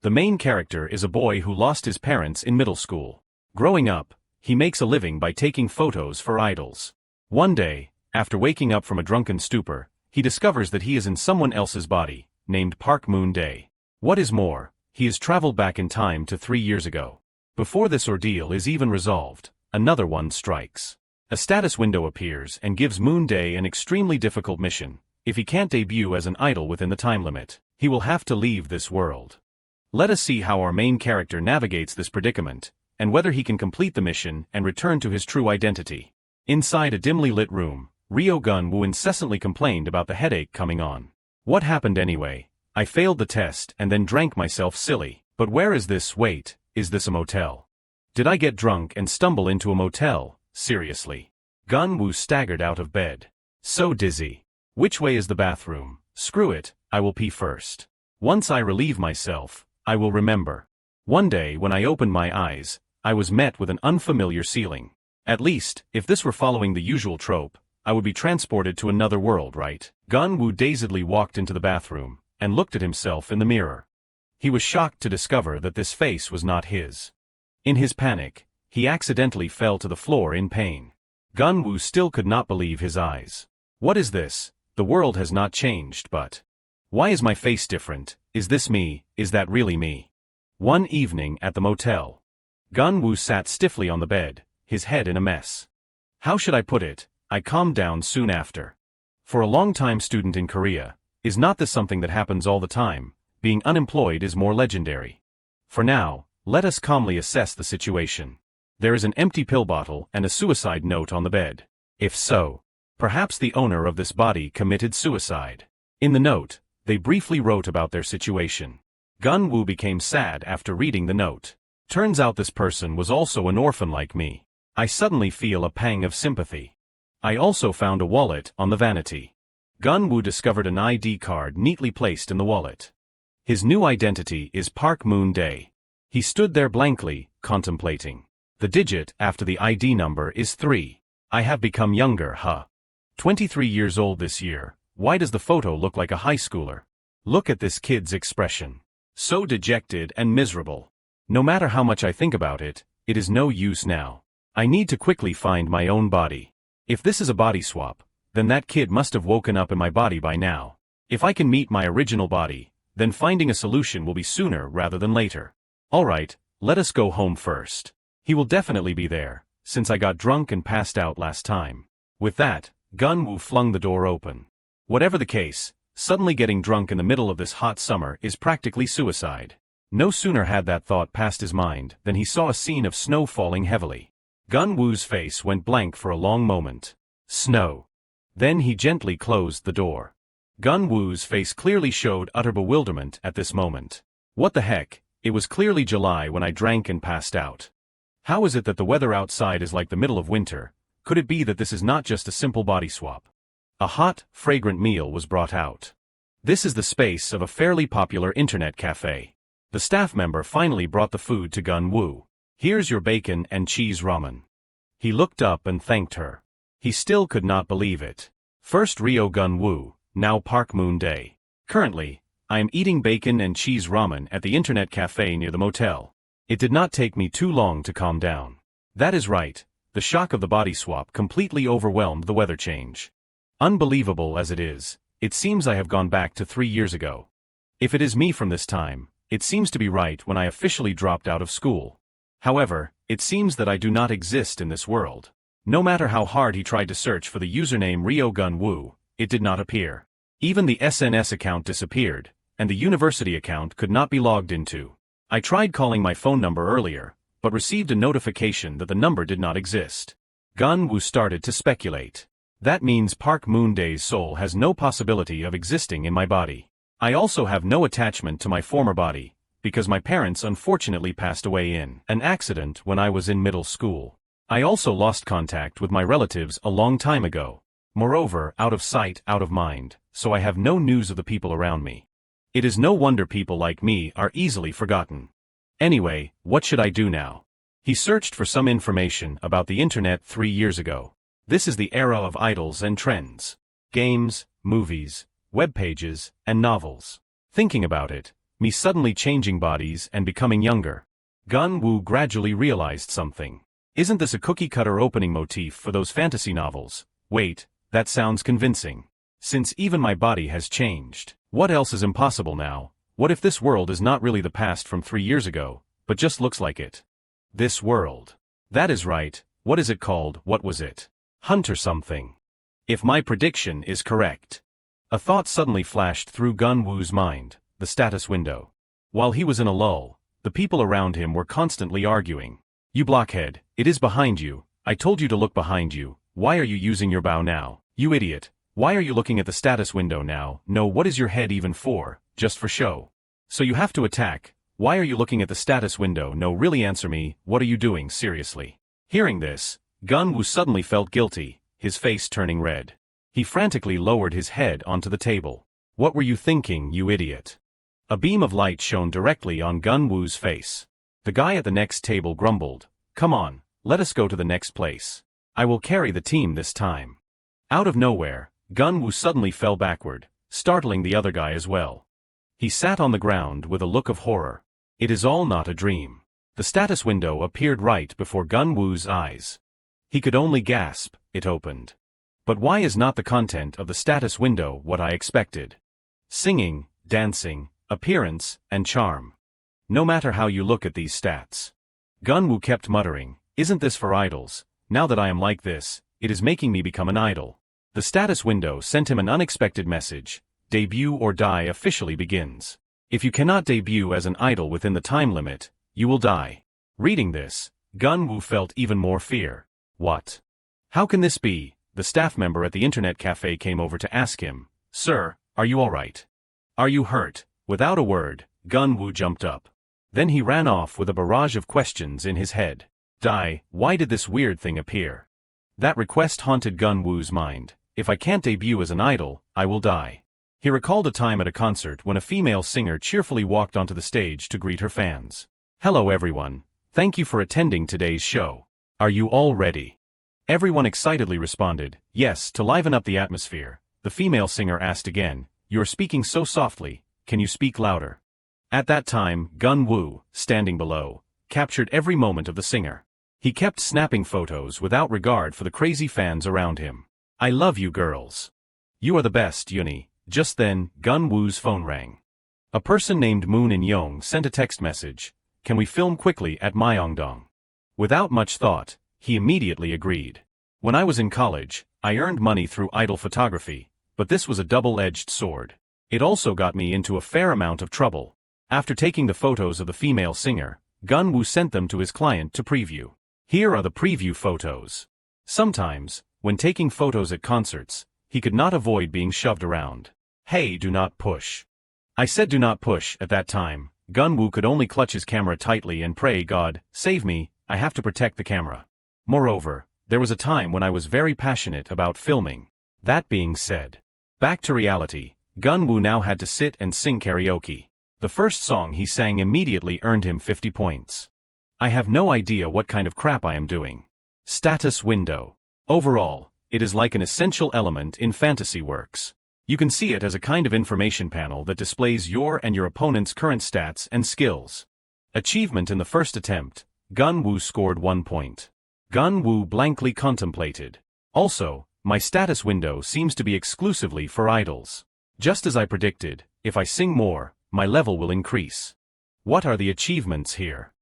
The main character is a boy who lost his parents in middle school. Growing up, he makes a living by taking photos for idols. One day, after waking up from a drunken stupor, he discovers that he is in someone else's body, named Park Moonday. What is more, he has traveled back in time to 3 years ago. Before this ordeal is even resolved, another one strikes. A status window appears and gives Moonday an extremely difficult mission. If he can't debut as an idol within the time limit, he will have to leave this world. Let us see how our main character navigates this predicament, and whether he can complete the mission and return to his true identity. Inside a dimly lit room, Ryo Gun-woo incessantly complained about the headache coming on. What happened anyway? I failed the test and then drank myself silly. But where is this? Wait, is this a motel? Did I get drunk and stumble into a motel? Seriously. Gun-woo staggered out of bed. So dizzy. Which way is the bathroom? Screw it, I will pee first. Once I relieve myself, I will remember. One day when I opened my eyes, I was met with an unfamiliar ceiling. At least, if this were following the usual trope, I would be transported to another world, right? Gun-woo dazedly walked into the bathroom, and looked at himself in the mirror. He was shocked to discover that this face was not his. In his panic, he accidentally fell to the floor in pain. Gun-woo still could not believe his eyes. What is this? The world has not changed, but... why is my face different? Is this me? Is that really me? One evening at the motel. Gun-woo sat stiffly on the bed, his head in a mess. How should I put it? I calmed down soon after. For a long-time student in Korea, is not this something that happens all the time? Being unemployed is more legendary. For now, let us calmly assess the situation. There is an empty pill bottle and a suicide note on the bed. If so, perhaps the owner of this body committed suicide. In the note, they briefly wrote about their situation. Gun-woo became sad after reading the note. Turns out this person was also an orphan like me. I suddenly feel a pang of sympathy. I also found a wallet on the vanity. Gun-woo discovered an ID card neatly placed in the wallet. His new identity is Park Moonday. He stood there blankly, contemplating. The digit after the ID number is 3. I have become younger, huh? 23 years old this year. Why does the photo look like a high schooler? Look at this kid's expression. So dejected and miserable. No matter how much I think about it, it is no use now. I need to quickly find my own body. If this is a body swap, then that kid must have woken up in my body by now. If I can meet my original body, then finding a solution will be sooner rather than later. Alright, let us go home first. He will definitely be there, since I got drunk and passed out last time. With that, Gun-woo flung the door open. Whatever the case, suddenly getting drunk in the middle of this hot summer is practically suicide. No sooner had that thought passed his mind than he saw a scene of snow falling heavily. Gun-woo's face went blank for a long moment. Snow. Then he gently closed the door. Gun-woo's face clearly showed utter bewilderment at this moment. What the heck? It was clearly July when I drank and passed out. How is it that the weather outside is like the middle of winter? Could it be that this is not just a simple body swap? A hot, fragrant meal was brought out. This is the space of a fairly popular internet cafe. The staff member finally brought the food to Gun-woo. Here's your bacon and cheese ramen. He looked up and thanked her. He still could not believe it. First Ryo Gun-woo, now Park Moonday. Currently, I am eating bacon and cheese ramen at the internet cafe near the motel. It did not take me too long to calm down. That is right, the shock of the body swap completely overwhelmed the weather change. Unbelievable as it is, it seems I have gone back to 3 years ago. If it is me from this time, it seems to be right when I officially dropped out of school. However, it seems that I do not exist in this world. No matter how hard he tried to search for the username Ryo Gun-woo, it did not appear. Even the SNS account disappeared, and the university account could not be logged into. I tried calling my phone number earlier, but received a notification that the number did not exist. Gun-woo started to speculate. That means Park Moonday's soul has no possibility of existing in my body. I also have no attachment to my former body, because my parents unfortunately passed away in an accident when I was in middle school. I also lost contact with my relatives a long time ago. Moreover, out of sight, out of mind, so I have no news of the people around me. It is no wonder people like me are easily forgotten. Anyway, what should I do now? He searched for some information about the internet 3 years ago. This is the era of idols and trends. Games, movies, web pages, and novels. Thinking about it, Me suddenly changing bodies and becoming younger. Gun-woo gradually realized something. Isn't this a cookie-cutter opening motif for those fantasy novels? Wait, that sounds convincing. Since even my body has changed, what else is impossible now? What if this world is not really the past from 3 years ago, but just looks like it? This world. That is right. What is it called? What was it? Hunter something. If my prediction is correct. A thought suddenly flashed through Gun-woo's mind, the status window. While he was in a lull, the people around him were constantly arguing. You blockhead, it is behind you. I told you to look behind you. Why are you using your bow now? You idiot. Why are you looking at the status window now? No, what is your head even for? Just for show. So you have to attack. Why are you looking at the status window? No, really answer me. What are you doing, seriously? Hearing this, Gun-woo suddenly felt guilty, his face turning red. He frantically lowered his head onto the table. What were you thinking, you idiot? A beam of light shone directly on Gun-woo's face. The guy at the next table grumbled. Come on, let us go to the next place. I will carry the team this time. Out of nowhere, Gun-woo suddenly fell backward, startling the other guy as well. He sat on the ground with a look of horror. It is all not a dream. The status window appeared right before Gun-woo's eyes. He could only gasp. It opened. But why is not the content of the status window what I expected? Singing, dancing, appearance, and charm. No matter how you look at these stats. Gun-woo kept muttering, isn't this for idols? Now that I am like this, it is making me become an idol. The status window sent him an unexpected message. Debut or die officially begins. If you cannot debut as an idol within the time limit, you will die. Reading this, Gun-woo felt even more fear. What? How can this be? The staff member at the internet cafe came over to ask him, Sir, are you alright? Are you hurt? Without a word, Gun-woo jumped up. Then he ran off with a barrage of questions in his head. Die, why did this weird thing appear? That request haunted Gun-woo's mind. If I can't debut as an idol, I will die. He recalled a time at a concert when a female singer cheerfully walked onto the stage to greet her fans. Hello everyone, thank you for attending today's show. Are you all ready? Everyone excitedly responded, yes. To liven up the atmosphere, the female singer asked again, you're speaking so softly, can you speak louder? At that time, Gun-woo, standing below, captured every moment of the singer. He kept snapping photos without regard for the crazy fans around him. I love you girls. You are the best, Yuni. Just then, Gun-woo's phone rang. A person named Moon In-young sent a text message. Can we film quickly at Myeongdong? Without much thought, he immediately agreed. When I was in college, I earned money through idol photography, but this was a double-edged sword. It also got me into a fair amount of trouble. After taking the photos of the female singer, Gun-woo sent them to his client to preview. Here are the preview photos. Sometimes, when taking photos at concerts, he could not avoid being shoved around. Hey, do not push. I said do not push. At that time, Gun-woo could only clutch his camera tightly and pray, God, save me, I have to protect the camera. Moreover, there was a time when I was very passionate about filming. That being said, back to reality, Gun-woo now had to sit and sing karaoke. The first song he sang immediately earned him 50 points. I have no idea what kind of crap I am doing. Status window. Overall, it is like an essential element in fantasy works. You can see it as a kind of information panel that displays your and your opponent's current stats and skills. Achievement in the first attempt, Gun-woo scored 1 point. Gun-woo blankly contemplated. Also, my status window seems to be exclusively for idols. Just as I predicted, if I sing more, my level will increase. What are the achievements here?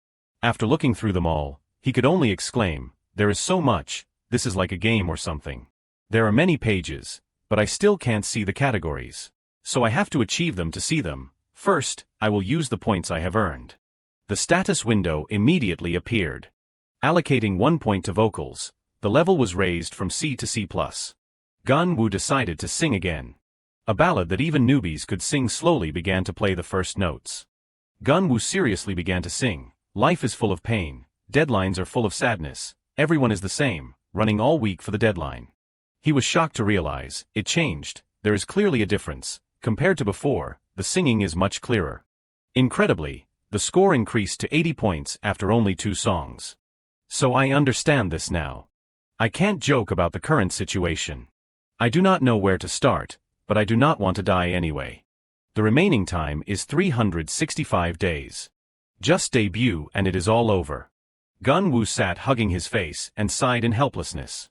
After looking through them all, he could only exclaim, there is so much, this is like a game or something. There are many pages, but I still can't see the categories. So I have to achieve them to see them. First, I will use the points I have earned. The status window immediately appeared. Allocating 1 point to vocals, the level was raised from C to C+. Gun-woo decided to sing again. A ballad that even newbies could sing slowly began to play the first notes. Gun-woo seriously began to sing. Life is full of pain, deadlines are full of sadness, everyone is the same, running all week for the deadline. He was shocked to realize, it changed, there is clearly a difference. Compared to before, the singing is much clearer. Incredibly, the score increased to 80 points after only 2 songs. So I understand this now. I can't joke about the current situation. I do not know where to start, but I do not want to die anyway. The remaining time is 365 days. Just debut and it is all over. Gun-woo sat hugging his face and sighed in helplessness.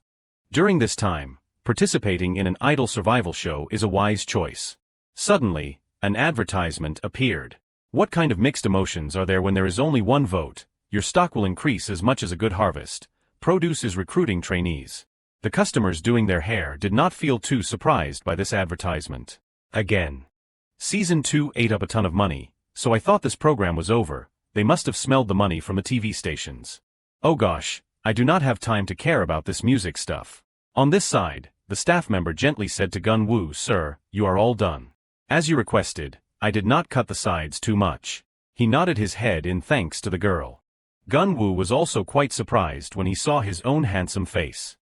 During this time, participating in an idol survival show is a wise choice. Suddenly, an advertisement appeared. What kind of mixed emotions are there when there is only one vote? Your stock will increase as much as a good harvest. Produce is recruiting trainees. The customers doing their hair did not feel too surprised by this advertisement. Again. Season 2 ate up a ton of money, so I thought this program was over. They must have smelled the money from the TV stations. Oh gosh, I do not have time to care about this music stuff. On this side, the staff member gently said to Gun-woo, "Sir, you are all done. As you requested, I did not cut the sides too much." He nodded his head in thanks to the girl. Gun-woo was also quite surprised when he saw his own handsome face.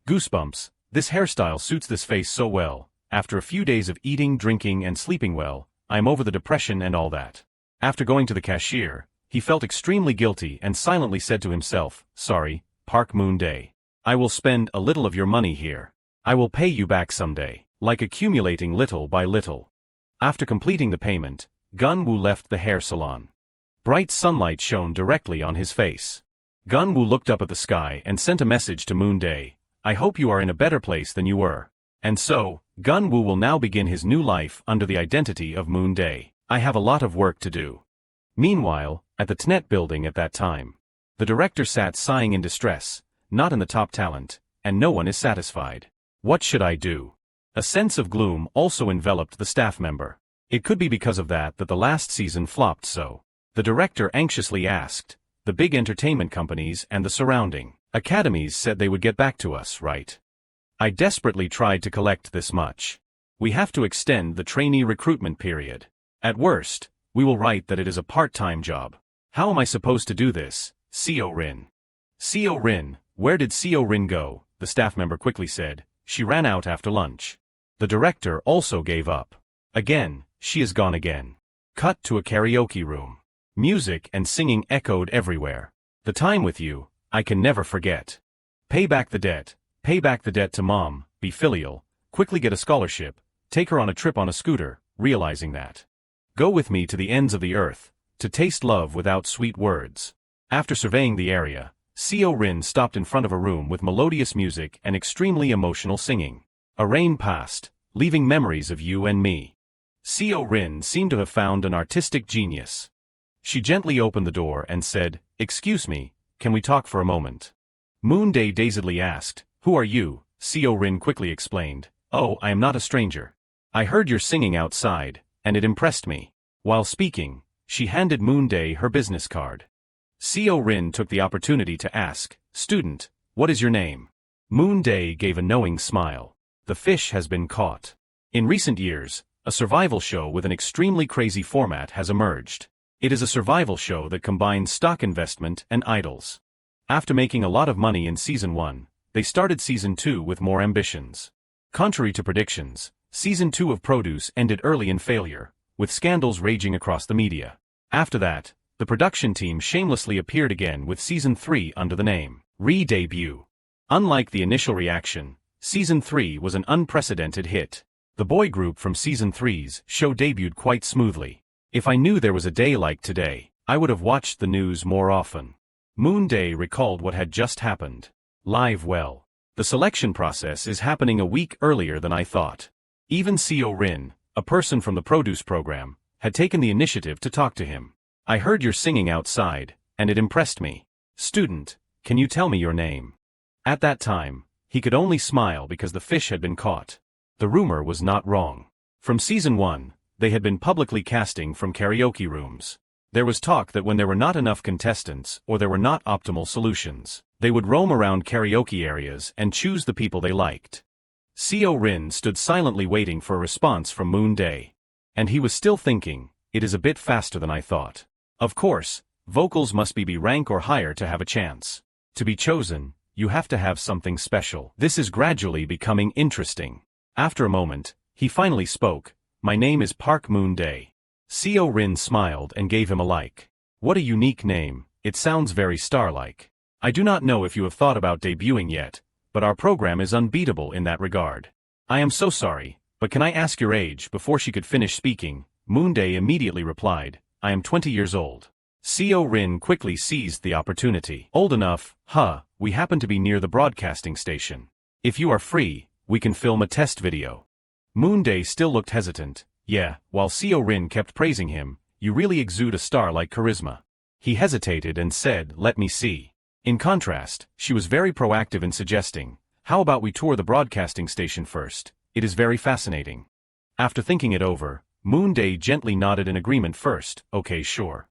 Goosebumps, this hairstyle suits this face so well. After a few days of eating, drinking and sleeping well, I am over the depression and all that. After going to the cashier, he felt extremely guilty and silently said to himself, "Sorry, Park Moonday. I will spend a little of your money here. I will pay you back someday," like accumulating little by little. After completing the payment, Gun-woo left the hair salon. Bright sunlight shone directly on his face. Gun-woo looked up at the sky and sent a message to Moonday. "I hope you are in a better place than you were." And so, Gun-woo will now begin his new life under the identity of Moonday. I have a lot of work to do. Meanwhile, at the TNET building at that time, the director sat sighing in distress, not in the top talent, and no one is satisfied. What should I do? A sense of gloom also enveloped the staff member. It could be because of that the last season flopped so. The director anxiously asked, "The big entertainment companies and the surrounding academies said they would get back to us, right? I desperately tried to collect this much. We have to extend the trainee recruitment period. At worst, we will write that it is a part-time job. How am I supposed to do this? Seo-rin. Seo-rin, where did Seo-rin go?" the staff member quickly said. "She ran out after lunch." The director also gave up. Again, she is gone again. Cut to a karaoke room. Music and singing echoed everywhere. "The time with you, I can never forget. Pay back the debt to mom, be filial, quickly get a scholarship, take her on a trip on a scooter, realizing that. Go with me to the ends of the earth, to taste love without sweet words." After surveying the area, Seo-rin stopped in front of a room with melodious music and extremely emotional singing. A rain passed, leaving memories of you and me. Seo-rin seemed to have found an artistic genius. She gently opened the door and said, "Excuse me, can we talk for a moment?" Moonday dazedly asked, "Who are you?" Seo-rin quickly explained, "Oh, I am not a stranger. I heard your singing outside, and it impressed me." While speaking, she handed Moonday her business card. Seo-rin took the opportunity to ask, "Student, what is your name?" Moonday gave a knowing smile. The fish has been caught. In recent years, a survival show with an extremely crazy format has emerged. It is a survival show that combines stock investment and idols. After making a lot of money in Season 1, they started Season 2 with more ambitions. Contrary to predictions, Season 2 of Produce ended early in failure, with scandals raging across the media. After that, the production team shamelessly appeared again with Season 3 under the name Re-Debut. Unlike the initial reaction, Season 3 was an unprecedented hit. The boy group from Season 3's show debuted quite smoothly. If I knew there was a day like today, I would have watched the news more often. Moonday recalled what had just happened. Live well. The selection process is happening a week earlier than I thought. Even Seo-rin, a person from the produce program, had taken the initiative to talk to him. "I heard your singing outside, and it impressed me. Student, can you tell me your name?" At that time, he could only smile because the fish had been caught. The rumor was not wrong. From Season 1, they had been publicly casting from karaoke rooms. There was talk that when there were not enough contestants or there were not optimal solutions, they would roam around karaoke areas and choose the people they liked. Seo-rin stood silently waiting for a response from Moonday. And he was still thinking, "It is a bit faster than I thought." Of course, vocals must be B rank or higher to have a chance. To be chosen, you have to have something special. This is gradually becoming interesting. After a moment, he finally spoke, "My name is Park Moonday." Seo-rin smiled and gave him a like. "What a unique name, it sounds very star-like. I do not know if you have thought about debuting yet, but our program is unbeatable in that regard. I am so sorry, but can I ask your age?" Before she could finish speaking, Moonday immediately replied, I am 20 years old. Seo-rin quickly seized the opportunity. Old enough, huh, we happen to be near the broadcasting station. If you are free, we can film a test video. Moonday still looked hesitant. Yeah, while Seo-rin kept praising him, you really exude a star-like charisma. He hesitated and said, let me see. In contrast, she was very proactive in suggesting, how about we tour the broadcasting station first? It is very fascinating. After thinking it over, Moonday gently nodded in agreement first. Okay, sure.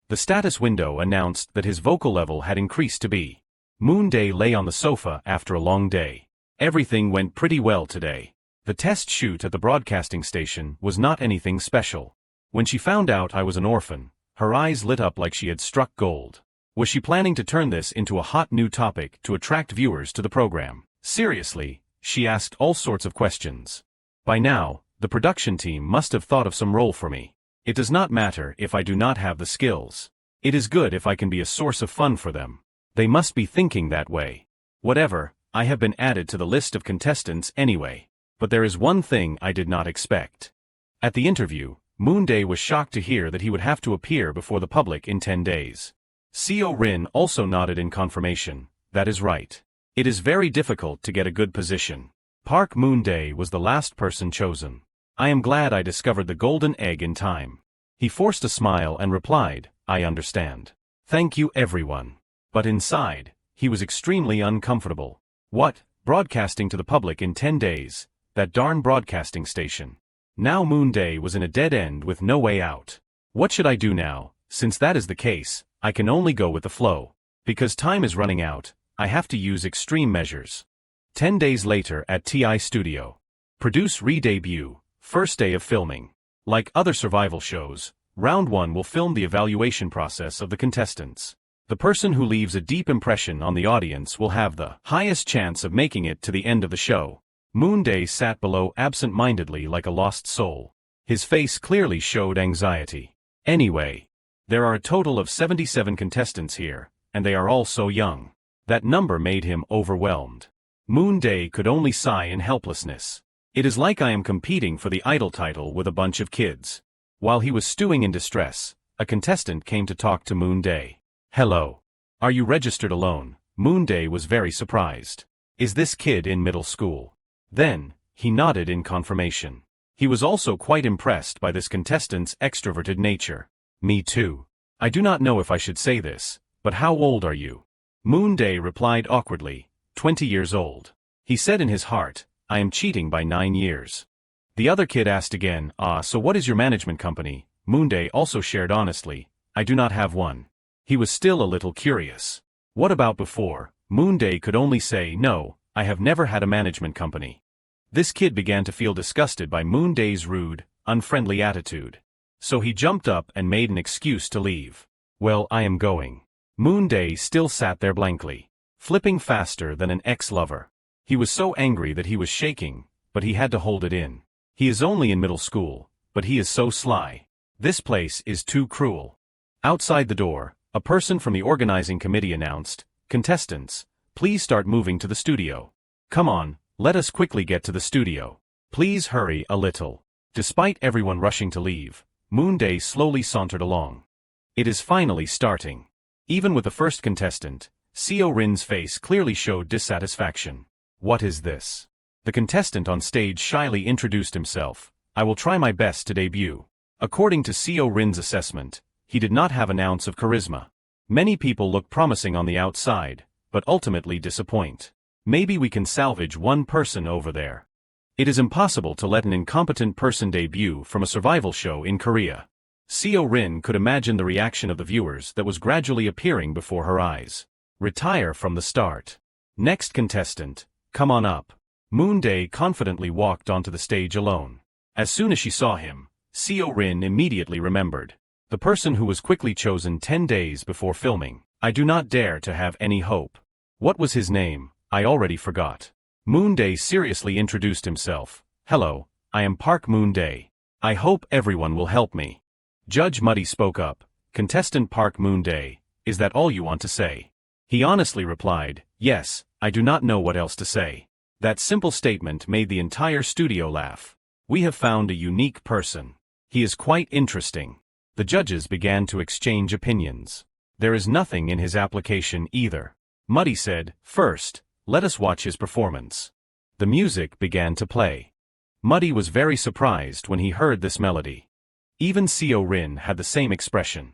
The status window announced that his vocal level had increased to B. Moonday lay on the sofa after a long day. Everything went pretty well today. The test shoot at the broadcasting station was not anything special. When she found out I was an orphan, her eyes lit up like she had struck gold. Was she planning to turn this into a hot new topic to attract viewers to the program? Seriously, she asked all sorts of questions. By now, the production team must have thought of some role for me. It does not matter if I do not have the skills. It is good if I can be a source of fun for them. They must be thinking that way. Whatever, I have been added to the list of contestants anyway. But there is one thing I did not expect. At the interview, Moonday was shocked to hear that he would have to appear before the public in 10 days. Seo-rin also nodded in confirmation. That is right. It is very difficult to get a good position. Park Moonday was the last person chosen. I am glad I discovered the golden egg in time. He forced a smile and replied, I understand. Thank you everyone. But inside, he was extremely uncomfortable. What, broadcasting to the public in 10 days? That darn broadcasting station. Now Moonday was in a dead end with no way out. What should I do now? Since that is the case, I can only go with the flow. Because time is running out, I have to use extreme measures. 10 days later at TI Studio. Produce re-debut. First day of filming. Like other survival shows, round 1 will film the evaluation process of the contestants. The person who leaves a deep impression on the audience will have the highest chance of making it to the end of the show. Moonday sat below absent-mindedly like a lost soul. His face clearly showed anxiety. Anyway, there are a total of 77 contestants here, and they are all so young. That number made him overwhelmed. Moonday could only sigh in helplessness. It is like I am competing for the idol title with a bunch of kids. While he was stewing in distress, a contestant came to talk to Moonday. Hello. Are you registered alone? Moonday was very surprised. Is this kid in middle school? Then, he nodded in confirmation. He was also quite impressed by this contestant's extroverted nature. Me too. I do not know if I should say this, but how old are you? Moonday replied awkwardly, 20 years old. He said in his heart, I am cheating by 9 years. The other kid asked again, so what is your management company? Moonday also shared honestly, I do not have one. He was still a little curious. What about before? Moonday could only say, no, I have never had a management company. This kid began to feel disgusted by Moonday's rude, unfriendly attitude. So he jumped up and made an excuse to leave. Well, I am going. Moonday still sat there blankly, flipping faster than an ex-lover. He was so angry that he was shaking, but he had to hold it in. He is only in middle school, but he is so sly. This place is too cruel. Outside the door, a person from the organizing committee announced, contestants, please start moving to the studio. Come on, let us quickly get to the studio. Please hurry a little. Despite everyone rushing to leave, Moonday slowly sauntered along. It is finally starting. Even with the first contestant, Seo-rin's face clearly showed dissatisfaction. What is this? The contestant on stage shyly introduced himself. I will try my best to debut. According to Seo-rin's assessment, he did not have an ounce of charisma. Many people look promising on the outside, but ultimately disappoint. Maybe we can salvage one person over there. It is impossible to let an incompetent person debut from a survival show in Korea. Seo-rin could imagine the reaction of the viewers that was gradually appearing before her eyes. Retire from the start. Next contestant, come on up. Moonday confidently walked onto the stage alone. As soon as she saw him, Seo-rin immediately remembered. The person who was quickly chosen 10 days before filming. I do not dare to have any hope. What was his name? I already forgot. Moonday seriously introduced himself. Hello, I am Park Moonday. I hope everyone will help me. Judge Muddy spoke up. Contestant Park Moonday, is that all you want to say? He honestly replied, yes, I do not know what else to say. That simple statement made the entire studio laugh. We have found a unique person. He is quite interesting. The judges began to exchange opinions. There is nothing in his application either. Muddy said, "First, let us watch his performance." The music began to play. Muddy was very surprised when he heard this melody. Even Seo Rin had the same expression.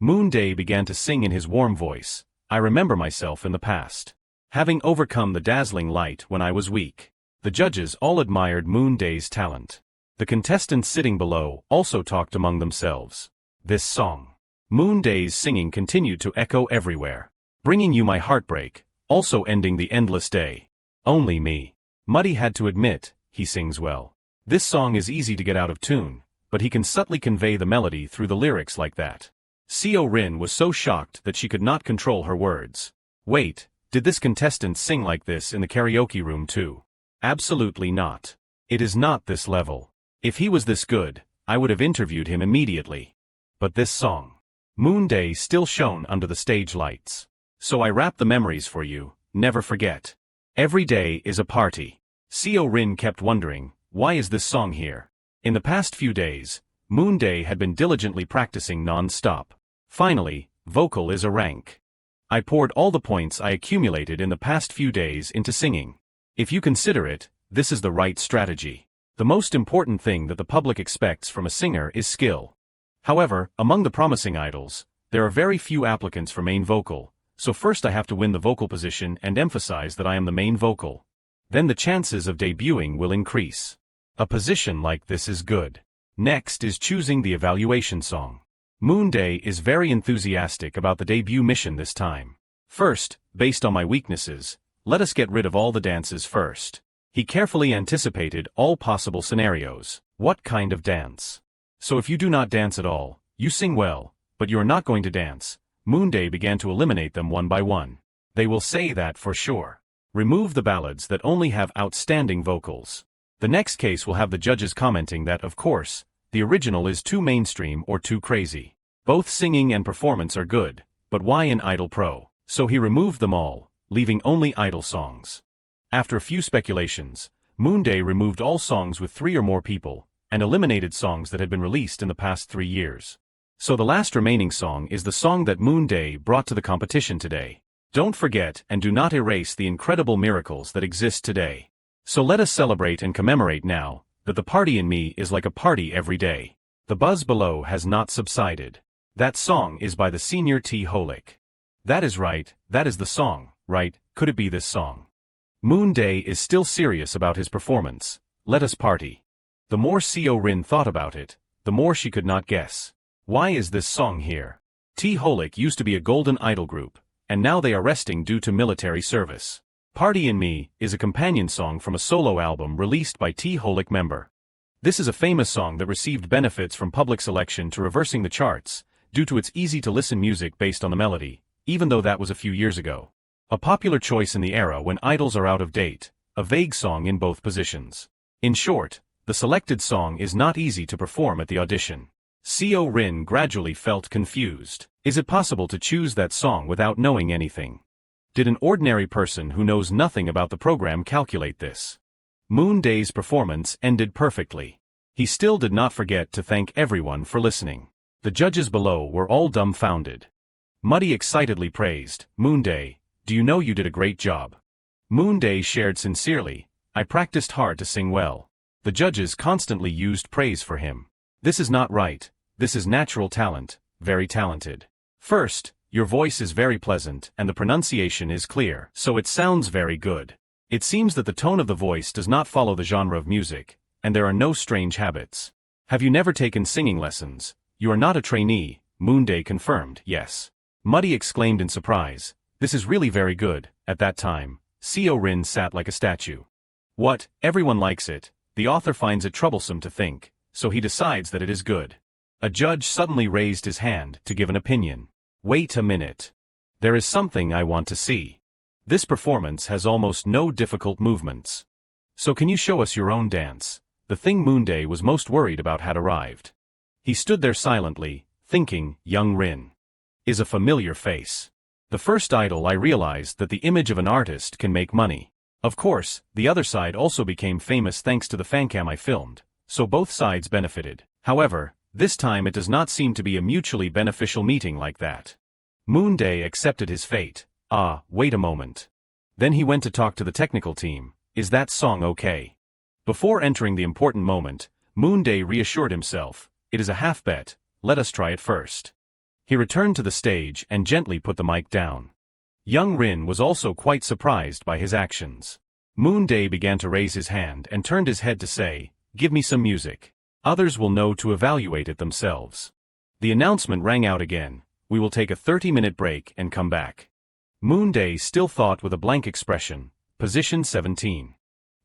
Moonday began to sing in his warm voice, "I remember myself in the past, having overcome the dazzling light when I was weak." The judges all admired Moonday's talent. The contestants sitting below also talked among themselves. This song, Moonday's singing, continued to echo everywhere. "Bringing you my heartbreak, also ending the endless day. Only me." Muddy had to admit, he sings well. This song is easy to get out of tune, but he can subtly convey the melody through the lyrics like that. Seo Rin was so shocked that she could not control her words. Wait, did this contestant sing like this in the karaoke room too? Absolutely not. It is not this level. If he was this good, I would have interviewed him immediately. But this song. Moonday still shone under the stage lights. So I wrap the memories for you, never forget. Every day is a party. Seo Rin kept wondering, why is this song here? In the past few days, Moonday had been diligently practicing non-stop. Finally, vocal is a rank. I poured all the points I accumulated in the past few days into singing. If you consider it, this is the right strategy. The most important thing that the public expects from a singer is skill. However, among the promising idols, there are very few applicants for main vocal, so first I have to win the vocal position and emphasize that I am the main vocal. Then the chances of debuting will increase. A position like this is good. Next is choosing the evaluation song. Moonday is very enthusiastic about the debut mission this time. First, based on my weaknesses, let us get rid of all the dances first. He carefully anticipated all possible scenarios. What kind of dance? So if you do not dance at all, you sing well, but you are not going to dance. Moonday began to eliminate them one by one. They will say that for sure. Remove the ballads that only have outstanding vocals. The next case will have the judges commenting that, of course, the original is too mainstream or too crazy. Both singing and performance are good, but why an Idol Pro? So he removed them all, leaving only idol songs. After a few speculations, Moonday removed all songs with 3 or more people, and eliminated songs that had been released in the past 3 years. So the last remaining song is the song that Moonday brought to the competition today. Don't forget and do not erase the incredible miracles that exist today. So let us celebrate and commemorate now, that the party in me is like a party every day. The buzz below has not subsided. That song is by the senior T-Holic. That is right, that is the song, right? Could it be this song? Moonday is still serious about his performance. Let us party. The more Seo Rin thought about it, the more she could not guess. Why is this song here? T-Holic used to be a golden idol group, and now they are resting due to military service. Party in Me is a companion song from a solo album released by T-Holic member. This is a famous song that received benefits from public selection to reversing the charts, due to its easy-to-listen music based on the melody, even though that was a few years ago. A popular choice in the era when idols are out of date, a vague song in both positions. In short, the selected song is not easy to perform at the audition. Seo Rin gradually felt confused. Is it possible to choose that song without knowing anything? Did an ordinary person who knows nothing about the program calculate this? Moonday's performance ended perfectly. He still did not forget to thank everyone for listening. The judges below were all dumbfounded. Muddy excitedly praised, "Moonday, do you know you did a great job?" Moonday shared sincerely, "I practiced hard to sing well." The judges constantly used praise for him. This is not right, this is natural talent, very talented. First, your voice is very pleasant and the pronunciation is clear, so it sounds very good. It seems that the tone of the voice does not follow the genre of music, and there are no strange habits. Have you never taken singing lessons? You are not a trainee, Moonday confirmed, yes. Muddy exclaimed in surprise, "This is really very good." At that time, Seo Rin sat like a statue. What, everyone likes it, the author finds it troublesome to think, so he decides that it is good. A judge suddenly raised his hand to give an opinion. Wait a minute. There is something I want to see. This performance has almost no difficult movements. So can you show us your own dance? The thing Moonday was most worried about had arrived. He stood there silently, thinking, young Rin is a familiar face. The first idol I realized that the image of an artist can make money. Of course, the other side also became famous thanks to the fancam I filmed, so both sides benefited. However, This time it does not seem to be a mutually beneficial meeting like that. Moonday accepted his fate. Wait a moment. Then he went to talk to the technical team. Is that song okay? Before entering the important moment, Moonday reassured himself. It is a half bet, let us try it first. He returned to the stage and gently put the mic down. Young Rin was also quite surprised by his actions. Moonday began to raise his hand and turned his head to say, "Give me some music. Others will know to evaluate it themselves." The announcement rang out again. We will take a 30-minute break and come back. Moonday still thought with a blank expression. Position 17.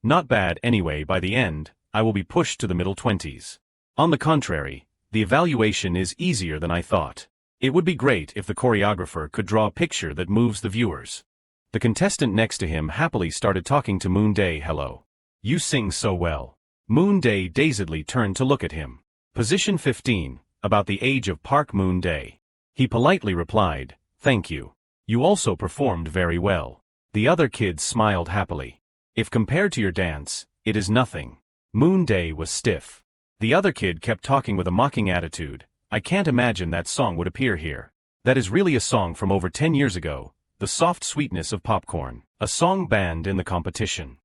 Not bad anyway. By the end, I will be pushed to the middle 20s. On the contrary, the evaluation is easier than I thought. It would be great if the choreographer could draw a picture that moves the viewers. The contestant next to him happily started talking to Moonday. Hello. You sing so well. Moonday dazedly turned to look at him. Position 15, about the age of Park Moonday. He politely replied, "Thank you. You also performed very well." The other kids smiled happily. "If compared to your dance, it is nothing." Moonday was stiff. The other kid kept talking with a mocking attitude. "I can't imagine that song would appear here. That is really a song from over 10 years ago, The Soft Sweetness of Popcorn, a song banned in the competition."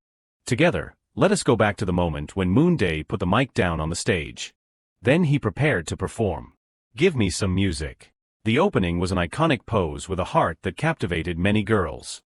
Together, let us go back to the moment when Moonday put the mic down on the stage. Then he prepared to perform. "Give me some music." The opening was an iconic pose with a heart that captivated many girls.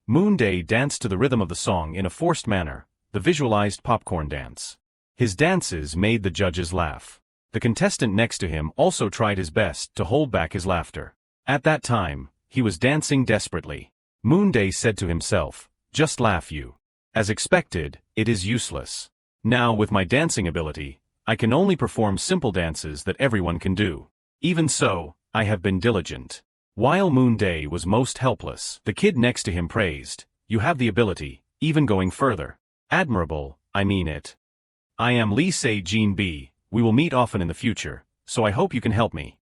Moonday danced to the rhythm of the song in a forced manner, the visualized popcorn dance. His dances made the judges laugh. The contestant next to him also tried his best to hold back his laughter. At that time, he was dancing desperately. Moonday said to himself, "Just laugh you." As expected, it is useless. Now with my dancing ability, I can only perform simple dances that everyone can do. Even so, I have been diligent. While Moonday was most helpless, the kid next to him praised, "You have the ability, even going further. Admirable, I mean it. I am Lee Se-jin B. We will meet often in the future, so I hope you can help me."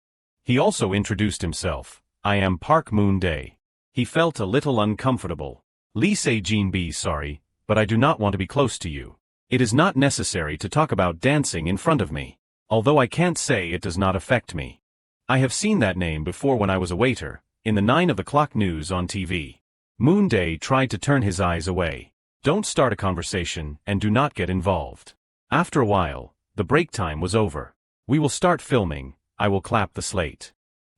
He also introduced himself. "I am Park Moonday." He felt a little uncomfortable. "Lee Se-jin B. Sorry, but I do not want to be close to you. It is not necessary to talk about dancing in front of me. Although I can't say it does not affect me. I have seen that name before when I was a waiter, in the 9 o'clock news on TV. Moonday tried to turn his eyes away. Don't start a conversation and do not get involved. After a while, the break time was over. We will start filming, I will clap the slate.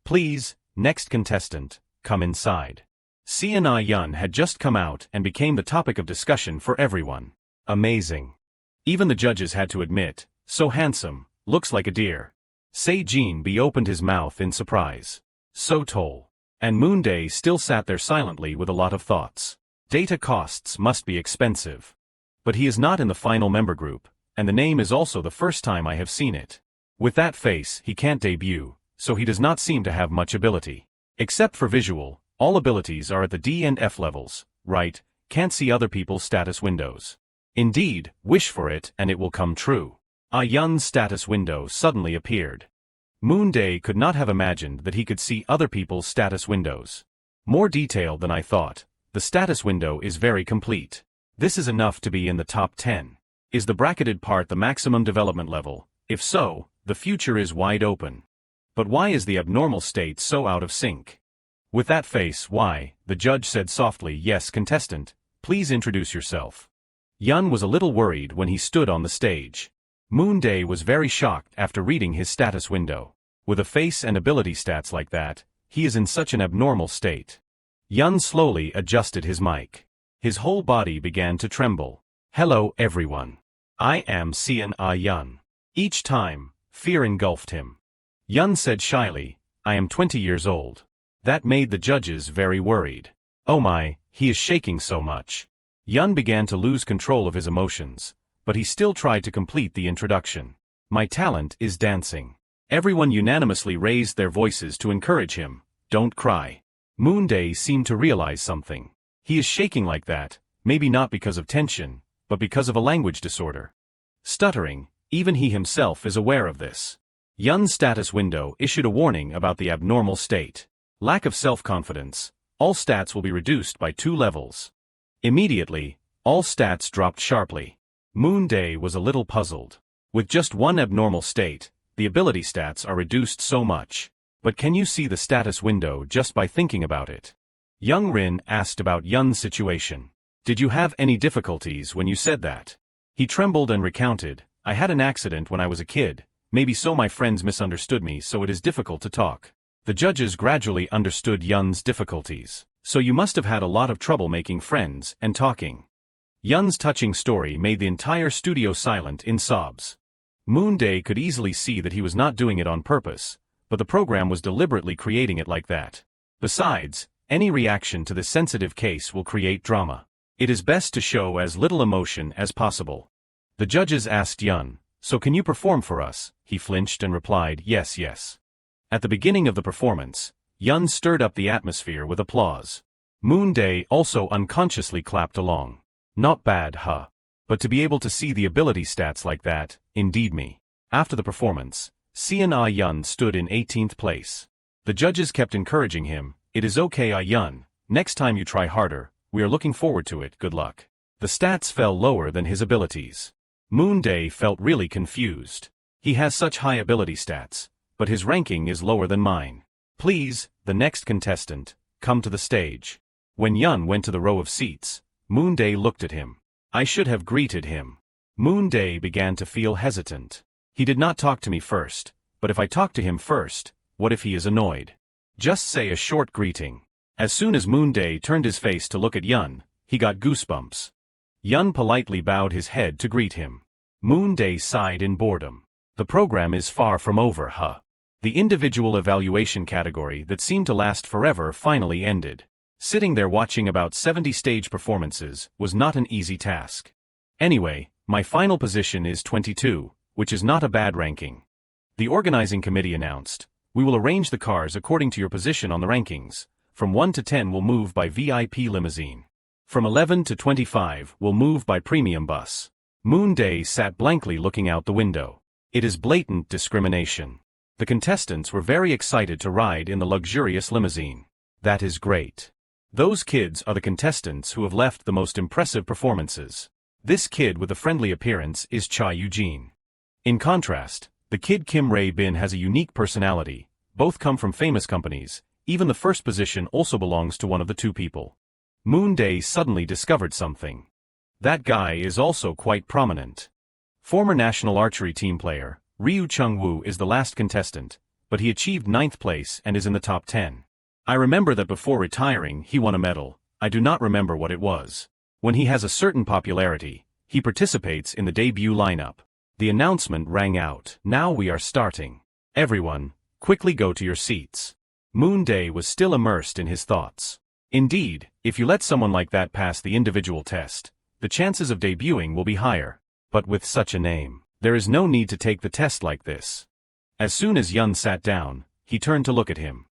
Please, next contestant, come inside. Seon Ah-yun had just come out and became the topic of discussion for everyone. Amazing. Even the judges had to admit, so handsome, looks like a deer. Se-jin B opened his mouth in surprise. So tall. And Moonday still sat there silently with a lot of thoughts. Data costs must be expensive. But he is not in the final member group, and the name is also the first time I have seen it. With that face, he can't debut, so he does not seem to have much ability. Except for visual, all abilities are at the D and F levels, right? Can't see other people's status windows. Indeed, wish for it and it will come true. Ah-yun's status window suddenly appeared. Moonday could not have imagined that he could see other people's status windows. More detailed than I thought. The status window is very complete. This is enough to be in the top 10. Is the bracketed part the maximum development level? If so, the future is wide open. But why is the abnormal state so out of sync? With that face, why? The judge said softly, "Yes, contestant, please introduce yourself." Yun was a little worried when he stood on the stage. Moonday was very shocked after reading his status window. With a face and ability stats like that, he is in such an abnormal state. Yun slowly adjusted his mic. His whole body began to tremble. "Hello everyone. I am Seon Ah-yun." Each time, fear engulfed him. Yun said shyly, "I am 20 years old." That made the judges very worried. Oh my, he is shaking so much. Yun began to lose control of his emotions, but he still tried to complete the introduction. "My talent is dancing." Everyone unanimously raised their voices to encourage him. "Don't cry." Moonday seemed to realize something. He is shaking like that, maybe not because of tension, but because of a language disorder. Stuttering, even he himself is aware of this. Yun's status window issued a warning about the abnormal state. Lack of self-confidence. All stats will be reduced by 2 levels. Immediately, all stats dropped sharply. Moonday was a little puzzled. With just one abnormal state, the ability stats are reduced so much. But can you see the status window just by thinking about it? Young Rin asked about Yun's situation. Did you have any difficulties when you said that? He trembled and recounted, I had an accident when I was a kid, maybe so my friends misunderstood me so it is difficult to talk. The judges gradually understood Yun's difficulties. So you must have had a lot of trouble making friends and talking. Yun's touching story made the entire studio silent in sobs. Moonday could easily see that he was not doing it on purpose, but the program was deliberately creating it like that. Besides, any reaction to this sensitive case will create drama. It is best to show as little emotion as possible. The judges asked Yun, so can you perform for us? He flinched and replied, yes, yes. At the beginning of the performance, Yun stirred up the atmosphere with applause. Moonday also unconsciously clapped along. Not bad, huh? But to be able to see the ability stats like that, indeed me. After the performance, Seon Yun stood in 18th place. The judges kept encouraging him, it is okay Yun, next time you try harder, we are looking forward to it, good luck. The stats fell lower than his abilities. Moonday felt really confused. He has such high ability stats, but his ranking is lower than mine. Please, the next contestant, come to the stage. When Yun went to the row of seats, Moonday looked at him. I should have greeted him. Moonday began to feel hesitant. He did not talk to me first, but if I talk to him first, what if he is annoyed? Just say a short greeting. As soon as Moonday turned his face to look at Yun, he got goosebumps. Yun politely bowed his head to greet him. Moonday sighed in boredom. The program is far from over, huh? The individual evaluation category that seemed to last forever finally ended. Sitting there watching about 70 stage performances was not an easy task. Anyway, my final position is 22, which is not a bad ranking. The organizing committee announced, we will arrange the cars according to your position on the rankings. From 1 to 10 will move by VIP limousine. From 11 to 25 will move by premium bus. Moonday sat blankly looking out the window. It is blatant discrimination. The contestants were very excited to ride in the luxurious limousine. That is great. Those kids are the contestants who have left the most impressive performances. This kid with a friendly appearance is Cha Eugene. In contrast, the kid Kim Rae Bin has a unique personality. Both come from famous companies. Even the first position also belongs to one of the two people. Moonday suddenly discovered something. That guy is also quite prominent. Former national archery team player, Ryu Chung-woo is the last contestant, but he achieved 9th place and is in the top 10. I remember that before retiring he won a medal, I do not remember what it was. When he has a certain popularity, he participates in the debut lineup. The announcement rang out. Now we are starting. Everyone, quickly go to your seats. Moonday was still immersed in his thoughts. Indeed, if you let someone like that pass the individual test, the chances of debuting will be higher. But with such a name, there is no need to take the test like this. As soon as Yun sat down, he turned to look at him.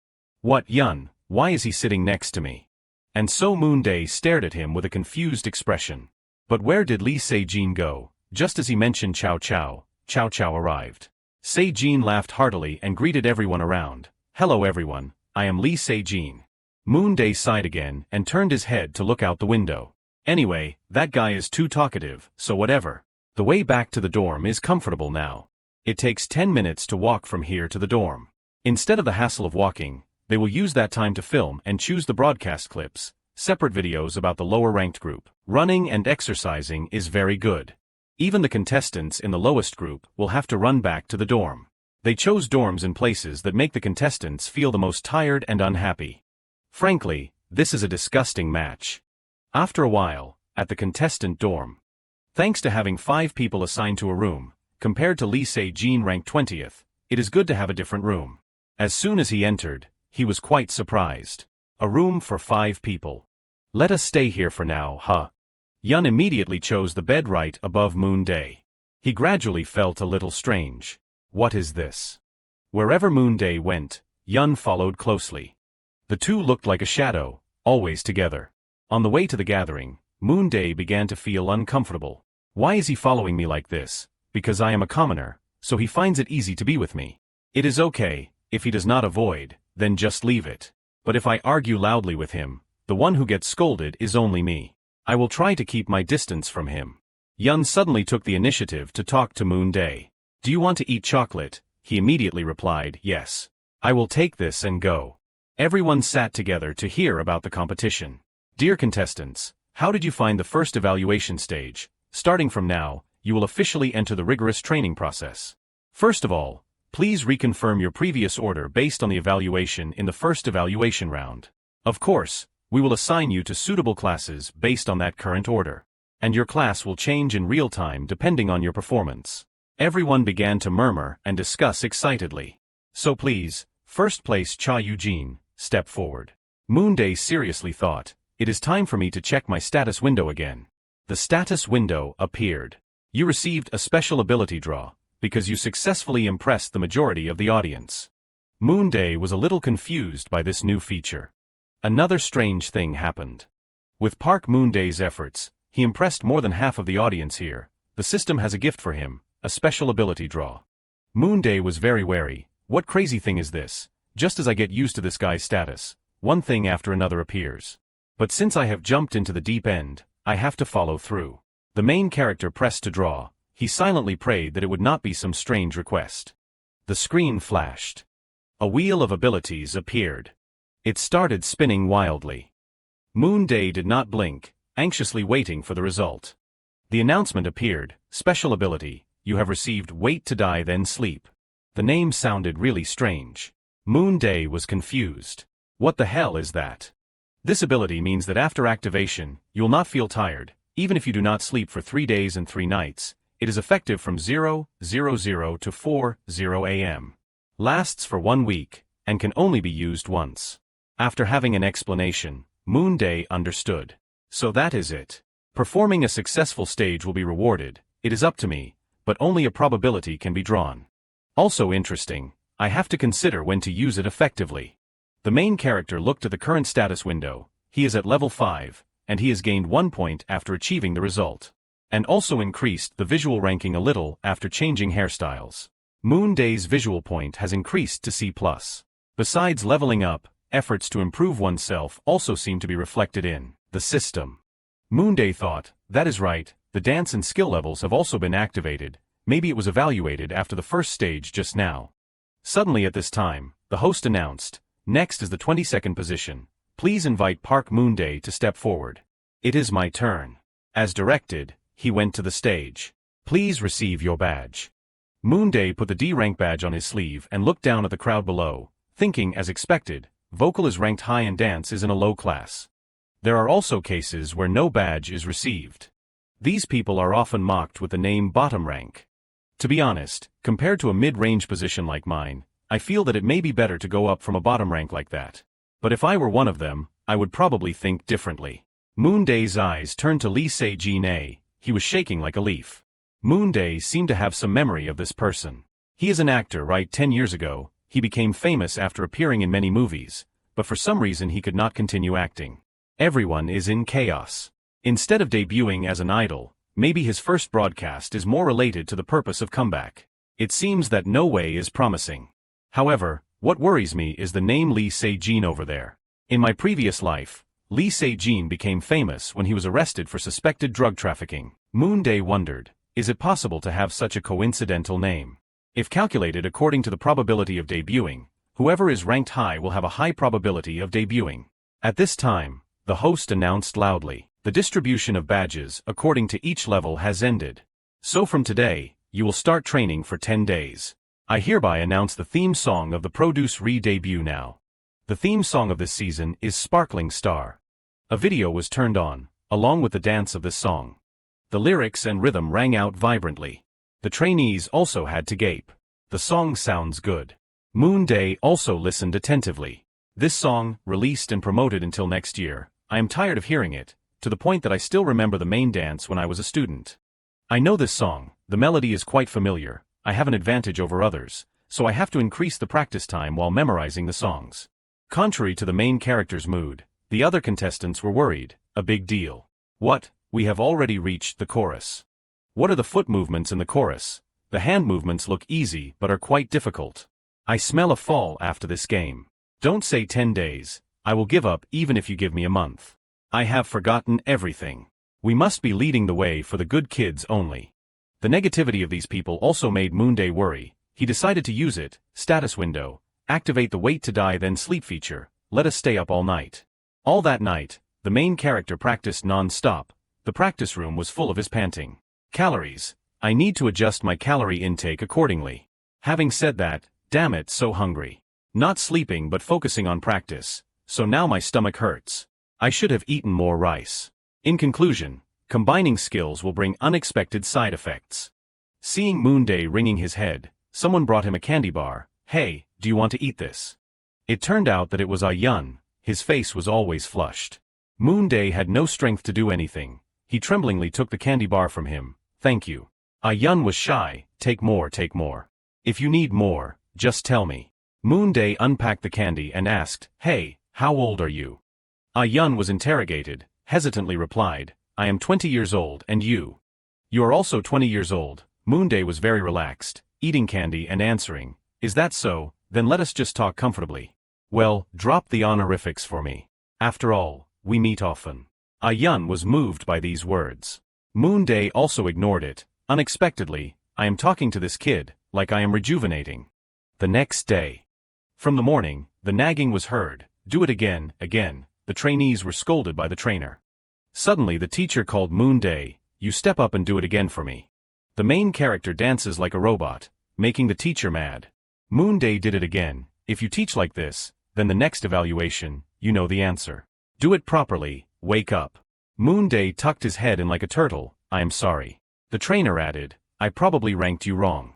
What Yun, why is he sitting next to me? And so Moonday stared at him with a confused expression. But where did Lee Se-jin go? Just as he mentioned Chow Chow arrived. Se-jin laughed heartily and greeted everyone around. Hello everyone, I am Lee Se-jin. Moonday sighed again and turned his head to look out the window. Anyway, that guy is too talkative, so whatever. The way back to the dorm is comfortable now. It takes 10 minutes to walk from here to the dorm. Instead of the hassle of walking, they will use that time to film and choose the broadcast clips, separate videos about the lower-ranked group. Running and exercising is very good. Even the contestants in the lowest group will have to run back to the dorm. They chose dorms in places that make the contestants feel the most tired and unhappy. Frankly, this is a disgusting match. After a while, at the contestant dorm. Thanks to having 5 people assigned to a room, compared to Lee Se-jin ranked 20th, it is good to have a different room. As soon as he entered, he was quite surprised. A room for 5 people. Let us stay here for now, huh? Yun immediately chose the bed right above Moonday. He gradually felt a little strange. What is this? Wherever Moonday went, Yun followed closely. The two looked like a shadow, always together. On the way to the gathering, Moonday began to feel uncomfortable. Why is he following me like this? Because I am a commoner, so he finds it easy to be with me. It is okay, if he does not avoid, then just leave it. But if I argue loudly with him, the one who gets scolded is only me. I will try to keep my distance from him. Yun suddenly took the initiative to talk to Moonday. Do you want to eat chocolate? he immediately replied, "Yes. I will take this and go." Everyone sat together to hear about the competition. Dear contestants, how did you find the first evaluation stage? Starting from now, you will officially enter the rigorous training process. First of all, please reconfirm your previous order based on the evaluation in the first evaluation round. Of course, we will assign you to suitable classes based on that current order. And your class will change in real time depending on your performance. Everyone began to murmur and discuss excitedly. So please, first place Cha Eugene, step forward. Moonday seriously thought, it is time for me to check my status window again. The status window appeared. You received a special ability draw, because you successfully impressed the majority of the audience. Moonday was a little confused by this new feature. Another strange thing happened. With Park Moonday's efforts, he impressed more than half of the audience here. The system has a gift for him, a special ability draw. Moonday was very wary. What crazy thing is this? Just as I get used to this guy's status, one thing after another appears. But since I have jumped into the deep end, I have to follow through. The main character pressed to draw. He silently prayed that it would not be some strange request. The screen flashed. A wheel of abilities appeared. It started spinning wildly. Moonday did not blink, anxiously waiting for the result. The announcement appeared, special ability, you have received wait to die then sleep. The name sounded really strange. Moonday was confused. What the hell is that? This ability means that after activation, you'll not feel tired, even if you do not sleep for 3 days and 3 nights. It is effective from 0:00 to 4:00 a.m. Lasts for 1 week, and can only be used once. After having an explanation, Moonday understood. So that is it. Performing a successful stage will be rewarded. It is up to me, but only a probability can be drawn. Also interesting, I have to consider when to use it effectively. The main character looked at the current status window. He is at level 5, and he has gained 1 point after achieving the result. And also increased the visual ranking a little after changing hairstyles. Moonday's visual point has increased to C+. Besides leveling up, efforts to improve oneself also seem to be reflected in the system. Moonday thought, that is right, the dance and skill levels have also been activated. Maybe it was evaluated after the first stage just now. Suddenly at this time, the host announced, next is the 22nd position. Please invite Park Moonday to step forward. It is my turn. As directed, he went to the stage. Please receive your badge. Moonday put the D rank badge on his sleeve and looked down at the crowd below, thinking as expected, vocal is ranked high and dance is in a low class. There are also cases where no badge is received. These people are often mocked with the name bottom rank. To be honest, compared to a mid-range position like mine, I feel that it may be better to go up from a bottom rank like that. But if I were one of them, I would probably think differently. Moonday's eyes turned to Lee Se-jin. He was shaking like a leaf. Moonday seemed to have some memory of this person. He is an actor, right? 10 years ago, he became famous after appearing in many movies, but for some reason he could not continue acting. Everyone is in chaos. Instead of debuting as an idol, maybe his first broadcast is more related to the purpose of comeback. It seems that no way is promising. However, what worries me is the name Lee Se-jin over there. In my previous life, Lee Se-jin became famous when he was arrested for suspected drug trafficking. Moonday wondered, is it possible to have such a coincidental name? If calculated according to the probability of debuting, whoever is ranked high will have a high probability of debuting. At this time, the host announced loudly, the distribution of badges according to each level has ended. So from today, you will start training for 10 days. I hereby announce the theme song of the Produce Re-debut now. The theme song of this season is Sparkling Star. A video was turned on, along with the dance of this song. The lyrics and rhythm rang out vibrantly. The trainees also had to gape. The song sounds good. Moonday also listened attentively. This song, released and promoted until next year, I am tired of hearing it, to the point that I still remember the main dance when I was a student. I know this song, the melody is quite familiar, I have an advantage over others, so I have to increase the practice time while memorizing the songs. Contrary to the main character's mood, the other contestants were worried, a big deal. What? We have already reached the chorus. What are the foot movements in the chorus? The hand movements look easy but are quite difficult. I smell a fall after this game. Don't say 10 days, I will give up even if you give me a month. I have forgotten everything. We must be leading the way for the good kids only. The negativity of these people also made Moonday worry. He decided to use it, status window, activate the wait to die then sleep feature, let us stay up all night. All that night, the main character practiced non-stop. The practice room was full of his panting. Calories. I need to adjust my calorie intake accordingly. Having said that, damn it, so hungry. Not sleeping but focusing on practice, so now my stomach hurts. I should have eaten more rice. In conclusion, combining skills will bring unexpected side effects. Seeing Moonday wringing his head, someone brought him a candy bar. Hey, do you want to eat this? It turned out that it was Yun. His face was always flushed. Moonday had no strength to do anything. He tremblingly took the candy bar from him. Thank you. Yun was shy. Take more, take more. If you need more, just tell me. Moonday unpacked the candy and asked, hey, how old are you? Yun was interrogated, hesitantly replied, I am 20 years old and you? You are also 20 years old. Moonday was very relaxed, eating candy and answering, is that so? Then let us just talk comfortably. Well, drop the honorifics for me. After all, we meet often. Yun was moved by these words. Moonday also ignored it. Unexpectedly, I am talking to this kid, like I am rejuvenating. The next day. From the morning, the nagging was heard. Do it again, again. The trainees were scolded by the trainer. Suddenly the teacher called Moonday, you step up and do it again for me. The main character dances like a robot, making the teacher mad. Moonday did it again. If you teach like this, then the next evaluation, you know the answer. Do it properly, wake up. Moonday tucked his head in like a turtle, I am sorry. The trainer added, I probably ranked you wrong.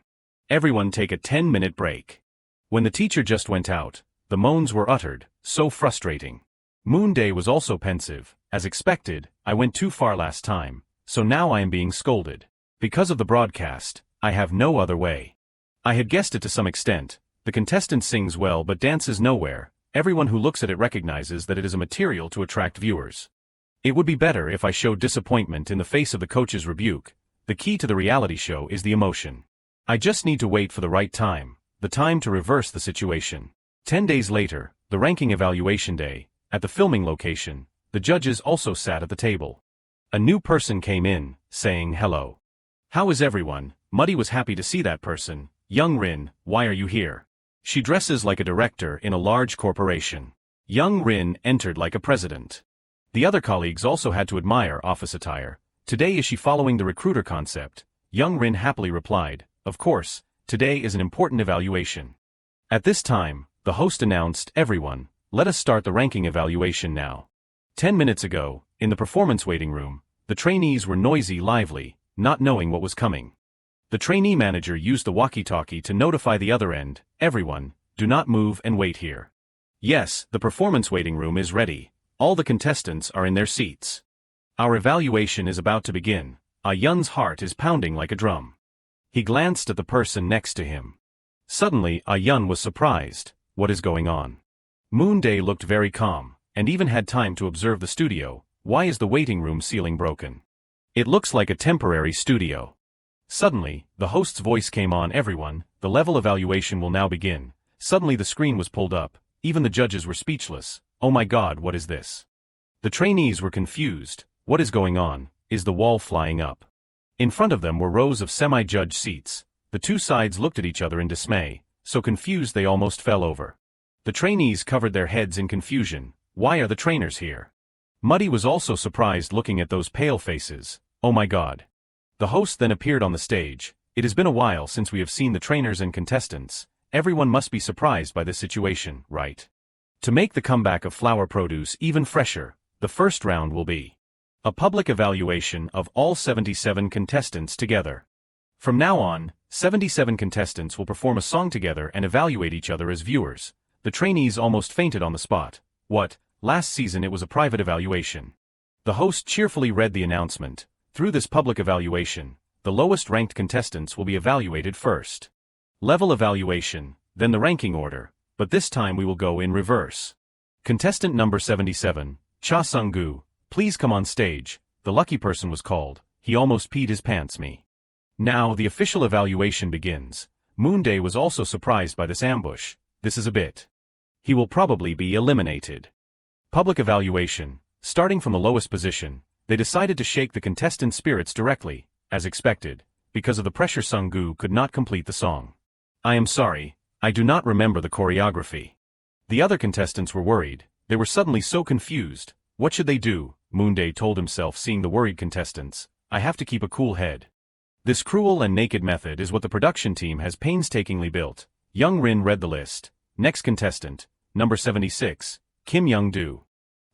Everyone take a 10-minute break. When the teacher just went out, the moans were uttered, so frustrating. Moonday was also pensive, as expected, I went too far last time, so now I am being scolded. Because of the broadcast, I have no other way. I had guessed it to some extent, the contestant sings well but dances nowhere, everyone who looks at it recognizes that it is a material to attract viewers. It would be better if I showed disappointment in the face of the coach's rebuke. The key to the reality show is the emotion. I just need to wait for the right time, the time to reverse the situation. 10 days later, the ranking evaluation day, at the filming location, the judges also sat at the table. A new person came in, saying hello. How is everyone? Muddy was happy to see that person. Young Rin, why are you here? She dresses like a director in a large corporation. Young Rin entered like a president. The other colleagues also had to admire office attire. Today is she following the recruiter concept? Young Rin happily replied, of course, today is an important evaluation. At this time, the host announced, everyone, let us start the ranking evaluation now. 10 minutes ago, in the performance waiting room, the trainees were noisy, lively, not knowing what was coming. The trainee manager used the walkie-talkie to notify the other end, everyone, do not move and wait here. Yes, the performance waiting room is ready. All the contestants are in their seats. Our evaluation is about to begin. Yun's heart is pounding like a drum. He glanced at the person next to him. Suddenly, Yun was surprised. What is going on? Moonday looked very calm, and even had time to observe the studio. Why is the waiting room ceiling broken? It looks like a temporary studio. Suddenly, the host's voice came on, everyone, the level evaluation will now begin. Suddenly the screen was pulled up. Even the judges were speechless. Oh my God, what is this? The trainees were confused. What is going on? Is the wall flying up? In front of them were rows of semi-judge seats. The two sides looked at each other in dismay, so confused they almost fell over. The trainees covered their heads in confusion. Why are the trainers here? Muddy was also surprised looking at those pale faces. Oh my God. The host then appeared on the stage. It has been a while since we have seen the trainers and contestants. Everyone must be surprised by this situation, right? To make the comeback of flower produce even fresher, the first round will be a public evaluation of all 77 contestants together. From now on, 77 contestants will perform a song together and evaluate each other as viewers. The trainees almost fainted on the spot. What? Last season it was a private evaluation. The host cheerfully read the announcement. Through this public evaluation, the lowest ranked contestants will be evaluated first. Level evaluation, then the ranking order, but this time we will go in reverse. Contestant number 77, Cha Sung-gu, please come on stage. The lucky person was called. He almost peed his pants me. Now the official evaluation begins. Moonday was also surprised by this ambush. This is a bit. He will probably be eliminated. Public evaluation, starting from the lowest position, they decided to shake the contestants' spirits directly, as expected, because of the pressure Sung-gu could not complete the song. I am sorry, I do not remember the choreography. The other contestants were worried. They were suddenly so confused. What should they do? Moonday told himself, seeing the worried contestants. I have to keep a cool head. This cruel and naked method is what the production team has painstakingly built. Young Rin read the list. Next contestant, number 76, Kim Young-do.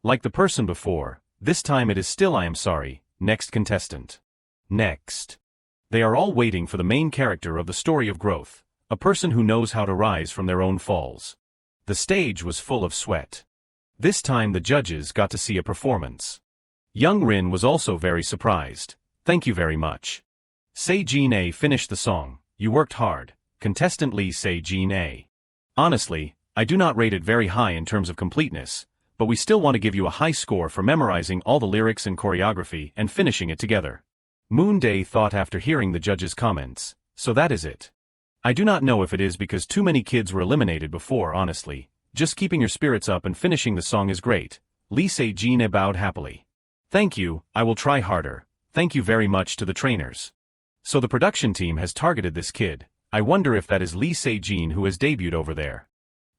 Like the person before, this time it is still I am sorry. Next contestant. Next. They are all waiting for the main character of the story of growth, a person who knows how to rise from their own falls. The stage was full of sweat. This time the judges got to see a performance. Young Rin was also very surprised. Thank you very much. Se-jin-a finished the song. You worked hard. Contestant Lee Se-jin-a. Honestly, I do not rate it very high in terms of completeness, but we still want to give you a high score for memorizing all the lyrics and choreography and finishing it together. Moonday thought after hearing the judges' comments. So that is it. I do not know if it is because too many kids were eliminated before. Honestly, just keeping your spirits up and finishing the song is great. Lee Se-jin-a bowed happily. Thank you, I will try harder. Thank you very much to the trainers. So the production team has targeted this kid. I wonder if that is Lee Se-jin who has debuted over there.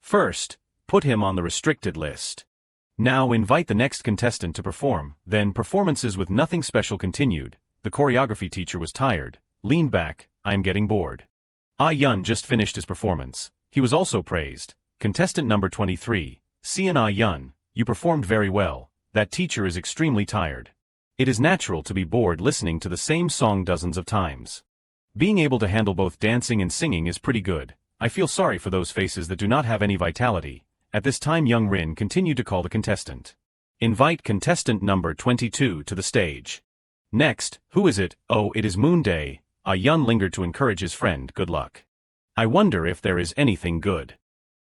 First, put him on the restricted list. Now invite the next contestant to perform. Then performances with nothing special continued. The choreography teacher was tired, leaned back. I am getting bored. Ah-yun just finished his performance. He was also praised. Contestant number 23, Ah-yun, you performed very well. That teacher is extremely tired. It is natural to be bored listening to the same song dozens of times. Being able to handle both dancing and singing is pretty good. I feel sorry for those faces that do not have any vitality. At this time Young Rin continued to call the contestant. Invite contestant number 22 to the stage. Next, who is it? Oh, it is Moonday. Ah-yun lingered to encourage his friend. Good luck. I wonder if there is anything good.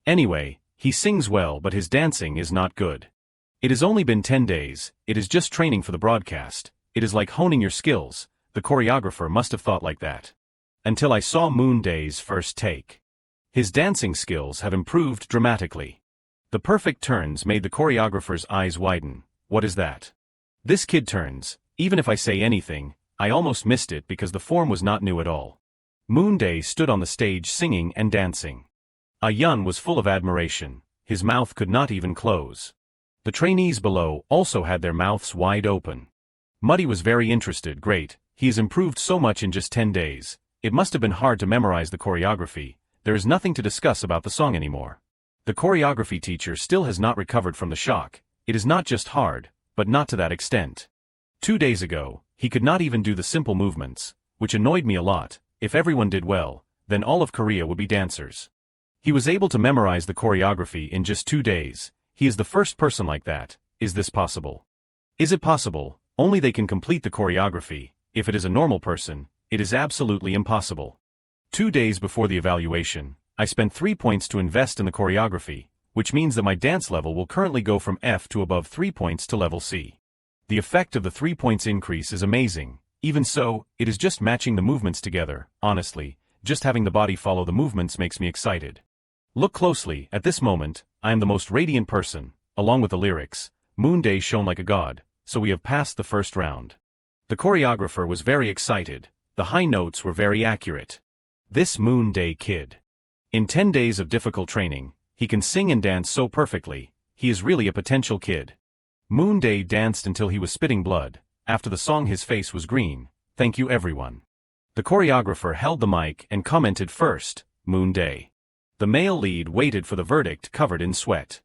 Anyway, he sings well but his dancing is not good. It has only been 10 days, it is just training for the broadcast. It is like honing your skills. The choreographer must have thought like that. Until I saw Moonday's first take. His dancing skills have improved dramatically. The perfect turns made the choreographer's eyes widen. What is that? This kid turns. Even if I say anything, I almost missed it because the form was not new at all. Moonday stood on the stage singing and dancing. Ah-yun was full of admiration. His mouth could not even close. The trainees below also had their mouths wide open. Muddy was very interested. Great, he has improved so much in just 10 days. It must have been hard to memorize the choreography. There is nothing to discuss about the song anymore. The choreography teacher still has not recovered from the shock. It is not just hard, but not to that extent. 2 days ago, he could not even do the simple movements, which annoyed me a lot. If everyone did well, then all of Korea would be dancers. He was able to memorize the choreography in just 2 days. He is the first person like that. Is this possible? Is it possible? Only they can complete the choreography. If it is a normal person, it is absolutely impossible. 2 days before the evaluation, I spent 3 points to invest in the choreography, which means that my dance level will currently go from F to above 3 points to level C. The effect of the 3 points increase is amazing. Even so, it is just matching the movements together. Honestly, just having the body follow the movements makes me excited. Look closely. At this moment, I am the most radiant person. Along with the lyrics, Moonday shone like a god, so we have passed the first round. The choreographer was very excited. The high notes were very accurate. This Moonday kid. In 10 days of difficult training, he can sing and dance so perfectly. He is really a potential kid. Moonday danced until he was spitting blood. After the song his face was green. Thank you everyone. The choreographer held the mic and commented first, Moonday. The male lead waited for the verdict covered in sweat.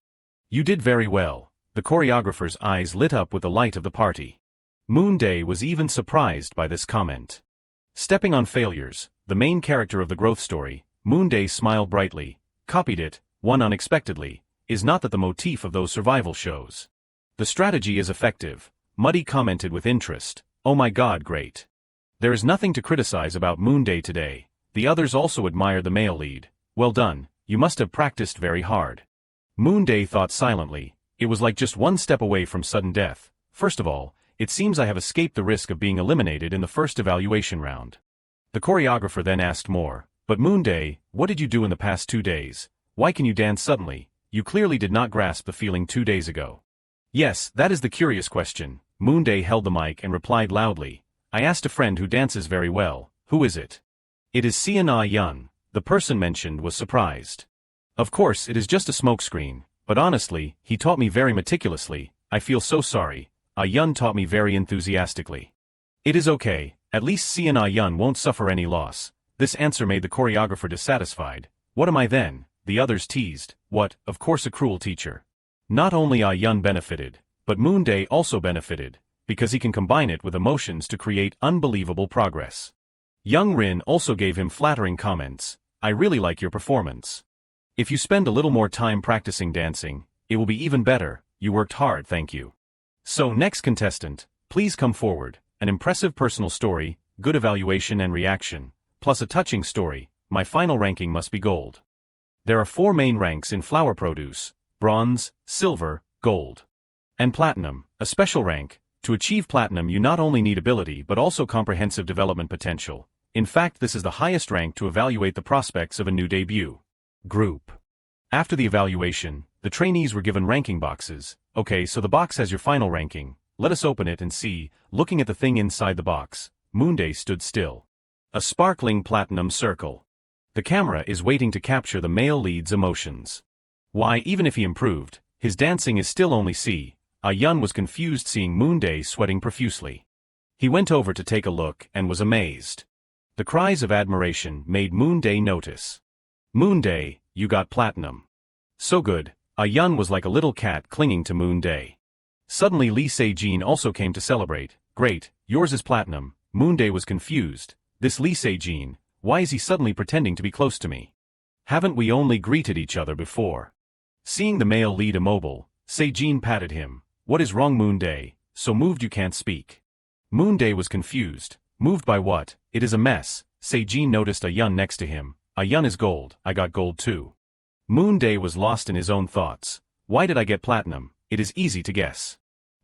You did very well. The choreographer's eyes lit up with the light of the party. Moonday was even surprised by this comment. Stepping on failures, the main character of the growth story, Moonday smiled brightly, copied it, won unexpectedly, is not that the motif of those survival shows. The strategy is effective, Muddy commented with interest. Oh my god, great. There is nothing to criticize about Moonday today. The others also admired the male lead. Well done, you must have practiced very hard. Moonday thought silently. It was like just one step away from sudden death. First of all, it seems I have escaped the risk of being eliminated in the first evaluation round. The choreographer then asked more. But Moonday, what did you do in the past 2 days? Why can you dance suddenly? You clearly did not grasp the feeling 2 days ago. Yes, that is the curious question. Moonday held the mic and replied loudly. I asked a friend who dances very well. Who is it? It is Ah-yun. the person mentioned was surprised. Of course it is just a smokescreen, but honestly, he taught me very meticulously. I feel so sorry. Yun taught me very enthusiastically. It is okay, at least C and Yun won't suffer any loss. This answer made the choreographer dissatisfied. What am I then? The others teased. What, of course a cruel teacher. Not only Yun benefited, but Moonday also benefited, because he can combine it with emotions to create unbelievable progress. Young Rin also gave him flattering comments. I really like your performance. If you spend a little more time practicing dancing, it will be even better. You worked hard, thank you. So next contestant, please come forward. An impressive personal story, good evaluation and reaction, plus a touching story. My final ranking must be gold. There are 4 main ranks in flower produce: bronze, silver, gold, and platinum, a special rank. To achieve platinum you not only need ability but also comprehensive development potential. In fact, this is the highest rank to evaluate the prospects of a new debut group. After the evaluation, the trainees were given ranking boxes. Okay, so the box has your final ranking. Let us open it and see. Looking at the thing inside the box, Moonday stood still. A sparkling platinum circle. The camera is waiting to capture the male lead's emotions. Why, even if he improved, his dancing is still only C. Yun was confused seeing Moonday sweating profusely. He went over to take a look and was amazed. The cries of admiration made Moonday notice. Moonday, you got platinum. So good. Yun was like a little cat clinging to Moonday. Suddenly Lee Se-jin also came to celebrate. Great, yours is platinum. Moonday was confused. This Lee Se-jin, why is he suddenly pretending to be close to me? Haven't we only greeted each other before? Seeing the male lead immobile, Se-jin patted him. What is wrong, Moonday? So moved you can't speak. Moonday was confused. Moved by what? It is a mess. Se-jin noticed Yun next to him. Yun is gold, I got gold too. Moonday was lost in his own thoughts. Why did I get platinum? It is easy to guess.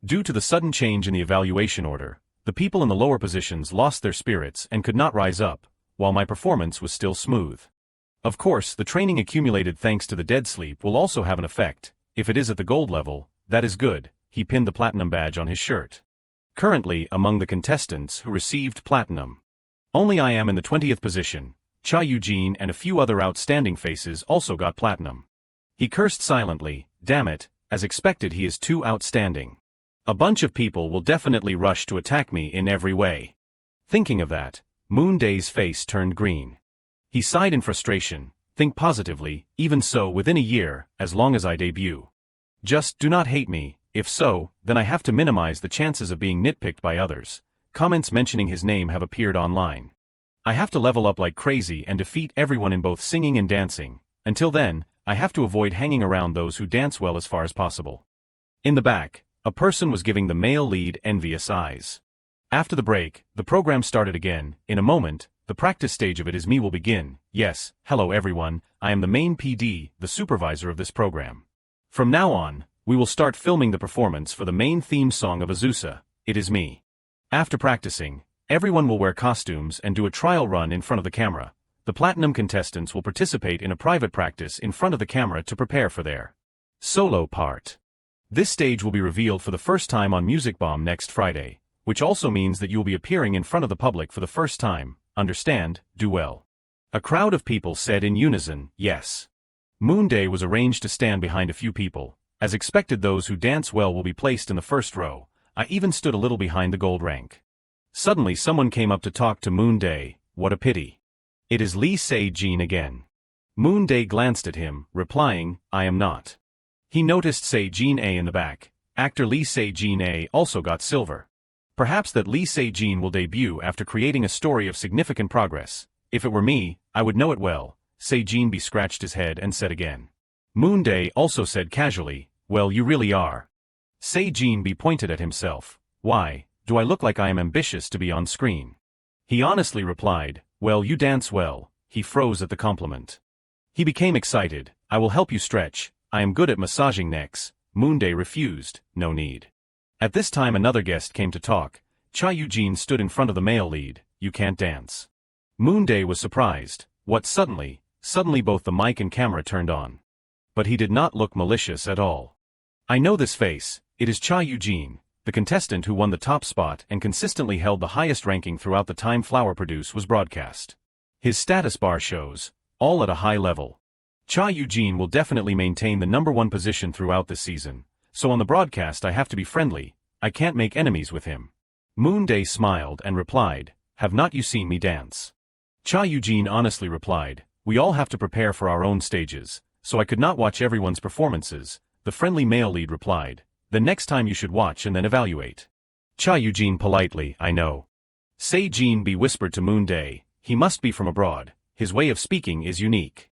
Due to the sudden change in the evaluation order, the people in the lower positions lost their spirits and could not rise up, while my performance was still smooth. Of course, the training accumulated thanks to the dead sleep will also have an effect. If it is at the gold level, that is good. He pinned the platinum badge on his shirt. Currently, among the contestants who received platinum, only I am in the 20th position. Cha Eugene and a few other outstanding faces also got platinum. He cursed silently. Damn it, as expected he is too outstanding. A bunch of people will definitely rush to attack me in every way. Thinking of that, Moonday's face turned green. He sighed in frustration. Think positively, even so within a year, as long as I debut. Just do not hate me. If so, then I have to minimize the chances of being nitpicked by others. Comments mentioning his name have appeared online. I have to level up like crazy and defeat everyone in both singing and dancing. Until then, I have to avoid hanging around those who dance well as far as possible. In the back, a person was giving the male lead envious eyes. After the break, the program started again. In a moment, the practice stage of it is me will begin. Yes, hello everyone, I am the main PD, the supervisor of this program. From now on, we will start filming the performance for the main theme song of Azusa. It is me. After practicing, everyone will wear costumes and do a trial run in front of the camera. The platinum contestants will participate in a private practice in front of the camera to prepare for their solo part. This stage will be revealed for the first time on Music Bomb next Friday, which also means that you will be appearing in front of the public for the first time. Understand? Do well. A crowd of people said in unison, yes. Moonday was arranged to stand behind a few people. As expected, those who dance well will be placed in the first row. I even stood a little behind the gold rank. Suddenly someone came up to talk to Moonday. What a pity. It is Lee Se-jin again. Moonday glanced at him, replying, I am not. He noticed Se-jin in the back. Actor Lee Se-jin also got silver. Perhaps that Lee Se-jin will debut after creating a story of significant progress. If it were me, I would know it well. Se-jin scratched his head and said again. Moonday also said casually, well, you really are. Se-jin pointed at himself. Why, do I look like I am ambitious to be on screen? He honestly replied, well, you dance well. He froze at the compliment. He became excited. I will help you stretch. I am good at massaging necks. Moonday refused. No need. At this time another guest came to talk. Cha Eugene stood in front of the male lead. You can't dance. Moonday was surprised. What suddenly? Suddenly both the mic and camera turned on. But he did not look malicious at all. I know this face. It is Cha Eugene, the contestant who won the top spot and consistently held the highest ranking throughout the time Flower Produce was broadcast. His status bar shows, all at a high level. Cha Eugene will definitely maintain the #1 position throughout this season, so on the broadcast I have to be friendly, I can't make enemies with him. Moonday smiled and replied, "Have not you seen me dance?" Cha Eugene honestly replied, "We all have to prepare for our own stages, so I could not watch everyone's performances." The friendly male lead replied, "The next time you should watch and then evaluate." Cha Eugene politely, "I know." Say Jean be whispered to Moonday, he must be from abroad, his way of speaking is unique.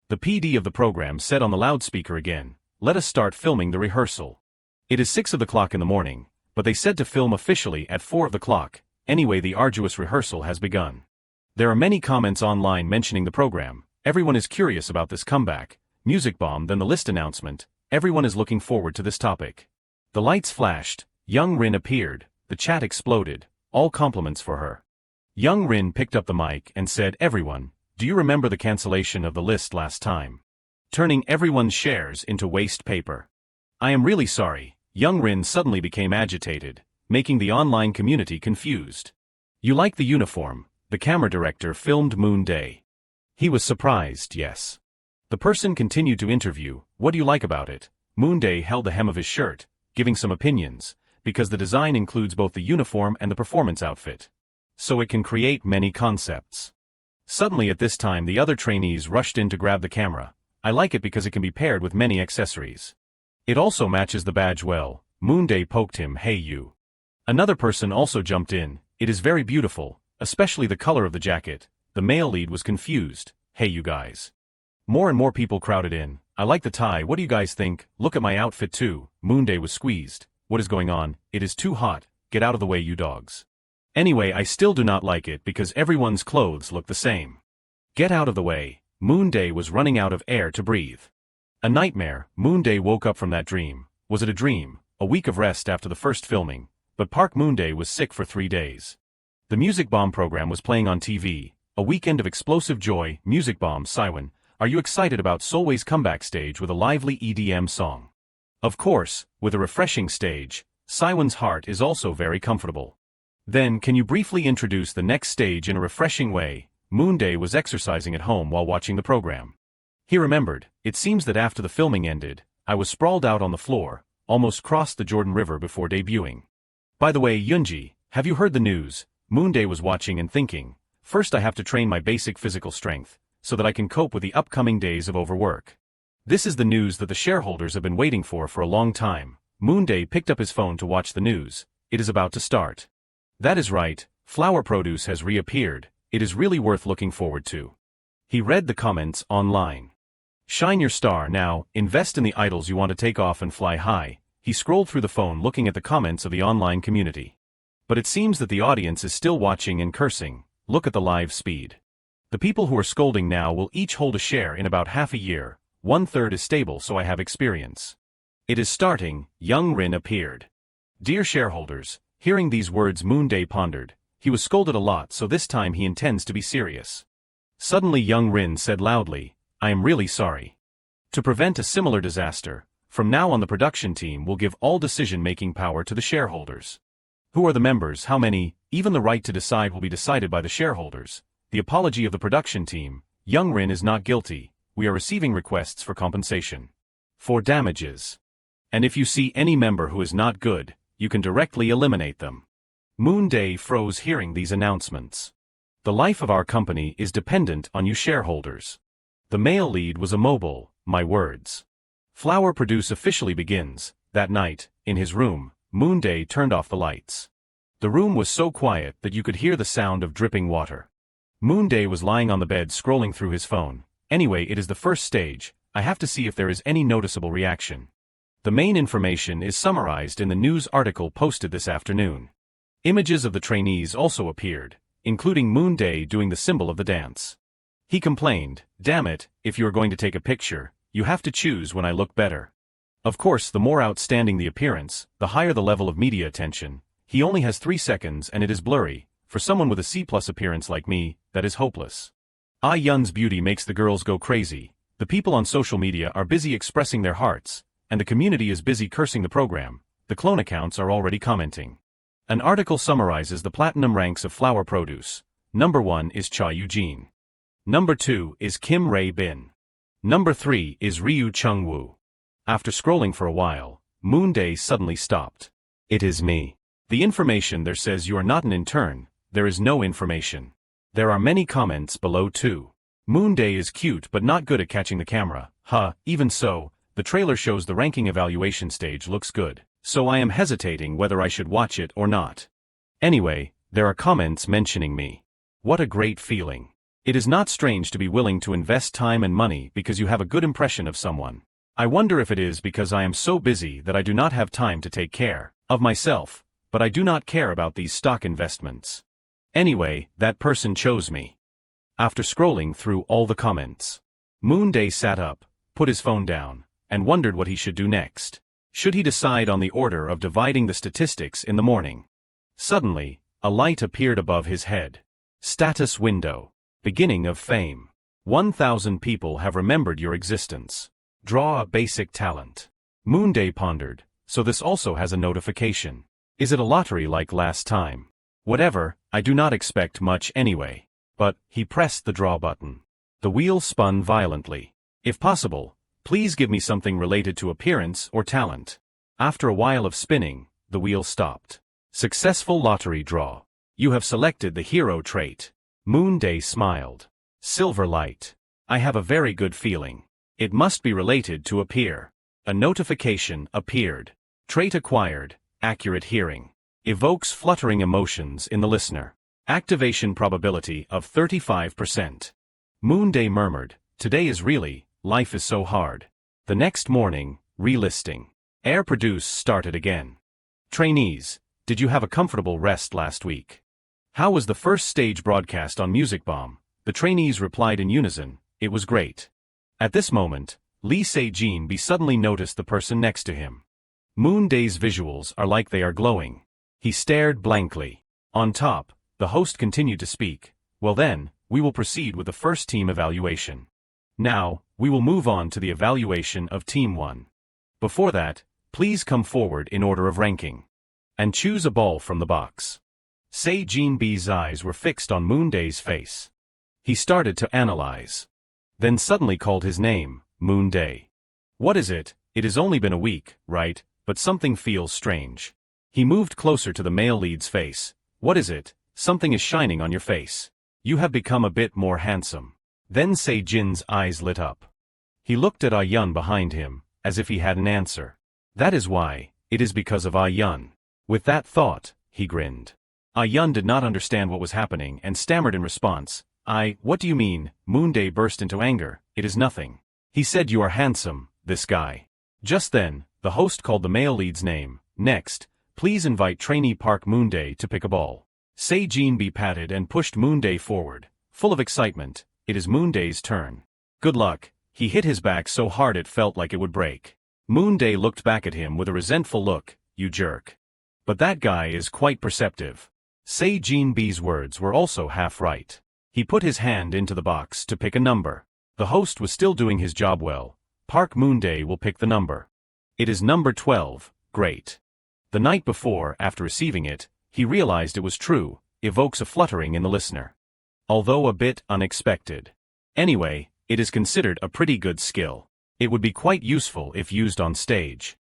The PD of the program said on the loudspeaker again, "Let us start filming the rehearsal." It is 6 o'clock in the morning, but they said to film officially at 4 o'clock, anyway the arduous rehearsal has begun. There are many comments online mentioning the program, everyone is curious about this comeback, music bomb then the list announcement, everyone is looking forward to this topic. The lights flashed, Young Rin appeared, the chat exploded, all compliments for her. Young Rin picked up the mic and said, "Everyone, do you remember the cancellation of the list last time? Turning everyone's shares into waste paper. I am really sorry." Young Rin suddenly became agitated, making the online community confused. "You like the uniform?" The camera director filmed Moonday. He was surprised, yes. The person continued to interview, "What do you like about it?" Moonday held the hem of his shirt, giving some opinions, because the design includes both the uniform and the performance outfit. So it can create many concepts. Suddenly at this time the other trainees rushed in to grab the camera. "I like it because it can be paired with many accessories. It also matches the badge well." Moonday poked him, "Hey you." Another person also jumped in, "It is very beautiful, especially the color of the jacket." The male lead was confused, "Hey you guys." More and more people crowded in, "I like the tie, what do you guys think? Look at my outfit too." Moonday was squeezed, "What is going on? It is too hot, get out of the way you dogs." "Anyway I still do not like it because everyone's clothes look the same." "Get out of the way." Moonday was running out of air to breathe. A nightmare. Moonday woke up from that dream. Was it a dream? A week of rest after the first filming, but Park Moonday was sick for 3 days. The Music Bomb program was playing on TV, a weekend of explosive joy. Music Bomb. Siwon, are you excited about Solway's comeback stage with a lively EDM song? Of course, with a refreshing stage, Siwon's heart is also very comfortable. Then can you briefly introduce the next stage in a refreshing way? Moonday was exercising at home while watching the program. He remembered, it seems that after the filming ended, I was sprawled out on the floor, almost crossed the Jordan River before debuting. By the way Yoonji, have you heard the news? Moonday was watching and thinking, first I have to train my basic physical strength, so that I can cope with the upcoming days of overwork. This is the news that the shareholders have been waiting for a long time. Moonday picked up his phone to watch the news. It is about to start. That is right, Flower Produce has reappeared, it is really worth looking forward to. He read the comments online. Shine your star now, invest in the idols you want to take off and fly high. He scrolled through the phone looking at the comments of the online community. But it seems that the audience is still watching and cursing. Look at the live speed. The people who are scolding now will each hold a share in about half a year. 1/3 is stable, so I have experience. It is starting. Young Rin appeared. Dear shareholders, hearing these words Moonday pondered. He was scolded a lot, so this time he intends to be serious. Suddenly Young Rin said loudly, "I am really sorry. To prevent a similar disaster, from now on the production team will give all decision-making power to the shareholders. Who are the members, how many, even the right to decide will be decided by the shareholders. The apology of the production team, Young Rin is not guilty, we are receiving requests for compensation. For damages. And if you see any member who is not good, you can directly eliminate them." Moonday froze hearing these announcements. "The life of our company is dependent on you shareholders." The male lead was immobile, my words. Flower Produce officially begins. That night, in his room, Moonday turned off the lights. The room was so quiet that you could hear the sound of dripping water. Moonday was lying on the bed scrolling through his phone. Anyway, it is the first stage, I have to see if there is any noticeable reaction. The main information is summarized in the news article posted this afternoon. Images of the trainees also appeared, including Moonday doing the symbol of the dance. He complained, "Damn it, if you are going to take a picture, you have to choose when I look better." Of course, the more outstanding the appearance, the higher the level of media attention. He only has 3 seconds and it is blurry. For someone with a C+ appearance like me, that is hopeless. Ah Yun's beauty makes the girls go crazy. The people on social media are busy expressing their hearts, and the community is busy cursing the program. The clone accounts are already commenting. An article summarizes the platinum ranks of Flower Produce. Number 1 is Cha Eugene. Number 2 is Kim Rae Bin. Number 3 is Ryu Chung-woo. After scrolling for a while, Moonday suddenly stopped. It is me. The information there says you are not an intern, there is no information. There are many comments below too. Moonday is cute but not good at catching the camera. Even so, the trailer shows the ranking evaluation stage looks good, so I am hesitating whether I should watch it or not. Anyway, there are comments mentioning me. What a great feeling. It is not strange to be willing to invest time and money because you have a good impression of someone. I wonder if it is because I am so busy that I do not have time to take care of myself, but I do not care about these stock investments. Anyway, that person chose me. After scrolling through all the comments, Moonday sat up, put his phone down, and wondered what he should do next. Should he decide on the order of dividing the statistics in the morning? Suddenly, a light appeared above his head. Status window. Beginning of fame. 1,000 people have remembered your existence. Draw a basic talent. Moonday pondered, so this also has a notification. Is it a lottery like last time? Whatever, I do not expect much anyway. But, he pressed the draw button. The wheel spun violently. If possible, please give me something related to appearance or talent. After a while of spinning, the wheel stopped. Successful lottery draw. You have selected the hero trait. Moonday smiled. Silver light. I have a very good feeling. It must be related to appear. A notification appeared. Trait acquired, accurate hearing. Evokes fluttering emotions in the listener. Activation probability of 35%. Moonday murmured, today is really, life is so hard. The next morning, relisting. Air Produce started again. Trainees, did you have a comfortable rest last week? How was the first stage broadcast on Music Bomb? The trainees replied in unison, it was great. At this moment, Lee Se-jin suddenly noticed the person next to him. Moonday's visuals are like they are glowing. He stared blankly. On top, the host continued to speak. Well then, we will proceed with the first team evaluation. Now, we will move on to the evaluation of Team 1. Before that, please come forward in order of ranking. And choose a ball from the box. Se-jin's eyes were fixed on Moonday's face. He started to analyze. Then suddenly called his name, Moonday. What is it? It has only been a week, right? But something feels strange. He moved closer to the male lead's face. What is it? Something is shining on your face. You have become a bit more handsome. Then Se-jin's eyes lit up. He looked at Ah-yun behind him, as if he had an answer. That is why, it is because of Ah-yun. With that thought, he grinned. Ah-yun did not understand what was happening and stammered in response. What do you mean? Moonday burst into anger. It is nothing. He said you are handsome, this guy. Just then, the host called the male lead's name. Next, please invite trainee Park Moonday to pick a ball. Se-jin patted and pushed Moonday forward. Full of excitement, it is Moonday's turn. Good luck. He hit his back so hard it felt like it would break. Moonday looked back at him with a resentful look. You jerk. But that guy is quite perceptive. Se-jin's words were also half right. He put his hand into the box to pick a number. The host was still doing his job well. Park Moonday will pick the number. It is number 12, great. The night before, after receiving it, he realized it was true, evokes a fluttering in the listener. Although a bit unexpected. Anyway, it is considered a pretty good skill. It would be quite useful if used on stage.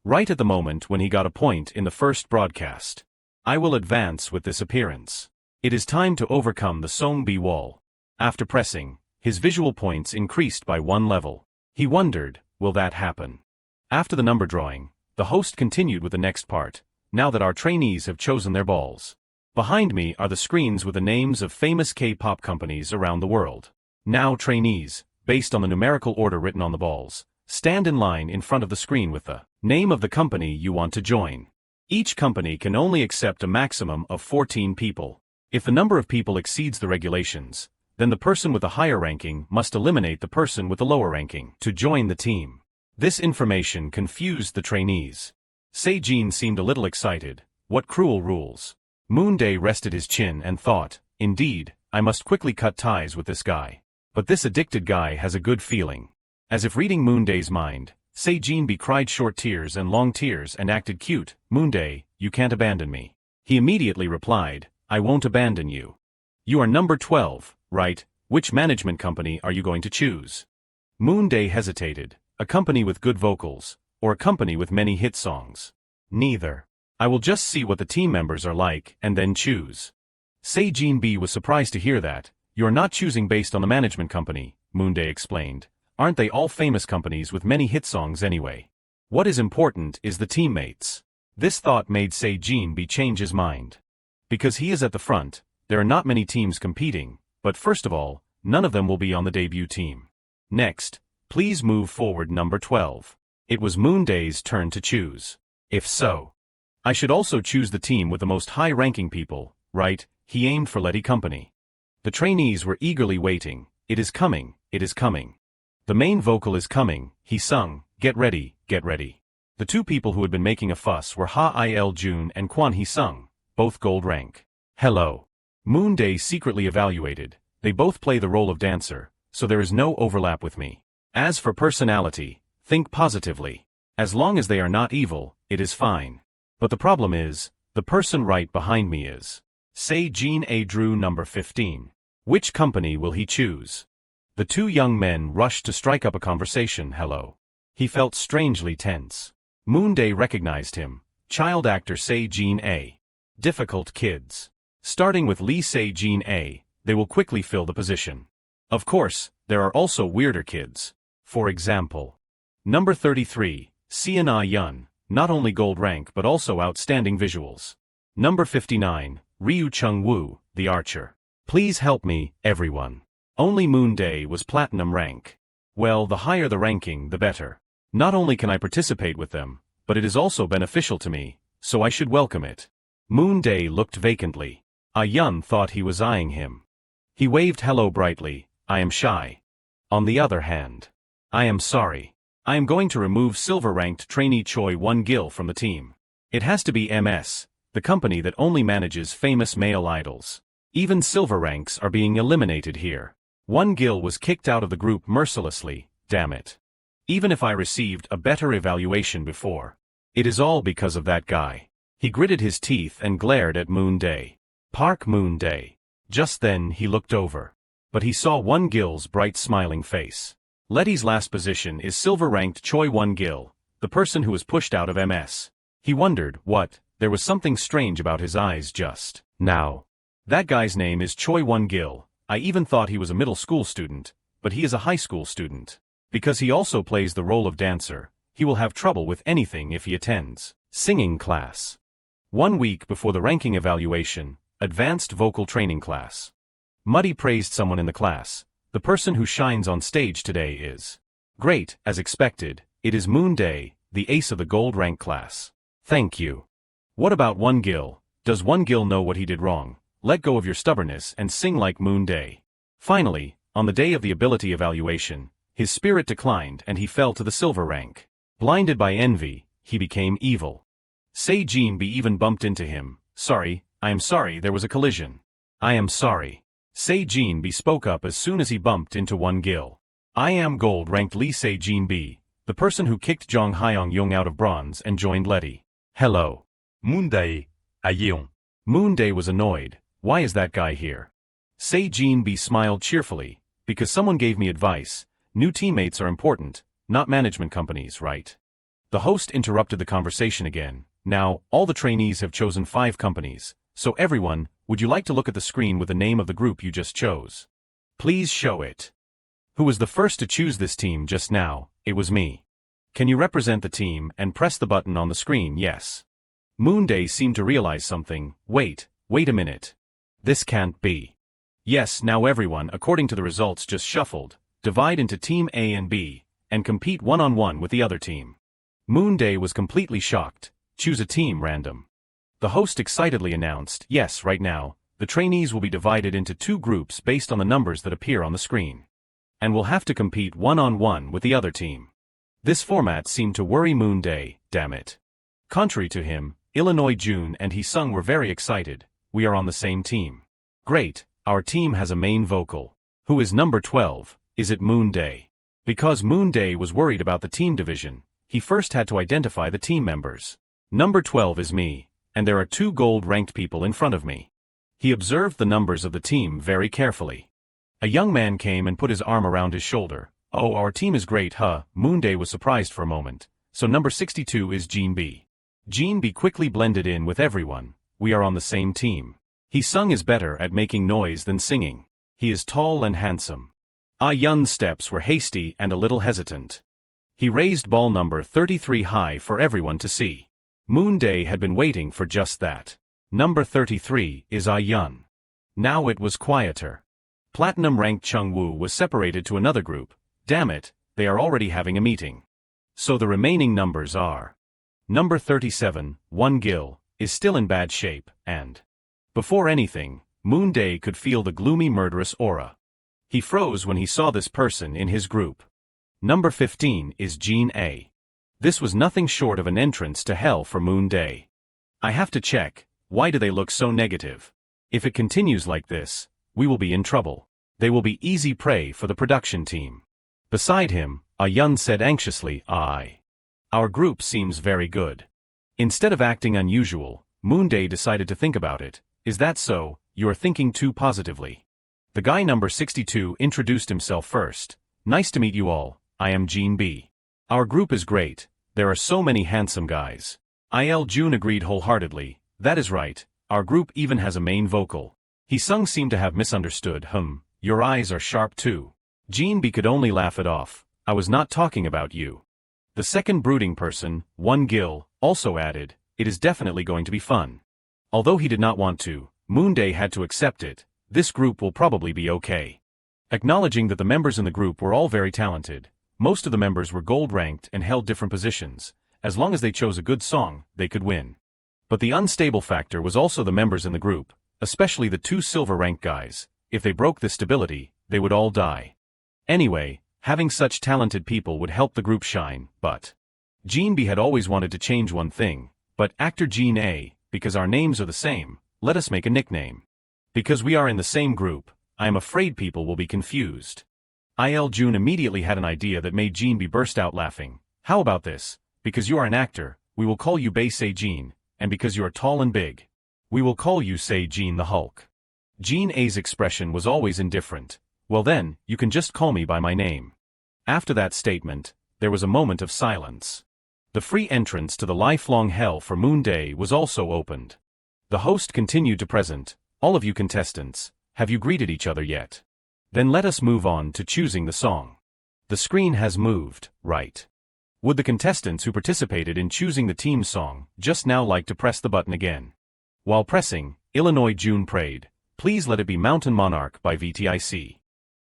Right at the moment when he got a point in the first broadcast. I will advance with this appearance. It is time to overcome the Songbi wall. After pressing, his visual points increased by 1 level. He wondered, will that happen? After the number drawing, the host continued with the next part. Now that our trainees have chosen their balls. Behind me are the screens with the names of famous K-pop companies around the world. Now trainees, based on the numerical order written on the balls, stand in line in front of the screen with the name of the company you want to join. Each company can only accept a maximum of 14 people. If the number of people exceeds the regulations, then the person with the higher ranking must eliminate the person with the lower ranking to join the team. This information confused the trainees. Se-jin seemed a little excited. What cruel rules. Moonday rested his chin and thought, indeed, I must quickly cut ties with this guy. But this addicted guy has a good feeling. As if reading Moonday's mind, Se-jin cried short tears and long tears and acted cute. Moonday, you can't abandon me. He immediately replied, I won't abandon you. You are number 12, right? Which management company are you going to choose? Moonday hesitated. A company with good vocals, or a company with many hit songs? Neither. I will just see what the team members are like, and then choose. Sejin B was surprised to hear that. You're not choosing based on the management company, Moonday explained. Aren't they all famous companies with many hit songs anyway? What is important is the teammates. This thought made Sejin B change his mind. Because he is at the front, there are not many teams competing, but first of all, none of them will be on the debut team. Next, please move forward number 12. It was Moonday's turn to choose. If so, I should also choose the team with the most high-ranking people, right? He aimed for Letty Company. The trainees were eagerly waiting. It is coming, it is coming. The main vocal is coming, he sung, get ready, get ready. The two people who had been making a fuss were Ha Il-jun and Kwon Hee-sung, both gold rank. Hello. Moonday secretly evaluated. They both play the role of dancer, so there is no overlap with me. As for personality, think positively. As long as they are not evil, it is fine. But the problem is, the person right behind me is. Sejin A drew number 15. Which company will he choose? The two young men rushed to strike up a conversation. Hello. He felt strangely tense. Moonday recognized him. Child actor Sejin A. Difficult kids. Starting with Lee Sejin A, they will quickly fill the position. Of course, there are also weirder kids. For example, number 33, Seon Yun, not only gold rank but also outstanding visuals. Number 59, Ryu Chung-woo, the archer. Please help me, everyone. Only Moonday was platinum rank. Well, the higher the ranking, the better. Not only can I participate with them, but it is also beneficial to me, so I should welcome it. Moonday looked vacantly. Yun thought he was eyeing him. He waved hello brightly. I am shy. On the other hand, I am sorry. I am going to remove silver-ranked trainee Choi Won-gil from the team. It has to be MS, the company that only manages famous male idols. Even silver ranks are being eliminated here. Won-gil was kicked out of the group mercilessly, damn it. Even if I received a better evaluation before. It is all because of that guy. He gritted his teeth and glared at Moonday. Park Moonday. Just then he looked over. But he saw Won-gil's bright smiling face. Letty's last position is silver-ranked Choi Won-gil, the person who was pushed out of MS. He wondered, what, there was something strange about his eyes just now. That guy's name is Choi Won-gil. I even thought he was a middle school student, but he is a high school student. Because he also plays the role of dancer, he will have trouble with anything if he attends singing class. 1 week before the ranking evaluation, advanced vocal training class. Muddy praised someone in the class. The person who shines on stage today is great, as expected. It is Moonday, the ace of the gold rank class. Thank you. What about Won-gil? Does Won-gil know what he did wrong? Let go of your stubbornness and sing like Moonday. Finally, on the day of the ability evaluation, his spirit declined and he fell to the silver rank. Blinded by envy, he became evil. Sejin B even bumped into him. Sorry, I am sorry there was a collision. I am sorry. Sejin B spoke up as soon as he bumped into Won-gil. I am gold-ranked Lee Sejin B, the person who kicked Jong Hyung-young out of bronze and joined Letty. Hello. Moonday, Ayeon. Moonday was annoyed. Why is that guy here? Sejin B smiled cheerfully. Because someone gave me advice. New teammates are important, not management companies, right? The host interrupted the conversation again. Now, all the trainees have chosen 5 companies. So everyone, would you like to look at the screen with the name of the group you just chose? Please show it. Who was the first to choose this team just now? It was me. Can you represent the team and press the button on the screen? Yes. Moonday seemed to realize something. Wait a minute. This can't be. Yes, now everyone, according to the results just shuffled, divide into Team A and B, and compete one-on-one with the other team. Moonday was completely shocked. Choose a team random. The host excitedly announced, yes, right now, the trainees will be divided into 2 groups based on the numbers that appear on the screen. And will have to compete one-on-one with the other team. This format seemed to worry Moonday, damn it. Contrary to him, Illinois June and Hee-sung were very excited. We are on the same team. Great, our team has a main vocal. Who is number 12? Is it Moonday? Because Moonday was worried about the team division, he first had to identify the team members. Number 12 is me, and there are 2 gold-ranked people in front of me. He observed the numbers of the team very carefully. A young man came and put his arm around his shoulder. Oh, our team is great, huh? Moonday was surprised for a moment. So number 62 is Jean B. Jean B quickly blended in with everyone. We are on the same team. He-sung is better at making noise than singing. He is tall and handsome. Ah-Yun's steps were hasty and a little hesitant. He raised ball number 33 high for everyone to see. Moonday had been waiting for just that. Number 33 is Ah-Yun. Now it was quieter. Platinum-ranked Chung-woo was separated to another group. Damn it, they are already having a meeting. So the remaining numbers are. Number 37, Won-gil, is still in bad shape, and before anything, Moonday could feel the gloomy murderous aura. He froze when he saw this person in his group. Number 15 is Jean A. This was nothing short of an entrance to hell for Moonday. I have to check, why do they look so negative? If it continues like this, we will be in trouble. They will be easy prey for the production team. Beside him, Ah-Yun said anxiously, Our group seems very good. Instead of acting unusual, Moonday decided to think about it. Is that so? You are thinking too positively. The guy number 62 introduced himself first. Nice to meet you all, I am Jean B. Our group is great, there are so many handsome guys. Il-jun agreed wholeheartedly, that is right, our group even has a main vocal. He-sung seemed to have misunderstood. Your eyes are sharp too. Jean B could only laugh it off. I was not talking about you. The second brooding person, Won-gil, also added, it is definitely going to be fun. Although he did not want to, Moonday had to accept it. This group will probably be okay. Acknowledging that the members in the group were all very talented, most of the members were gold-ranked and held different positions. As long as they chose a good song, they could win. But the unstable factor was also the members in the group, especially the two silver-ranked guys. If they broke this stability, they would all die. Anyway, having such talented people would help the group shine, but Jean B had always wanted to change one thing, but actor Jean A, because our names are the same, let us make a nickname. Because we are in the same group, I am afraid people will be confused. Il-jun immediately had an idea that made Jean B burst out laughing. How about this? Because you are an actor, we will call you Bae Se-jin, and because you are tall and big, we will call you Se-jin the Hulk. Jean A's expression was always indifferent. Well then, you can just call me by my name. After that statement, there was a moment of silence. The free entrance to the lifelong hell for Moonday was also opened. The host continued to present, all of you contestants, have you greeted each other yet? Then let us move on to choosing the song. The screen has moved, right? Would the contestants who participated in choosing the team song just now like to press the button again? While pressing, Illinois June prayed, please let it be Mountain Monarch by VTIC.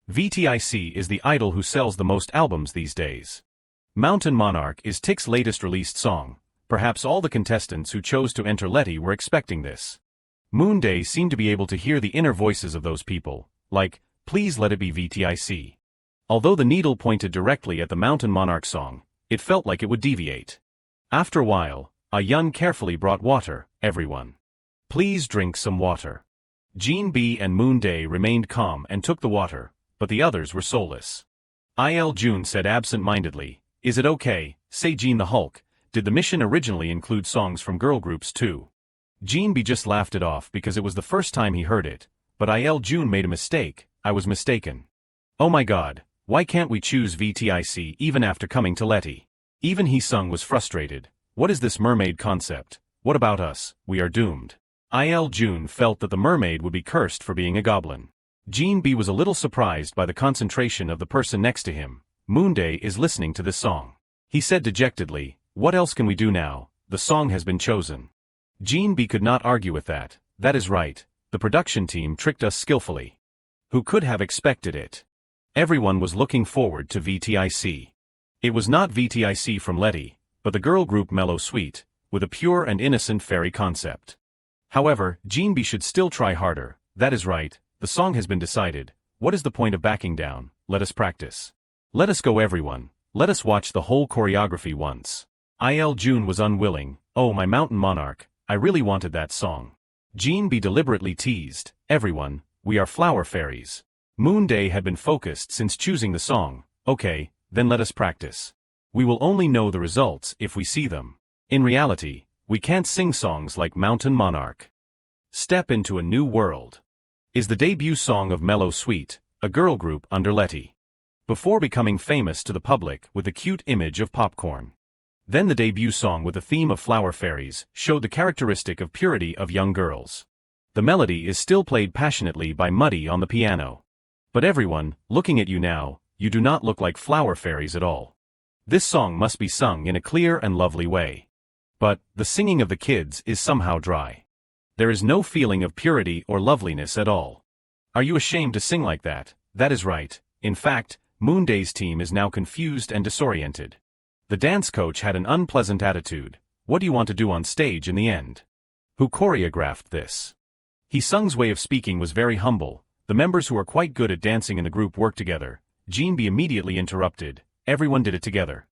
VTIC is the idol who sells the most albums these days. Mountain Monarch is TIC's latest released song. Perhaps all the contestants who chose to enter Letty were expecting this. Moonday seemed to be able to hear the inner voices of those people, like, please let it be VTIC. Although the needle pointed directly at the Mountain Monarch song, it felt like it would deviate. After a while, Ah-Yun carefully brought water, everyone. Please drink some water. Jean B and Moonday remained calm and took the water, but the others were soulless. Il-jun said absent-mindedly, is it okay, Se-jin the Hulk, did the mission originally include songs from girl groups too? Jean B just laughed it off because it was the first time he heard it, but Il-jun made a mistake, I was mistaken. Oh my god, why can't we choose VTIC even after coming to Letty? Even He-sung was frustrated, what is this mermaid concept, what about us, we are doomed. Il-jun felt that the mermaid would be cursed for being a goblin. Jean B was a little surprised by the concentration of the person next to him. Moonday is listening to this song. He said dejectedly, what else can we do now, the song has been chosen. Jean B could not argue with that, that is right, the production team tricked us skillfully. Who could have expected it? Everyone was looking forward to VTIC. It was not VTIC from Letty, but the girl group Mellow Sweet, with a pure and innocent fairy concept. However, Jean B should still try harder, that is right, the song has been decided, what is the point of backing down, let us practice. Let us go everyone, let us watch the whole choreography once. Il-jun was unwilling, oh my Mountain Monarch, I really wanted that song. Jean B deliberately teased, everyone, we are flower fairies. Moonday had been focused since choosing the song, okay, then let us practice. We will only know the results if we see them. In reality, we can't sing songs like Mountain Monarch. Step into a new world. Is the debut song of Mellow Sweet, a girl group under Letty. Before becoming famous to the public with the cute image of popcorn. Then the debut song with the theme of flower fairies showed the characteristic of purity of young girls. The melody is still played passionately by Muddy on the piano. But everyone, looking at you now, you do not look like flower fairies at all. This song must be sung in a clear and lovely way. But, the singing of the kids is somehow dry. There is no feeling of purity or loveliness at all. Are you ashamed to sing like that? That is right. In fact, Moonday's team is now confused and disoriented. The dance coach had an unpleasant attitude. What do you want to do on stage in the end? Who choreographed this? He Sung's way of speaking was very humble. The members who are quite good at dancing in the group work together. Jinbi immediately interrupted. Everyone did it together.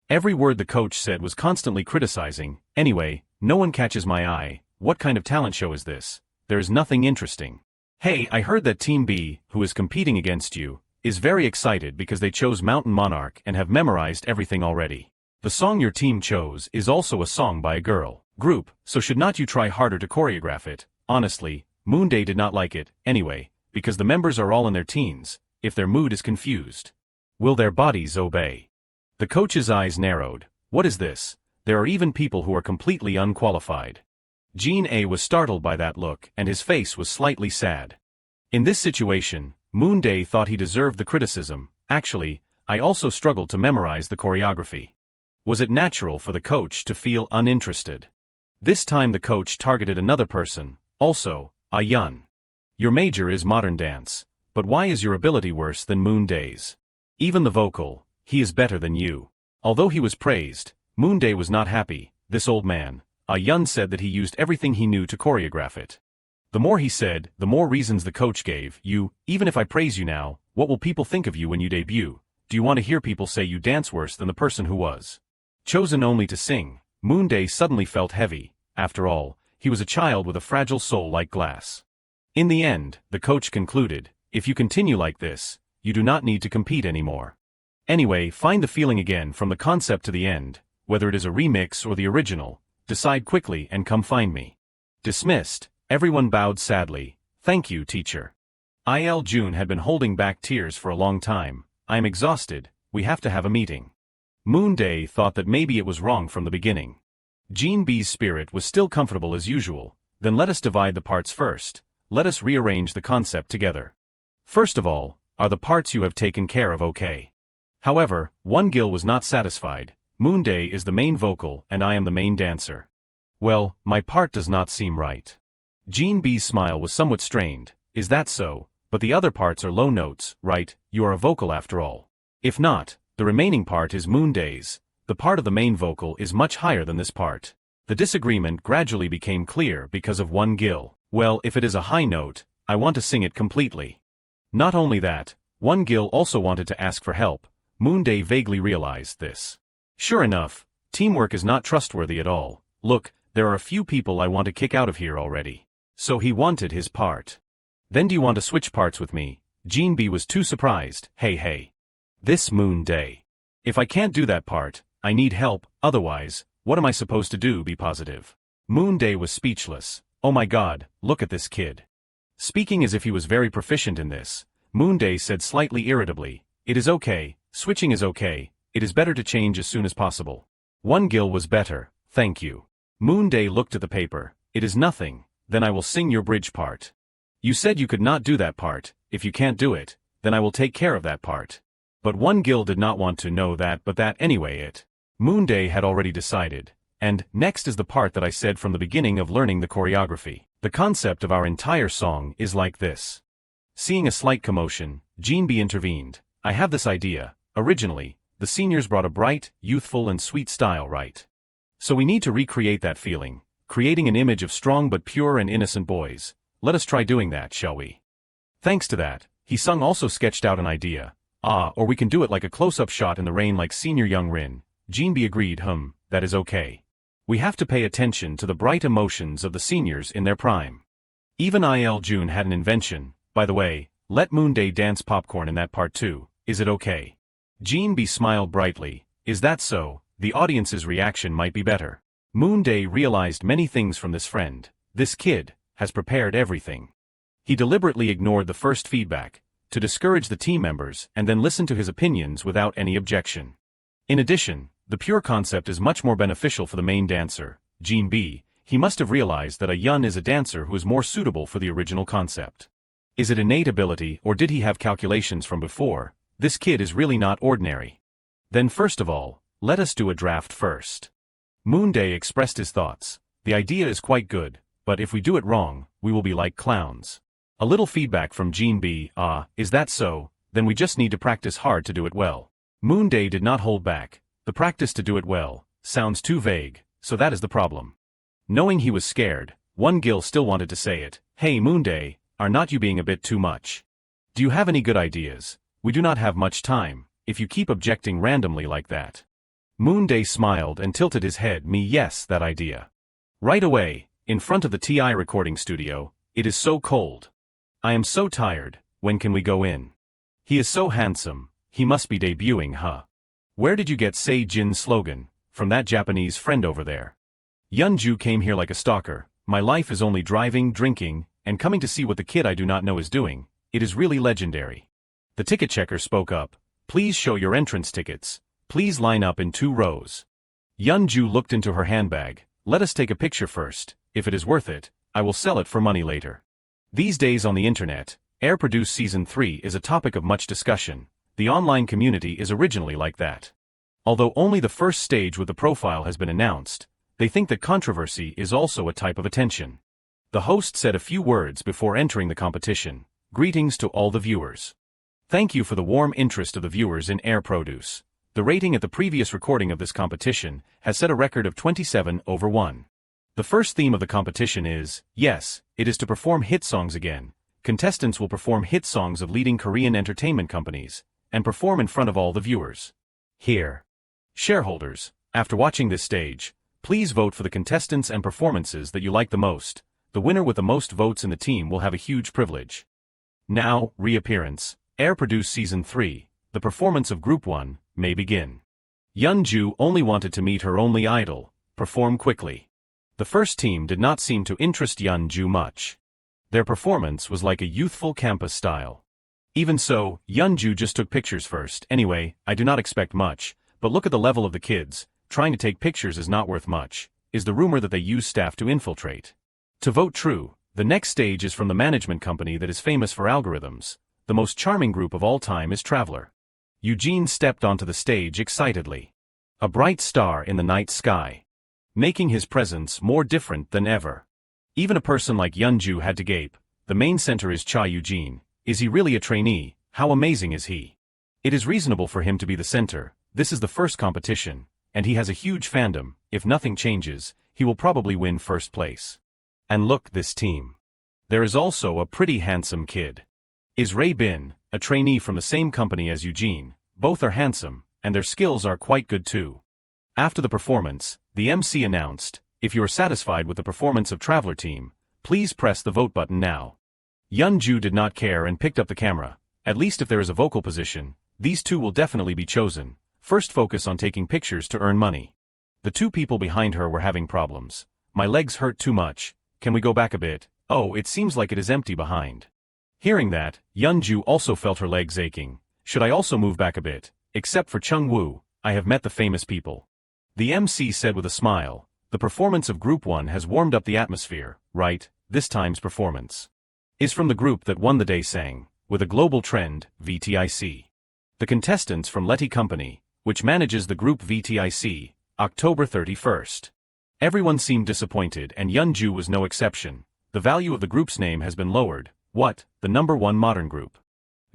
Every word the coach said was constantly criticizing. Anyway, no one catches my eye. What kind of talent show is this? There is nothing interesting. Hey, I heard that Team B, who is competing against you, is very excited because they chose Mountain Monarch and have memorized everything already. The song your team chose is also a song by a girl group, so should not you try harder to choreograph it? Honestly, Moonday did not like it, anyway, because the members are all in their teens. If their mood is confused, will their bodies obey? The coach's eyes narrowed. What is this? There are even people who are completely unqualified. Jean A was startled by that look and his face was slightly sad. In this situation, Moonday thought he deserved the criticism. Actually, I also struggled to memorize the choreography. Was it natural for the coach to feel uninterested? This time the coach targeted another person, also, Ah Yun. Your major is modern dance. But why is your ability worse than Moonday's? Even the vocal, he is better than you. Although he was praised, Moonday was not happy. This old man, Ah Yun, said that he used everything he knew to choreograph it. The more he said, the more reasons the coach gave. You, even if I praise you now, what will people think of you when you debut? Do you want to hear people say you dance worse than the person who was chosen only to sing? Moonday suddenly felt heavy. After all, he was a child with a fragile soul like glass. In the end, the coach concluded, if you continue like this, you do not need to compete anymore. Anyway, find the feeling again from the concept to the end, whether it is a remix or the original, decide quickly and come find me. Dismissed, everyone bowed sadly. Thank you, teacher. Il Jun had been holding back tears for a long time. I am exhausted, we have to have a meeting. Moonday thought that maybe it was wrong from the beginning. Jean B's spirit was still comfortable as usual. Then let us divide the parts first. Let us rearrange the concept together. First of all, are the parts you have taken care of okay? However, One Gil was not satisfied. Moonday is the main vocal and I am the main dancer. Well, my part does not seem right. Jean B's smile was somewhat strained. Is that so? But the other parts are low notes, right? You are a vocal after all. If not, the remaining part is Moonday's. The part of the main vocal is much higher than this part. The disagreement gradually became clear because of One Gil. Well, if it is a high note, I want to sing it completely. Not only that, One Gil also wanted to ask for help. Moonday vaguely realized this. Sure enough, teamwork is not trustworthy at all. Look, there are a few people I want to kick out of here already. So he wanted his part. Then do you want to switch parts with me? Jean B was too surprised. Hey. This Moonday. If I can't do that part, I need help, otherwise, what am I supposed to do? Be positive. Moonday was speechless. Oh my god, look at this kid. Speaking as if he was very proficient in this, Moonday said slightly irritably, it is okay, switching is okay, it is better to change as soon as possible. One Gil was better, thank you. Moonday looked at the paper, it is nothing, then I will sing your bridge part. You said you could not do that part, if you can't do it, then I will take care of that part. But One Gil did not want to know that, but that anyway it. Moonday had already decided. And, next is the part that I said from the beginning of learning the choreography. The concept of our entire song is like this. Seeing a slight commotion, Jean B intervened. I have this idea. Originally, the seniors brought a bright, youthful and sweet style, right? So we need to recreate that feeling, creating an image of strong but pure and innocent boys. Let us try doing that, shall we? Thanks to that, He Sung also sketched out an idea. Or we can do it like a close-up shot in the rain like senior Young Rin. Jean B agreed, that is okay. We have to pay attention to the bright emotions of the seniors in their prime. Even Il Jun had an invention. By the way, let Moonday dance popcorn in that part too, is it okay? Jean B smiled brightly. Is that so? The audience's reaction might be better. Moonday realized many things from this friend. This kid has prepared everything. He deliberately ignored the first feedback. to discourage the team members and then listen to his opinions without any objection. In addition, the pure concept is much more beneficial for the main dancer, Jin B. He must have realized that Yun is a dancer who is more suitable for the original concept. Is it innate ability or did he have calculations from before? This kid is really not ordinary. Then first of all, let us do a draft first. Moonday expressed his thoughts. The idea is quite good, but if we do it wrong, we will be like clowns. A little feedback from Jin B. Is that so? Then we just need to practice hard to do it well. Moonday did not hold back. The practice to do it well sounds too vague, so that is the problem. Knowing he was scared, one Gil still wanted to say it. Hey Moonday, are not you being a bit too much? Do you have any good ideas? We do not have much time, if you keep objecting randomly like that. Moonday smiled and tilted his head. Yes, that idea. Right away, in front of the TI recording studio, it is so cold. I am so tired, when can we go in? He is so handsome, he must be debuting, huh? Where did you get Say Jin's slogan? From that Japanese friend over there. Yeonju came here like a stalker. My life is only driving, drinking, and coming to see what the kid I do not know is doing. It is really legendary. The ticket checker spoke up. Please show your entrance tickets. Please line up in 2 rows. Yeonju looked into her handbag. Let us take a picture first. If it is worth it, I will sell it for money later. These days on the internet, Air Produce Season 3 is a topic of much discussion. The online community is originally like that. Although only the first stage with the profile has been announced, they think that controversy is also a type of attention. The host said a few words before entering the competition. Greetings to all the viewers. Thank you for the warm interest of the viewers in Air Produce. The rating at the previous recording of this competition has set a record of 27/1. The first theme of the competition is, yes, it is to perform hit songs again. Contestants will perform hit songs of leading Korean entertainment companies, and perform in front of all the viewers. Here. Shareholders, after watching this stage, please vote for the contestants and performances that you like the most. The winner with the most votes in the team will have a huge privilege. Now, reappearance, Air Produce Season 3, the performance of Group 1, may begin. Yeonju only wanted to meet her only idol, perform quickly. The first team did not seem to interest Yeonju much. Their performance was like a youthful campus style. Even so, Yeonju just took pictures first. Anyway, I do not expect much, but look at the level of the kids. Trying to take pictures is not worth much, is the rumor that they use staff to infiltrate. To vote true, the next stage is from the management company that is famous for algorithms. The most charming group of all time is Traveler. Eugene stepped onto the stage excitedly. A bright star in the night sky. Making his presence more different than ever. Even a person like Yeonju had to gape. The main center is Cha Eugene. Is he really a trainee? How amazing is he? It is reasonable for him to be the center. This is the first competition. And he has a huge fandom. If nothing changes, he will probably win first place. And look, this team. There is also a pretty handsome kid. Is Ray Bin, a trainee from the same company as Eugene. Both are handsome, and their skills are quite good too. After the performance, the MC announced, if you are satisfied with the performance of Traveler Team, please press the vote button now. Yeonju did not care and picked up the camera. At least if there is a vocal position, these two will definitely be chosen. First focus on taking pictures to earn money. The 2 people behind her were having problems. My legs hurt too much. Can we go back a bit? Oh, it seems like it is empty behind. Hearing that, Yeonju also felt her legs aching. Should I also move back a bit? Except for Chung Woo, I have met the famous people. The MC said with a smile, the performance of Group 1 has warmed up the atmosphere, right? This time's performance is from the group that won the day sang, with a global trend, VTIC. The contestants from Letty Company, which manages the group VTIC, October 31st. Everyone seemed disappointed and Yeonju was no exception. The value of the group's name has been lowered. What? The #1 modern group.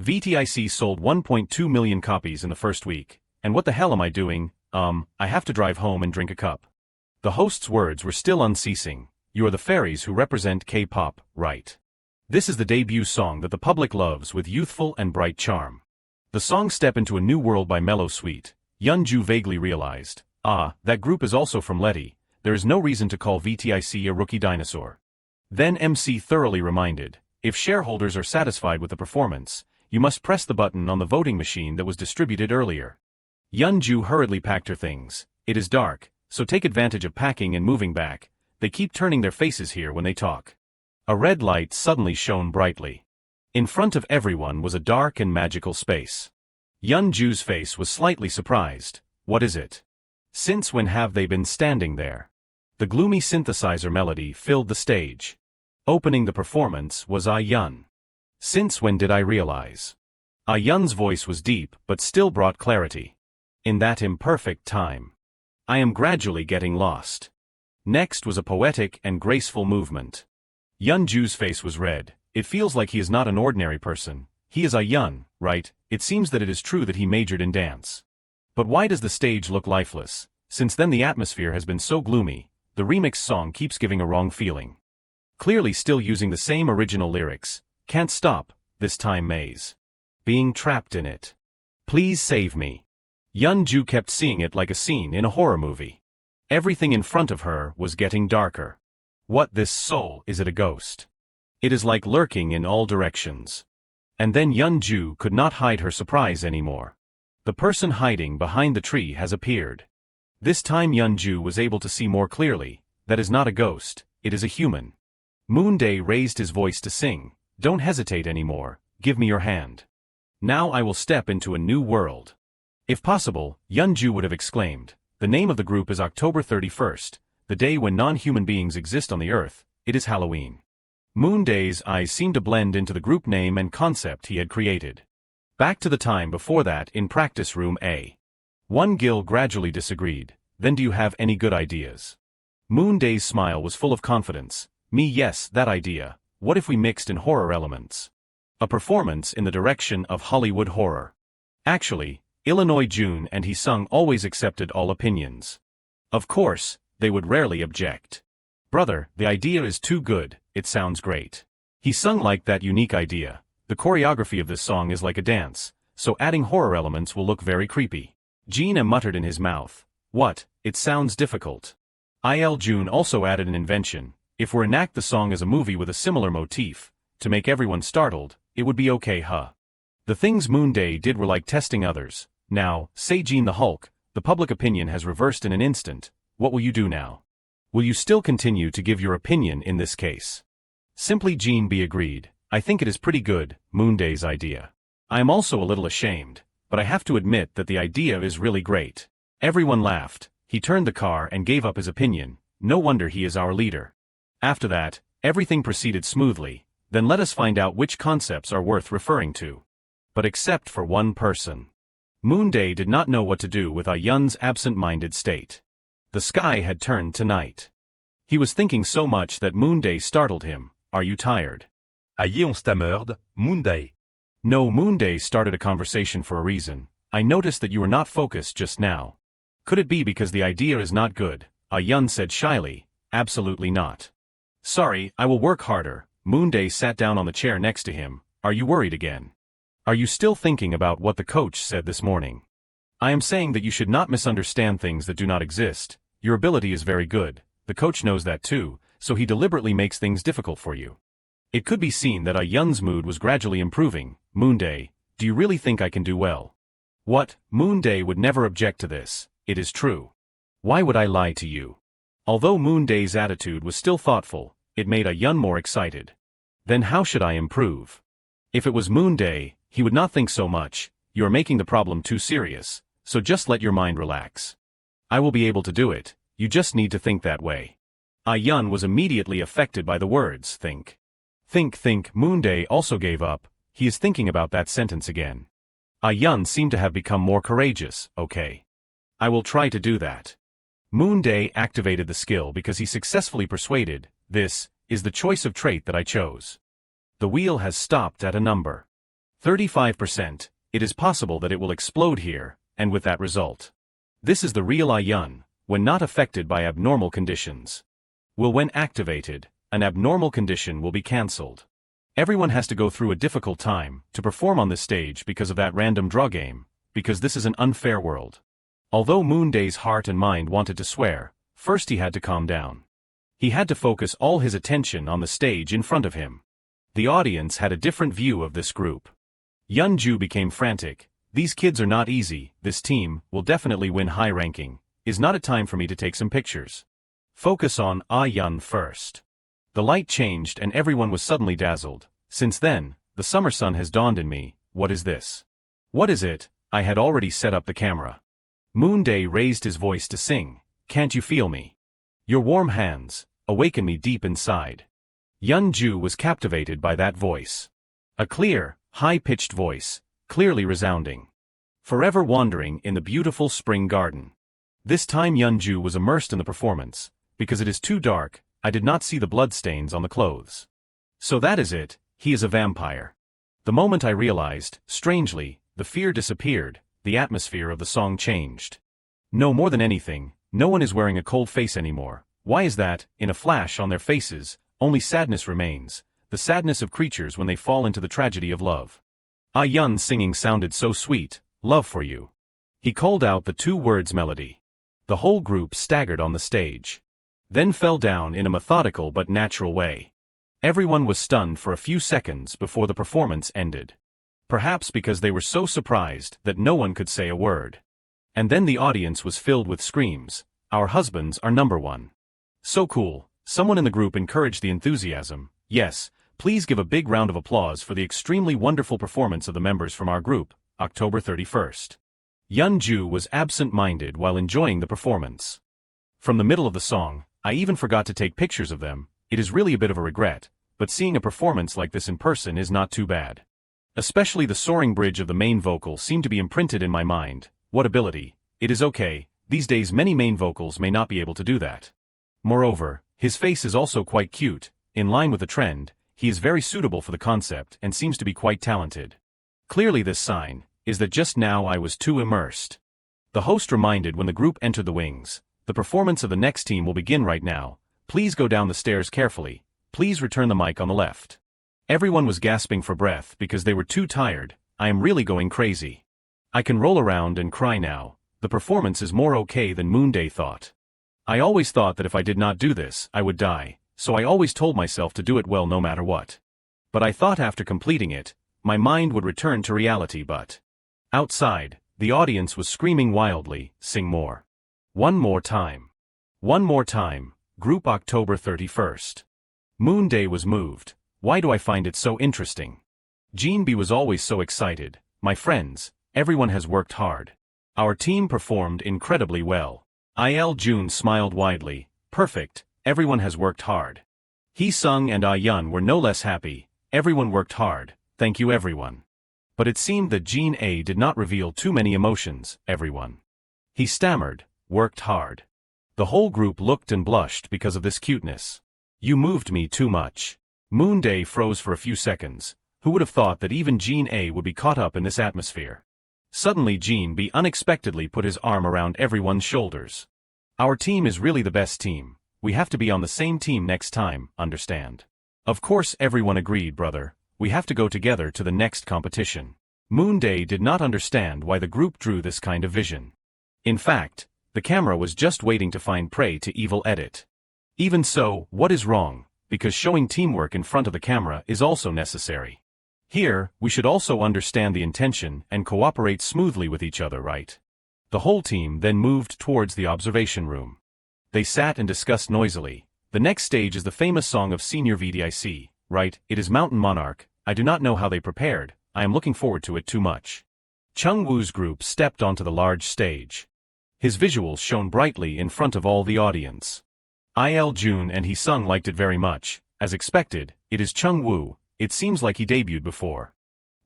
VTIC sold 1.2 million copies in the first week. And what the hell am I doing? I have to drive home and drink a cup. The host's words were still unceasing. You are the fairies who represent K-pop, right? This is the debut song that the public loves with youthful and bright charm. The song Step Into a New World by Mellow Sweet. Yeonju vaguely realized, that group is also from Letty. There is no reason to call VTIC a rookie dinosaur. Then MC thoroughly reminded, if shareholders are satisfied with the performance, you must press the button on the voting machine that was distributed earlier. Yeonju hurriedly packed her things. It is dark, so take advantage of packing and moving back. They keep turning their faces here when they talk. A red light suddenly shone brightly. In front of everyone was a dark and magical space. Yeonju's face was slightly surprised. What is it? Since when have they been standing there? The gloomy synthesizer melody filled the stage. Opening the performance was Yeon. Since when did I realize? Yeon's voice was deep but still brought clarity. In that imperfect time. I am gradually getting lost. Next was a poetic and graceful movement. Yeonju's face was red. It feels like he is not an ordinary person. He is Yeon, right? It seems that it is true that he majored in dance. But why does the stage look lifeless? Since then the atmosphere has been so gloomy, the remix song keeps giving a wrong feeling. Clearly still using the same original lyrics. Can't stop, this time maze. Being trapped in it. Please save me. Yeonju kept seeing it like a scene in a horror movie. Everything in front of her was getting darker. What this soul, is it a ghost? It is like lurking in all directions. And then Yeonju could not hide her surprise anymore. The person hiding behind the tree has appeared. This time Yeonju was able to see more clearly. That is not a ghost, it is a human. Moonday raised his voice to sing. Don't hesitate anymore, give me your hand. Now I will step into a new world. If possible, Yeonju would have exclaimed. The name of the group is October 31st, the day when non-human beings exist on the earth. It is Halloween. Moonday's eyes seemed to blend into the group name and concept he had created. Back to the time before that in practice room A. One Gil gradually disagreed. Then do you have any good ideas? Moonday's smile was full of confidence. Me, yes, that idea. What if we mixed in horror elements? A performance in the direction of Hollywood horror. Actually, Illinois June and he sung always accepted all opinions. Of course, they would rarely object. Brother, the idea is too good, it sounds great. He sung like that unique idea. The choreography of this song is like a dance, so adding horror elements will look very creepy. Gina muttered in his mouth. What, it sounds difficult. Il June also added an invention. If we enact the song as a movie with a similar motif, to make everyone startled, it would be okay, huh? The things Moonday did were like testing others. Now, say Gene the Hulk, the public opinion has reversed in an instant. What will you do now? Will you still continue to give your opinion in this case? Simply Gene B agreed. I think it is pretty good, Moonday's idea. I am also a little ashamed, but I have to admit that the idea is really great. Everyone laughed. He turned the car and gave up his opinion. No wonder he is our leader. After that, everything proceeded smoothly. Then let us find out which concepts are worth referring to. But except for one person. Moonday did not know what to do with Yeon's absent-minded state. The sky had turned to night. He was thinking so much that Moonday startled him. Are you tired? Yeon stammered, Moonday. No, Moonday started a conversation for a reason. I noticed that you were not focused just now. Could it be because the idea is not good? Yeon said shyly. Absolutely not. Sorry, I will work harder. Moonday sat down on the chair next to him. Are you worried again? Are you still thinking about what the coach said this morning? I am saying that you should not misunderstand things that do not exist. Your ability is very good. The coach knows that too, so he deliberately makes things difficult for you. It could be seen that Yeon's mood was gradually improving. Moonday, do you really think I can do well? What? Moonday would never object to this. It is true. Why would I lie to you? Although Moonday's attitude was still thoughtful, it made Yeon more excited. Then how should I improve? If it was Moonday, he would not think so much. You are making the problem too serious, so just let your mind relax. I will be able to do it, you just need to think that way. Yeon was immediately affected by the words, think. Think. Moonday also gave up. He is thinking about that sentence again. Yeon seemed to have become more courageous. Okay. I will try to do that. Moonday activated the skill because he successfully persuaded. This is the choice of trait that I chose. The wheel has stopped at a number. 35%. It is possible that it will explode here, and with that result. This is the real Yeon, when not affected by abnormal conditions. When activated, an abnormal condition will be cancelled. Everyone has to go through a difficult time to perform on this stage because of that random draw game, because this is an unfair world. Although Moonday's heart and mind wanted to swear, first he had to calm down. He had to focus all his attention on the stage in front of him. The audience had a different view of this group. Yeonju became frantic. These kids are not easy, this team will definitely win high ranking. Is not a time for me to take some pictures. Focus on Yeon first. The light changed and everyone was suddenly dazzled. Since then, the summer sun has dawned in me. What is this? What is it? I had already set up the camera. Moonday raised his voice to sing, Can't You Feel Me? Your warm hands awaken me deep inside. Yeonju was captivated by that voice. A clear, high-pitched voice, clearly resounding. Forever wandering in the beautiful spring garden. This time Yeonju was immersed in the performance. Because it is too dark, I did not see the bloodstains on the clothes. So that is it, he is a vampire. The moment I realized, strangely, the fear disappeared, the atmosphere of the song changed. No, more than anything, no one is wearing a cold face anymore. Why is that? In a flash on their faces, only sadness remains, the sadness of creatures when they fall into the tragedy of love. Ah-Yun's singing sounded so sweet, love for you. He called out the two words melody. The whole group staggered on the stage. Then fell down in a methodical but natural way. Everyone was stunned for a few seconds before the performance ended. Perhaps because they were so surprised that no one could say a word. And then the audience was filled with screams, Our husbands are number one. So cool, someone in the group encouraged the enthusiasm. Yes, please give a big round of applause for the extremely wonderful performance of the members from our group, October 31st. Yeonju was absent-minded while enjoying the performance. From the middle of the song, I even forgot to take pictures of them. It is really a bit of a regret, but seeing a performance like this in person is not too bad. Especially the soaring bridge of the main vocal seemed to be imprinted in my mind. What ability. It is okay, these days many main vocals may not be able to do that. Moreover, his face is also quite cute, in line with the trend, he is very suitable for the concept and seems to be quite talented. Clearly this sign is that just now I was too immersed. The host reminded when the group entered the wings, the performance of the next team will begin right now, please go down the stairs carefully, please return the mic on the left. Everyone was gasping for breath because they were too tired. I am really going crazy. I can roll around and cry now, the performance is more okay than Moonday thought. I always thought that if I did not do this, I would die, so I always told myself to do it well no matter what. But I thought after completing it, my mind would return to reality but. Outside, the audience was screaming wildly, sing more. One more time. One more time, group October 31st. Moonday was moved. Why do I find it so interesting? Jinbi was always so excited. My friends, everyone has worked hard. Our team performed incredibly well. Il-jun smiled widely. Perfect, everyone has worked hard. Hee-sung and Ah-Yun were no less happy. Everyone worked hard, thank you everyone. But it seemed that Jin-A did not reveal too many emotions, everyone. He stammered, worked hard. The whole group looked and blushed because of this cuteness. You moved me too much. Moonday froze for a few seconds. Who would have thought that even Jin-A would be caught up in this atmosphere? Suddenly Jin-B unexpectedly put his arm around everyone's shoulders. Our team is really the best team. We have to be on the same team next time, understand? Of course everyone agreed, brother. We have to go together to the next competition. Moonday did not understand why the group drew this kind of vision. In fact, the camera was just waiting to find prey to evil edit. Even so, what is wrong? Because showing teamwork in front of the camera is also necessary. Here, we should also understand the intention and cooperate smoothly with each other, right? The whole team then moved towards the observation room. They sat and discussed noisily. The next stage is the famous song of Senior VDIC, right? It is Mountain Monarch. I do not know how they prepared. I am looking forward to it too much. Chung-woo's group stepped onto the large stage. His visuals shone brightly in front of all the audience. Il-jun and Hee-sung liked it very much. As expected, it is Chung-woo. It seems like he debuted before.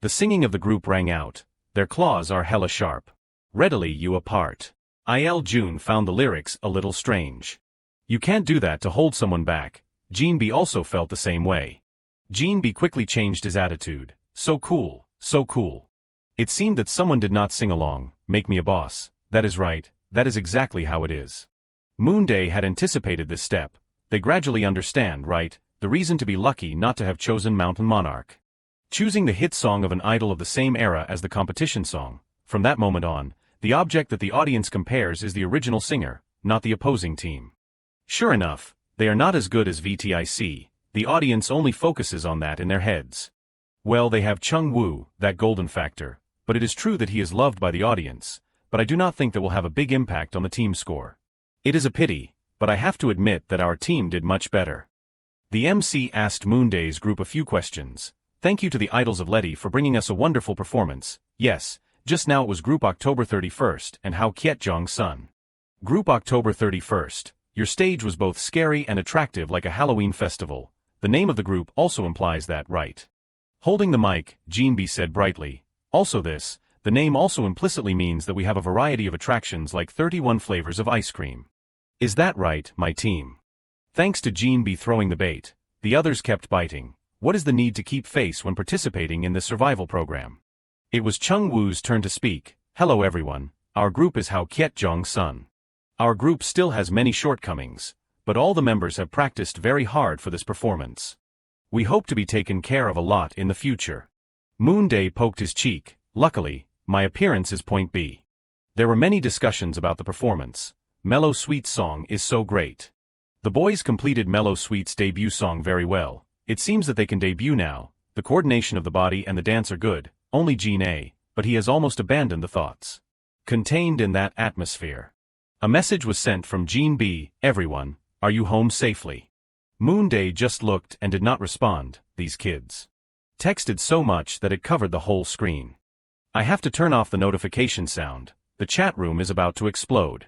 The singing of the group rang out. Their claws are hella sharp. Readily you apart. Il-jun found the lyrics a little strange. You can't do that to hold someone back. Jin-B also felt the same way. Jin-B quickly changed his attitude. So cool, so cool. It seemed that someone did not sing along. Make me a boss. That is right, that is exactly how it is. Moonday had anticipated this step. They gradually understand, right? The reason to be lucky not to have chosen Mountain Monarch. Choosing the hit song of an idol of the same era as the competition song. From that moment on, the object that the audience compares is the original singer, not the opposing team. Sure enough, they are not as good as VTIC. The audience only focuses on that in their heads. Well, they have Chung-woo, that golden factor, but it is true that he is loved by the audience, but I do not think that will have a big impact on the team score. It is a pity, but I have to admit that our team did much better. The MC asked Moonday's group a few questions. Thank you to the Idols of Letty for bringing us a wonderful performance. Yes, just now it was Group October 31st and How Kiet Jong Sun. Group October 31st. Your stage was both scary and attractive like a Halloween festival. The name of the group also implies that, right? Holding the mic, Jinbi said brightly. Also the name also implicitly means that we have a variety of attractions like 31 flavors of ice cream. Is that right, my team? Thanks to Jinbi throwing the bait, the others kept biting. What is the need to keep face when participating in the survival program? It was Chung Woo's turn to speak. Hello everyone, our group is How Kiet Jong Sun. Our group still has many shortcomings, but all the members have practiced very hard for this performance. We hope to be taken care of a lot in the future. Moonday poked his cheek. Luckily, my appearance is point B. There were many discussions about the performance. Mellow Sweet's song is so great. The boys completed Mellow Sweet's debut song very well. It seems that they can debut now. The coordination of the body and the dance are good. Only Jean A, but he has almost abandoned the thoughts contained in that atmosphere. A message was sent from Jean B. Everyone, are you home safely? Moonday just looked and did not respond. These kids texted so much that it covered the whole screen. I have to turn off the notification sound. The chat room is about to explode.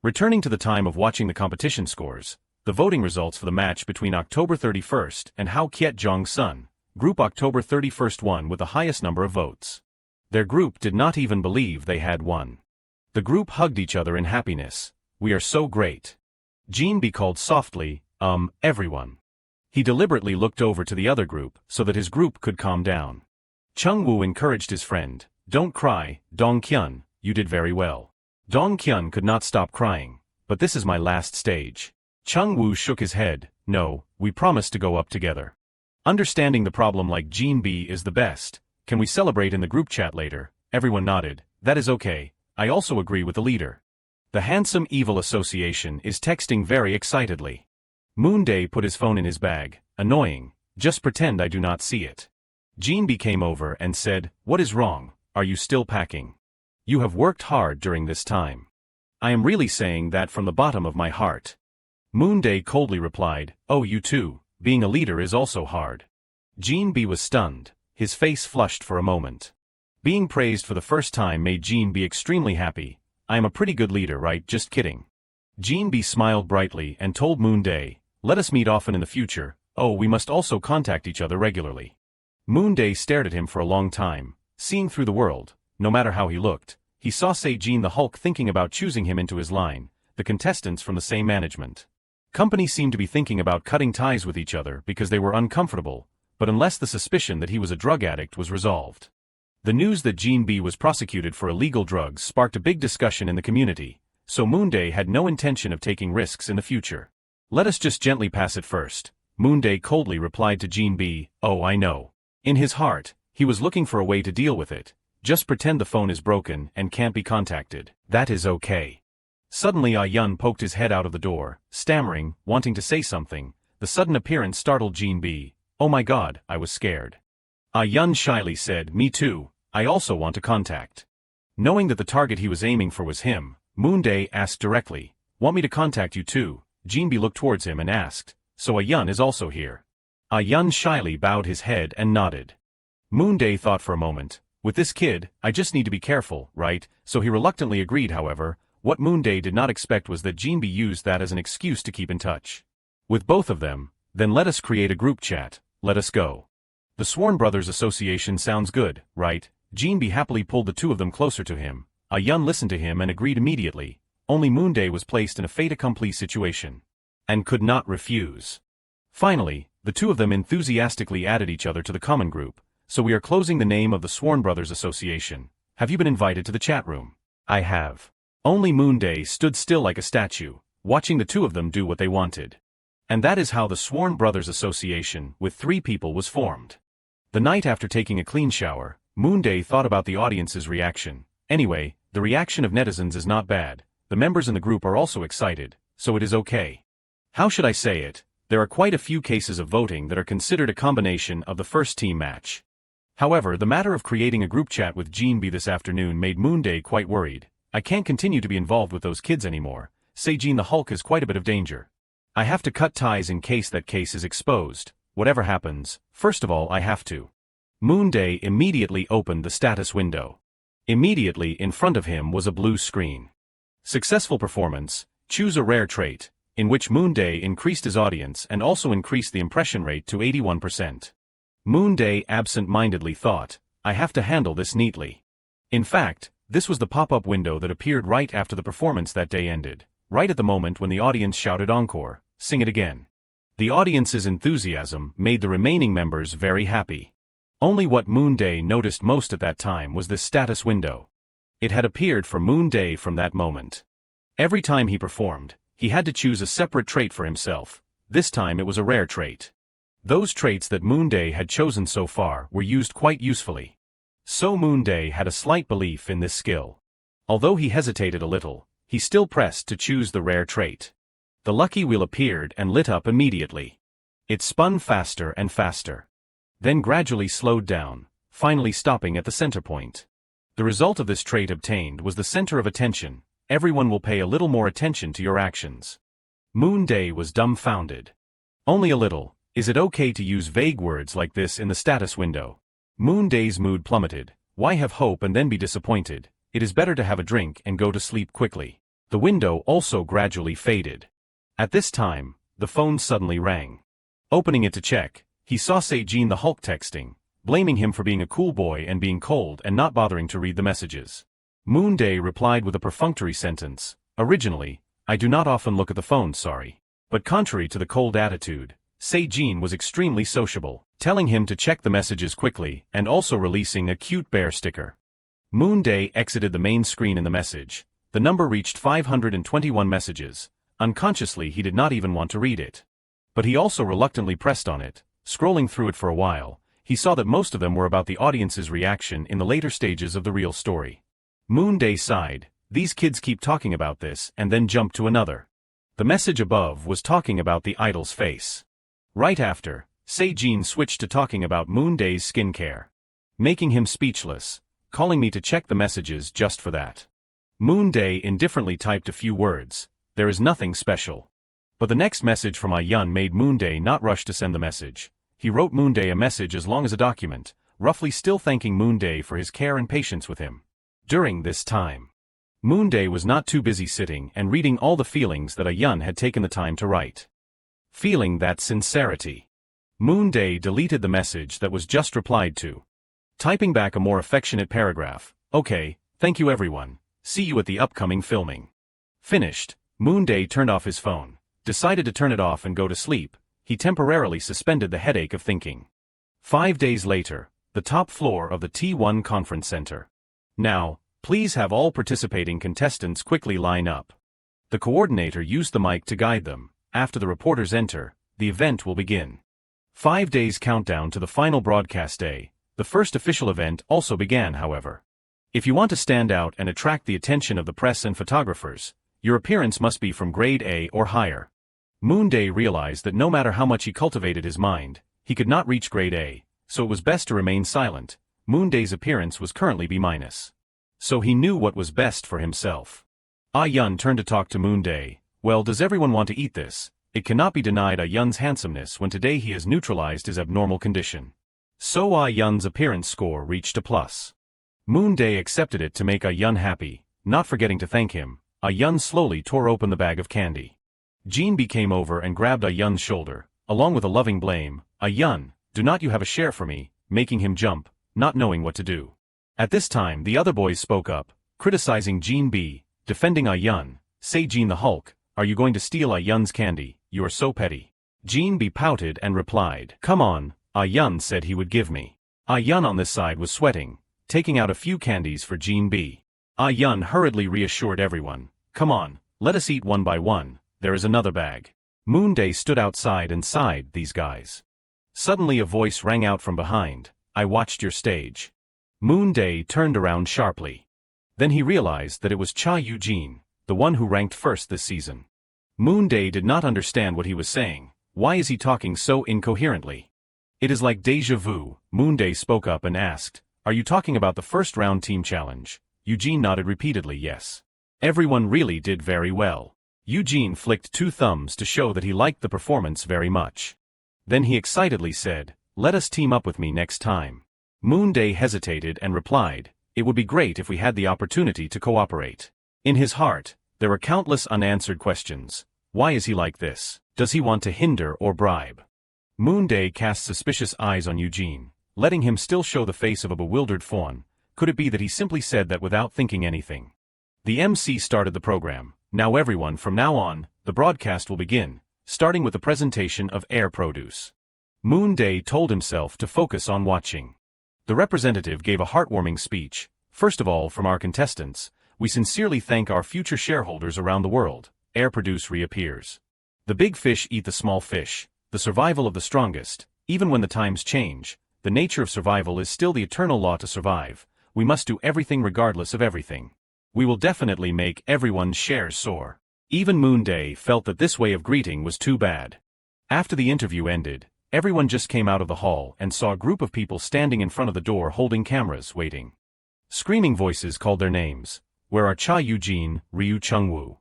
Returning to the time of watching the competition scores, the voting results for the match between October 31st and How Kiet Jong Sun, Group October 31st won with the highest number of votes. Their group did not even believe they had won. The group hugged each other in happiness. We are so great. Jinbi called softly, everyone. He deliberately looked over to the other group so that his group could calm down. Chung Woo encouraged his friend. Don't cry, Dong Kyun, you did very well. Dong Kyun could not stop crying. But this is my last stage. Chung Woo shook his head. No, we promised to go up together. Understanding the problem like Jinbi is the best. Can we celebrate in the group chat later? Everyone nodded. That is okay. I also agree with the leader. The Handsome Evil Association is texting very excitedly. Moonday put his phone in his bag. Annoying. Just pretend I do not see it. Jinbi came over and said, what is wrong? Are you still packing? You have worked hard during this time. I am really saying that from the bottom of my heart. Moonday coldly replied, oh you too, being a leader is also hard. Jinbi was stunned. His face flushed for a moment. Being praised for the first time made Jinbi extremely happy. I am a pretty good leader, right? Just kidding. Jinbi smiled brightly and told Moonday, let us meet often in the future. Oh, we must also contact each other regularly. Moonday stared at him for a long time, seeing through the world. No matter how he looked, he saw Seijin the Hulk thinking about choosing him into his line, the contestants from the same management. Company seemed to be thinking about cutting ties with each other because they were uncomfortable, but unless the suspicion that he was a drug addict was resolved. The news that Jinbi was prosecuted for illegal drugs sparked a big discussion in the community, so Moonday had no intention of taking risks in the future. Let us just gently pass it first. Moonday coldly replied to Jinbi, oh I know. In his heart, he was looking for a way to deal with it. Just pretend the phone is broken and can't be contacted. That is okay. Suddenly Yun poked his head out of the door, stammering, wanting to say something. The sudden appearance startled Jinbi. Oh my god, I was scared. Yun shyly said, me too, I also want to contact. Knowing that the target he was aiming for was him, Moonday asked directly, want me to contact you too? Jinbi looked towards him and asked, so Yun is also here. Yun shyly bowed his head and nodded. Moonday thought for a moment, with this kid, I just need to be careful, right? So he reluctantly agreed however. What Moonday did not expect was that Jinbi used that as an excuse to keep in touch with both of them. Then let us create a group chat, let us go. The Sworn Brothers Association sounds good, right? Jinbi happily pulled the two of them closer to him. Yun listened to him and agreed immediately. Only Moonday was placed in a fait accompli situation and could not refuse. Finally, the two of them enthusiastically added each other to the common group. So we are closing the name of the Sworn Brothers Association. Have you been invited to the chat room? I have. Only Moonday stood still like a statue, watching the two of them do what they wanted. And that is how the Sworn Brothers Association with 3 people was formed. The night after taking a clean shower, Moonday thought about the audience's reaction. Anyway, the reaction of netizens is not bad. The members in the group are also excited, so it is okay. How should I say it? There are quite a few cases of voting that are considered a combination of the first team match. However, the matter of creating a group chat with Jinbi this afternoon made Moonday quite worried. I can't continue to be involved with those kids anymore. Seijin the Hulk is quite a bit of danger. I have to cut ties in case that case is exposed. Whatever happens, first of all I have to Moonday immediately opened the status window. Immediately in front of him was a blue screen. Successful performance, choose a rare trait, in which Moonday increased his audience and also increased the impression rate to 81%. Moonday absent-mindedly thought, I have to handle this neatly. In fact, this was the pop-up window that appeared right after the performance that day ended, right at the moment when the audience shouted encore, sing it again. The audience's enthusiasm made the remaining members very happy. Only what Moonday noticed most at that time was this status window. It had appeared for Moonday from that moment. Every time he performed, he had to choose a separate trait for himself. This time it was a rare trait. Those traits that Moonday had chosen so far were used quite usefully. So Moonday had a slight belief in this skill. Although he hesitated a little, he still pressed to choose the rare trait. The lucky wheel appeared and lit up immediately. It spun faster and faster. Then gradually slowed down, finally stopping at the center point. The result of this trait obtained was the center of attention. Everyone will pay a little more attention to your actions. Moonday was dumbfounded. Only a little. Is it okay to use vague words like this in the status window? Moonday's mood plummeted. Why have hope and then be disappointed? It is better to have a drink and go to sleep quickly. The window also gradually faded. At this time, the phone suddenly rang. Opening it to check, he saw Seijin the Hulk texting, blaming him for being a cool boy and being cold and not bothering to read the messages. Moonday replied with a perfunctory sentence, originally, I do not often look at the phone, sorry. But contrary to the cold attitude, Seijin was extremely sociable, telling him to check the messages quickly and also releasing a cute bear sticker. Moonday exited the main screen in the message. The number reached 521 messages. Unconsciously he did not even want to read it. But he also reluctantly pressed on it. Scrolling through it for a while, he saw that most of them were about the audience's reaction in the later stages of the real story. Moonday sighed, these kids keep talking about this and then jumped to another. The message above was talking about the idol's face. Right after, Seijin switched to talking about Moonday's skincare. Making him speechless, calling me to check the messages just for that. Moonday indifferently typed a few words, there is nothing special. But the next message from Ayun made Moonday not rush to send the message. He wrote Moonday a message as long as a document, roughly still thanking Moonday for his care and patience with him. During this time, Moonday was not too busy sitting and reading all the feelings that Ayun had taken the time to write. Feeling that sincerity, Moonday deleted the message that was just replied to. Typing back a more affectionate paragraph, okay, thank you everyone, see you at the upcoming filming. Finished, Moonday turned off his phone, decided to turn it off and go to sleep. He temporarily suspended the headache of thinking. 5 days later, the top floor of the T1 conference center. Now, please have all participating contestants quickly line up. The coordinator used the mic to guide them. After the reporters enter, the event will begin. 5 days countdown to the final broadcast day. The first official event also began, however. If you want to stand out and attract the attention of the press and photographers, your appearance must be from grade A or higher. Moonday realized that no matter how much he cultivated his mind, he could not reach grade A, so it was best to remain silent. Moonday's appearance was currently B-. So he knew what was best for himself. Ayun turned to talk to Moonday. Well, does everyone want to eat this? It cannot be denied Ayun's handsomeness when today he has neutralized his abnormal condition. So Ayun's appearance score reached a plus. Moonday accepted it to make Ayun happy, not forgetting to thank him. Ayun slowly tore open the bag of candy. Jinbi came over and grabbed Ayun's shoulder, along with a loving blame, Ayun, do not you have a share for me, making him jump, not knowing what to do. At this time the other boys spoke up, criticizing Jinbi, defending Ayun, Seijin the Hulk, are you going to steal Ayun's candy, you are so petty. Jinbi pouted and replied, come on, Ayun said he would give me. Ayun on this side was sweating, taking out a few candies for Jinbi. Ayun hurriedly reassured everyone, come on, let us eat one by one. There is another bag. Moonday stood outside and sighed, these guys. Suddenly a voice rang out from behind, I watched your stage. Moonday turned around sharply. Then he realized that it was Cha Eugene, the one who ranked first this season. Moonday did not understand what he was saying. Why is he talking so incoherently? It is like déjà vu. Moonday spoke up and asked, are you talking about the first round team challenge? Eugene nodded repeatedly yes. Everyone really did very well. Eugene flicked 2 thumbs to show that he liked the performance very much. Then he excitedly said, let us team up with me next time. Moonday hesitated and replied, "It would be great if we had the opportunity to cooperate." In his heart, there were countless unanswered questions. Why is he like this? Does he want to hinder or bribe? Moonday cast suspicious eyes on Eugene, letting him still show the face of a bewildered fawn. Could it be that he simply said that without thinking anything? The MC started the program. "Now everyone, from now on, the broadcast will begin, starting with the presentation of Air Produce." Moonday told himself to focus on watching. The representative gave a heartwarming speech. "First of all, from our contestants, we sincerely thank our future shareholders around the world. Air Produce reappears. The big fish eat the small fish, the survival of the strongest. Even when the times change, the nature of survival is still the eternal law to survive. We must do everything regardless of everything. We will definitely make everyone's shares soar." Even Moonday felt that this way of greeting was too bad. After the interview ended, everyone just came out of the hall and saw a group of people standing in front of the door holding cameras, waiting. Screaming voices called their names. "Where are Cha Eugene, Ryu Chungwoo?"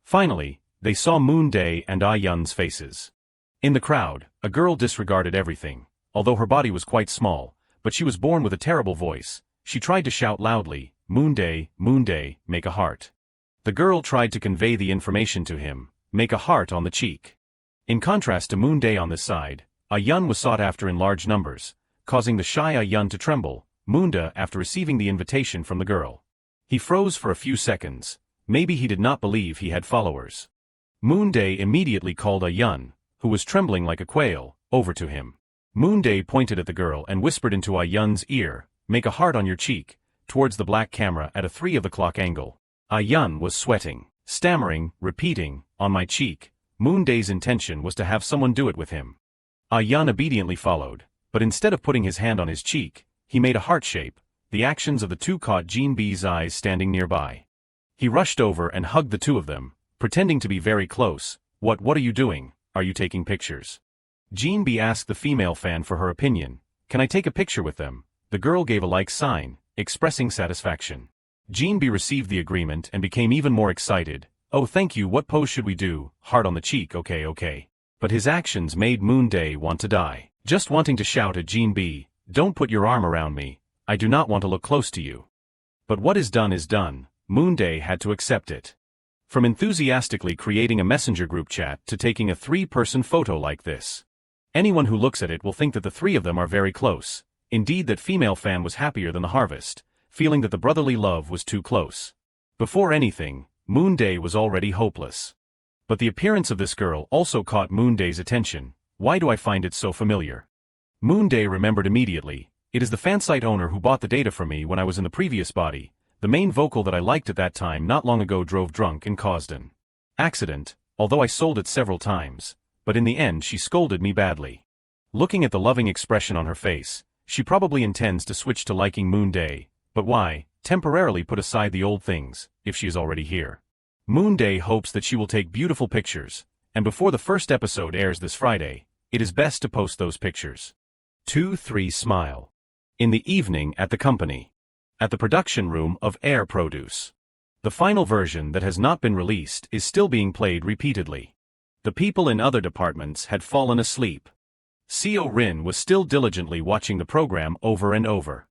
Finally, they saw Moonday and Ah Yun's faces. In the crowd, a girl disregarded everything. Although her body was quite small, but she was born with a terrible voice. She tried to shout loudly, "Moonday, Moonday, make a heart." The girl tried to convey the information to him, "Make a heart on the cheek." In contrast to Moonday on this side, Ah Yun was sought after in large numbers, causing the shy Ah Yun to tremble. Moonday, after receiving the invitation from the girl, he froze for a few seconds. Maybe he did not believe he had followers. Moonday immediately called Ah Yun, who was trembling like a quail, over to him. Moonday pointed at the girl and whispered into Ah Yun's ear, "Make a heart on your cheek," towards the black camera at a 3 of the clock angle. Ah Yun was sweating, stammering, repeating, "On my cheek." Moonday's intention was to have someone do it with him. Ah Yun obediently followed, but instead of putting his hand on his cheek, he made a heart shape. The actions of the two caught Jean B's eyes standing nearby. He rushed over and hugged the two of them, pretending to be very close. What are you doing? Are you taking pictures?" Jean B asked the female fan for her opinion. "Can I take a picture with them?" The girl gave a like sign, expressing satisfaction. Jean B received the agreement and became even more excited. "Oh, thank you. What pose should we do? Heart on the cheek, okay. But his actions made Moonday want to die. Just wanting to shout at Jean B, "Don't put your arm around me. I do not want to look close to you." But what is done. Moonday had to accept it. From enthusiastically creating a messenger group chat to taking a 3-person photo like this. Anyone who looks at it will think that the 3 of them are very close. Indeed, that female fan was happier than the harvest, feeling that the brotherly love was too close. Before anything, Moonday was already hopeless. But the appearance of this girl also caught Moonday's attention. Why do I find it so familiar? Moonday remembered immediately. It is the fansite owner who bought the data from me when I was in the previous body. The main vocal that I liked at that time not long ago drove drunk and caused an accident, although I sold it several times. But in the end she scolded me badly. Looking at the loving expression on her face, she probably intends to switch to liking Moonday. But why? Temporarily put aside the old things, if she is already here. Moonday hopes that she will take beautiful pictures, and before the first episode airs this Friday, it is best to post those pictures. 2-3 Smile. In the evening at the company. At the production room of Air Produce. The final version that has not been released is still being played repeatedly. The people in other departments had fallen asleep. Seo Rin was still diligently watching the program over and over.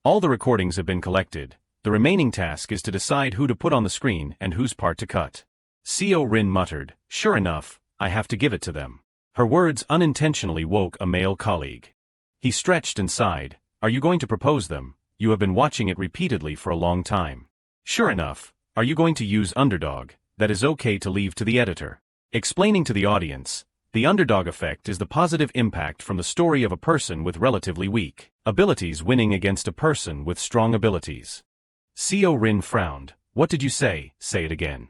All the recordings have been collected. The remaining task is to decide who to put on the screen and whose part to cut. Seo Rin muttered, "Sure enough, I have to give it to them." Her words unintentionally woke a male colleague. He stretched and sighed. "Are you going to propose them? You have been watching it repeatedly for a long time." "Sure enough. Are you going to use underdog? That is okay to leave to the editor." Explaining to the audience, the underdog effect is the positive impact from the story of a person with relatively weak abilities winning against a person with strong abilities. Seo Rin frowned. "What did you say? Say it again."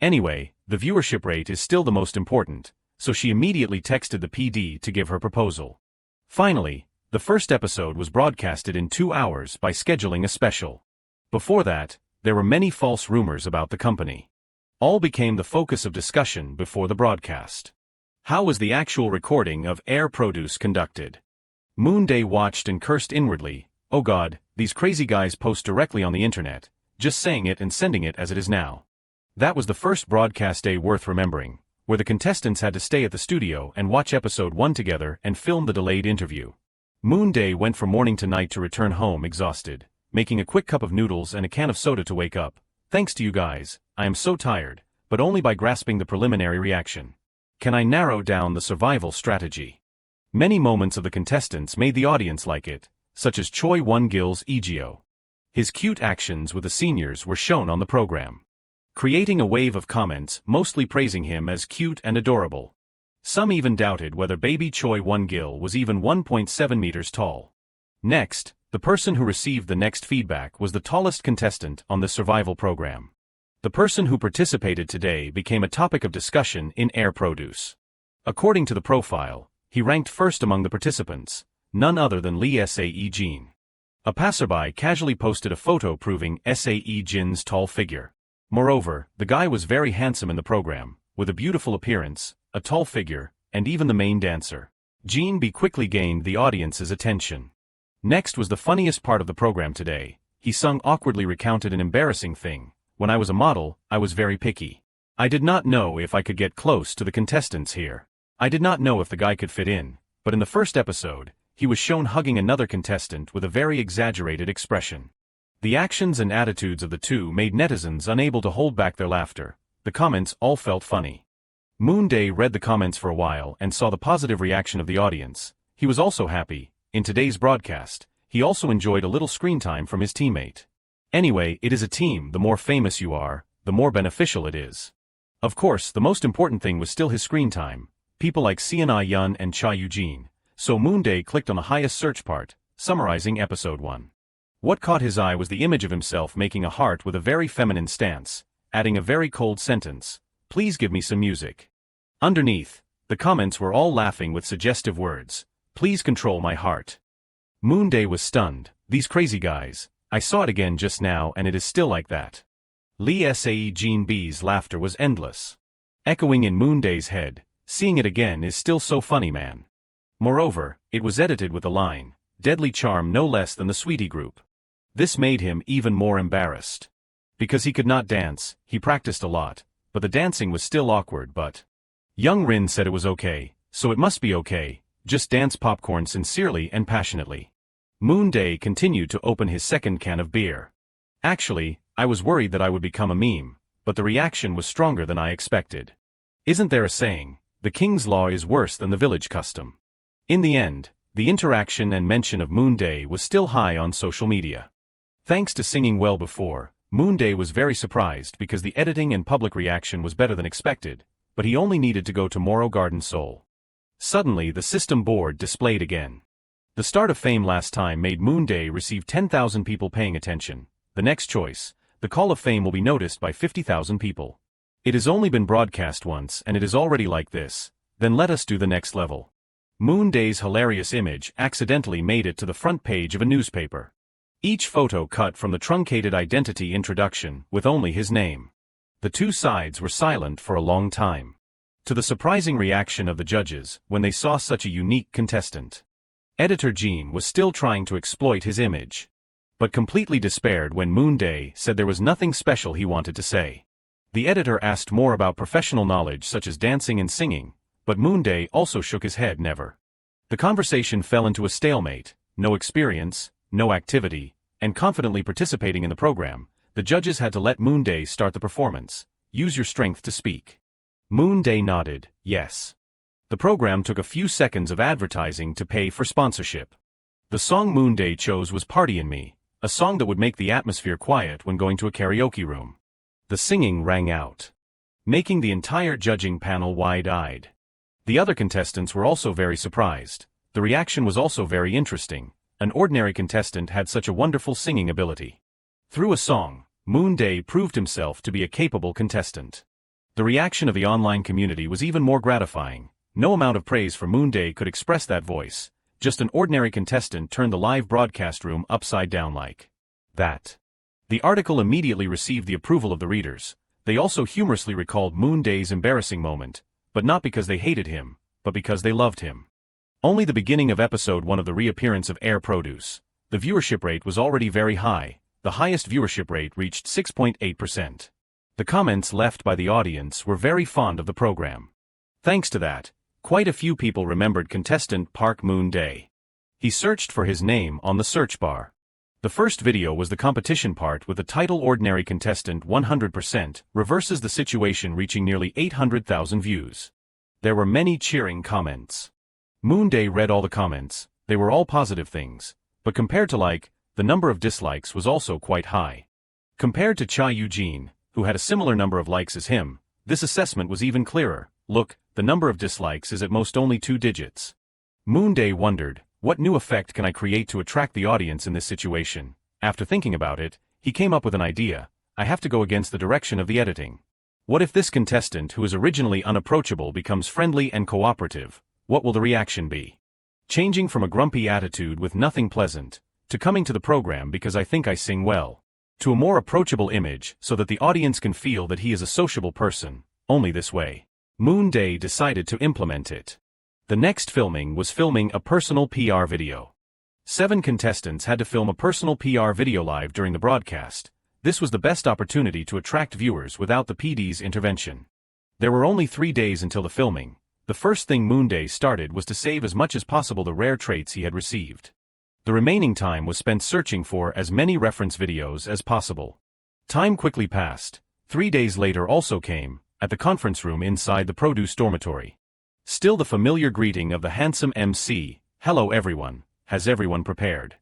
Anyway, the viewership rate is still the most important, so she immediately texted the PD to give her proposal. Finally, the first episode was broadcasted in 2 hours by scheduling a special. Before that, there were many false rumors about the company. All became the focus of discussion before the broadcast. How was the actual recording of Air Produce conducted? Moonday watched and cursed inwardly. "Oh God, these crazy guys post directly on the internet, just saying it and sending it as it is now." That was the first broadcast day worth remembering, where the contestants had to stay at the studio and watch episode 1 together and film the delayed interview. Moonday went from morning to night to return home exhausted, making a quick cup of noodles and a can of soda to wake up. Thanks to you guys, I am so tired, but only by grasping the preliminary reaction. Can I narrow down the survival strategy? Many moments of the contestants made the audience like it, such as Choi Won-gil's Egyo. His cute actions with the seniors were shown on the program, creating a wave of comments mostly praising him as cute and adorable. Some even doubted whether baby Choi Won-gil was even 1.7 meters tall. Next, the person who received the next feedback was the tallest contestant on the survival program. The person who participated today became a topic of discussion in Air Produce. According to the profile, he ranked first among the participants, none other than Lee Sae-jin. A passerby casually posted a photo proving Sae-jin's tall figure. Moreover, the guy was very handsome in the program, with a beautiful appearance, a tall figure, and even the main dancer. Jin B quickly gained the audience's attention. Next was the funniest part of the program today. He awkwardly recounted an embarrassing thing. When I was a model, I was very picky. I did not know if I could get close to the contestants here. I did not know if the guy could fit in, but in the first episode, he was shown hugging another contestant with a very exaggerated expression. The actions and attitudes of the two made netizens unable to hold back their laughter. The comments all felt funny. Moonday read the comments for a while and saw the positive reaction of the audience. He was also happy. In today's broadcast, he also enjoyed a little screen time from his teammate. Anyway, it is a team. The more famous you are, the more beneficial it is. Of course, the most important thing was still his screen time. People like Seon Yun and Cha Eugene. So Moonday clicked on the highest search part, summarizing episode 1. What caught his eye was the image of himself making a heart with a very feminine stance, adding a very cold sentence, "Please give me some music." Underneath, the comments were all laughing with suggestive words, "Please control my heart." Moonday was stunned. These crazy guys. I saw it again just now and it is still like that. Lee Sae-jin B's laughter was endless. Echoing in Moonday's head, seeing it again is still so funny, man. Moreover, it was edited with the line, "Deadly charm no less than the Sweetie group." This made him even more embarrassed. Because he could not dance, he practiced a lot, but the dancing was still awkward. But Young Rin said it was okay, so it must be okay, just dance popcorn sincerely and passionately. Moonday continued to open his second can of beer. Actually, I was worried that I would become a meme, but the reaction was stronger than I expected. Isn't there a saying, the king's law is worse than the village custom? In the end, the interaction and mention of Moonday was still high on social media. Thanks to singing well before, Moonday was very surprised because the editing and public reaction was better than expected, but he only needed to go to Morrow Garden Seoul. Suddenly the system board displayed again. The start of fame last time made Moonday receive 10,000 people paying attention. The next choice, the Call of Fame, will be noticed by 50,000 people. It has only been broadcast once and it is already like this, then let us do the next level. Moonday's hilarious image accidentally made it to the front page of a newspaper. Each photo cut from the truncated identity introduction with only his name. The two sides were silent for a long time, to the surprising reaction of the judges when they saw such a unique contestant. Editor Jean was still trying to exploit his image, but completely despaired when Moonday said there was nothing special he wanted to say. The editor asked more about professional knowledge such as dancing and singing, but Moonday also shook his head never. The conversation fell into a stalemate, no experience, no activity, and confidently participating in the program. The judges had to let Moonday start the performance. Use your strength to speak. Moonday nodded, yes. The program took a few seconds of advertising to pay for sponsorship. The song Moonday chose was Party in Me, a song that would make the atmosphere quiet when going to a karaoke room. The singing rang out, making the entire judging panel wide-eyed. The other contestants were also very surprised. The reaction was also very interesting. An ordinary contestant had such a wonderful singing ability. Through a song, Moonday proved himself to be a capable contestant. The reaction of the online community was even more gratifying. No amount of praise for Moonday could express that voice. Just an ordinary contestant turned the live broadcast room upside down like that. The article immediately received the approval of the readers. They also humorously recalled Moonday's embarrassing moment, but not because they hated him, but because they loved him. Only the beginning of episode 1 of the reappearance of Air Produce. The viewership rate was already very high. The highest viewership rate reached 6.8%. The comments left by the audience were very fond of the program. Thanks to that, quite a few people remembered contestant Park Moonday. He searched for his name on the search bar. The first video was the competition part with the title Ordinary Contestant 100%, reverses the situation, reaching nearly 800,000 views. There were many cheering comments. Moonday read all the comments. They were all positive things. But compared to the number of dislikes was also quite high. Compared to Cha Eugene, who had a similar number of likes as him, this assessment was even clearer. Look, the number of dislikes is at most only 2 digits. Moonday wondered, what new effect can I create to attract the audience in this situation? After thinking about it, he came up with an idea. I have to go against the direction of the editing. What if this contestant who is originally unapproachable becomes friendly and cooperative? What will the reaction be? Changing from a grumpy attitude with nothing pleasant, to coming to the program because I think I sing well, to a more approachable image so that the audience can feel that he is a sociable person, only this way. Moonday decided to implement it. The next filming was filming a personal PR video. 7 contestants had to film a personal PR video live during the broadcast. This was the best opportunity to attract viewers without the PD's intervention. There were only 3 days until the filming. The first thing Moonday started was to save as much as possible the rare traits he had received. The remaining time was spent searching for as many reference videos as possible. Time quickly passed. 3 days later also came, at the conference room inside the produce dormitory. Still the familiar greeting of the handsome MC, "Hello everyone, has everyone prepared?"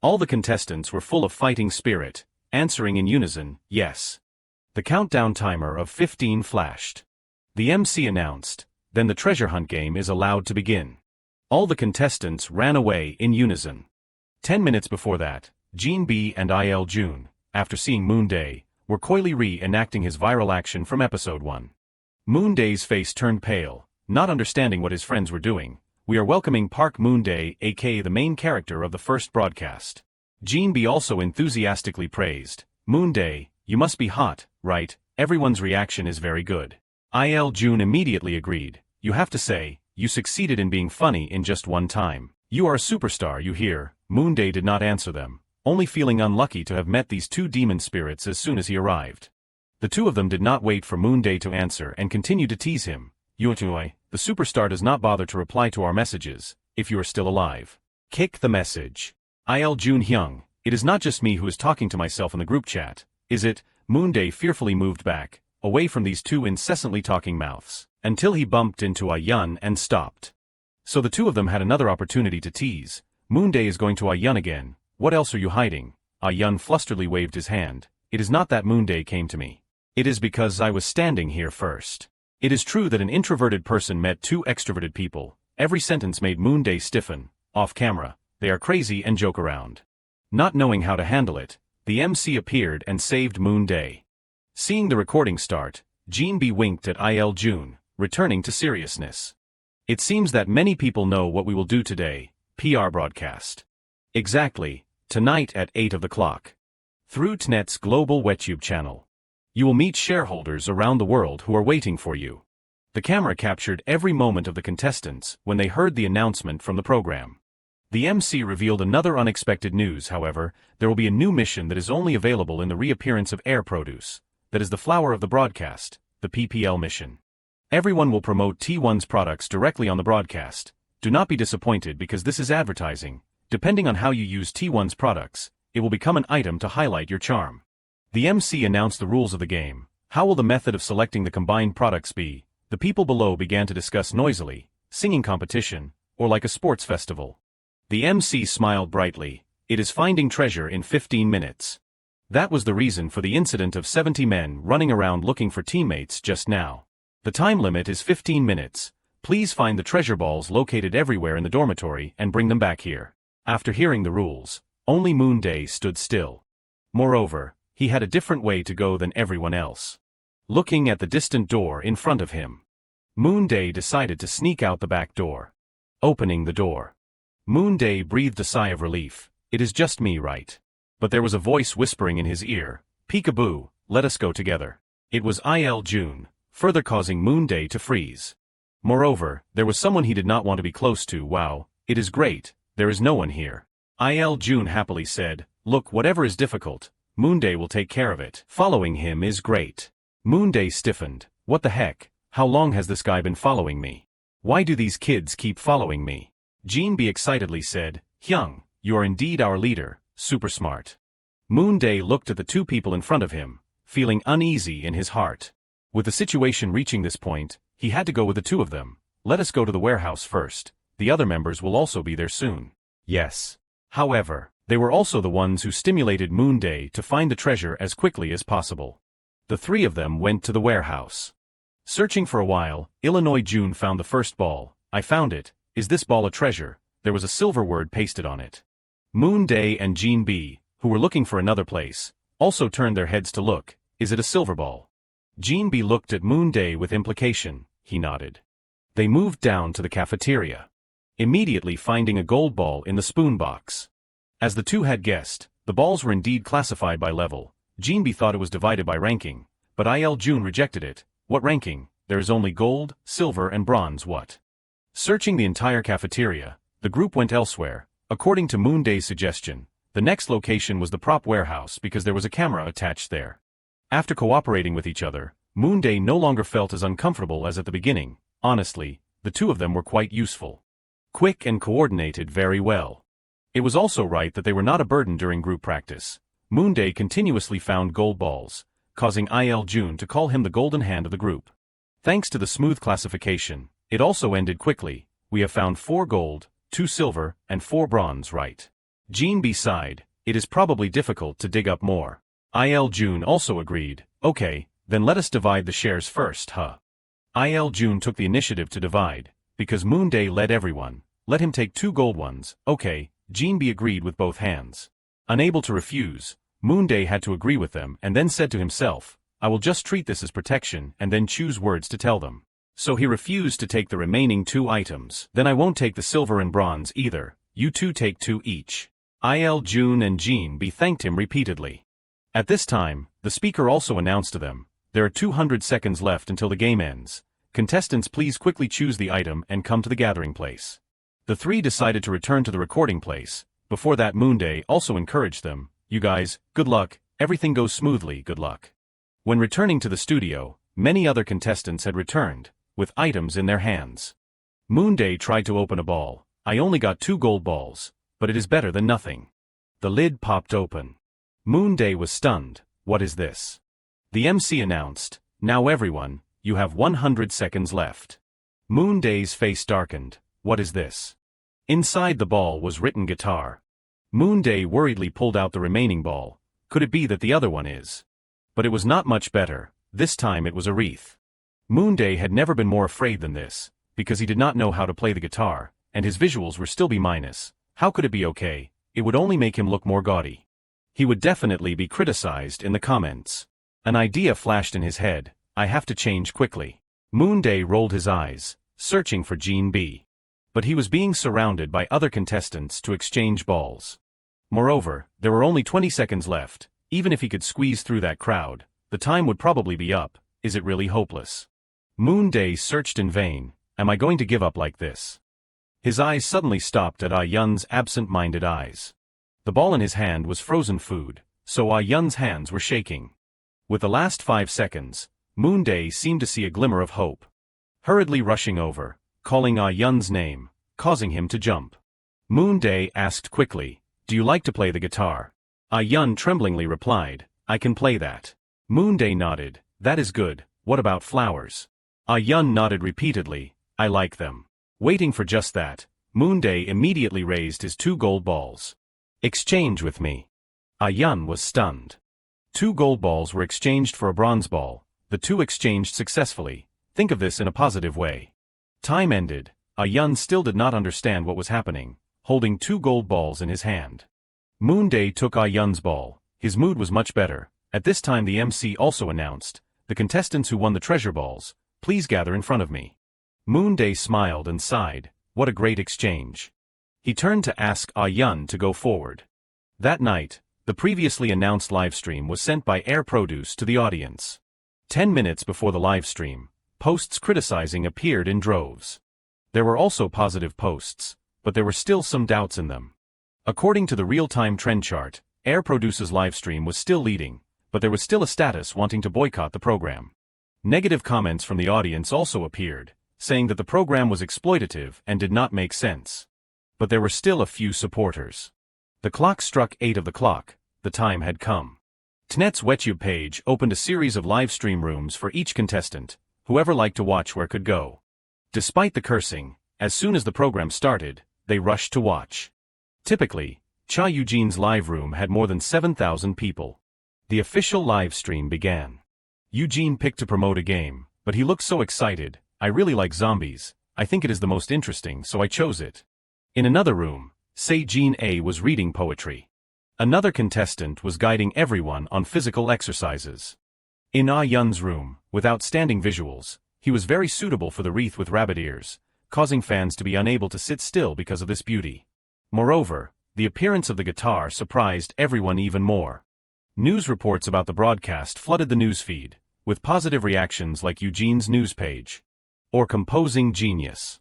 All the contestants were full of fighting spirit, answering in unison, yes. The countdown timer of 15 flashed. The MC announced, then the treasure hunt game is allowed to begin. All the contestants ran away in unison. 10 minutes before that, Jean B and Il June, after seeing Moonday, were coyly re-enacting his viral action from episode 1. Moonday's face turned pale. Not understanding what his friends were doing. We are welcoming Park Moonday, aka the main character of the first broadcast. Jean B also enthusiastically praised, "Moonday, you must be hot, right? Everyone's reaction is very good." Il June immediately agreed, "You have to say, you succeeded in being funny in just one time. You are a superstar, you hear?" Moonday did not answer them, only feeling unlucky to have met these 2 demon spirits as soon as he arrived. The 2 of them did not wait for Moonday to answer and continued to tease him. "Yuetui, the superstar does not bother to reply to our messages, if you are still alive. Kick the message." Il June Hyung, "It is not just me who is talking to myself in the group chat, is it?" Moonday fearfully moved back, away from these 2 incessantly talking mouths, until he bumped into Ayun and stopped. So the 2 of them had another opportunity to tease. "Moonday is going to Ayun again, what else are you hiding?" Ayun flusteredly waved his hand. "It is not that Moonday came to me. It is because I was standing here first." It is true that an introverted person met 2 extroverted people. Every sentence made Moonday stiffen. Off camera, they are crazy and joke around. Not knowing how to handle it, the MC appeared and saved Moonday. Seeing the recording start, Jean B winked at Il June, returning to seriousness. "It seems that many people know what we will do today, PR broadcast. Exactly, tonight at 8 o'clock. Through TNET's global WebTube channel. You will meet shareholders around the world who are waiting for you." The camera captured every moment of the contestants when they heard the announcement from the program. The MC revealed another unexpected news. However, there will be a new mission that is only available in the reappearance of Air Produce. That is the flower of the broadcast, the PPL mission. Everyone will promote T1's products directly on the broadcast. Do not be disappointed because this is advertising. Depending on how you use T1's products, it will become an item to highlight your charm. The MC announced the rules of the game. How will the method of selecting the combined products be? The people below began to discuss noisily, singing competition, or like a sports festival. The MC smiled brightly. "It is finding treasure in 15 minutes. That was the reason for the incident of 70 men running around looking for teammates just now. The time limit is 15 minutes. Please find the treasure balls located everywhere in the dormitory and bring them back here." After hearing the rules, only Moonday stood still. Moreover, he had a different way to go than everyone else. Looking at the distant door in front of him, Moonday decided to sneak out the back door. Opening the door, Moonday breathed a sigh of relief. "It is just me, right?" But there was a voice whispering in his ear, "Peekaboo, let us go together." It was Il June, further causing Moonday to freeze. Moreover, there was someone he did not want to be close to. "Wow, it is great, there is no one here." Il June happily said, "Look, whatever is difficult, Moonday will take care of it. Following him is great." Moonday stiffened. "What the heck? How long has this guy been following me? Why do these kids keep following me?" Jean B excitedly said, Hyung, you are indeed our leader, super smart. Moonday looked at the two people in front of him, feeling uneasy in his heart. With the situation reaching this point, he had to go with the two of them. Let us go to the warehouse first. The other members will also be there soon. Yes. However, they were also the ones who stimulated Moonday to find the treasure as quickly as possible. The three of them went to the warehouse. Searching for a while, Illinois June found the first ball. I found it. Is this ball a treasure? There was a silver word pasted on it. Moonday and Jean B, who were looking for another place, also turned their heads to look. Is it a silver ball? Jean B looked at Moonday with implication. He nodded. They moved down to the cafeteria, immediately finding a gold ball in the spoon box. As the two had guessed, the balls were indeed classified by level. Jean B thought it was divided by ranking, but Il June rejected it. What ranking? There is only gold, silver and bronze. What? Searching the entire cafeteria, the group went elsewhere. According to Moonday's suggestion, the next location was the prop warehouse because there was a camera attached there. After cooperating with each other, Moonday no longer felt as uncomfortable as at the beginning. Honestly, the two of them were quite useful. Quick and coordinated very well. It was also right that they were not a burden during group practice. Moonday continuously found gold balls, causing Il June to call him the golden hand of the group. Thanks to the smooth classification, it also ended quickly. We have found 4 gold, 2 silver, and 4 bronze, right? Jean B sighed. It is probably difficult to dig up more. Il June also agreed. Okay, then let us divide the shares first, huh? Il June took the initiative to divide, because Moonday led everyone. Let him take 2 gold ones. Okay, Jean B agreed with both hands. Unable to refuse, Moonday had to agree with them and then said to himself, I will just treat this as protection and then choose words to tell them. So he refused to take the remaining 2 items. Then I won't take the silver and bronze either. You two take 2 each. Il June and Jean B thanked him repeatedly. At this time, the speaker also announced to them, there are 200 seconds left until the game ends. Contestants, please quickly choose the item and come to the gathering place. The 3 decided to return to the recording place. Before that, Moonday also encouraged them, you guys, good luck, everything goes smoothly, good luck. When returning to the studio, many other contestants had returned, with items in their hands. Moonday tried to open a ball. I only got 2 gold balls, but it is better than nothing. The lid popped open. Moonday was stunned. What is this? The MC announced, now everyone, you have 100 seconds left. Moonday's face darkened. What is this? Inside the ball was written guitar. Moonday worriedly pulled out the remaining ball. Could it be that the other one is? But it was not much better. This time it was a wreath. Moonday had never been more afraid than this, because he did not know how to play the guitar, and his visuals were still B-. How could it be okay? It would only make him look more gaudy. He would definitely be criticized in the comments. An idea flashed in his head. I have to change quickly. Moonday rolled his eyes, searching for Jean B. But he was being surrounded by other contestants to exchange balls. Moreover, there were only 20 seconds left. Even if he could squeeze through that crowd, the time would probably be up. Is it really hopeless? Moonday searched in vain. Am I going to give up like this? His eyes suddenly stopped at Ah Yun's absent-minded eyes. The ball in his hand was frozen food, so Ah Yun's hands were shaking. With the last 5 seconds, Moonday seemed to see a glimmer of hope. Hurriedly rushing over, calling Ah Yun's name, causing him to jump. Moonday asked quickly, do you like to play the guitar? Ah Yun tremblingly replied, I can play that. Moonday nodded, that is good, what about flowers? Ah Yun nodded repeatedly, I like them. Waiting for just that, Moonday immediately raised his 2 gold balls. Exchange with me. Ah Yun was stunned. 2 gold balls were exchanged for a bronze ball. The 2 exchanged successfully. Think of this in a positive way. Time ended. Ah Yun still did not understand what was happening, holding 2 gold balls in his hand. Moonday took Ah Yun's ball. His mood was much better. At this time the MC also announced, the contestants who won the treasure balls, please gather in front of me. Moonday smiled and sighed, what a great exchange. He turned to ask Ah Yun to go forward. That night, the previously announced livestream was sent by Air Produce to the audience. 10 minutes before the livestream, posts criticizing appeared in droves. There were also positive posts, but there were still some doubts in them. According to the real-time trend chart, Air Produce's livestream was still leading, but there was still a status wanting to boycott the program. Negative comments from the audience also appeared, saying that the program was exploitative and did not make sense. but there were still a few supporters. The clock struck 8 of the clock, the time had come. TNet's WebTube page opened a series of live stream rooms for each contestant, whoever liked to watch where could go. Despite the cursing, as soon as the program started, they rushed to watch. Typically, Cha Eugene's live room had more than 7,000 people. The official live stream began. Eugene picked to promote a game, but he looked so excited. I really like zombies, I think it is the most interesting, so I chose it. In another room, Se-jin A was reading poetry. Another contestant was guiding everyone on physical exercises. In Ah Yun's room, with outstanding visuals, he was very suitable for the wreath with rabbit ears, causing fans to be unable to sit still because of this beauty. Moreover, the appearance of the guitar surprised everyone even more. News reports about the broadcast flooded the newsfeed, with positive reactions like Eugene's news page, or composing genius.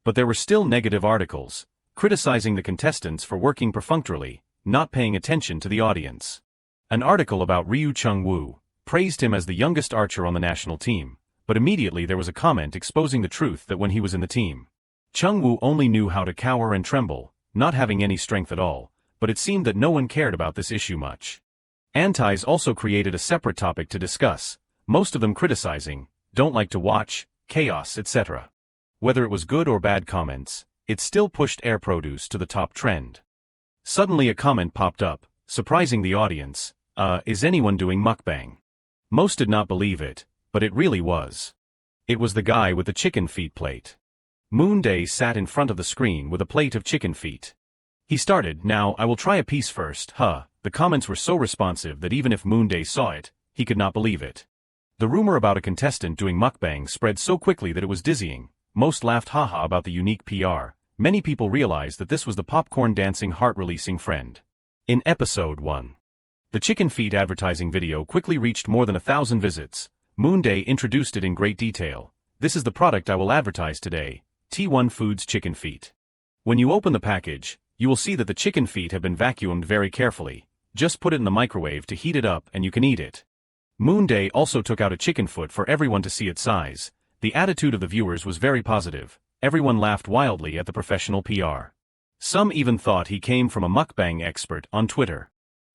But there were still negative articles, criticizing the contestants for working perfunctorily, not paying attention to the audience. An article about Ryu Chung-woo praised him as the youngest archer on the national team, but immediately there was a comment exposing the truth that when he was in the team, Chung-woo only knew how to cower and tremble, not having any strength at all, but it seemed that no one cared about this issue much. Antis also created a separate topic to discuss, most of them criticizing, don't like to watch, chaos, etc. Whether it was good or bad comments, it still pushed Air Produce to the top trend. Suddenly a comment popped up, surprising the audience, is anyone doing mukbang? Most did not believe it, but it really was. It was the guy with the chicken feet plate. Moonday sat in front of the screen with a plate of chicken feet. He started, now I will try a piece first, The comments were so responsive that even if Moonday saw it, he could not believe it. The rumor about a contestant doing mukbang spread so quickly that it was dizzying. Most laughed haha about the unique PR. Many people realized that this was the popcorn dancing heart-releasing friend. In episode 1. The chicken feet advertising video quickly reached more than 1,000 visits. Moonday introduced it in great detail. This is the product I will advertise today, T1 Foods Chicken Feet. When you open the package, you will see that the chicken feet have been vacuumed very carefully. Just put it in the microwave to heat it up and you can eat it. Moonday also took out a chicken foot for everyone to see its size. The attitude of the viewers was very positive. Everyone laughed wildly at the professional PR. Some even thought he came from a mukbang expert on Twitter.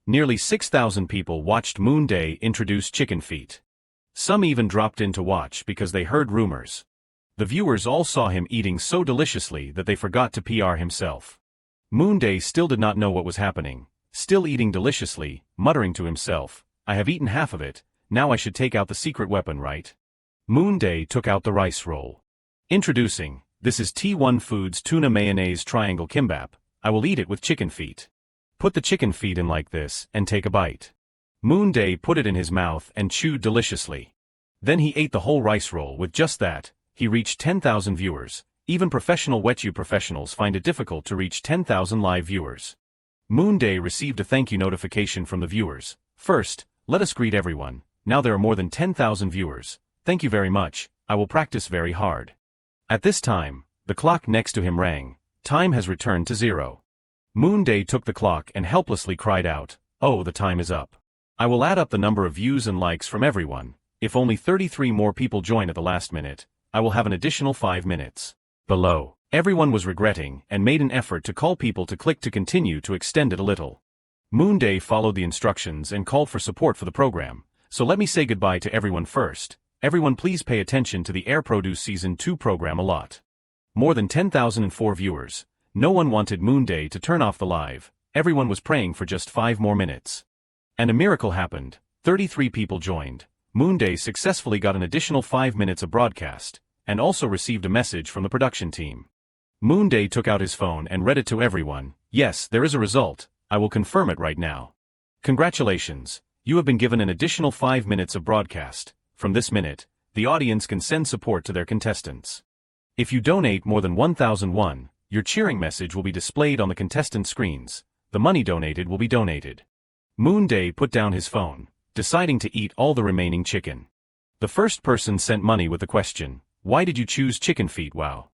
Nearly 6,000 people watched Moonday introduce chicken feet. Some even dropped in to watch because they heard rumors. The viewers all saw him eating so deliciously that they forgot to PR himself. Moonday still did not know what was happening, still eating deliciously, muttering to himself, I have eaten half of it, now I should take out the secret weapon, right? Moonday took out the rice roll. Introducing, this is T1 Foods Tuna Mayonnaise Triangle Kimbap, I will eat it with chicken feet. Put the chicken feet in like this and take a bite. Moonday put it in his mouth and chewed deliciously. Then he ate the whole rice roll with just that. He reached 10,000 viewers. Even professional WebTube professionals find it difficult to reach 10,000 live viewers. Moonday received a thank you notification from the viewers. First, let us greet everyone. Now there are more than 10,000 viewers. Thank you very much. I will practice very hard. At this time, the clock next to him rang. Time has returned to 0. Moonday took the clock and helplessly cried out, oh, the time is up. I will add up the number of views and likes from everyone. If only 33 more people join at the last minute, I will have an additional 5 minutes. Below, everyone was regretting and made an effort to call people to click to continue to extend it a little. Moonday followed the instructions and called for support for the program, so let me say goodbye to everyone first. Everyone please pay attention to the Air Produce Season 2 program a lot. More than 10,004 viewers. No one wanted Moonday to turn off the live, everyone was praying for just 5 more minutes. And a miracle happened, 33 people joined. Moonday successfully got an additional 5 minutes of broadcast, and also received a message from the production team. Moonday took out his phone and read it to everyone. Yes, there is a result, I will confirm it right now. Congratulations, you have been given an additional 5 minutes of broadcast. From this minute, the audience can send support to their contestants. If you donate more than 1,001, your cheering message will be displayed on the contestant screens. The money donated will be donated. Moonday put down his phone, deciding to eat all the remaining chicken. The first person sent money with the question, why did you choose chicken feet? Wow.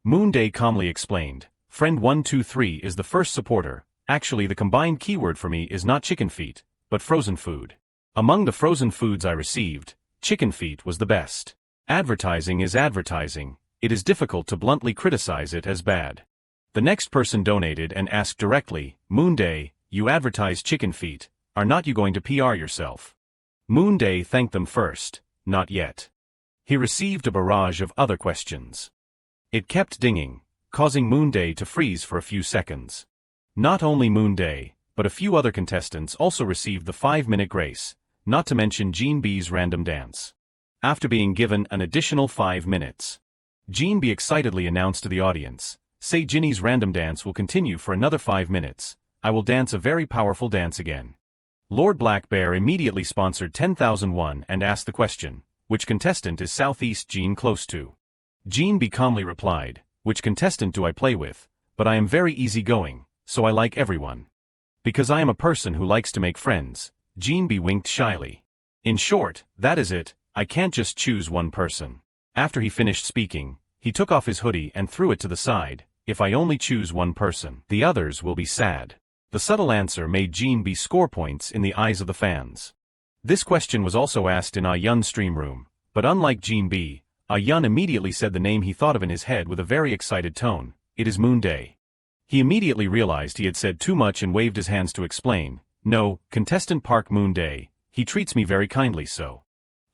Moonday calmly explained, friend 123 is the first supporter. Actually the combined keyword for me is not chicken feet, but frozen food. Among the frozen foods I received, chicken feet was the best. Advertising is advertising, it is difficult to bluntly criticize it as bad. The next person donated and asked directly, Moonday, you advertise chicken feet, are not you going to PR yourself? Moonday thanked them first, not yet. He received a barrage of other questions. It kept dinging, causing Moonday to freeze for a few seconds. Not only Moonday, but a few other contestants also received the 5-minute grace, not to mention Jean B's random dance. After being given an additional 5 minutes, Jean B excitedly announced to the audience, say Ginny's random dance will continue for another 5 minutes, I will dance a very powerful dance again. Lord Black Bear immediately sponsored 10,001 and asked the question, which contestant is Southeast Jean close to? Jean B calmly replied, which contestant do I play with, but I am very easygoing, so I like everyone. Because I am a person who likes to make friends, Jean B winked shyly. In short, that is it, I can't just choose one person. After he finished speaking, he took off his hoodie and threw it to the side, if I only choose one person, the others will be sad. The subtle answer made Jean B score points in the eyes of the fans. This question was also asked in Ah Yun's stream room, but unlike Jean B, Ah Yun immediately said the name he thought of in his head with a very excited tone, it is Moonday. He immediately realized he had said too much and waved his hands to explain, no, contestant Park Moonday, he treats me very kindly so.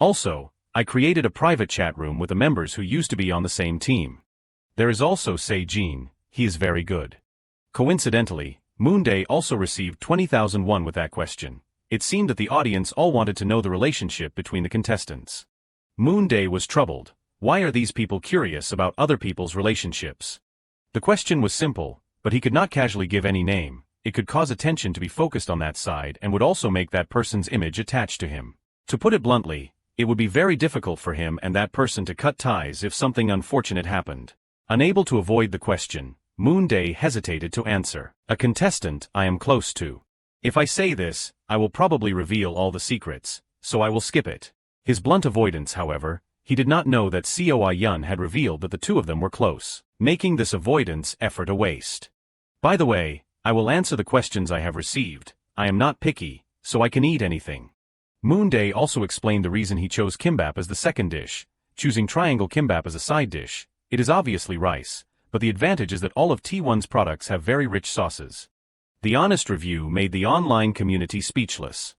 Also, I created a private chat room with the members who used to be on the same team. There is also Say Jean, he is very good. Coincidentally, Moonday also received 20,001 with that question. It seemed that the audience all wanted to know the relationship between the contestants. Moonday was troubled. Why are these people curious about other people's relationships? The question was simple, but he could not casually give any name. It could cause attention to be focused on that side and would also make that person's image attached to him. To put it bluntly, it would be very difficult for him and that person to cut ties if something unfortunate happened. Unable to avoid the question, Moonday hesitated to answer. A contestant I am close to. If I say this, I will probably reveal all the secrets, so I will skip it. His blunt avoidance, however, he did not know that Ah Yun had revealed that the two of them were close, making this avoidance effort a waste. By the way, I will answer the questions I have received, I am not picky, so I can eat anything. Moonday also explained the reason he chose kimbap as the second dish, choosing triangle kimbap as a side dish. It is obviously rice, but the advantage is that all of T1's products have very rich sauces. The honest review made the online community speechless.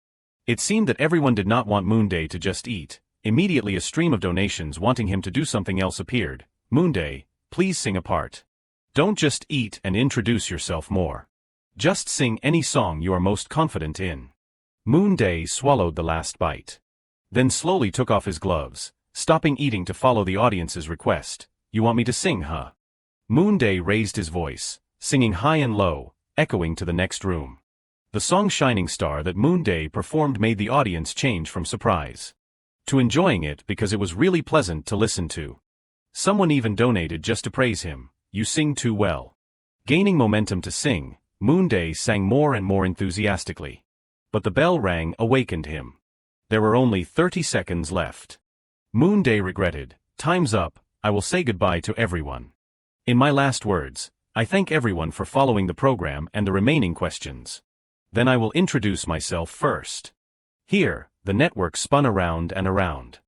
It seemed that everyone did not want Moonday to just eat. Immediately a stream of donations wanting him to do something else appeared. Moonday, please sing a part. Don't just eat and introduce yourself more. Just sing any song you are most confident in. Moonday swallowed the last bite. Then slowly took off his gloves, stopping eating to follow the audience's request. You want me to sing, huh? Moonday raised his voice, singing high and low, echoing to the next room. The song Shining Star that Moonday performed made the audience change from surprise to enjoying it because it was really pleasant to listen to. Someone even donated just to praise him. You sing too well. Gaining momentum to sing, Moonday sang more and more enthusiastically. But the bell rang awakened him. There were only 30 seconds left. Moonday regretted, time's up, I will say goodbye to everyone. In my last words, I thank everyone for following the program and the remaining questions. Then I will introduce myself first. Here, the network spun around and around.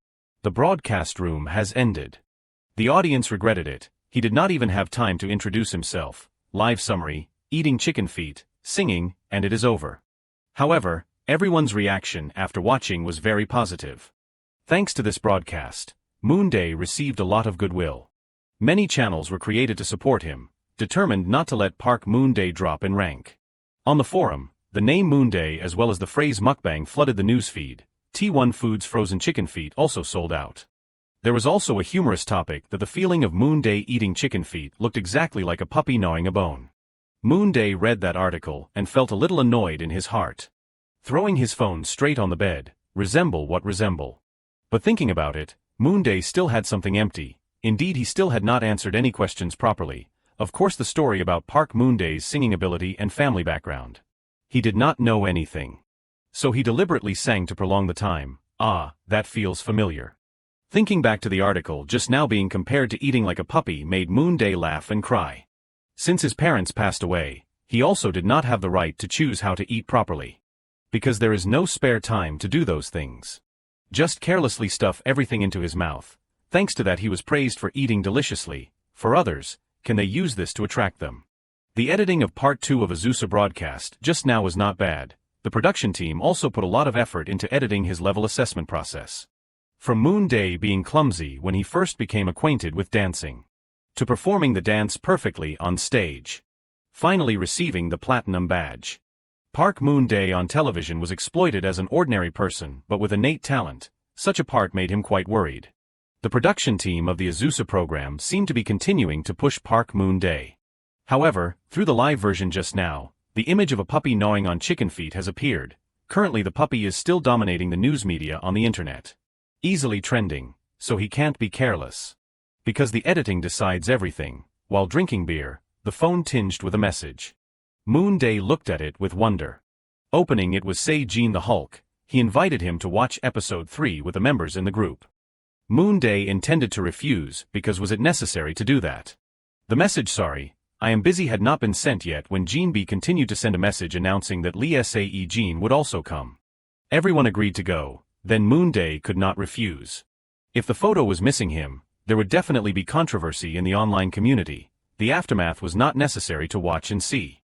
The broadcast room has ended. The audience regretted it, he did not even have time to introduce himself. Live summary, eating chicken feet, singing, and it is over. However, everyone's reaction after watching was very positive. Thanks to this broadcast, Moonday received a lot of goodwill. Many channels were created to support him, determined not to let Park Moonday drop in rank. On the forum, the name Moonday as well as the phrase mukbang flooded the newsfeed. T1 Foods frozen chicken feet also sold out. There was also a humorous topic that the feeling of Moonday eating chicken feet looked exactly like a puppy gnawing a bone. Moonday read that article and felt a little annoyed in his heart. Throwing his phone straight on the bed, resemble what resemble. But thinking about it, Moonday still had something empty. Indeed, he still had not answered any questions properly. Of course, the story about Park Moonday's singing ability and family background. He did not know anything. So he deliberately sang to prolong the time. Ah, that feels familiar. Thinking back to the article just now being compared to eating like a puppy made Moonday laugh and cry. Since his parents passed away, he also did not have the right to choose how to eat properly. Because there is no spare time to do those things. Just carelessly stuff everything into his mouth. Thanks to that he was praised for eating deliciously. For others, can they use this to attract them? The editing of Part 2 of Azusa broadcast just now was not bad. The production team also put a lot of effort into editing his level assessment process. From Moonday being clumsy when he first became acquainted with dancing, to performing the dance perfectly on stage, finally receiving the platinum badge. Park Moonday on television was exploited as an ordinary person but with innate talent. Such a part made him quite worried. The production team of the Azusa program seemed to be continuing to push Park Moonday. However, through the live version just now, the image of a puppy gnawing on chicken feet has appeared. Currently the puppy is still dominating the news media on the internet. Easily trending, so he can't be careless. Because the editing decides everything. While drinking beer, the phone tinged with a message. Moonday looked at it with wonder. Opening it was Se-jin the Hulk. He invited him to watch episode 3 with the members in the group. Moonday intended to refuse because was it necessary to do that? The message "sorry, I am busy" had not been sent yet when Jin B continued to send a message announcing that Lee Se-jin would also come. Everyone agreed to go, then Moonday could not refuse. If the photo was missing him, there would definitely be controversy in the online community. The aftermath was not necessary to watch and see.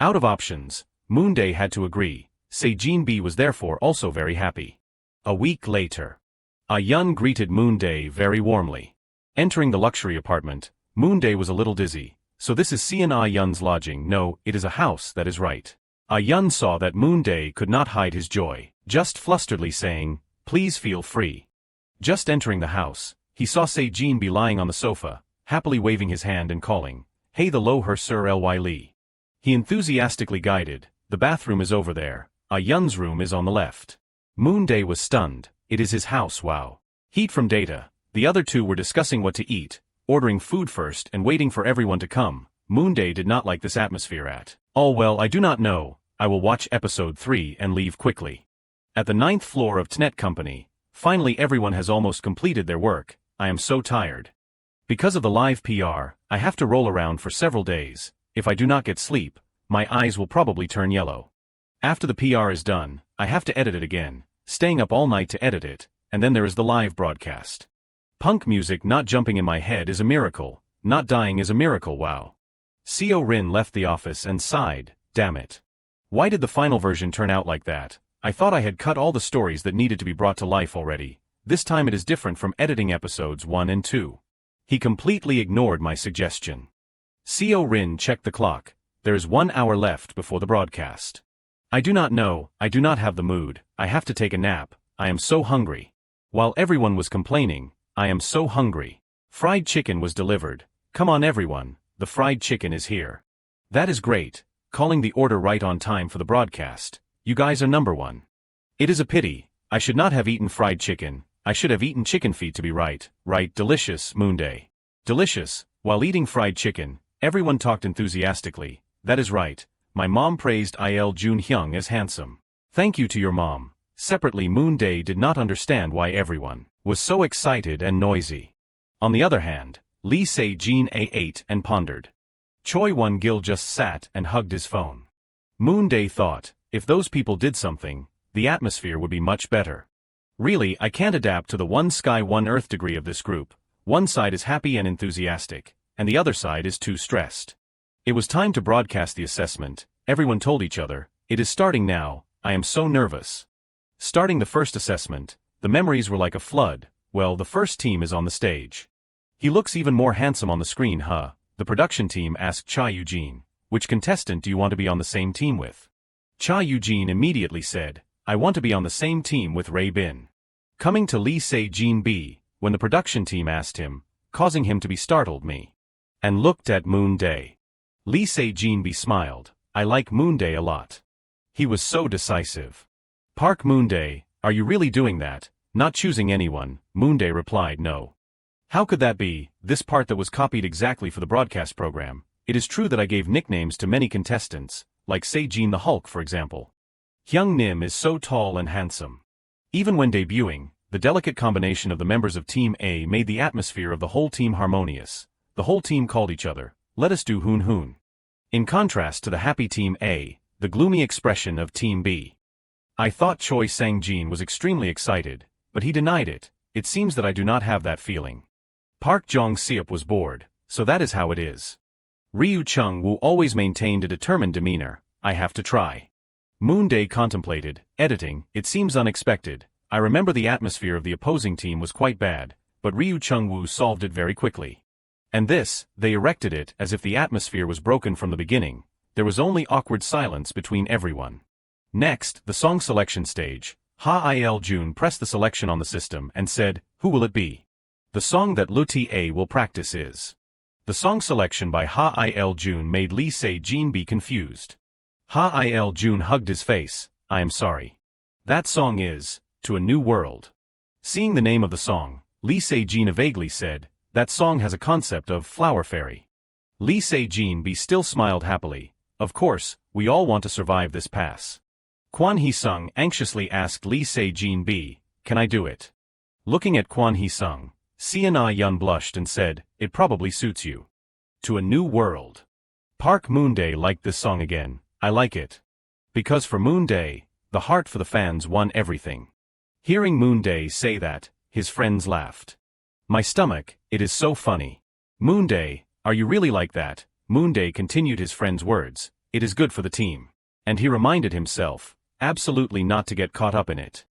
Out of options, Moonday had to agree. Se-jin B was therefore also very happy. A week later, Ah-yeon greeted Moonday very warmly. Entering the luxury apartment, Moonday was a little dizzy. So this is Seon Ah-yeon's lodging? No, it is a house, that is right. Ah-yeon saw that Moonday could not hide his joy, just flusteredly saying, "Please feel free." Just entering the house, he saw Se-jin be lying on the sofa, happily waving his hand and calling, "Hey the lo her sir ly Lee." He enthusiastically guided, "The bathroom is over there. Ah-yeon's room is on the left." Moonday was stunned. It is his house, wow. Heat from data. The other two were discussing what to eat, ordering food first and waiting for everyone to come. Moonday did not like this atmosphere at all. "Well, I do not know. I will watch episode 3 and leave quickly." At the 9th floor of Tnet Company, finally everyone has almost completed their work. I am so tired. Because of the live PR, I have to roll around for several days. If I do not get sleep, my eyes will probably turn yellow. After the PR is done, I have to edit it again, staying up all night to edit it, and then there is the live broadcast. Punk music not jumping in my head is a miracle, not dying is a miracle, wow. Seo Rin left the office and sighed, damn it. Why did the final version turn out like that? I thought I had cut all the stories that needed to be brought to life already. This time it is different from editing episodes 1 and 2. He completely ignored my suggestion. Seo Rin checked the clock. There is 1 hour left before the broadcast. I do not know, I do not have the mood, I have to take a nap, I am so hungry. While everyone was complaining, I am so hungry. Fried chicken was delivered. Come on everyone, the fried chicken is here. That is great, calling the order right on time for the broadcast. You guys are number one. It is a pity, I should not have eaten fried chicken, I should have eaten chicken feet to be right, delicious, Moonday. Delicious. While eating fried chicken, everyone talked enthusiastically. That is right, my mom praised Il Jun-hyung as handsome. Thank you to your mom. Separately, Moonday did not understand why everyone was so excited and noisy. On the other hand, Lee Se-jin ate and pondered. Choi Won-gil just sat and hugged his phone. Moonday thought, if those people did something, the atmosphere would be much better. Really, I can't adapt to the one sky one earth degree of this group. One side is happy and enthusiastic, and the other side is too stressed. It was time to broadcast the assessment. Everyone told each other, it is starting now, I am so nervous. Starting the first assessment, the memories were like a flood. Well, the first team is on the stage. He looks even more handsome on the screen, huh? The production team asked Cha Eugene, which contestant do you want to be on the same team with? Cha Eugene immediately said, I want to be on the same team with Ray Bin. Coming to Lee Se-jin B, when the production team asked him, causing him to be startled me. And looked at Moonday. Lee Se-jin B smiled, I like Moonday a lot. He was so decisive. Park Moonday, are you really doing that? Not choosing anyone, Moonday replied no. How could that be, this part that was copied exactly for the broadcast program? It is true that I gave nicknames to many contestants, like Se-jin the Hulk for example. Hyung Nim is so tall and handsome. Even when debuting, the delicate combination of the members of Team A made the atmosphere of the whole team harmonious. The whole team called each other, let us do Hoon Hoon. In contrast to the happy Team A, the gloomy expression of Team B. I thought Choi Sang-jin was extremely excited, but he denied it. It seems that I do not have that feeling. Park Jong-seop was bored, so that is how it is. Ryu Chung-woo always maintained a determined demeanor. I have to try. Moonday contemplated. Editing, it seems unexpected. I remember the atmosphere of the opposing team was quite bad, but Ryu Chung-woo solved it very quickly. And this, they erected it as if the atmosphere was broken from the beginning. There was only awkward silence between everyone. Next, the song selection stage. Ha-Il-jun pressed the selection on the system and said, who will it be? The song that Luta will practice is. The song selection by Ha-Il-jun made Lee Se-jin be confused. Ha-Il-jun hugged his face. I am sorry. That song is, To a New World. Seeing the name of the song, Lee Se-jin vaguely said, that song has a concept of flower fairy. Lee Se-jin still smiled happily. Of course, we all want to survive this pass. Kwon Hee-sung anxiously asked Lee Se-jin, can I do it? Looking at Kwon Hee-sung, Seon-ah-yeon blushed and said, it probably suits you. To a New World. Park Moonday liked this song again. I like it. Because for Moonday, the heart for the fans won everything. Hearing Moonday say that, his friends laughed. My stomach, it is so funny. Moonday, are you really like that? Moonday continued his friend's words, it is good for the team. And he reminded himself, absolutely not to get caught up in it.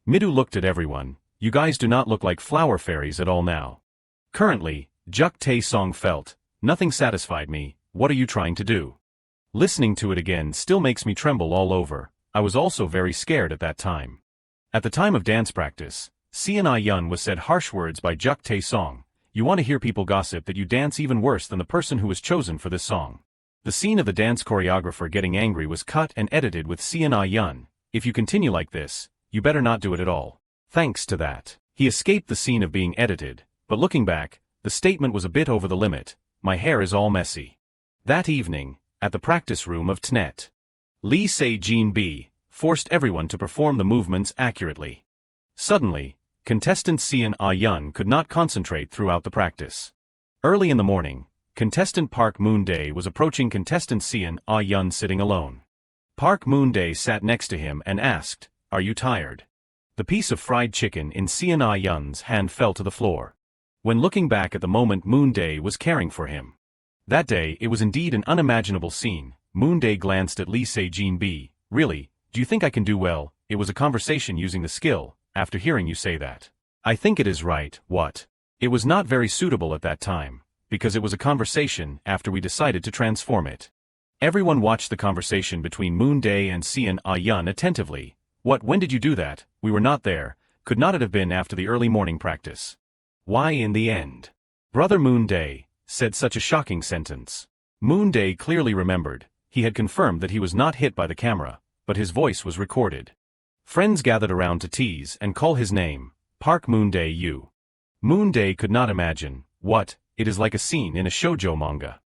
Midu looked at everyone, you guys do not look like flower fairies at all now. Currently, Juk Tae-song felt, nothing satisfied me, what are you trying to do? Listening to it again still makes me tremble all over, I was also very scared at that time. At the time of dance practice, Seon-ah-yeon was said harsh words by Juk Tae-song, you want to hear people gossip that you dance even worse than the person who was chosen for this song. The scene of the dance choreographer getting angry was cut and edited with Seon-ah-yeon, if you continue like this, you better not do it at all. Thanks to that, he escaped the scene of being edited, but looking back, the statement was a bit over the limit, my hair is all messy. That evening, at the practice room of TNET, Lee Se-jin forced everyone to perform the movements accurately. Suddenly, contestant Seon-ah-yeon could not concentrate throughout the practice. Early in the morning, contestant Park Moonday was approaching contestant Seon-ah-yeon sitting alone. Park Moonday sat next to him and asked, are you tired? The piece of fried chicken in Seon-ah-yeon's hand fell to the floor. When looking back at the moment Moonday was caring for him. That day it was indeed an unimaginable scene. Moonday glanced at Lee Se-jin. Really, do you think I can do well? It was a conversation using the skill, after hearing you say that. I think it is right, what? It was not very suitable at that time, because it was a conversation after we decided to transform it. Everyone watched the conversation between Moonday and Seon-ah-yeon attentively. What, when did you do that? We were not there, could not it have been after the early morning practice? Why in the end? Brother Moonday said such a shocking sentence. Moonday clearly remembered, he had confirmed that he was not hit by the camera, but his voice was recorded. Friends gathered around to tease and call his name, Park Moonday you. Moonday could not imagine, what, it is like a scene in a shoujo manga.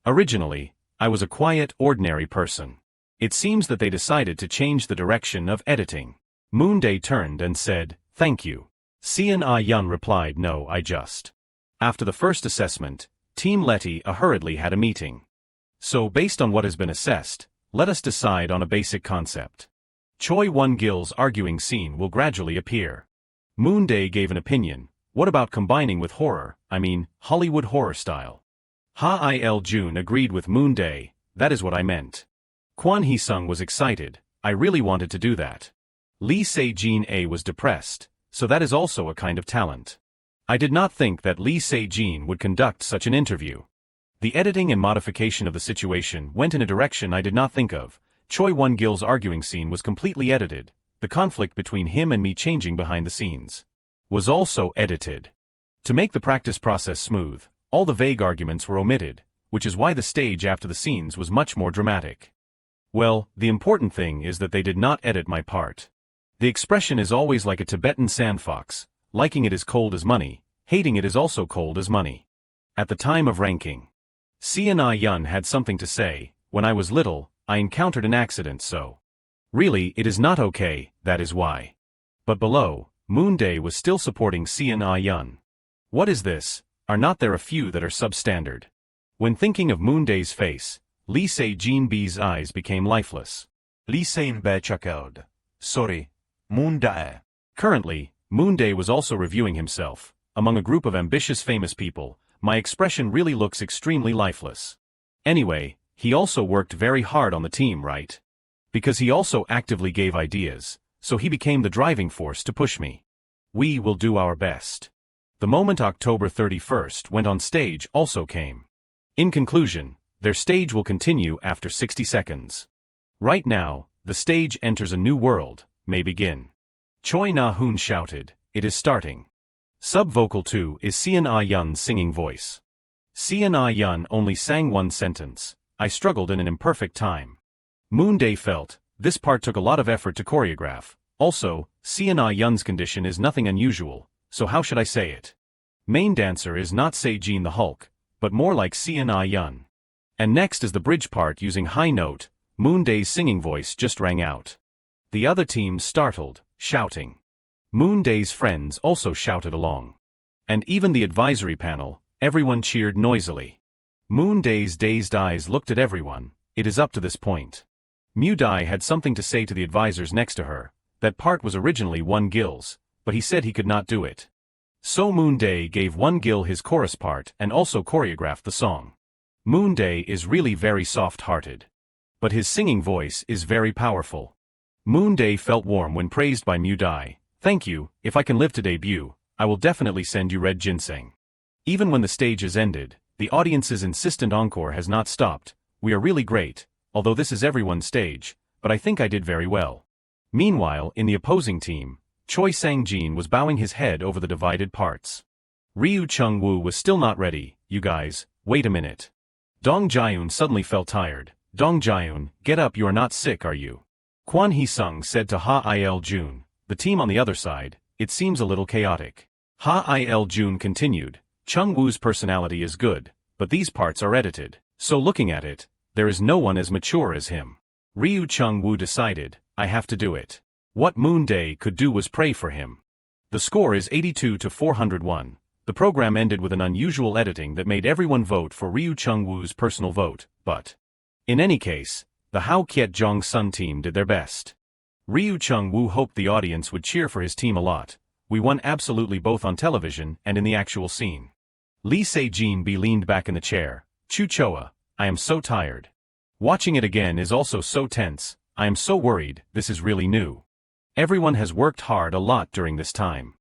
Originally, I was a quiet, ordinary person. It seems that they decided to change the direction of editing. Moonday turned and said, thank you. Seon-ah-yeon replied no I just. After the first assessment, Team Letty hurriedly had a meeting. So based on what has been assessed, let us decide on a basic concept. Choi Won-gil's arguing scene will gradually appear. Moonday gave an opinion, what about combining with horror, Hollywood horror style? Ha-Il-jun agreed with Moonday, that is what I meant. Kwon Hee-sung was excited, I really wanted to do that. Lee Se-jin was depressed, so that is also a kind of talent. I did not think that Lee Se-jin would conduct such an interview. The editing and modification of the situation went in a direction I did not think of. Choi Won-gil's arguing scene was completely edited, the conflict between him and me changing behind the scenes was also edited. To make the practice process smooth, all the vague arguments were omitted, which is why the stage after the scenes was much more dramatic. Well, the important thing is that they did not edit my part. The expression is always like a Tibetan sandfox, liking it is cold as money, hating it is also cold as money. At the time of ranking, Seon-ah-yeon had something to say, when I was little, I encountered an accident so. Really it is not okay, that is why. But below, Moonday was still supporting Seon-ah-yeon. What is this, are not there a few that are substandard? When thinking of Moonday's face, Lee Se-jin's eyes became lifeless. Lee Se-in chuckled. Sorry, Moonday. Currently, Moonday was also reviewing himself. Among a group of ambitious famous people, my expression really looks extremely lifeless. Anyway, he also worked very hard on the team, right? Because he also actively gave ideas, so he became the driving force to push me. We will do our best. The moment October 31st went on stage also came. In conclusion, their stage will continue after 60 seconds. Right now, the stage enters a new world, may begin. Choi Na-hoon shouted, "It is starting." Sub-vocal 2 is Seon Ah-yeon's singing voice. Seon Ah-yeon only sang one sentence, "I struggled in an imperfect time." Moonday felt, this part took a lot of effort to choreograph. Also, Seon Ah-yeon's condition is nothing unusual, so how should I say it? Main dancer is not Sejin the Hulk, but more like Seon Ah-yeon. And next is the bridge part using high note. Moonday's singing voice just rang out. The other team startled, shouting. Moonday's friends also shouted along. And even the advisory panel, everyone cheered noisily. Moonday's dazed eyes looked at everyone. It is up to this point. Moonday had something to say to the advisors next to her. That part was originally Won Gil's, but he said he could not do it. So Moonday gave Won Gil his chorus part and also choreographed the song. Moonday is really very soft-hearted. But his singing voice is very powerful. Moonday felt warm when praised by Moonday. "Thank you, if I can live to debut, I will definitely send you red ginseng." Even when the stage has ended, the audience's insistent encore has not stopped. "We are really great, although this is everyone's stage, but I think I did very well." Meanwhile, in the opposing team, Choi Sang-jin was bowing his head over the divided parts. Ryu Chung-woo was still not ready. "You guys, wait a minute." Dong Jaeun suddenly felt tired. "Dong Jaeun, get up, you are not sick, are you?" Kwon Hee-sung said to Ha Il-jun. The team on the other side, "It seems a little chaotic." Ha Il-jun continued, "Chung-woo's personality is good, but these parts are edited, so looking at it, there is no one as mature as him." Ryu Chung-woo decided, "I have to do it." What Moonday could do was pray for him. The score is 82 to 401. The program ended with an unusual editing that made everyone vote for Ryu Chung-woo's personal vote, but in any case, the Hao Kiet-jong-sun team did their best. Ryu Chung-woo hoped the audience would cheer for his team a lot. "We won absolutely both on television and in the actual scene." Lee Se-jin leaned back in the chair. "Chu Choa, I am so tired. Watching it again is also so tense. I am so worried, this is really new. Everyone has worked hard a lot during this time.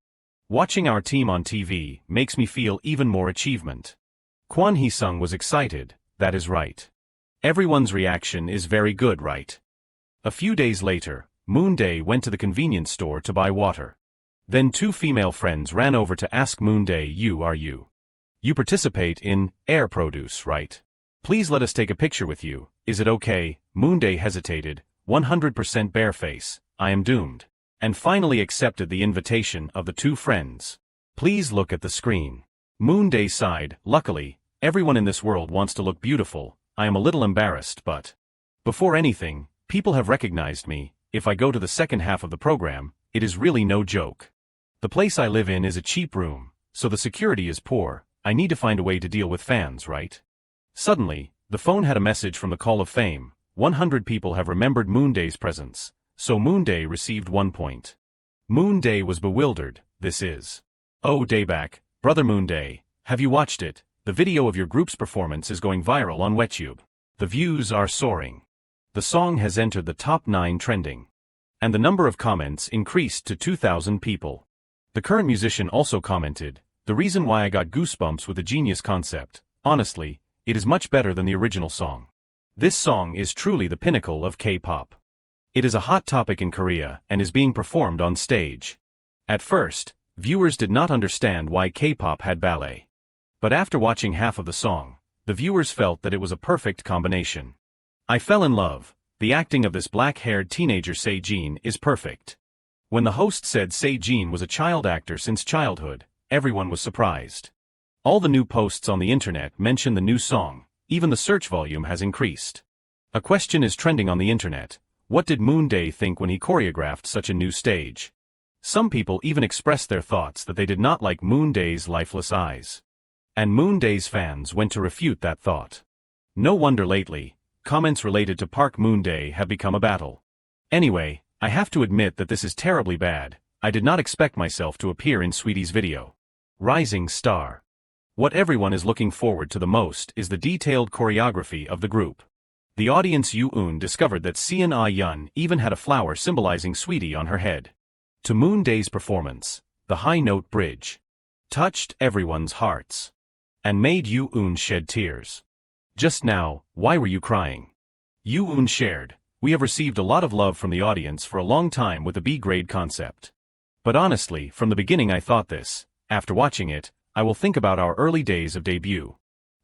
Watching our team on TV makes me feel even more achievement." Kwon Hee-sung was excited. "That is right. Everyone's reaction is very good, right?" A few days later, Moonday went to the convenience store to buy water. Then two female friends ran over to ask Moonday, You participate in air produce, right? Please let us take a picture with you, is it okay?" Moonday hesitated, 100% bare-face, "I am doomed." And finally accepted the invitation of the two friends. "Please look at the screen." Moonday sighed, "Luckily, everyone in this world wants to look beautiful. I am a little embarrassed, but before anything, people have recognized me. If I go to the second half of the program, it is really no joke. The place I live in is a cheap room, so the security is poor. I need to find a way to deal with fans, right?" Suddenly, the phone had a message from the Call of Fame. 100 people have remembered Moonday's presence, so Moonday received 1 point. Moonday was bewildered. "This is oh Dayback, brother Moonday, have you watched it? The video of your group's performance is going viral on WebTube. The views are soaring. The song has entered the top 9 trending. And the number of comments increased to 2,000 people. The current musician also commented, "The reason why I got goosebumps with the genius concept, honestly, it is much better than the original song. This song is truly the pinnacle of K-pop. It is a hot topic in Korea and is being performed on stage." At first, viewers did not understand why K-pop had ballet. But after watching half of the song, the viewers felt that it was a perfect combination. "I fell in love. The acting of this black-haired teenager Se-jin is perfect." When the host said Se-jin was a child actor since childhood, everyone was surprised. All the new posts on the internet mention the new song. Even the search volume has increased. A question is trending on the internet. What did Moonday think when he choreographed such a new stage? Some people even expressed their thoughts that they did not like Moonday's lifeless eyes. And Moonday's fans went to refute that thought. No wonder lately, comments related to Park Moonday have become a battle. Anyway, I have to admit that this is terribly bad. I did not expect myself to appear in Sweetie's video. Rising star. What everyone is looking forward to the most is the detailed choreography of the group. The audience Yoo-eun discovered that Seon Ah-yeon even had a flower symbolizing Sweetie on her head. To Moonday's performance, the high note bridge touched everyone's hearts and made Yoo-eun shed tears. Just now, why were you crying? Yoo-eun shared, we have received a lot of love from the audience for a long time with the B-grade concept. But honestly, from the beginning I thought this, after watching it, I will think about our early days of debut.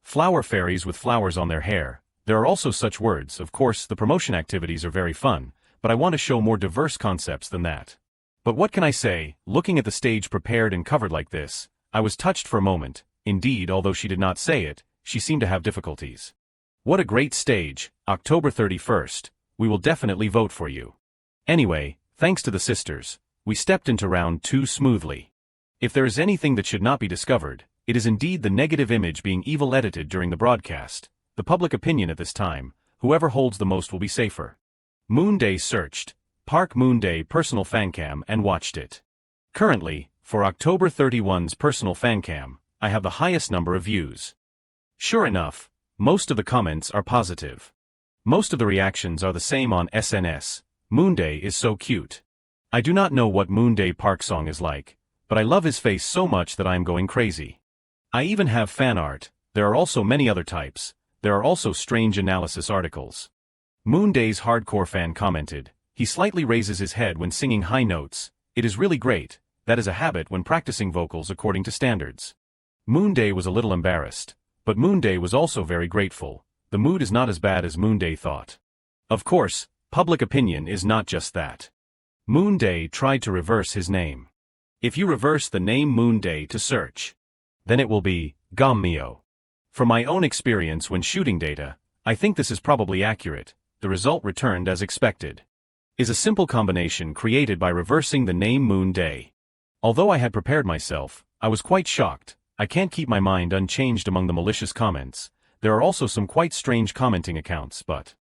Flower fairies with flowers on their hair, there are also such words. Of course the promotion activities are very fun, but I want to show more diverse concepts than that. But what can I say, looking at the stage prepared and covered like this, I was touched for a moment. Indeed, although she did not say it, she seemed to have difficulties. What a great stage, October 31st, we will definitely vote for you. Anyway, thanks to the sisters, we stepped into round 2 smoothly. If there is anything that should not be discovered, it is indeed the negative image being evil edited during the broadcast. The public opinion at this time, whoever holds the most will be safer. Moonday searched Park Moonday personal fancam and watched it. Currently, for October 31's personal fancam, I have the highest number of views. Sure enough, most of the comments are positive. Most of the reactions are the same on SNS. Moonday is so cute. I do not know what Moonday Park song is like, but I love his face so much that I am going crazy. I even have fan art. There are also many other types. There are also strange analysis articles. Moonday's hardcore fan commented, he slightly raises his head when singing high notes. It is really great. That is a habit when practicing vocals according to standards. Moonday was a little embarrassed, but Moonday was also very grateful. The mood is not as bad as Moonday thought. Of course, public opinion is not just that. Moonday tried to reverse his name. If you reverse the name Moonday to search, then it will be Gammyo. From my own experience when shooting data, I think this is probably accurate. The result returned as expected is a simple combination created by reversing the name Moonday. Although I had prepared myself, I was quite shocked. I can't keep my mind unchanged among the malicious comments. There are also some quite strange commenting accounts, but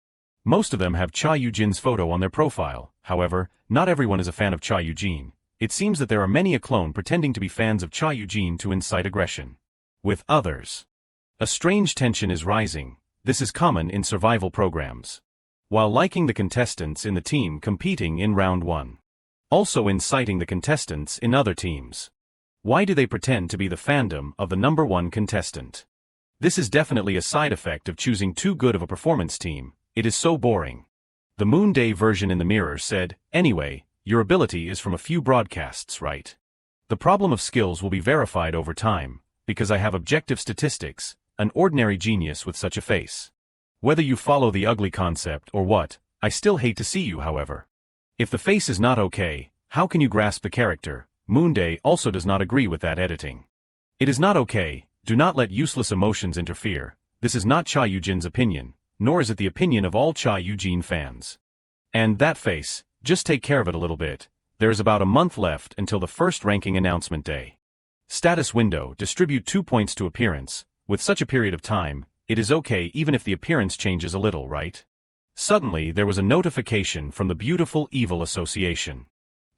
most of them have Cha Yoo-jin's photo on their profile. However, not everyone is a fan of Cha Yoo-jin. It seems that there are many a clone pretending to be fans of Cha Yoo-jin to incite aggression with others. A strange tension is rising. This is common in survival programs. While liking the contestants in the team competing in round 1. Also inciting the contestants in other teams. Why do they pretend to be the fandom of the number 1 contestant? This is definitely a side effect of choosing too good of a performance team. It is so boring. The Moonday version in the mirror said, anyway, your ability is from a few broadcasts, right? The problem of skills will be verified over time, because I have objective statistics, an ordinary genius with such a face. Whether you follow the ugly concept or what, I still hate to see you however. If the face is not okay, how can you grasp the character? Moonday also does not agree with that editing. It is not okay, do not let useless emotions interfere. This is not Cha Yoo-jin's opinion, nor is it the opinion of all Cha Yoo-jin fans. And that face, just take care of it a little bit. There is about a month left until the first ranking announcement day. Status window, distribute 2 points to appearance. With such a period of time, it is okay even if the appearance changes a little, right? Suddenly there was a notification from the Beautiful Evil Association.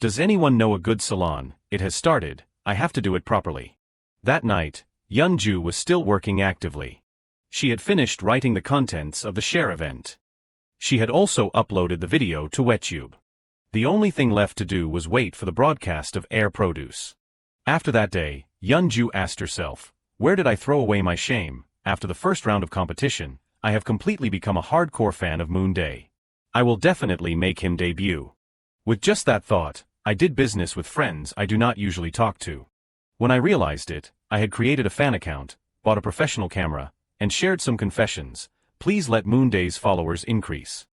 Does anyone know a good salon? It has started, I have to do it properly. That night, Yeonju was still working actively. She had finished writing the contents of the share event. She had also uploaded the video to WebTube. The only thing left to do was wait for the broadcast of Air Produce. After that day, Yeonju asked herself, where did I throw away my shame? After the first round of competition, I have completely become a hardcore fan of Moonday. I will definitely make him debut. With just that thought, I did business with friends I do not usually talk to. When I realized it, I had created a fan account, bought a professional camera, and shared some confessions. Please let Moonday's followers increase.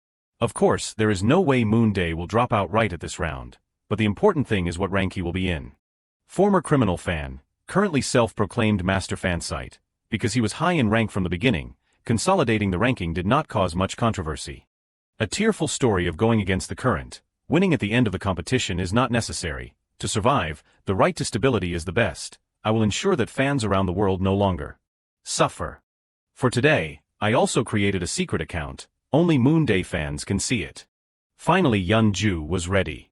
Of course, there is no way Moonday will drop out right at this round, but the important thing is what rank he will be in. Former criminal fan, currently self-proclaimed master fan site. Because he was high in rank from the beginning, consolidating the ranking did not cause much controversy. A tearful story of going against the current. Winning at the end of the competition is not necessary. To survive, the right to stability is the best. I will ensure that fans around the world no longer suffer. For today, I also created a secret account. Only Moonday fans can see it. Finally Yeonju was ready.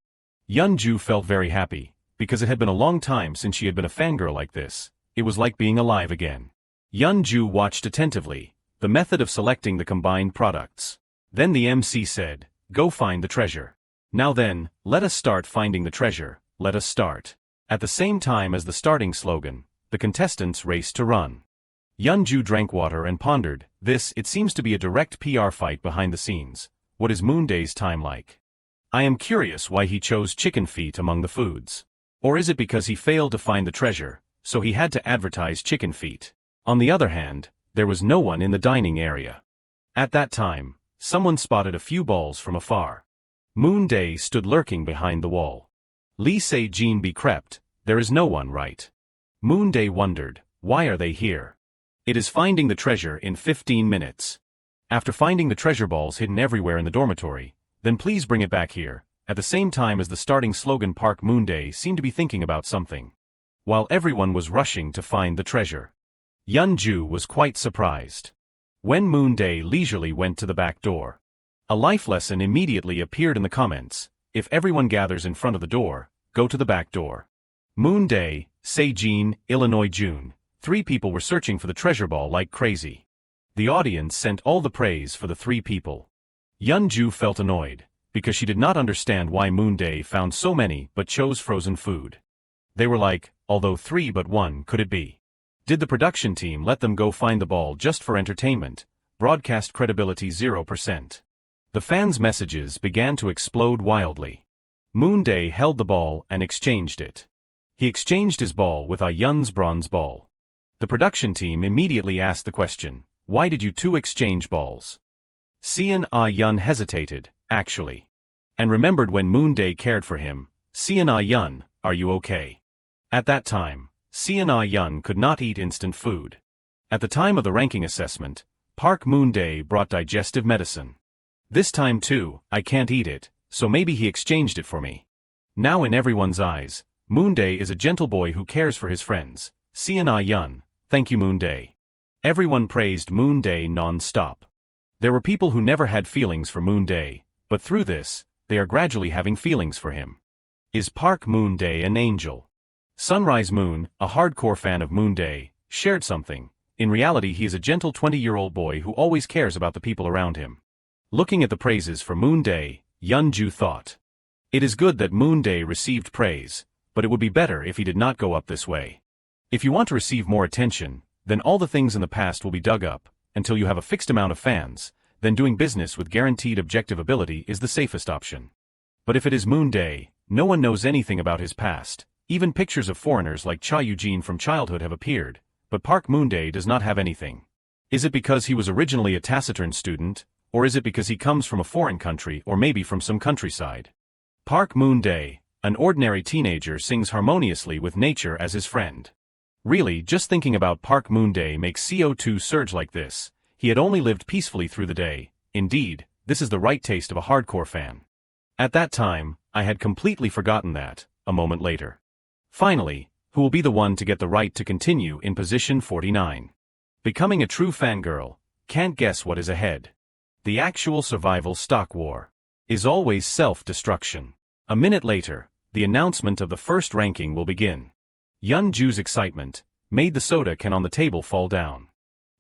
Yeonju felt very happy, because it had been a long time since she had been a fangirl like this. It was like being alive again. Yeonju watched attentively, the method of selecting the combined products. Then the MC said, "Go find the treasure. Now then, let us start finding the treasure, let us start." At the same time as the starting slogan, the contestants raced to run. Yeonju drank water and pondered, it seems to be a direct PR fight behind the scenes. What is Moonday's time like? I am curious why he chose chicken feet among the foods. Or is it because he failed to find the treasure, so he had to advertise chicken feet? On the other hand, there was no one in the dining area. At that time, someone spotted a few balls from afar. Moonday stood lurking behind the wall. Lee Se-jin be crept, there is no one, right? Moonday wondered, why are they here? It is finding the treasure in 15 minutes. After finding the treasure balls hidden everywhere in the dormitory, then please bring it back here. At the same time as the starting slogan, Park Moonday seemed to be thinking about something. While everyone was rushing to find the treasure, Yeonju was quite surprised. When Moonday leisurely went to the back door, a life lesson immediately appeared in the comments. If everyone gathers in front of the door, go to the back door. Moonday, Se-jin, Illinois June. 3 people were searching for the treasure ball like crazy. The audience sent all the praise for the 3 people. Yeonju felt annoyed, because she did not understand why Moonday found so many but chose frozen food. They were like, although 3 but 1, could it be? Did the production team let them go find the ball just for entertainment? Broadcast credibility 0%. The fans' messages began to explode wildly. Moonday held the ball and exchanged it. He exchanged his ball with Ah-yeon's bronze ball. The production team immediately asked the question, why did you 2 exchange balls? Seon Ah-yeon hesitated, actually. And remembered when Moonday cared for him. Seon Ah-yeon, are you okay? At that time, Seon Ah-yeon could not eat instant food. At the time of the ranking assessment, Park Moonday brought digestive medicine. This time too, I can't eat it, so maybe he exchanged it for me. Now in everyone's eyes, Moonday is a gentle boy who cares for his friends. Seon Ah-yeon, thank you Moonday. Everyone praised Moonday non-stop. There were people who never had feelings for Moonday, but through this, they are gradually having feelings for him. Is Park Moonday an angel? Sunrise Moon, a hardcore fan of Moonday, shared something. In reality he is a gentle 20-year-old boy who always cares about the people around him. Looking at the praises for Moonday, Yeonju thought. It is good that Moonday received praise, but it would be better if he did not go up this way. If you want to receive more attention, then all the things in the past will be dug up, until you have a fixed amount of fans, then doing business with guaranteed objective ability is the safest option. But if it is Moonday, no one knows anything about his past, even pictures of foreigners like Cha Eugene from childhood have appeared, but Park Moonday does not have anything. Is it because he was originally a taciturn student, or is it because he comes from a foreign country or maybe from some countryside? Park Moonday, an ordinary teenager, sings harmoniously with nature as his friend. Really, just thinking about Park Moonday makes CO2 surge like this. He had only lived peacefully through the day. Indeed, this is the right taste of a hardcore fan. At that time, I had completely forgotten that. A moment later. Finally, who will be the one to get the right to continue in position 49? Becoming a true fangirl. Can't guess what is ahead. The actual survival stock war is always self-destruction. A minute later, the announcement of the first ranking will begin. Yeonju's excitement made the soda can on the table fall down.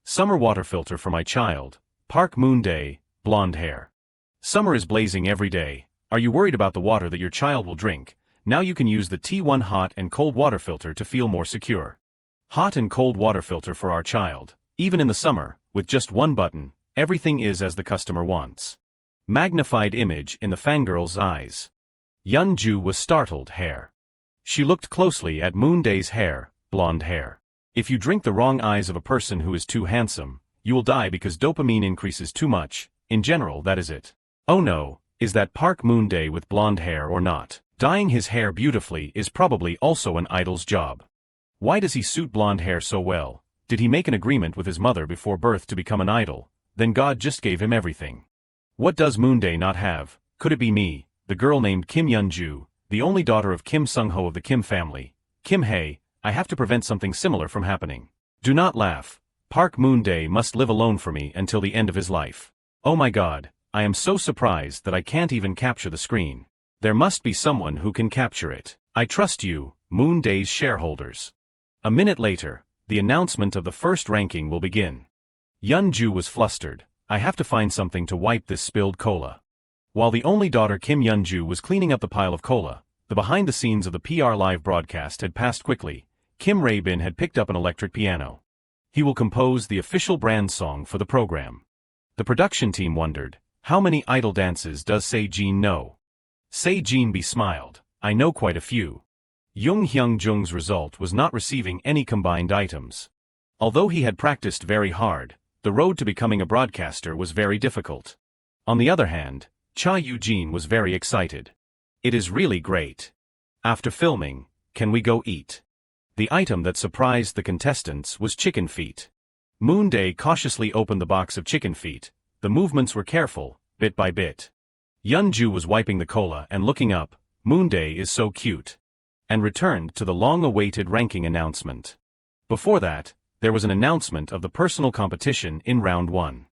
Summer water filter for my child. Park Moonday, blonde hair. Summer is blazing every day. Are you worried about the water that your child will drink? Now you can use the T1 hot and cold water filter to feel more secure. Hot and cold water filter for our child. Even in the summer, with just one button, everything is as the customer wants. Magnified image in the fangirl's eyes. Yeonju was startled. Hair. She looked closely at Moonday's hair, blonde hair. If you drink the wrong eyes of a person who is too handsome, you will die because dopamine increases too much. In general, that is it. Oh no, is that Park Moonday with blonde hair or not? Dyeing his hair beautifully is probably also an idol's job. Why does he suit blonde hair so well? Did he make an agreement with his mother before birth to become an idol? Then God just gave him everything. What does Moonday not have? Could it be me, the girl named Kim Yeonju, the only daughter of Kim Sung-ho of the Kim family? Kim Hae, I have to prevent something similar from happening. Do not laugh. Park Moonday must live alone for me until the end of his life. Oh my God, I am so surprised that I can't even capture the screen. There must be someone who can capture it. I trust you, Moonday's shareholders. A minute later, the announcement of the first ranking will begin. Yeonju was flustered. I have to find something to wipe this spilled cola. While the only daughter Kim Yeonju was cleaning up the pile of cola, the behind the scenes of the PR live broadcast had passed quickly. Kim Rae-bin had picked up an electric piano. He will compose the official brand song for the program. The production team wondered, how many idol dances does Se-jin know? Se-jin smiled, I know quite a few. Jung Hyung-jung's result was not receiving any combined items. Although he had practiced very hard, the road to becoming a broadcaster was very difficult. On the other hand, Cha Eugene was very excited. It is really great. After filming, can we go eat? The item that surprised the contestants was chicken feet. Moonday cautiously opened the box of chicken feet. The movements were careful, bit by bit. Yeonju was wiping the cola and looking up, Moonday is so cute. And returned to the long-awaited ranking announcement. Before that, there was an announcement of the personal competition in round 1.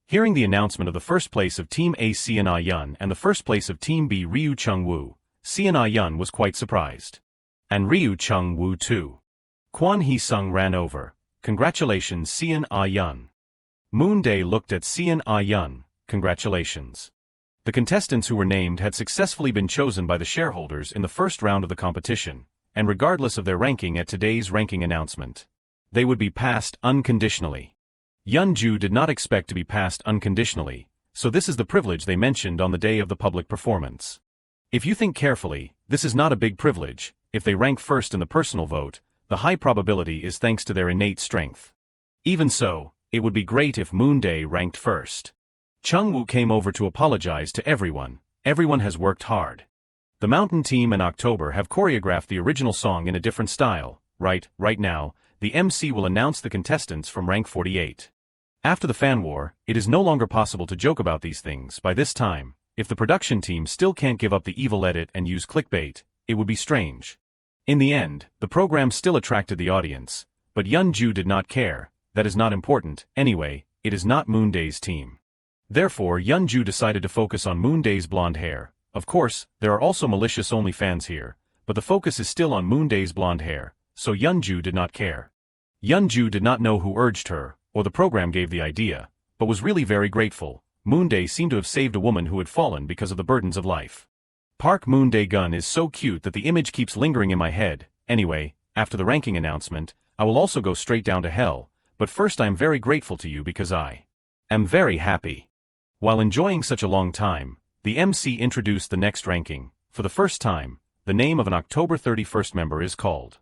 Hearing the announcement of the first place of Team A Seon Ah-yeon and the first place of Team B Ryu Chung-woo, Seon Ah-yeon was quite surprised. And Ryu Chung-woo too. Kwon Hee-sung ran over. Congratulations Seon Ah-yeon. Moonday looked at Seon Ah-yeon. Congratulations. The contestants who were named had successfully been chosen by the shareholders in the first round of the competition, and regardless of their ranking at today's ranking announcement, they would be passed unconditionally. Yeonju did not expect to be passed unconditionally, so this is the privilege they mentioned on the day of the public performance. If you think carefully, this is not a big privilege. If they rank first in the personal vote, the high probability is thanks to their innate strength. Even so, it would be great if Moonday ranked first. Chung-woo came over to apologize to everyone. Everyone has worked hard. The Mountain Team and October have choreographed the original song in a different style. Right now, the MC will announce the contestants from rank 48. After the fan war, it is no longer possible to joke about these things. By this time, if the production team still can't give up the evil edit and use clickbait, it would be strange. In the end, the program still attracted the audience, but Yeonju did not care. That is not important. Anyway, it is not Moonday's team. Therefore Yeonju decided to focus on Moonday's blonde hair. Of course, there are also malicious only fans here, but the focus is still on Moonday's blonde hair, so Yeonju did not care. Yeonju did not know who urged her, or the program gave the idea, but was really very grateful. Moonday seemed to have saved a woman who had fallen because of the burdens of life. Park Moonday-gun is so cute that the image keeps lingering in my head. Anyway, after the ranking announcement, I will also go straight down to hell, but first I am very grateful to you because I am very happy. While enjoying such a long time, the MC introduced the next ranking. For the first time, the name of an October 31st member is called.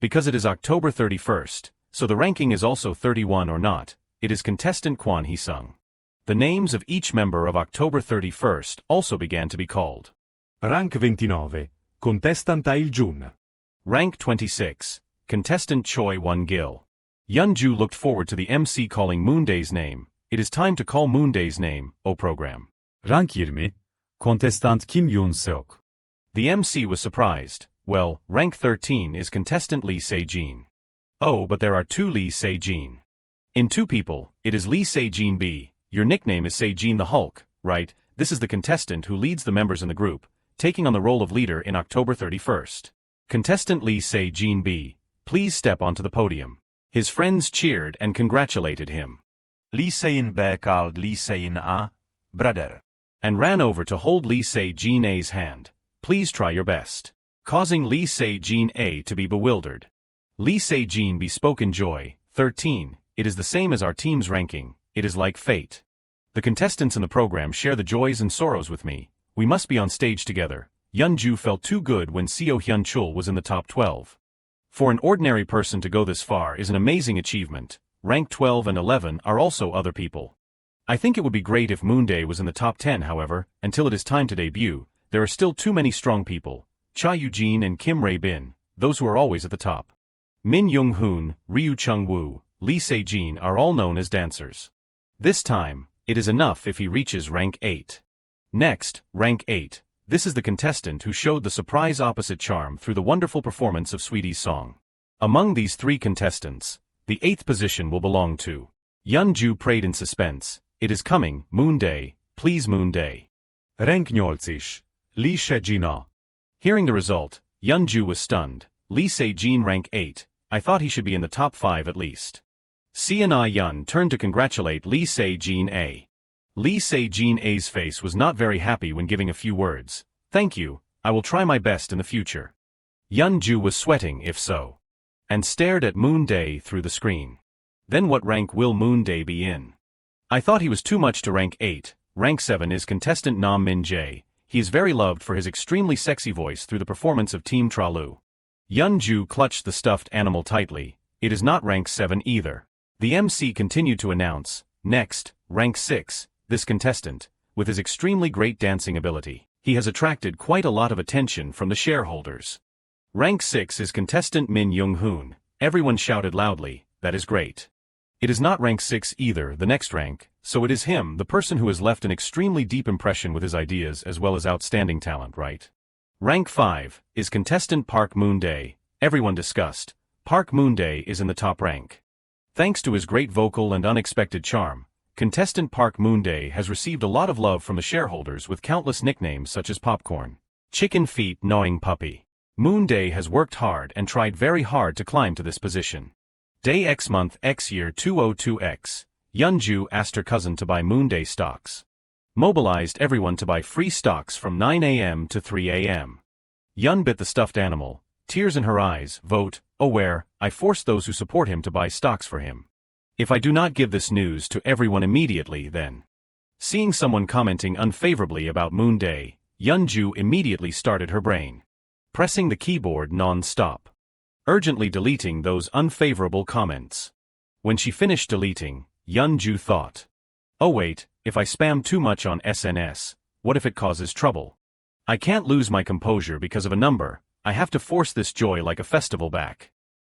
Because it is October 31st, so the ranking is also 31 or not, it is contestant Kwon Hee-sung. The names of each member of October 31st also began to be called. Rank 29, contestant Il-jun. Rank 26, contestant Choi Won-gil. Yeonju looked forward to the MC calling Moonday's name. It is time to call Moonday's name, O program. Rank 20, contestant Kim Yoon-seok. The MC was surprised. Well, rank 13 is contestant Lee Se-jin. Oh, but there are two Lee Se-jin. In two people, it is Lee Se-jin B. Your nickname is Se-jin the Hulk, right? This is the contestant who leads the members in the group, taking on the role of leader in October 31st. Contestant Lee Se-jin B, please step onto the podium. His friends cheered and congratulated him. Lee Se-in-B called Lee Se-in-A, brother, and ran over to hold Lee Se-jin A's hand. Please try your best. Causing Lee Se-jin A to be bewildered. Lee Se-jin B spoke in joy. 13, it is the same as our team's ranking, it is like fate. The contestants in the program share the joys and sorrows with me. We must be on stage together. Yeonju felt too good when Seo Hyun-chul was in the top 12. For an ordinary person to go this far is an amazing achievement. Rank 12 and 11 are also other people. I think it would be great if Moonday was in the top 10. However, until it is time to debut, there are still too many strong people. Cha Eugene and Kim Rae-bin, those who are always at the top. Min Young-hoon, Ryu Chung-woo, Lee Se-jin are all known as dancers. This time, it is enough if he reaches rank 8. Next, rank 8. This is the contestant who showed the surprise opposite charm through the wonderful performance of Sweetie's song. Among these three contestants, the 8th position will belong to. Yeonju prayed in suspense. It is coming, Moonday, please Moonday. Rank 19, Lee Se-jin A. Hearing the result, Yeonju was stunned. Lee Se-jin rank 8. I thought he should be in the top 5 at least. Seon Yun turned to congratulate Lee Se-jin A. Lee Se-jin A's face was not very happy when giving a few words. Thank you, I will try my best in the future. Yun-ju was sweating if so. And stared at Moonday through the screen. Then what rank will Moonday be in? I thought he was too much to rank 8, rank 7 is contestant Nam Min Jae. He is very loved for his extremely sexy voice through the performance of Team Tralu. Yun-ju clutched the stuffed animal tightly. It is not rank 7 either. The MC continued to announce, next, rank 6, this contestant, with his extremely great dancing ability, he has attracted quite a lot of attention from the shareholders. Rank 6 is contestant Min Young-hoon. Everyone shouted loudly, that is great. It is not rank 6 either, the next rank, so it is him, the person who has left an extremely deep impression with his ideas as well as outstanding talent, right? Rank 5 is contestant Park Moonday. Everyone discussed. Park Moonday is in the top rank. Thanks to his great vocal and unexpected charm, contestant Park Moonday has received a lot of love from the shareholders with countless nicknames such as Popcorn, Chicken Feet, Gnawing Puppy. Moonday has worked hard and tried very hard to climb to this position. Day X month X year 202X, Yun-ju asked her cousin to buy Moonday stocks. Mobilized everyone to buy free stocks from 9 a.m. to 3 a.m. Yun bit the stuffed animal, tears in her eyes, vote, oh where, I forced those who support him to buy stocks for him. If I do not give this news to everyone immediately then. Seeing someone commenting unfavorably about Moonday, Yun-ju immediately started her brain. Pressing the keyboard non-stop. Urgently deleting those unfavorable comments. When she finished deleting, Yun-ju thought. Oh wait, if I spam too much on SNS, what if it causes trouble? I can't lose my composure because of a number, I have to force this joy like a festival back.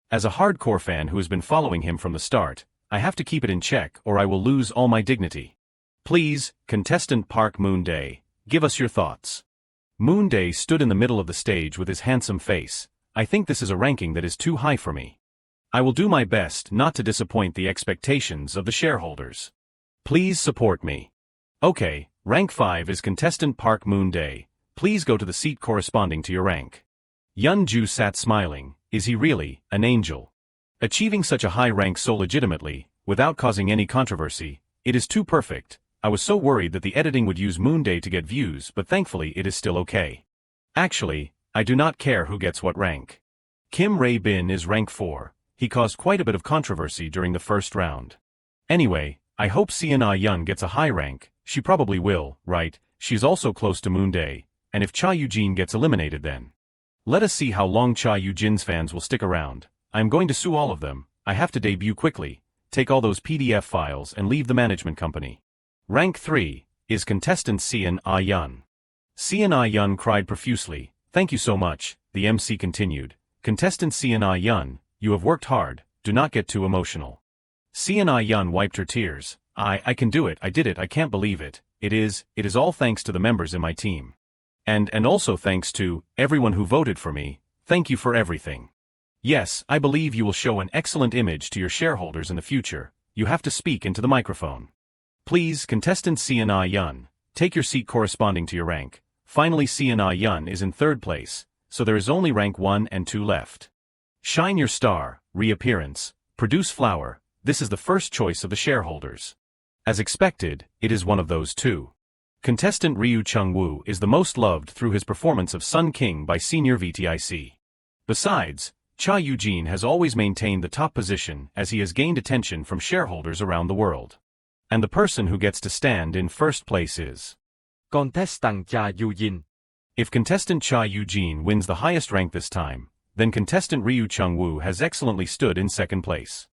As a hardcore fan who has been following him from the start, I have to keep it in check or I will lose all my dignity. Please, contestant Park Moonday, give us your thoughts. Moonday stood in the middle of the stage with his handsome face. I think this is a ranking that is too high for me. I will do my best not to disappoint the expectations of the shareholders. Please support me. Okay, rank 5 is contestant Park Moonday. Please go to the seat corresponding to your rank. Yun-ju sat smiling. Is he really an angel? Achieving such a high rank so legitimately, without causing any controversy, it is too perfect. I was so worried that the editing would use Moonday to get views, but thankfully it is still okay. Actually, I do not care who gets what rank. Kim Rae-bin is rank 4. He caused quite a bit of controversy during the first round. Anyway, I hope Seon Yun gets a high rank. She probably will, right? She's also close to Moonday. And if Cha Yu-jin gets eliminated then. Let us see how long Cha Yu-jin's fans will stick around. I am going to sue all of them. I have to debut quickly. Take all those PDF files and leave the management company. Rank 3 is contestant Seon Yun. Seon Yun cried profusely. Thank you so much, the MC continued. Contestant Seon Yun, you have worked hard, do not get too emotional. Seon Yun wiped her tears. I can do it, I did it, I can't believe it. It is all thanks to the members in my team. And also thanks to everyone who voted for me. Thank you for everything. Yes, I believe you will show an excellent image to your shareholders in the future. You have to speak into the microphone. Please, contestant Seon Yun, take your seat corresponding to your rank. Finally Seon Yun is in 3rd place, so there is only rank 1 and 2 left. Shine your star, reappearance, produce flower, this is the first choice of the shareholders. As expected, it is one of those two. Contestant Ryu Chung-woo is the most loved through his performance of Sun King by Senior VTIC. Besides, Cha Yu-jin has always maintained the top position as he has gained attention from shareholders around the world. And the person who gets to stand in 1st place is contestant Cha Yu-jin. If contestant Cha Yu-jin wins the highest rank this time, then contestant Ryu Chung-woo has excellently stood in 2nd place.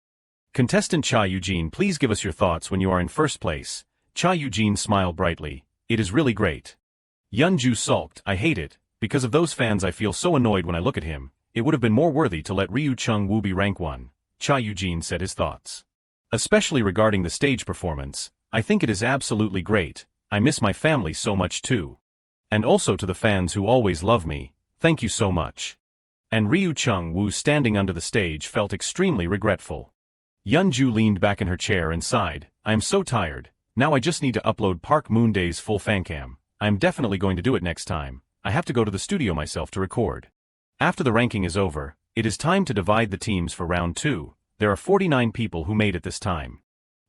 Contestant Cha Yu-jin, please give us your thoughts when you are in 1st place. Cha Yu-jin smiled brightly. It is really great. Yun-ju sulked. I hate it. Because of those fans I feel so annoyed when I look at him. It would have been more worthy to let Ryu Chung-woo be rank 1. Cha Yu-jin said his thoughts. Especially regarding the stage performance, I think it is absolutely great. I miss my family so much too. And also to the fans who always love me, thank you so much. And Ryu Chung-woo standing under the stage felt extremely regretful. Yun-ju leaned back in her chair and sighed. I am so tired. Now I just need to upload Park Moonday's full fancam. I am definitely going to do it next time. I have to go to the studio myself to record. After the ranking is over, It is time to divide the teams for round 2. There are 49 people who made it this time.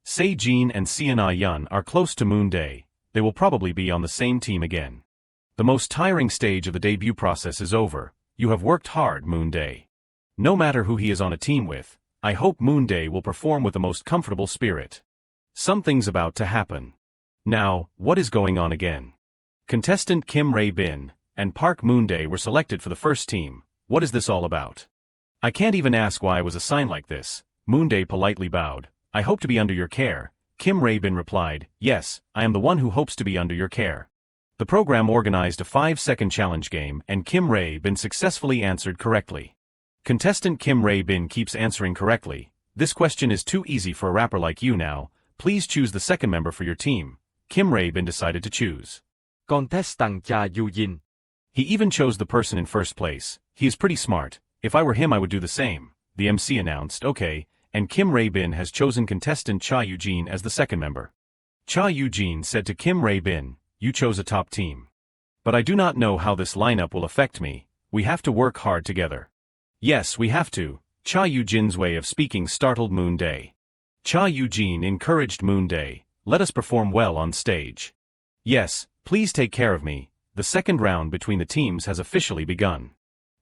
Se-jin and Seon-ah-yeon are close to Moonday. They will probably be on the same team again. The most tiring stage of the debut process is over. You have worked hard, Moonday. No matter who he is on a team with, I hope Moonday will perform with the most comfortable spirit. Something's about to happen. Now, what is going on again? Contestant Kim Rae-bin and Park Moonday were selected for the first team. What is this all about? I can't even ask why I was assigned like this. Moonday politely bowed. I hope to be under your care. Kim Rae-bin replied, yes, I am the one who hopes to be under your care. The program organized a 5-second challenge game and Kim Rae-bin successfully answered correctly. Contestant Kim Rae-bin keeps answering correctly. This question is too easy for a rapper like you now. Please choose the second member for your team. Kim Rae-bin decided to choose Contestant Cha Yu-jin. He even chose the person in first place. He is pretty smart. If I were him I would do the same. The MC announced, okay, and Kim Rae-bin has chosen contestant Cha Yu-jin as the second member. Cha Yu-jin said to Kim Rae-bin, you chose a top team. But I do not know how this lineup will affect me. We have to work hard together. Yes, we have to. Cha Yu-jin's way of speaking startled Moonday. Cha Yu-jin encouraged Moonday, let us perform well on stage. Yes, please take care of me. The second round between the teams has officially begun.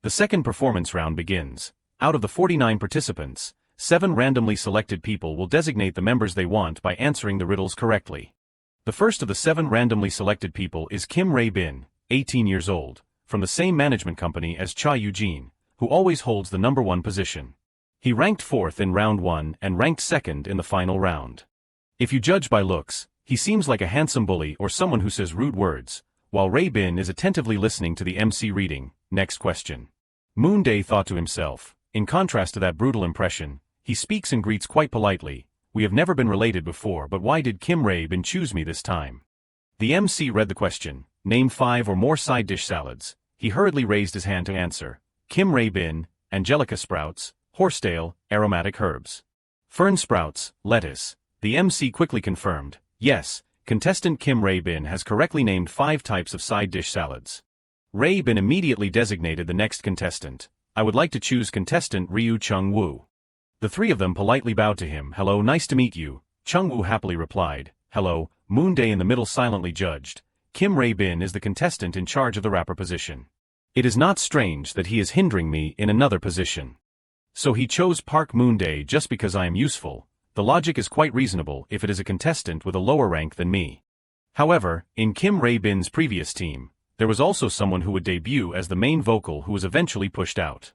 The second performance round begins. Out of the 49 participants, 7 randomly selected people will designate the members they want by answering the riddles correctly. The first of the 7 randomly selected people is Kim Rae-bin, 18 years old, from the same management company as Cha Yu-jin, who always holds the number 1 position. He ranked 4th in round 1 and ranked 2nd in the final round. If you judge by looks, he seems like a handsome bully or someone who says rude words, while Rae-bin is attentively listening to the MC reading. Next question. Moonday thought to himself, in contrast to that brutal impression, he speaks and greets quite politely. We have never been related before, but why did Kim Rae-bin choose me this time? The MC read the question, name 5 or more side dish salads. He hurriedly raised his hand to answer. Kim Rae-bin, angelica sprouts, horsetail, aromatic herbs. Fern sprouts, lettuce. The MC quickly confirmed, yes, contestant Kim Rae-bin has correctly named 5 types of side dish salads. Rae-bin immediately designated the next contestant. I would like to choose contestant Ryu Chung-woo. The 3 of them politely bowed to him. Hello, nice to meet you. Chung-woo happily replied, hello. Moonday in the middle silently judged. Kim Rae-bin is the contestant in charge of the rapper position. It is not strange that he is hindering me in another position. So he chose Park Moonday just because I am useful. The logic is quite reasonable if it is a contestant with a lower rank than me. However, in Kim Rae-bin's previous team, there was also someone who would debut as the main vocal who was eventually pushed out.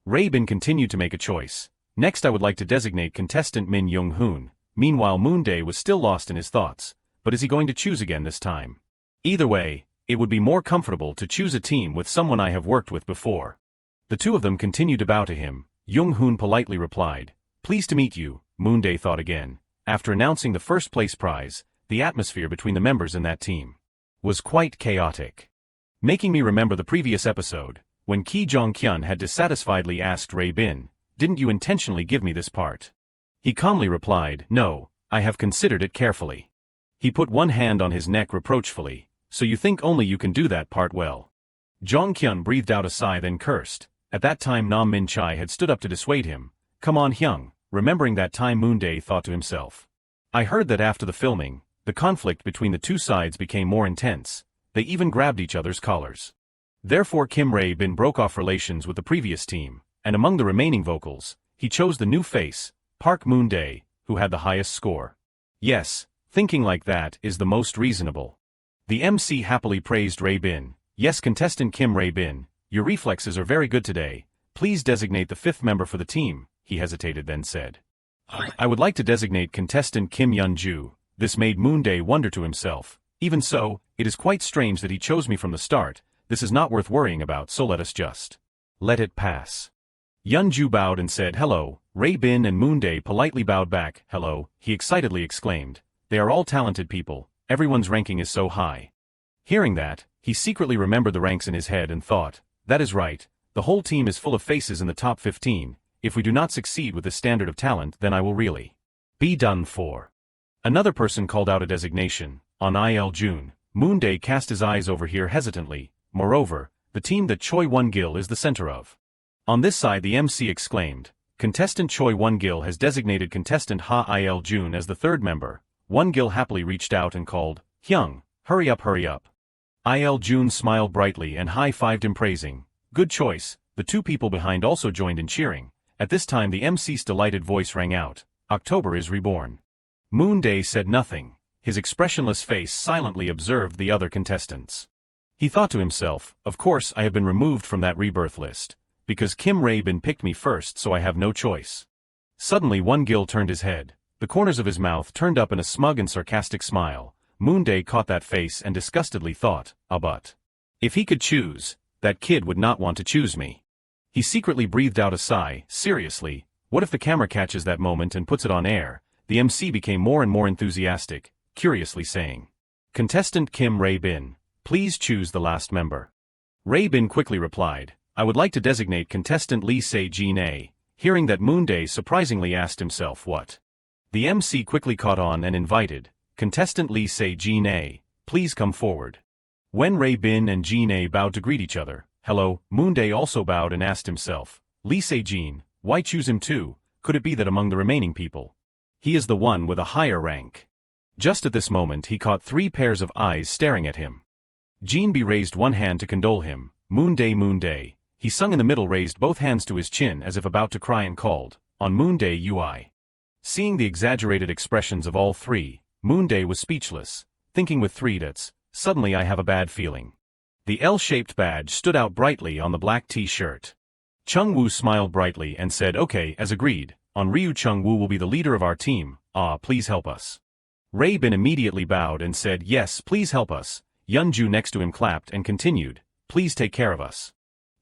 Rae-bin continued to make a choice. Next I would like to designate contestant Min Young-hoon. Meanwhile Moonday was still lost in his thoughts. But is he going to choose again this time? Either way, it would be more comfortable to choose a team with someone I have worked with before. The 2 of them continued to bow to him. Young-hoon politely replied, pleased to meet you. Moonday thought again. After announcing the first place prize, the atmosphere between the members in that team was quite chaotic. Making me remember the previous episode, when Ki Jong-kyun had dissatisfiedly asked Rae-bin, didn't you intentionally give me this part? He calmly replied, no, I have considered it carefully. He put one hand on his neck reproachfully, so you think only you can do that part well. Jong-kyun breathed out a sigh then cursed. At that time Nam Min-chai had stood up to dissuade him. Come on Hyung, remembering that time Moonday thought to himself. I heard that after the filming, the conflict between the 2 sides became more intense. They even grabbed each other's collars. Therefore Kim Rae-bin broke off relations with the previous team, and among the remaining vocals, he chose the new face, Park Moonday, who had the highest score. Yes, thinking like that is the most reasonable. The MC happily praised Rae-bin. Yes, contestant Kim Rae-bin, your reflexes are very good today. Please designate the 5th member for the team, he hesitated then said. I would like to designate contestant Kim Yun-ju. This made Moonday wonder to himself. Even so, it is quite strange that he chose me from the start. This is not worth worrying about, so let us just let it pass. Yun-ju bowed and said hello. Rae-bin and Moonday politely bowed back. Hello, he excitedly exclaimed. They are all talented people. Everyone's ranking is so high. Hearing that, he secretly remembered the ranks in his head and thought, that is right, the whole team is full of faces in the top 15. If we do not succeed with this standard of talent, then I will really be done for. Another person called out a designation. On Il June, Moonday cast his eyes over here hesitantly. Moreover, the team that Choi Won-gil is the center of On this side the MC exclaimed, Contestant Choi Won-gil has designated contestant Ha Il-jun as the third member. Won-gil happily reached out and called, Hyung, hurry up hurry up. Il-jun smiled brightly and high-fived him praising, good choice. The two people behind also joined in cheering. At this time the MC's delighted voice rang out, October is reborn. Moonday said nothing. His expressionless face silently observed the other contestants. He thought to himself, of course I have been removed from that rebirth list. Because Kim Rae-bin picked me first so I have no choice. Suddenly Won-gil turned his head. The corners of his mouth turned up in a smug and sarcastic smile. Moonday caught that face and disgustedly thought, but if he could choose, that kid would not want to choose me. He secretly breathed out a sigh. Seriously, what if the camera catches that moment and puts it on air? The MC became more and more enthusiastic, curiously saying, Contestant Kim Rae-bin, please choose the last member. Rae-bin quickly replied, I would like to designate contestant Lee Se-jin. Hearing that, Moonday surprisingly asked himself what. The MC quickly caught on and invited, Contestant Lee Se-jin, please come forward. When Rae-bin and Jin bowed to greet each other, hello, Moonday also bowed and asked himself, Lee Se-jin, why choose him too? Could it be that among the remaining people, he is the one with a higher rank? Just at this moment he caught 3 pairs of eyes staring at him. Jin-bi raised one hand to condole him, Moonday. He sung in the middle, raised both hands to his chin as if about to cry and called, on Moonday UI. Seeing the exaggerated expressions of all 3, Moonday was speechless, thinking with 3 dots, suddenly I have a bad feeling. The L-shaped badge stood out brightly on the black t-shirt. Chung-woo smiled brightly and said okay, as agreed, on Ryu Chung-woo will be the leader of our team, please help us. Rae-bin immediately bowed and said yes, please help us. Yeonju next to him clapped and continued, please take care of us.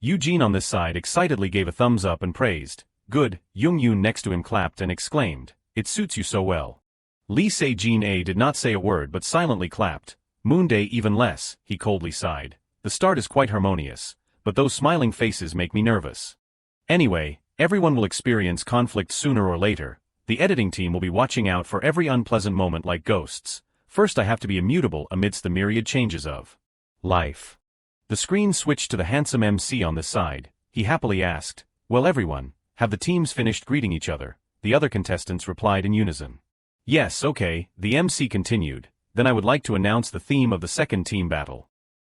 Eugene on this side excitedly gave a thumbs up and praised, good. Yoon next to him clapped and exclaimed, it suits you so well. Lee Se-jin did not say a word but silently clapped. Moonday even less, he coldly sighed. The start is quite harmonious, but those smiling faces make me nervous. Anyway, everyone will experience conflict sooner or later. The editing team will be watching out for every unpleasant moment like ghosts. First I have to be immutable amidst the myriad changes of life. The screen switched to the handsome MC on this side. He happily asked, well everyone, have the teams finished greeting each other? The other contestants replied in unison. Yes, okay, the MC continued, then I would like to announce the theme of the second team battle.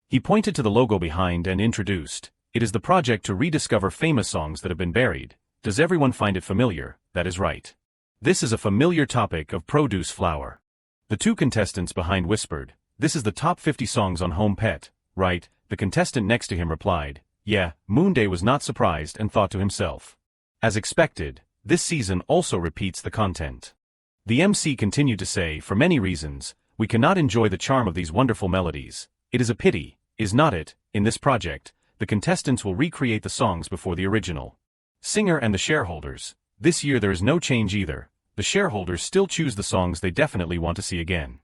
He pointed to the logo behind and introduced, it is the project to rediscover famous songs that have been buried. Does everyone find it familiar? That is right. This is a familiar topic of produce flower. The two contestants behind whispered, this is the top 50 songs on Home Pet, right? The contestant next to him replied, yeah. Moonday was not surprised and thought to himself. As expected, this season also repeats the content. The MC continued to say, for many reasons, we cannot enjoy the charm of these wonderful melodies. It is a pity, is not it? In this project, the contestants will recreate the songs before the original singer and the shareholders. This year there is no change either. The shareholders still choose the songs they definitely want to see again.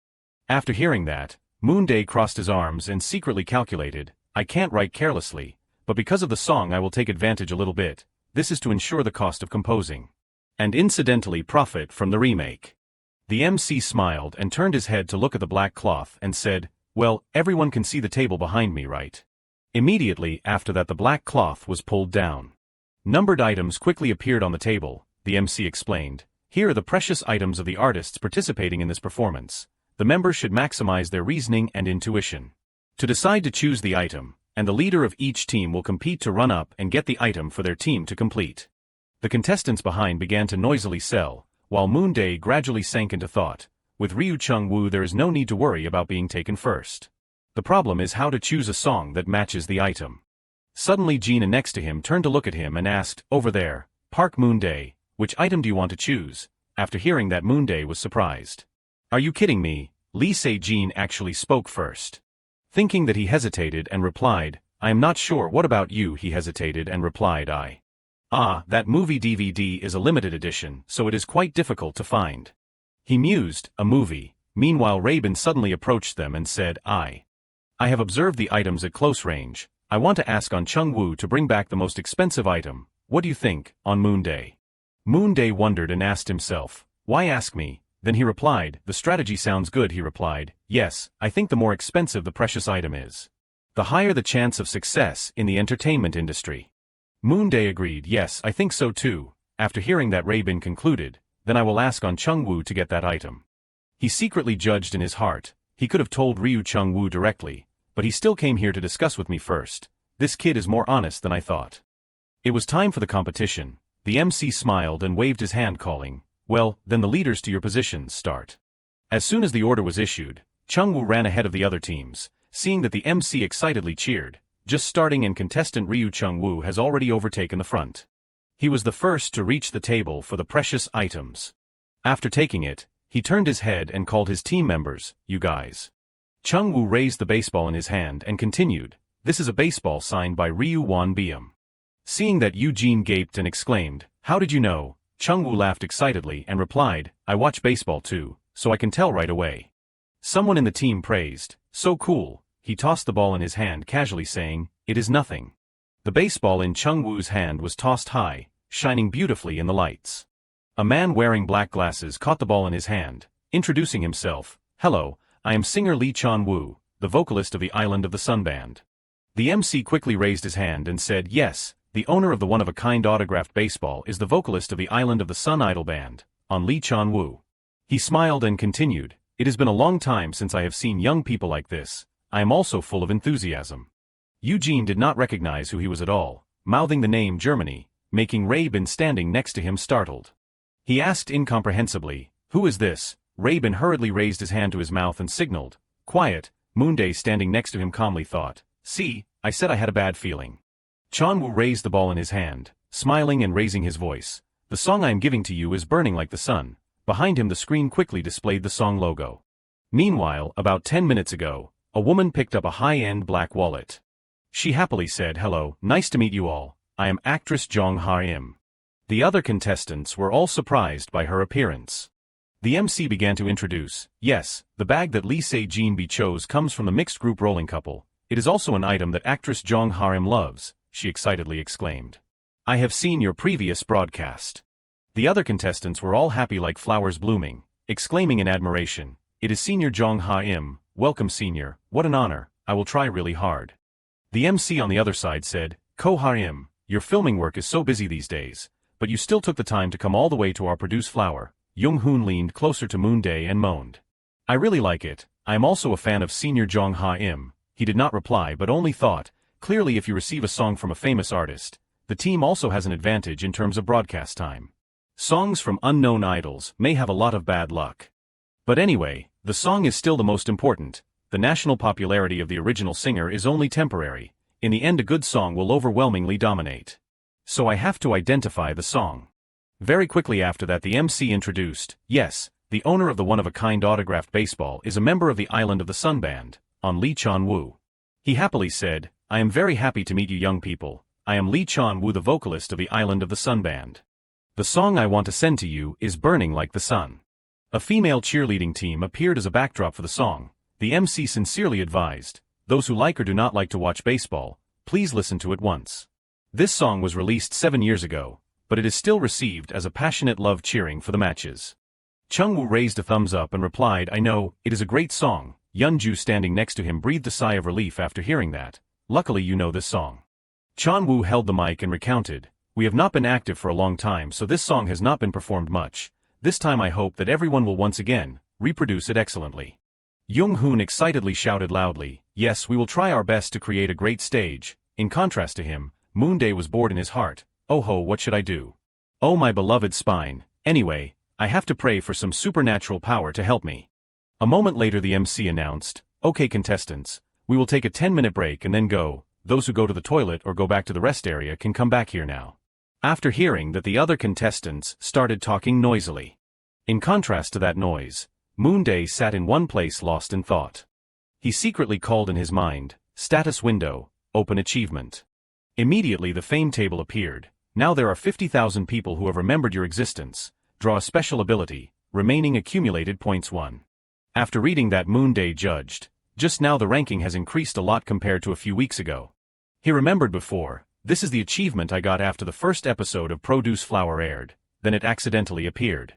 After hearing that, Moonday crossed his arms and secretly calculated, I can't write carelessly, but because of the song I will take advantage a little bit. This is to ensure the cost of composing. And incidentally profit from the remake. The MC smiled and turned his head to look at the black cloth and said, well, everyone can see the table behind me, right? Immediately after that the black cloth was pulled down. Numbered items quickly appeared on the table, the MC explained. Here are the precious items of the artists participating in this performance. The members should maximize their reasoning and intuition to decide to choose the item, and the leader of each team will compete to run up and get the item for their team to complete. The contestants behind began to noisily sell, while Moonday gradually sank into thought. With Ryu Chung-woo there is no need to worry about being taken first. The problem is how to choose a song that matches the item. Suddenly Gina next to him turned to look at him and asked, over there, Park Moonday, which item do you want to choose? After hearing that, Moonday was surprised. Are you kidding me? Lee Se-jin actually spoke first. Thinking that he hesitated and replied, I am not sure. What about you? He hesitated and replied, that movie DVD is a limited edition, so it is quite difficult to find. He mused, a movie. Meanwhile Rae-bin suddenly approached them and said, I have observed the items at close range. I want to ask on Chung-woo to bring back the most expensive item. What do you think, on Moonday? Moonday wondered and asked himself, why ask me? Then he replied, the strategy sounds good. He replied, yes, I think the more expensive the precious item is, the higher the chance of success in the entertainment industry. Moonday agreed, yes, I think so too. After hearing that Raybin concluded, then I will ask on Chung-woo to get that item. He secretly judged in his heart. He could have told Ryu Chung-woo directly, but he still came here to discuss with me first. This kid is more honest than I thought. It was time for the competition. The MC smiled and waved his hand calling, well, then the leaders to your positions start. As soon as the order was issued, Chung-woo ran ahead of the other teams, seeing that the MC excitedly cheered. Just starting and contestant Ryu Chung-woo has already overtaken the front. He was the first to reach the table for the precious items. After taking it, he turned his head and called his team members, you guys. Chung-woo raised the baseball in his hand and continued, this is a baseball signed by Ryu Won-beom. Seeing that, Eugene gaped and exclaimed, how did you know? Chung-woo laughed excitedly and replied, I watch baseball too, so I can tell right away. Someone in the team praised, so cool. He tossed the ball in his hand casually saying, it is nothing. The baseball in Chung-woo's hand was tossed high, shining beautifully in the lights. A man wearing black glasses caught the ball in his hand, introducing himself, hello, I am singer Lee Chan-woo, the vocalist of the Island of the Sun band. The MC quickly raised his hand and said, yes, the owner of the one-of-a-kind autographed baseball is the vocalist of the Island of the Sun idol band, on Lee Chan-woo. He smiled and continued, it has been a long time since I have seen young people like this. I am also full of enthusiasm. Eugene did not recognize who he was at all, mouthing the name Germany, making Raybin standing next to him startled. He asked incomprehensibly, who is this? Raybin hurriedly raised his hand to his mouth and signaled, quiet. Moonday standing next to him calmly thought, see, I said I had a bad feeling. Chan-woo raised the ball in his hand, smiling and raising his voice, the song I am giving to you is burning like the sun. Behind him the screen quickly displayed the song logo. Meanwhile, about 10 minutes ago, a woman picked up a high-end black wallet. She happily said, hello, nice to meet you all, I am actress Jong Ha-im. The other contestants were all surprised by her appearance. The MC began to introduce, yes, the bag that Lee Se-jin chose comes from the mixed group rolling couple. It is also an item that actress Jong Ha-im loves, she excitedly exclaimed. I have seen your previous broadcast. The other contestants were all happy like flowers blooming, exclaiming in admiration, it is Senior Jong Ha-im. Welcome senior, what an honor, I will try really hard. The MC on the other side said, Ko Ha-im, your filming work is so busy these days, but you still took the time to come all the way to our produce flower. Young-hoon leaned closer to Moonday and moaned. I really like it, I am also a fan of Senior Jong Ha-im. He did not reply but only thought, clearly if you receive a song from a famous artist, the team also has an advantage in terms of broadcast time. Songs from unknown idols may have a lot of bad luck. But anyway, the song is still the most important. The national popularity of the original singer is only temporary. In the end a good song will overwhelmingly dominate. So I have to identify the song. Very quickly after that the MC introduced, yes, the owner of the one-of-a-kind autographed baseball is a member of the Island of the Sun band, on Lee Chan-woo. He happily said, I am very happy to meet you young people. I am Lee Chan-woo, the vocalist of the Island of the Sun band. The song I want to send to you is Burning Like the Sun. A female cheerleading team appeared as a backdrop for the song. The MC sincerely advised, those who like or do not like to watch baseball, please listen to it once. This song was released 7 years ago, but it is still received as a passionate love cheering for the matches. Chung-woo raised a thumbs up and replied, I know, it is a great song. Yeonju standing next to him breathed a sigh of relief after hearing that. Luckily you know this song. Chan-woo held the mic and recounted, we have not been active for a long time so this song has not been performed much. This time I hope that everyone will once again reproduce it excellently. Young-hoon excitedly shouted loudly, yes, we will try our best to create a great stage. In contrast to him, Moonday was bored in his heart. Oh ho, what should I do? Oh my beloved spine. Anyway, I have to pray for some supernatural power to help me. A moment later the MC announced, okay contestants, we will take a 10-minute break and then go. Those who go to the toilet or go back to the rest area can come back here now. After hearing that the other contestants started talking noisily. In contrast to that noise, Moonday sat in one place lost in thought. He secretly called in his mind, status window, open achievement. Immediately the fame table appeared. Now there are 50,000 people who have remembered your existence. Draw a special ability, remaining accumulated points 1. After reading that Moonday judged, just now the ranking has increased a lot compared to a few weeks ago. He remembered before, this is the achievement I got after the first episode of Produce Flower aired, then it accidentally appeared.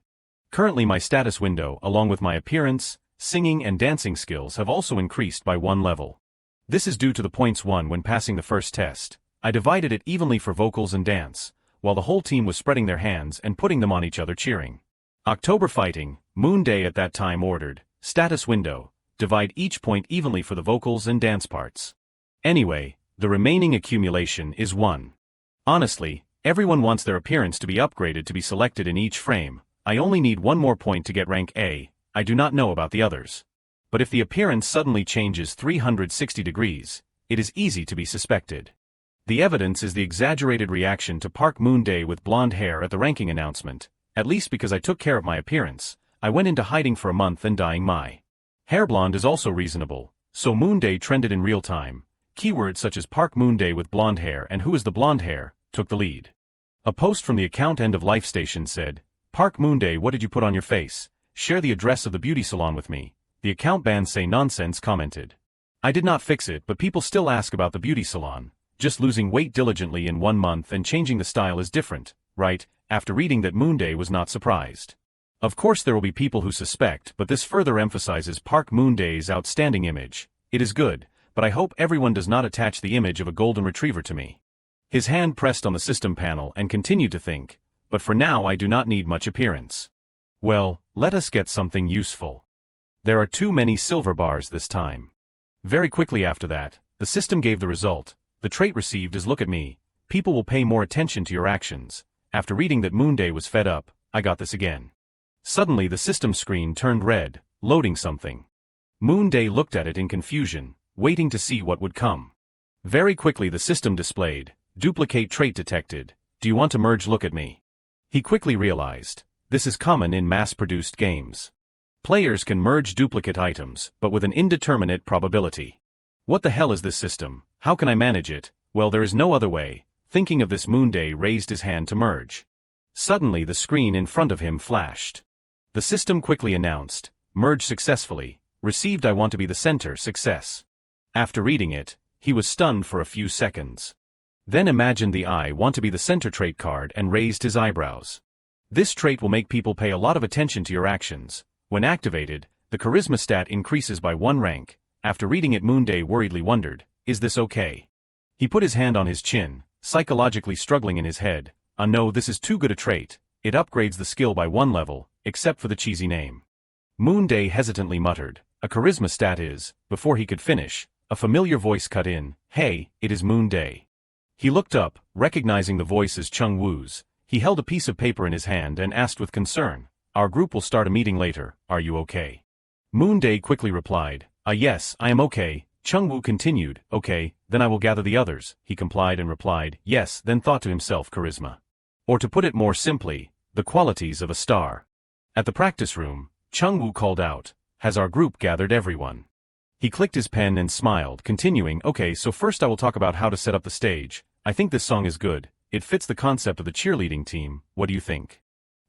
Currently my status window along with my appearance, singing and dancing skills have also increased by 1 level. This is due to the points won when passing the first test. I divided it evenly for vocals and dance, while the whole team was spreading their hands and putting them on each other cheering. October fighting, Moonday at that time ordered, status window, divide each point evenly for the vocals and dance parts. Anyway, the remaining accumulation is 1. Honestly, everyone wants their appearance to be upgraded to be selected in each frame. I only need 1 more point to get rank A. I do not know about the others. But if the appearance suddenly changes 360 degrees, it is easy to be suspected. The evidence is the exaggerated reaction to Park Moonday with blonde hair at the ranking announcement. At least because I took care of my appearance, I went into hiding for a month and dyeing my hair blonde is also reasonable, so Moonday trended in real time. Keywords such as Park Moonday with blonde hair and who is the blonde hair took the lead. A post from the account End of Life Station said, Park Moonday, what did you put on your face? Share the address of the beauty salon with me. The account band Say Nonsense commented. I did not fix it, but people still ask about the beauty salon. Just losing weight diligently in 1 month and changing the style is different, right? After reading that, Moonday was not surprised. Of course there will be people who suspect, but this further emphasizes Park Moonday's outstanding image. It is good, but I hope everyone does not attach the image of a golden retriever to me. His hand pressed on the system panel and continued to think, but for now I do not need much appearance. Well, let us get something useful. There are too many silver bars this time. Very quickly after that, the system gave the result. The trait received is look at me. People will pay more attention to your actions. After reading that Moonday was fed up, I got this again. Suddenly the system screen turned red, loading something. Moonday looked at it in confusion, waiting to see what would come. Very quickly the system displayed, duplicate trait detected. Do you want to merge look at me? He quickly realized, this is common in mass-produced games. Players can merge duplicate items, but with an indeterminate probability. What the hell is this system? How can I manage it? Well, there is no other way. Thinking of this, Moonday raised his hand to merge. Suddenly the screen in front of him flashed. The system quickly announced, merge successfully, received I want to be the center success. After reading it, he was stunned for a few seconds. Then imagined the I want to be the center trait card and raised his eyebrows. This trait will make people pay a lot of attention to your actions. When activated, the charisma stat increases by 1 rank. After reading it, Moonday worriedly wondered, is this okay? He put his hand on his chin, psychologically struggling in his head. No, this is too good a trait. It upgrades the skill by 1 level, except for the cheesy name. Moonday hesitantly muttered, a charisma stat is, before he could finish, a familiar voice cut in, hey, it is Moonday. He looked up, recognizing the voice as Chung Woo's. He held a piece of paper in his hand and asked with concern, our group will start a meeting later, are you okay? Moonday quickly replied, yes, I am okay. Chung Woo continued, okay, then I will gather the others. He complied and replied, yes, then thought to himself charisma. Or to put it more simply, the qualities of a star. At the practice room, Chung Woo called out, has our group gathered everyone? He clicked his pen and smiled, continuing, okay, so first I will talk about how to set up the stage. I think this song is good. It fits the concept of the cheerleading team. What do you think?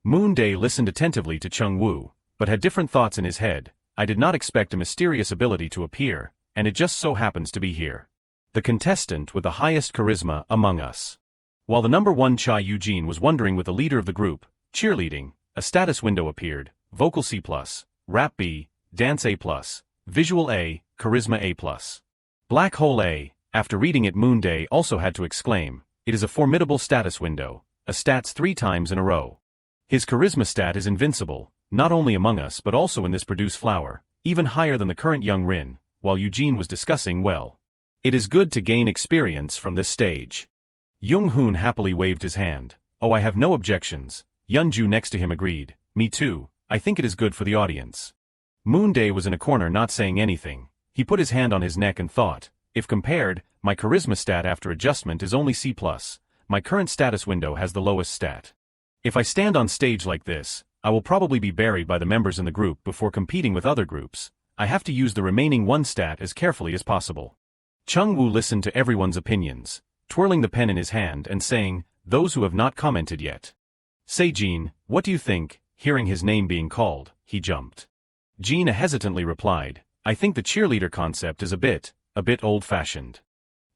Moonday listened attentively to Chung Woo, but had different thoughts in his head. I did not expect a mysterious ability to appear, and it just so happens to be here. The contestant with the highest charisma among us. While the number 1 Cha Eugene was wondering with the leader of the group, cheerleading, a status window appeared, vocal C+, rap B, dance A+, visual A, charisma A+. Black hole A. After reading it, Moonday also had to exclaim, it is a formidable status window, a stats 3 times in a row. His charisma stat is invincible, not only among us but also in this produce flower, even higher than the current Young Rin, while Eugene was discussing, well, it is good to gain experience from this stage. Jung Hoon happily waved his hand. Oh, I have no objections. Yeonju next to him agreed, me too, I think it is good for the audience. Moonday was in a corner not saying anything. He put his hand on his neck and thought, if compared, my charisma stat after adjustment is only C+. My current status window has the lowest stat. If I stand on stage like this, I will probably be buried by the members in the group before competing with other groups. I have to use the remaining 1 stat as carefully as possible. Chung Woo listened to everyone's opinions, twirling the pen in his hand and saying, those who have not commented yet. Say Jean, what do you think? Hearing his name being called, he jumped. Gina hesitantly replied, I think the cheerleader concept is a bit old-fashioned.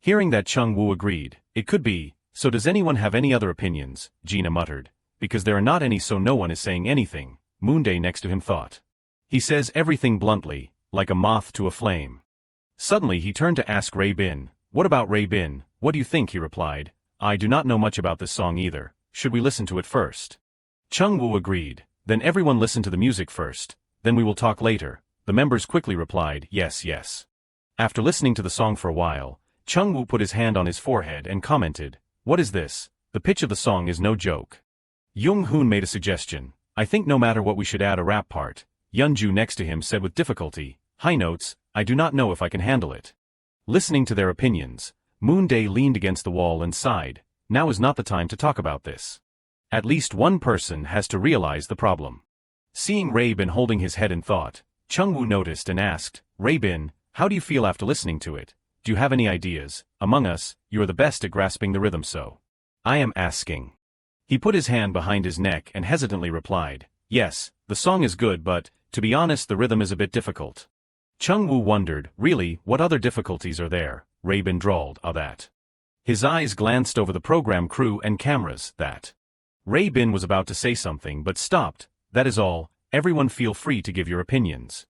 Hearing that, Chung Woo agreed, it could be, so does anyone have any other opinions? Gina muttered, because there are not any, so no one is saying anything. Moonday next to him thought. He says everything bluntly, like a moth to a flame. Suddenly he turned to ask Ray Bin, What about Ray Bin? What do you think? He replied. I do not know much about this song either. Should we listen to it first? Chung Woo agreed. Then everyone listen to the music first. Then we will talk later. The members quickly replied, yes, yes. After listening to the song for a while, Chung Woo put his hand on his forehead and commented, what is this? The pitch of the song is no joke. Jung Hoon made a suggestion. I think no matter what we should add a rap part. Yeonju next to him said with difficulty, high notes, I do not know if I can handle it. Listening to their opinions, Moonday leaned against the wall and sighed, now is not the time to talk about this. At least one person has to realize the problem. Seeing Ray Bin holding his head in thought, Chung Woo noticed and asked, Ray Bin, how do you feel after listening to it? Do you have any ideas? Among us, you are the best at grasping the rhythm so. I am asking. He put his hand behind his neck and hesitantly replied, yes, the song is good but, to be honest the rhythm is a bit difficult. Chung Woo wondered, really, what other difficulties are there? Ray Bin drawled, that. His eyes glanced over the program crew and cameras, that. Ray Bin was about to say something but stopped, that is all, everyone feel free to give your opinions.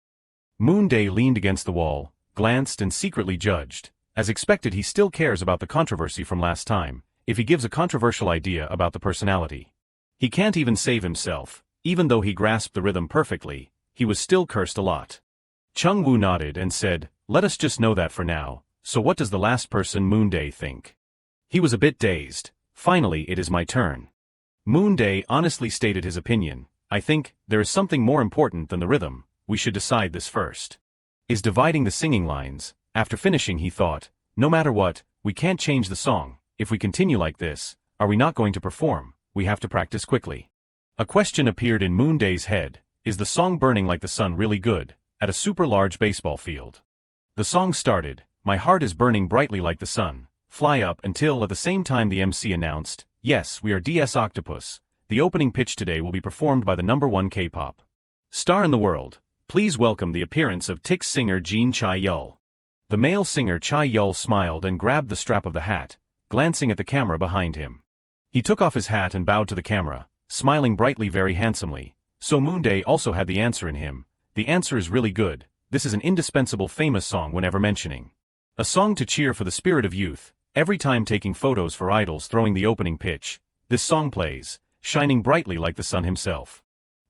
Moonday leaned against the wall, glanced and secretly judged. As expected he still cares about the controversy from last time, if he gives a controversial idea about the personality. He can't even save himself, even though he grasped the rhythm perfectly, he was still cursed a lot. Chung Woo nodded and said, let us just know that for now, so what does the last person Moonday think? He was a bit dazed. Finally it is my turn. Moonday honestly stated his opinion, I think, there is something more important than the rhythm, we should decide this first. Is dividing the singing lines. After finishing he thought, no matter what, we can't change the song, if we continue like this, are we not going to perform, we have to practice quickly. A question appeared in Moonday's head, is the song Burning Like the Sun really good, at a super large baseball field? The song started, my heart is burning brightly like the sun, fly up until at the same time the MC announced, yes we are DS Octopus, the opening pitch today will be performed by the #1 K-pop star in the world. Please welcome the appearance of TIX singer Jin Chae-yul. The male singer Chae-yul smiled and grabbed the strap of the hat, glancing at the camera behind him. He took off his hat and bowed to the camera, smiling brightly very handsomely. So Moonday also had the answer in him. The answer is really good, this is an indispensable famous song whenever mentioning. A song to cheer for the spirit of youth, every time taking photos for idols throwing the opening pitch, this song plays, shining brightly like the sun himself.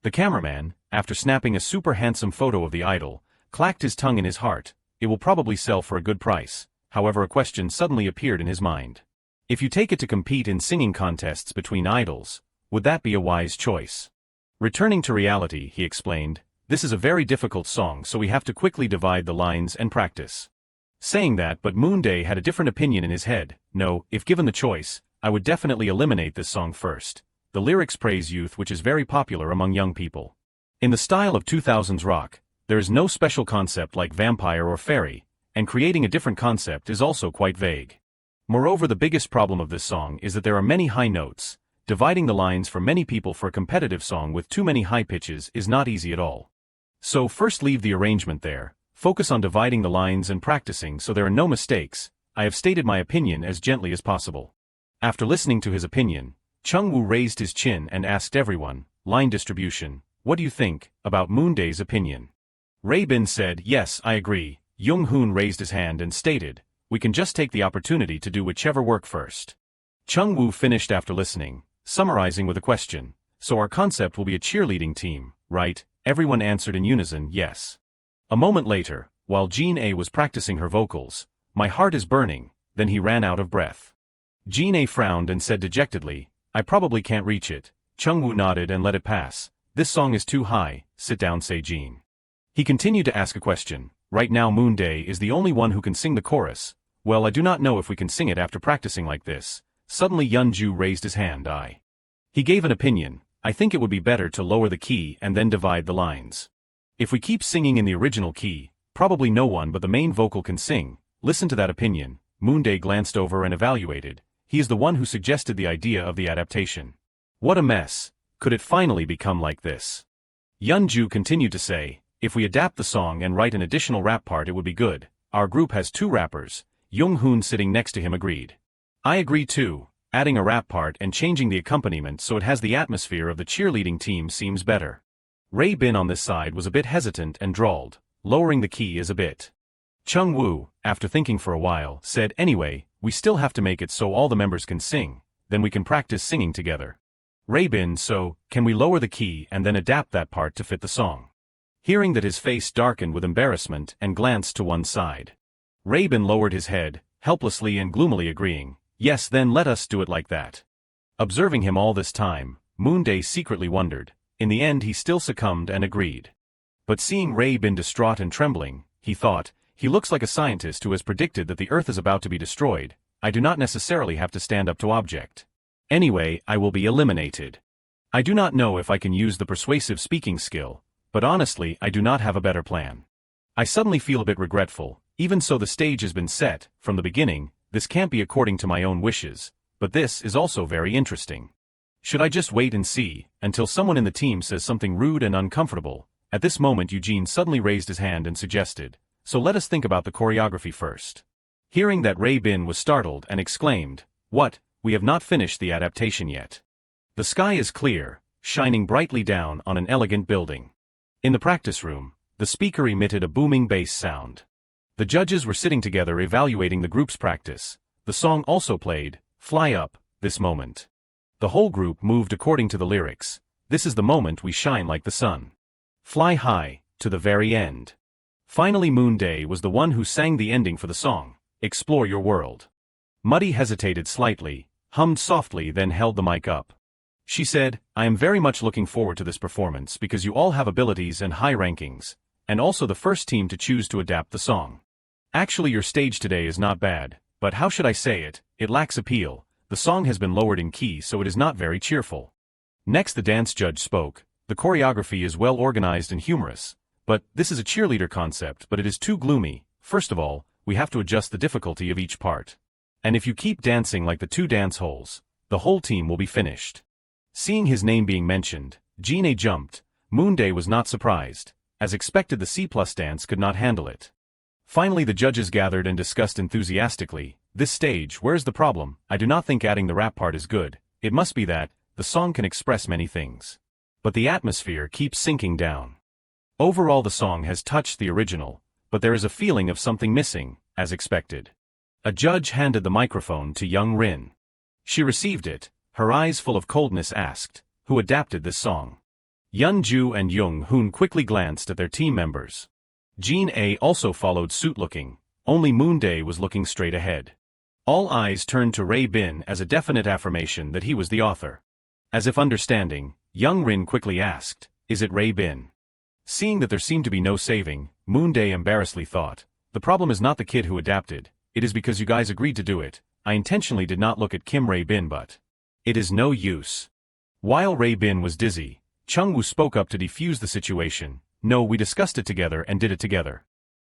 The cameraman, after snapping a super handsome photo of the idol, clacked his tongue in his heart, it will probably sell for a good price. However, a question suddenly appeared in his mind. If you take it to compete in singing contests between idols, would that be a wise choice? Returning to reality, he explained, this is a very difficult song so we have to quickly divide the lines and practice. Saying that, but Moonday had a different opinion in his head. No, if given the choice, I would definitely eliminate this song first. The lyrics praise youth, which is very popular among young people. In the style of 2000s rock, there is no special concept like vampire or fairy, and creating a different concept is also quite vague. Moreover, the biggest problem of this song is that there are many high notes. Dividing the lines for many people for a competitive song with too many high pitches is not easy at all. So first leave the arrangement there. Focus on dividing the lines and practicing so there are no mistakes. I have stated my opinion as gently as possible. After listening to his opinion, Chung Woo raised his chin and asked everyone, line distribution, what do you think about Moonday's opinion? Ray Bin said, yes, I agree. Jung Hoon raised his hand and stated, we can just take the opportunity to do whichever work first. Chung Woo finished after listening, summarizing with a question, so our concept will be a cheerleading team, right? Everyone answered in unison, yes. A moment later, while Jean A was practicing her vocals, my heart is burning, then he ran out of breath. Jean A frowned and said dejectedly, I probably can't reach it. Chung Woo nodded and let it pass. This song is too high, sit down, say Jean. He continued to ask a question, right now Moonday is the only one who can sing the chorus. Well, I do not know if we can sing it after practicing like this. Suddenly Yeonju raised his hand. He gave an opinion, I think it would be better to lower the key and then divide the lines. If we keep singing in the original key, probably no one but the main vocal can sing. Listen to that opinion. Moonday glanced over and evaluated. He is the one who suggested the idea of the adaptation. What a mess. Could it finally become like this? Yeonju continued to say, if we adapt the song and write an additional rap part it would be good. Our group has 2 rappers. Jung Hoon sitting next to him agreed. I agree too. Adding a rap part and changing the accompaniment so it has the atmosphere of the cheerleading team seems better. Ray Bin on this side was a bit hesitant and drawled, lowering the key is a bit Chung Woo, after thinking for a while, said, anyway, we still have to make it so all the members can sing, then we can practice singing together. Rae-bin, so, can we lower the key and then adapt that part to fit the song? Hearing that, his face darkened with embarrassment and glanced to one side. Rae-bin lowered his head, helplessly and gloomily agreeing, yes, then let us do it like that. Observing him all this time, Moonday secretly wondered. In the end he still succumbed and agreed. But seeing Rae-bin distraught and trembling, he thought, he looks like a scientist who has predicted that the Earth is about to be destroyed. I do not necessarily have to stand up to object. Anyway, I will be eliminated. I do not know if I can use the persuasive speaking skill, but honestly I do not have a better plan. I suddenly feel a bit regretful. Even so, the stage has been set, from the beginning, this can't be according to my own wishes, but this is also very interesting. Should I just wait and see, until someone in the team says something rude and uncomfortable? At this moment Eugene suddenly raised his hand and suggested, so let us think about the choreography first. Hearing that, Rae-bin was startled and exclaimed, what, we have not finished the adaptation yet. The sky is clear, shining brightly down on an elegant building. In the practice room, the speaker emitted a booming bass sound. The judges were sitting together evaluating the group's practice. The song also played, Fly Up, this moment. The whole group moved according to the lyrics. This is the moment we shine like the sun. Fly high, to the very end. Finally Moonday was the one who sang the ending for the song, Explore Your World. Muddy hesitated slightly, hummed softly, then held the mic up. She said, I am very much looking forward to this performance because you all have abilities and high rankings, and also the first team to choose to adapt the song. Actually your stage today is not bad, but how should I say it, it lacks appeal. The song has been lowered in key so it is not very cheerful. Next the dance judge spoke, the choreography is well organized and humorous, but this is a cheerleader concept but it is too gloomy. First of all, we have to adjust the difficulty of each part. And if you keep dancing like the two dance holes, the whole team will be finished. Seeing his name being mentioned, Gina jumped. Moonday was not surprised. As expected, the C+ dance could not handle it. Finally the judges gathered and discussed enthusiastically, this stage, where's the problem? I do not think adding the rap part is good. It must be that, the song can express many things. But the atmosphere keeps sinking down. Overall the song has touched the original, but there is a feeling of something missing, as expected. A judge handed the microphone to Young Rin. She received it, her eyes full of coldness asked, who adapted this song? Yun Ju and Young Hoon quickly glanced at their team members. Jean A also followed suit looking, only Moonday was looking straight ahead. All eyes turned to Rae-bin as a definite affirmation that he was the author. As if understanding, Young Rin quickly asked, is it Rae-bin? Seeing that there seemed to be no saving, Moonday embarrassedly thought, the problem is not the kid who adapted, it is because you guys agreed to do it. I intentionally did not look at Kim Rae-bin but it is no use. While Rae-bin was dizzy, Chung Woo spoke up to defuse the situation, no, we discussed it together and did it together.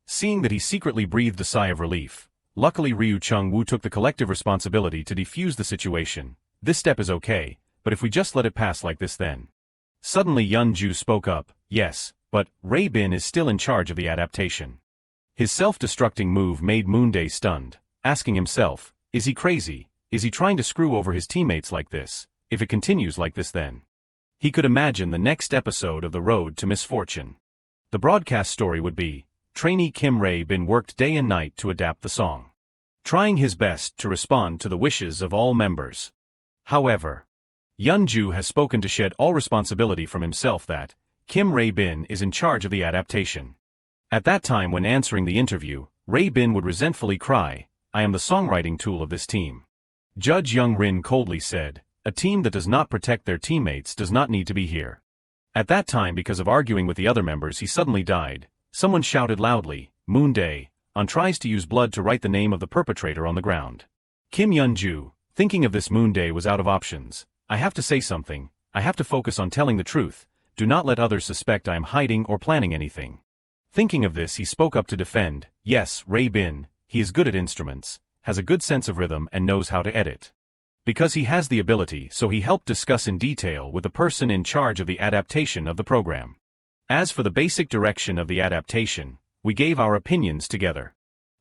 Seeing that he secretly breathed a sigh of relief, luckily Ryu Chung Woo took the collective responsibility to defuse the situation. This step is okay, but if we just let it pass like this then. Suddenly Yun Ju spoke up, yes, but Rae-bin is still in charge of the adaptation. His self-destructing move made Moonday stunned, asking himself, is he crazy? Is he trying to screw over his teammates like this? If it continues like this then. He could imagine the next episode of The Road to Misfortune. The broadcast story would be, trainee Kim Rae-bin worked day and night to adapt the song, trying his best to respond to the wishes of all members. However, Yun Ju has spoken to shed all responsibility from himself that Kim Rae-bin is in charge of the adaptation. At that time when answering the interview, Rae-bin would resentfully cry, I am the songwriting tool of this team. Judge Young Rin coldly said, a team that does not protect their teammates does not need to be here. At that time, because of arguing with the other members, he suddenly died. Someone shouted loudly, Moonday, on tries to use blood to write the name of the perpetrator on the ground. Kim Yun Ju, thinking of this, Moonday was out of options. I have to say something, I have to focus on telling the truth, do not let others suspect I am hiding or planning anything. Thinking of this, he spoke up to defend, yes, Rae-bin, he is good at instruments, has a good sense of rhythm and knows how to edit. Because he has the ability, so he helped discuss in detail with the person in charge of the adaptation of the program. As for the basic direction of the adaptation, we gave our opinions together.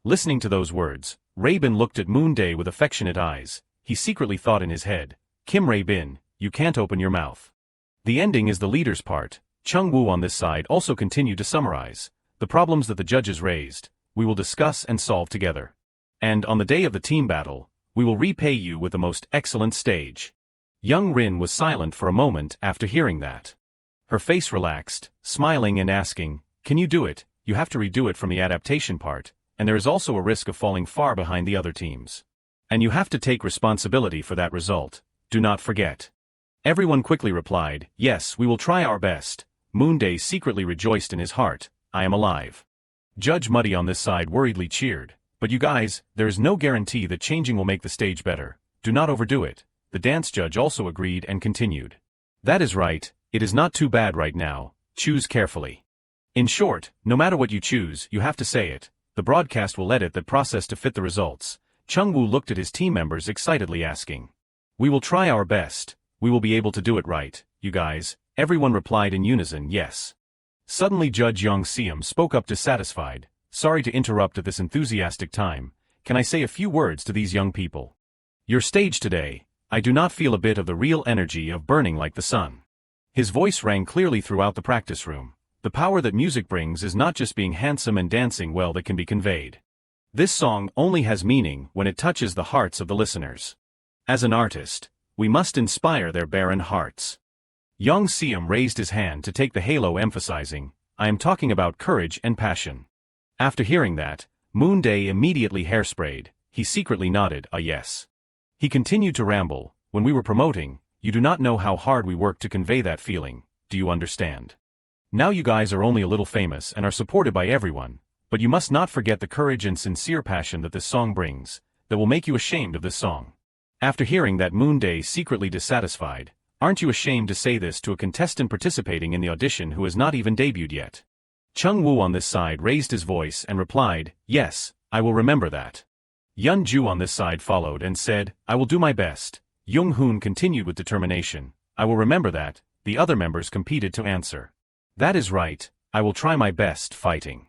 Listening to those words, Rae-bin looked at Moonday with affectionate eyes. He secretly thought in his head, Kim Rae-bin, you can't open your mouth. The ending is the leader's part. Chung Woo on this side also continued to summarize the problems that the judges raised. we will discuss and solve together. And on the day of the team battle, we will repay you with the most excellent stage. Young Rin was silent for a moment after hearing that. Her face relaxed, smiling and asking, "Can you do it? You have to redo it from the adaptation part, and there is also a risk of falling far behind the other teams. And you have to take responsibility for that result, do not forget." Everyone quickly replied, "Yes, we will try our best." Moonday secretly rejoiced in his heart, "I am alive." Judge Muddy on this side worriedly cheered, "But you guys, there is no guarantee that changing will make the stage better. Do not overdo it." The dance judge also agreed and continued, "That is right, it is not too bad right now, choose carefully. In short, no matter what you choose, you have to say it. The broadcast will edit that process to fit the results." Chung-woo looked at his team members excitedly asking, "We will try our best, we will be able to do it right, you guys." Everyone replied in unison, "Yes." Suddenly Judge Young Seum spoke up dissatisfied, "Sorry to interrupt at this enthusiastic time, can I say a few words to these young people? Your stage today, I do not feel a bit of the real energy of burning like the sun." His voice rang clearly throughout the practice room. The power that music brings is not just being handsome and dancing well that can be conveyed. This song only has meaning when it touches the hearts of the listeners. As an artist, we must inspire their barren hearts. Young Seum raised his hand to take the halo, emphasizing, "I am talking about courage and passion." After hearing that, Moonday immediately hairsprayed. He secretly nodded a yes. He continued to ramble, "When we were promoting, you do not know how hard we worked to convey that feeling, do you understand? Now you guys are only a little famous and are supported by everyone, but you must not forget the courage and sincere passion that this song brings, that will make you ashamed of this song." After hearing that, Moonday secretly dissatisfied, "Aren't you ashamed to say this to a contestant participating in the audition who has not even debuted yet?" Chung-woo on this side raised his voice and replied, "Yes, I will remember that." Yun-ju on this side followed and said, "I will do my best." Jung-hoon continued with determination, "I will remember that." The other members competed to answer, "That is right, I will try my best." Fighting.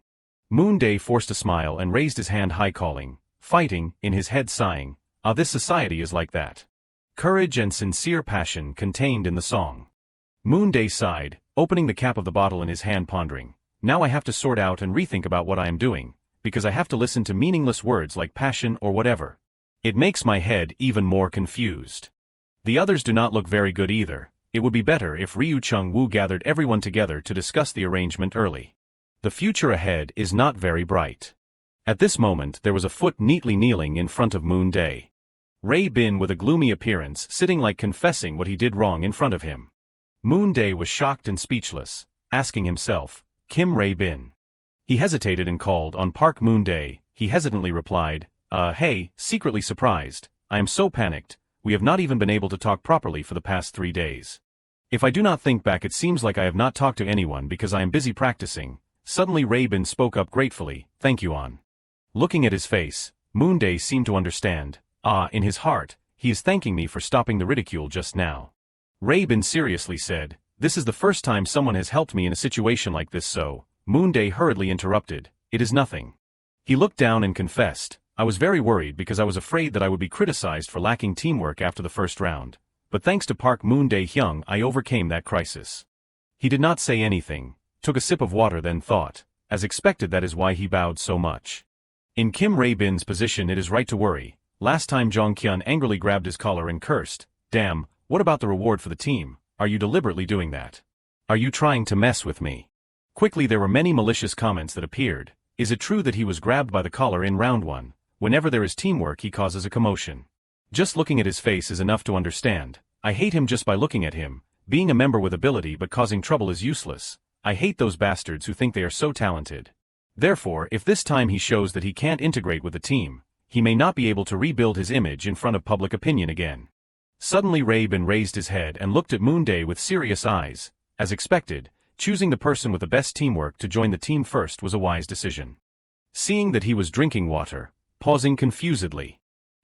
Moonday forced a smile and raised his hand high, calling, "Fighting," in his head sighing, "Ah, this society is like that." Courage and sincere passion contained in the song. Moonday sighed, opening the cap of the bottle in his hand, pondering, "Now I have to sort out and rethink about what I am doing, because I have to listen to meaningless words like passion or whatever. It makes my head even more confused. The others do not look very good either. It would be better if Ryu Chung-woo gathered everyone together to discuss the arrangement early. The future ahead is not very bright." At this moment there was a foot neatly kneeling in front of Moonday. Ray Bin, with a gloomy appearance, sitting like confessing what he did wrong in front of him. Moonday was shocked and speechless, asking himself, "Kim Ray Bin?" He hesitated and called on Park Moonday. He hesitantly replied, Hey," secretly surprised, "I am so panicked, we have not even been able to talk properly for the past 3 days. If I do not think back, it seems like I have not talked to anyone because I am busy practicing." Suddenly Ray Bin spoke up gratefully, "Thank you, On." Looking at his face, Moonday seemed to understand. In his heart, he is thanking me for stopping the ridicule just now. Ray Bin seriously said, "This is the first time someone has helped me in a situation like this, so." Moonday hurriedly interrupted, "It is nothing." He looked down and confessed, "I was very worried because I was afraid that I would be criticized for lacking teamwork after the first round. But thanks to Park Moonday Hyung, I overcame that crisis." He did not say anything, took a sip of water, then thought, as expected, that is why he bowed so much. In Kim Ray Bin's position, it is right to worry. Last time Jong Kyun angrily grabbed his collar and cursed, "Damn, what about the reward for the team? Are you deliberately doing that? Are you trying to mess with me?" Quickly there were many malicious comments that appeared. Is it true that he was grabbed by the collar in round 1? Whenever there is teamwork he causes a commotion. Just looking at his face is enough to understand. I hate him just by looking at him. Being a member with ability but causing trouble is useless. I hate those bastards who think they are so talented. Therefore, if this time he shows that he can't integrate with the team, he may not be able to rebuild his image in front of public opinion again. Suddenly Ray Bin raised his head and looked at Moonday with serious eyes. As expected, choosing the person with the best teamwork to join the team first was a wise decision. Seeing that he was drinking water, pausing confusedly,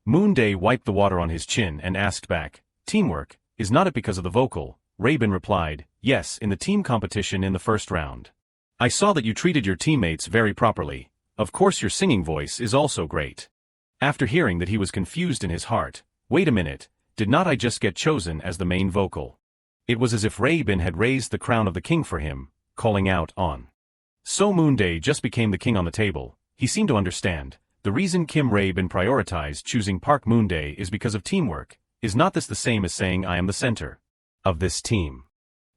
Moonday wiped the water on his chin and asked back, "Teamwork, is not it because of the vocal?" Ray Bin replied, "Yes, in the team competition in the first round. I saw that you treated your teammates very properly. Of course your singing voice is also great." After hearing that, he was confused in his heart. Wait a minute, did not I just get chosen as the main vocal? It was as if Ray Bin had raised the crown of the king for him, calling out, "On." So Moonday just became the king on the table. He seemed to understand. The reason Kim Rae-bin prioritized choosing Park Moonday is because of teamwork. Is not this the same as saying I am the center of this team?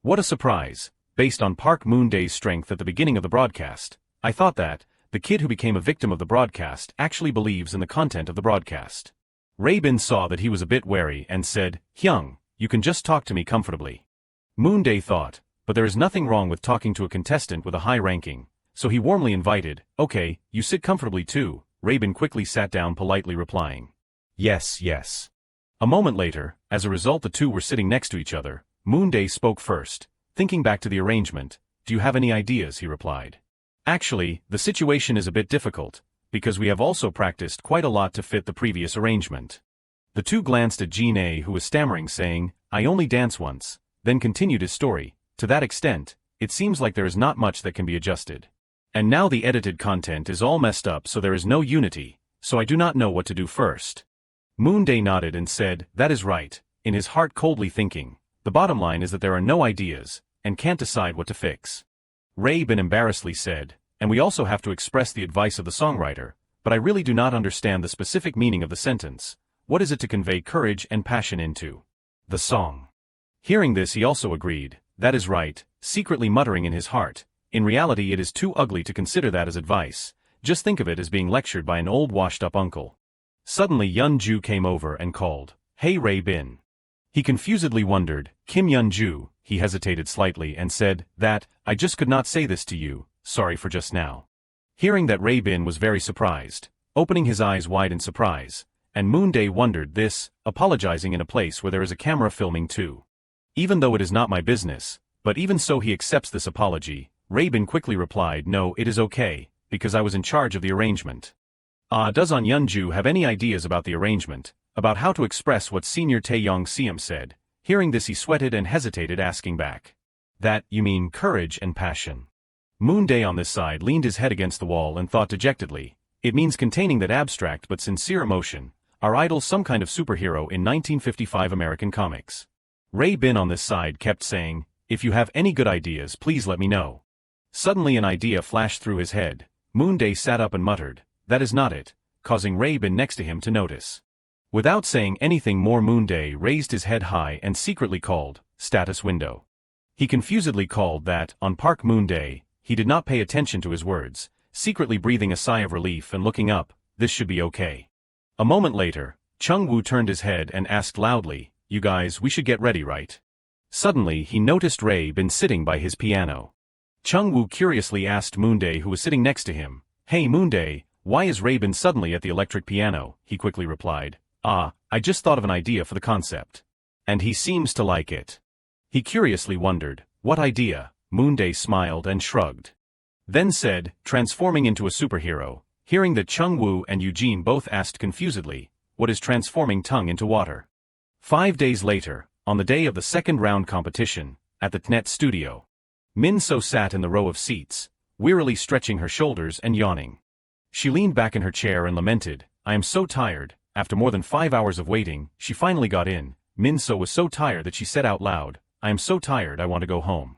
What a surprise. Based on Park Moonday's strength at the beginning of the broadcast, I thought that the kid who became a victim of the broadcast actually believes in the content of the broadcast. Rae-bin saw that he was a bit wary and said, Hyung, you can just talk to me comfortably. Moonday thought, but there is nothing wrong with talking to a contestant with a high ranking, so he warmly invited, okay, you sit comfortably too. Rae-bin quickly sat down politely replying, yes, yes. A moment later, as a result the two were sitting next to each other, Moonday spoke first. Thinking back to the arrangement, do you have any ideas, he replied. Actually, the situation is a bit difficult, because we have also practiced quite a lot to fit the previous arrangement. The two glanced at Jin-A, who was stammering, saying, I only dance once, then continued his story. To that extent, it seems like there is not much that can be adjusted. And now the edited content is all messed up, so there is no unity, so I do not know what to do first. Moonday nodded and said, that is right, in his heart coldly thinking, the bottom line is that there are no ideas, and can't decide what to fix. Rae-bin embarrassedly said, and we also have to express the advice of the songwriter, but I really do not understand the specific meaning of the sentence. What is it to convey courage and passion into the song? Hearing this he also agreed, that is right, secretly muttering in his heart, in reality it is too ugly to consider that as advice, just think of it as being lectured by an old washed-up uncle. Suddenly Yun-ju came over and called, hey Rae-bin. He confusedly wondered, Kim Yun-ju, he hesitated slightly and said, that, I just could not say this to you, sorry for just now. Hearing that Rae-bin was very surprised, opening his eyes wide in surprise, and Moonday wondered this, apologizing in a place where there is a camera filming too. Even though it is not my business, but even so he accepts this apology, Rae-bin quickly replied, no, it is okay, because I was in charge of the arrangement. Does On Yun-ju have any ideas about the arrangement? About how to express what Senior Taeyong-seum said? Hearing this he sweated and hesitated, asking back. That, you mean courage and passion? Moonday on this side leaned his head against the wall and thought dejectedly, it means containing that abstract but sincere emotion. Our idol some kind of superhero in 1955 American comics. Rae-bin on this side kept saying, if you have any good ideas please let me know. Suddenly an idea flashed through his head. Moonday sat up and muttered, that is not it, causing Rae-bin next to him to notice. Without saying anything more Moonday raised his head high and secretly called, status window. He confusedly called that, on Park Moonday, he did not pay attention to his words, secretly breathing a sigh of relief and looking up, this should be okay. A moment later, Chung-woo turned his head and asked loudly, you guys we should get ready right? Suddenly he noticed Rae-bin sitting by his piano. Chung-woo curiously asked Moonday who was sitting next to him, hey Moonday, why is Rae-bin suddenly at the electric piano? He quickly replied, I just thought of an idea for the concept. And he seems to like it. He curiously wondered, what idea? Moonday smiled and shrugged. Then said, transforming into a superhero. Hearing that Chung-woo and Eugene both asked confusedly, what is transforming tongue into water? 5 days later, on the day of the second round competition, at the TNET studio, Min-so sat in the row of seats, wearily stretching her shoulders and yawning. She leaned back in her chair and lamented, I am so tired. After more than 5 hours of waiting, she finally got in. Min-so was so tired that she said out loud, I am so tired I want to go home.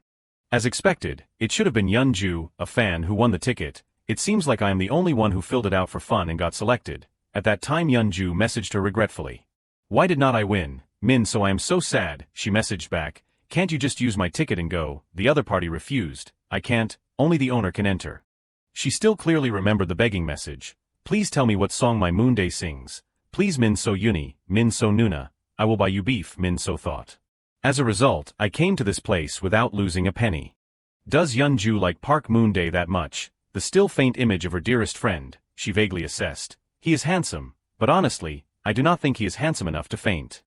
As expected, it should have been Yun-ju, a fan, who won the ticket. It seems like I am the only one who filled it out for fun and got selected. At that time Yun-ju messaged her regretfully. Why did not I win? Min-so I am so sad, she messaged back. Can't you just use my ticket and go? The other party refused. I can't, only the owner can enter. She still clearly remembered the begging message. Please tell me what song my Moonday sings. Please Min-so Uni, Min-so Nuna, I will buy you beef, Min-so thought. As a result, I came to this place without losing a penny. Does Yun-ju like Park Moonday that much? The still faint image of her dearest friend, she vaguely assessed. He is handsome, but honestly, I do not think he is handsome enough to faint.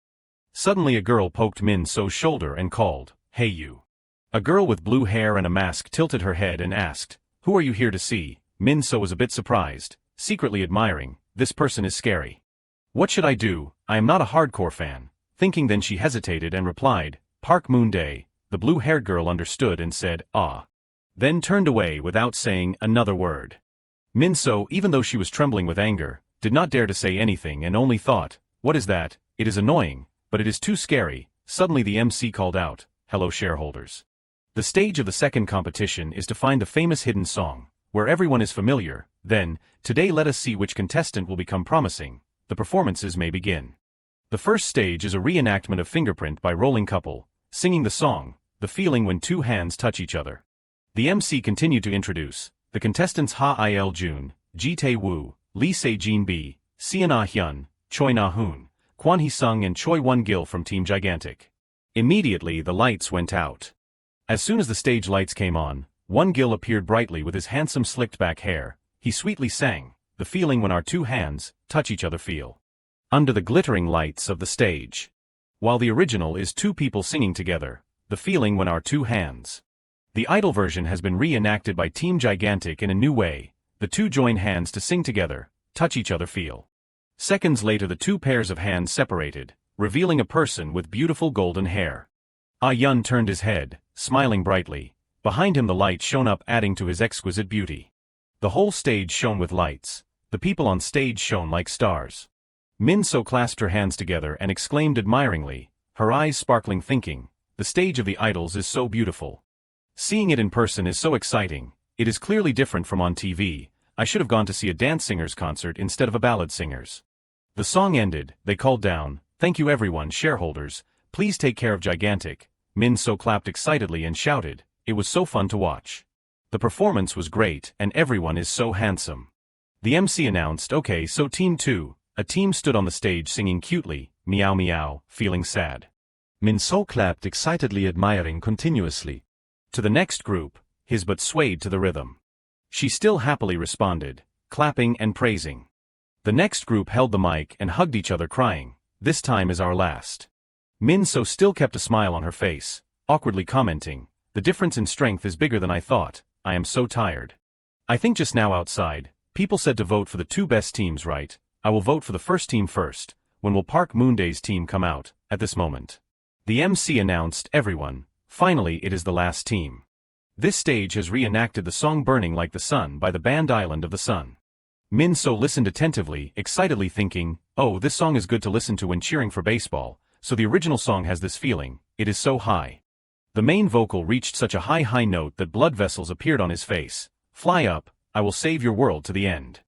Suddenly a girl poked Min-so's shoulder and called, hey you. A girl with blue hair and a mask tilted her head and asked, who are you here to see? Min-so was a bit surprised, secretly admiring, this person is scary. What should I do? I am not a hardcore fan. Thinking then she hesitated and replied, Park Moonday. The blue-haired girl understood and said, then turned away without saying another word. Min-so, even though she was trembling with anger, did not dare to say anything and only thought, what is that? It is annoying, but it is too scary. Suddenly the MC called out, hello shareholders. The stage of the second competition is to find the famous hidden song, where everyone is familiar, Then, today let us see which contestant will become promising. The performances may begin. The first stage is a reenactment of Fingerprint by Rolling Couple, singing the song, The Feeling When Two Hands Touch Each Other. The MC continued to introduce the contestants Ha Il Jun, Ji Tae Woo, Lee Se Jin B, Siana Hyun, Choi Na Hoon, Kwon Hee Sung and Choi Won Gil from Team Gigantic. Immediately the lights went out. As soon as the stage lights came on, Won Gil appeared brightly with his handsome slicked back hair. He sweetly sang, The Feeling When Our Two Hands Touch Each Other Feel. Under the glittering lights of the stage. While the original is two people singing together, The Feeling When Our Two Hands. The idol version has been reenacted by Team Gigantic in a new way. The two join hands to sing together, Touch Each Other Feel. Seconds later the two pairs of hands separated, revealing a person with beautiful golden hair. Ah Yun turned his head, smiling brightly. Behind him the light shone up, adding to his exquisite beauty. The whole stage shone with lights. The people on stage shone like stars. Min So clasped her hands together and exclaimed admiringly, her eyes sparkling, thinking, the stage of the idols is so beautiful. Seeing it in person is so exciting. It is clearly different from on TV. I should have gone to see a dance singers concert instead of a ballad singers. The song ended, they called down, thank you everyone, shareholders, please take care of Gigantic. Min So clapped excitedly and shouted, it was so fun to watch. The performance was great and everyone is so handsome. The MC announced, okay, so Team 2, a team stood on the stage singing cutely, meow meow, feeling sad. Min So clapped excitedly, admiring continuously. To the next group, his butt swayed to the rhythm. She still happily responded, clapping and praising. The next group held the mic and hugged each other crying, this time is our last. Min So still kept a smile on her face, awkwardly commenting, the difference in strength is bigger than I thought, I am so tired. I think just now outside, people said to vote for the two best teams, right? I will vote for the first team first. When will Park Moonday's team come out, at this moment? The MC announced, everyone, finally it is the last team. This stage has reenacted the song Burning Like the Sun by the band Island of the Sun. Min So listened attentively, excitedly thinking, oh, this song is good to listen to when cheering for baseball, so the original song has this feeling, it is so high. The main vocal reached such a high note that blood vessels appeared on his face. Fly up, I will save your world to the end.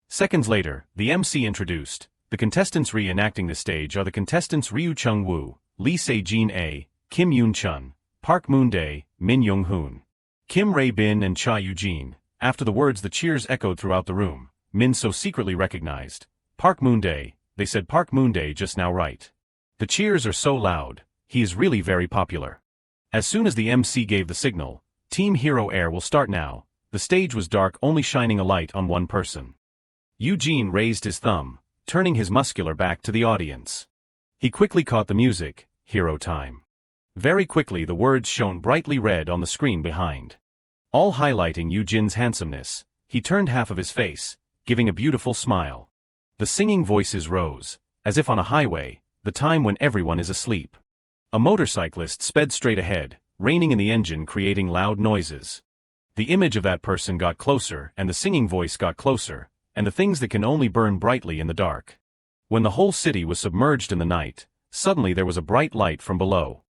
Seconds later, the MC introduced, the contestants reenacting the stage are the contestants Ryu Chung Woo, Lee Se Jin A, Kim Yoon Chun, Park Moonday, Min Young Hoon, Kim Rae Bin and Cha Eugene. After the words the cheers echoed throughout the room. Min So secretly recognized, Park Moonday, they said Park Moonday just now, right? The cheers are so loud, he is really very popular. As soon as the MC gave the signal, Team Hero Air will start now. The stage was dark, only shining a light on one person. Eugene raised his thumb, turning his muscular back to the audience. He quickly caught the music, hero time. Very quickly the words shone brightly red on the screen behind. All highlighting Eugene's handsomeness, he turned half of his face, giving a beautiful smile. The singing voices rose, as if on a highway, the time when everyone is asleep. A motorcyclist sped straight ahead, reining in the engine, creating loud noises. The image of that person got closer and the singing voice got closer, and the things that can only burn brightly in the dark. When the whole city was submerged in the night, suddenly there was a bright light from below.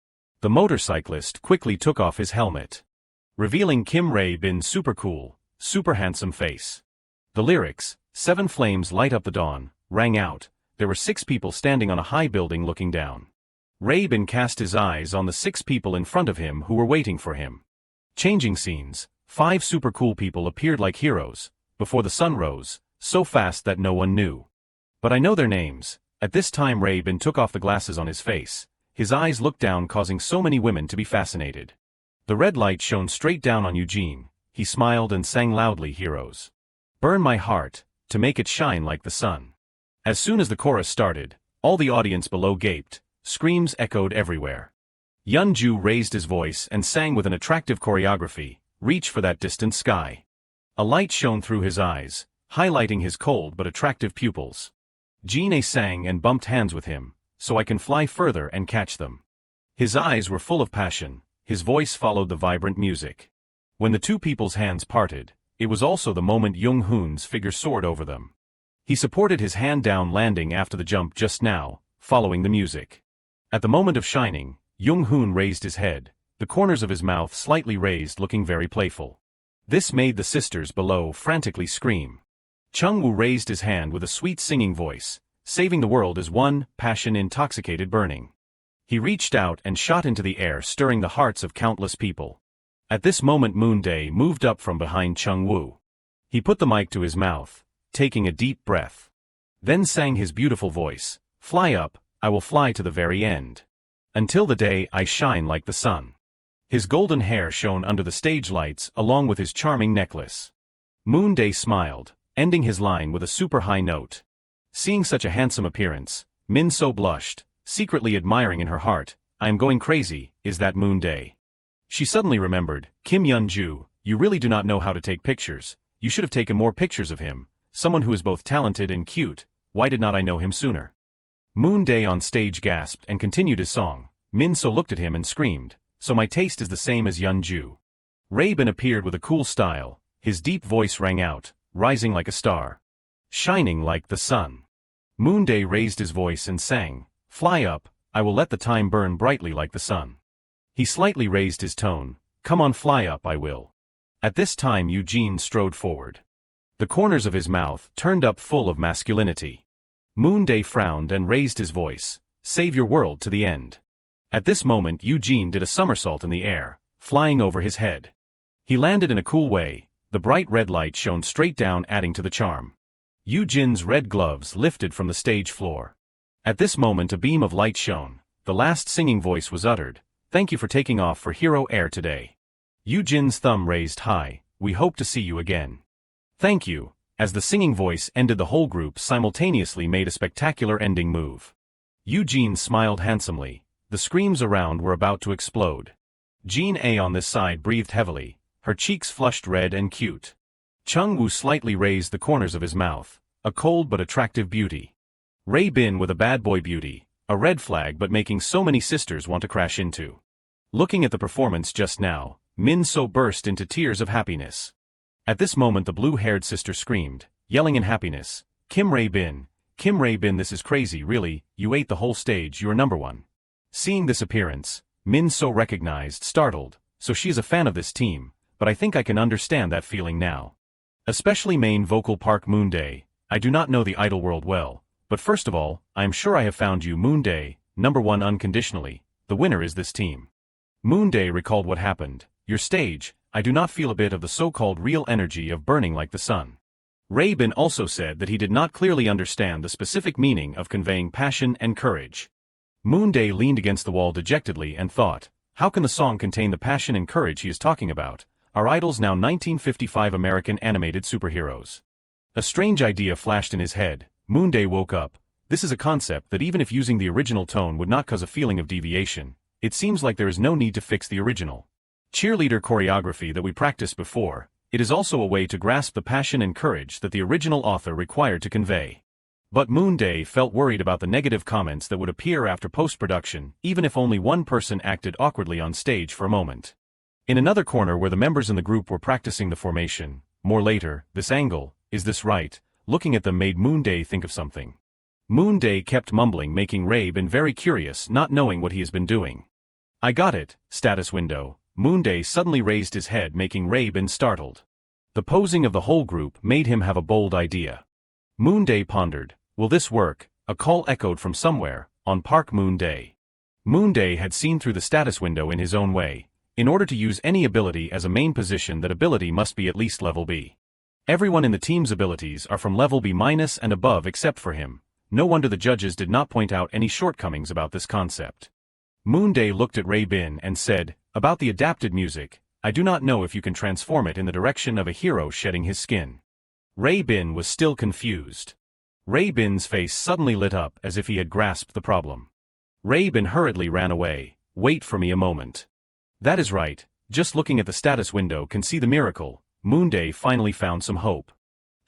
The motorcyclist quickly took off his helmet, revealing Kim Rae Bin's super cool, super handsome face. The lyrics, 7 flames light up the dawn, rang out. There were 6 people standing on a high building looking down. Rae Bin cast his eyes on the 6 people in front of him who were waiting for him. Changing scenes, 5 super cool people appeared like heroes, before the sun rose, so fast that no one knew. But I know their names. At this time Rae Bin took off the glasses on his face. His eyes looked down, causing so many women to be fascinated. The red light shone straight down on Eugene. He smiled and sang loudly, heroes. Burn my heart, to make it shine like the sun. As soon as the chorus started, all the audience below gaped. Screams echoed everywhere. Yun Ju raised his voice and sang with an attractive choreography, Reach for That Distant Sky. A light shone through his eyes, highlighting his cold but attractive pupils. Jin sang and bumped hands with him, So I Can Fly Further and Catch Them. His eyes were full of passion, his voice followed the vibrant music. When the two people's hands parted, it was also the moment Young Hoon's figure soared over them. He supported his hand down, landing after the jump just now, following the music. At the moment of shining, Young Hoon raised his head, the corners of his mouth slightly raised, looking very playful. This made the sisters below frantically scream. Chung-woo raised his hand with a sweet singing voice. Saving the world is one, passion-intoxicated burning. He reached out and shot into the air, stirring the hearts of countless people. At this moment Moonday moved up from behind Chung-woo. He put the mic to his mouth, taking a deep breath. Then sang his beautiful voice, "Fly up, I will fly to the very end. Until the day I shine like the sun." His golden hair shone under the stage lights along with his charming necklace. Moonday smiled, ending his line with a super high note. Seeing such a handsome appearance, Min-so blushed, secretly admiring in her heart, "I am going crazy, is that Moonday?" She suddenly remembered, "Kim Yun-ju, you really do not know how to take pictures. You should have taken more pictures of him, someone who is both talented and cute. Why did not I know him sooner?" Moonday on stage gasped and continued his song. Min-so looked at him and screamed, "So my taste is the same as Yun-ju." Rae-bin appeared with a cool style. His deep voice rang out, rising like a star, shining like the sun. Moonday raised his voice and sang, "Fly up, I will let the time burn brightly like the sun." He slightly raised his tone, "Come on, fly up, I will." At this time Eugene strode forward. The corners of his mouth turned up full of masculinity. Moonday frowned and raised his voice, "Save your world to the end." At this moment Eugene did a somersault in the air, flying over his head. He landed in a cool way. The bright red light shone straight down, adding to the charm. Eugene's red gloves lifted from the stage floor. At this moment a beam of light shone. The last singing voice was uttered, "Thank you for taking off for Hero Air today." Eugene's thumb raised high, "We hope to see you again." "Thank you." As the singing voice ended, the whole group simultaneously made a spectacular ending move. Eugene smiled handsomely. The screams around were about to explode. Jean A on this side breathed heavily, her cheeks flushed red and cute. Chung-woo slightly raised the corners of his mouth, a cold but attractive beauty. Rae-bin with a bad boy beauty, a red flag but making so many sisters want to crash into. Looking at the performance just now, Min-so burst into tears of happiness. At this moment the blue-haired sister screamed, yelling in happiness, Kim Rae-bin, this is crazy, really, you ate the whole stage, you're number one." Seeing this appearance, Min-so recognized, startled, so she is a fan of this team, but I think I can understand that feeling now. Especially main vocal Park Moonday. I do not know the idol world well, but first of all, I am sure I have found you, Moonday, number one unconditionally. The winner is this team. Moonday recalled what happened. Your stage, I do not feel a bit of the so-called real energy of burning like the sun. Rae-bin also said that he did not clearly understand the specific meaning of conveying passion and courage. Moonday leaned against the wall dejectedly and thought, how can the song contain the passion and courage he is talking about? Our idols now 1955 American animated superheroes. A strange idea flashed in his head. Moonday woke up. This is a concept that even if using the original tone would not cause a feeling of deviation, it seems like there is no need to fix the original cheerleader choreography that we practiced before. It is also a way to grasp the passion and courage that the original author required to convey. But Moonday felt worried about the negative comments that would appear after post-production, even if only one person acted awkwardly on stage for a moment. In another corner where the members in the group were practicing the formation, more later, this angle, is this right, looking at them made Moonday think of something. Moonday kept mumbling, making Rae-bin very curious, not knowing what he has been doing. I got it, status window. Moonday suddenly raised his head, making Rae-bin startled. The posing of the whole group made him have a bold idea. Moonday pondered, will this work? A call echoed from somewhere, on Park Moonday. Moonday had seen through the status window in his own way. In order to use any ability as a main position, that ability must be at least level B. Everyone in the team's abilities are from level B- and above except for him. No wonder the judges did not point out any shortcomings about this concept. Moonday looked at Rae-bin and said, about the adapted music, I do not know if you can transform it in the direction of a hero shedding his skin. Rae-bin was still confused. Rae-bin's face suddenly lit up as if he had grasped the problem. Rae-bin hurriedly ran away. Wait for me a moment. That is right, just looking at the status window can see the miracle. Moonday finally found some hope.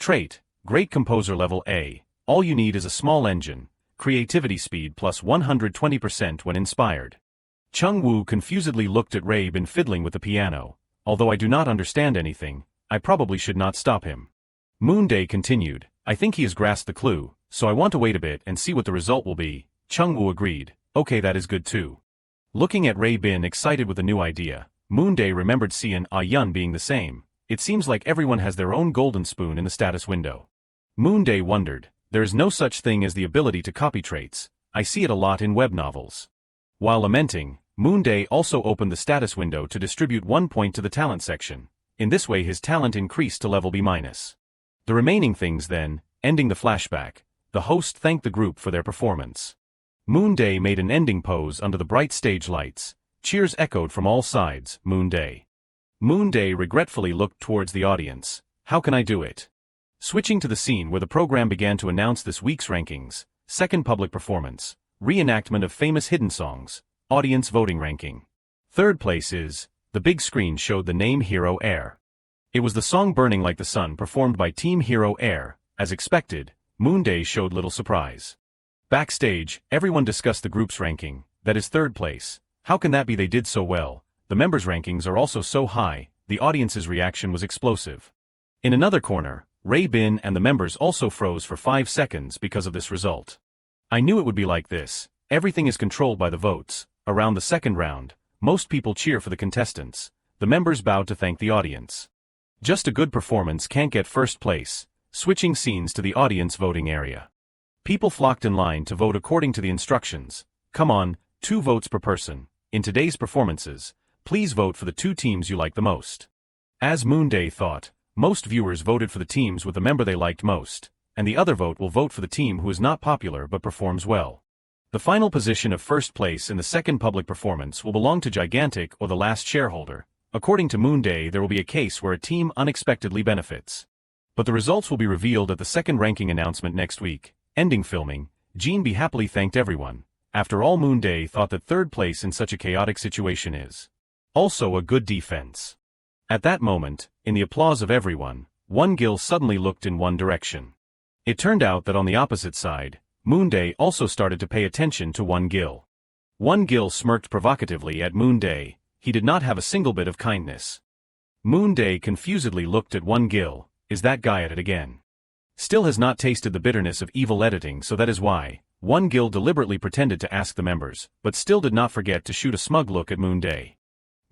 Trait, Great Composer level A. All you need is a small engine, creativity speed plus 120% when inspired. Chung-woo confusedly looked at Rae-bin fiddling with the piano. Although I do not understand anything, I probably should not stop him. Moonday continued, I think he has grasped the clue, so I want to wait a bit and see what the result will be. Chung-woo agreed, okay, that is good too. Looking at Rae-bin excited with a new idea, Moonday remembered Seon Ah-yun being the same. It seems like everyone has their own golden spoon in the status window. Moonday wondered, there is no such thing as the ability to copy traits, I see it a lot in web novels. While lamenting, Moonday also opened the status window to distribute 1 point to the talent section. In this way his talent increased to level B-. The remaining things then, ending the flashback, the host thanked the group for their performance. Moonday made an ending pose under the bright stage lights. Cheers echoed from all sides. Moonday. Moonday regretfully looked towards the audience. How can I do it? Switching to the scene where the program began to announce this week's rankings, second public performance, reenactment of famous hidden songs, audience voting ranking. Third place is, the big screen showed the name Hero Air. It was the song Burning Like the Sun performed by Team Hero Air. As expected, Moonday showed little surprise. Backstage, everyone discussed the group's ranking, that is third place. How can that be, they did so well, the members' rankings are also so high, the audience's reaction was explosive. In another corner, Ray Bin and the members also froze for 5 seconds because of this result. I knew it would be like this, everything is controlled by the votes. Around the second round, most people cheer for the contestants, the members bowed to thank the audience. Just a good performance can't get first place. Switching scenes to the audience voting area. People flocked in line to vote according to the instructions. Come on, 2 votes per person. In today's performances, please vote for the 2 teams you like the most. As Moonday thought, most viewers voted for the teams with the member they liked most, and the other vote will vote for the team who is not popular but performs well. The final position of first place in the second public performance will belong to Gigantic or the last shareholder. According to Moonday, there will be a case where a team unexpectedly benefits. But the results will be revealed at the second ranking announcement next week. Ending filming, Jean B happily thanked everyone. After all, Moonday thought that third place in such a chaotic situation is also a good defense. At that moment, in the applause of everyone, One Gil suddenly looked in one direction. It turned out that on the opposite side, Moonday also started to pay attention to One Gil. One Gil smirked provocatively at Moonday. He did not have a single bit of kindness. Moonday confusedly looked at One Gil. Is that guy at it again? Still has not tasted the bitterness of evil editing, so that is why. One Gil deliberately pretended to ask the members, but still did not forget to shoot a smug look at Moonday.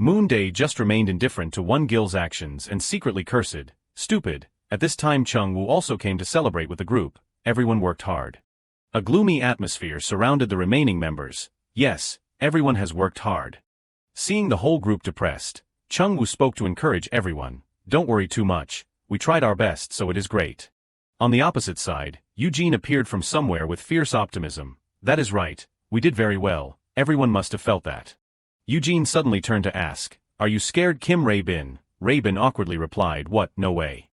Moonday just remained indifferent to One Gil's actions and secretly cursed. Stupid. At this time Chung Woo also came to celebrate with the group. Everyone worked hard. A gloomy atmosphere surrounded the remaining members. Yes, everyone has worked hard. Seeing the whole group depressed, Chung Woo spoke to encourage everyone. Don't worry too much. We tried our best, so it is great. On the opposite side, Eugene appeared from somewhere with fierce optimism. That is right, we did very well, everyone must have felt that. Eugene suddenly turned to ask, are you scared, Kim Ray Bin? Ray Bin awkwardly replied, what, no way.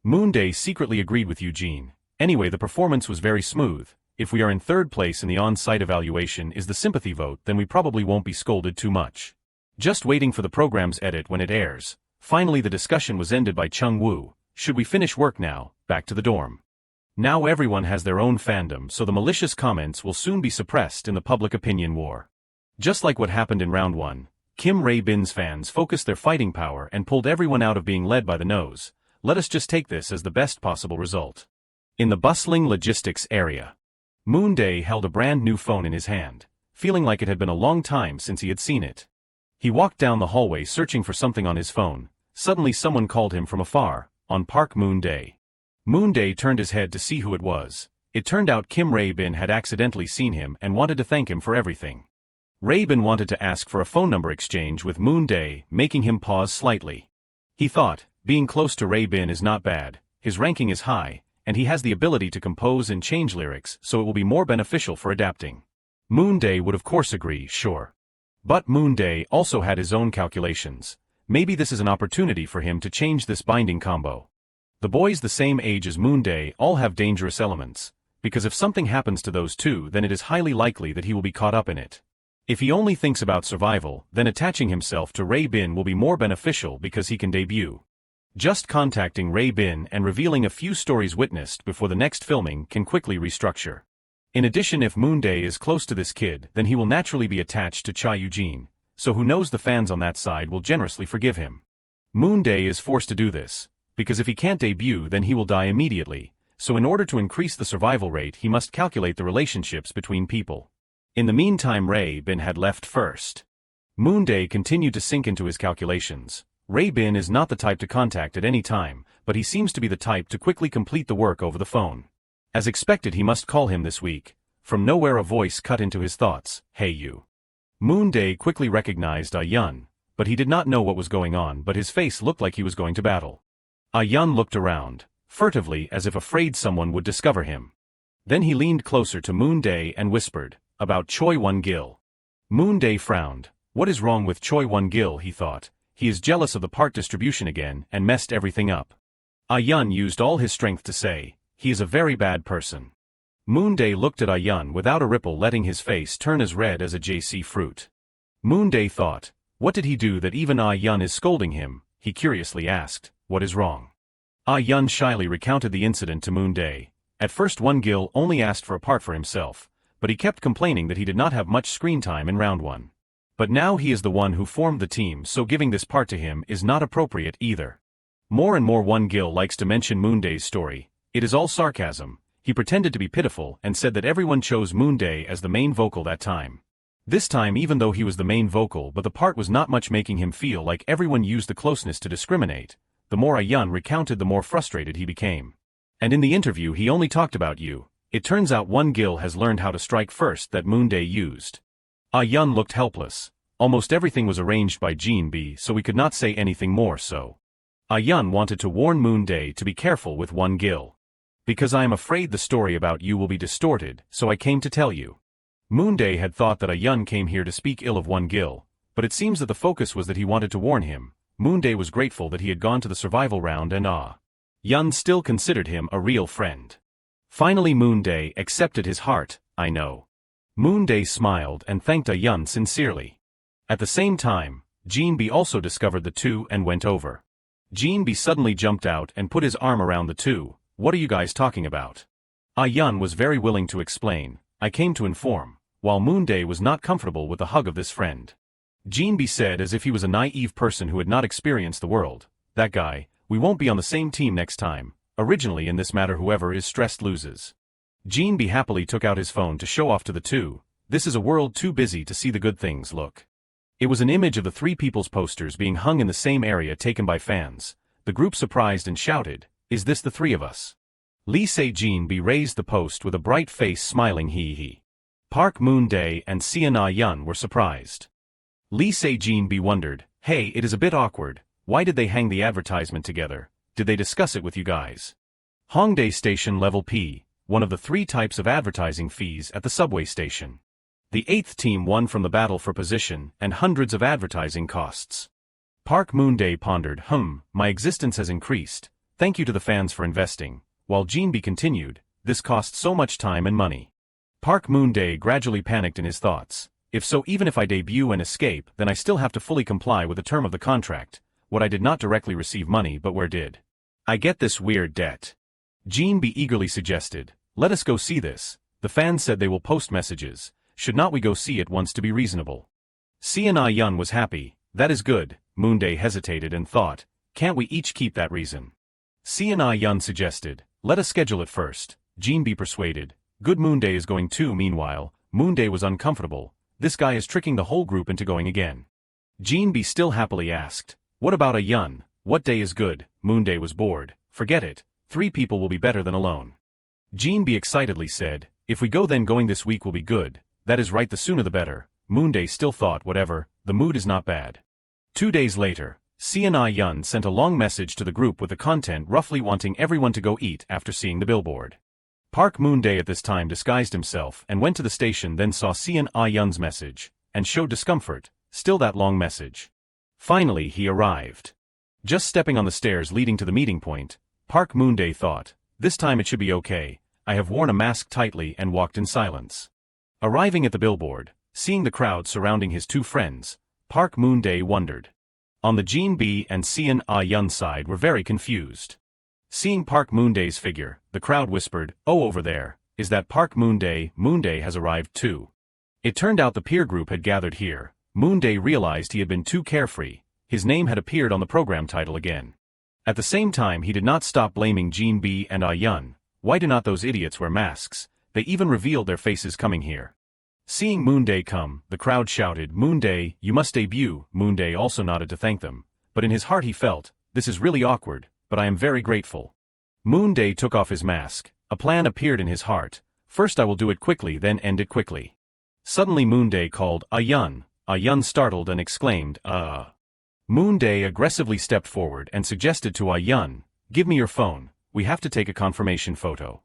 Moonday secretly agreed with Eugene. Anyway, the performance was very smooth. If we are in third place in the on-site evaluation is the sympathy vote, then we probably won't be scolded too much. Just waiting for the program's edit when it airs. Finally the discussion was ended by Chung Woo. Should we finish work now? Back to the dorm. Now everyone has their own fandom, so the malicious comments will soon be suppressed in the public opinion war. Just like what happened in round 1, Kim Ray Bin's fans focused their fighting power and pulled everyone out of being led by the nose. Let us just take this as the best possible result. In the bustling logistics area, Moonday held a brand new phone in his hand, feeling like it had been a long time since he had seen it. He walked down the hallway searching for something on his phone. Suddenly someone called him from afar. On Park Moonday. Moonday turned his head to see who it was. It turned out Kim Ray Bin had accidentally seen him and wanted to thank him for everything. Ray Bin wanted to ask for a phone number exchange with Moonday, making him pause slightly. He thought, being close to Ray Bin is not bad, his ranking is high, and he has the ability to compose and change lyrics, so it will be more beneficial for adapting. Moonday would of course agree, sure. But Moonday also had his own calculations. Maybe this is an opportunity for him to change this binding combo. The boys the same age as Moonday all have dangerous elements, because if something happens to those two then it is highly likely that he will be caught up in it. If he only thinks about survival, then attaching himself to Ray Bin will be more beneficial because he can debut. Just contacting Ray Bin and revealing a few stories witnessed before the next filming can quickly restructure. In addition, if Moonday is close to this kid, then he will naturally be attached to Cha Eugene. So who knows, the fans on that side will generously forgive him. Moonday is forced to do this, because if he can't debut then he will die immediately, so in order to increase the survival rate he must calculate the relationships between people. In the meantime Ray Bin had left first. Moonday continued to sink into his calculations. Ray Bin is not the type to contact at any time, but he seems to be the type to quickly complete the work over the phone. As expected, he must call him this week. From nowhere a voice cut into his thoughts. Hey you. Moonday quickly recognized Yun, but he did not know what was going on, but his face looked like he was going to battle. Yun looked around, furtively as if afraid someone would discover him. Then he leaned closer to Moonday and whispered, about Choi Won-gil. Moonday frowned. What is wrong with Choi Won-gil, he thought. He is jealous of the part distribution again and messed everything up. Yun used all his strength to say, he is a very bad person. Moonday looked at Yun without a ripple, letting his face turn as red as a JC fruit. Moonday thought, what did he do that even Yun is scolding him? He curiously asked, what is wrong? Yun shyly recounted the incident to Moonday. At first Won-gil only asked for a part for himself, but he kept complaining that he did not have much screen time in round 1. But now he is the one who formed the team, so giving this part to him is not appropriate either. More and more Won-gil likes to mention Moonday's story. It is all sarcasm. He pretended to be pitiful and said that everyone chose Moonday as the main vocal that time. This time, even though he was the main vocal, but the part was not much, making him feel like everyone used the closeness to discriminate. The more Yun recounted, the more frustrated he became. And in the interview he only talked about you. It turns out Won-gil has learned how to strike first that Moonday used. Yun looked helpless. Almost everything was arranged by Jin-bi, so we could not say anything more, so. Yun wanted to warn Moonday to be careful with Won-gil. Because I am afraid the story about you will be distorted, so I came to tell you. Moonday had thought that Yun came here to speak ill of Won-gil, but it seems that the focus was that he wanted to warn him. Moonday was grateful that he had gone to the survival round, and Yun still considered him a real friend. Finally Moonday accepted his heart. I know. Moonday smiled and thanked Yun sincerely. At the same time, Jin-bi also discovered the two and went over. Jin-bi suddenly jumped out and put his arm around the two. What are you guys talking about? Yun was very willing to explain. I came to inform, while Moonday was not comfortable with the hug of this friend. Jin-bi said as if he was a naive person who had not experienced the world. That guy, we won't be on the same team next time. Originally in this matter whoever is stressed loses. Jin-bi happily took out his phone to show off to the two. This is a world too busy to see the good things. Look. It was an image of the three people's posters being hung in the same area taken by fans. The group surprised and shouted, is this the three of us? Lee Se-jin-bi raised the post with a bright face, smiling hee. Park Moonday and Yun were surprised. Lee Se-jin-bi wondered, hey, it is a bit awkward. Why did they hang the advertisement together? Did they discuss it with you guys? Hongdae Station Level P, one of the 3 types of advertising fees at the subway station. The 8th team won from the battle for position and hundreds of advertising costs. Park Moonday pondered, my existence has increased, thank you to the fans for investing, while Jin-bi continued, this costs so much time and money. Park Moonday gradually panicked in his thoughts, if so, even if I debut and escape, then I still have to fully comply with the term of the contract. What I did not directly receive money, but where did I get this weird debt? Jin-bi eagerly suggested, let us go see this. The fans said they will post messages. Should not we go see it once to be reasonable? Yun was happy. That is good. Moonday hesitated and thought, can't we each keep that reason? Yun suggested, let us schedule it first. Jin-bi persuaded. Good, Moonday is going too. Meanwhile, Moonday was uncomfortable. This guy is tricking the whole group into going again. Jin-bi still happily asked, what about Yun? What day is good? Moonday was bored. Forget it. 3 people will be better than alone. Jin-bi excitedly said, if we go then going this week will be good. That is right, the sooner the better. Moonday still thought whatever, the mood is not bad. 2 days later, Yun sent a long message to the group with the content roughly wanting everyone to go eat after seeing the billboard. Park Moonday at this time disguised himself and went to the station, then saw Yun's message, and showed discomfort, still that long message. Finally he arrived. Just stepping on the stairs leading to the meeting point, Park Moonday thought, this time it should be okay, I have worn a mask tightly, and walked in silence. Arriving at the billboard, seeing the crowd surrounding his 2 friends, Park Moonday wondered. On the Jin-bi and Yun side were very confused. Seeing Park Moonday's figure, the crowd whispered, oh, over there, is that Park Moonday? Moonday has arrived too. It turned out the peer group had gathered here. Moonday realized he had been too carefree. His name had appeared on the program title again. At the same time he did not stop blaming Jin-bi and Yun. Why do not those idiots wear masks? They even revealed their faces coming here. Seeing Moonday come, the crowd shouted, Moonday, you must debut. Moonday also nodded to thank them, but in his heart he felt, this is really awkward. but I am very grateful. Moonday took off his mask. A plan appeared in his heart. First I will do it quickly, then end it quickly. Suddenly Moonday called, Ayun. Ayun startled and exclaimed, Moonday aggressively stepped forward and suggested to Ayun, give me your phone, we have to take a confirmation photo.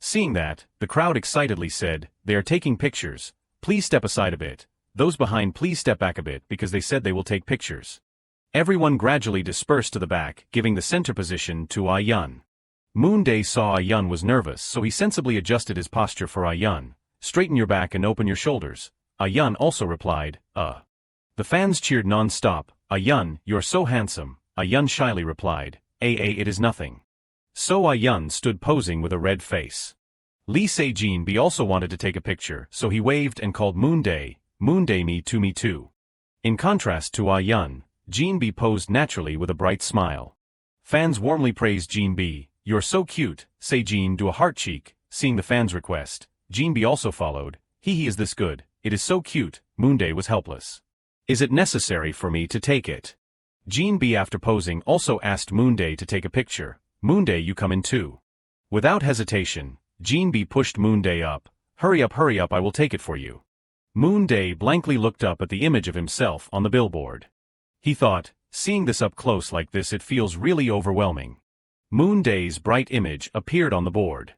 Seeing that, the crowd excitedly said, they are taking pictures, please step aside a bit, those behind please step back a bit because they said they will take pictures. Everyone gradually dispersed to the back, giving the center position to Ayun. Moonday saw Ayun was nervous, so he sensibly adjusted his posture for Ayun. Straighten your back and open your shoulders. Ayun also replied, The fans cheered non-stop. Ayun, you're so handsome. Ayun shyly replied, it is nothing. So Ayun stood posing with a red face. Lee Se-jin B also wanted to take a picture, so he waved and called Moonday, Moonday me too. In contrast to Ayun, Jin B posed naturally with a bright smile. Fans warmly praised Jin B, you're so cute, Se-jin do a heart cheek, seeing the fans' request. Jin B also followed, he is this good, it is so cute, Moonday was helpless. Is it necessary for me to take it? Jin B after posing also asked Moonday to take a picture. Moonday you come in too. Without hesitation, Jin B pushed Moonday up, hurry up I will take it for you. Moonday blankly looked up at the image of himself on the billboard. He thought, seeing this up close like this it feels really overwhelming. Moonday's bright image appeared on the board.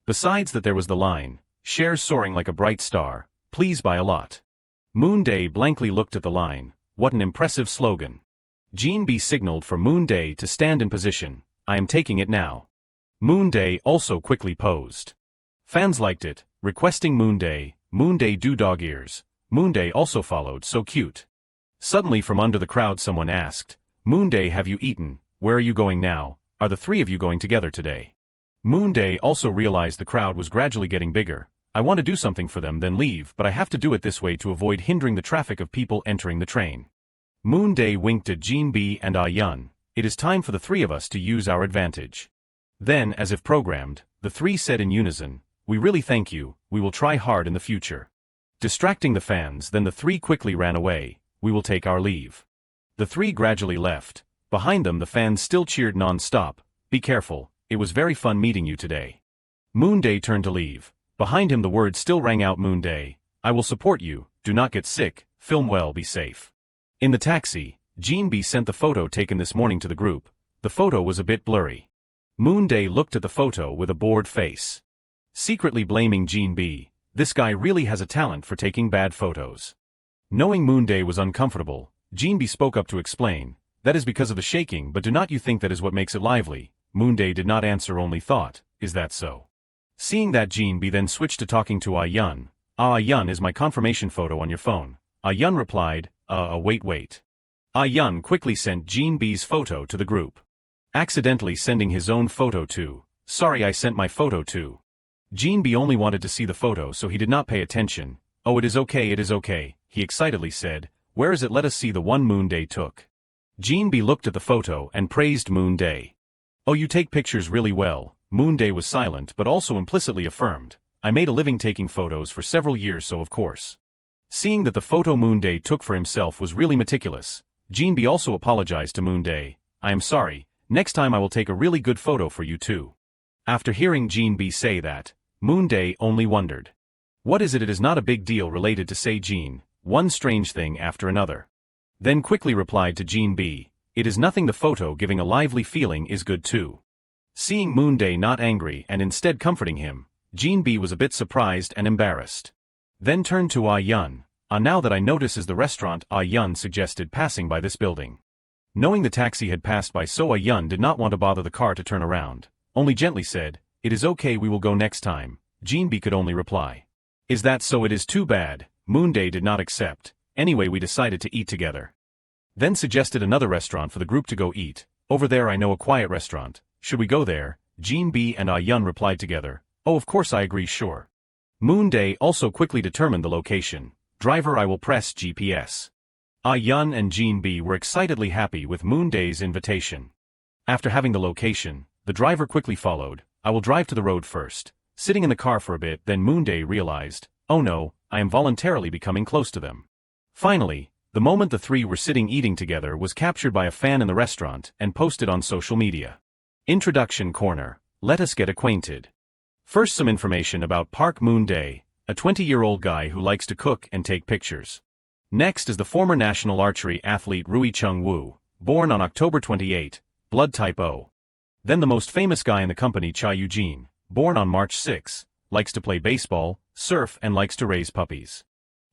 Besides that there was the line, shares soaring like a bright star, please buy a lot. Moonday blankly looked at the line, what an impressive slogan. Jin B signaled for Moonday to stand in position, I am taking it now. Moonday also quickly posed. Fans liked it, requesting Moonday do dog ears. Moonday also followed, so cute. Suddenly from under the crowd someone asked, Moonday have you eaten, where are you going now, are the three of you going together today? Moonday also realized the crowd was gradually getting bigger, I want to do something for them then leave but I have to do it this way to avoid hindering the traffic of people entering the train. Moonday winked at Jin B and Ayun, it is time for the three of us to use our advantage. Then as if programmed, the three said in unison, we really thank you, we will try hard in the future. Distracting the fans then the three quickly ran away, we will take our leave. The three gradually left, behind them the fans still cheered non-stop, be careful, it was very fun meeting you today. Moonday turned to leave, behind him the words still rang out Moonday, I will support you, do not get sick, film well be safe. In the taxi, Jin B sent the photo taken this morning to the group, the photo was a bit blurry. Moonday looked at the photo with a bored face. Secretly blaming Jin B, this guy really has a talent for taking bad photos. Knowing Moonday was uncomfortable, Jin B spoke up to explain, that is because of the shaking but do not you think that is what makes it lively? Moonday did not answer only thought, is that so? Seeing that Jin B then switched to talking to Ayun, Ayun is my confirmation photo on your phone. Ayun replied, wait. Ayun quickly sent Jin B's photo to the group. Accidentally sending his own photo too, sorry I sent my photo too. Jin B only wanted to see the photo so he did not pay attention, it is okay, he excitedly said, where is it let us see the one Moonday took. Jin B looked at the photo and praised Moonday. Oh you take pictures really well, Moonday was silent but also implicitly affirmed, I made a living taking photos for several years so of course. Seeing that the photo Moonday took for himself was really meticulous, Jin B also apologized to Moonday, I am sorry, next time I will take a really good photo for you too. After hearing Jin B say that, Moonday only wondered. What is it? It is not a big deal related to Se-jin, one strange thing after another. Then quickly replied to Jin B, it is nothing the photo giving a lively feeling is good too. Seeing Moonday not angry and instead comforting him, Jin B was a bit surprised and embarrassed. Then turned to Ayun, now that I notice is the restaurant Ayun suggested passing by this building. Knowing the taxi had passed by so Ayun did not want to bother the car to turn around, only gently said, it is okay we will go next time, Jin B could only reply. Is that so? It is too bad, Moonday did not accept, anyway we decided to eat together. Then suggested another restaurant for the group to go eat, over there I know a quiet restaurant, should we go there? Jin B and Ayun replied together, of course I agree sure. Moonday also quickly determined the location, driver I will press GPS. Ayun and Jin B were excitedly happy with Moonday's invitation. After having the location, the driver quickly followed, I will drive to the road first. Sitting in the car for a bit then Moonday realized, oh no, I am voluntarily becoming close to them. Finally, the moment the three were sitting eating together was captured by a fan in the restaurant and posted on social media. Introduction Corner. Let us get acquainted. First, some information about Park Moonday, a 20-year-old guy who likes to cook and take pictures. Next is the former national archery athlete Rui Chung-woo, born on October 28, blood type O. Then the most famous guy in the company, Cha Eugene, born on March 6, likes to play baseball, surf and likes to raise puppies.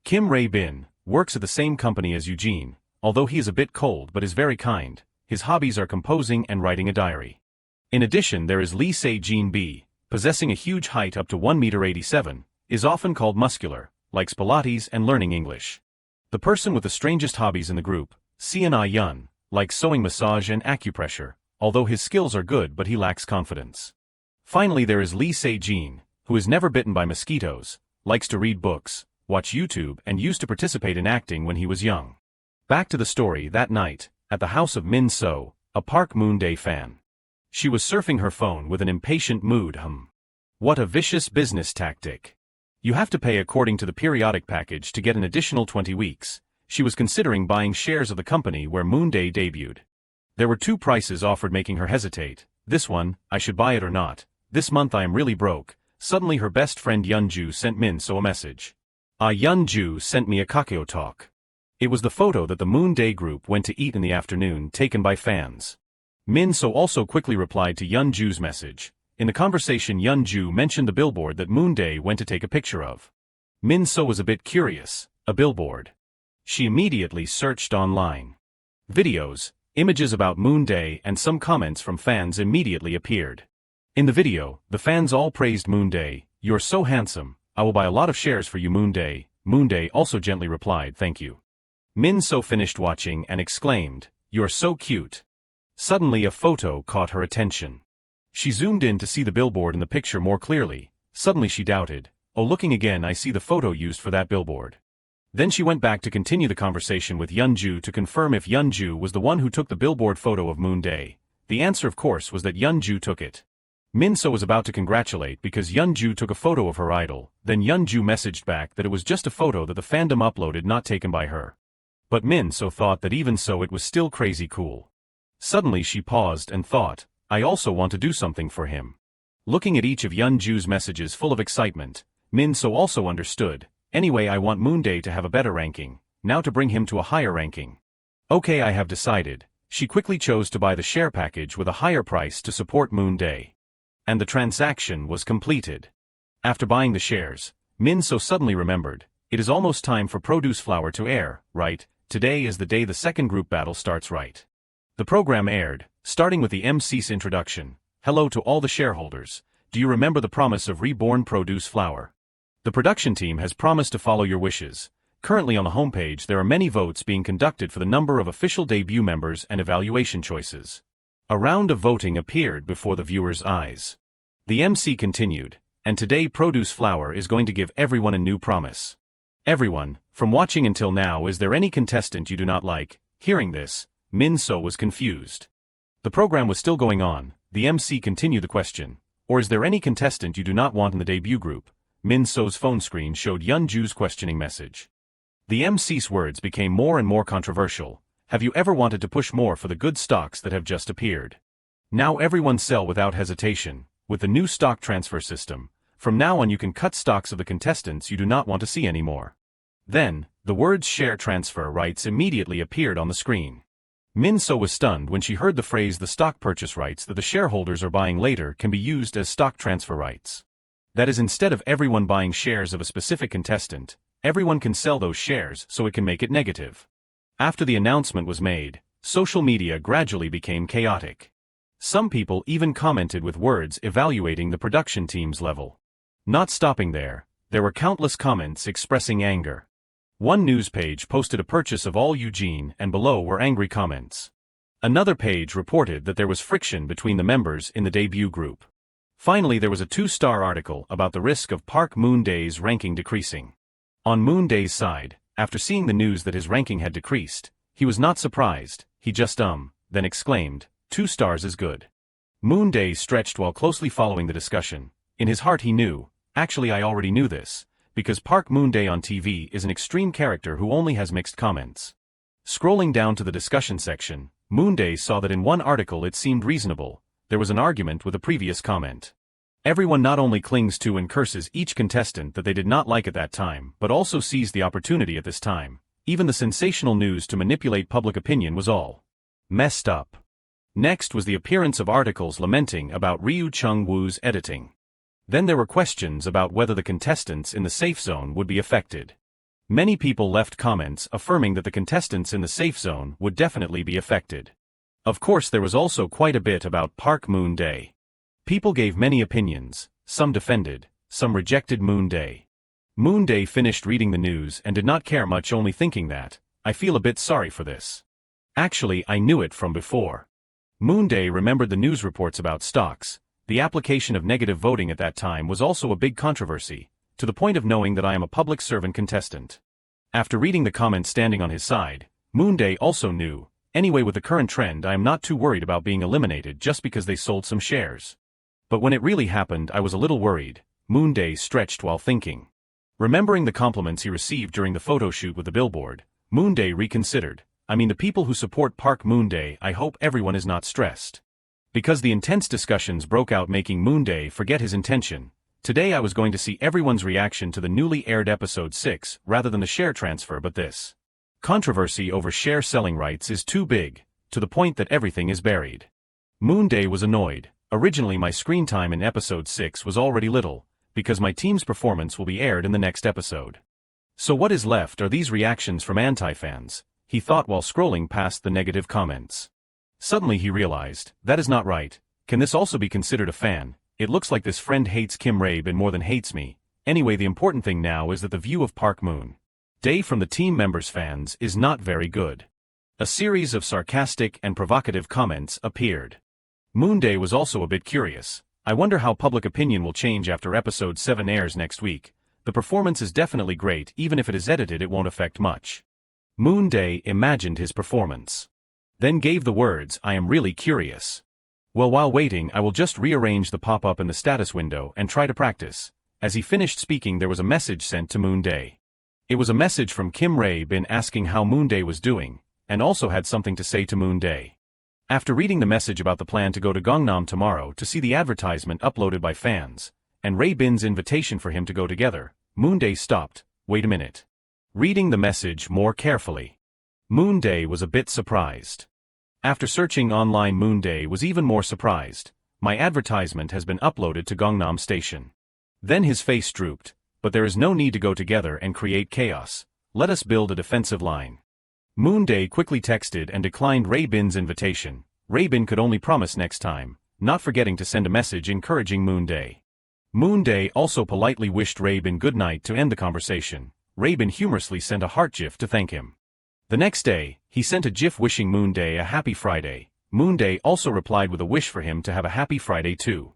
Kim Rae-bin works at the same company as Eugene, although he is a bit cold but is very kind. His hobbies are composing and writing a diary. In addition, there is Lee Se-jin B, possessing a huge height up to 1.87 m, is often called muscular, likes Pilates and learning English. The person with the strangest hobbies in the group, Seon Yun, likes sewing, massage and acupressure, although his skills are good but he lacks confidence. Finally, there is Lee Se-jin, who is never bitten by mosquitoes, likes to read books, watch YouTube and used to participate in acting when he was young. Back to the story. That night, at the house of Min So, a Park Moonday fan. She was surfing her phone with an impatient mood. What a vicious business tactic. You have to pay according to the periodic package to get an additional 20 weeks. She was considering buying shares of the company where Moonday debuted. There were 2 prices offered, making her hesitate. This one, I should buy it or not. This month I am really broke. Suddenly her best friend Yeonju sent Min So a message. Yeonju sent me a kakao talk. It was the photo that the Moonday group went to eat in the afternoon, taken by fans. Min So also quickly replied to Yeonju's message. In the conversation, Yeonju mentioned the billboard that Moonday went to take a picture of. Min So was a bit curious. A billboard. She immediately searched online. Videos, images about Moonday and some comments from fans immediately appeared. In the video, the fans all praised Moonday. "You're so handsome, I will buy a lot of shares for you, Moonday." Moonday also gently replied, "Thank you." Min So finished watching and exclaimed, "You're so cute." Suddenly a photo caught her attention. She zoomed in to see the billboard in the picture more clearly. Suddenly she doubted, "Oh, looking again, I see the photo used for that billboard." Then she went back to continue the conversation with Yeonju to confirm if Yeonju was the one who took the billboard photo of Moonday. The answer, of course, was that Yeonju took it. Min So was about to congratulate because Yeonju took a photo of her idol. Then Yeonju messaged back that it was just a photo that the fandom uploaded, not taken by her. But Min So thought that even so it was still crazy cool. Suddenly she paused and thought, "I also want to do something for him." Looking at each of Yeonju's messages full of excitement, Min So also understood. Anyway, I want Moonday to have a better ranking, now to bring him to a higher ranking. Okay, I have decided. She quickly chose to buy the share package with a higher price to support Moonday. And the transaction was completed. After buying the shares, Min So suddenly remembered, it is almost time for Produce Flower to air, right? Today is the day the second group battle starts, right? The program aired, starting with the MC's introduction. "Hello to all the shareholders. Do you remember the promise of reborn Produce Flower? The production team has promised to follow your wishes. Currently on the homepage there are many votes being conducted for the number of official debut members and evaluation choices." A round of voting appeared before the viewers' eyes. The MC continued, "And today Produce Flower is going to give everyone a new promise. Everyone, from watching until now, is there any contestant you do not like?" Hearing this, Min So was confused. The program was still going on. The MC continued the question, "Or is there any contestant you do not want in the debut group?" Min So's phone screen showed Yeonju's questioning message. The MC's words became more and more controversial. "Have you ever wanted to push more for the good stocks that have just appeared? Now everyone sell without hesitation. With the new stock transfer system, from now on you can cut stocks of the contestants you do not want to see anymore." Then, the words "share transfer rights" immediately appeared on the screen. Min So was stunned when she heard the phrase "the stock purchase rights that the shareholders are buying later can be used as stock transfer rights." That is, instead of everyone buying shares of a specific contestant, everyone can sell those shares so it can make it negative. After the announcement was made, social media gradually became chaotic. Some people even commented with words evaluating the production team's level. Not stopping there, there were countless comments expressing anger. One news page posted a purchase of all Eugene, and below were angry comments. Another page reported that there was friction between the members in the debut group. Finally, there was a 2-star article about the risk of Park Moonday's ranking decreasing. On Moonday's side, after seeing the news that his ranking had decreased, he was not surprised. He just then exclaimed, 2 stars is good. Moonday stretched while closely following the discussion. In his heart he knew, actually I already knew this, because Park Moonday on TV is an extreme character who only has mixed comments. Scrolling down to the discussion section, Moonday saw that in one article it seemed reasonable. there was an argument with a previous comment. Everyone not only clings to and curses each contestant that they did not like at that time, but also seized the opportunity at this time. Even the sensational news to manipulate public opinion was all messed up. Next was the appearance of articles lamenting about Ryu Chung-woo's editing. Then there were questions about whether the contestants in the safe zone would be affected. Many people left comments affirming that the contestants in the safe zone would definitely be affected. Of course, there was also quite a bit about Park Moonday. People gave many opinions, some defended, some rejected Moonday. Moonday finished reading the news and did not care much, only thinking that, I feel a bit sorry for this. Actually, I knew it from before. Moonday remembered the news reports about stocks. The application of negative voting at that time was also a big controversy, to the point of knowing that I am a public servant contestant. After reading the comments standing on his side, Moonday also knew, anyway with the current trend I am not too worried about being eliminated just because they sold some shares. But when it really happened I was a little worried. Moonday stretched while thinking. Remembering the compliments he received during the photo shoot with the billboard, Moonday reconsidered. I mean the people who support Park Moonday, I hope everyone is not stressed. Because the intense discussions broke out making Moonday forget his intention. Today I was going to see everyone's reaction to the newly aired episode 6 rather than the share transfer, but this controversy over share selling rights is too big, to the point that everything is buried. Moonday was annoyed. Originally my screen time in episode 6 was already little, because my team's performance will be aired in the next episode. So what is left are these reactions from anti-fans, he thought while scrolling past the negative comments. Suddenly he realized, that is not right. Can this also be considered a fan? It looks like this friend hates Kim Rae-bin more than hates me. Anyway, the important thing now is that the view of Park Moonday from the team members' fans is not very good. A series of sarcastic and provocative comments appeared. Moonday was also a bit curious. I wonder how public opinion will change after episode 7 airs next week. The performance is definitely great, even if it is edited it won't affect much. Moonday imagined his performance. Then gave the words, I am really curious. Well, while waiting I will just rearrange the pop-up in the status window and try to practice. As he finished speaking there was a message sent to Moonday. It was a message from Kim Rae-bin asking how Moonday was doing, and also had something to say to Moonday. After reading the message about the plan to go to Gangnam tomorrow to see the advertisement uploaded by fans, and Rae-bin's invitation for him to go together, Moonday stopped. Wait a minute. Reading the message more carefully. Moonday was a bit surprised. After searching online, Moonday was even more surprised. My advertisement has been uploaded to Gangnam Station. Then his face drooped. But there is no need to go together and create chaos. Let us build a defensive line. Moonday quickly texted and declined Rae-bin's invitation. Rae-bin could only promise next time, not forgetting to send a message encouraging Moonday. Moonday also politely wished Rae-bin good night to end the conversation. Rae-bin humorously sent a heart gif to thank him. The next day, he sent a gif wishing Moonday a happy Friday. Moonday also replied with a wish for him to have a happy Friday too.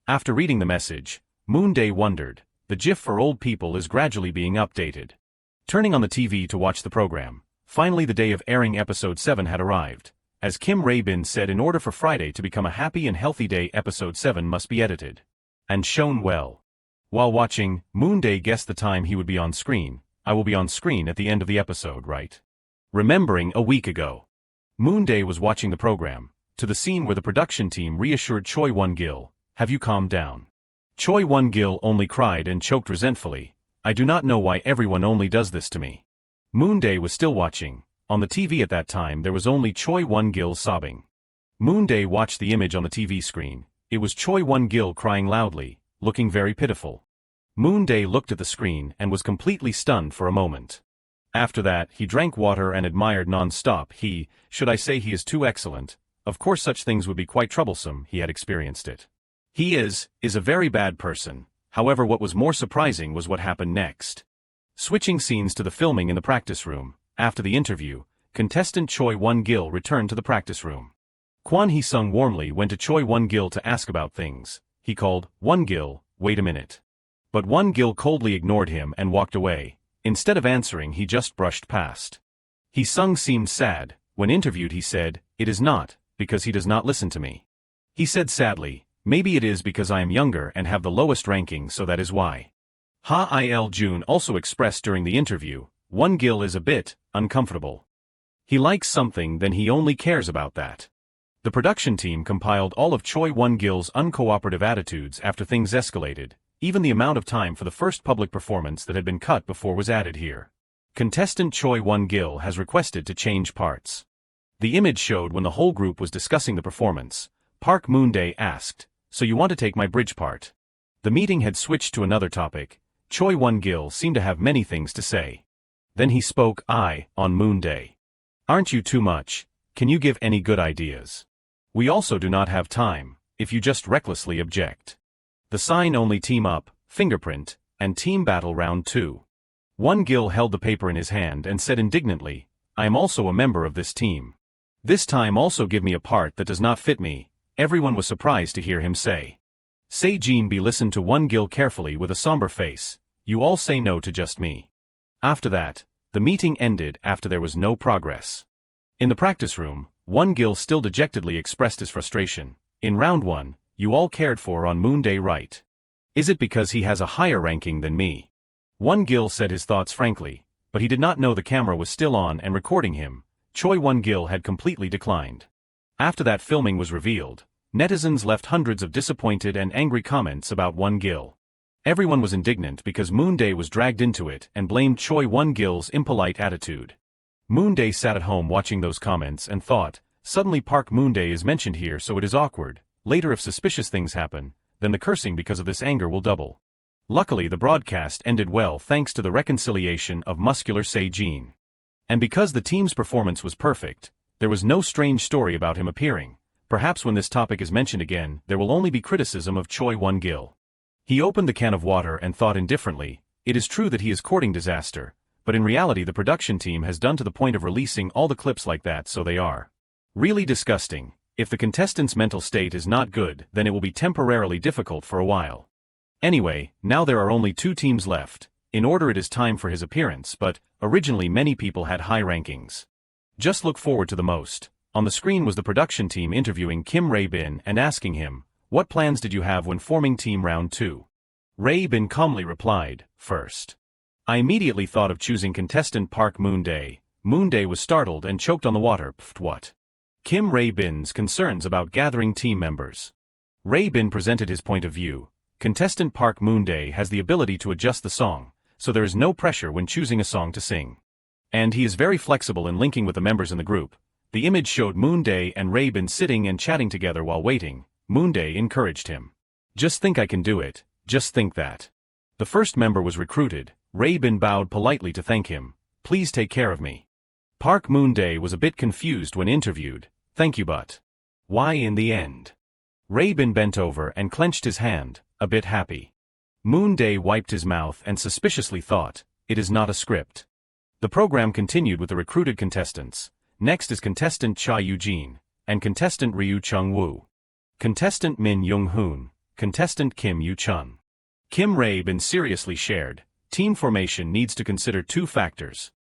After reading the message, Moonday wondered, the gif for old people is gradually being updated. Turning on the TV to watch the program, finally the day of airing episode 7 had arrived. As Kim Rae-bin said, in order for Friday to become a happy and healthy day, episode 7 must be edited and shown well. While watching, Moonday guessed the time he would be on screen. I will be on screen at the end of the episode, right? Remembering a week ago, Moonday was watching the program, to the scene where the production team reassured Choi Won-gil, have you calmed down? Choi Won-gil only cried and choked resentfully. I do not know why everyone only does this to me. Moonday was still watching. On the TV at that time there was only Choi Won-gil sobbing. Moonday watched the image on the TV screen. It was Choi Won-gil crying loudly, looking very pitiful. Moonday looked at the screen and was completely stunned for a moment. After that, he drank water and admired non-stop. Should I say he is too excellent? Of course such things would be quite troublesome, he had experienced it. He is a very bad person. However, what was more surprising was what happened next. Switching scenes to the filming in the practice room, after the interview, contestant Choi Won-gil returned to the practice room. Kwon Hee-sung warmly went to Choi Won-gil to ask about things. He called, Won-gil, wait a minute. But Won-gil coldly ignored him and walked away. Instead of answering, he just brushed past. Hee-sung seemed sad. When interviewed he said, it is not, because he does not listen to me. He said sadly, maybe it is because I am younger and have the lowest ranking, so that is why. Ha Il-jun also expressed during the interview, Won-gil is a bit uncomfortable. He likes something, then he only cares about that. The production team compiled all of Choi Won-gil's uncooperative attitudes after things escalated. Even the amount of time for the first public performance that had been cut before was added here. Contestant Choi Won-gil has requested to change parts. The image showed when the whole group was discussing the performance. Park Moonday asked, "So you want to take my bridge part?" The meeting had switched to another topic. Choi Won-gil seemed to have many things to say. Then he spoke, on Moonday. "Aren't you too much? Can you give any good ideas? We also do not have time, if you just recklessly object." The sign only team up, fingerprint, and team battle round 2. Won-gil held the paper in his hand and said indignantly, "I am also a member of this team. This time also give me a part that does not fit me." Everyone was surprised to hear him say. Se-jin be listened to Won-gil carefully with a somber face. "You all say no to just me." After that, the meeting ended after there was no progress. In the practice room, Won-gil still dejectedly expressed his frustration. "In round 1, you all cared for on Moonday, right? Is it because he has a higher ranking than me?" Won-gil said his thoughts frankly, but he did not know the camera was still on and recording him. Choi Won-gil had completely declined. After that filming was revealed, netizens left hundreds of disappointed and angry comments about Won-gil. Everyone was indignant because Moonday was dragged into it and blamed Choi Won-gil's impolite attitude. Moonday sat at home watching those comments and thought, suddenly Park Moonday is mentioned here, so it is awkward. Later if suspicious things happen, then the cursing because of this anger will double. Luckily the broadcast ended well thanks to the reconciliation of muscular Se-jin. And because the team's performance was perfect, there was no strange story about him appearing. Perhaps when this topic is mentioned again, there will only be criticism of Choi Won-gil. He opened the can of water and thought indifferently, it is true that he is courting disaster, but in reality the production team has done to the point of releasing all the clips like that, so they are really disgusting. If the contestant's mental state is not good, then it will be temporarily difficult for a while. Anyway, now there are only 2 teams left. In order it is time for his appearance, but originally many people had high rankings. Just look forward to the most. On the screen was the production team interviewing Kim Rae-bin and asking him, "What plans did you have when forming team round 2? Rae-bin calmly replied, "First, I immediately thought of choosing contestant Park Moonday." Moonday was startled and choked on the water. "Pfft, what?" Kim Rae-bin's concerns about gathering team members. Rae-bin presented his point of view. Contestant Park Moonday has the ability to adjust the song, so there is no pressure when choosing a song to sing. And he is very flexible in linking with the members in the group. The image showed Moonday and Rae-bin sitting and chatting together while waiting. Moonday encouraged him. "Just think I can do it, just think that." The first member was recruited. Rae-bin bowed politely to thank him. "Please take care of me." Park Moonday was a bit confused when interviewed. "Thank you, but why in the end?" Rae-bin bent over and clenched his hand, a bit happy. Moonday wiped his mouth and suspiciously thought, it is not a script. The program continued with the recruited contestants. Next is contestant Cha Yoo-jin, and contestant Ryu Chung-woo. Contestant Min Young-hoon, contestant Kim Yoo-chun. Kim Rae-bin seriously shared, team formation needs to consider 2 factors.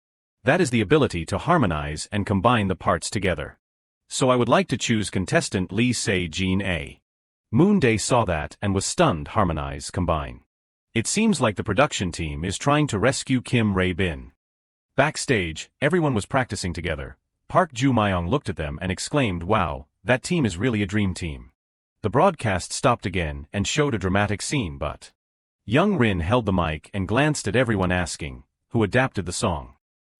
That is the ability to harmonize and combine the parts together. So I would like to choose contestant Lee Se-jin A. Moonday saw that and was stunned. Harmonize, combine. It seems like the production team is trying to rescue Kim Rae-bin. Backstage, everyone was practicing together. Park Joo-myung looked at them and exclaimed, "Wow, that team is really a dream team." The broadcast stopped again and showed a dramatic scene, but Young Rin held the mic and glanced at everyone asking, "Who adapted the song?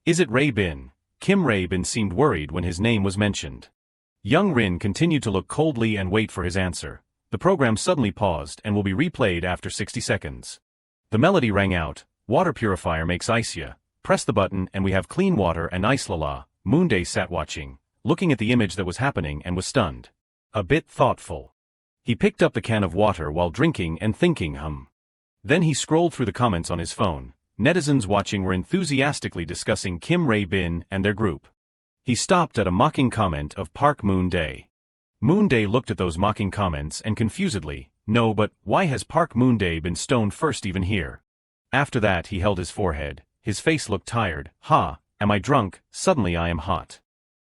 Is it Rae-bin?" Kim Rae-bin seemed worried when his name was mentioned. Young Rin continued to look coldly and wait for his answer. The program suddenly paused and will be replayed after 60 seconds. The melody rang out, "Water purifier makes ice ya. Press the button and we have clean water and ice la la." Moonday sat watching, looking at the image that was happening and was stunned. A bit thoughtful. He picked up the can of water while drinking and thinking, Then he scrolled through the comments on his phone. Netizens watching were enthusiastically discussing Kim Rae-bin and their group. He stopped at a mocking comment of Park Moonday. Moonday looked at those mocking comments and confusedly, "No, but why has Park Moonday been stoned first even here?" After that he held his forehead. His face looked tired. Am I drunk? Suddenly I am hot.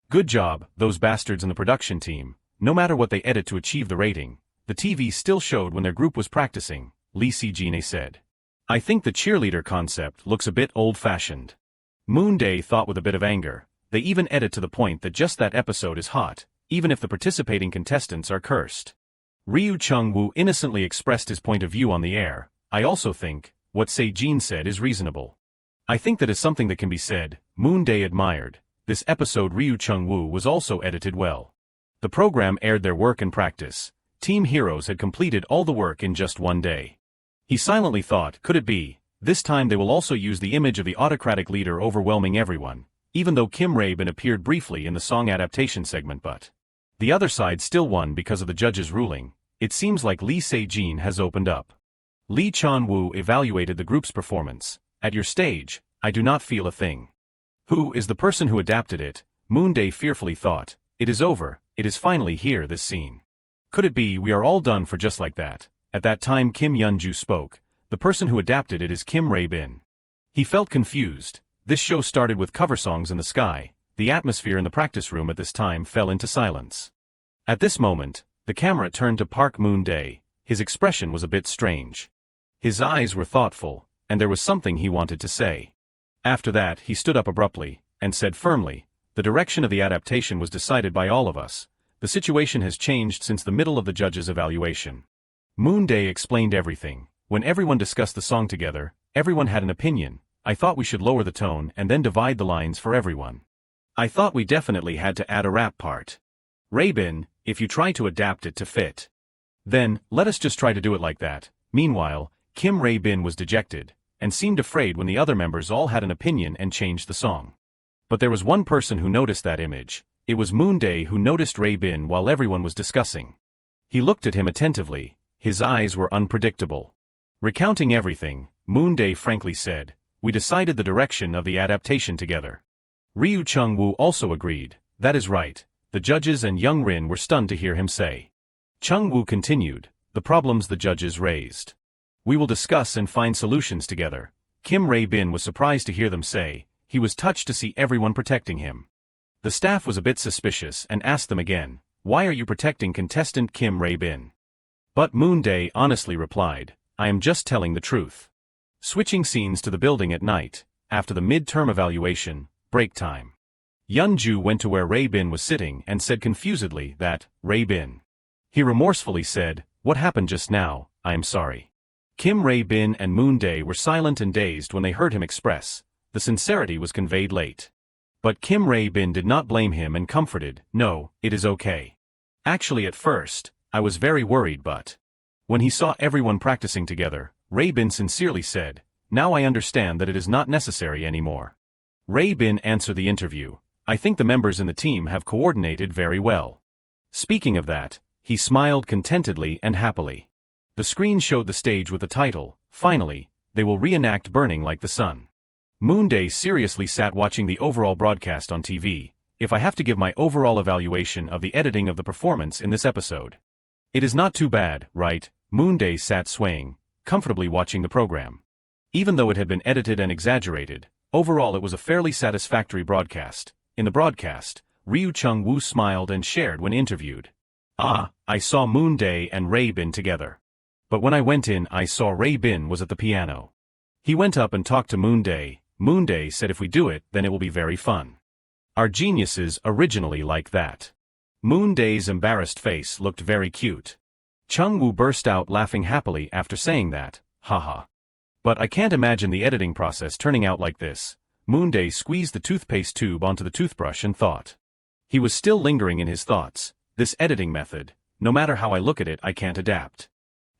Good job, those bastards in the production team. No matter what they edit to achieve the rating, the TV still showed when their group was practicing, Lee Se-jin said. I think the cheerleader concept looks a bit old-fashioned. Moonday thought with a bit of anger. They even edit to the point that just that episode is hot. even if the participating contestants are cursed. Ryu Chung-woo innocently expressed his point of view on the air. I also think, what Se-jin said is reasonable. I think that is something that can be said, Moonday admired. This episode Ryu Chung-woo was also edited well. The program aired their work in practice. Team Heroes had completed all the work in just one day. He silently thought, could it be, this time they will also use the image of the autocratic leader overwhelming everyone, even though Kim Rae-bin appeared briefly in the song adaptation segment but the other side still won because of the judge's ruling. It seems like Lee Se-jin has opened up. Lee Chan-woo evaluated the group's performance. At your stage, I do not feel a thing. Who is the person who adapted it? Moonday fearfully thought. It is over, it is finally here this scene. Could it be we are all done for just like that? At that time Kim Yeon-ju spoke. The person who adapted it is Kim Rae-bin. He felt confused. This show started with cover songs in the sky. The atmosphere in the practice room at this time fell into silence. At this moment, the camera turned to Park Moonday. His expression was a bit strange. His eyes were thoughtful, and there was something he wanted to say. After that he stood up abruptly, and said firmly, the direction of the adaptation was decided by all of us. The situation has changed since the middle of the judge's evaluation. Moonday explained everything. When everyone discussed the song together, everyone had an opinion. I thought we should lower the tone and then divide the lines for everyone. I thought we definitely had to add a rap part. Rae-bin, if you try to adapt it to fit, then, let us just try to do it like that. Meanwhile, Kim Rae-bin was dejected, and seemed afraid when the other members all had an opinion and changed the song. But there was one person who noticed that image. It was Moonday who noticed Rae-bin while everyone was discussing. He looked at him attentively. His eyes were unpredictable. Recounting everything, Moonday frankly said, we decided the direction of the adaptation together. Ryu Chung-woo also agreed. That is right. The judges and Young Rin were stunned to hear him say. Chung-woo continued, the problems the judges raised. We will discuss and find solutions together. Kim Rae-bin was surprised to hear them say. He was touched to see everyone protecting him. The staff was a bit suspicious and asked them again, why are you protecting contestant Kim Rae-bin? But Moonday honestly replied, I am just telling the truth. Switching scenes to the building at night, after the midterm evaluation, break time. Yeon-ju went to where Rae-bin was sitting and said confusedly that, Rae-bin. He remorsefully said, what happened just now, I am sorry. Kim Rae-bin and Moonday were silent and dazed when they heard him express. The sincerity was conveyed late. But Kim Rae-bin did not blame him and comforted, no, it is okay. Actually at first, I was very worried but when he saw everyone practicing together, Rae-bin sincerely said, now I understand that it is not necessary anymore. Rae-bin answered the interview. I think the members in the team have coordinated very well. Speaking of that, he smiled contentedly and happily. The screen showed the stage with the title, Finally, they will reenact Burning Like the Sun. Moonday seriously sat watching the overall broadcast on TV. If I have to give my overall evaluation of the editing of the performance in this episode, it is not too bad, right? Moonday sat swaying, comfortably watching the program. Even though it had been edited and exaggerated, overall it was a fairly satisfactory broadcast. In the broadcast, Ryu Chung-woo smiled and shared when interviewed. I saw Moonday and Rae-bin together. But when I went in I saw Rae-bin was at the piano. He went up and talked to Moonday. Moonday said if we do it then it will be very fun. Our geniuses originally like that. Moonday's embarrassed face looked very cute. Chung-woo burst out laughing happily after saying that, haha. But I can't imagine the editing process turning out like this. Moonday squeezed the toothpaste tube onto the toothbrush and thought. He was still lingering in his thoughts. This editing method, no matter how I look at it I can't adapt.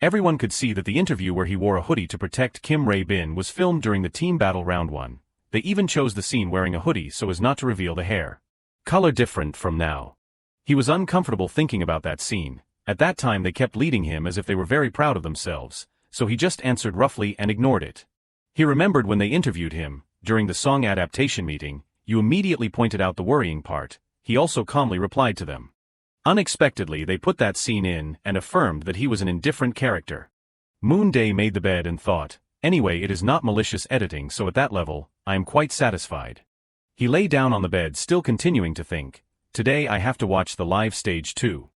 Everyone could see that the interview where he wore a hoodie to protect Kim Rae-bin was filmed during the team battle round 1. They even chose the scene wearing a hoodie so as not to reveal the hair color different from now. He was uncomfortable thinking about that scene. At that time they kept leading him as if they were very proud of themselves, so he just answered roughly and ignored it. He remembered when they interviewed him, during the song adaptation meeting, you immediately pointed out the worrying part. He also calmly replied to them. Unexpectedly they put that scene in and affirmed that he was an indifferent character. Moonday made the bed and thought, anyway it is not malicious editing so at that level, I am quite satisfied. He lay down on the bed still continuing to think, today I have to watch the live stage too.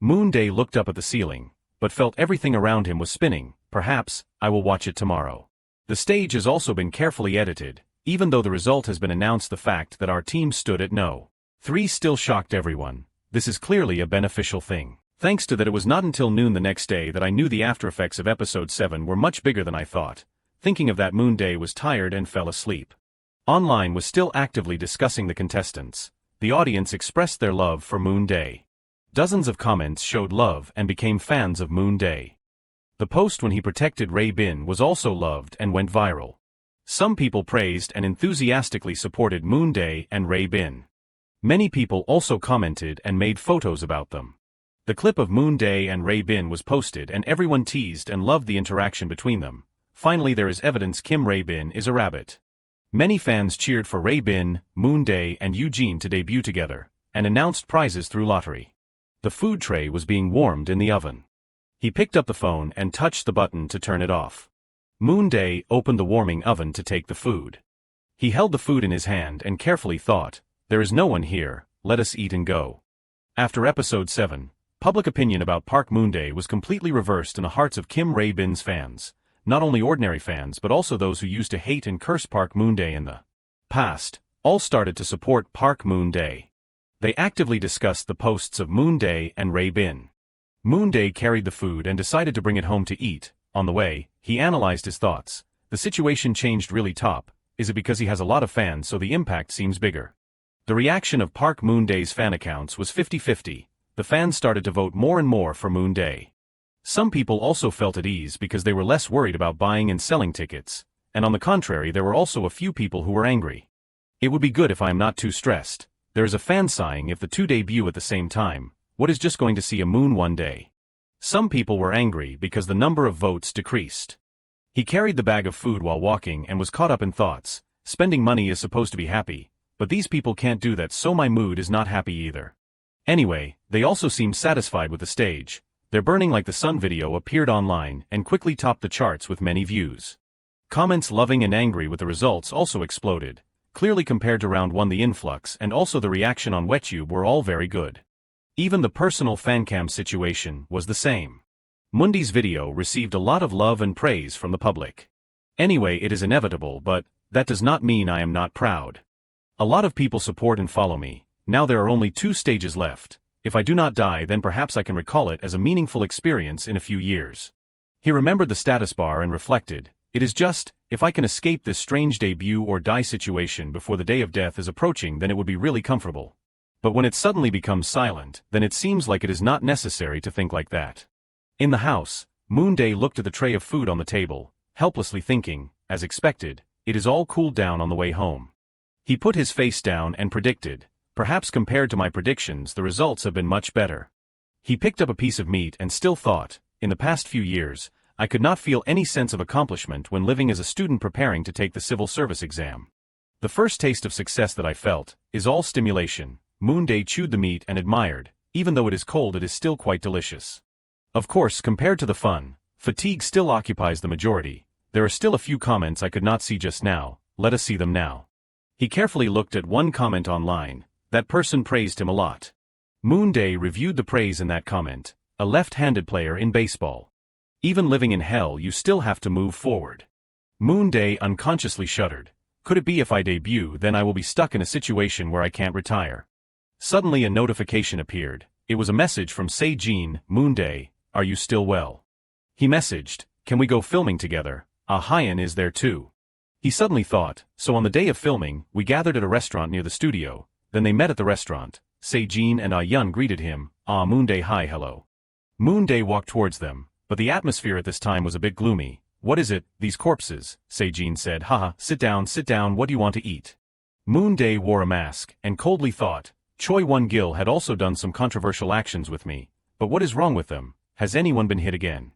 Moonday looked up at the ceiling, but felt everything around him was spinning. Perhaps, I will watch it tomorrow. The stage has also been carefully edited, even though the result has been announced. The fact that our team stood at no. 3 still shocked everyone. This is clearly a beneficial thing. Thanks to that, it was not until noon the next day that I knew the after effects of episode 7 were much bigger than I thought. Thinking of that, Moonday was tired and fell asleep. Online was still actively discussing the contestants. The audience expressed their love for Moonday. Dozens of comments showed love and became fans of Moonday. The post when he protected Ray Bin was also loved and went viral. Some people praised and enthusiastically supported Moonday and Ray Bin. Many people also commented and made photos about them. The clip of Moonday and Ray Bin was posted and everyone teased and loved the interaction between them. Finally, there is evidence Kim Ray Bin is a rabbit. Many fans cheered for Ray Bin, Moonday and Eugene to debut together, and announced prizes through lottery. The food tray was being warmed in the oven. He picked up the phone and touched the button to turn it off. Moonday opened the warming oven to take the food. He held the food in his hand and carefully thought, "There is no one here, let us eat and go." After episode 7, public opinion about Park Moonday was completely reversed in the hearts of Kim Ray Bin's fans. Not only ordinary fans but also those who used to hate and curse Park Moonday in the past, all started to support Park Moonday. They actively discussed the posts of Moonday and Ray Bin. Moonday carried the food and decided to bring it home to eat. On the way, he analyzed his thoughts. The situation changed really top. Is it because he has a lot of fans so the impact seems bigger? The reaction of Park Moonday's fan accounts was 50-50. The fans started to vote more and more for Moonday. Some people also felt at ease because they were less worried about buying and selling tickets, and on the contrary there were also a few people who were angry. It would be good if I am not too stressed. There is a fan sighing if the two debut at the same time. What is just going to see a moon one day? Some people were angry because the number of votes decreased. He carried the bag of food while walking and was caught up in thoughts. Spending money is supposed to be happy, but these people can't do that, so my mood is not happy either. Anyway, they also seemed satisfied with the stage. Their Burning Like the Sun video appeared online and quickly topped the charts with many views. Comments loving and angry with the results also exploded. Clearly compared to round 1, the influx and also the reaction on WebTube were all very good. Even the personal fancam situation was the same. Moonday's video received a lot of love and praise from the public. Anyway, it is inevitable, but that does not mean I am not proud. A lot of people support and follow me. Now there are only 2 stages left. If I do not die, then perhaps I can recall it as a meaningful experience in a few years. He remembered the status bar and reflected, it is just, if I can escape this strange debut or die situation before the day of death is approaching, then it would be really comfortable. But when it suddenly becomes silent, then it seems like it is not necessary to think like that. In the house, Moonday looked at the tray of food on the table, helplessly thinking, as expected, it is all cooled down on the way home. He put his face down and predicted, perhaps compared to my predictions the results have been much better. He picked up a piece of meat and still thought, in the past few years, I could not feel any sense of accomplishment when living as a student preparing to take the civil service exam. The first taste of success that I felt is all stimulation. Moonday chewed the meat and admired, even though it is cold it is still quite delicious. Of course, compared to the fun, fatigue still occupies the majority. There are still a few comments I could not see just now, let us see them now. He carefully looked at one comment online. That person praised him a lot. Moonday reviewed the praise in that comment, a left-handed player in baseball. Even living in hell you still have to move forward. Moonday unconsciously shuddered. Could it be if I debut then I will be stuck in a situation where I can't retire? Suddenly a notification appeared. It was a message from Se-jin. Moonday, are you still well? He messaged, can we go filming together? Hyun is there too. He suddenly thought, so on the day of filming, we gathered at a restaurant near the studio, then they met at the restaurant. Se-jin and Hyun greeted him, Moonday hi hello. Moonday walked towards them, but the atmosphere at this time was a bit gloomy. What is it, these corpses? Se-jin said, haha, sit down, what do you want to eat? Moonday wore a mask, and coldly thought, Choi Won-gil had also done some controversial actions with me, but what is wrong with them? Has anyone been hit again?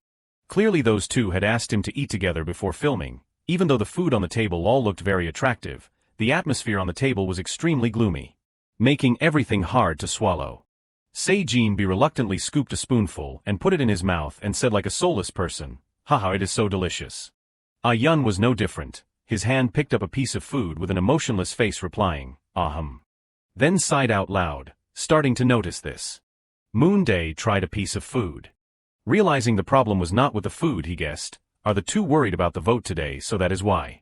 Clearly those two had asked him to eat together before filming. Even though the food on the table all looked very attractive, the atmosphere on the table was extremely gloomy, making everything hard to swallow. Se-jin reluctantly scooped a spoonful and put it in his mouth and said like a soulless person, haha, it is so delicious. Hyun was no different. His hand picked up a piece of food with an emotionless face replying, then sighed out loud, starting to notice this. Moonday tried a piece of food. Realizing the problem was not with the food, he guessed, are the two worried about the vote today, so that is why.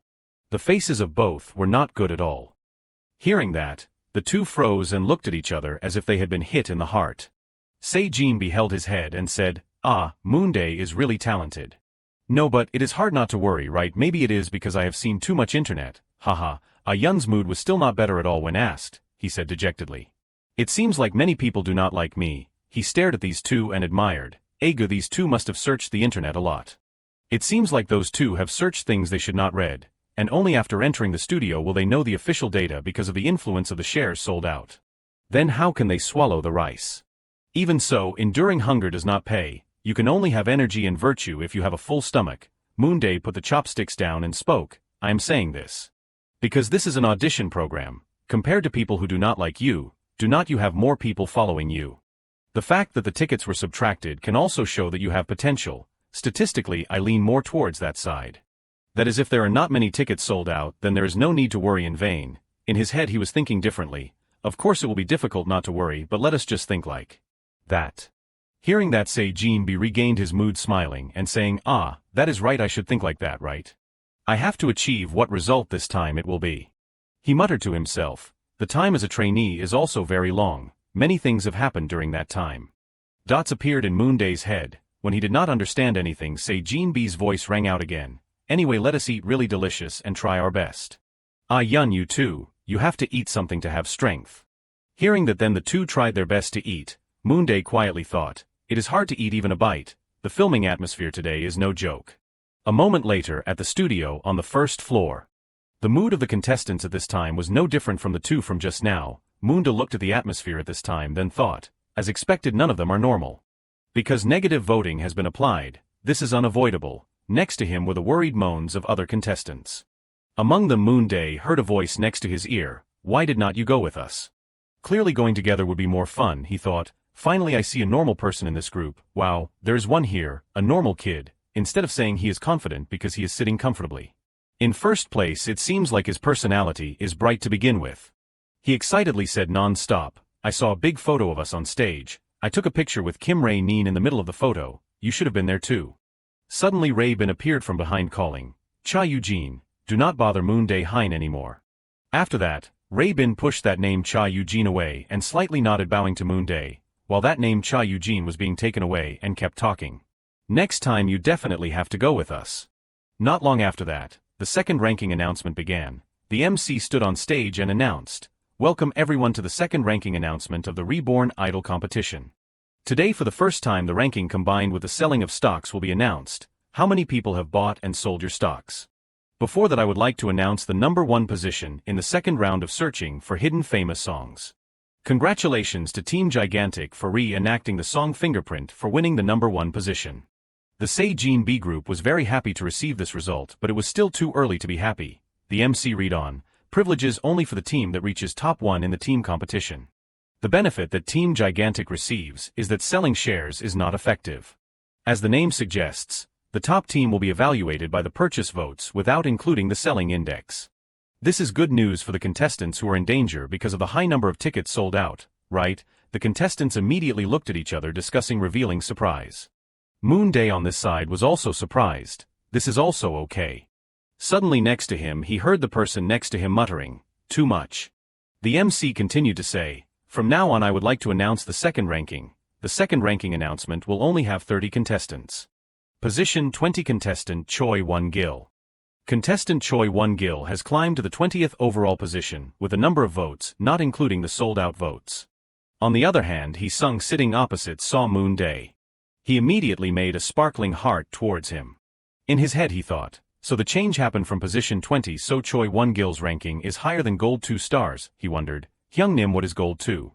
The faces of both were not good at all. Hearing that, The two froze and looked at each other as if they had been hit in the heart. Se-jin beheld his head and said, "Ah, Moonday is really talented." "No, but it is hard not to worry, right? Maybe it is because I have seen too much internet, haha." Yun's mood was still not better at all when asked, he said dejectedly. "It seems like many people do not like me." He stared at these two and admired. "Ega, these two must have searched the internet a lot. It seems like those two have searched things they should not read, and only after entering the studio will they know the official data because of the influence of the shares sold out. Then how can they swallow the rice? Even so, enduring hunger does not pay. You can only have energy and virtue if you have a full stomach." Moonday put the chopsticks down and spoke. "I am saying this because this is an audition program. Compared to people who do not like you, do not you have more people following you? The fact that the tickets were subtracted can also show that you have potential. Statistically, I lean more towards that side. That is, if there are not many tickets sold out, then there is no need to worry in vain." In his head he was thinking differently. Of course it will be difficult not to worry, but let us just think like that. Hearing that, Se-jin regained his mood, smiling and saying, "Ah, that is right, I should think like that, right? I have to achieve what result this time it will be." He muttered to himself. The time as a trainee is also very long. Many things have happened during that time. Dots appeared in Moonday's head. When he did not understand anything, Se-jin's voice rang out again. "Anyway, let us eat really delicious and try our best. Yun, you too, you have to eat something to have strength." Hearing that, then the two tried their best to eat. Moonday quietly thought, "It is hard to eat even a bite. The filming atmosphere today is no joke." A moment later, at the studio on the first floor. The mood of the contestants at this time was no different from the two from just now. Moonday looked at the atmosphere at this time, then thought, as expected, none of them are normal. Because negative voting has been applied, this is unavoidable. Next to him were the worried moans of other contestants. Among them, Moonday heard a voice next to his ear. "Why did not you go with us? Clearly going together would be more fun," he thought. "Finally I see a normal person in this group. Wow, there is one here, a normal kid." Instead of saying he is confident because he is sitting comfortably. In first place, it seems like his personality is bright to begin with. He excitedly said non-stop, "I saw a big photo of us on stage. I took a picture with Kim Rae-neen in the middle of the photo. You should have been there too." Suddenly Rae-bin appeared from behind calling, "Cha Eugene, do not bother Moonday Hein anymore." After that, Rae-bin pushed that name Cha Eugene away and slightly nodded, bowing to Moonday, while that name Cha Eugene was being taken away, and kept talking. "Next time you definitely have to go with us." Not long after that, the second ranking announcement began. The MC stood on stage and announced, "Welcome everyone to the second ranking announcement of the Reborn Idol competition. Today for the first time the ranking combined with the selling of stocks will be announced. How many people have bought and sold your stocks? Before that I would like to announce the number 1 position in the second round of searching for hidden famous songs. Congratulations to Team Gigantic for re-enacting the song Fingerprint for winning the number 1 position." The Se-jin B group was very happy to receive this result, but it was still too early to be happy. The MC read on, "Privileges only for the team that reaches top 1 in the team competition. The benefit that Team Gigantic receives is that selling shares is not effective. As the name suggests, the top team will be evaluated by the purchase votes without including the selling index. This is good news for the contestants who are in danger because of the high number of tickets sold out, right?" The contestants immediately looked at each other, discussing revealing surprise. Moonday on this side was also surprised. This is also okay. Suddenly next to him he heard the person next to him muttering, "Too much." The MC continued to say, "From now on I would like to announce the second ranking. The second ranking announcement will only have 30 contestants. Position 20, contestant Choi Won-gil. Contestant Choi Won-gil has climbed to the 20th overall position with a number of votes not including the sold-out votes. On the other hand, he sung sitting opposite saw Moonday. He immediately made a sparkling heart towards him. In his head he thought, so the change happened from position 20, so Choi Won-gil's ranking is higher than gold 2 stars, he wondered. Hyungnim, what is gold 2?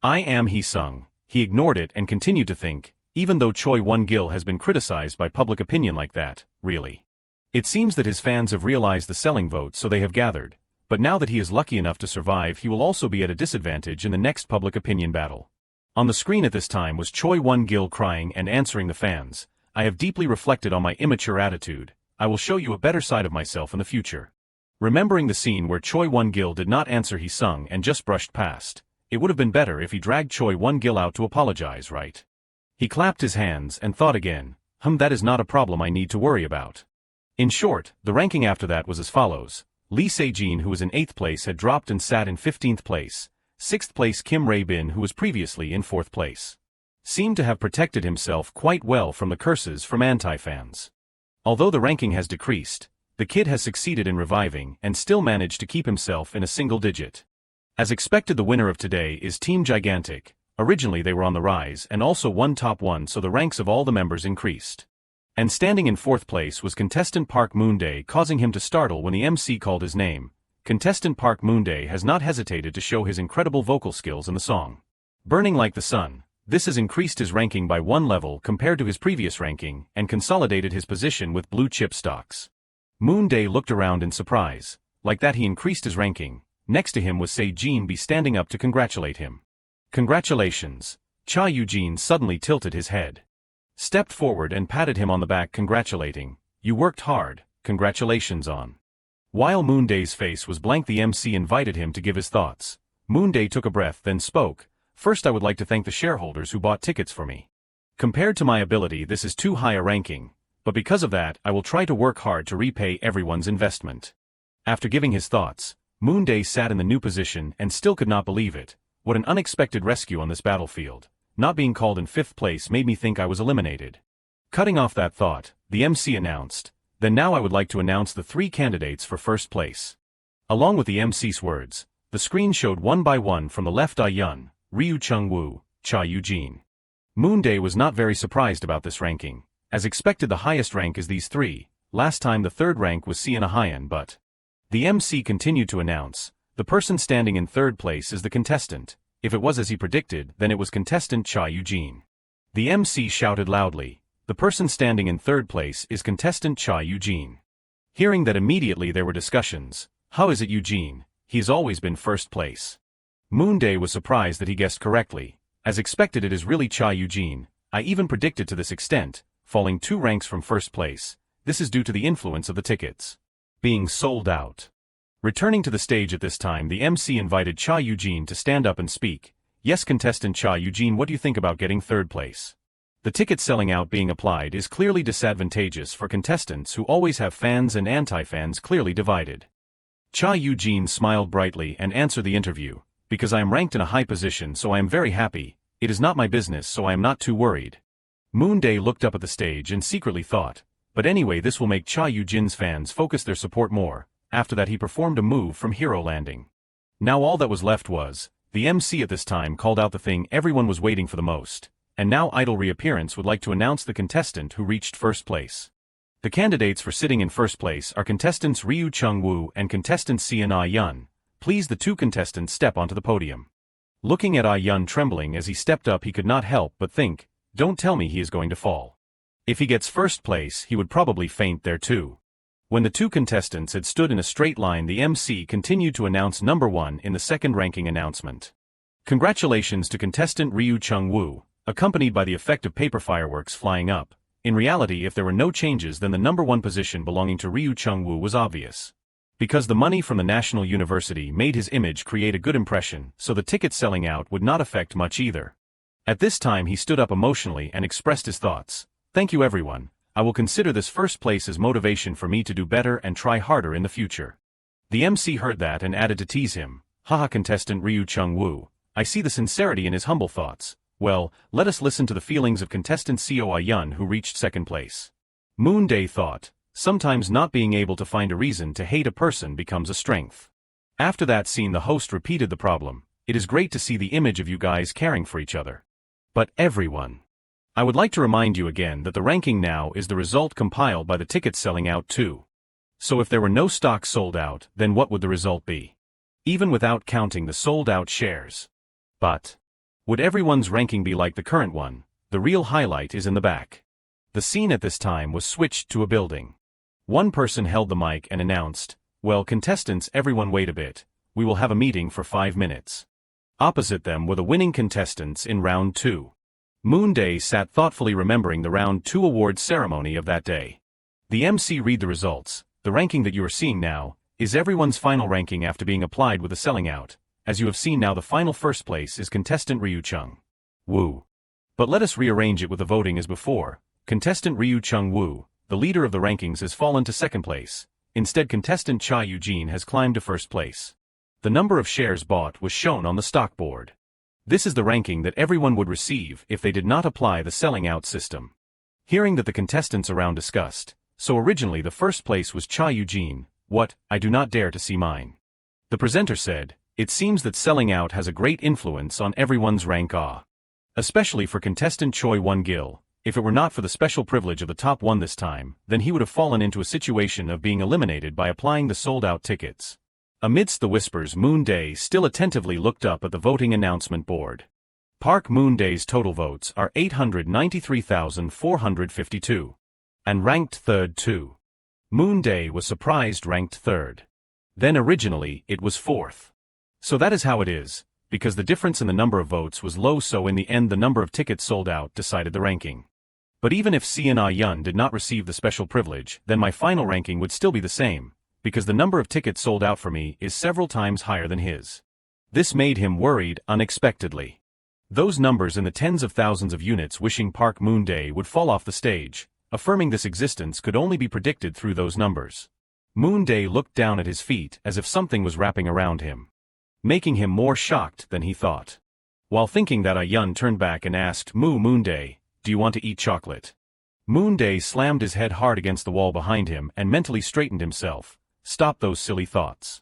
I am, he sung. He ignored it and continued to think, even though Choi Won-gil has been criticized by public opinion like that, really. It seems that his fans have realized the selling vote, so they have gathered, but now that he is lucky enough to survive he will also be at a disadvantage in the next public opinion battle. On the screen at this time was Choi Won-gil crying and answering the fans, "I have deeply reflected on my immature attitude. I will show you a better side of myself in the future." Remembering the scene where Choi Won-gil did not answer, he sung and just brushed past. It would have been better if he dragged Choi Won-gil out to apologize, right? He clapped his hands and thought again, that is not a problem I need to worry about. In short, the ranking after that was as follows. Lee Se-jin, who was in 8th place, had dropped and sat in 15th place. Sixth place Kim Rae-bin, who was previously in fourth place, seemed to have protected himself quite well from the curses from anti-fans. Although the ranking has decreased, the kid has succeeded in reviving and still managed to keep himself in a single digit. As expected, the winner of today is Team Gigantic. Originally they were on the rise and also won top 1, so the ranks of all the members increased. And standing in fourth place was contestant Park Moonday, causing him to startle when the MC called his name. Contestant Park Moonday has not hesitated to show his incredible vocal skills in the song Burning Like the Sun. This has increased his ranking by 1 level compared to his previous ranking and consolidated his position with blue chip stocks. Moonday looked around in surprise. Like that, he increased his ranking. Next to him was Se-jin B standing up to congratulate him. Congratulations. Cha Eugene suddenly tilted his head, stepped forward and patted him on the back, congratulating. You worked hard, congratulations on. While Moonday's face was blank, the MC invited him to give his thoughts. Moonday took a breath, then spoke. First, I would like to thank the shareholders who bought tickets for me. Compared to my ability, this is too high a ranking, but because of that, I will try to work hard to repay everyone's investment. After giving his thoughts, Moonday sat in the new position and still could not believe it. What an unexpected rescue on this battlefield. Not being called in 5th place made me think I was eliminated. Cutting off that thought, the MC announced, then now I would like to announce the 3 candidates for first place. Along with the MC's words, the screen showed one by one from the left Yun, Ryu Chung-woo, Cha Eugene. Moonday was not very surprised about this ranking. As expected, the highest rank is these 3. Last time the 3rd rank was Seon Hyun, but the MC continued to announce, the person standing in 3rd place is the contestant. If it was as he predicted, then it was contestant Cha Eugene. The MC shouted loudly, the person standing in 3rd place is contestant Cha Eugene. Hearing that, immediately there were discussions. How is it Eugene? He's always been 1st place. Moonday was surprised that he guessed correctly. As expected, it is really Cha Eugene. I even predicted to this extent, falling 2 ranks from 1st place. This is due to the influence of the tickets being sold out. Returning to the stage at this time, the MC invited Cha Eugene to stand up and speak. Yes, contestant Cha Eugene, what do you think about getting 3rd place? The ticket selling out being applied is clearly disadvantageous for contestants who always have fans and anti-fans clearly divided. Cha Eugene smiled brightly and answered the interview. Because I am ranked in a high position, so I am very happy. It is not my business, so I am not too worried. Moonday looked up at the stage and secretly thought, but anyway, this will make Cha Eugene's fans focus their support more. After that, he performed a move from Hero Landing. Now all that was left was, the MC at this time called out the thing everyone was waiting for the most. And now Idol Reappearance would like to announce the contestant who reached 1st place. The candidates for sitting in 1st place are contestants Ryu Chung-woo and contestant Seon Yun. Please, the 2 contestants step onto the podium. Looking at Yun trembling as he stepped up, he could not help but think, don't tell me he is going to fall. If he gets 1st place, he would probably faint there too. When the 2 contestants had stood in a straight line, the MC continued to announce number 1 in the 2nd ranking announcement. Congratulations to contestant Ryu Chung-woo, accompanied by the effect of paper fireworks flying up. In reality, if there were no changes, then the number 1 position belonging to Ryu Chung-woo was obvious. Because the money from the National University made his image create a good impression, so the ticket selling out would not affect much either. At this time he stood up emotionally and expressed his thoughts. Thank you everyone. I will consider this 1st place as motivation for me to do better and try harder in the future. The MC heard that and added to tease him. Haha, contestant Ryu Chung-woo. I see the sincerity in his humble thoughts. Well, let us listen to the feelings of contestant Seo Yun, who reached 2nd place. Moonday thought, sometimes not being able to find a reason to hate a person becomes a strength. After that scene, the host repeated the problem. It is great to see the image of you guys caring for each other. But everyone, I would like to remind you again that the ranking now is the result compiled by the tickets selling out too. So if there were no stocks sold out, then what would the result be? Even without counting the sold out shares. But would everyone's ranking be like the current one? The real highlight is in the back. The scene at this time was switched to a building. One person held the mic and announced, well, contestants, everyone wait a bit. We will have a meeting for 5 minutes. Opposite them were the winning contestants in round 2. Moonday sat thoughtfully remembering the round 2 award ceremony of that day. The MC read the results. The ranking that you are seeing now is everyone's final ranking after being applied with the selling out. As you have seen now, the final 1st place is contestant Ryu Chung-woo. But let us rearrange it with the voting as before. Contestant Ryu Chung-woo, the leader of the rankings, has fallen to 2nd place. Instead, contestant Cha Eugene has climbed to 1st place. The number of shares bought was shown on the stock board. This is the ranking that everyone would receive if they did not apply the selling out system. Hearing that the contestants around discussed, so originally the first place was Cha Eugene, what, I do not dare to see mine. The presenter said, it seems that selling out has a great influence on everyone's rank especially for contestant Choi Won-gil. If it were not for the special privilege of the top one this time, then he would have fallen into a situation of being eliminated by applying the sold-out tickets. Amidst the whispers, Moonday still attentively looked up at the voting announcement board. Park Moonday's total votes are 893,452. And ranked third too. Moonday was surprised ranked third. Then originally it was fourth. So that is how it is, because the difference in the number of votes was low, so in the end the number of tickets sold out decided the ranking. But even if Sina Yun did not receive the special privilege, then my final ranking would still be the same, because the number of tickets sold out for me is several times higher than his. This made him worried unexpectedly. Those numbers in the tens of thousands of units wishing Park Moonday would fall off the stage, affirming this existence could only be predicted through those numbers. Moonday looked down at his feet as if something was wrapping around him, making him more shocked than he thought. While thinking that, Yun turned back and asked, Moonday, do you want to eat chocolate? Moonday slammed his head hard against the wall behind him and mentally straightened himself. Stop those silly thoughts.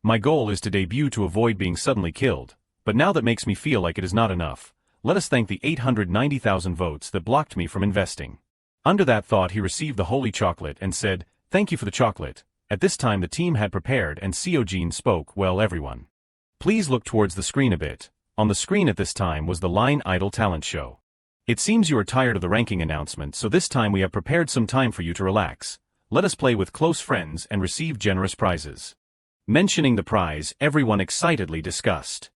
My goal is to debut to avoid being suddenly killed, but now that makes me feel like it is not enough. Let us thank the 890,000 votes that blocked me from investing. Under that thought he received the holy chocolate and said, thank you for the chocolate. At this time the team had prepared and Seojin spoke, well everyone. Please look towards the screen a bit. On the screen at this time was the line Idol Talent Show. It seems you are tired of the ranking announcement, so this time we have prepared some time for you to relax. Let us play with close friends and receive generous prizes. Mentioning the prize, everyone excitedly discussed.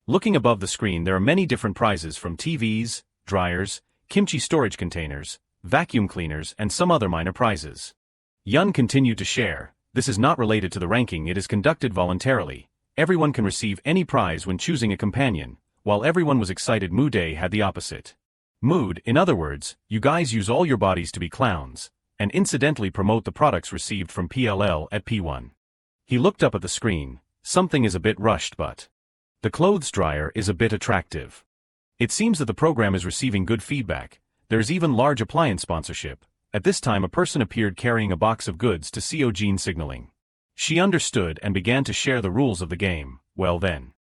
Looking above the screen there are many different prizes from TVs, dryers, kimchi storage containers, vacuum cleaners and some other minor prizes. Yun continued to share, this is not related to the ranking, it is conducted voluntarily. Everyone can receive any prize when choosing a companion. While everyone was excited, Moonday had the opposite mood. In other words, you guys use all your bodies to be clowns, and incidentally promote the products received from PLL at P1. He looked up at the screen, something is a bit rushed but the clothes dryer is a bit attractive. It seems that the program is receiving good feedback, there's even large appliance sponsorship. At this time a person appeared carrying a box of goods to Seojin signaling. She understood and began to share the rules of the game. Well then.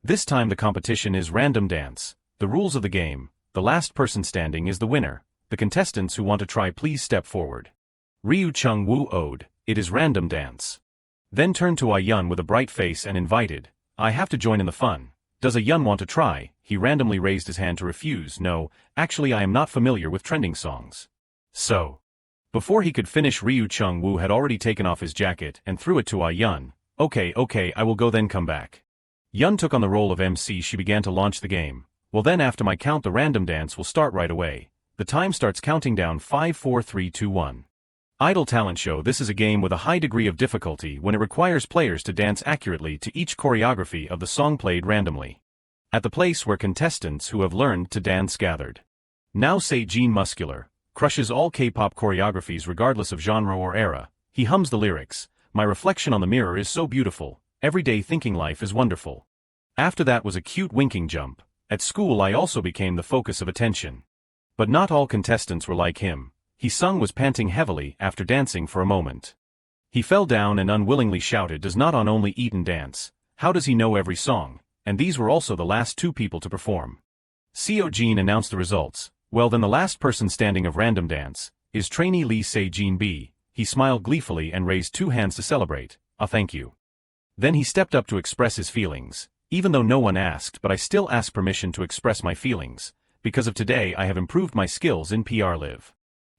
This time the competition is random dance. The rules of the game, the last person standing is the winner. The contestants who want to try please step forward. Ryu Chung-woo owed, it is random dance. Then turned to Yun with a bright face and invited, I have to join in the fun. Does Yun want to try? He randomly raised his hand to refuse. No, actually I am not familiar with trending songs. So. Before he could finish, Ryu Chung-woo had already taken off his jacket and threw it to Yun. Okay, I will go then come back. Yun took on the role of MC. She began to launch the game. Well then after my count the random dance will start right away. The time starts counting down 5 4 3 2 1. Idol Talent Show. This is a game with a high degree of difficulty when it requires players to dance accurately to each choreography of the song played randomly. At the place where contestants who have learned to dance gathered. Now Seojin muscular. Crushes all K-pop choreographies regardless of genre or era. He hums the lyrics, my reflection on the mirror is so beautiful, everyday thinking life is wonderful. After that was a cute winking jump. At school I also became the focus of attention. But not all contestants were like him. He was panting heavily after dancing for a moment. He fell down and unwillingly shouted, does not on only eat and dance, how does he know every song? And these were also the last two people to perform. Seojin announced the results. Well then the last person standing of random dance is trainee Lee Se-jin B. He smiled gleefully and raised two hands to celebrate. Thank you. Then he stepped up to express his feelings. Even though no one asked, but I still ask permission to express my feelings. Because of today I have improved my skills in PR Live.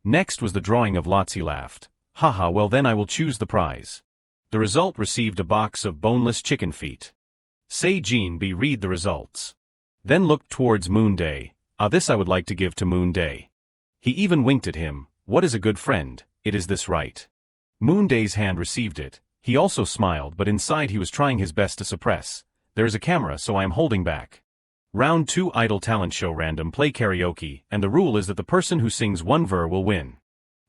Next was the drawing of lots. He laughed. Haha, well then I will choose the prize. The result received a box of boneless chicken feet. Se-jin B read the results. Then looked towards Moonday. This I would like to give to Moonday. He even winked at him. What is a good friend? It is this right. Moonday's hand received it. He also smiled, but inside he was trying his best to suppress. There is a camera, so I am holding back. Round 2 Idol Talent Show random play karaoke, and the rule is that the person who sings one verse will win.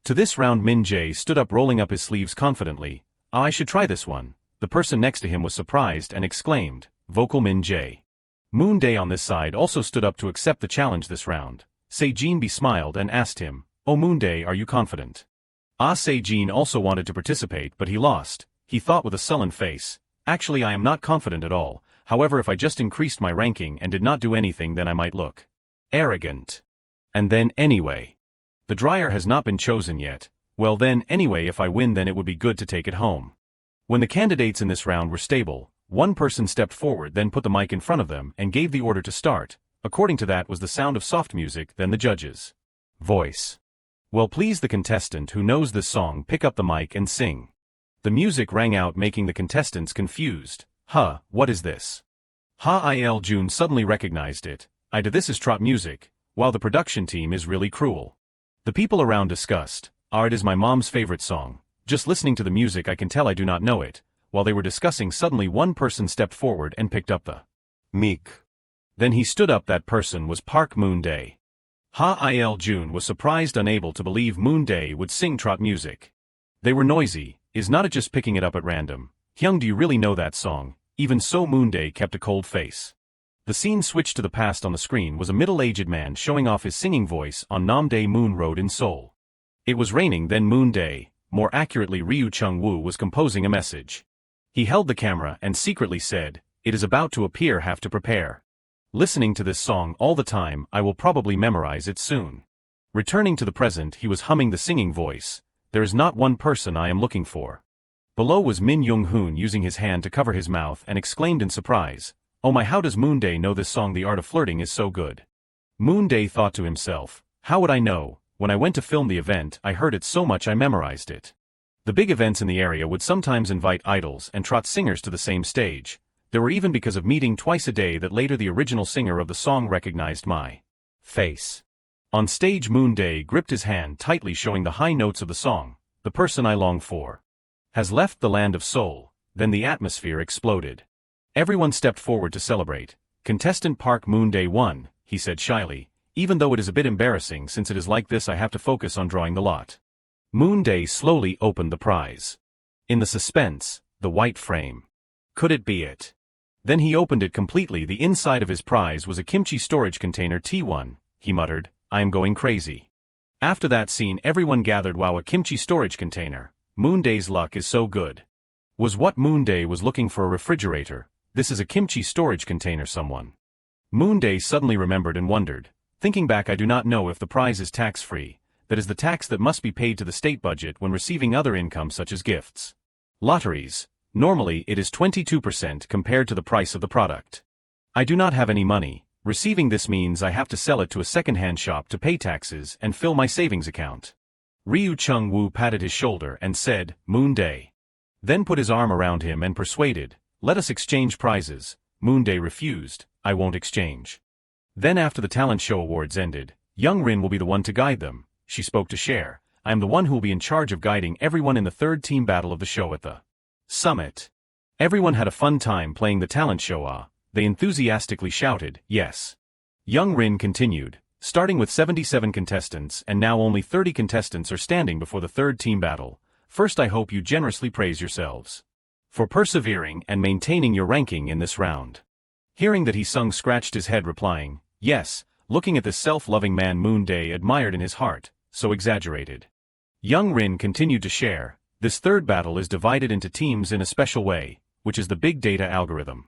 To this round Min Jae stood up rolling up his sleeves confidently. I should try this one. The person next to him was surprised and exclaimed, "Vocal Min Jae." Moonday on this side also stood up to accept the challenge this round. Se-jin smiled and asked him, "Oh Moonday, are you confident?" Se-jin also wanted to participate but he lost. He thought with a sullen face, "Actually I am not confident at all, however if I just increased my ranking and did not do anything then I might look arrogant. And then anyway. The dryer has not been chosen yet, well then anyway if I win then it would be good to take it home." When the candidates in this round were stable, one person stepped forward then put the mic in front of them and gave the order to start. According to that was the sound of soft music, then the judge's voice. "Well please the contestant who knows this song pick up the mic and sing." The music rang out making the contestants confused. "Huh, what is this?" Jun suddenly recognized it. This is trot music, while the production team is really cruel. The people around discussed, it is my mom's favorite song. Just listening to the music I can tell I do not know it." While they were discussing suddenly one person stepped forward and picked up the mic. Then he stood up. That person was Park Moonday. Jun was surprised unable to believe Moonday would sing trot music. They were noisy, is not it just picking it up at random. "Hyung, do you really know that song?" Even so Moonday kept a cold face. The scene switched to the past. On the screen was a middle-aged man showing off his singing voice on Namdae Moon Road in Seoul. It was raining then Moonday, more accurately Ryu Chung-woo, was composing a message. He held the camera and secretly said, "It is about to appear, have to prepare. Listening to this song all the time, I will probably memorize it soon." Returning to the present he was humming the singing voice, "There is not one person I am looking for." Below was Min Young-hoon using his hand to cover his mouth and exclaimed in surprise, "Oh my, how does Moonday know this song? The art of flirting is so good." Moonday thought to himself, "How would I know? When I went to film the event I heard it so much I memorized it." The big events in the area would sometimes invite idols and trot singers to the same stage. There were even because of meeting twice a day that later the original singer of the song recognized my face. On stage Moonday gripped his hand tightly showing the high notes of the song, "The person I long for has left the land of Seoul." Then the atmosphere exploded. Everyone stepped forward to celebrate. "Contestant Park Moonday won," he said shyly, "even though it is a bit embarrassing since it is like this I have to focus on drawing the lot." Moonday slowly opened the prize. In the suspense, the white frame. Could it be it? Then he opened it completely. The inside of his prize was a kimchi storage container. T1, he muttered, "I am going crazy." After that scene everyone gathered. Wow, a kimchi storage container. Moonday's luck is so good. Was what Moonday was looking for a refrigerator? This is a kimchi storage container. Someone. Moonday suddenly remembered and wondered. Thinking back, I do not know if the prize is tax-free. That is the tax that must be paid to the state budget when receiving other income such as gifts. Lotteries. Normally it is 22% compared to the price of the product. I do not have any money. Receiving this means I have to sell it to a second-hand shop to pay taxes and fill my savings account. Ryu Chung-woo patted his shoulder and said, "Moonday." Then put his arm around him and persuaded, "Let us exchange prizes." Moonday refused, "I won't exchange." Then after the talent show awards ended, Young Rin will be the one to guide them. She spoke to Cher, "I am the one who will be in charge of guiding everyone in the third team battle of the show at the summit." Everyone had a fun time playing the talent show. They enthusiastically shouted, "Yes." Young Rin continued, "Starting with 77 contestants and now only 30 contestants are standing before the third team battle. First I hope you generously praise yourselves for persevering and maintaining your ranking in this round." Hearing that he sung scratched his head replying, "Yes." Looking at this self-loving man Moonday admired in his heart, so exaggerated. Young Rin continued to share, "This third battle is divided into teams in a special way, which is the big data algorithm.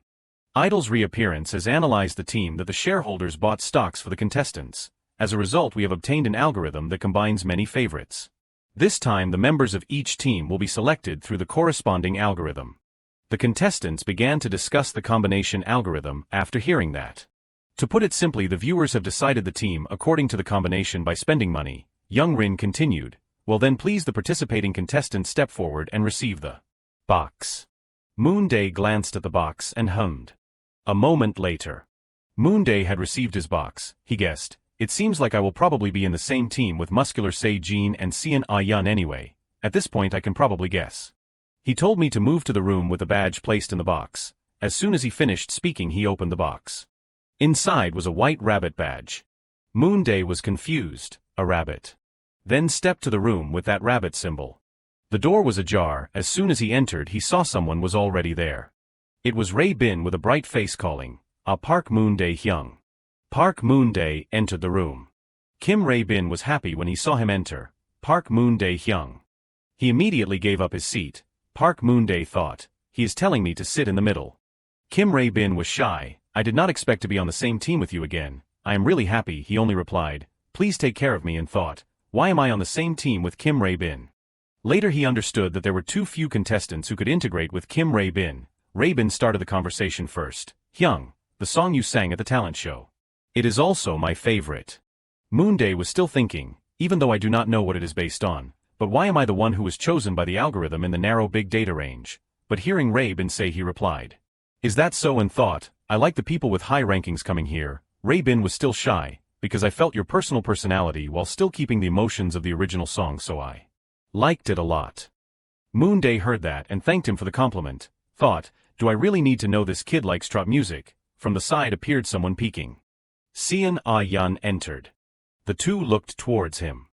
Idol's reappearance has analyzed the team that the shareholders bought stocks for the contestants. As a result we have obtained an algorithm that combines many favorites. This time the members of each team will be selected through the corresponding algorithm." The contestants began to discuss the combination algorithm after hearing that. To put it simply, the viewers have decided the team according to the combination by spending money. Young Rin continued, "Well then please the participating contestants step forward and receive the box." Moonday glanced at the box and hummed. A moment later. Moonday had received his box. He guessed, "It seems like I will probably be in the same team with muscular Se-jin and Seon Ah-yeon anyway. At this point I can probably guess." He told me to move to the room with the badge placed in the box. As soon as he finished speaking he opened the box. Inside was a white rabbit badge. Moonday was confused. A rabbit. Then stepped to the room with that rabbit symbol. The door was ajar. As soon as he entered he saw someone was already there. It was Ray Bin with a bright face calling, Park Moonday Hyung. Park Moonday entered the room. Kim Ray Bin was happy when he saw him enter, Park Moonday Hyung. He immediately gave up his seat. Park Moonday thought, he is telling me to sit in the middle. Kim Ray Bin was shy. I did not expect to be on the same team with you again. I am really happy, he only replied. Please take care of me, and thought, why am I on the same team with Kim Ray Bin? Later he understood that there were too few contestants who could integrate with Kim Ray Bin. Ray Bin started the conversation first. Hyung, the song you sang at the talent show. It is also my favorite. Moonday was still thinking, even though I do not know what it is based on, but why am I the one who was chosen by the algorithm in the narrow big data range? But hearing Ray Bin say, he replied, is that so? And thought, I like the people with high rankings coming here. Ray Bin was still shy, because I felt your personal personality while still keeping the emotions of the original song, so I liked it a lot. Moonday heard that and thanked him for the compliment. Thought, do I really need to know this kid likes trap music? From the side appeared someone peeking. Seon Ah-yeon entered. The two looked towards him.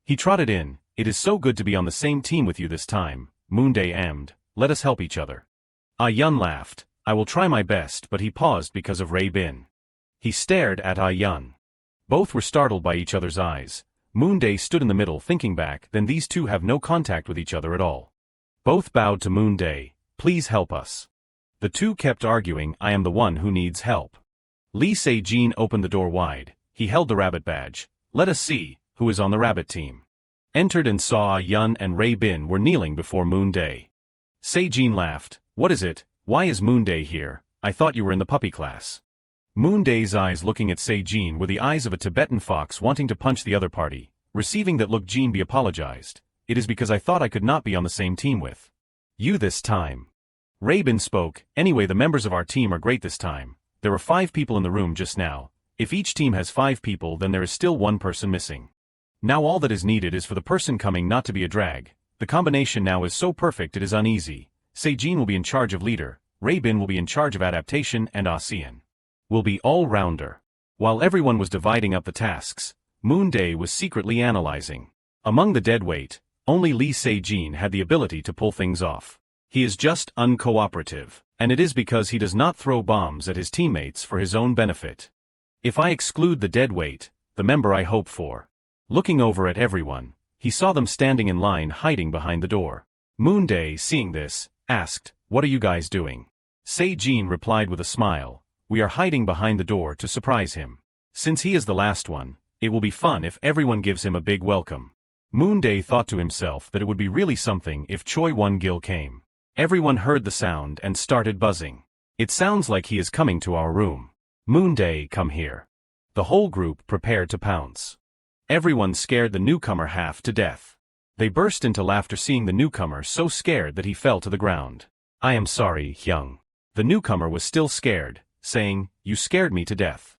He trotted in, it is so good to be on the same team with you this time. Moonday ammed, let us help each other. Ah-yeon laughed, I will try my best, but he paused because of Ray Bin. He stared at Ah-yeon. Both were startled by each other's eyes. Moonday stood in the middle thinking back, then these two have no contact with each other at all. Both bowed to Moonday, please help us. The two kept arguing, I am the one who needs help. Lee Se-jin opened the door wide, he held the rabbit badge, let us see, who is on the rabbit team. Entered and saw Ah-yeon and Ray Bin were kneeling before Moonday. Se-jin laughed, what is it, why is Moonday here, I thought you were in the puppy class. Moonday's eyes looking at Se-jin were the eyes of a Tibetan fox wanting to punch the other party. Receiving that look, Jin apologized. It is because I thought I could not be on the same team with you this time. Ray Bin spoke, anyway the members of our team are great this time. There were 5 people in the room just now. If each team has 5 people then there is still 1 person missing. Now all that is needed is for the person coming not to be a drag. The combination now is so perfect it is uneasy. Se-jin will be in charge of leader, Ray Bin will be in charge of adaptation, and Ah-seon will be all-rounder. While everyone was dividing up the tasks, Moonday was secretly analyzing. Among the deadweight, only Lee Se-jin had the ability to pull things off. He is just uncooperative, and it is because he does not throw bombs at his teammates for his own benefit. If I exclude the deadweight, the member I hope for. Looking over at everyone, he saw them standing in line hiding behind the door. Moonday, seeing this, asked, what are you guys doing? Se-jin replied with a smile, we are hiding behind the door to surprise him. Since he is the last one, it will be fun if everyone gives him a big welcome. Moonday thought to himself that it would be really something if Choi Won-gil came. Everyone heard the sound and started buzzing. It sounds like he is coming to our room. Moonday, come here. The whole group prepared to pounce. Everyone scared the newcomer half to death. They burst into laughter seeing the newcomer so scared that he fell to the ground. I am sorry, Hyung. The newcomer was still scared, saying, you scared me to death.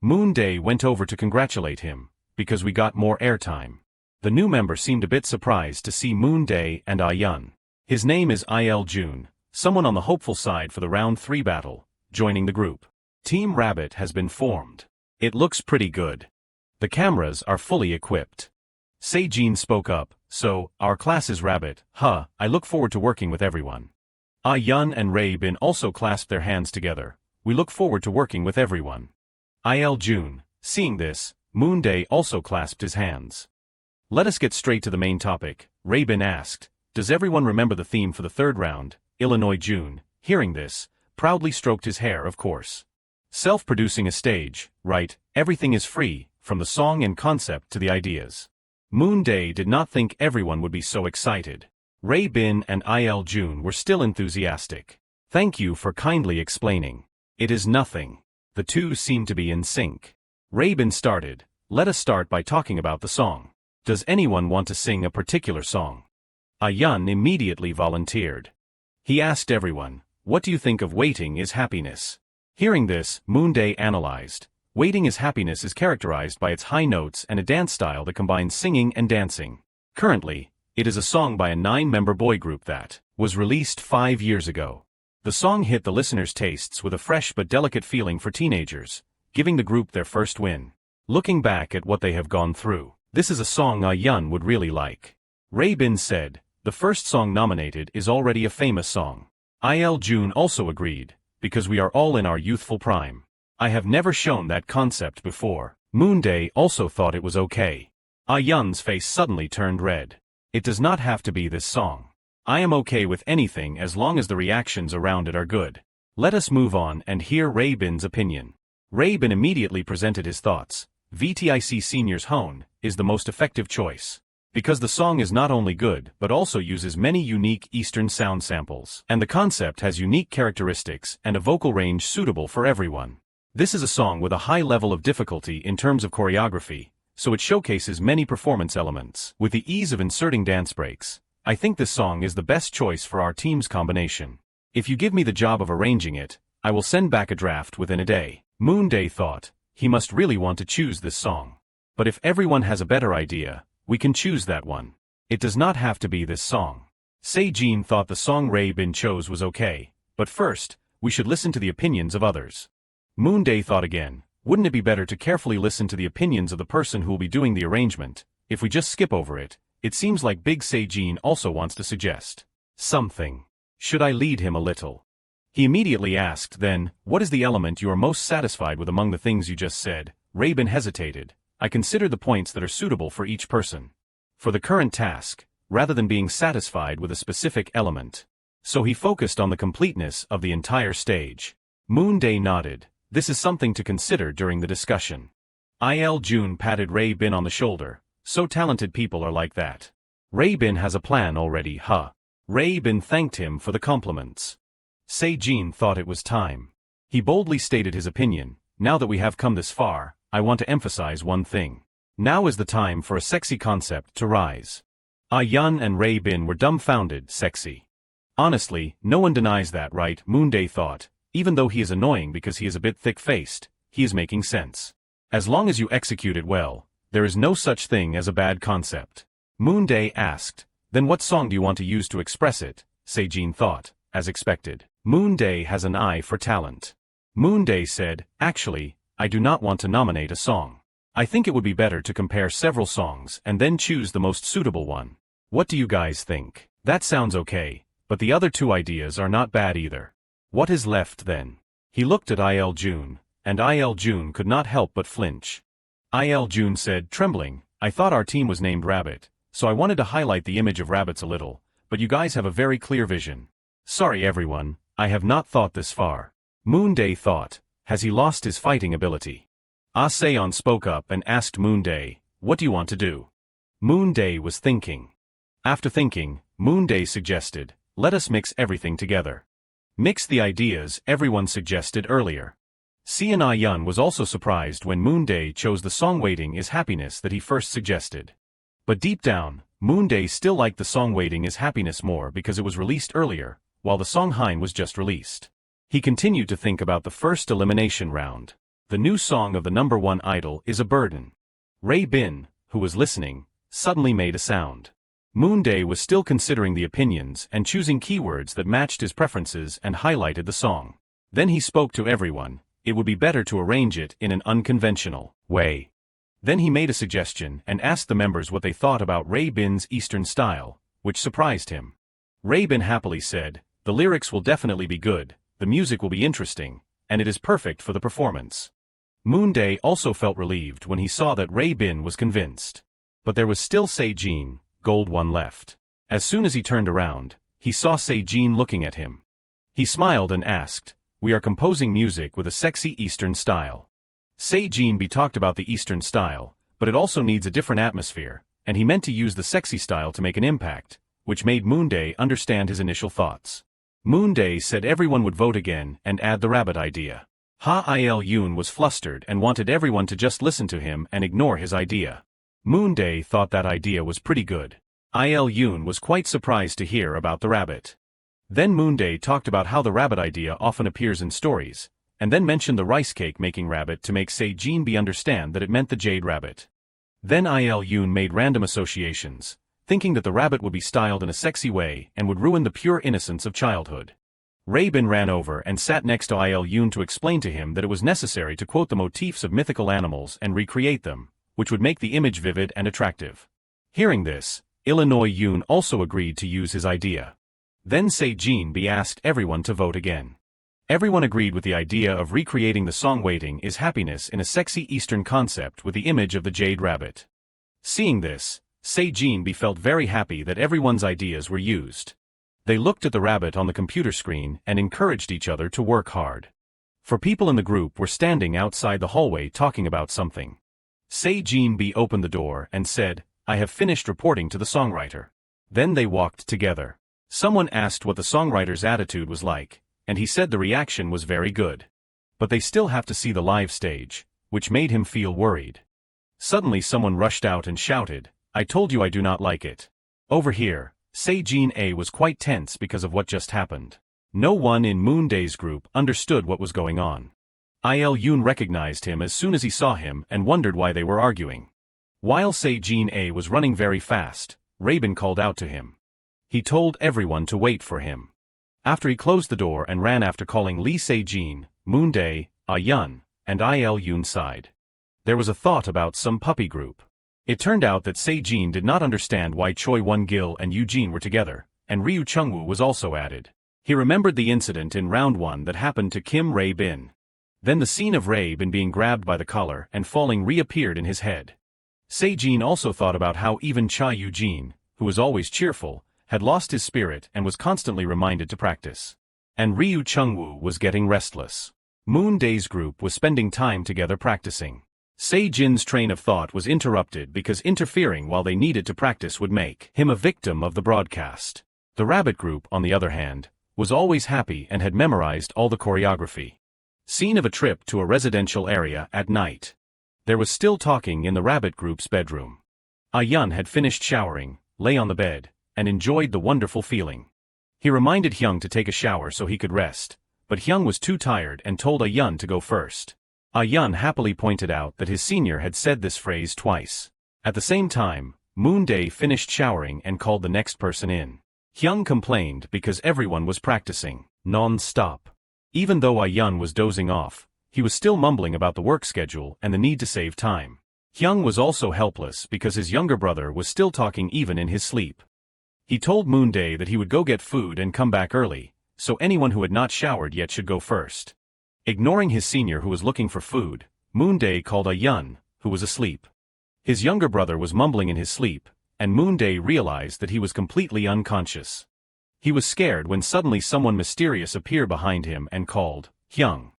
Moonday went over to congratulate him, because we got more airtime. The new member seemed a bit surprised to see Moonday and Ah-yeon. His name is Il-jun, someone on the hopeful side for the round 3 battle, joining the group. Team Rabbit has been formed. It looks pretty good. The cameras are fully equipped. Se-jin spoke up, so, our class is Rabbit, I look forward to working with everyone. Ah-yeon and Ray Bin also clasped their hands together. We look forward to working with everyone. Il-jun, seeing this, Moonday also clasped his hands. Let us get straight to the main topic, Ray Bin asked. Does everyone remember the theme for the 3rd round? Illinois June, hearing this, proudly stroked his hair of course. Self-producing a stage, right, everything is free, from the song and concept to the ideas. Moonday did not think everyone would be so excited. Ray Bin and Il-jun were still enthusiastic. Thank you for kindly explaining. It is nothing. The two seemed to be in sync. Ray Bin started, let us start by talking about the song. Does anyone want to sing a particular song? Ah-yeon immediately volunteered. He asked everyone, what do you think of Waiting is Happiness? Hearing this, Moonday analyzed. Waiting is Happiness is characterized by its high notes and a dance style that combines singing and dancing. Currently, it is a song by a 9-member boy group that was released 5 years ago. The song hit the listeners' tastes with a fresh but delicate feeling for teenagers, giving the group their first win. Looking back at what they have gone through, this is a song Ah-yeon would really like. Ray Bin said, The first song nominated is already a famous song. Jun also agreed, because we are all in our youthful prime. I have never shown that concept before. Moonday also thought it was okay. Yun's face suddenly turned red. It does not have to be this song. I am okay with anything as long as the reactions around it are good. Let us move on and hear Ray Bin's opinion. Ray Bin immediately presented his thoughts. VTIC Senior's Hone is the most effective choice. Because the song is not only good but also uses many unique Eastern sound samples. And the concept has unique characteristics and a vocal range suitable for everyone. This is a song with a high level of difficulty in terms of choreography, so it showcases many performance elements. With the ease of inserting dance breaks, I think this song is the best choice for our team's combination. If you give me the job of arranging it, I will send back a draft within a day. Moonday thought, he must really want to choose this song. But if everyone has a better idea, we can choose that one. It does not have to be this song. Se-jin thought the song Ray Bin chose was okay, but first, we should listen to the opinions of others. Moonday thought again, wouldn't it be better to carefully listen to the opinions of the person who will be doing the arrangement? If we just skip over it, it seems like Big Se-jin also wants to suggest something. Should I lead him a little? He immediately asked then, what is the element you are most satisfied with among the things you just said? Ray Bin hesitated. I consider the points that are suitable for each person. For the current task, rather than being satisfied with a specific element. So he focused on the completeness of the entire stage. Moonday nodded. This is something to consider during the discussion. Jun patted Ray Bin on the shoulder. So talented people are like that. Ray Bin has a plan already, huh? Ray Bin thanked him for the compliments. Se-jin thought it was time. He boldly stated his opinion. Now that we have come this far, I want to emphasize one thing. Now is the time for a sexy concept to rise. Yun and Ray Bin were dumbfounded. Sexy. Honestly, no one denies that, right? Moonday thought. Even though he is annoying because he is a bit thick-faced, he is making sense. As long as you execute it well, there is no such thing as a bad concept. Moonday asked, then what song do you want to use to express it? Se-jin thought, as expected. Moonday has an eye for talent. Moonday said, actually, I do not want to nominate a song. I think it would be better to compare several songs and then choose the most suitable one. What do you guys think? That sounds okay, but the other two ideas are not bad either. What is left then? He looked at Jun, and Jun could not help but flinch. Jun said, trembling, I thought our team was named Rabbit, so I wanted to highlight the image of rabbits a little, but you guys have a very clear vision. Sorry everyone, I have not thought this far. Moonday thought, has he lost his fighting ability? Seon spoke up and asked Moonday, what do you want to do? Moonday was thinking. After thinking, Moonday suggested, let us mix everything together. Mix the ideas everyone suggested earlier. Yun was also surprised when Moonday chose the song Waiting is Happiness that he first suggested. But deep down, Moonday still liked the song Waiting is Happiness more because it was released earlier, while the song Hein was just released. He continued to think about the first elimination round. The new song of the #1 idol is a burden. Ray Bin, who was listening, suddenly made a sound. Moonday was still considering the opinions and choosing keywords that matched his preferences and highlighted the song. Then he spoke to everyone. It would be better to arrange it in an unconventional way. Then he made a suggestion and asked the members what they thought about Ray Bin's Eastern style, which surprised him. Ray Bin happily said, the lyrics will definitely be good, the music will be interesting, and it is perfect for the performance. Moonday also felt relieved when he saw that Ray Bin was convinced. But there was still Se-jin, Gold One, left. As soon as he turned around, he saw Se-jin looking at him. He smiled and asked, we are composing music with a sexy Eastern style. Se-jin talked about the Eastern style, but it also needs a different atmosphere, and he meant to use the sexy style to make an impact, which made Moonday understand his initial thoughts. Moonday said everyone would vote again and add the rabbit idea. Yun was flustered and wanted everyone to just listen to him and ignore his idea. Moonday thought that idea was pretty good. Yun was quite surprised to hear about the rabbit. Then Moonday talked about how the rabbit idea often appears in stories, and then mentioned the rice cake making rabbit to make Se-jin understand that it meant the jade rabbit. Then Yun made random associations, thinking that the rabbit would be styled in a sexy way and would ruin the pure innocence of childhood. Ray Bin ran over and sat next to Yun to explain to him that it was necessary to quote the motifs of mythical animals and recreate them, which would make the image vivid and attractive. Hearing this, Illinois Yoon also agreed to use his idea. Then Se-jin B asked everyone to vote again. Everyone agreed with the idea of recreating the song Waiting is Happiness in a sexy Eastern concept with the image of the Jade Rabbit. Seeing this, Se-jin B felt very happy that everyone's ideas were used. They looked at the rabbit on the computer screen and encouraged each other to work hard. For people in the group were standing outside the hallway talking about something. Se-jin B opened the door and said, "I have finished reporting to the songwriter." Then they walked together. Someone asked what the songwriter's attitude was like, and he said the reaction was very good. But they still have to see the live stage, which made him feel worried. Suddenly someone rushed out and shouted, "I told you I do not like it." Over here, Se-jin A was quite tense because of what just happened. No one in Moonday's group understood what was going on. Il Yoon recognized him as soon as he saw him and wondered why they were arguing. While Se-jin A was running very fast, Rabin called out to him. He told everyone to wait for him. After he closed the door and ran after calling Lee Se-jin, Moonday, Yun, and Il Yoon side. There was a thought about some puppy group. It turned out that Se-jin did not understand why Choi Won-gil and Eugene were together, and Ryu Chung-woo was also added. He remembered the incident in round 1 that happened to Kim Rae-bin. Then the scene of Rae-bin being grabbed by the collar and falling reappeared in his head. Se-jin also thought about how even Cha Eugene, who was always cheerful, had lost his spirit and was constantly reminded to practice. And Ryu Chung-woo was getting restless. Moonday's group was spending time together practicing. Se-jin's train of thought was interrupted because interfering while they needed to practice would make him a victim of the broadcast. The rabbit group, on the other hand, was always happy and had memorized all the choreography. Scene of a trip to a residential area at night. There was still talking in the rabbit group's bedroom. Yun had finished showering, lay on the bed, and enjoyed the wonderful feeling. He reminded Hyung to take a shower so he could rest, but Hyung was too tired and told Yun to go first. Yun happily pointed out that his senior had said this phrase twice. At the same time, Moonday finished showering and called the next person in. Hyung complained because everyone was practicing non-stop. Even though Yun was dozing off, he was still mumbling about the work schedule and the need to save time. Hyung was also helpless because his younger brother was still talking even in his sleep. He told Moonday that he would go get food and come back early, so anyone who had not showered yet should go first. Ignoring his senior who was looking for food, Moonday called Yun, who was asleep. His younger brother was mumbling in his sleep, and Moonday realized that he was completely unconscious. He was scared when suddenly someone mysterious appeared behind him and called, "Hyung."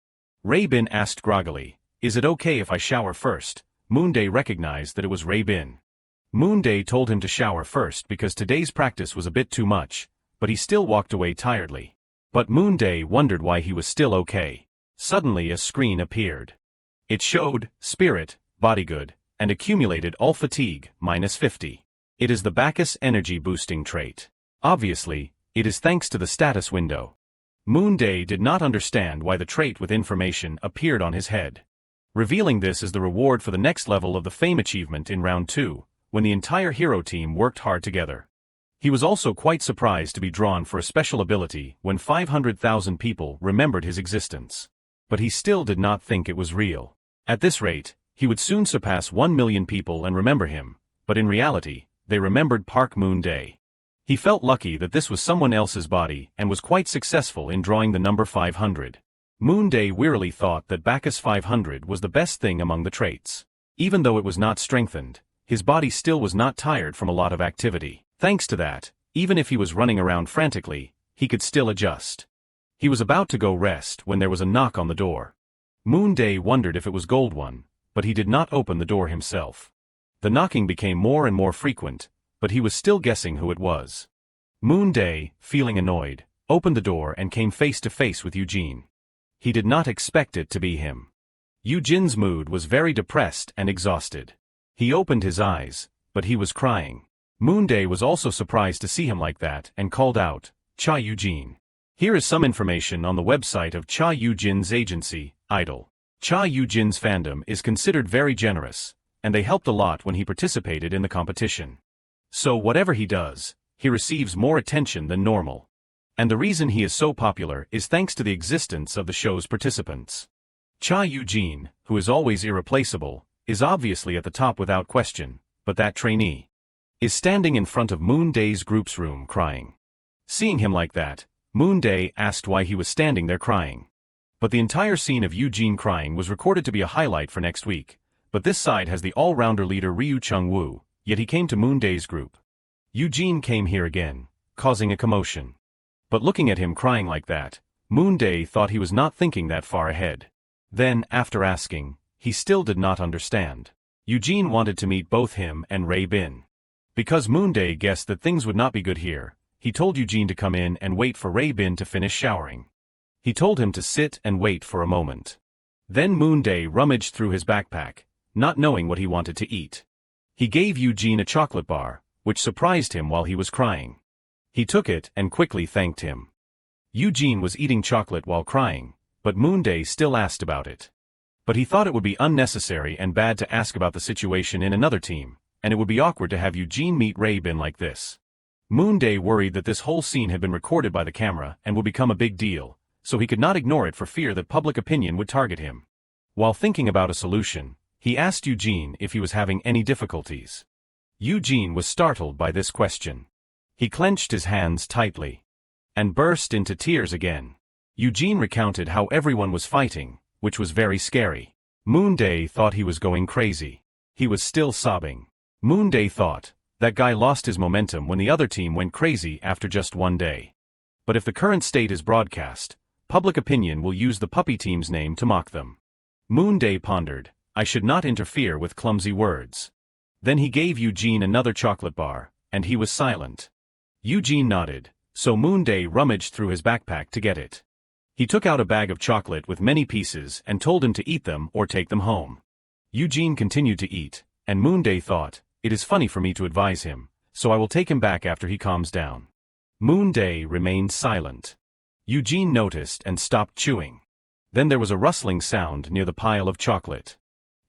Rae-bin asked groggily, "Is it okay if I shower first?" Moonday recognized that it was Rae-bin. Moonday told him to shower first because today's practice was a bit too much, but he still walked away tiredly. But Moonday wondered why he was still okay. Suddenly a screen appeared. It showed, Spirit, Bodygood, and accumulated all fatigue, -50. It is the Bacchus energy boosting trait. Obviously, it is thanks to the status window. Moonday did not understand why the trait with information appeared on his head. Revealing this as the reward for the next level of the fame achievement in round 2, when the entire hero team worked hard together. He was also quite surprised to be drawn for a special ability when 500,000 people remembered his existence. But he still did not think it was real. At this rate, he would soon surpass 1 million people and remember him, but in reality, they remembered Park Moonday. He felt lucky that this was someone else's body and was quite successful in drawing the number 500. Moonday wearily thought that Bacchus 500 was the best thing among the traits. Even though it was not strengthened, his body still was not tired from a lot of activity. Thanks to that, even if he was running around frantically, he could still adjust. He was about to go rest when there was a knock on the door. Moonday wondered if it was Gold One, but he did not open the door himself. The knocking became more and more frequent, but he was still guessing who it was. Moonday, feeling annoyed, opened the door and came face to face with Eugene. He did not expect it to be him. Eugene's mood was very depressed and exhausted. He opened his eyes, but he was crying. Moonday was also surprised to see him like that and called out, "Cha Eugene." Here is some information on the website of Cha Eugene's agency, Idol. Cha Eugene's fandom is considered very generous, and they helped a lot when he participated in the competition. So whatever he does, he receives more attention than normal. And the reason he is so popular is thanks to the existence of the show's participants. Cha Eugene, who is always irreplaceable, is obviously at the top without question, but that trainee. is standing in front of Moonday's group's room crying. Seeing him like that, Moonday asked why he was standing there crying. But the entire scene of Eugene crying was recorded to be a highlight for next week, but this side has the all-rounder leader Ryu Chung-woo, yet he came to Moonday's group. Eugene came here again, causing a commotion. But looking at him crying like that, Moonday thought he was not thinking that far ahead. Then, after asking, he still did not understand. Eugene wanted to meet both him and Ray Bin. Because Moonday guessed that things would not be good here, he told Eugene to come in and wait for Ray Bin to finish showering. He told him to sit and wait for a moment. Then Moonday rummaged through his backpack, not knowing what he wanted to eat. He gave Eugene a chocolate bar, which surprised him while he was crying. He took it and quickly thanked him. Eugene was eating chocolate while crying, but Moonday still asked about it. But he thought it would be unnecessary and bad to ask about the situation in another team, and it would be awkward to have Eugene meet Ray Bin like this. Moonday worried that this whole scene had been recorded by the camera and would become a big deal, so he could not ignore it for fear that public opinion would target him. While thinking about a solution, he asked Eugene if he was having any difficulties. Eugene was startled by this question. He clenched his hands tightly and burst into tears again. Eugene recounted how everyone was fighting, which was very scary. Moonday thought he was going crazy. He was still sobbing. Moonday thought, that guy lost his momentum when the other team went crazy after just one day. But if the current state is broadcast, public opinion will use the puppy team's name to mock them. Moonday pondered, I should not interfere with clumsy words. Then he gave Eugene another chocolate bar, and he was silent. Eugene nodded, so Moonday rummaged through his backpack to get it. He took out a bag of chocolate with many pieces and told him to eat them or take them home. Eugene continued to eat, and Moonday thought, it is funny for me to advise him, so I will take him back after he calms down. Moonday remained silent. Eugene noticed and stopped chewing. Then there was a rustling sound near the pile of chocolate.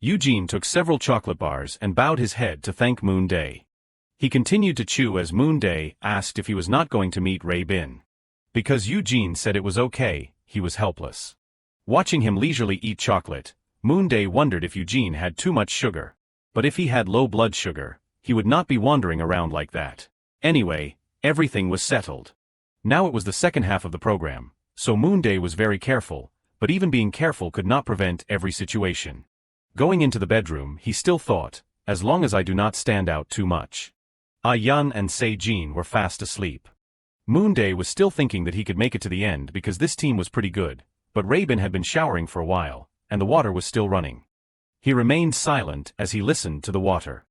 Eugene took several chocolate bars and bowed his head to thank Moonday. He continued to chew as Moonday asked if he was not going to meet Ray Bin. Because Eugene said it was okay, he was helpless. Watching him leisurely eat chocolate, Moonday wondered if Eugene had too much sugar. But if he had low blood sugar, he would not be wandering around like that. Anyway, everything was settled. Now it was the second half of the program, so Moonday was very careful, but even being careful could not prevent every situation. Going into the bedroom, he still thought, as long as I do not stand out too much. Ah-Yun and Se-Jin were fast asleep. Moonday was still thinking that he could make it to the end because this team was pretty good, but Ray Bin had been showering for a while, and the water was still running. He remained silent as he listened to the water.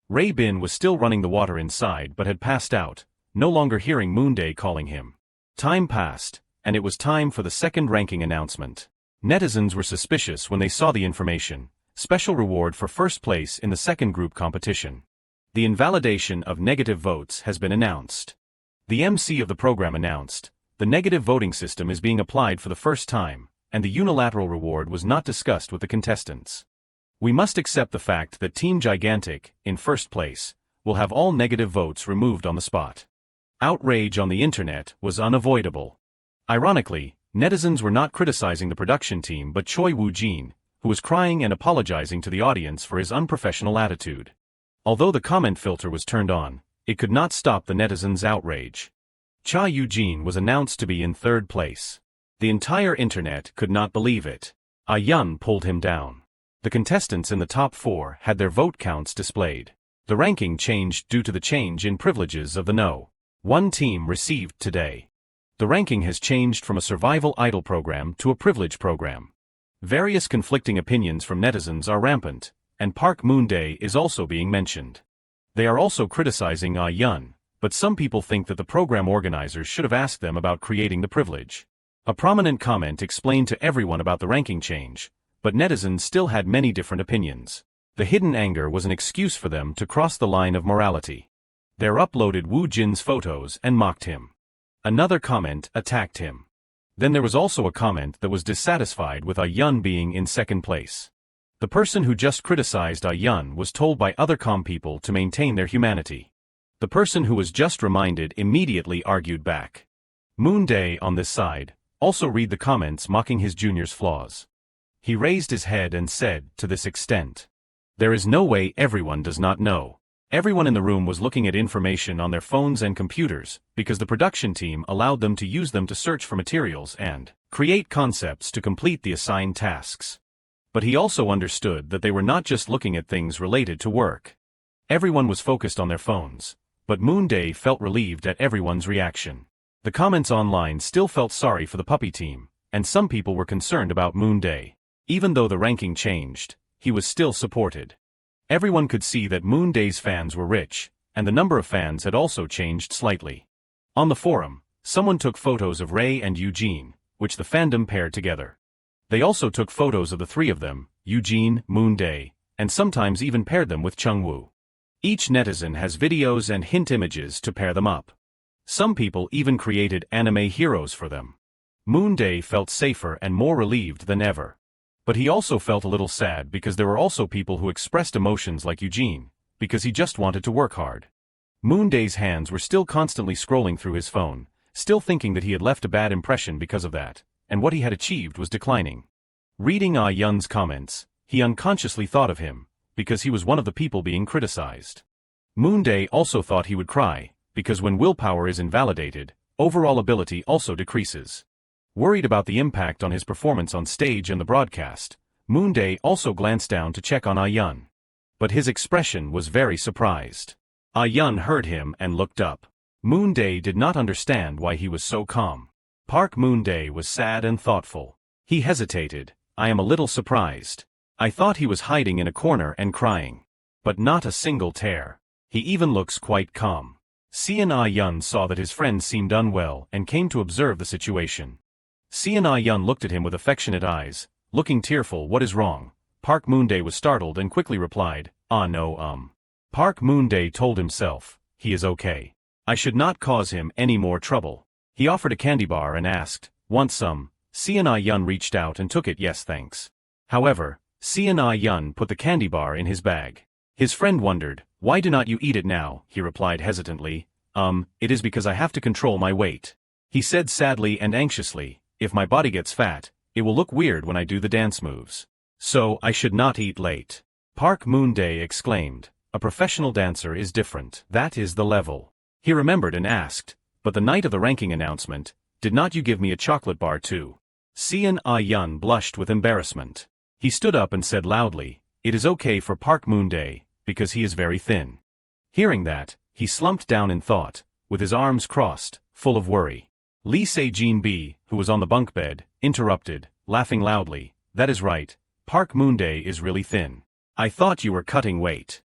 Ray Bin was still running the water inside but had passed out, no longer hearing Moonday calling him. Time passed, and it was time for the second ranking announcement. Netizens were suspicious when they saw the information. Special reward for first place in the second group competition. The invalidation of negative votes has been announced. The MC of the program announced, the negative voting system is being applied for the first time, and the unilateral reward was not discussed with the contestants. We must accept the fact that Team Gigantic, in first place, will have all negative votes removed on the spot. Outrage on the internet was unavoidable. Ironically, netizens were not criticizing the production team but Choi Woo-jin, who was crying and apologizing to the audience for his unprofessional attitude. Although the comment filter was turned on, it could not stop the netizens' outrage. Cha Eugene was announced to be in third place. The entire internet could not believe it. Ah-Yun pulled him down. The contestants in the top 4 had their vote counts displayed. The ranking changed due to the change in privileges of the No. 1 team received today. The ranking has changed from a survival idol program to a privilege program. Various conflicting opinions from netizens are rampant, and Park Moonday is also being mentioned. They are also criticizing Ah-Yun, but some people think that the program organizers should have asked them about creating the privilege. A prominent comment explained to everyone about the ranking change, but netizens still had many different opinions. The hidden anger was an excuse for them to cross the line of morality. They uploaded Woo Jin's photos and mocked him. Another comment attacked him. Then there was also a comment that was dissatisfied with Ah-Yun being in second place. The person who just criticized Ah-Yun was told by other com people to maintain their humanity. The person who was just reminded immediately argued back. Moonday on this side also read the comments mocking his junior's flaws. He raised his head and said, to this extent. There is no way everyone does not know. Everyone in the room was looking at information on their phones and computers, because the production team allowed them to use them to search for materials and create concepts to complete the assigned tasks. But he also understood that they were not just looking at things related to work. Everyone was focused on their phones, but Moonday felt relieved at everyone's reaction. The comments online still felt sorry for the puppy team, and some people were concerned about Moonday. Even though the ranking changed, he was still supported. Everyone could see that Moonday's fans were rich, and the number of fans had also changed slightly. On the forum, someone took photos of Ray and Eugene, which the fandom paired together. They also took photos of the three of them, Eugene, Moonday, and sometimes even paired them with Chungwoo. Each netizen has videos and hint images to pair them up. Some people even created anime heroes for them. Moonday felt safer and more relieved than ever. But he also felt a little sad because there were also people who expressed emotions like Eugene, because he just wanted to work hard. Moonday's hands were still constantly scrolling through his phone, still thinking that he had left a bad impression because of that, and what he had achieved was declining. Reading Ah Yun's comments, he unconsciously thought of him, because he was one of the people being criticized. Moonday also thought he would cry, because when willpower is invalidated, overall ability also decreases. Worried about the impact on his performance on stage and the broadcast, Moonday also glanced down to check on Ah Yun. But his expression was very surprised. Ah Yun heard him and looked up. Moonday did not understand why he was so calm. Park Moonday was sad and thoughtful. He hesitated. I am a little surprised. I thought he was hiding in a corner and crying. But not a single tear. He even looks quite calm. Sean Ah Yun saw that his friend seemed unwell and came to observe the situation. Seon Ah Yun looked at him with affectionate eyes, looking tearful. What is wrong? Park Moonday was startled and quickly replied, no. Park Moonday told himself, he is okay. I should not cause him any more trouble. He offered a candy bar and asked, want some? Seon Ah Yun reached out and took it. Yes thanks. However, Seon Ah Yun put the candy bar in his bag. His friend wondered, why do not you eat it now? He replied hesitantly, it is because I have to control my weight. He said sadly and anxiously, if my body gets fat, it will look weird when I do the dance moves. So, I should not eat late. Park Moonday exclaimed, a professional dancer is different. That is the level. He remembered and asked, but the night of the ranking announcement, did not you give me a chocolate bar too? Seon Ah Yun blushed with embarrassment. He stood up and said loudly, it is okay for Park Moonday, because he is very thin. Hearing that, he slumped down in thought, with his arms crossed, full of worry. Lee Se-jin B, who was on the bunk bed, interrupted, laughing loudly, that is right, Park Moonday is really thin. I thought you were cutting weight.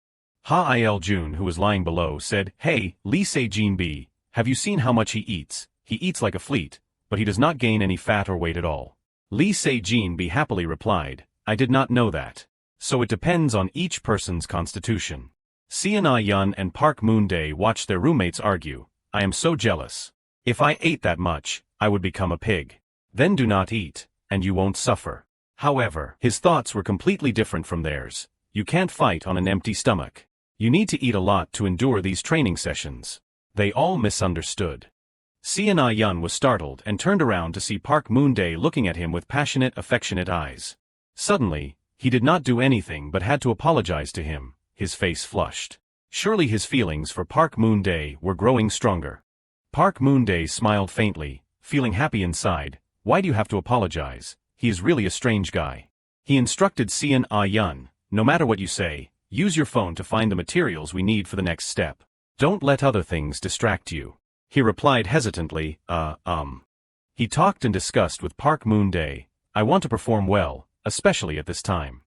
Ha Il-jun, who was lying below, said, hey, Lee Se-jin B, have you seen how much he eats? He eats like a fleet, but he does not gain any fat or weight at all. Lee Se-jin B happily replied, I did not know that. So it depends on each person's constitution. Seon Ah Yun and Park Moonday watched their roommates argue, I am so jealous. If I ate that much, I would become a pig. Then do not eat, and you won't suffer. However, his thoughts were completely different from theirs. You can't fight on an empty stomach. You need to eat a lot to endure these training sessions. They all misunderstood. Seon Ah Yun was startled and turned around to see Park Moonday looking at him with passionate, affectionate eyes. Suddenly, he did not do anything but had to apologize to him, his face flushed. Surely his feelings for Park Moonday were growing stronger. Park Moonday smiled faintly, feeling happy inside. Why do you have to apologize? He is really a strange guy. He instructed Seon Ah Yun, no matter what you say, use your phone to find the materials we need for the next step. Don't let other things distract you. He replied hesitantly, He talked and discussed with Park Moonday, I want to perform well, especially at this time.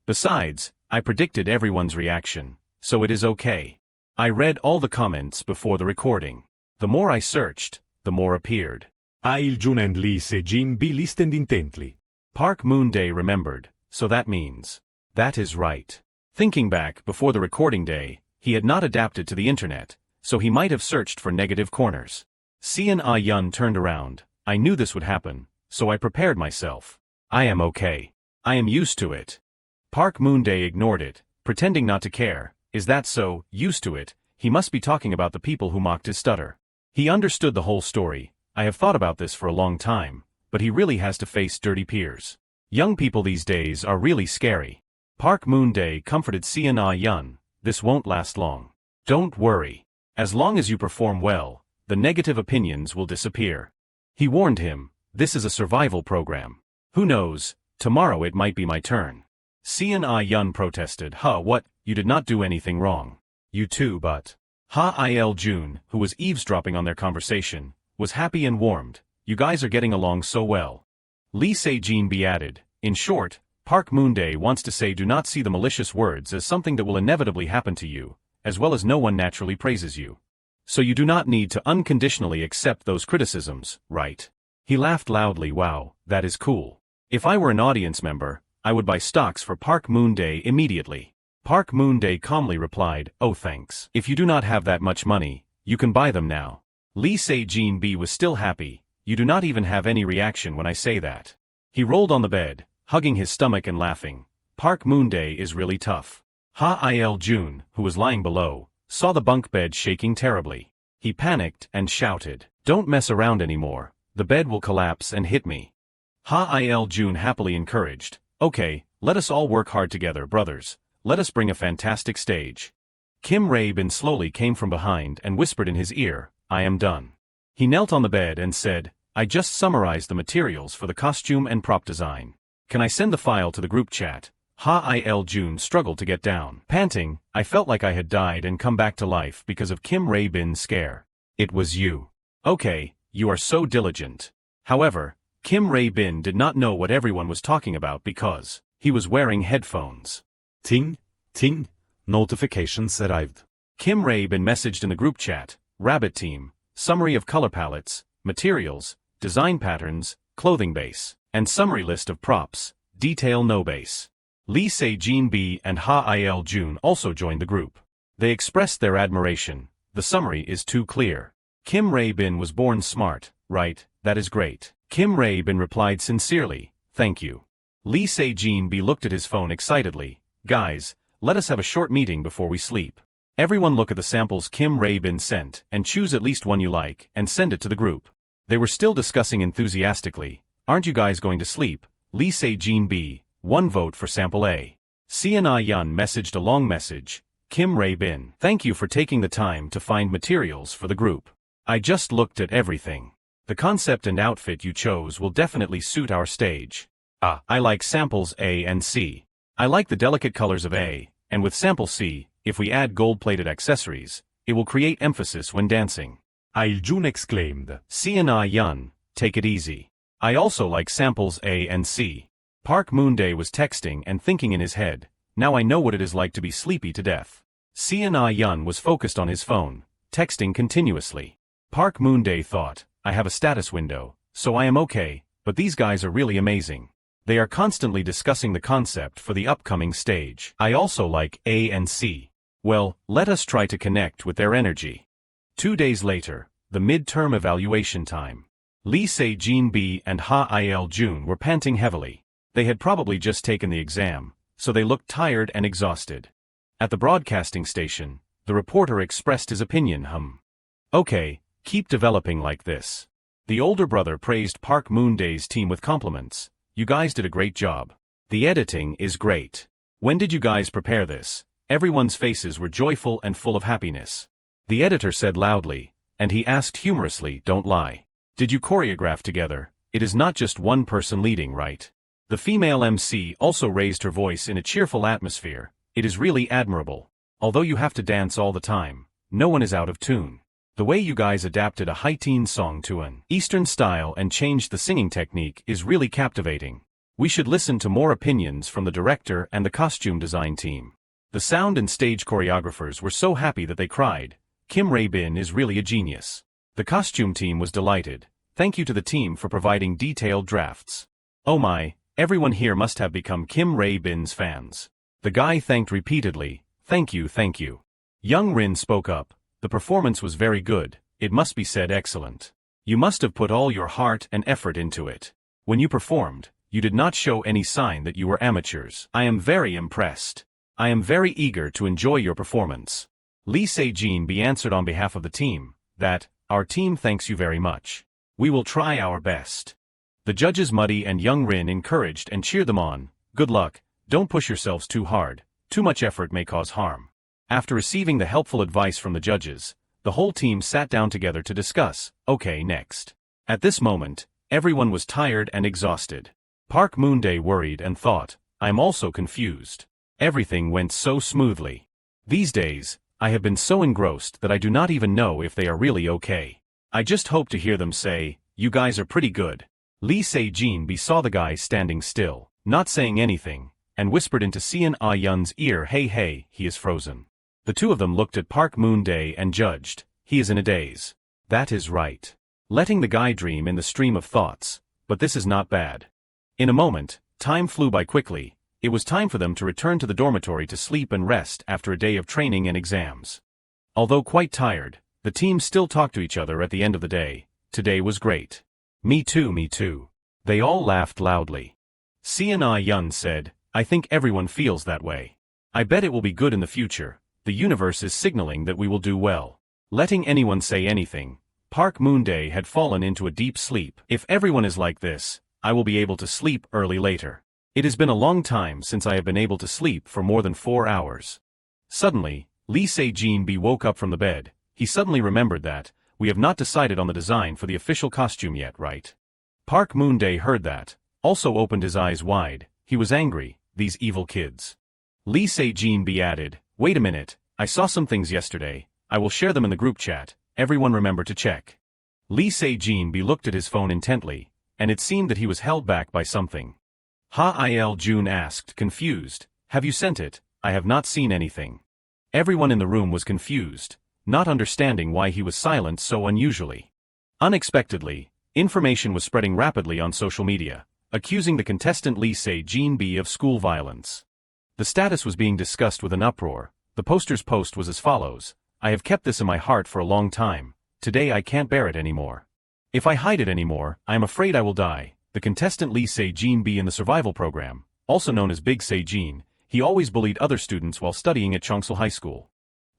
Besides, I predicted everyone's reaction, so it is okay. I read all the comments before the recording. The more I searched, the more appeared. Ah Il-jun and Lee Se-jin B listened intently. Park Moonday remembered, so that means. That is right. Thinking back before the recording day, he had not adapted to the internet, so he might have searched for negative corners. Seon Ah Yun turned around. I knew this would happen, so I prepared myself. I am okay. I am used to it. Park Moonday ignored it, pretending not to care. Is that so? Used to it? He must be talking about the people who mocked his stutter. He understood the whole story. I have thought about this for a long time, but he really has to face dirty peers. Young people these days are really scary. Park Moonday comforted Seon Ah Yun, this won't last long. Don't worry. As long as you perform well, the negative opinions will disappear. He warned him, this is a survival program. Who knows, tomorrow it might be my turn. Sean Yun protested, what, you did not do anything wrong. You too, but. Il Jun, who was eavesdropping on their conversation, was happy and warmed. You guys are getting along so well. Lee Se-jin added, in short, Park Moonday wants to say do not see the malicious words as something that will inevitably happen to you, as well as no one naturally praises you. So you do not need to unconditionally accept those criticisms, right? He laughed loudly. Wow, that is cool. If I were an audience member, I would buy stocks for Park Moonday immediately. Park Moonday calmly replied, oh thanks. If you do not have that much money, you can buy them now. Lee Se-jin was still happy. You do not even have any reaction when I say that. He rolled on the bed, hugging his stomach and laughing. Park Moonday is really tough. Il Jun, who was lying below, saw the bunk bed shaking terribly. He panicked and shouted, don't mess around anymore, the bed will collapse and hit me. Il Jun happily encouraged, okay, let us all work hard together, brothers, let us bring a fantastic stage. Kim Rae-bin slowly came from behind and whispered in his ear, I am done. He knelt on the bed and said, I just summarized the materials for the costume and prop design. Can I send the file to the group chat? Il Jun struggled to get down. Panting, I felt like I had died and come back to life because of Kim Rae-bin's scare. It was you. Okay, you are so diligent. However, Kim Rae-bin did not know what everyone was talking about because he was wearing headphones. Ting, ting, notifications arrived. Kim Rae-bin messaged in the group chat, Rabbit Team, summary of color palettes, materials, design patterns, clothing base, and summary list of props, detail no base. Lee Se-jin and Il Jun also joined the group. They expressed their admiration. The summary is too clear. Kim Rae-bin was born smart, right? That is great. Kim Rae-bin replied sincerely, thank you. Lee Se-jin looked at his phone excitedly. Guys, let us have a short meeting before we sleep. Everyone look at the samples Kim Rae-bin sent and choose at least one you like and send it to the group. They were still discussing enthusiastically. Aren't you guys going to sleep? Lee Se-jin one vote for sample A. Seon Yun messaged a long message. Kim Rae-bin, thank you for taking the time to find materials for the group. I just looked at everything. The concept and outfit you chose will definitely suit our stage. I like samples A and C. I like the delicate colors of A, and with sample C, if we add gold-plated accessories, it will create emphasis when dancing. Il Jun exclaimed. Seon Yun, take it easy. I also like samples A and C. Park Moonday was texting and thinking in his head, now I know what it is like to be sleepy to death. Seon Yun was focused on his phone, texting continuously. Park Moonday thought, I have a status window, so I am okay, but these guys are really amazing. They are constantly discussing the concept for the upcoming stage. I also like A and C. Well, let us try to connect with their energy. 2 days later, the midterm evaluation time. Lee Se-jin and Il Jun were panting heavily. They had probably just taken the exam, so they looked tired and exhausted. At the broadcasting station, the reporter expressed his opinion. Okay, keep developing like this. The older brother praised Park Moonday's team with compliments. You guys did a great job. The editing is great. When did you guys prepare this? Everyone's faces were joyful and full of happiness. The editor said loudly, and he asked humorously, don't lie. Did you choreograph together? It is not just one person leading, right? The female MC also raised her voice in a cheerful atmosphere. It is really admirable. Although you have to dance all the time, no one is out of tune. The way you guys adapted a high-teen song to an Eastern style and changed the singing technique is really captivating. We should listen to more opinions from the director and the costume design team. The sound and stage choreographers were so happy that they cried. Kim Rae-bin is really a genius. The costume team was delighted. Thank you to the team for providing detailed drafts. Oh my, everyone here must have become Kim Rae-bin's fans. The guy thanked repeatedly, thank you, thank you. Young Rin spoke up, the performance was very good, it must be said excellent. You must have put all your heart and effort into it. When you performed, you did not show any sign that you were amateurs. I am very impressed. I am very eager to enjoy your performance. Lee Se-jin answered on behalf of the team, that, our team thanks you very much. We will try our best. The judges Muddy and Young Rin encouraged and cheered them on. Good luck, don't push yourselves too hard, too much effort may cause harm. After receiving the helpful advice from the judges, the whole team sat down together to discuss, okay, next. At this moment, everyone was tired and exhausted. Park Moonday worried and thought, I'm also confused. Everything went so smoothly. These days, I have been so engrossed that I do not even know if they are really okay. I just hope to hear them say, you guys are pretty good. Lee Se-jin saw the guy standing still, not saying anything, and whispered into Seon Ah-yun's ear, hey, he is frozen. The two of them looked at Park Moonday and judged, he is in a daze. That is right. Letting the guy dream in the stream of thoughts, but this is not bad. In a moment, time flew by quickly. It was time for them to return to the dormitory to sleep and rest after a day of training and exams. Although quite tired, the team still talked to each other at the end of the day. Today was great. Me too. They all laughed loudly. Seon Ah-yun said, I think everyone feels that way. I bet it will be good in the future. The universe is signaling that we will do well. Letting anyone say anything, Park Moonday had fallen into a deep sleep. If everyone is like this, I will be able to sleep early later. It has been a long time since I have been able to sleep for more than 4 hours. Suddenly, Lee Se-jin woke up from the bed. He suddenly remembered that, we have not decided on the design for the official costume yet, right? Park Moonday heard that, also opened his eyes wide. He was angry, these evil kids. Lee Se-jin added, wait a minute, I saw some things yesterday, I will share them in the group chat, everyone remember to check. Lee Se-jin looked at his phone intently, and it seemed that he was held back by something. Ha-il-jun asked, confused, have you sent it? I have not seen anything. Everyone in the room was confused, not understanding why he was silent so unusually. Unexpectedly, information was spreading rapidly on social media, accusing the contestant Lee Se-jin of school violence. The status was being discussed with an uproar. The poster's post was as follows, I have kept this in my heart for a long time, today I can't bear it anymore. If I hide it anymore, I am afraid I will die. The contestant Lee Se-jin in the survival program, also known as Big Se-jin, he always bullied other students while studying at Cheongsil High School.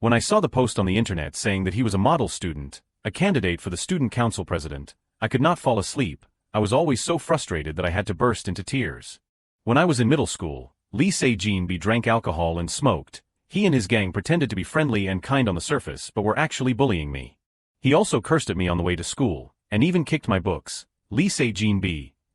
When I saw the post on the internet saying that he was a model student, a candidate for the student council president, I could not fall asleep. I was always so frustrated that I had to burst into tears. When I was in middle school, Lee Se-jin drank alcohol and smoked. He and his gang pretended to be friendly and kind on the surface but were actually bullying me. He also cursed at me on the way to school, and even kicked my books. Lee Se-jin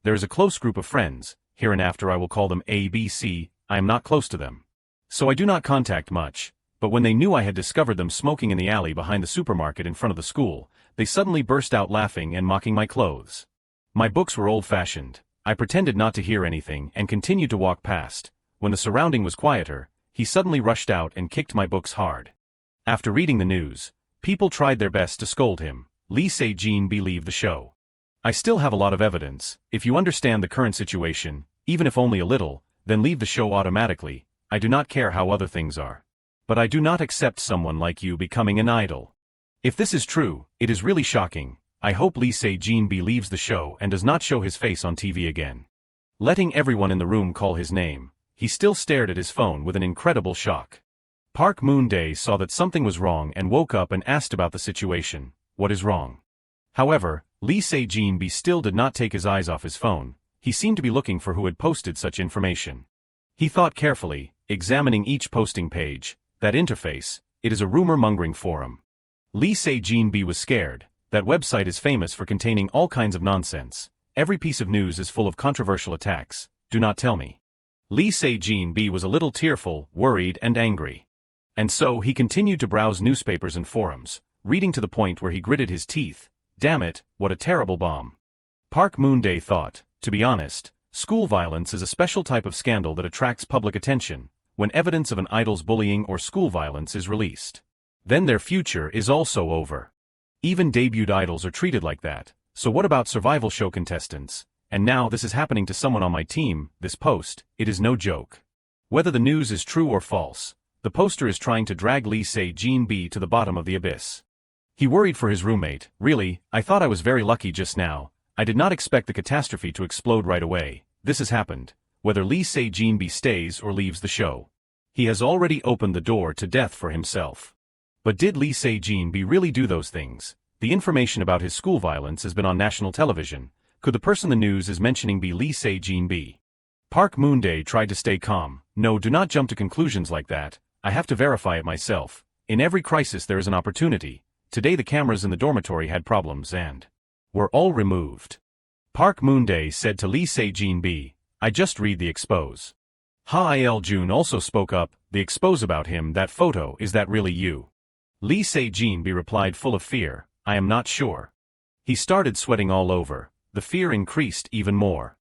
there is a close group of friends, hereinafter I will call them A, B, C, I am not close to them. So I do not contact much, but when they knew I had discovered them smoking in the alley behind the supermarket in front of the school, they suddenly burst out laughing and mocking my clothes. My books were old-fashioned. I pretended not to hear anything and continued to walk past. When the surrounding was quieter, he suddenly rushed out and kicked my books hard. After reading the news, people tried their best to scold him. Lee Se-jin leave the show. I still have a lot of evidence. If you understand the current situation, even if only a little, then leave the show automatically. I do not care how other things are. But I do not accept someone like you becoming an idol. If this is true, it is really shocking. I hope Lee Se-jin leaves the show and does not show his face on TV again. Letting everyone in the room call his name, he still stared at his phone with an incredible shock. Park Moonday saw that something was wrong and woke up and asked about the situation. What is wrong? However, Lee Se-jin still did not take his eyes off his phone. He seemed to be looking for who had posted such information. He thought carefully, examining each posting page. That interface, it is a rumor-mongering forum. Lee Se-jin was scared. That website is famous for containing all kinds of nonsense. Every piece of news is full of controversial attacks. Do not tell me. Lee Se-jin was a little tearful, worried and angry. And so he continued to browse newspapers and forums, reading to the point where he gritted his teeth. Damn it, what a terrible bomb. Park Moonday thought, to be honest, school violence is a special type of scandal that attracts public attention, when evidence of an idol's bullying or school violence is released. Then their future is also over. Even debuted idols are treated like that, so what about survival show contestants? And now this is happening to someone on my team. This post, it is no joke. Whether the news is true or false, the poster is trying to drag Lee Se-jin to the bottom of the abyss. He worried for his roommate. Really, I thought I was very lucky just now. I did not expect the catastrophe to explode right away. This has happened. Whether Lee Se-jin stays or leaves the show. He has already opened the door to death for himself. But did Lee Se-jin really do those things? The information about his school violence has been on national television. Could the person the news is mentioning be Lee Se-jin? Park Moonday tried to stay calm. No, do not jump to conclusions like that. I have to verify it myself. In every crisis there is an opportunity. Today the cameras in the dormitory had problems and were all removed. Park Moonday said to Lee Se-jin-bi, I just read the expose. Ha Il-jun also spoke up, the expose about him, that photo, is that really you? Lee Se-jin-bi replied full of fear, I am not sure. He started sweating all over, the fear increased even more.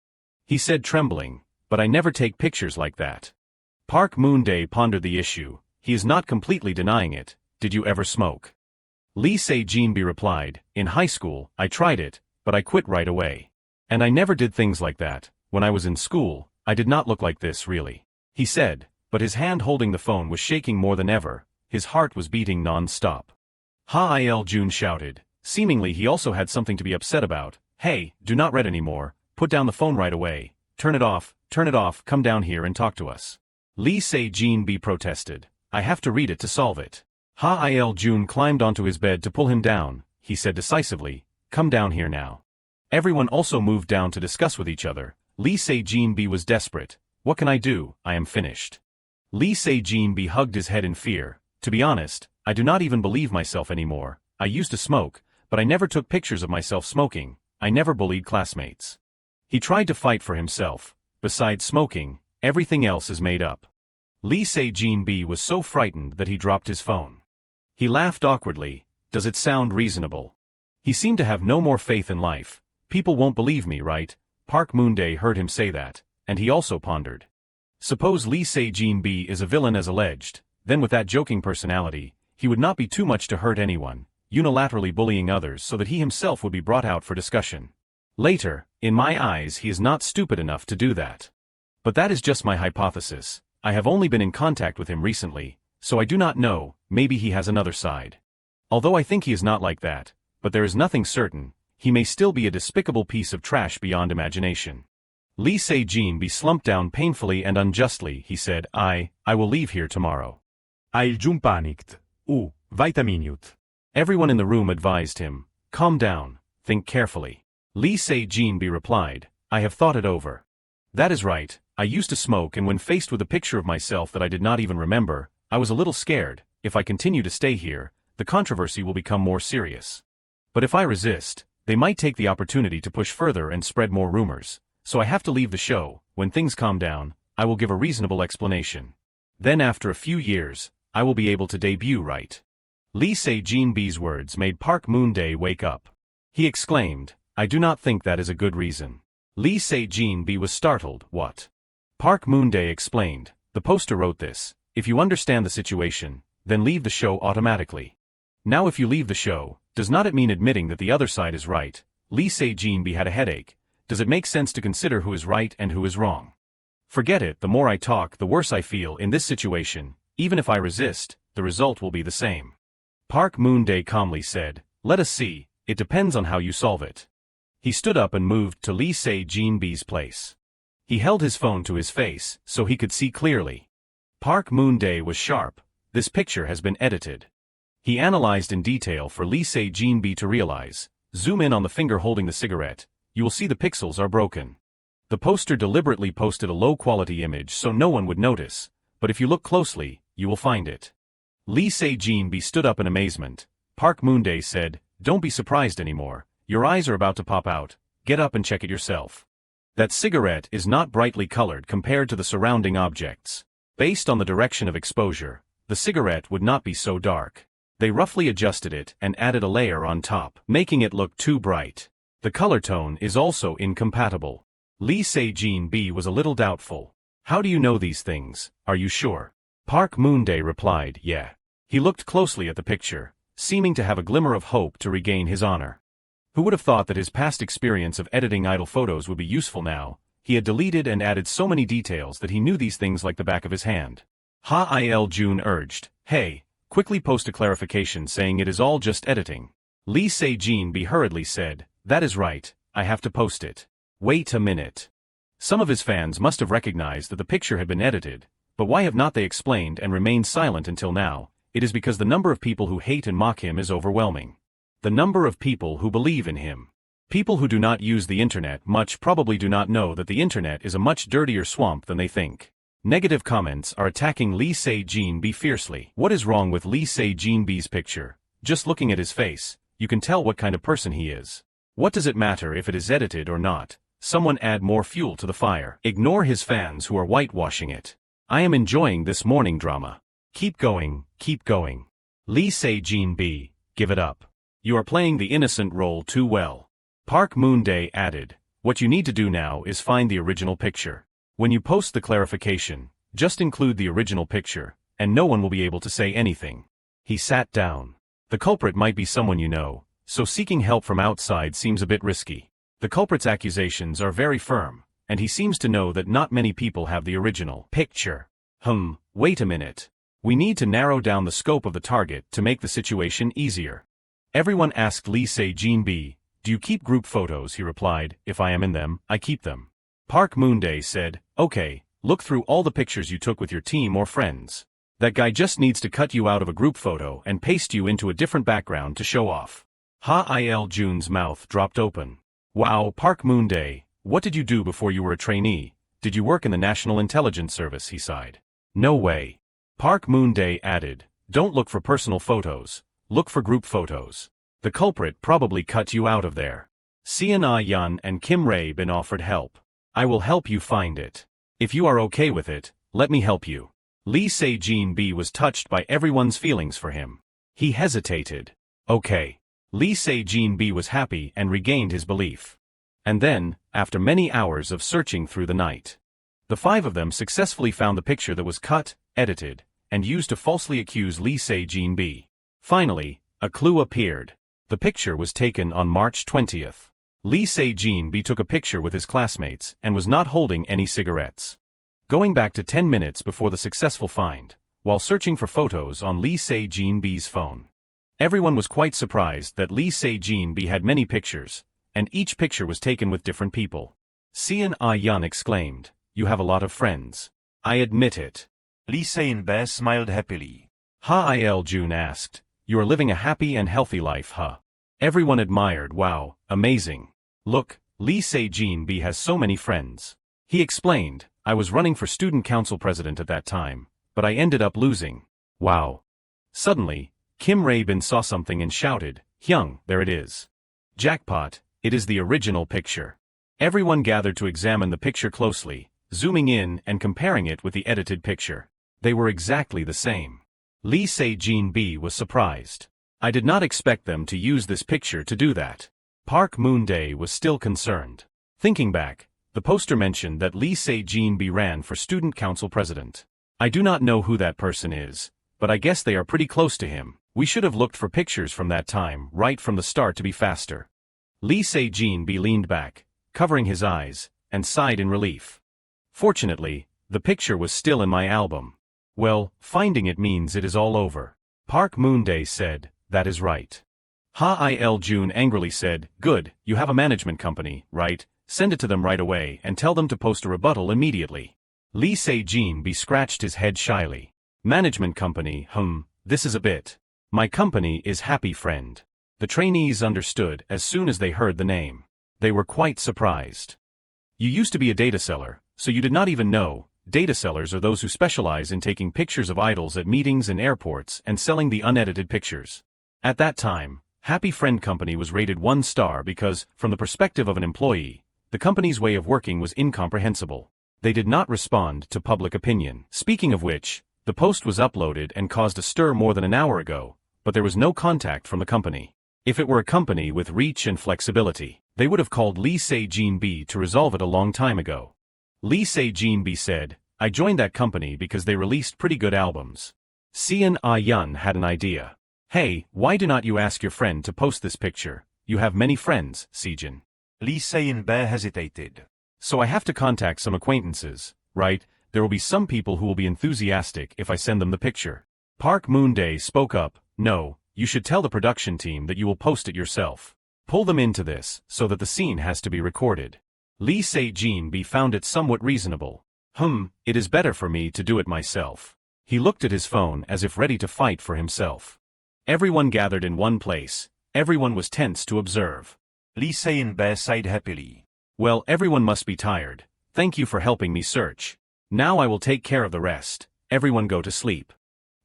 He said trembling, but I never take pictures like that. Park Moonday pondered the issue, he is not completely denying it, did you ever smoke? Lee Se-jin-bi replied, in high school, I tried it, but I quit right away. And I never did things like that. When I was in school, I did not look like this really. He said, but his hand holding the phone was shaking more than ever, his heart was beating non-stop. Ha Il-jun shouted, seemingly he also had something to be upset about, hey, do not read anymore, put down the phone right away, turn it off, come down here and talk to us. Lee Se-jin-bi protested, I have to read it to solve it. Ha Il-jun climbed onto his bed to pull him down, he said decisively, come down here now. Everyone also moved down to discuss with each other. Lee Se-jin-bi was desperate. What can I do? I am finished. Lee Se-jin-bi hugged his head in fear. To be honest, I do not even believe myself anymore. I used to smoke, but I never took pictures of myself smoking. I never bullied classmates. He tried to fight for himself. Besides smoking, everything else is made up. Lee Se-jin-bi was so frightened that he dropped his phone. He laughed awkwardly. Does it sound reasonable? He seemed to have no more faith in life. People won't believe me, right? Park Moonday heard him say that, and he also pondered. Suppose Lee Se-jin-bi is a villain as alleged, then with that joking personality, he would not be too much to hurt anyone, unilaterally bullying others so that he himself would be brought out for discussion. Later, in my eyes he is not stupid enough to do that. But that is just my hypothesis. I have only been in contact with him recently, so I do not know, maybe he has another side. Although I think he is not like that, but there is nothing certain. He may still be a despicable piece of trash beyond imagination. Lee Se-jin-bi slumped down painfully and unjustly, he said, I will leave here tomorrow. Il-jun panicked. Wait a minute. Everyone in the room advised him, calm down, think carefully. Lee Se-jin-bi replied, I have thought it over. That is right, I used to smoke and when faced with a picture of myself that I did not even remember, I was a little scared. If I continue to stay here, the controversy will become more serious. But if I resist, they might take the opportunity to push further and spread more rumors, so I have to leave the show. When things calm down, I will give a reasonable explanation. Then after a few years, I will be able to debut right. Lee Se-jin-bi's words made Park Moonday wake up. He exclaimed, I do not think that is a good reason. Lee Se-jin-bi was startled, what? Park Moonday explained, the poster wrote this, if you understand the situation, then leave the show automatically. Now if you leave the show, does not it mean admitting that the other side is right? Lee Se-jin-bi had a headache. Does it make sense to consider who is right and who is wrong? Forget it, the more I talk the worse I feel in this situation, even if I resist, the result will be the same. Park Moonday calmly said, let us see, it depends on how you solve it. He stood up and moved to Lee Se-jin-bi's place. He held his phone to his face so he could see clearly. Park Moonday was sharp. This picture has been edited. He analyzed in detail for Lee Se-jin-bi to realize. Zoom in on the finger holding the cigarette. You will see the pixels are broken. The poster deliberately posted a low-quality image so no one would notice, but if you look closely, you will find it. Lee Se-jin-bi stood up in amazement. Park Moonday said, don't be surprised anymore. Your eyes are about to pop out. Get up and check it yourself. That cigarette is not brightly colored compared to the surrounding objects. Based on the direction of exposure, the cigarette would not be so dark. They roughly adjusted it and added a layer on top, making it look too bright. The color tone is also incompatible. Lee Se-jin-bi was a little doubtful. How do you know these things? Are you sure? Park Moonday replied, yeah. He looked closely at the picture, seeming to have a glimmer of hope to regain his honor. Who would have thought that his past experience of editing idol photos would be useful now? He had deleted and added so many details that he knew these things like the back of his hand. Ha Il-jun urged, hey, quickly post a clarification saying it is all just editing. Lee Se-jin-bi hurriedly said, that is right, I have to post it. Wait a minute. Some of his fans must have recognized that the picture had been edited, but why have not they explained and remained silent until now? It is because the number of people who hate and mock him is overwhelming. The number of people who believe in him. People who do not use the internet much probably do not know that the internet is a much dirtier swamp than they think. Negative comments are attacking Lee Se-jin-bi fiercely. What is wrong with Lee Se-jin-bi's picture? Just looking at his face, you can tell what kind of person he is. What does it matter if it is edited or not? Someone add more fuel to the fire. Ignore his fans who are whitewashing it. I am enjoying this morning drama. Keep going, keep going. Lee Se-jin-bi, give it up. You are playing the innocent role too well. Park Moonday added, what you need to do now is find the original picture. When you post the clarification, just include the original picture, and no one will be able to say anything. He sat down. The culprit might be someone you know, so seeking help from outside seems a bit risky. The culprit's accusations are very firm, and he seems to know that not many people have the original picture. Wait a minute. We need to narrow down the scope of the target to make the situation easier. Everyone asked Lee Se-jin-bi, do you keep group photos? He replied, if I am in them, I keep them. Park Moonday said, okay, look through all the pictures you took with your team or friends. That guy just needs to cut you out of a group photo and paste you into a different background to show off. Ha-il-jun's mouth dropped open. Wow, Park Moonday, what did you do before you were a trainee? Did you work in the National Intelligence Service? He sighed. No way. Park Moonday added, don't look for personal photos, look for group photos. The culprit probably cut you out of there. Seon-ah-yeon and Kim Rae-bin offered help. I will help you find it. If you are okay with it, let me help you. Lee Se-jin-bi was touched by everyone's feelings for him. He hesitated. Okay. Lee Se-jin-bi was happy and regained his belief. And then, after many hours of searching through the night, the five of them successfully found the picture that was cut, edited, and used to falsely accuse Lee Se-jin-bi. Finally, a clue appeared. The picture was taken on March 20th. Lee Se-jin-bi took a picture with his classmates and was not holding any cigarettes. Going back to 10 minutes before the successful find, while searching for photos on Lee Se-jin-bi's phone, everyone was quite surprised that Lee Se-jin-bi had many pictures, and each picture was taken with different people. Seon-ah-yeon exclaimed, you have a lot of friends. I admit it. Lee Se-jin-bi smiled happily. Ha-il-jun asked, you are living a happy and healthy life, huh? Everyone admired, wow, amazing. Look, Lee Se-jin-bi has so many friends. He explained, I was running for student council president at that time, but I ended up losing. Wow. Suddenly, Kim Rae-bin saw something and shouted, Hyung, there it is. Jackpot, it is the original picture. Everyone gathered to examine the picture closely, zooming in and comparing it with the edited picture. They were exactly the same. Lee Se-jin-bi was surprised. I did not expect them to use this picture to do that. Park Moonday was still concerned. Thinking back, the poster mentioned that Lee Se-jin-bi ran for student council president. I do not know who that person is, but I guess they are pretty close to him. We should have looked for pictures from that time right from the start to be faster. Lee Se-jin-bi leaned back, covering his eyes, and sighed in relief. Fortunately, the picture was still in my album. Well, finding it means it is all over. Park Moonday said, that is right. Ha-il-jun angrily said, good, you have a management company, right? Send it to them right away and tell them to post a rebuttal immediately. Lee Se-jin-bi scratched his head shyly. Management company, this is a bit. My company is Happy Friend. The trainees understood as soon as they heard the name. They were quite surprised. You used to be a data seller, so you did not even know. Data sellers are those who specialize in taking pictures of idols at meetings and airports and selling the unedited pictures. At that time, Happy Friend Company was rated 1 star because, from the perspective of an employee, the company's way of working was incomprehensible. They did not respond to public opinion. Speaking of which, the post was uploaded and caused a stir more than an hour ago, but there was no contact from the company. If it were a company with reach and flexibility, they would have called Lee Se-jin-bi to resolve it a long time ago. Lee Se-jin-bi said, I joined that company because they released pretty good albums. Seon-ah-yeon had an idea. Hey, why do not you ask your friend to post this picture? You have many friends, Sejin. Lee Se-jin-bi hesitated. So I have to contact some acquaintances, right? There will be some people who will be enthusiastic if I send them the picture. Park Moonday spoke up, no, you should tell the production team that you will post it yourself. Pull them into this, so that the scene has to be recorded. Lee Se-jin-bi found it somewhat reasonable. It is better for me to do it myself. He looked at his phone as if ready to fight for himself. Everyone gathered in one place. Everyone was tense to observe. Lee Se-jin-bi sighed happily. Well, everyone must be tired. Thank you for helping me search. Now I will take care of the rest, everyone go to sleep.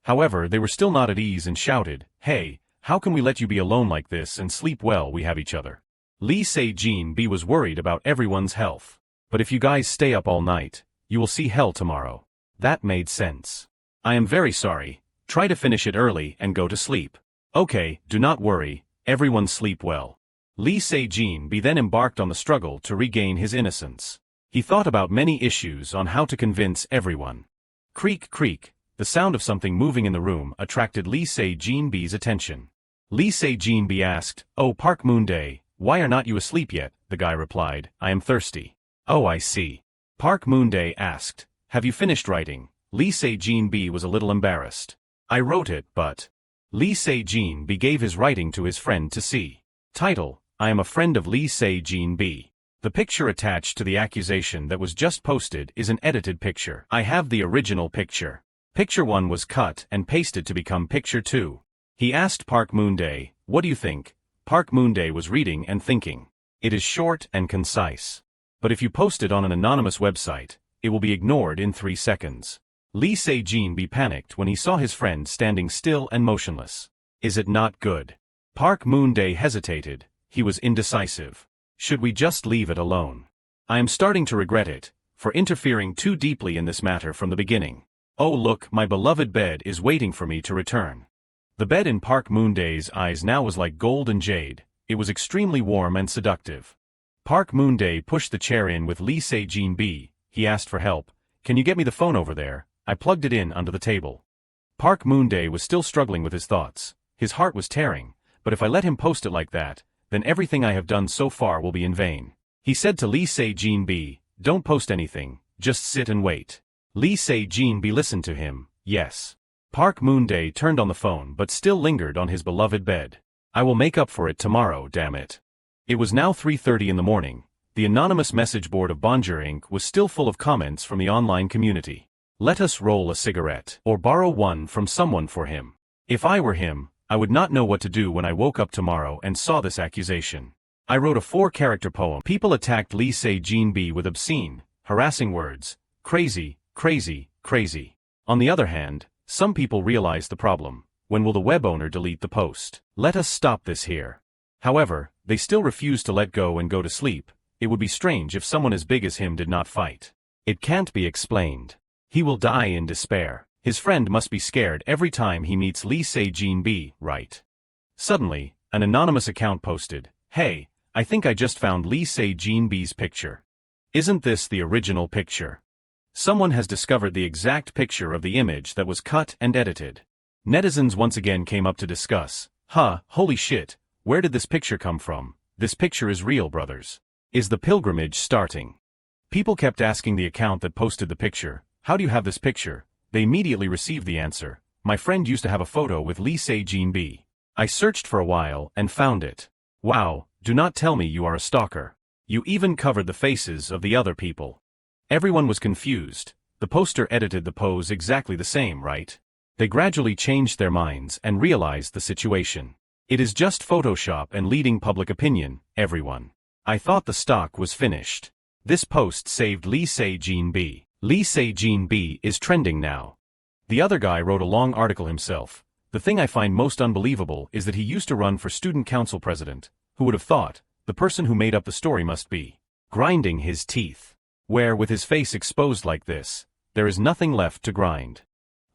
However, they were still not at ease and shouted, "Hey, how can we let you be alone like this and sleep well, we have each other." Lee Se-jin-bi was worried about everyone's health. "But if you guys stay up all night, you will see hell tomorrow." That made sense. "I am very sorry, try to finish it early and go to sleep." "Okay, do not worry, everyone sleep well." Lee Se-jin-bi then embarked on the struggle to regain his innocence. He thought about many issues on how to convince everyone. Creak creak, the sound of something moving in the room attracted Lee Se-jin-bi's attention. Lee Se-jin-bi asked, "Oh Park Moonday, why are not you asleep yet?" The guy replied, "I am thirsty." "Oh I see." Park Moonday asked, "Have you finished writing?" Lee Se-jin-bi was a little embarrassed. "I wrote it, but..." Lee Se-jin-bi gave his writing to his friend to see. Title: I am a friend of Lee Se-jin-bi. The picture attached to the accusation that was just posted is an edited picture. I have the original picture. Picture 1 was cut and pasted to become picture 2. He asked Park Moonday, "What do you think?" Park Moonday was reading and thinking. It is short and concise. But if you post it on an anonymous website, it will be ignored in 3 seconds. Lee Se-jin-bi panicked when he saw his friend standing still and motionless. Is it not good? Park Moonday hesitated. He was indecisive. Should we just leave it alone? I am starting to regret it, for interfering too deeply in this matter from the beginning. Oh look, my beloved bed is waiting for me to return. The bed in Park Moonday's eyes now was like gold and jade. It was extremely warm and seductive. Park Moonday pushed the chair in with Lee Se-jin-bi. He asked for help. "Can you get me the phone over there?" I plugged it in under the table. Park Moonday was still struggling with his thoughts. His heart was tearing, but if I let him post it like that, then everything I have done so far will be in vain. He said to Lee Se-jin-bi, "Don't post anything, just sit and wait." Lee Se-jin-bi listened to him. Yes. Park Moonday turned on the phone but still lingered on his beloved bed. I will make up for it tomorrow, damn it. It was now 3:30 in the morning. The anonymous message board of Bonjour Inc. was still full of comments from the online community. Let us roll a cigarette, or borrow one from someone for him. If I were him, I would not know what to do when I woke up tomorrow and saw this accusation. I wrote a 4-character poem. People attacked Lee Se-jin-bi with obscene, harassing words. Crazy, crazy, crazy. On the other hand, some people realized the problem. When will the web owner delete the post? Let us stop this here. However, they still refuse to let go and go to sleep. It would be strange if someone as big as him did not fight. It can't be explained. He will die in despair. His friend must be scared every time he meets Lee Se-jin-bi, right? Suddenly, an anonymous account posted, "Hey, I think I just found Lee Se-jin-bi's picture. Isn't this the original picture?" Someone has discovered the exact picture of the image that was cut and edited. Netizens once again came up to discuss. Holy shit, where did this picture come from? This picture is real, brothers. Is the pilgrimage starting? People kept asking the account that posted the picture, "How do you have this picture?" They immediately received the answer, "My friend used to have a photo with Lee Se-jin-bi. I searched for a while and found it." Wow, do not tell me you are a stalker. You even covered the faces of the other people. Everyone was confused. The poster edited the pose exactly the same, right? They gradually changed their minds and realized the situation. It is just Photoshop and leading public opinion, everyone. I thought the stock was finished. This post saved Lee Se-jin-bi. Lee Se-jin-bi is trending now. The other guy wrote a long article himself. The thing I find most unbelievable is that he used to run for student council president. Who would have thought? The person who made up the story must be grinding his teeth. Where, with his face exposed like this, there is nothing left to grind.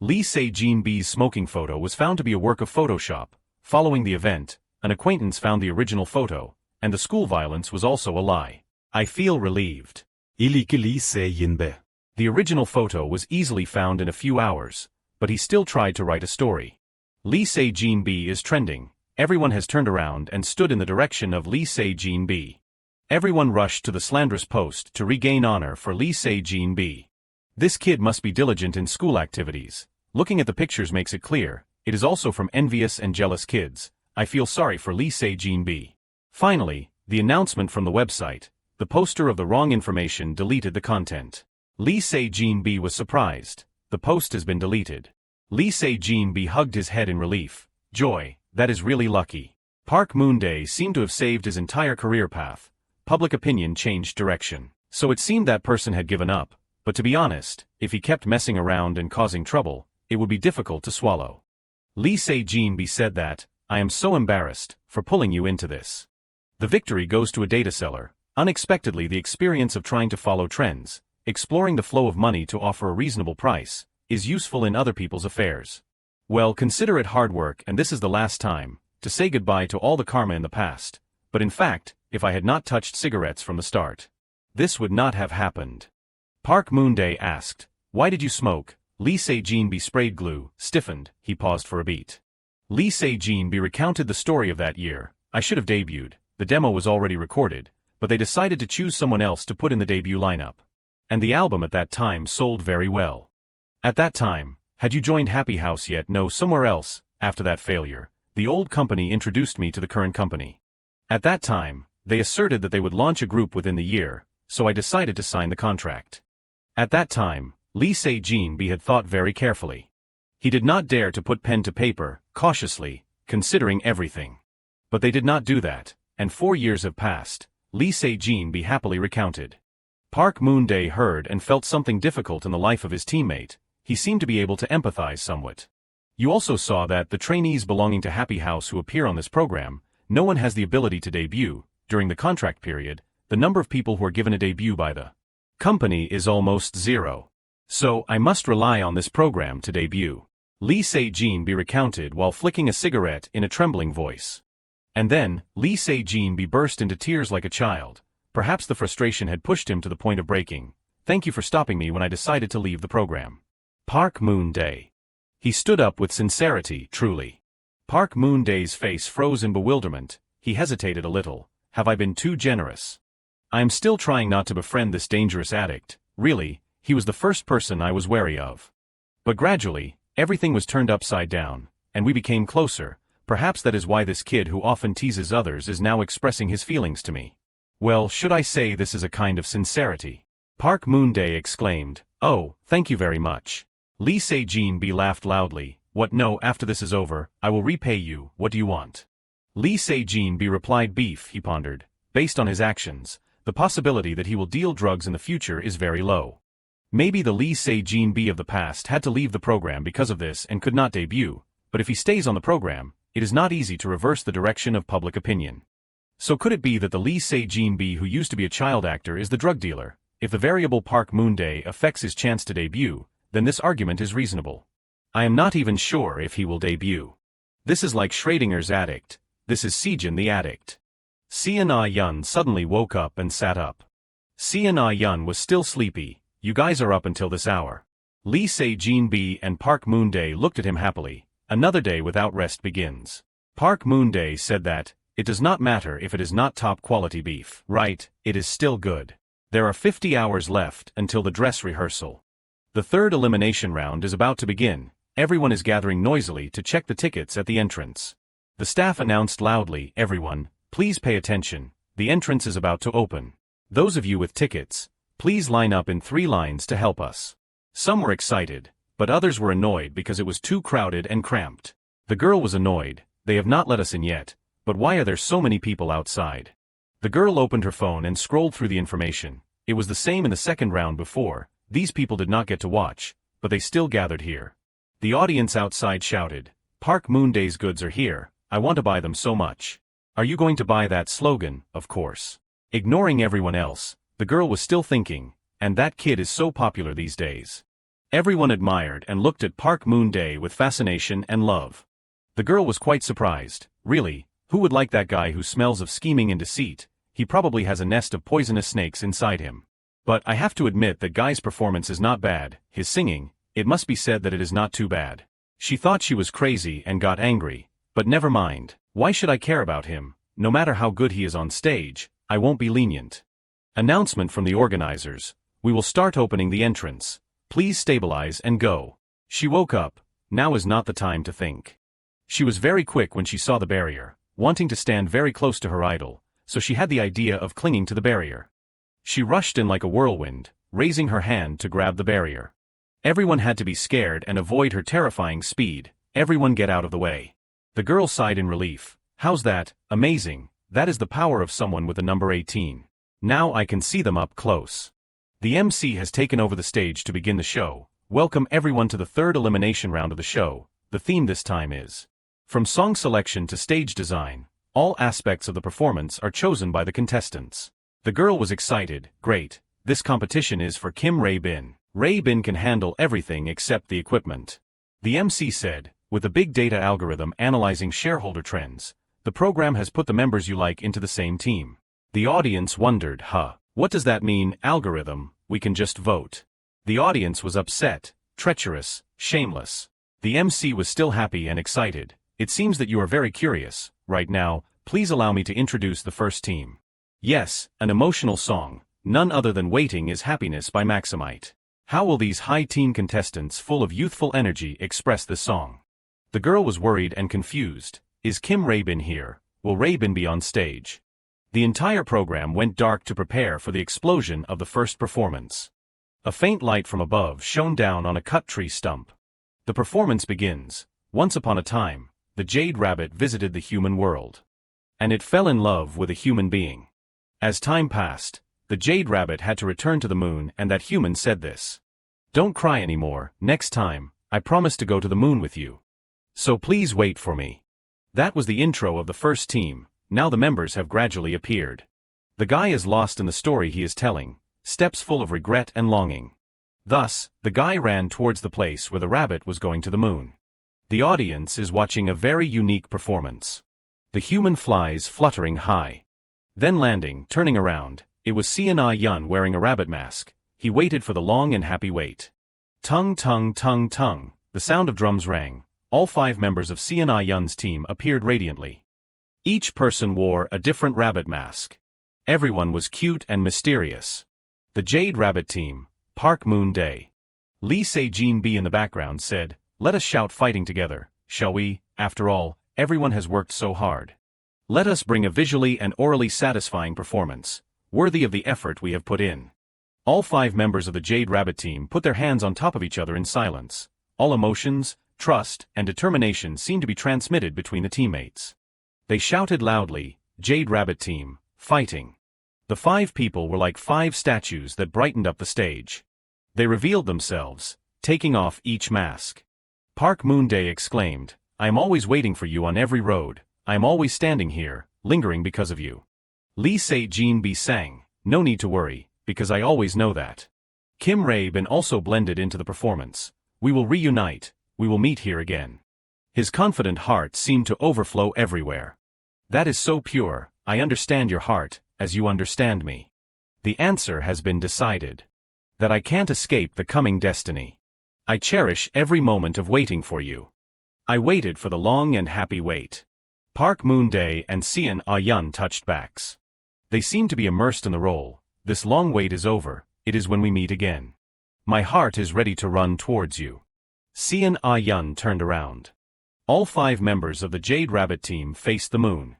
Lee Se-jin-bi's smoking photo was found to be a work of Photoshop. Following the event, an acquaintance found the original photo, and the school violence was also a lie. I feel relieved. İliki Lee Se-jin-bi. The original photo was easily found in a few hours, but he still tried to write a story. Lee Se-jin-bi is trending. Everyone has turned around and stood in the direction of Lee Se-jin-bi. Everyone rushed to the slanderous post to regain honor for Lee Se-jin-bi. This kid must be diligent in school activities. Looking at the pictures makes it clear, it is also from envious and jealous kids. I feel sorry for Lee Se-jin-bi. Finally, the announcement from the website. The poster of the wrong information deleted the content. Lee Se-jin-bi was surprised. The post has been deleted. Lee Se-jin-bi hugged his head in relief. Joy, that is really lucky. Park Moonday seemed to have saved his entire career path. Public opinion changed direction. So it seemed that person had given up, but to be honest, if he kept messing around and causing trouble, it would be difficult to swallow. Lee Se-jin said that, "I am so embarrassed for pulling you into this." The victory goes to a data seller. Unexpectedly, the experience of trying to follow trends, exploring the flow of money to offer a reasonable price, is useful in other people's affairs. Well, consider it hard work, and this is the last time to say goodbye to all the karma in the past. But in fact, if I had not touched cigarettes from the start, this would not have happened. Park Moonday asked, "Why did you smoke?" Lee Se-jin sprayed glue, stiffened, he paused for a beat. Lee Se-jin recounted the story of that year. "I should have debuted, the demo was already recorded, but they decided to choose someone else to put in the debut lineup. And the album at that time sold very well. At that time, had you joined Happy House yet? No, somewhere else. After that failure, the old company introduced me to the current company. At that time, they asserted that they would launch a group within the year, so I decided to sign the contract." At that time, Lee Se-jin had thought very carefully. He did not dare to put pen to paper, cautiously, considering everything. But they did not do that, and 4 years have passed, Lee Se-jin happily recounted. Park Moonday heard and felt something difficult in the life of his teammate. He seemed to be able to empathize somewhat. You also saw that the trainees belonging to Happy House who appear on this program, no one has the ability to debut. During the contract period, the number of people who are given a debut by the company is almost zero. So, I must rely on this program to debut. Lee Se-jin recounted while flicking a cigarette in a trembling voice. And then, Lee Se-jin burst into tears like a child. Perhaps the frustration had pushed him to the point of breaking. "Thank you for stopping me when I decided to leave the program." Park Moonday. He stood up with sincerity, truly. Park Moonday's face froze in bewilderment. He hesitated a little. "Have I been too generous? I am still trying not to befriend this dangerous addict. Really, he was the first person I was wary of. But gradually, everything was turned upside down, and we became closer. Perhaps that is why this kid who often teases others is now expressing his feelings to me. Well, should I say this is a kind of sincerity?" Park Moonday exclaimed, "Oh, thank you very much." Lee Se-jin laughed loudly. "What? No, after this is over, I will repay you. What do you want?" Lee Se-jin replied, "Beef," he pondered. Based on his actions, the possibility that he will deal drugs in the future is very low. Maybe the Lee Se-jin of the past had to leave the program because of this and could not debut, but if he stays on the program, it is not easy to reverse the direction of public opinion. So could it be that the Lee Se-jin who used to be a child actor is the drug dealer? If the variable Park Moonday affects his chance to debut, then this argument is reasonable. I am not even sure if he will debut. This is like Schrodinger's addict. This is Sejin the addict. Seon-ah-yun suddenly woke up and sat up. Seon-ah-yun was still sleepy. "You guys are up until this hour." Lee Se-jin and Park Moonday looked at him happily. Another day without rest begins. Park Moonday said that, "It does not matter if it is not top quality beef, right? It is still good. There are 50 hours left until the dress rehearsal. The third elimination round is about to begin. Everyone is gathering noisily to check the tickets at the entrance. The staff announced loudly, 'Everyone, please pay attention. The entrance is about to open. Those of you with tickets, please line up in 3 lines to help us.' Some were excited, but others were annoyed because it was too crowded and cramped. The girl was annoyed. 'They have not let us in yet, but why are there so many people outside?' The girl opened her phone and scrolled through the information. It was the same in the second round before. These people did not get to watch, but they still gathered here. The audience outside shouted, 'Park Moonday's goods are here. I want to buy them so much.' Are you going to buy that slogan? Of course. Ignoring everyone else, the girl was still thinking, and that kid is so popular these days. Everyone admired and looked at Park Moonday with fascination and love. The girl was quite surprised. Really, who would like that guy who smells of scheming and deceit? He probably has a nest of poisonous snakes inside him. But I have to admit that Guy's performance is not bad. His singing, it must be said that it is not too bad. She thought she was crazy and got angry, but never mind. Why should I care about him? No matter how good he is on stage, I won't be lenient. Announcement from the organizers. We will start opening the entrance. Please stabilize and go. She woke up. Now is not the time to think. She was very quick when she saw the barrier, wanting to stand very close to her idol, so she had the idea of clinging to the barrier. She rushed in like a whirlwind, raising her hand to grab the barrier. Everyone had to be scared and avoid her terrifying speed. Everyone get out of the way. The girl sighed in relief. How's that? Amazing. That is the power of someone with the number 18. Now I can see them up close. The MC has taken over the stage to begin the show. Welcome everyone to the third elimination round of the show. The theme this time is from song selection to stage design. All aspects of the performance are chosen by the contestants. The girl was excited. Great. This competition is for Kim Rae-bin. Rae-bin can handle everything except the equipment. The MC said, with a big data algorithm analyzing shareholder trends, the program has put the members you like into the same team. The audience wondered, what does that mean, algorithm? We can just vote. The audience was upset, treacherous, shameless. The MC was still happy and excited. It seems that you are very curious. Right now, please allow me to introduce the first team. Yes, an emotional song, none other than Waiting is Happiness by Maximite. How will these high-teen contestants full of youthful energy express this song? The girl was worried and confused. Is Kim Rae-bin here? Will Rae-bin be on stage? The entire program went dark to prepare for the explosion of the first performance. A faint light from above shone down on a cut tree stump. The performance begins. Once upon a time, the Jade Rabbit visited the human world. And it fell in love with a human being. As time passed, the Jade Rabbit had to return to the moon, and that human said this. Don't cry anymore. Next time, I promise to go to the moon with you. So please wait for me. That was the intro of the first team. Now the members have gradually appeared. The guy is lost in the story he is telling, steps full of regret and longing. Thus, the guy ran towards the place where the rabbit was going to the moon. The audience is watching a very unique performance. The human flies fluttering high. Then landing, turning around, it was Seon Ah-yeon wearing a rabbit mask. He waited for the long and happy wait. Tung tung tung tung, the sound of drums rang. All 5 members of Seon Ah-yeon's team appeared radiantly. Each person wore a different rabbit mask. Everyone was cute and mysterious. The Jade Rabbit team, Park Moonday. Lee Se-jin-bi in the background said, let us shout fighting together, shall we? After all, everyone has worked so hard. Let us bring a visually and orally satisfying performance, worthy of the effort we have put in. All 5 members of the Jade Rabbit team put their hands on top of each other in silence. All emotions, trust, and determination seemed to be transmitted between the teammates. They shouted loudly, Jade Rabbit team, fighting. The 5 people were like 5 statues that brightened up the stage. They revealed themselves, taking off each mask. Park Moonday exclaimed, I am always waiting for you on every road. I am always standing here, lingering because of you. Lee Se-jin-bi sang, no need to worry, because I always know that. Kim Rae-bin also blended into the performance. We will reunite, we will meet here again. His confident heart seemed to overflow everywhere. That is so pure, I understand your heart, as you understand me. The answer has been decided. That I can't escape the coming destiny. I cherish every moment of waiting for you. I waited for the long and happy wait. Park Moonday and Seon Ah-yeon touched backs. They seemed to be immersed in the role. This long wait is over, it is when we meet again. My heart is ready to run towards you. Seon Ah-yeon turned around. All 5 members of the Jade Rabbit team faced the moon.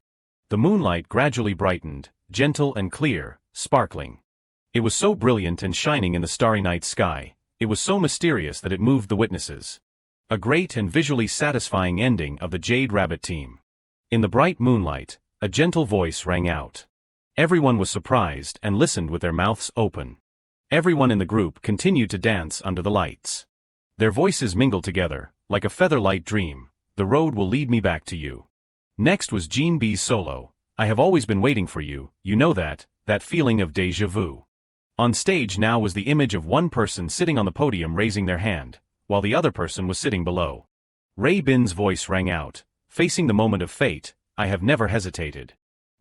The moonlight gradually brightened, gentle and clear, sparkling. It was so brilliant and shining in the starry night sky, it was so mysterious that it moved the witnesses. A great and visually satisfying ending of the Jade Rabbit team. In the bright moonlight, a gentle voice rang out. Everyone was surprised and listened with their mouths open. Everyone in the group continued to dance under the lights. Their voices mingled together, like a feather-light dream. The road will lead me back to you. Next was Jin-bi's solo. I have always been waiting for you, you know that feeling of déjà vu. On stage now was the image of one person sitting on the podium raising their hand, while the other person was sitting below. Rae-bin's voice rang out, facing the moment of fate, I have never hesitated.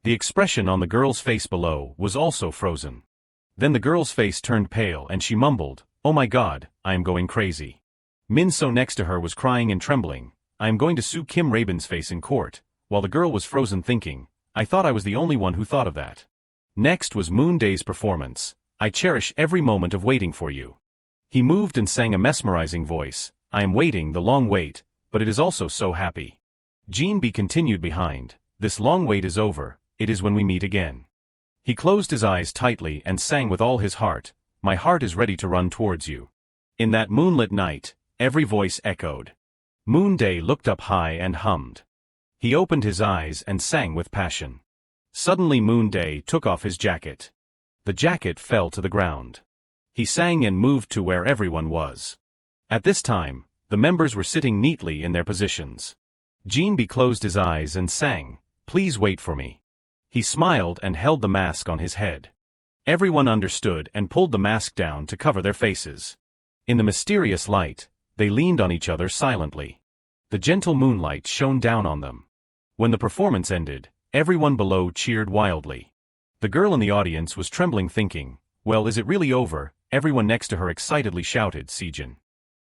The expression on the girl's face below was also frozen. Then the girl's face turned pale and she mumbled, oh my god, I am going crazy. Min-so next to her was crying and trembling, I am going to sue Kim Rae-bin's face in court, while the girl was frozen thinking, I thought I was the only one who thought of that. Next was Moonday's performance, I cherish every moment of waiting for you. He moved and sang a mesmerizing voice, I am waiting the long wait, but it is also so happy. Jin-bi continued behind, this long wait is over, it is when we meet again. He closed his eyes tightly and sang with all his heart, my heart is ready to run towards you. In that moonlit night, every voice echoed. Moonday looked up high and hummed. He opened his eyes and sang with passion. Suddenly Moonday took off his jacket. The jacket fell to the ground. He sang and moved to where everyone was. At this time, the members were sitting neatly in their positions. Jinbi closed his eyes and sang, "Please wait for me." He smiled and held the mask on his head. Everyone understood and pulled the mask down to cover their faces. In the mysterious light, they leaned on each other silently. The gentle moonlight shone down on them. When the performance ended, everyone below cheered wildly. The girl in the audience was trembling, thinking, "Well, is it really over?" Everyone next to her excitedly shouted, "Sejin."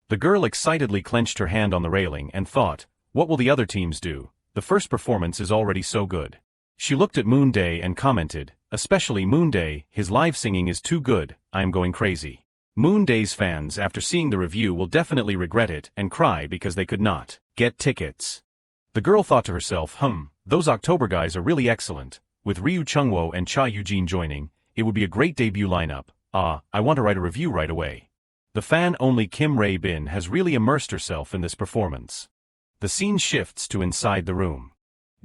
The girl excitedly clenched her hand on the railing and thought, "What will the other teams do? The first performance is already so good." She looked at Moonday and commented, "Especially Moonday, his live singing is too good, I am going crazy." Moonday's fans after seeing the review will definitely regret it and cry because they could not get tickets. The girl thought to herself, those October guys are really excellent. With Ryu Chungwoo and Cha Eugene joining, it would be a great debut lineup. I want to write a review right away. The fan-only Kim Rae-bin has really immersed herself in this performance. The scene shifts to inside the room.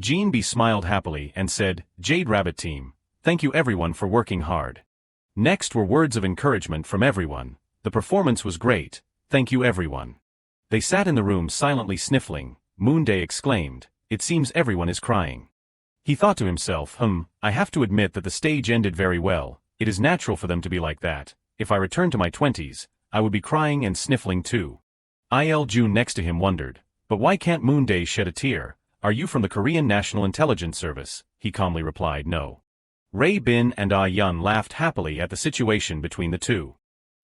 Jinbi smiled happily and said, "Jade Rabbit team, thank you everyone for working hard." Next were words of encouragement from everyone. "The performance was great, thank you everyone." They sat in the room silently sniffling. Moonday exclaimed, "It seems everyone is crying." He thought to himself, I have to admit that the stage ended very well. It is natural for them to be like that. If I returned to my 20s, I would be crying and sniffling too. Il-jun next to him wondered, "But why can't Moonday shed a tear? Are you from the Korean National Intelligence Service?" He calmly replied, "No." Rae-bin and Ah-yun laughed happily at the situation between the two.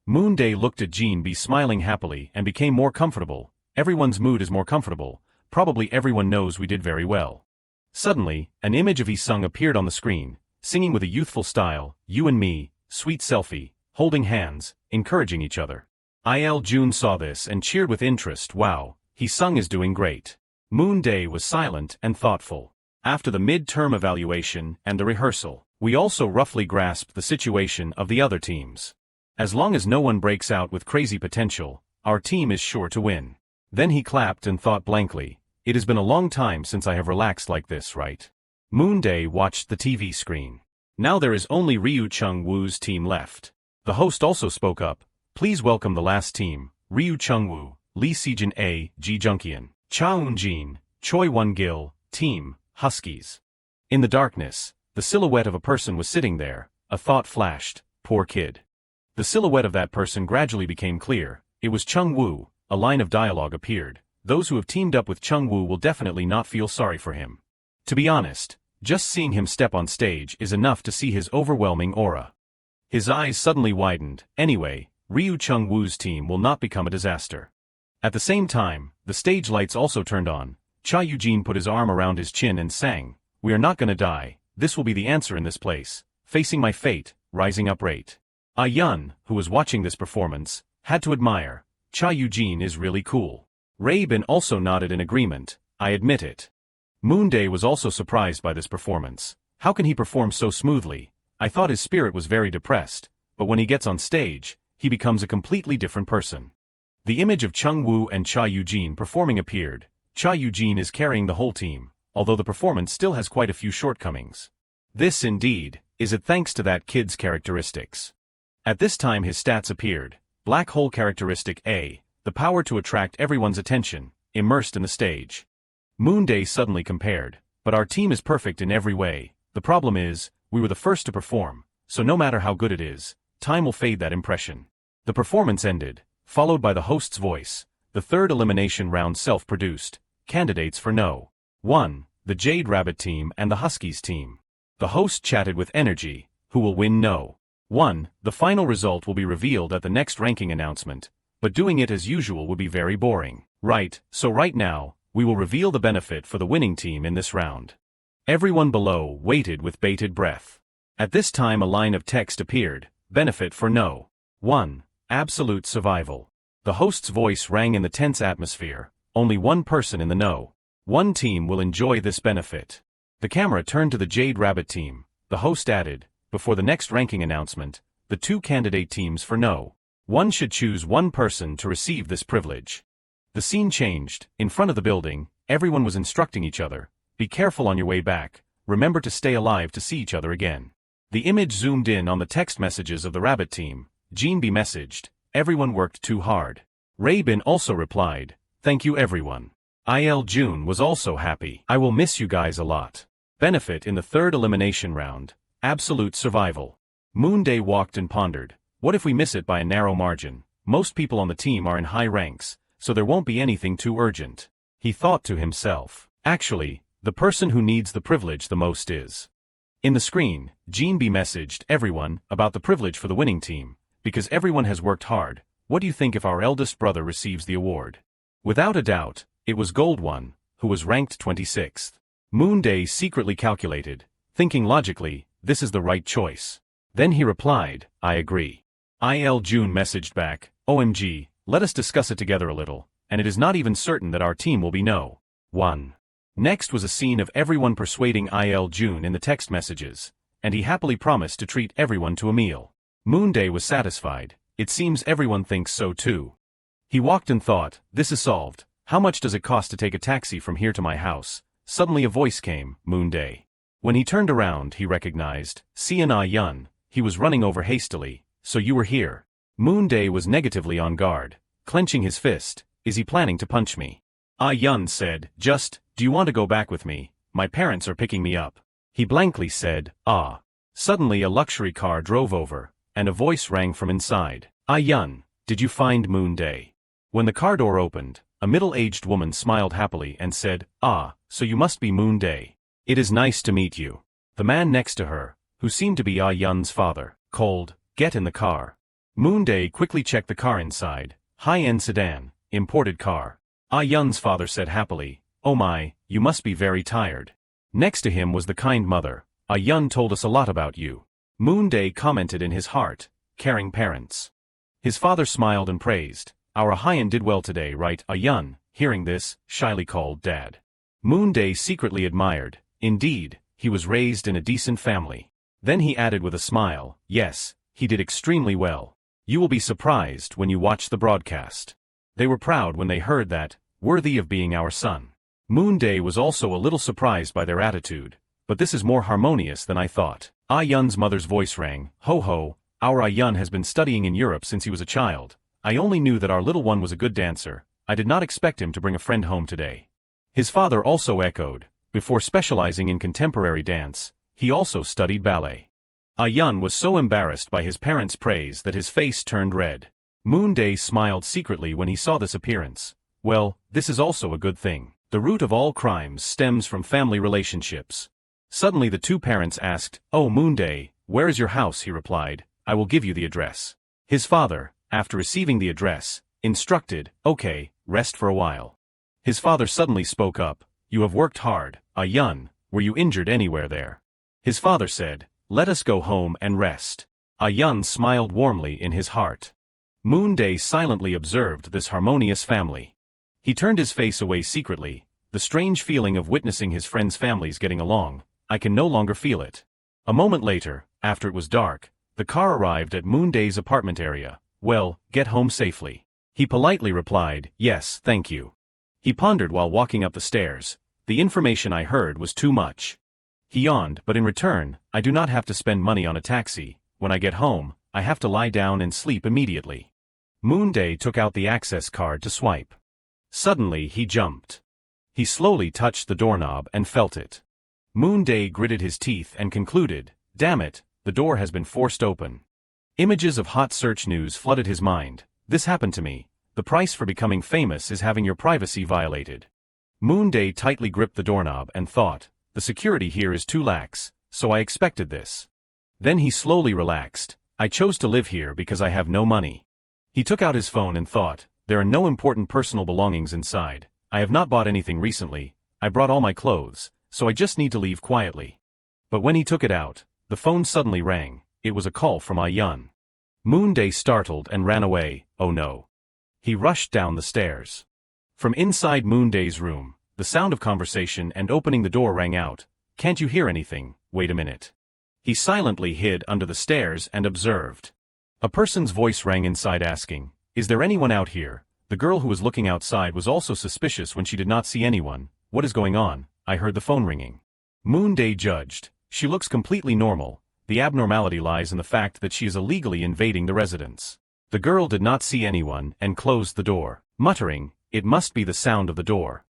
Moonday looked at Jinbi smiling happily and became more comfortable. Everyone's mood is more comfortable. Probably everyone knows we did very well. Suddenly, an image of Hee-sung appeared on the screen, singing with a youthful style, "You and me, sweet selfie," holding hands, encouraging each other. Il-jun saw this and cheered with interest. "Wow, Hee-sung is doing great." Moonday was silent and thoughtful. After the midterm evaluation and the rehearsal, we also roughly grasped the situation of the other teams. As long as no one breaks out with crazy potential, our team is sure to win. Then he clapped and thought blankly, "It has been a long time since I have relaxed like this, right?" Moonday watched the TV screen. Now there is only Ryu Chung-woo's team left. The host also spoke up, "Please welcome the last team, Ryu Chung-woo, Lee Sejin A, Ji Junkian, Cha Eun-jin, Choi Won-gil, Team Huskies." In the darkness, the silhouette of a person was sitting there. A thought flashed, "Poor kid." The silhouette of that person gradually became clear. It was Chung-woo. A line of dialogue appeared. "Those who have teamed up with Chung-woo will definitely not feel sorry for him." To be honest, just seeing him step on stage is enough to see his overwhelming aura. His eyes suddenly widened. Anyway, Ryu Chung-woo's team will not become a disaster. At the same time, the stage lights also turned on. Cha Eugene put his arm around his chin and sang, "We are not gonna die, this will be the answer in this place, facing my fate, rising up rate." Ah-yun, who was watching this performance, had to admire, "Cha Eugene is really cool." Rae-bin also nodded in agreement, "I admit it." Moonday was also surprised by this performance. How can he perform so smoothly? I thought his spirit was very depressed, but when he gets on stage, he becomes a completely different person. The image of Chung-woo and Cha Eugene performing appeared. Cha Eugene is carrying the whole team, although the performance still has quite a few shortcomings. This indeed, is it thanks to that kid's characteristics. At this time his stats appeared. Black hole characteristic A, the power to attract everyone's attention, immersed in the stage. Moonday suddenly compared, "But our team is perfect in every way. The problem is, we were the first to perform, so no matter how good it is, time will fade that impression." The performance ended, followed by the host's voice. The third elimination round self-produced. Candidates for No. 1, the Jade Rabbit team and the Huskies team. The host chatted with energy. Who will win No. 1, the final result will be revealed at the next ranking announcement, but doing it as usual would be very boring. Right, so right now, we will reveal the benefit for the winning team in this round. Everyone below waited with bated breath. At this time a line of text appeared, benefit for No. 1, absolute survival. The host's voice rang in the tense atmosphere, only one person in the No. 1 team will enjoy this benefit. The camera turned to the Jade Rabbit team. The host added, before the next ranking announcement, the 2 candidate teams for No. 1 should choose one person to receive this privilege. The scene changed. In front of the building, everyone was instructing each other, "Be careful on your way back, remember to stay alive to see each other again." The image zoomed in on the text messages of the Rabbit team. Jinbi messaged, everyone worked too hard. Raybin also replied, thank you everyone. June was also happy. I will miss you guys a lot. Benefit in the third elimination round, absolute survival. Moonday walked and pondered, what if we miss it by a narrow margin? Most people on the team are in high ranks, so there won't be anything too urgent. He thought to himself, actually, the person who needs the privilege the most is. In the screen, Jinbi messaged everyone about the privilege for the winning team, because everyone has worked hard. What do you think if our eldest brother receives the award? Without a doubt, it was Gold One, who was ranked 26th. Moonday secretly calculated, thinking logically, this is the right choice. Then he replied, I agree. June messaged back, OMG, let us discuss it together a little, and it is not even certain that our team will be no. 1. Next was a scene of everyone persuading June in the text messages, and he happily promised to treat everyone to a meal. Moonday was satisfied, it seems everyone thinks so too. He walked and thought, this is solved, how much does it cost to take a taxi from here to my house? Suddenly a voice came, Moonday. When he turned around he recognized, Sian Yun, he was running over hastily, so you were here. Moonday was negatively on guard, clenching his fist, is he planning to punch me? Yun said, do you want to go back with me? My parents are picking me up. He blankly said, ah. Suddenly a luxury car drove over, and a voice rang from inside. Yun, did you find Moonday? When the car door opened, a middle-aged woman smiled happily and said, ah, so you must be Moonday. It is nice to meet you. The man next to her, who seemed to be Yun's father, called, get in the car. Moonday quickly checked the car inside, high-end sedan, imported car. Yun's father said happily, oh my, you must be very tired. Next to him was the kind mother, Yun told us a lot about you. Moonday commented in his heart, caring parents. His father smiled and praised, our Hyan did well today, right? Yun, hearing this, shyly called Dad. Moonday secretly admired, indeed, he was raised in a decent family. Then he added with a smile, yes, he did extremely well. You will be surprised when you watch the broadcast. They were proud when they heard that, worthy of being our son. Moonday was also a little surprised by their attitude, but this is more harmonious than I thought. Yun's mother's voice rang, ho ho, our Yun has been studying in Europe since he was a child. I only knew that our little one was a good dancer, I did not expect him to bring a friend home today. His father also echoed, before specializing in contemporary dance, he also studied ballet. Yun was so embarrassed by his parents' praise that his face turned red. Moonday smiled secretly when he saw this appearance. Well, this is also a good thing. The root of all crimes stems from family relationships. Suddenly the two parents asked, oh Moonday, where is your house? He replied, I will give you the address. His father, after receiving the address, instructed, okay, rest for a while. His father suddenly spoke up, you have worked hard, Yun, were you injured anywhere there? His father said, let us go home and rest. Yun smiled warmly in his heart. Moonday silently observed this harmonious family. He turned his face away secretly, the strange feeling of witnessing his friends' families getting along, I can no longer feel it. A moment later, after it was dark, the car arrived at Moonday's apartment area. Well, get home safely. He politely replied, yes, thank you. He pondered while walking up the stairs, the information I heard was too much. He yawned, but in return, I do not have to spend money on a taxi, when I get home, I have to lie down and sleep immediately. Moonday took out the access card to swipe. Suddenly he jumped. He slowly touched the doorknob and felt it. Moonday gritted his teeth and concluded, damn it, the door has been forced open. Images of hot search news flooded his mind. This happened to me. The price for becoming famous is having your privacy violated. Moonday tightly gripped the doorknob and thought, the security here is too lax, so I expected this. Then he slowly relaxed, I chose to live here because I have no money. He took out his phone and thought, there are no important personal belongings inside, I have not bought anything recently, I brought all my clothes, so I just need to leave quietly. But when he took it out, the phone suddenly rang, it was a call from Yun. Moonday startled and ran away, oh no. He rushed down the stairs. From inside Moonday's room, the sound of conversation and opening the door rang out, can't you hear anything, wait a minute. He silently hid under the stairs and observed. A person's voice rang inside asking, is there anyone out here? The girl who was looking outside was also suspicious when she did not see anyone. What is going on? I heard the phone ringing. Moonday judged, she looks completely normal, The abnormality lies in the fact that she is illegally invading the residence. The girl did not see anyone and closed the door, muttering, "It must be the sound of the door."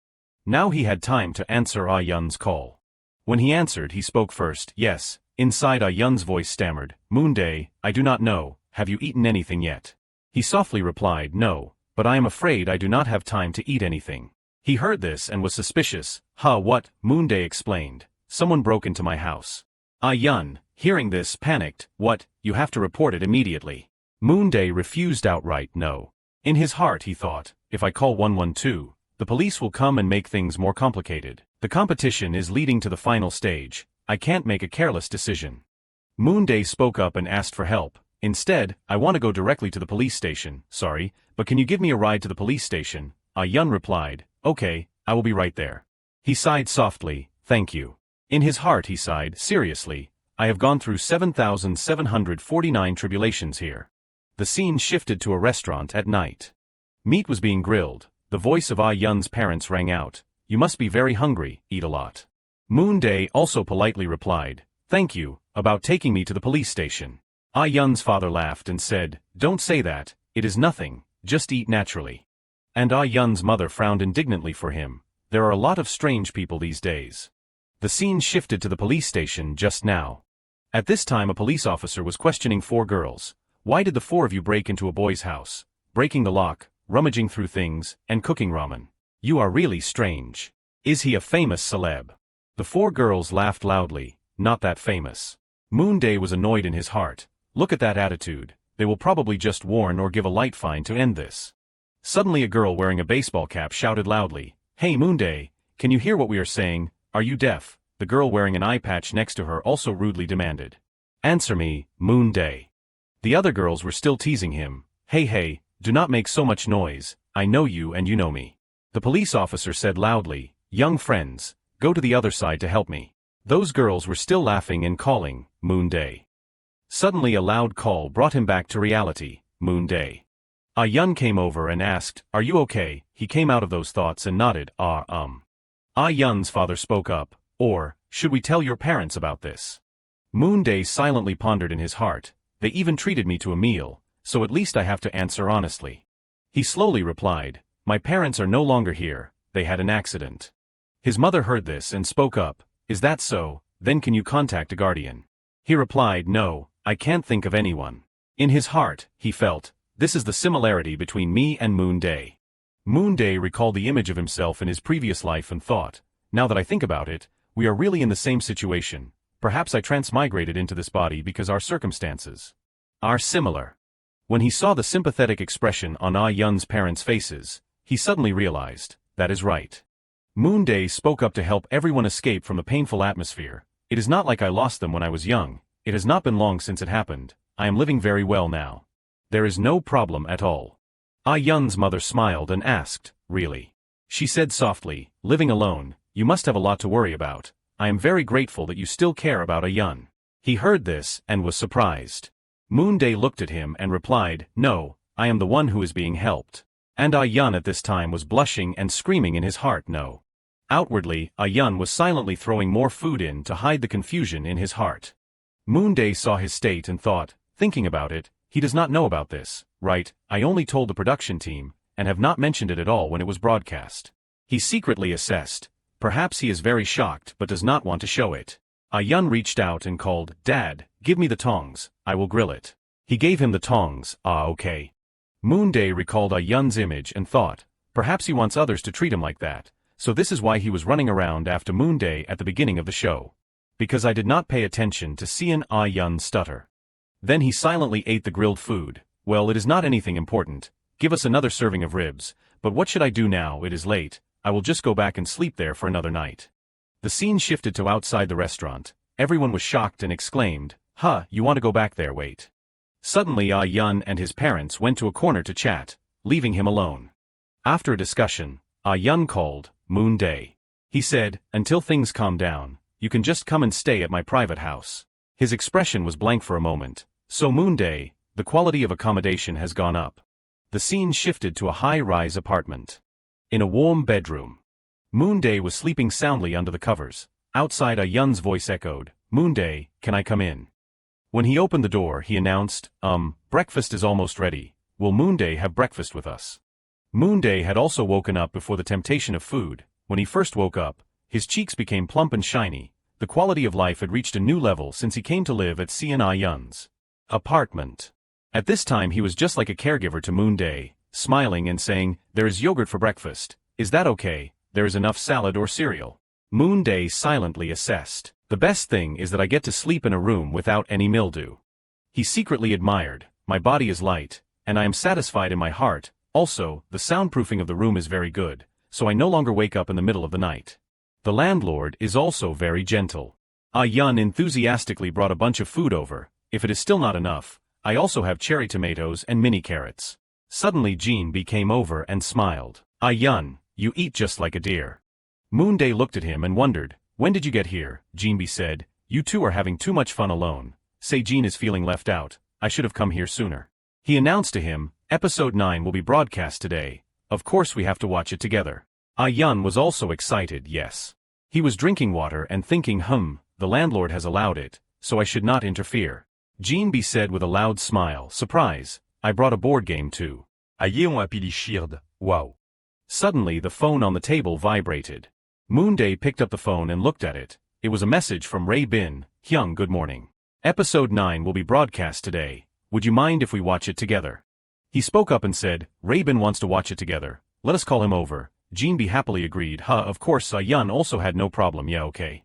Now he had time to answer Ah Yun's call. When he answered, he spoke first. Yes. Inside Ah Yun's voice stammered, "Moonday, I do not know, have you eaten anything yet?" He softly replied, "No, but I am afraid I do not have time to eat anything." He heard this and was suspicious. What? Moonday explained. "Someone broke into my house." Ah Yun, hearing this, panicked. "What? You have to report it immediately." Moonday refused outright. No. In his heart he thought, if I call 112, the police will come and make things more complicated. The competition is leading to the final stage. I can't make a careless decision. Moonday spoke up and asked for help. "Instead, I want to go directly to the police station. Sorry, but can you give me a ride to the police station?" Ah Yun replied, "Okay, I will be right there." He sighed softly, "Thank you." In his heart he sighed, "Seriously, I have gone through 7,749 tribulations here." The scene shifted to a restaurant at night. Meat was being grilled. The voice of Ah Yun's parents rang out, "You must be very hungry, eat a lot." Moonday also politely replied, "Thank you, about taking me to the police station." Ah Yun's father laughed and said, "Don't say that, it is nothing, just eat naturally." And Ah Yun's mother frowned indignantly for him. There are a lot of strange people these days. The scene shifted to the police station just now. At this time a police officer was questioning four girls. "Why did the four of you break into a boy's house, breaking the lock, rummaging through things, and cooking ramen? You are really strange. Is he a famous celeb?" The four girls laughed loudly. "Not that famous." Moonday was annoyed in his heart. Look at that attitude, they will probably just warn or give a light fine to end this. Suddenly a girl wearing a baseball cap shouted loudly, "Hey Moonday, can you hear what we are saying? Are you deaf?" The girl wearing an eye patch next to her also rudely demanded. "Answer me, Moonday." The other girls were still teasing him. Hey, do not make so much noise, I know you and you know me." The police officer said loudly, "Young friends, go to the other side to help me." Those girls were still laughing and calling, "Moonday." Suddenly a loud call brought him back to reality, "Moonday." Ah Yun came over and asked, "Are you okay?" He came out of those thoughts and nodded, Ah Yun's father spoke up, "Or, should we tell your parents about this?" Moonday silently pondered in his heart, "They even treated me to a meal, so at least I have to answer honestly." He slowly replied, "My parents are no longer here, they had an accident." His mother heard this and spoke up, "Is that so? Then can you contact a guardian?" He replied, "No, I can't think of anyone." In his heart, he felt, this is the similarity between me and Moonday. Moonday recalled the image of himself in his previous life and thought, now that I think about it, we are really in the same situation. Perhaps I transmigrated into this body because our circumstances are similar. When he saw the sympathetic expression on Ah Yun's parents' faces, he suddenly realized, that is right. Moonday spoke up to help everyone escape from the painful atmosphere. "It is not like I lost them when I was young, it has not been long since it happened, I am living very well now. There is no problem at all." Ah Yun's mother smiled and asked, "Really?" She said softly, "Living alone, you must have a lot to worry about. I am very grateful that you still care about Ah Yun." He heard this and was surprised. Moonday looked at him and replied, "No, I am the one who is being helped." And Ah Yun at this time was blushing and screaming in his heart no. Outwardly, Ah Yun was silently throwing more food in to hide the confusion in his heart. Moonday saw his state and thought, thinking about it, he does not know about this, right? I only told the production team, and have not mentioned it at all when it was broadcast. He secretly assessed. Perhaps he is very shocked but does not want to show it. Ah Yun reached out and called, "Dad, give me the tongs, I will grill it." He gave him the tongs. Okay. Moonday recalled Ah Yun's image and thought, perhaps he wants others to treat him like that, so this is why he was running around after Moonday at the beginning of the show. Because I did not pay attention to seeing Ah Yun stutter. Then he silently ate the grilled food. Well, it is not anything important. Give us another serving of ribs, but what should I do now? It is late. I will just go back and sleep there for another night. The scene shifted to outside the restaurant. Everyone was shocked and exclaimed, you want to go back there? Wait. Suddenly Ah Yun and his parents went to a corner to chat, leaving him alone. After a discussion, Ah Yun called, Moonday. He said, "Until things calm down, you can just come and stay at my private house." His expression was blank for a moment. So Moonday, the quality of accommodation has gone up. The scene shifted to a high-rise apartment. In a warm bedroom. Moonday was sleeping soundly under the covers. Outside Ah Yun's voice echoed, "Moonday, can I come in?" When he opened the door, he announced, breakfast is almost ready. Will Moonday have breakfast with us? Moonday had also woken up before the temptation of food. When he first woke up, his cheeks became plump and shiny. The quality of life had reached a new level since he came to live at Ah Yun's apartment. At this time he was just like a caregiver to Moonday, smiling and saying, "There is yogurt for breakfast. Is that okay? There is enough salad or cereal." Moonday silently assessed. "The best thing is that I get to sleep in a room without any mildew." He secretly admired, "My body is light, and I am satisfied in my heart. Also, the soundproofing of the room is very good, so I no longer wake up in the middle of the night. The landlord is also very gentle." Ah Yun enthusiastically brought a bunch of food over. "If it is still not enough, I also have cherry tomatoes and mini carrots." Suddenly Jinbi came over and smiled. "Ah Yun, you eat just like a deer." Moonday looked at him and wondered, "When did you get here?" Jinbi said, "You two are having too much fun alone. Say Jin is feeling left out. I should have come here sooner." He announced to him, "Episode 9 will be broadcast today. Of course we have to watch it together." Ah Yun was also excited, yes. He was drinking water and thinking, the landlord has allowed it, so I should not interfere. Jinbi said with a loud smile, "Surprise, I brought a board game too." Aye on apilichird, wow. Suddenly the phone on the table vibrated. Moonday picked up the phone and looked at it. It was a message from Ray Bin. "Hyung, good morning. Episode 9 will be broadcast today. Would you mind if we watch it together?" He spoke up and said, "Ray Bin wants to watch it together. Let us call him over." Jinbi happily agreed, of course. Ah Yun also had no problem. "Yeah, okay."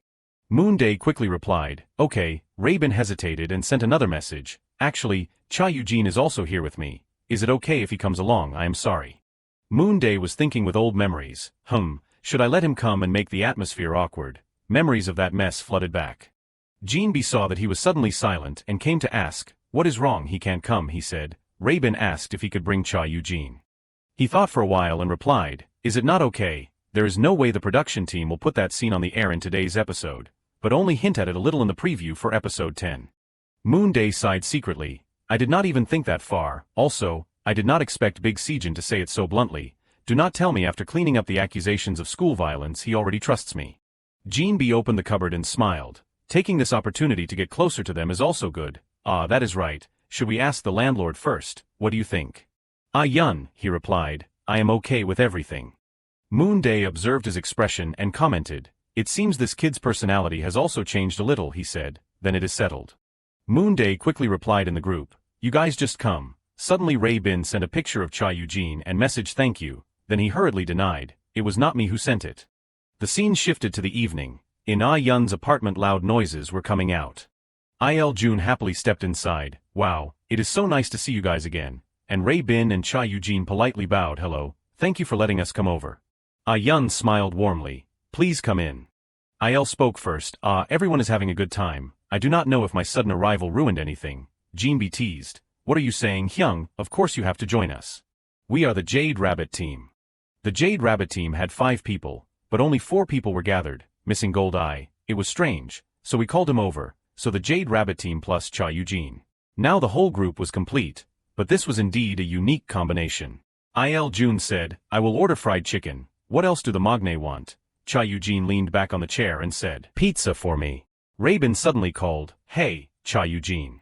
Moonday quickly replied, "Okay." Ray Bin hesitated and sent another message. "Actually, Cha Eugene is also here with me. Is it okay if he comes along? I am sorry." Moonday was thinking with old memories. Should I let him come and make the atmosphere awkward? Memories of that mess flooded back. Jinbi saw that he was suddenly silent and came to ask, "What is wrong? He can't come," he said. Ray Bin asked if he could bring Cha Eugene. He thought for a while and replied, "Is it not okay? There is no way the production team will put that scene on the air in today's episode, but only hint at it a little in the preview for episode 10. Moonday sighed secretly. "I did not even think that far. Also, I did not expect Big Sejin to say it so bluntly. Do not tell me after cleaning up the accusations of school violence he already trusts me." Jinbi opened the cupboard and smiled. "Taking this opportunity to get closer to them is also good. Ah, that is right. Should we ask the landlord first? What do you think?" "Ah Yun," he replied, "I am okay with everything." Moonday observed his expression and commented, "It seems this kid's personality has also changed a little," he said. "Then it is settled." Moonday quickly replied in the group, "You guys just come." Suddenly Ray Bin sent a picture of Cha Eugene and messaged "Thank you." Then he hurriedly denied, "It was not me who sent it." The scene shifted to the evening. In Ah Yun's apartment loud noises were coming out. Il Jun happily stepped inside. "Wow, it is so nice to see you guys again." And Ray Bin and Cha Eugene politely bowed. "Hello, thank you for letting us come over." Ah Yun smiled warmly. "Please come in." Il spoke first. Everyone is having a good time. I do not know if my sudden arrival ruined anything." Jinbi teased. "What are you saying, Hyung? Of course you have to join us. We are the Jade Rabbit team." The Jade Rabbit team had 5 people, but only 4 people were gathered, missing Gold Eye. It was strange, so we called him over, so the Jade Rabbit team plus Cha Eugene. Now the whole group was complete, but this was indeed a unique combination. Il Jun said, "I will order fried chicken. What else do the Magne want?" Cha Eugene leaned back on the chair and said, "Pizza for me." Rabin suddenly called, "Hey, Cha Eugene."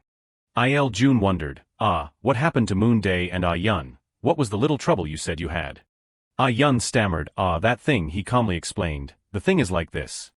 Il Jun wondered, what happened to Moonday and Ah Yun? What was the little trouble you said you had? Ah Yun stammered, that thing, he calmly explained. The thing is like this.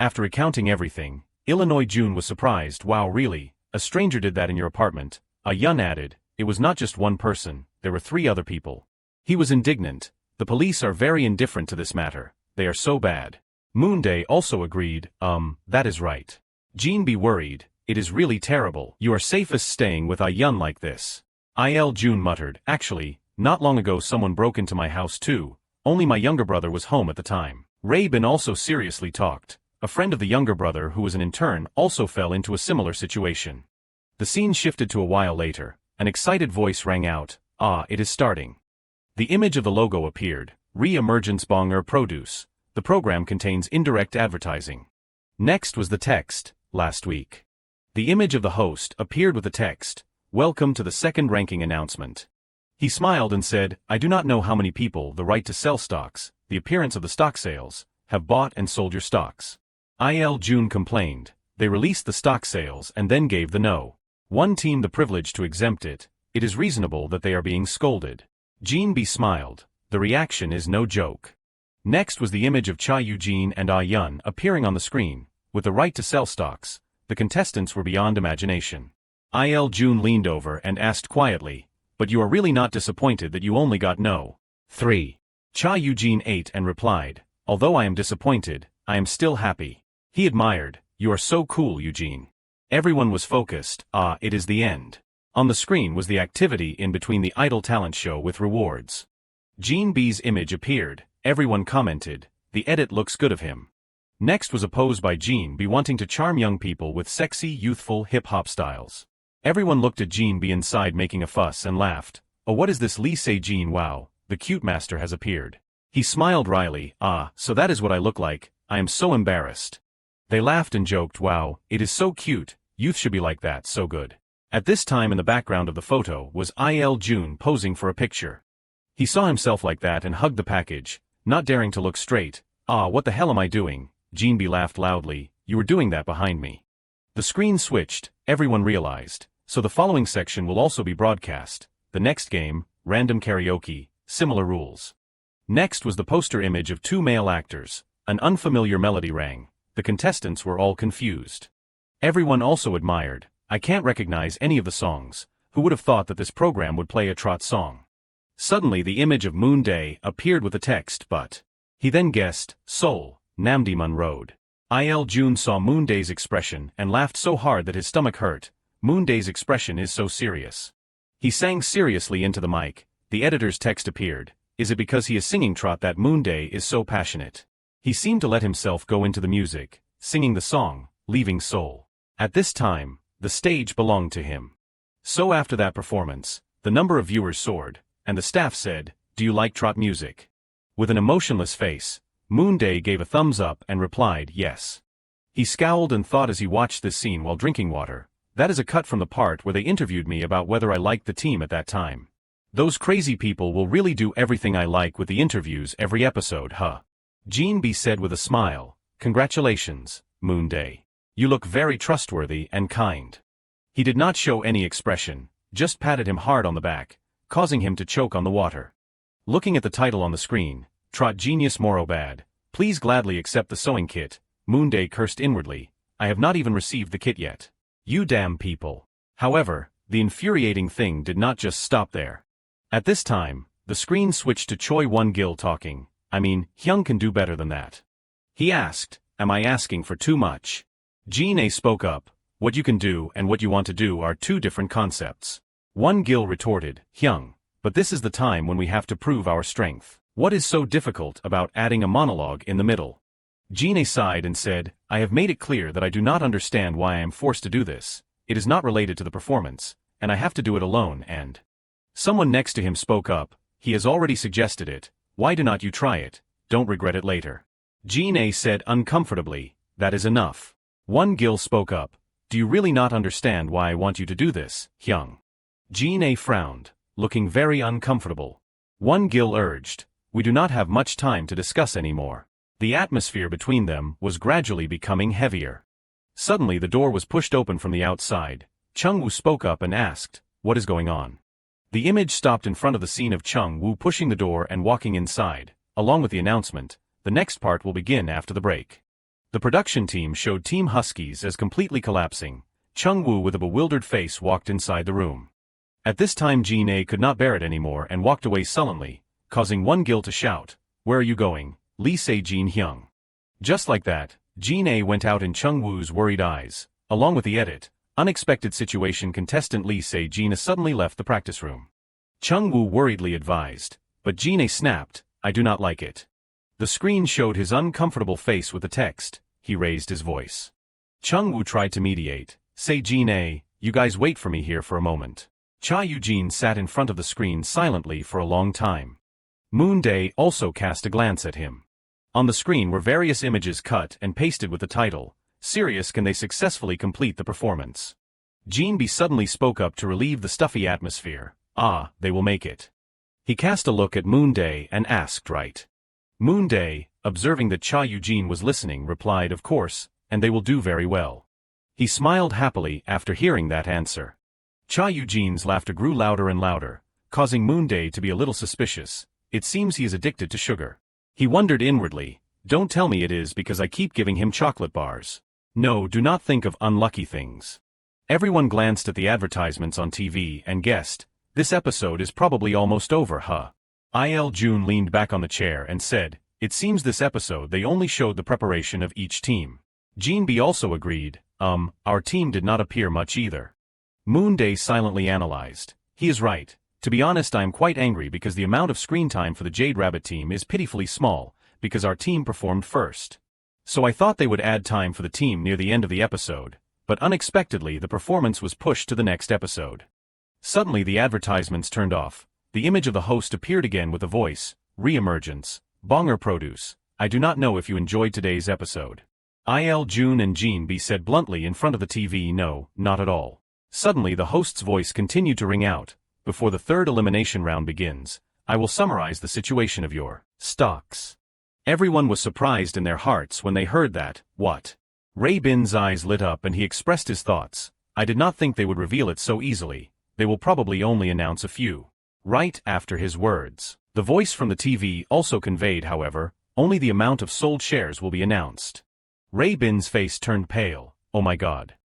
After recounting everything, Illinois June was surprised. Wow, really? A stranger did that in your apartment? Ah Yun added, it was not just one person, there were 3 other people. He was indignant. The police are very indifferent to this matter. They are so bad. Moonday also agreed, that is right. Jean be worried. It is really terrible. You are safest staying with Ah Yun like this. Il Jun muttered, actually, not long ago someone broke into my house too, only my younger brother was home at the time. Rabin also seriously talked. A friend of the younger brother who was an intern also fell into a similar situation. The scene shifted to a while later. An excited voice rang out, it is starting. The image of the logo appeared, Re-emergence Bonger Produce. The program contains indirect advertising. Next was the text, last week. The image of the host appeared with the text, welcome to the second ranking announcement. He smiled and said, I do not know how many people the right to sell stocks, the appearance of the stock sales, have bought and sold your stocks. Il Jun complained. They released the stock sales and then gave the no. One team the privilege to exempt it. It is reasonable that they are being scolded. Jin B smiled. The reaction is no joke. Next was the image of Cha Eugene and Ah Yun appearing on the screen. With the right to sell stocks, the contestants were beyond imagination. Il Jun leaned over and asked quietly, "But you are really not disappointed that you only got no." 3. Cha Eugene ate and replied, "Although I am disappointed, I am still happy." He admired, "You are so cool, Eugene." Everyone was focused. It is the end. On the screen was the activity in between the Idol talent show with rewards. Jin B's image appeared. Everyone commented, "The edit looks good of him." Next was a pose by Jin B wanting to charm young people with sexy, youthful hip-hop styles. Everyone looked at Jin B inside making a fuss and laughed. "Oh, what is this Lee Say-jin? Wow, the cute master has appeared." He smiled wryly. So that is what I look like. I am so embarrassed." They laughed and joked, "Wow, it is so cute, youth should be like that, so good." At this time in the background of the photo was Il Jun posing for a picture. He saw himself like that and hugged the package, not daring to look straight. What the hell am I doing?" Jin B laughed loudly. "You were doing that behind me." The screen switched, everyone realized. So the following section will also be broadcast. The next game, random karaoke, similar rules. Next was the poster image of two male actors. An unfamiliar melody rang. The contestants were all confused. Everyone also admired. "I can't recognize any of the songs. Who would have thought that this program would play a trot song?" Suddenly the image of Moonday appeared with the text, but he then guessed, Seoul, Namdaemun Road. Il Jun saw Moonday's expression and laughed so hard that his stomach hurt. Moonday's expression is so serious. He sang seriously into the mic. The editor's text appeared. Is it because he is singing trot that Moonday is so passionate? He seemed to let himself go into the music, singing the song, leaving Seoul. At this time, the stage belonged to him. So after that performance, the number of viewers soared, and the staff said, "Do you like trot music?" With an emotionless face, Moonday gave a thumbs up and replied, "Yes." He scowled and thought as he watched this scene while drinking water, "That is a cut from the part where they interviewed me about whether I liked the team at that time. Those crazy people will really do everything I like with the interviews every episode, huh?" Jin B said with a smile, "Congratulations, Moonday. You look very trustworthy and kind." He did not show any expression, just patted him hard on the back, causing him to choke on the water. Looking at the title on the screen, Trot Genius Moro Bad, "Please gladly accept the sewing kit," Moonday cursed inwardly, "I have not even received the kit yet. You damn people." However, the infuriating thing did not just stop there. At this time, the screen switched to Choi Won-gil talking. Hyung can do better than that. He asked, "Am I asking for too much?" Jin A spoke up, "What you can do and what you want to do are two different concepts." Won-gil retorted, "Hyung, but this is the time when we have to prove our strength. What is so difficult about adding a monologue in the middle?" Jin A sighed and said, "I have made it clear that I do not understand why I am forced to do this. It is not related to the performance, and I have to do it alone and—" Someone next to him spoke up, "He has already suggested it. Why do not you try it? Don't regret it later." Jin A said uncomfortably, "That is enough." Won-gil spoke up, "Do you really not understand why I want you to do this, Hyung?" Jin A frowned, looking very uncomfortable. Won-gil urged, "We do not have much time to discuss anymore." The atmosphere between them was gradually becoming heavier. Suddenly the door was pushed open from the outside. Chung-woo spoke up and asked, "What is going on?" The image stopped in front of the scene of Chung-woo pushing the door and walking inside, along with the announcement, "The next part will begin after the break." The production team showed Team Huskies as completely collapsing. Chung-woo with a bewildered face walked inside the room. At this time Jin A could not bear it anymore and walked away sullenly, causing Won-gil to shout, "Where are you going, Lee Say-jin Hyung?" Just like that, Jin A went out in Chung-woo's worried eyes. Along with the edit, unexpected situation contestant Lee Say-jin suddenly left the practice room. Chung-woo worriedly advised, but Jin A snapped, "I do not like it." The screen showed his uncomfortable face with the text. He raised his voice. Chung-woo tried to mediate. "Say Jin A, you guys wait for me here for a moment." Cha Eugene sat in front of the screen silently for a long time. Moonday also cast a glance at him. On the screen were various images cut and pasted with the title, "Serious Can They Successfully Complete the Performance?" Jin B suddenly spoke up to relieve the stuffy atmosphere. They will make it." He cast a look at Moonday and asked, "Right?" Moonday, observing that Cha Eugene was listening, replied, "Of course, and they will do very well." He smiled happily after hearing that answer. Cha Eugene's laughter grew louder and louder, causing Moonday to be a little suspicious. It seems he is addicted to sugar. He wondered inwardly, don't tell me it is because I keep giving him chocolate bars. No, do not think of unlucky things. Everyone glanced at the advertisements on TV and guessed, this episode is probably almost over, huh? June leaned back on the chair and said, it seems this episode they only showed the preparation of each team. Jean B also agreed, our team did not appear much either. Moonday silently analyzed. He is right. To be honest, I am quite angry because the amount of screen time for the Jade Rabbit team is pitifully small, because our team performed first. So I thought they would add time for the team near the end of the episode, but unexpectedly the performance was pushed to the next episode. Suddenly the advertisements turned off. The image of the host appeared again with a voice, Reemergence, Bonger Produce. I do not know if you enjoyed today's episode. June and Jean B said bluntly in front of the TV, no, not at all. Suddenly the host's voice continued to ring out, before the third elimination round begins, I will summarize the situation of your stocks. Everyone was surprised in their hearts when they heard that. What? Ray Bin's eyes lit up and he expressed his thoughts. I did not think they would reveal it so easily. They will probably only announce a few. Right after his words. The voice from the TV also conveyed, however, only the amount of sold shares will be announced. Ray Bin's face turned pale. Oh my god.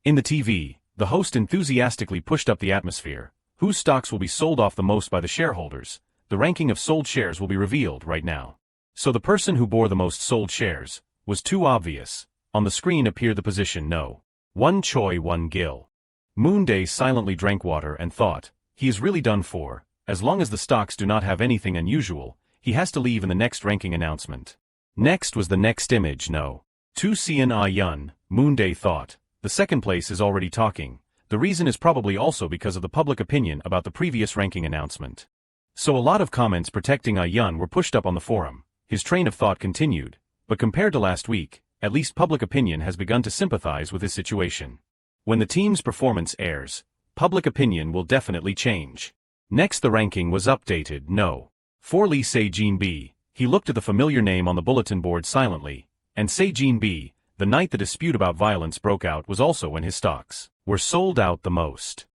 In the TV, the host enthusiastically pushed up the atmosphere. Whose stocks will be sold off the most by the shareholders? The ranking of sold shares will be revealed right now. So the person who bore the most sold shares was too obvious. On the screen appeared the position no. 1 Choi 1 Gil. Moonday silently drank water and thought, he is really done for. As long as the stocks do not have anything unusual, he has to leave in the next ranking announcement. Next was the next image no. 2 Seon Ah Yun, Moonday thought. The second place is already talking. The reason is probably also because of the public opinion about the previous ranking announcement. So a lot of comments protecting Ah Yun were pushed up on the forum. His train of thought continued, but compared to last week, at least public opinion has begun to sympathize with his situation. When the team's performance airs, public opinion will definitely change. Next the ranking was updated no. 4 Lee Se-jin B, he looked at the familiar name on the bulletin board silently, and Se-jin B, the night the dispute about violence broke out was also when his stocks were sold out the most.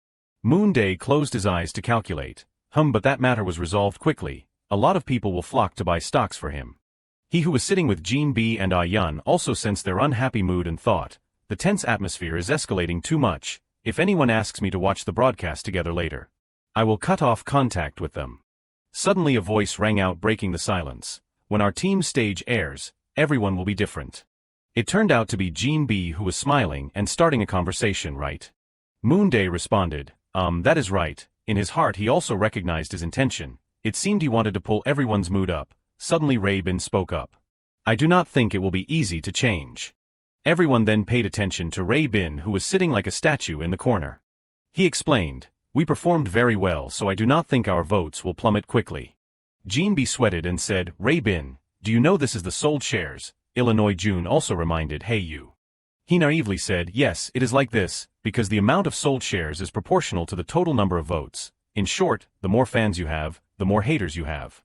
Moonday closed his eyes to calculate, but that matter was resolved quickly. A lot of people will flock to buy stocks for him. He who was sitting with Jean B and Ah Yun also sensed their unhappy mood and thought, the tense atmosphere is escalating too much. If anyone asks me to watch the broadcast together later, I will cut off contact with them. Suddenly a voice rang out breaking the silence. When our team stage airs, everyone will be different. It turned out to be Jean B who was smiling and starting a conversation, right? Moonday responded, that is right. In his heart he also recognized his intention. It seemed he wanted to pull everyone's mood up. Suddenly Ray Bin spoke up. I do not think it will be easy to change. Everyone then paid attention to Ray Bin who was sitting like a statue in the corner. He explained, we performed very well so I do not think our votes will plummet quickly. Jean B sweated and said, Ray Bin, do you know this is the sold shares? Illinois June also reminded, hey you. He naively said, yes, it is like this, because the amount of sold shares is proportional to the total number of votes. In short, the more fans you have, the more haters you have.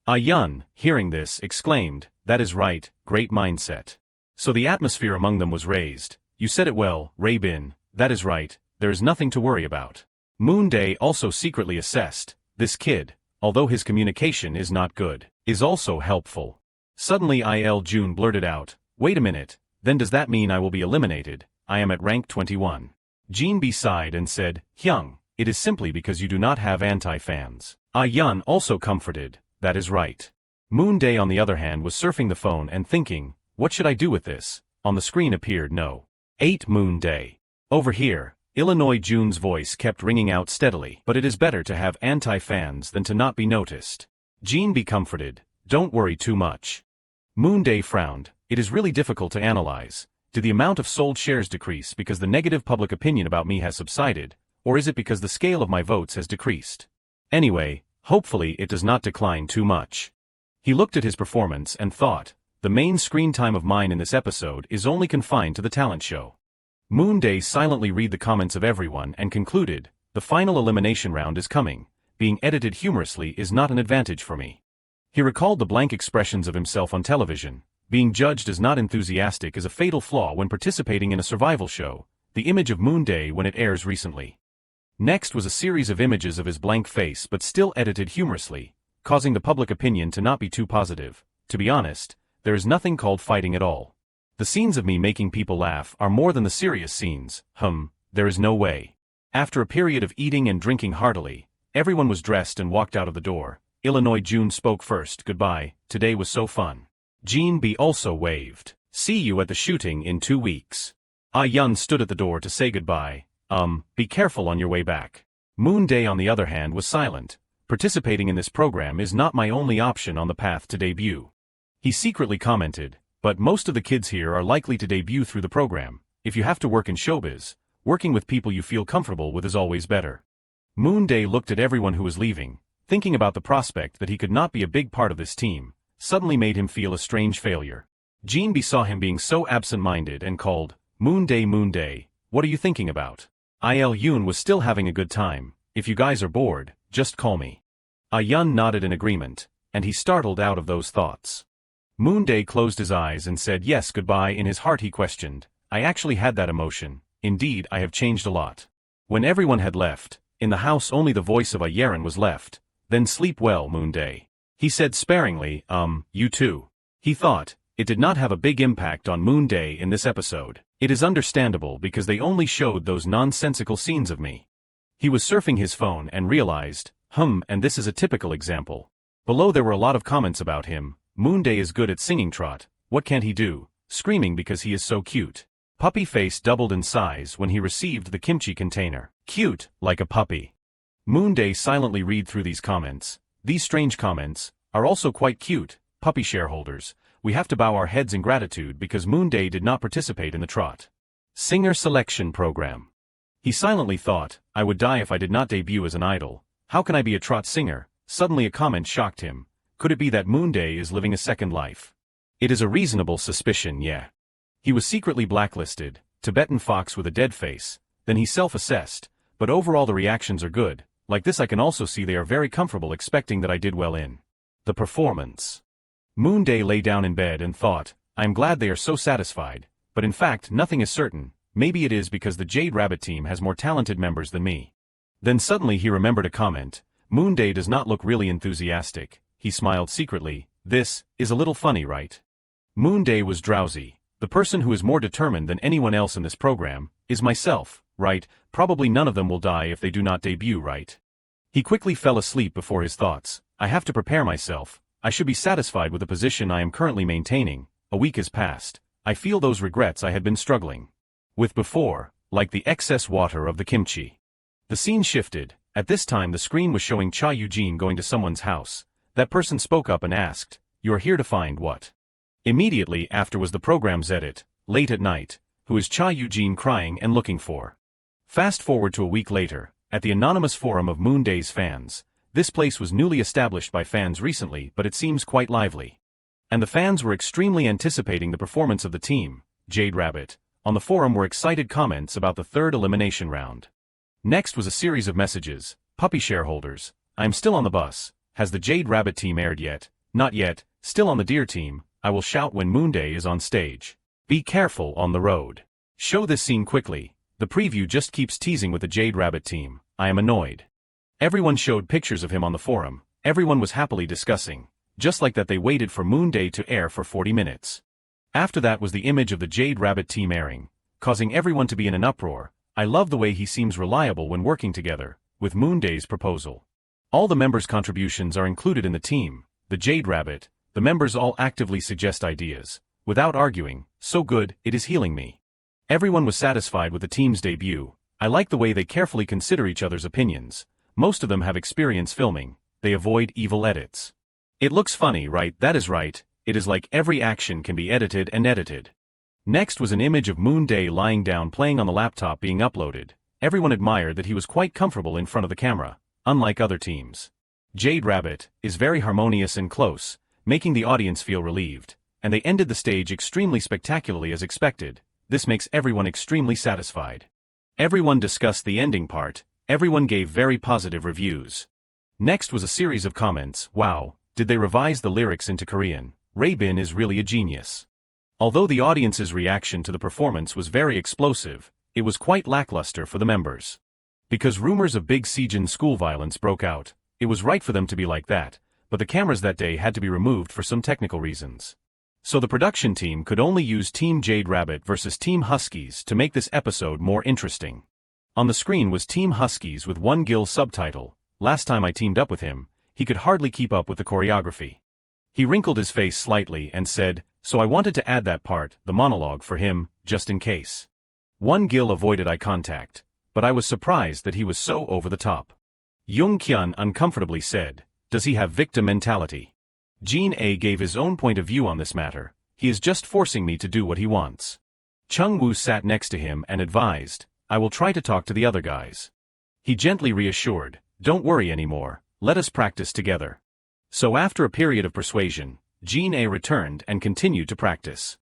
Ah Yun, hearing this, exclaimed, that is right, great mindset. So the atmosphere among them was raised. You said it well, Ray Bin, that is right, there is nothing to worry about. Moonday also secretly assessed, this kid, although his communication is not good, is also helpful. Suddenly June blurted out, wait a minute, then does that mean I will be eliminated? I am at rank 21. Jean B sighed and said, Hyung, it is simply because you do not have anti-fans. Ah Yun also comforted, that is right. Moonday on the other hand was surfing the phone and thinking, what should I do with this? On the screen appeared no. 8 Moonday. Over here, Illinois June's voice kept ringing out steadily, but it is better to have anti-fans than to not be noticed. Jean be comforted, don't worry too much. Moonday frowned, it is really difficult to analyze. Did the amount of sold shares decrease because the negative public opinion about me has subsided, or is it because the scale of my votes has decreased? Anyway, hopefully it does not decline too much. He looked at his performance and thought, the main screen time of mine in this episode is only confined to the talent show. Moonday silently read the comments of everyone and concluded, the final elimination round is coming. Being edited humorously is not an advantage for me. He recalled the blank expressions of himself on television. Being judged as not enthusiastic is a fatal flaw when participating in a survival show, the image of Moonday when it airs recently. Next was a series of images of his blank face but still edited humorously, causing the public opinion to not be too positive. To be honest, there is nothing called fighting at all. The scenes of me making people laugh are more than the serious scenes. There is no way. After a period of eating and drinking heartily, everyone was dressed and walked out of the door. Illinois June spoke first. Goodbye, today was so fun. Jean B also waved. See you at the shooting in 2 weeks. Ah Yun stood at the door to say goodbye. Be careful on your way back. Moonday on the other hand was silent. Participating in this program is not my only option on the path to debut. He secretly commented, but most of the kids here are likely to debut through the program. If you have to work in showbiz, working with people you feel comfortable with is always better. Moonday looked at everyone who was leaving, thinking about the prospect that he could not be a big part of this team, suddenly made him feel a strange failure. Jean B saw him being so absent-minded and called, Moonday, Moonday, what are you thinking about? Il Yoon was still having a good time. If you guys are bored, just call me. Yun nodded in agreement, and he startled out of those thoughts. Moonday closed his eyes and said yes goodbye. In his heart he questioned, I actually had that emotion. Indeed, I have changed a lot. When everyone had left, in the house only the voice of Yerin was left. Then sleep well, Moonday. He said sparingly, you too. He thought, it did not have a big impact on Moonday in this episode. It is understandable because they only showed those nonsensical scenes of me. He was surfing his phone and realized, and this is a typical example. Below there were a lot of comments about him. Moonday is good at singing trot, what can't he do? Screaming because he is so cute. Puppy face doubled in size when he received the kimchi container. Cute, like a puppy. Moonday silently read through these comments. These strange comments are also quite cute. Puppy shareholders, we have to bow our heads in gratitude because Moonday did not participate in the trot singer selection program. He silently thought, I would die if I did not debut as an idol. How can I be a trot singer? Suddenly a comment shocked him. Could it be that Moonday is living a second life? It is a reasonable suspicion, yeah. He was secretly blacklisted, Tibetan fox with a dead face, then he self-assessed, but overall the reactions are good. Like this I can also see they are very comfortable expecting that I did well in the performance. Moonday lay down in bed and thought, I am glad they are so satisfied, but in fact nothing is certain. Maybe it is because the Jade Rabbit team has more talented members than me. Then suddenly he remembered a comment. Moonday does not look really enthusiastic. He smiled secretly. This is a little funny, right? Moonday was drowsy. The person who is more determined than anyone else in this program is myself, right? Probably none of them will die if they do not debut, right? He quickly fell asleep before his thoughts. I have to prepare myself. I should be satisfied with the position I am currently maintaining. A week has passed. I feel those regrets I had been struggling with before, like the excess water of the kimchi. The scene shifted. At this time the screen was showing Cha Eugene going to someone's house. That person spoke up and asked, you are here to find what? Immediately after was the program's edit, late at night, who is Cha Eugene crying and looking for? Fast forward to a week later, at the anonymous forum of Moonday's fans. This place was newly established by fans recently, but it seems quite lively. And the fans were extremely anticipating the performance of the team, Jade Rabbit. On the forum were excited comments about the third elimination round. Next was a series of messages. Puppy shareholders, I am still on the bus. Has the Jade Rabbit team aired yet? Not yet. Still on the Deer team. I will shout when Moonday is on stage. Be careful on the road. Show this scene quickly. The preview just keeps teasing with the Jade Rabbit team. I am annoyed. Everyone showed pictures of him on the forum. Everyone was happily discussing. Just like that they waited for Moonday to air for 40 minutes. After that was the image of the Jade Rabbit team airing, causing everyone to be in an uproar. I love the way he seems reliable when working together, with Moonday's proposal. All the members' contributions are included in the team, the Jade Rabbit. The members all actively suggest ideas, without arguing. So good, it is healing me. Everyone was satisfied with the team's debut. I like the way they carefully consider each other's opinions. Most of them have experience filming. They avoid evil edits. It looks funny, right? That is right. It is like every action can be edited and edited. Next was an image of Moonday lying down playing on the laptop being uploaded. Everyone admired that he was quite comfortable in front of the camera, unlike other teams. Jade Rabbit is very harmonious and close, making the audience feel relieved, and they ended the stage extremely spectacularly as expected. This makes everyone extremely satisfied. Everyone discussed the ending part. Everyone gave very positive reviews. Next was a series of comments. Wow, did they revise the lyrics into Korean? Raybin is really a genius. Although the audience's reaction to the performance was very explosive, it was quite lackluster for the members. Because rumors of big Sejin school violence broke out, it was right for them to be like that, but the cameras that day had to be removed for some technical reasons. So the production team could only use Team Jade Rabbit versus Team Huskies to make this episode more interesting. On the screen was Team Huskies with one Gil subtitle. Last time I teamed up with him, he could hardly keep up with the choreography. He wrinkled his face slightly and said, so I wanted to add that part, the monologue for him, just in case. One Gil avoided eye contact, but I was surprised that he was so over the top. Jung Kyun uncomfortably said, does he have victim mentality? Jin A gave his own point of view on this matter, he is just forcing me to do what he wants. Chung Woo sat next to him and advised, I will try to talk to the other guys. He gently reassured, don't worry anymore, let us practice together. So after a period of persuasion, Jin A returned and continued to practice.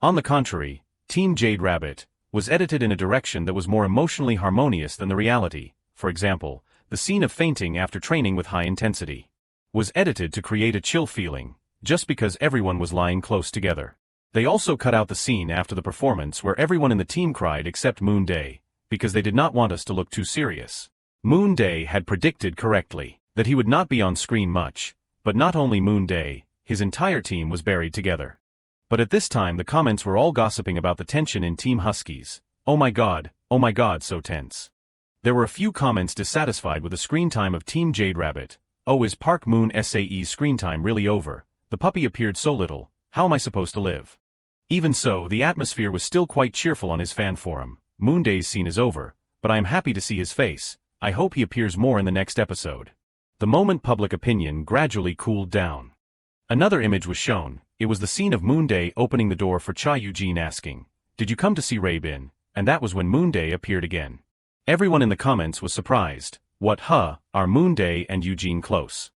On the contrary, Team Jade Rabbit was edited in a direction that was more emotionally harmonious than the reality. For example, the scene of fainting after training with high intensity was edited to create a chill feeling, just because everyone was lying close together. They also cut out the scene after the performance where everyone in the team cried except Moonday, because they did not want us to look too serious. Moonday had predicted correctly that he would not be on screen much, but not only Moonday, his entire team was buried together. But at this time the comments were all gossiping about the tension in Team Huskies. Oh my god, so tense. There were a few comments dissatisfied with the screen time of Team Jade Rabbit. Oh, is Park Moon SAE's screen time really over? The puppy appeared so little, how am I supposed to live? Even so, the atmosphere was still quite cheerful on his fan forum. Moonday's scene is over, but I am happy to see his face. I hope he appears more in the next episode. The moment public opinion gradually cooled down. Another image was shown. It was the scene of Moonday opening the door for Cha Eugene asking, did you come to see Raybin? And that was when Moonday appeared again. Everyone in the comments was surprised. What are Moonday and Eugene close?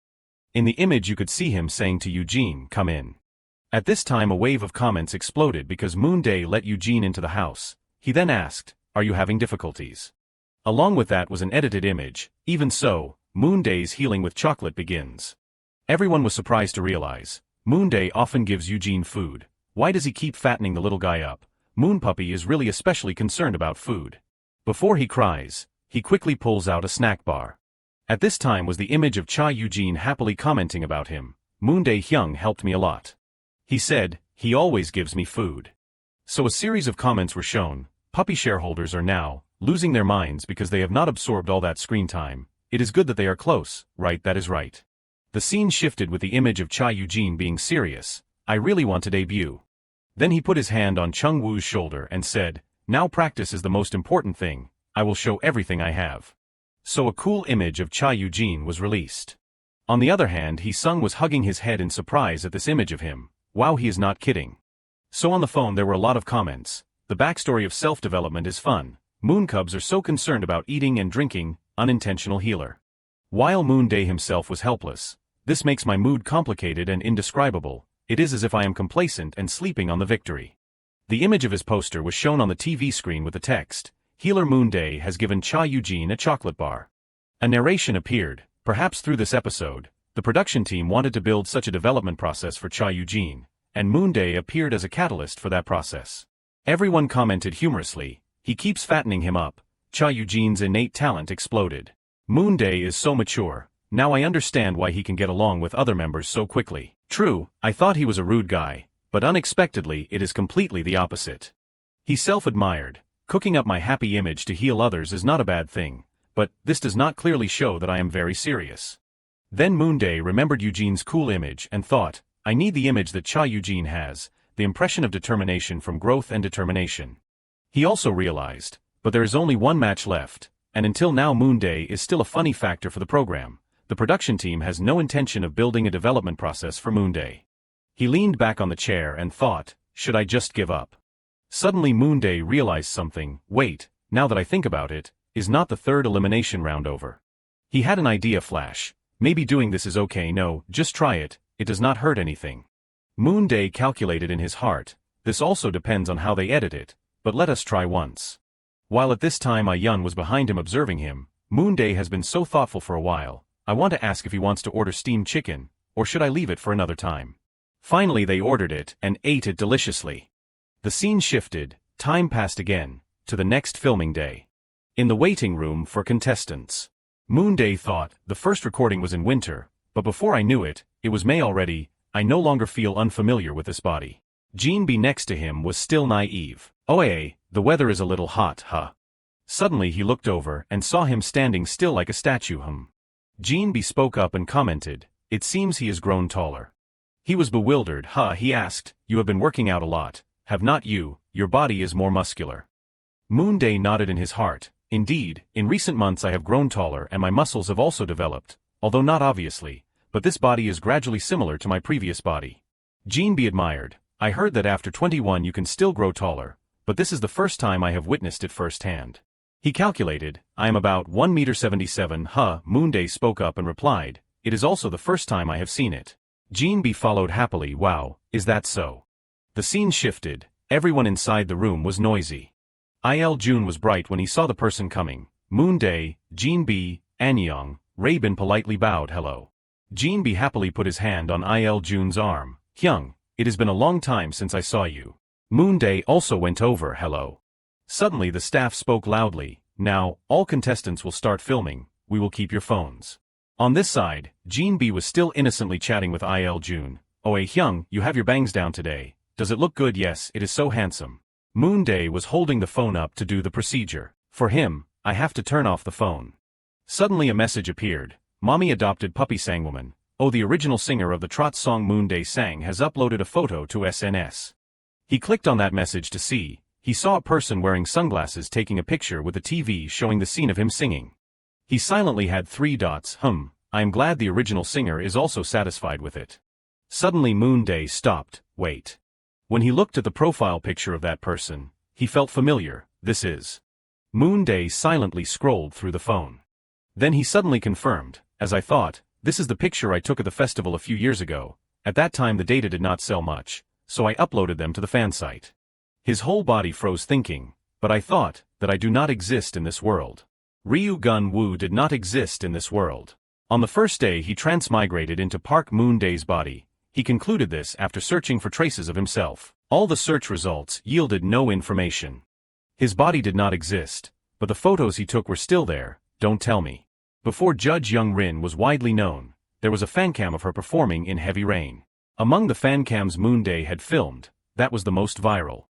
In the image you could see him saying to Eugene, come in. At this time a wave of comments exploded because Moonday let Eugene into the house. He then asked, are you having difficulties? Along with that was an edited image. Even so, Moonday's healing with chocolate begins. Everyone was surprised to realize, Moonday often gives Eugene food. Why does he keep fattening the little guy up? Moon Puppy is really especially concerned about food. Before he cries, he quickly pulls out a snack bar. At this time was the image of Cha Eugene happily commenting about him. Moonday Hyung helped me a lot. He said, he always gives me food. So a series of comments were shown. Puppy shareholders are now losing their minds because they have not absorbed all that screen time. It is good that they are close, right? That is right. The scene shifted with the image of Cha Eugene being serious. I really want to debut. Then he put his hand on Chung Woo's shoulder and said, now practice is the most important thing. I will show everything I have. So a cool image of Cha Eugene was released. On the other hand, Hee-sung was hugging his head in surprise at this image of him. Wow, he is not kidding. So on the phone there were a lot of comments. The backstory of self-development is fun. Moon cubs are so concerned about eating and drinking, unintentional healer. While Moonday himself was helpless. This makes my mood complicated and indescribable. It is as if I am complacent and sleeping on the victory. The image of his poster was shown on the TV screen with the text, Healer Moonday has given Cha Eugene a chocolate bar. A narration appeared. Perhaps through this episode, the production team wanted to build such a development process for Cha Eugene, and Moonday appeared as a catalyst for that process. Everyone commented humorously, he keeps fattening him up. Cha Eugene's innate talent exploded. Moonday is so mature. Now I understand why he can get along with other members so quickly. True, I thought he was a rude guy, but unexpectedly it is completely the opposite. He self-admired. Cooking up my happy image to heal others is not a bad thing, but this does not clearly show that I am very serious. Then Moonday remembered Eugene's cool image and thought, I need the image that Cha Eugene has, the impression of determination from growth and determination. He also realized, but there is only one match left, and until now Moonday is still a funny factor for the program. The production team has no intention of building a development process for Moonday. He leaned back on the chair and thought, should I just give up? Suddenly Moonday realized something. Wait, now that I think about it, is not the third elimination round over? He had an idea flash. Maybe doing this is okay. No, just try it, it does not hurt anything. Moonday calculated in his heart, this also depends on how they edit it, but let us try once. While at this time Ayun was behind him observing him, Moonday has been so thoughtful for a while. I want to ask if he wants to order steamed chicken, or should I leave it for another time? Finally they ordered it and ate it deliciously. The scene shifted, time passed again, to the next filming day. In the waiting room for contestants. Moonday thought the first recording was in winter, but before I knew it, it was May already. I no longer feel unfamiliar with this body. Jean B next to him was still naive. Oh the weather is a little hot, huh? Suddenly he looked over and saw him standing still like a statue. Jean B spoke up and commented, it seems he has grown taller. He was bewildered. He asked, you have been working out a lot, have not you? Your body is more muscular. Moonday nodded in his heart. Indeed, in recent months I have grown taller and my muscles have also developed, although not obviously, but this body is gradually similar to my previous body. Jean B admired, I heard that after 21 you can still grow taller, but this is the first time I have witnessed it firsthand. He calculated, I am about 1.77 m. Moonday spoke up and replied, it is also the first time I have seen it. Jean B followed happily, wow, is that so? The scene shifted, everyone inside the room was noisy. Jun was bright when he saw the person coming. Moonday, Jean B, Anyong, Raybin politely bowed hello. Jean B happily put his hand on Jun's arm. Hyung, it has been a long time since I saw you. Moonday also went over hello. Suddenly the staff spoke loudly, now, all contestants will start filming, we will keep your phones. On this side, Jean B was still innocently chatting with Jun. Oh Hyung, you have your bangs down today. Does it look good? Yes, it is so handsome. Moonday was holding the phone up to do the procedure. For him, I have to turn off the phone. Suddenly a message appeared. Mommy adopted puppy sangwoman. Oh, the original singer of the trot song Moonday sang has uploaded a photo to SNS. He clicked on that message to see. He saw a person wearing sunglasses taking a picture with a TV showing the scene of him singing. He silently had 3 dots. I am glad the original singer is also satisfied with it. Suddenly Moonday stopped. Wait. When he looked at the profile picture of that person, he felt familiar. This is. Moonday silently scrolled through the phone. Then he suddenly confirmed, as I thought, this is the picture I took at the festival a few years ago. At that time the data did not sell much, so I uploaded them to the fan site. His whole body froze thinking, but I thought that I do not exist in this world. Ryu Gun Woo did not exist in this world. On the first day he transmigrated into Park Moonday's body. He concluded this after searching for traces of himself. All the search results yielded no information. His body did not exist, but the photos he took were still there. Don't tell me. Before Judge Young Rin was widely known, there was a fancam of her performing in Heavy Rain. Among the fancams Moonday had filmed, that was the most viral.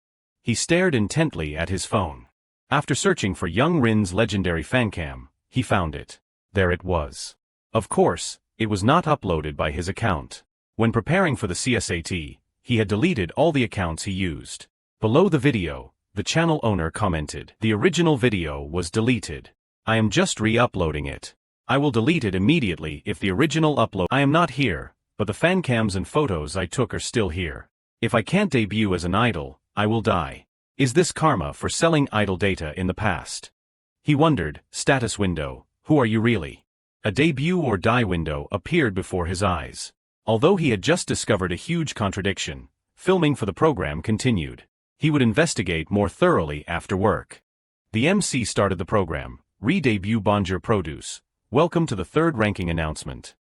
He stared intently at his phone. After searching for Young Rin's legendary fancam, he found it. There it was. Of course, it was not uploaded by his account. When preparing for the CSAT, he had deleted all the accounts he used. Below the video, the channel owner commented, the original video was deleted. I am just re-uploading it. I will delete it immediately if the original upload. I am not here, but the fancams and photos I took are still here. If I can't debut as an idol, I will die. Is this karma for selling idol data in the past? He wondered. Status window, who are you really? A debut or die window appeared before his eyes. Although he had just discovered a huge contradiction, filming for the program continued. He would investigate more thoroughly after work. The MC started the program. Re-debut Bonjour Produce. Welcome to the 3rd ranking announcement.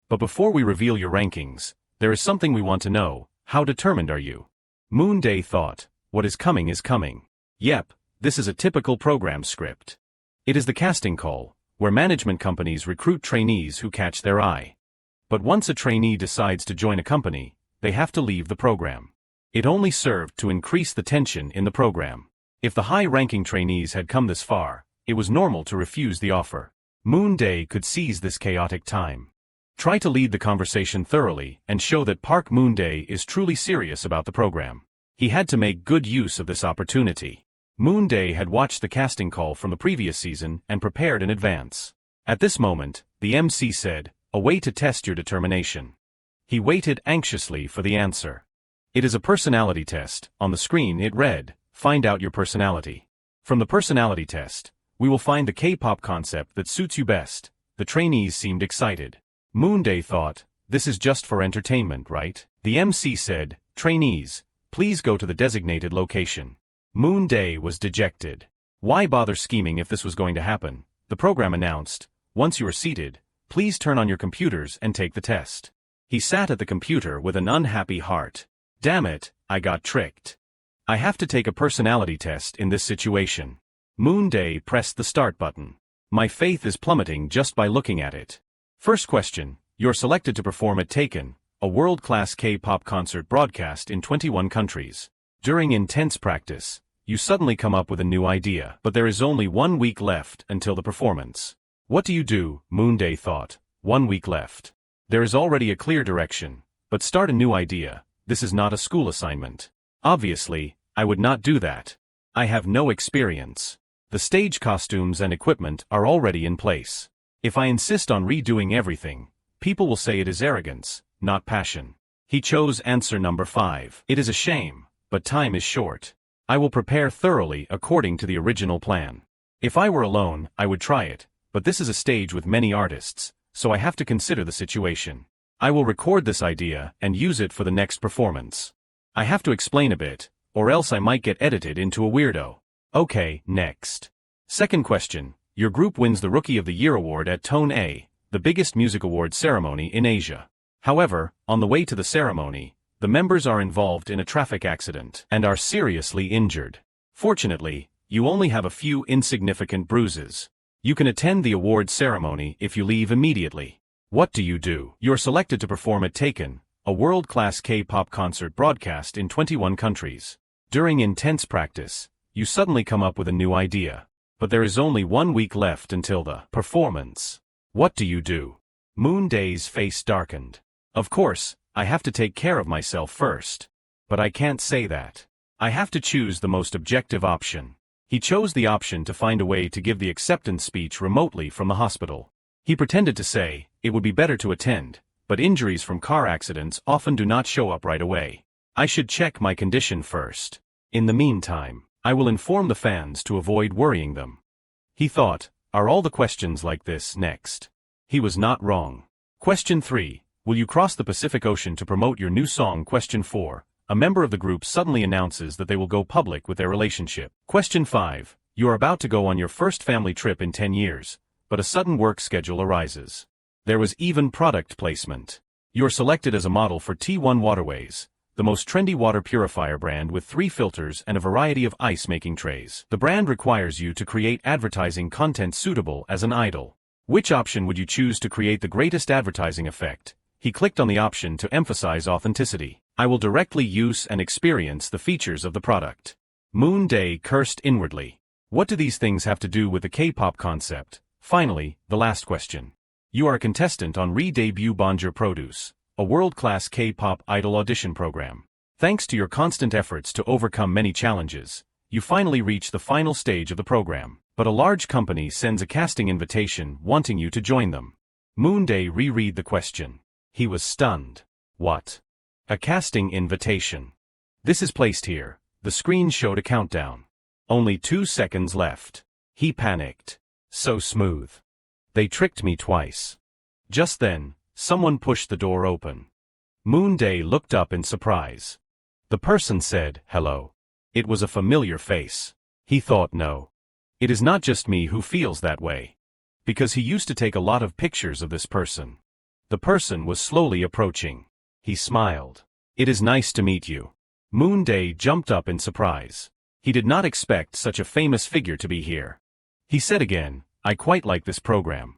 But before we reveal your rankings, there is something we want to know. How determined are you? Moonday thought, what is coming is coming. Yep, this is a typical program script. It is the casting call, where management companies recruit trainees who catch their eye. But once a trainee decides to join a company, they have to leave the program. It only served to increase the tension in the program. If the high-ranking trainees had come this far, it was normal to refuse the offer. Moonday could seize this chaotic time. Try to lead the conversation thoroughly and show that Park Moonday is truly serious about the program. He had to make good use of this opportunity. Moonday had watched the casting call from the previous season and prepared in advance. At this moment, the MC said, a way to test your determination. He waited anxiously for the answer. It is a personality test. On the screen it read, find out your personality. From the personality test, we will find the K-pop concept that suits you best. The trainees seemed excited. Moonday thought, this is just for entertainment, right? The MC said, trainees, please go to the designated location. Moonday was dejected. Why bother scheming if this was going to happen? The program announced, once you are seated, please turn on your computers and take the test. He sat at the computer with an unhappy heart. Damn it, I got tricked. I have to take a personality test in this situation. Moonday pressed the start button. My faith is plummeting just by looking at it. First question, you're selected to perform at Taken, a world-class K-pop concert broadcast in 21 countries. During intense practice, you suddenly come up with a new idea, but there is only 1 week left until the performance. What do you do? Moonday thought. 1 week left. There is already a clear direction, but start a new idea. This is not a school assignment. Obviously, I would not do that. I have no experience. The stage costumes and equipment are already in place. If I insist on redoing everything, people will say it is arrogance, not passion. He chose answer number 5. It is a shame, but time is short. I will prepare thoroughly according to the original plan. If I were alone, I would try it, but this is a stage with many artists, so I have to consider the situation. I will record this idea and use it for the next performance. I have to explain a bit, or else I might get edited into a weirdo. Okay, next. Second question, your group wins the Rookie of the Year award at Tone A, the biggest music award ceremony in Asia. However, on the way to the ceremony, the members are involved in a traffic accident and are seriously injured. Fortunately, you only have a few insignificant bruises. You can attend the award ceremony if you leave immediately. What do you do? You're selected to perform at Taken, a world-class K-pop concert broadcast in 21 countries. During intense practice, you suddenly come up with a new idea, but there is only 1 week left until the performance. What do you do? Moonday's face darkened. Of course, I have to take care of myself first. But I can't say that. I have to choose the most objective option. He chose the option to find a way to give the acceptance speech remotely from the hospital. He pretended to say, it would be better to attend, but injuries from car accidents often do not show up right away. I should check my condition first. In the meantime, I will inform the fans to avoid worrying them. He thought, are all the questions like this next? He was not wrong. Question 3. Will you cross the Pacific Ocean to promote your new song? Question 4. A member of the group suddenly announces that they will go public with their relationship. Question 5. You are about to go on your first family trip in 10 years, but a sudden work schedule arises. There was even product placement. You're selected as a model for T1 Waterways, the most trendy water purifier brand with 3 filters and a variety of ice-making trays. The brand requires you to create advertising content suitable as an idol. Which option would you choose to create the greatest advertising effect? He clicked on the option to emphasize authenticity. I will directly use and experience the features of the product. Moonday cursed inwardly. What do these things have to do with the K-pop concept? Finally, the last question. You are a contestant on Re-Debut Bonjour Produce, a world-class K-pop idol audition program. Thanks to your constant efforts to overcome many challenges, you finally reach the final stage of the program. But a large company sends a casting invitation wanting you to join them. Moonday reread the question. He was stunned. What? A casting invitation. This is placed here. The screen showed a countdown. Only 2 seconds left. He panicked. So smooth. They tricked me twice. Just then, someone pushed the door open. Moonday looked up in surprise. The person said, hello. It was a familiar face. He thought, no. It is not just me who feels that way. Because he used to take a lot of pictures of this person. The person was slowly approaching. He smiled. It is nice to meet you. Moonday jumped up in surprise. He did not expect such a famous figure to be here. He said again, I quite like this program.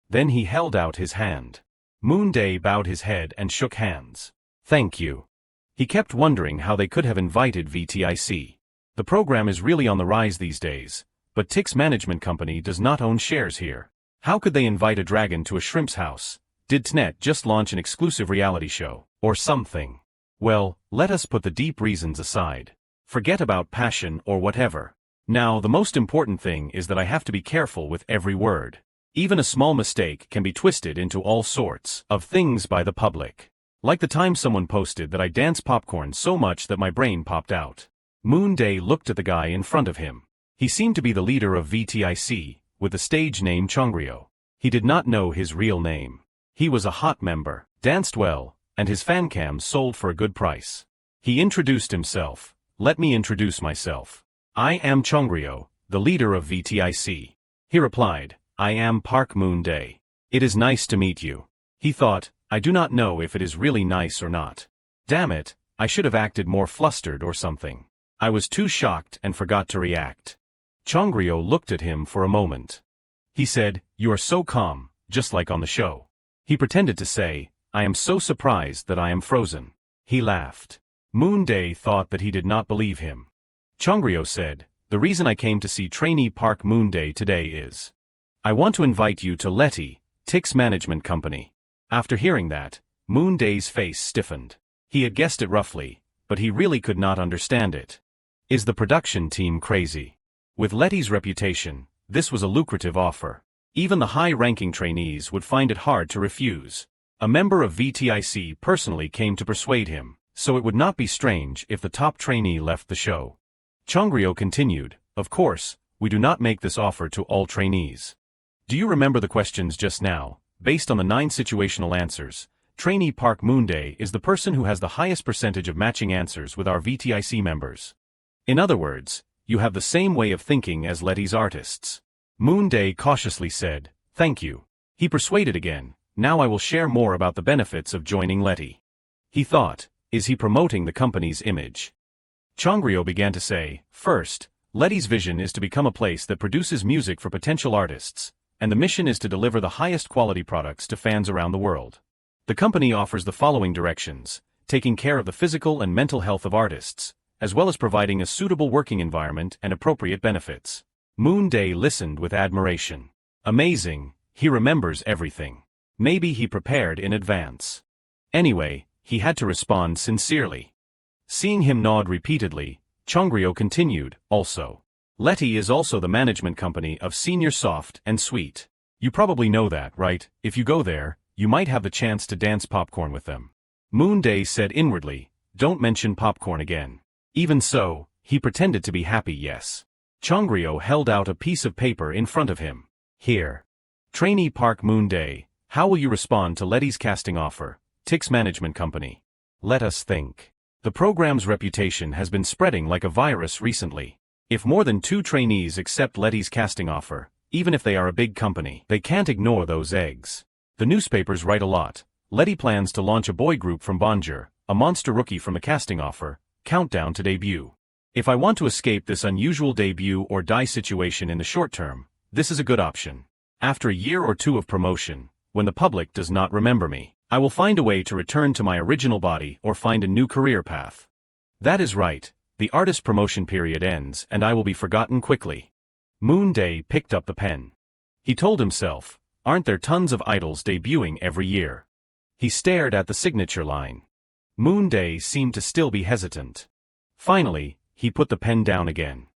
Then he held out his hand. Moonday bowed his head and shook hands. Thank you. He kept wondering how they could have invited VTIC. The program is really on the rise these days, but TIC's management company does not own shares here. How could they invite a dragon to a shrimp's house? Did TNET just launch an exclusive reality show, or something? Well, let us put the deep reasons aside. Forget about passion or whatever. Now the most important thing is that I have to be careful with every word. Even a small mistake can be twisted into all sorts of things by the public. Like the time someone posted that I dance popcorn so much that my brain popped out. Moonday looked at the guy in front of him. He seemed to be the leader of VTIC, with the stage name Chongryo. He did not know his real name. He was a hot member, danced well, and his fan cams sold for a good price. He introduced himself. Let me introduce myself. I am Chongryo, the leader of VTIC. He replied, I am Park Moonday. It is nice to meet you. He thought, I do not know if it is really nice or not. Damn it, I should have acted more flustered or something. I was too shocked and forgot to react. Changryo looked at him for a moment. He said, "You are so calm, just like on the show." He pretended to say, "I am so surprised that I am frozen." He laughed. Moonday thought that he did not believe him. Changryo said, "The reason I came to see trainee Park Moonday today is, I want to invite you to Letty, Tick's management company." After hearing that, Moonday's face stiffened. He had guessed it roughly, but he really could not understand it. Is the production team crazy? With Letty's reputation, this was a lucrative offer. Even the high-ranking trainees would find it hard to refuse. A member of VTIC personally came to persuade him, so it would not be strange if the top trainee left the show. Changryo continued, "Of course, we do not make this offer to all trainees. Do you remember the questions just now? Based on the 9 situational answers, trainee Park Moonday is the person who has the highest percentage of matching answers with our VTIC members. In other words, you have the same way of thinking as Letty's artists." Moonday cautiously said, "Thank you." He persuaded again, "Now I will share more about the benefits of joining Letty." He thought, is he promoting the company's image? Changryo began to say, "First, Letty's vision is to become a place that produces music for potential artists, and the mission is to deliver the highest quality products to fans around the world. The company offers the following directions: taking care of the physical and mental health of artists, as well as providing a suitable working environment and appropriate benefits." Moonday listened with admiration. Amazing, he remembers everything. Maybe he prepared in advance. Anyway, he had to respond sincerely. Seeing him nod repeatedly, Changryo continued, "Also, Letty is also the management company of Senior Soft and Sweet. You probably know that, right? If you go there, you might have the chance to dance popcorn with them." Moonday said inwardly, "Don't mention popcorn again." Even so, he pretended to be happy. Yes. Changryo held out a piece of paper in front of him. "Here. Trainee Park Moonday, how will you respond to Letty's casting offer, Tick's management company? Let us think." The program's reputation has been spreading like a virus recently. If more than 2 trainees accept Letty's casting offer, even if they are a big company, they can't ignore those eggs. The newspapers write a lot. Letty plans to launch a boy group from Bonjour, a monster rookie from a casting offer, countdown to debut. If I want to escape this unusual debut or die situation in the short term, this is a good option. After a year or 2 of promotion, when the public does not remember me, I will find a way to return to my original body or find a new career path. That is right, the artist promotion period ends and I will be forgotten quickly. Moonday picked up the pen. He told himself, aren't there tons of idols debuting every year? He stared at the signature line. Moonday seemed to still be hesitant. Finally, he put the pen down again.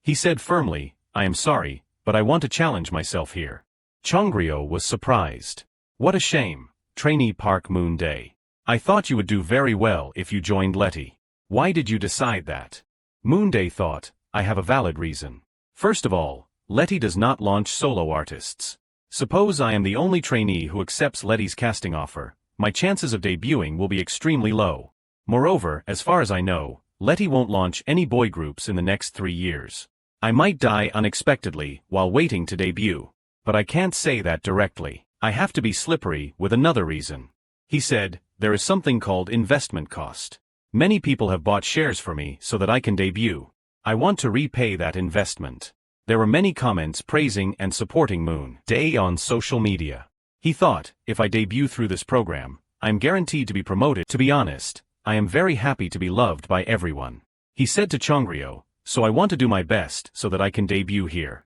He said firmly, I am sorry, but I want to challenge myself here. Changryo was surprised. What a shame, trainee Park Moonday. I thought you would do very well if you joined Letty. Why did you decide that? Moonday thought, I have a valid reason. First of all, Letty does not launch solo artists. Suppose I am the only trainee who accepts Letty's casting offer, my chances of debuting will be extremely low. Moreover, as far as I know, Letty won't launch any boy groups in the next 3 years. I might die unexpectedly while waiting to debut. But I can't say that directly. I have to be slippery with another reason. He said, there is something called investment cost. Many people have bought shares for me so that I can debut. I want to repay that investment. There were many comments praising and supporting Moonday on social media. He thought, if I debut through this program, I am guaranteed to be promoted. To be honest, I am very happy to be loved by everyone. He said to Changryo, so I want to do my best so that I can debut here.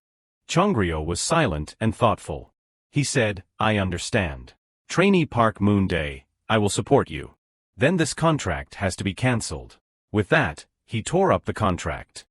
Changryo was silent and thoughtful. He said, I understand. Trainee Park Moonday, I will support you. Then this contract has to be cancelled. With that, he tore up the contract.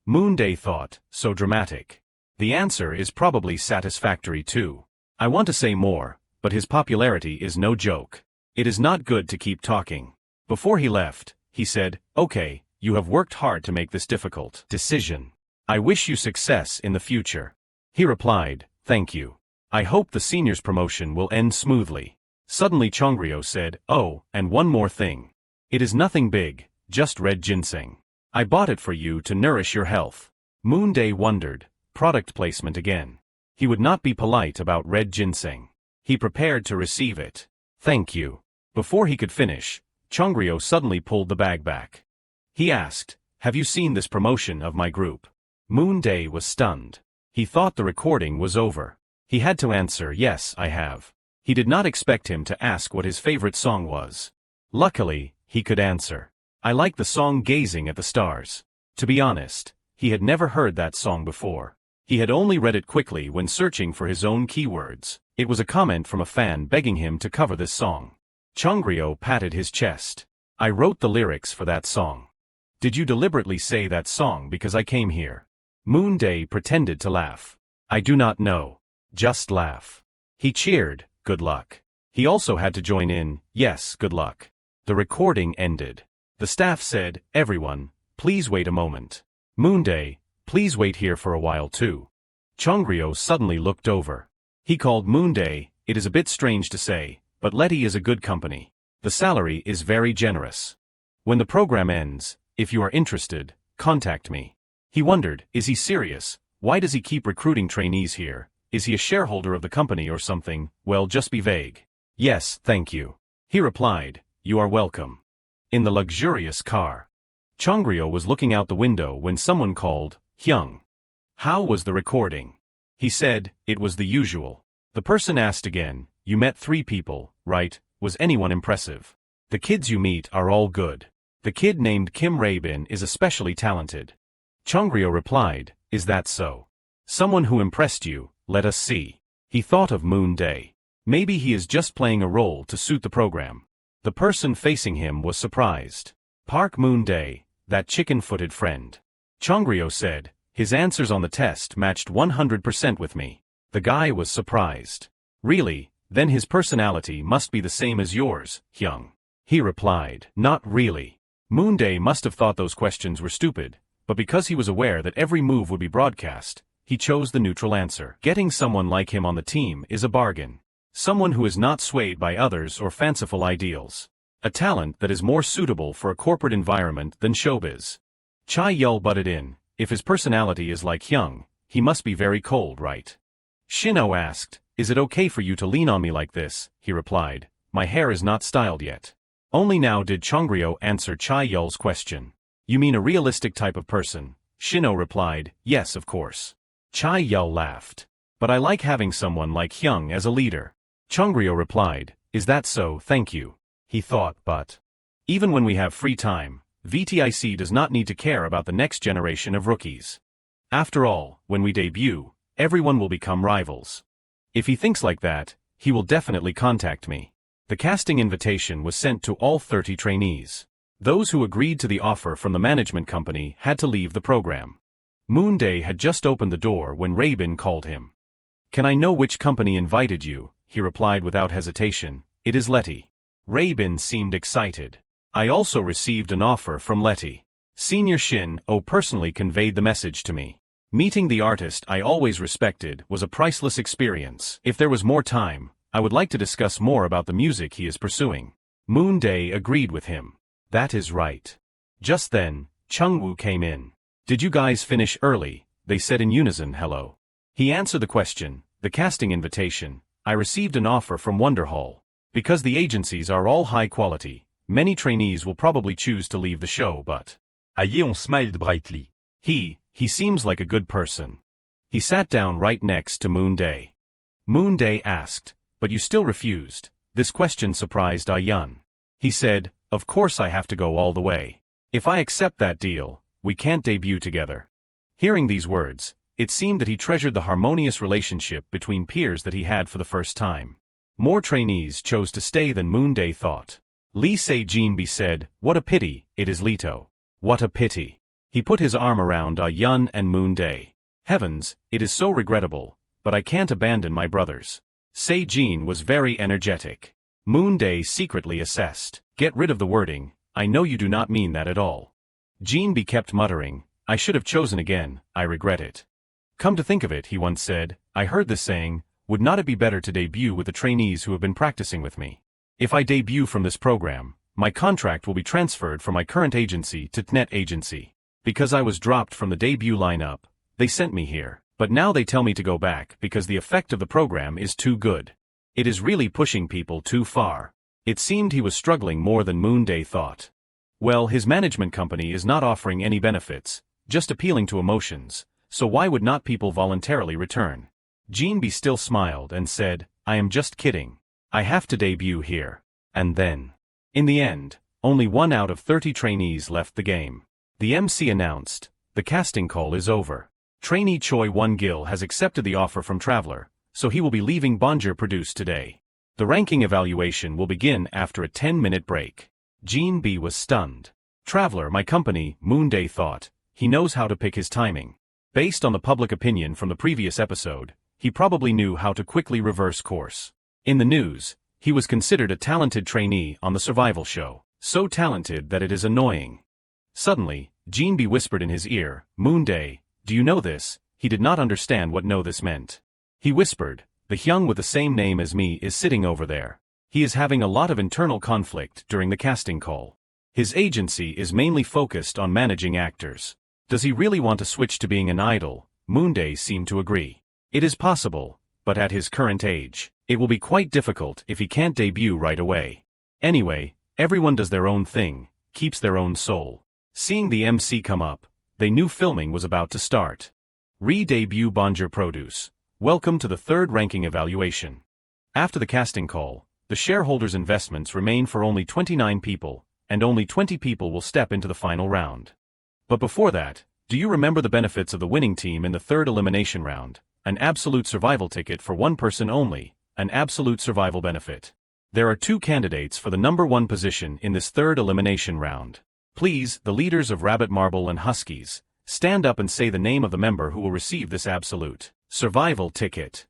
Moonday thought, so dramatic. The answer is probably satisfactory too. I want to say more, but his popularity is no joke. It is not good to keep talking. Before he left, he said, okay, you have worked hard to make this difficult decision. I wish you success in the future. He replied, thank you. I hope the seniors promotion will end smoothly. Suddenly Changryo said, oh, and one more thing. It is nothing big, just red ginseng. I bought it for you to nourish your health. Moonday wondered, product placement again. He would not be polite about red ginseng. He prepared to receive it. Thank you. Before he could finish, Changryo suddenly pulled the bag back. He asked, have you seen this promotion of my group? Moonday was stunned. He thought the recording was over. He had to answer, yes, I have. He did not expect him to ask what his favorite song was. Luckily, he could answer. I like the song Gazing at the Stars. To be honest, he had never heard that song before. He had only read it quickly when searching for his own keywords. It was a comment from a fan begging him to cover this song. Chongryo patted his chest. I wrote the lyrics for that song. Did you deliberately say that song because I came here? Moonday pretended to laugh. I do not know. Just laugh. He cheered, good luck. He also had to join in, yes, good luck. The recording ended. The staff said, everyone, please wait a moment. Moonday, please wait here for a while too. Chongryo suddenly looked over. He called Moonday. It is a bit strange to say, but Letty is a good company. The salary is very generous. When the program ends, if you are interested, contact me. He wondered, is he serious? Why does he keep recruiting trainees here? Is he a shareholder of the company or something? Well, just be vague. Yes, thank you. He replied, you are welcome. In the luxurious car. Chongryo was looking out the window when someone called, Hyung. How was the recording? He said, it was the usual. The person asked again, you met 3 people, right? Was anyone impressive? The kids you meet are all good. The kid named Kim Raebin is especially talented. Chongryo replied, is that so? Someone who impressed you, let us see. He thought of Moonday. Maybe he is just playing a role to suit the program. The person facing him was surprised. Park Moonday, that chicken-footed friend. Chongryo said, his answers on the test matched 100% with me. The guy was surprised. Really? Then his personality must be the same as yours, Hyung. He replied, not really. Moonday must have thought those questions were stupid, but because he was aware that every move would be broadcast, he chose the neutral answer. Getting someone like him on the team is a bargain. Someone who is not swayed by others or fanciful ideals. A talent that is more suitable for a corporate environment than showbiz. Cha-yeol butted in, if his personality is like Hyung, he must be very cold, right? Shino asked, is it okay for you to lean on me like this? He replied, my hair is not styled yet. Only now did Chongryo answer Cha-yeol's question. You mean a realistic type of person? Shino replied, yes, of course. Cha-yeol laughed. But I like having someone like Hyung as a leader. Chongryo replied, is that so? Thank you. He thought, but even when we have free time, VTIC does not need to care about the next generation of rookies. After all, when we debut, everyone will become rivals. If he thinks like that, he will definitely contact me. The casting invitation was sent to all 30 trainees. Those who agreed to the offer from the management company had to leave the program. Moonday had just opened the door when Raebin called him. Can I know which company invited you? He replied without hesitation, it is Letty. Raebin seemed excited. I also received an offer from Letty. Senior Shin O personally conveyed the message to me. Meeting the artist I always respected was a priceless experience. If there was more time, I would like to discuss more about the music he is pursuing. Moonday agreed with him. That is right. Just then, Chungwoo came in. Did you guys finish early? They said in unison hello. He answered the question, the casting invitation. I received an offer from Wonderhall. Because the agencies are all high quality, many trainees will probably choose to leave the show but... Ayeon smiled brightly. He seems like a good person. He sat down right next to Moonday. Moonday asked, but you still refused. This question surprised Ayun. He said, of course I have to go all the way. If I accept that deal, we can't debut together. Hearing these words, it seemed that he treasured the harmonious relationship between peers that he had for the first time. More trainees chose to stay than Moonday thought. Lee Se-jinbi said, what a pity, it is Leto. What a pity. He put his arm around Ayun and Moonday. Heavens, it is so regrettable, but I can't abandon my brothers. Se-jin was very energetic. Moonday secretly assessed, get rid of the wording, I know you do not mean that at all. Jinbi kept muttering, I should have chosen again, I regret it. Come to think of it, he once said, I heard this saying, would not it be better to debut with the trainees who have been practicing with me? If I debut from this program, my contract will be transferred from my current agency to TNET agency. Because I was dropped from the debut lineup, they sent me here, but now they tell me to go back because the effect of the program is too good. It is really pushing people too far. It seemed he was struggling more than Moonday thought. Well, his management company is not offering any benefits, just appealing to emotions, so why would not people voluntarily return? Jinbi still smiled and said, I am just kidding. I have to debut here. And then. In the end, only 1 out of 30 trainees left the game. The MC announced, the casting call is over. Trainee Choi Won-gil has accepted the offer from Traveler, so he will be leaving Bonjour Produce today. The ranking evaluation will begin after a 10-minute break. Jinbi was stunned. Traveler, my company, Moonday thought, he knows how to pick his timing. Based on the public opinion from the previous episode, he probably knew how to quickly reverse course. In the news, he was considered a talented trainee on the survival show, so talented that it is annoying. Suddenly, Jinbi whispered in his ear, Moonday, do you know this? He did not understand what know this meant. He whispered, the Hyung with the same name as me is sitting over there. He is having a lot of internal conflict during the casting call. His agency is mainly focused on managing actors. Does he really want to switch to being an idol? Moonday seemed to agree. It is possible, but at his current age, it will be quite difficult if he can't debut right away. Anyway, everyone does their own thing, keeps their own soul. Seeing the MC come up, they knew filming was about to start. Re-debut Bonjour Produce. Welcome to the third ranking evaluation. After the casting call, the shareholders' investments remain for only 29 people, and only 20 people will step into the final round. But before that, do you remember the benefits of the winning team in the third elimination round? An absolute survival ticket for one person only, an absolute survival benefit. There are 2 candidates for the number 1 position in this third elimination round. Please, the leaders of Rabbit Marble and Huskies, stand up and say the name of the member who will receive this absolute survival ticket.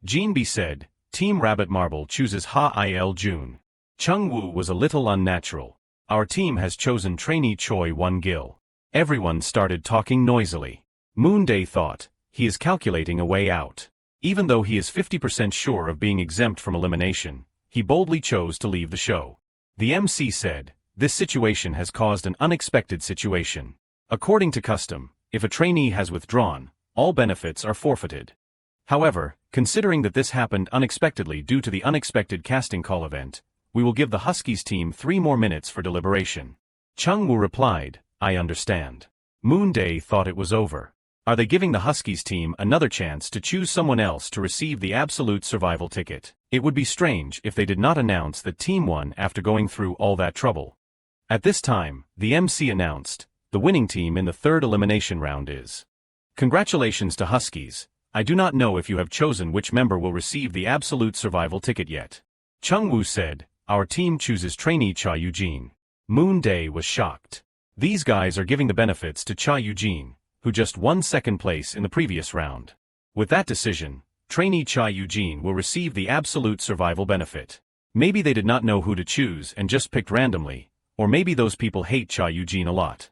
Jinbi said, Team Rabbit Marble chooses Ha-Il Jun. Chung-woo was a little unnatural. Our team has chosen trainee Choi Won-gil. Everyone started talking noisily. Moonday thought, he is calculating a way out. Even though he is 50% sure of being exempt from elimination, he boldly chose to leave the show. The MC said, this situation has caused an unexpected situation. According to custom, if a trainee has withdrawn, all benefits are forfeited. However, considering that this happened unexpectedly due to the unexpected casting call event, we will give the Huskies team 3 more minutes for deliberation. Chung-woo replied, I understand. Moonday thought it was over. Are they giving the Huskies team another chance to choose someone else to receive the absolute survival ticket? It would be strange if they did not announce that team won after going through all that trouble. At this time, the MC announced, the winning team in the third elimination round is. Congratulations to Huskies. I do not know if you have chosen which member will receive the absolute survival ticket yet. Chung-woo said, our team chooses trainee Cha Eugene. Moonday was shocked. These guys are giving the benefits to Cha Eugene, who just won second place in the previous round. With that decision, trainee Cha Eugene will receive the absolute survival benefit. Maybe they did not know who to choose and just picked randomly, or maybe those people hate Cha Eugene a lot.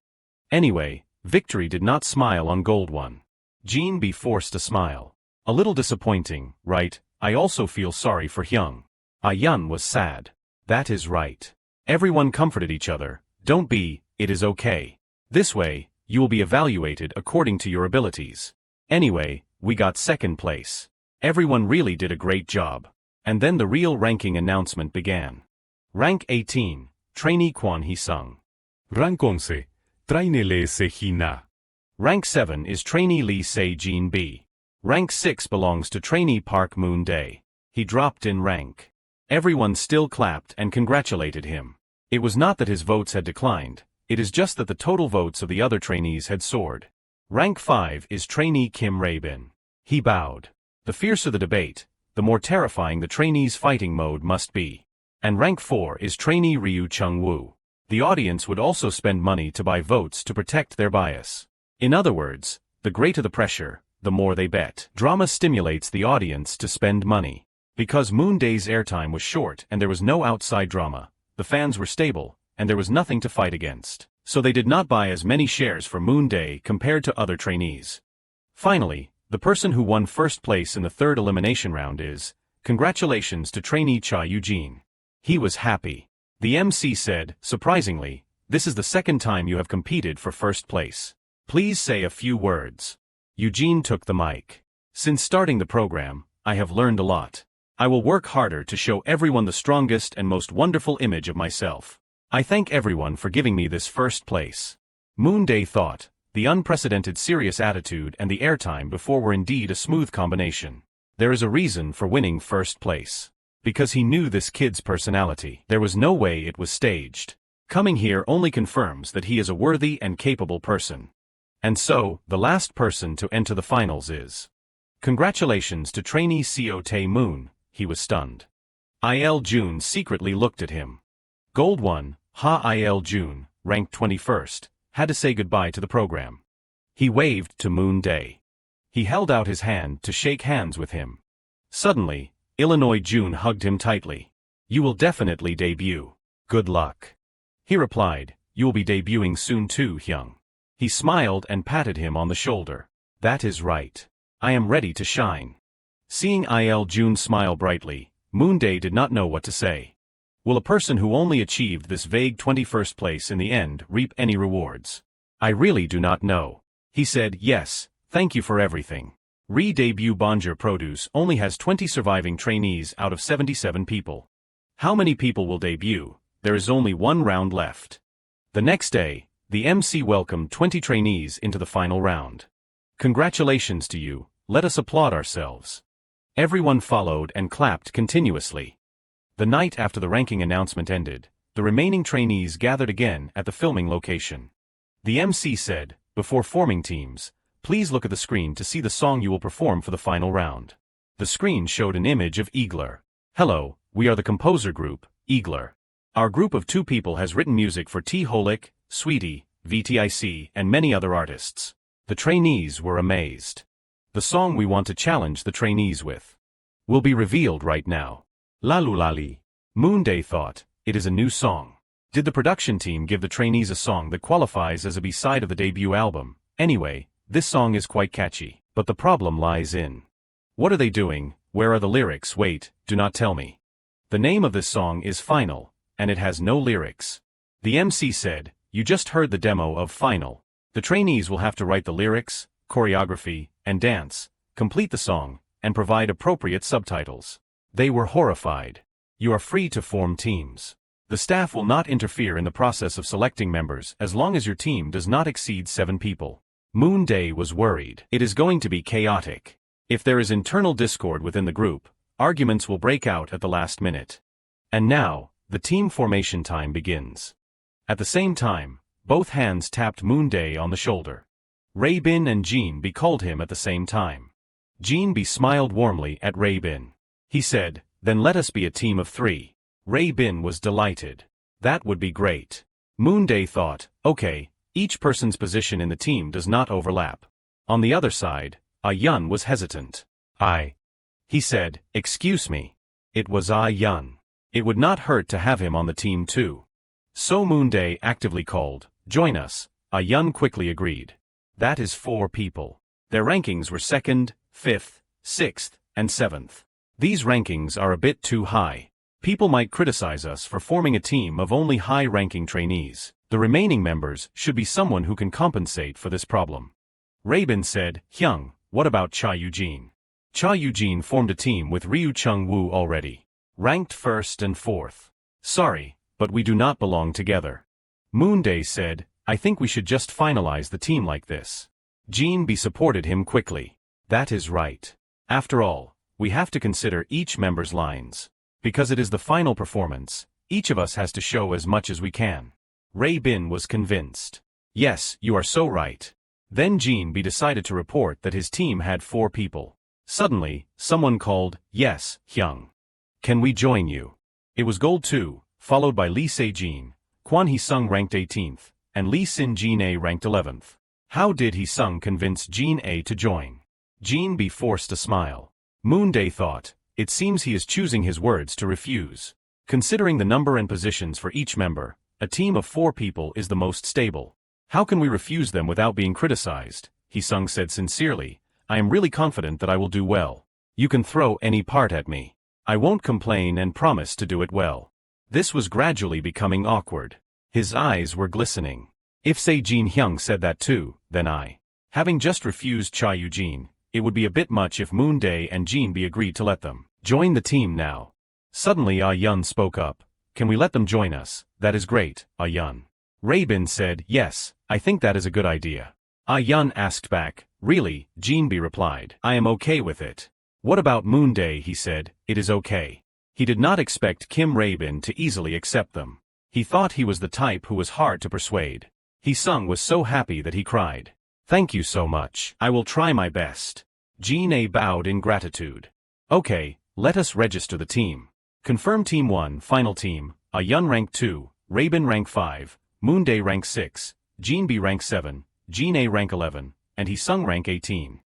Anyway, victory did not smile on Gold One. Jinbi forced a smile. A little disappointing, right? I also feel sorry for Hyung. Ayun was sad. That is right. Everyone comforted each other. Don't be, it is okay. This way, you will be evaluated according to your abilities. Anyway, we got second place. Everyone really did a great job. And then the real ranking announcement began. Rank 18, Trainee Kwon Hee-sung. Rank 11, Trainee Lee Se-hina. Rank 7 is Trainee Lee Se-jin B. Rank 6 belongs to Trainee Park Moon-dae. He dropped in rank. Everyone still clapped and congratulated him. It was not that his votes had declined, it is just that the total votes of the other trainees had soared. Rank 5 is Trainee Kim Rae-bin. He bowed. The fiercer the debate, the more terrifying the trainees' fighting mode must be. And rank 4 is Trainee Ryu Chung-woo. The audience would also spend money to buy votes to protect their bias. In other words, the greater the pressure, the more they bet. Drama stimulates the audience to spend money. Because Moonday's airtime was short and there was no outside drama, the fans were stable, and there was nothing to fight against. So they did not buy as many shares for Moonday compared to other trainees. Finally, the person who won first place in the third elimination round is, congratulations to trainee Cha Eugene. He was happy. The MC said, surprisingly, this is the second time you have competed for first place. Please say a few words. Eugene took the mic. Since starting the program, I have learned a lot. I will work harder to show everyone the strongest and most wonderful image of myself. I thank everyone for giving me this first place. Moonday thought, The unprecedented serious attitude and the airtime before were indeed a smooth combination. There is a reason for winning first place. Because he knew this kid's personality. There was no way it was staged. Coming here only confirms that he is a worthy and capable person. And so, the last person to enter the finals is. Congratulations to trainee Co Tae Moon, he was stunned. Il Jun secretly looked at him. Gold 1, Il Jun, ranked 21st, had to say goodbye to the program. He waved to Moonday. He held out his hand to shake hands with him. Suddenly, Illinois Jun hugged him tightly. You will definitely debut. Good luck. He replied, you will be debuting soon too, Hyung. He smiled and patted him on the shoulder. That is right. I am ready to shine. Seeing Il Jun smile brightly, Moonday did not know what to say. Will a person who only achieved this vague 21st place in the end reap any rewards? I really do not know. He said, yes, thank you for everything. Re-debut Bonjour Produce only has 20 surviving trainees out of 77 people. How many people will debut? There is only one round left. The next day, the MC welcomed 20 trainees into the final round. Congratulations to you, let us applaud ourselves. Everyone followed and clapped continuously. The night after the ranking announcement ended, the remaining trainees gathered again at the filming location. The MC said, before forming teams, please look at the screen to see the song you will perform for the final round. The screen showed an image of Eagler. Hello, we are the composer group, Eagler. Our group of 2 people has written music for T. Holic, Sweetie, VTIC, and many other artists. The trainees were amazed. The song we want to challenge the trainees with will be revealed right now. Lalulali. Moonday thought, it is a new song. Did the production team give the trainees a song that qualifies as a B-side of the debut album? Anyway, this song is quite catchy, but the problem lies in. What are they doing? Where are the lyrics? Wait, do not tell me. The name of this song is Final, and it has no lyrics. The MC said, you just heard the demo of Final. The trainees will have to write the lyrics, choreography, and dance, complete the song, and provide appropriate subtitles. They were horrified. You are free to form teams. The staff will not interfere in the process of selecting members as long as your team does not exceed 7 people. Moonday was worried. It is going to be chaotic. If there is internal discord within the group, arguments will break out at the last minute. And now, the team formation time begins. At the same time, both hands tapped Moonday on the shoulder. Raybin and Jean B called him at the same time. Jean B smiled warmly at Raybin. He said, then let us be a team of 3. Raybin was delighted. That would be great. Moonday thought, okay, each person's position in the team does not overlap. On the other side, Yun was hesitant. He said, excuse me. It was Yun. It would not hurt to have him on the team too. So Moonday actively called, join us. Yun quickly agreed. That is 4 people. Their rankings were 2nd, 5th, 6th, and 7th. These rankings are a bit too high. People might criticize us for forming a team of only high-ranking trainees. The remaining members should be someone who can compensate for this problem. Raybin said, Hyung, what about Cha Eugene? Cha Eugene formed a team with Ryu Chung-woo already. Ranked 1st and 4th. Sorry, but we do not belong together. Moonday said, I think we should just finalize the team like this. Jean B supported him quickly. That is right. After all, we have to consider each member's lines. Because it is the final performance, each of us has to show as much as we can. Raybin was convinced. Yes, you are so right. Then Jean B decided to report that his team had 4 people. Suddenly, someone called, yes, Hyung. Can we join you? It was Gold 2, followed by Lee Se-jin, Kwon Hee-sung ranked 18th, and Lee Sin-jin A ranked 11th. How did Hee-sung convince Jin A to join? Jean B forced a smile. Moonday thought, it seems he is choosing his words to refuse. Considering the number and positions for each member, a team of 4 people is the most stable. How can we refuse them without being criticized? Hee-sung said sincerely, I am really confident that I will do well. You can throw any part at me. I won't complain and promise to do it well. This was gradually becoming awkward. His eyes were glistening. If Se-jin Hyung said that too, then having just refused Cha Eugene, it would be a bit much if Moonday and Jean B agreed to let them join the team now. Suddenly Yun spoke up. Can we let them join us? That is great, Yun. Raybin said, yes, I think that is a good idea. Yun asked back. Really, Jinbi replied. I am okay with it. What about Moonday, he said. It is okay. He did not expect Kim Raebin to easily accept them. He thought he was the type who was hard to persuade. Hee-sung was so happy that he cried. Thank you so much. I will try my best. Jin-A bowed in gratitude. Okay, let us register the team. Confirm Team 1, final team, Yun rank 2, Raebin rank 5, Moonday rank 6, Jinbi rank 7, Jin-A rank 11, and Hee-sung rank 18.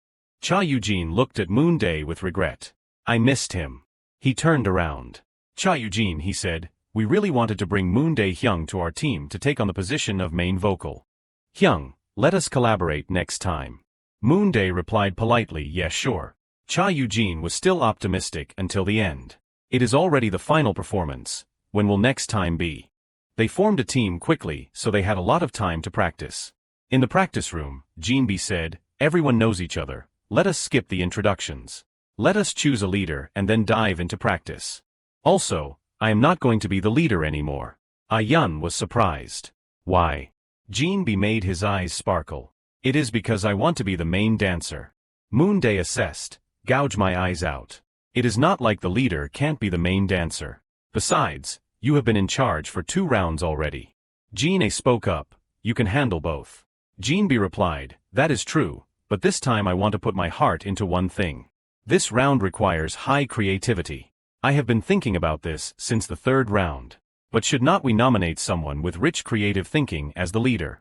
Cha Eugene looked at Moonday with regret. I missed him. He turned around. Cha Eugene, he said, we really wanted to bring Moonday Hyung to our team to take on the position of main vocal. Hyung, let us collaborate next time. Moonday replied politely, yes sure. Cha Eugene was still optimistic until the end. It is already the final performance. When will next time be? They formed a team quickly, so they had a lot of time to practice. In the practice room, Jinbi said, everyone knows each other. Let us skip the introductions. Let us choose a leader and then dive into practice. Also, I am not going to be the leader anymore. Yun was surprised. Why? Jinbi made his eyes sparkle. It is because I want to be the main dancer. Moonday assessed. Gouge my eyes out. It is not like the leader can't be the main dancer. Besides, you have been in charge for 2 rounds already. Jin-A spoke up. You can handle both. Jinbi replied, that is true, but this time I want to put my heart into one thing. This round requires high creativity. I have been thinking about this since the 3rd round. But should not we nominate someone with rich creative thinking as the leader?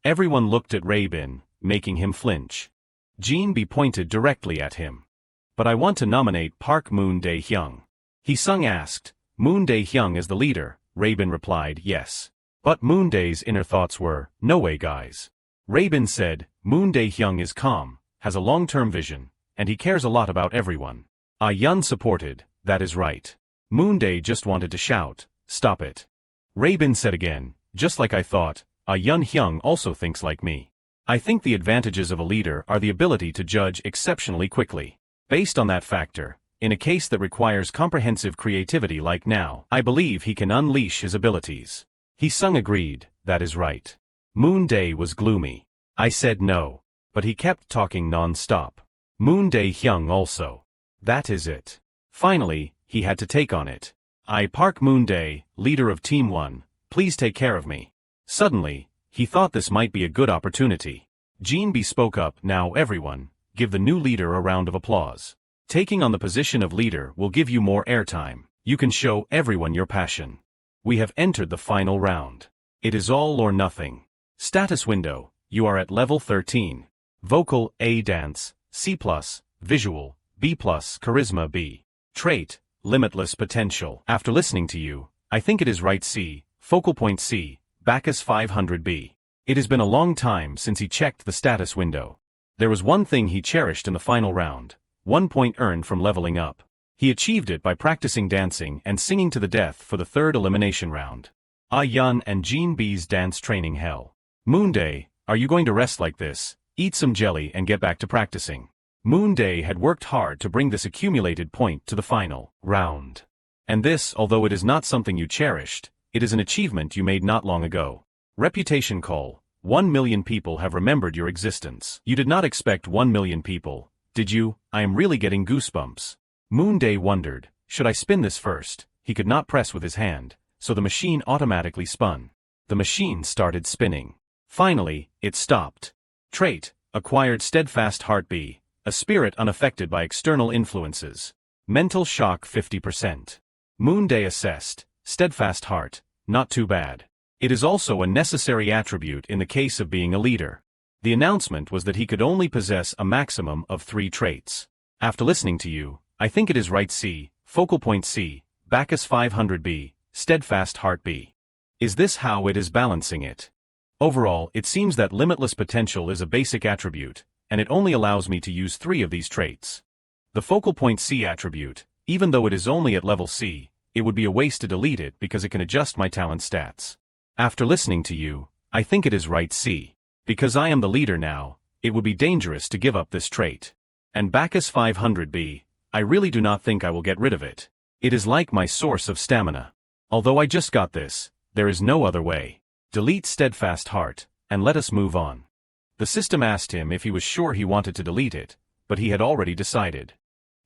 Everyone looked at Raebin, making him flinch. Jinbi pointed directly at him. But I want to nominate Park Moonday Hyung. Hee-sung asked, Moonday Hyung as the leader. Raebin replied, yes. But Moonday's inner thoughts were, no way guys. Raebin said, Moonday Hyung is calm, has a long-term vision, and he cares a lot about everyone. Yun supported, that is right. Moonday just wanted to shout, stop it. Raebin said again, just like I thought, Yun Hyung also thinks like me. I think the advantages of a leader are the ability to judge exceptionally quickly. Based on that factor, in a case that requires comprehensive creativity like now, I believe he can unleash his abilities. Hee-sung agreed, that is right. Moonday was gloomy. I said no. But he kept talking non-stop. Moonday Hyung also. That is it. Finally, he had to take on it. Park Moonday, leader of Team 1, please take care of me. Suddenly, he thought this might be a good opportunity. Jinbi spoke up, now everyone, give the new leader a round of applause. Taking on the position of leader will give you more airtime. You can show everyone your passion. We have entered the final round. It is all or nothing. Status window, you are at level 13. Vocal, A dance, C+, visual, B+, charisma B. Trait, limitless potential. After listening to you, I think it is right C, focal point C, Bacchus 500B. It has been a long time since he checked the status window. There was one thing he cherished in the final round, 1 point earned from leveling up. He achieved it by practicing dancing and singing to the death for the 3rd elimination round. Yun and Jinbi's dance training hell. Moonday, are you going to rest like this, eat some jelly and get back to practicing? Moonday had worked hard to bring this accumulated point to the final round. And this, although it is not something you cherished, it is an achievement you made not long ago. Reputation call. 1 million people have remembered your existence. You did not expect 1 million people, did you? I am really getting goosebumps. Moonday wondered, should I spin this first? He could not press with his hand, so the machine automatically spun. The machine started spinning. Finally, it stopped. Trait, acquired steadfast heart B, a spirit unaffected by external influences. Mental shock 50%. Moonday assessed, steadfast heart, not too bad. It is also a necessary attribute in the case of being a leader. The announcement was that he could only possess a maximum of 3 traits. After listening to you, I think it is right C, focal point C, Bacchus 500B, steadfast heart B. Is this how it is balancing it? Overall, it seems that limitless potential is a basic attribute, and it only allows me to use 3 of these traits. The focal point C attribute, even though it is only at level C, it would be a waste to delete it because it can adjust my talent stats. After listening to you, I think it is right C. Because I am the leader now, it would be dangerous to give up this trait. And Bacchus 500B, I really do not think I will get rid of it. It is like my source of stamina. Although I just got this, there is no other way. Delete steadfast heart, and let us move on. The system asked him if he was sure he wanted to delete it, but he had already decided.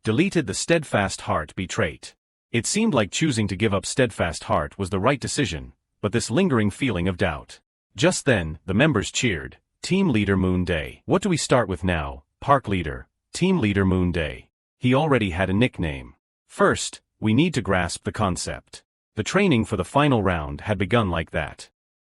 Deleted the steadfast heart trait. It seemed like choosing to give up steadfast heart was the right decision, but this lingering feeling of doubt. Just then, the members cheered. Team leader Moonday. What do we start with now? Park leader. Team leader Moonday. He already had a nickname. First, we need to grasp the concept. The training for the final round had begun like that.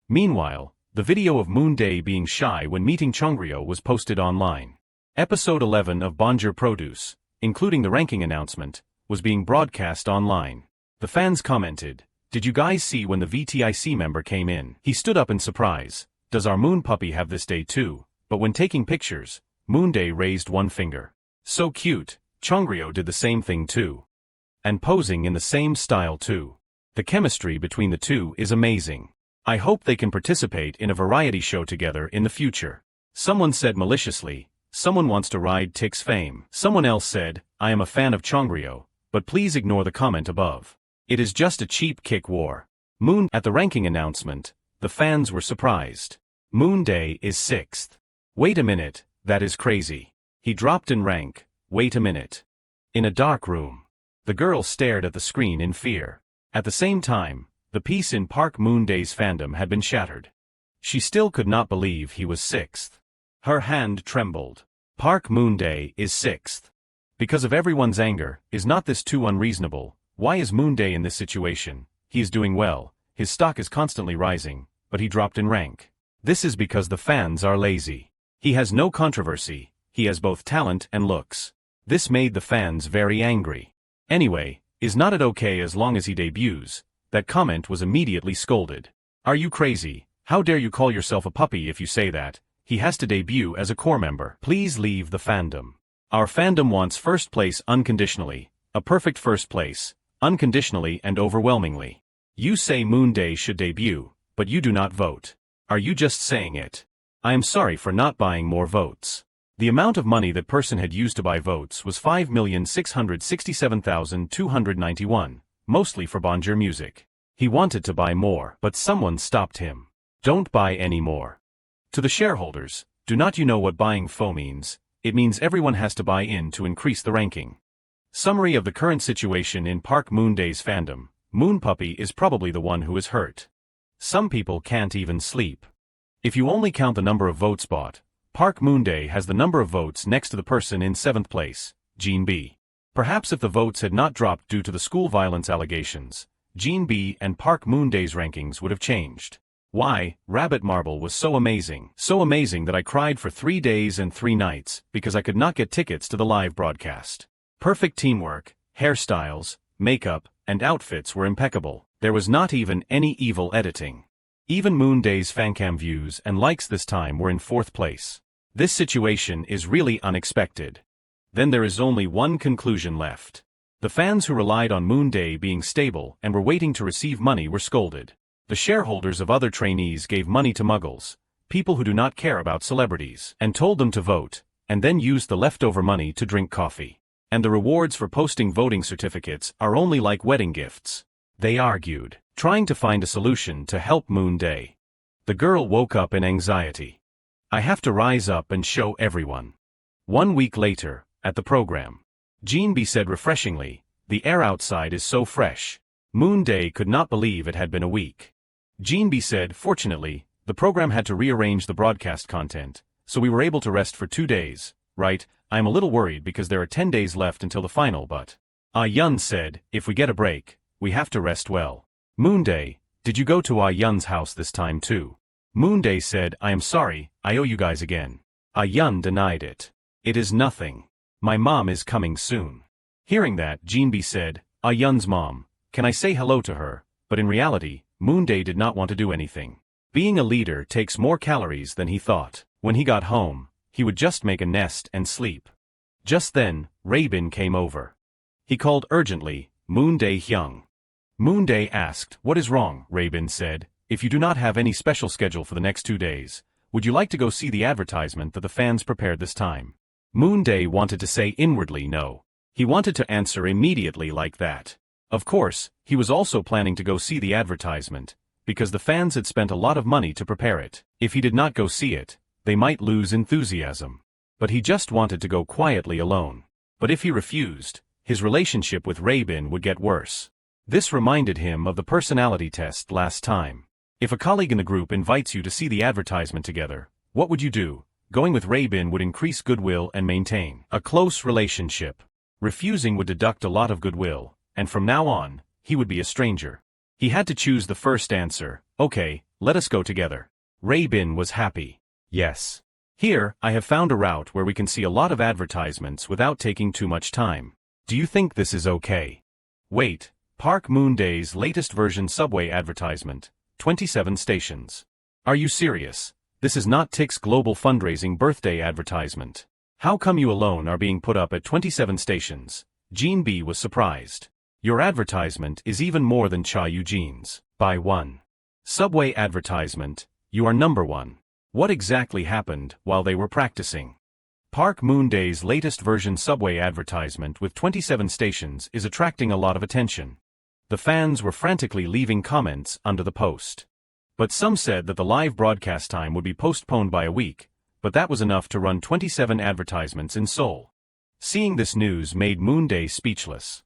Meanwhile, the video of Moonday being shy when meeting Chongryo was posted online. Episode 11 of Bonjour Produce, including the ranking announcement, was being broadcast online. The fans commented, "Did you guys see when the VTIC member came in? He stood up in surprise. Does our moon puppy have this day too?" But when taking pictures, Moonday raised one finger. So cute. Chongryo did the same thing too. And posing in the same style too. The chemistry between the two is amazing. I hope they can participate in a variety show together in the future. Someone said maliciously, "Someone wants to ride Tick's fame." Someone else said, "I am a fan of Chongryo, but please ignore the comment above. It is just a cheap kick war." At the ranking announcement, the fans were surprised. Moonday is 6th. Wait a minute, that is crazy. He dropped in rank, wait a minute. In a dark room. The girl stared at the screen in fear. At the same time, the peace in Park Moonday's fandom had been shattered. She still could not believe he was 6th. Her hand trembled. Park Moonday is 6th. Because of everyone's anger, is not this too unreasonable? Why is Moonday in this situation? He is doing well, his stock is constantly rising, but he dropped in rank. This is because the fans are lazy. He has no controversy, he has both talent and looks. This made the fans very angry. Anyway, is not it okay as long as he debuts? That comment was immediately scolded. Are you crazy? How dare you call yourself a puppy if you say that? He has to debut as a core member. Please leave the fandom. Our fandom wants first place unconditionally, a perfect first place, unconditionally and overwhelmingly. You say Moonday should debut, but you do not vote. Are you just saying it? I am sorry for not buying more votes. The amount of money that person had used to buy votes was 5,667,291, mostly for Bonjour Music. He wanted to buy more, but someone stopped him. Don't buy any more. To the shareholders, do not you know what buying FO means? It means everyone has to buy in to increase the ranking. Summary of the current situation in Park Moonday's fandom. Moon Puppy is probably the one who is hurt. Some people can't even sleep. If you only count the number of votes bought, Park Moonday has the number of votes next to the person in 7th place, Jean B. Perhaps if the votes had not dropped due to the school violence allegations, Jean B and Park Moonday's rankings would have changed. Why, Rabbit Marble was so amazing that I cried for 3 days and 3 nights because I could not get tickets to the live broadcast. Perfect teamwork, hairstyles, makeup, and outfits were impeccable. There was not even any evil editing. Even Moonday's fancam views and likes this time were in 4th place. This situation is really unexpected. Then there is only one conclusion left. The fans who relied on Moonday being stable and were waiting to receive money were scolded. The shareholders of other trainees gave money to muggles, people who do not care about celebrities, and told them to vote, and then used the leftover money to drink coffee. And the rewards for posting voting certificates are only like wedding gifts. They argued, trying to find a solution to help Moonday. The girl woke up in anxiety. I have to rise up and show everyone. 1 week later, at the program, Jean B said refreshingly, "The air outside is so fresh." Moonday could not believe it had been a week. Jean B said, "Fortunately, the program had to rearrange the broadcast content, so we were able to rest for 2 days, right? I am a little worried because there are 10 days left until the final, but." Ah Yun said, "If we get a break, we have to rest well." Moonday, "Did you go to Ah Yun's house this time too?" Moonday said, "I am sorry, I owe you guys again." Ah Yun denied it. "It is nothing. My mom is coming soon." Hearing that, Jean B said, "Ah Yun's mom, can I say hello to her?" But in reality, Moonday did not want to do anything. Being a leader takes more calories than he thought. When he got home, he would just make a nest and sleep. Just then, Rabin came over. He called urgently, "Moonday Hyung." Moonday asked, "What is wrong?" Rabin said, "If you do not have any special schedule for the next 2 days, would you like to go see the advertisement that the fans prepared this time?" Moonday wanted to say inwardly no. He wanted to answer immediately like that. Of course, he was also planning to go see the advertisement, because the fans had spent a lot of money to prepare it. If he did not go see it, they might lose enthusiasm. But he just wanted to go quietly alone. But if he refused, his relationship with Raybin would get worse. This reminded him of the personality test last time. If a colleague in the group invites you to see the advertisement together, what would you do? Going with Raybin would increase goodwill and maintain a close relationship. Refusing would deduct a lot of goodwill, and from now on, he would be a stranger. He had to choose the first answer. Okay, let us go together. Raybin was happy. Yes. Here, I have found a route where we can see a lot of advertisements without taking too much time. Do you think this is okay? Wait, Park Moonday's latest version subway advertisement, 27 stations. Are you serious? This is not TIC's global fundraising birthday advertisement. How come you alone are being put up at 27 stations? Jean B was surprised. Your advertisement is even more than Cha Eugene's. By one. Subway advertisement, you are number one. What exactly happened while they were practicing? Park Moonday's latest version subway advertisement with 27 stations is attracting a lot of attention. The fans were frantically leaving comments under the post. But some said that the live broadcast time would be postponed by a week, but that was enough to run 27 advertisements in Seoul. Seeing this news made Moonday speechless.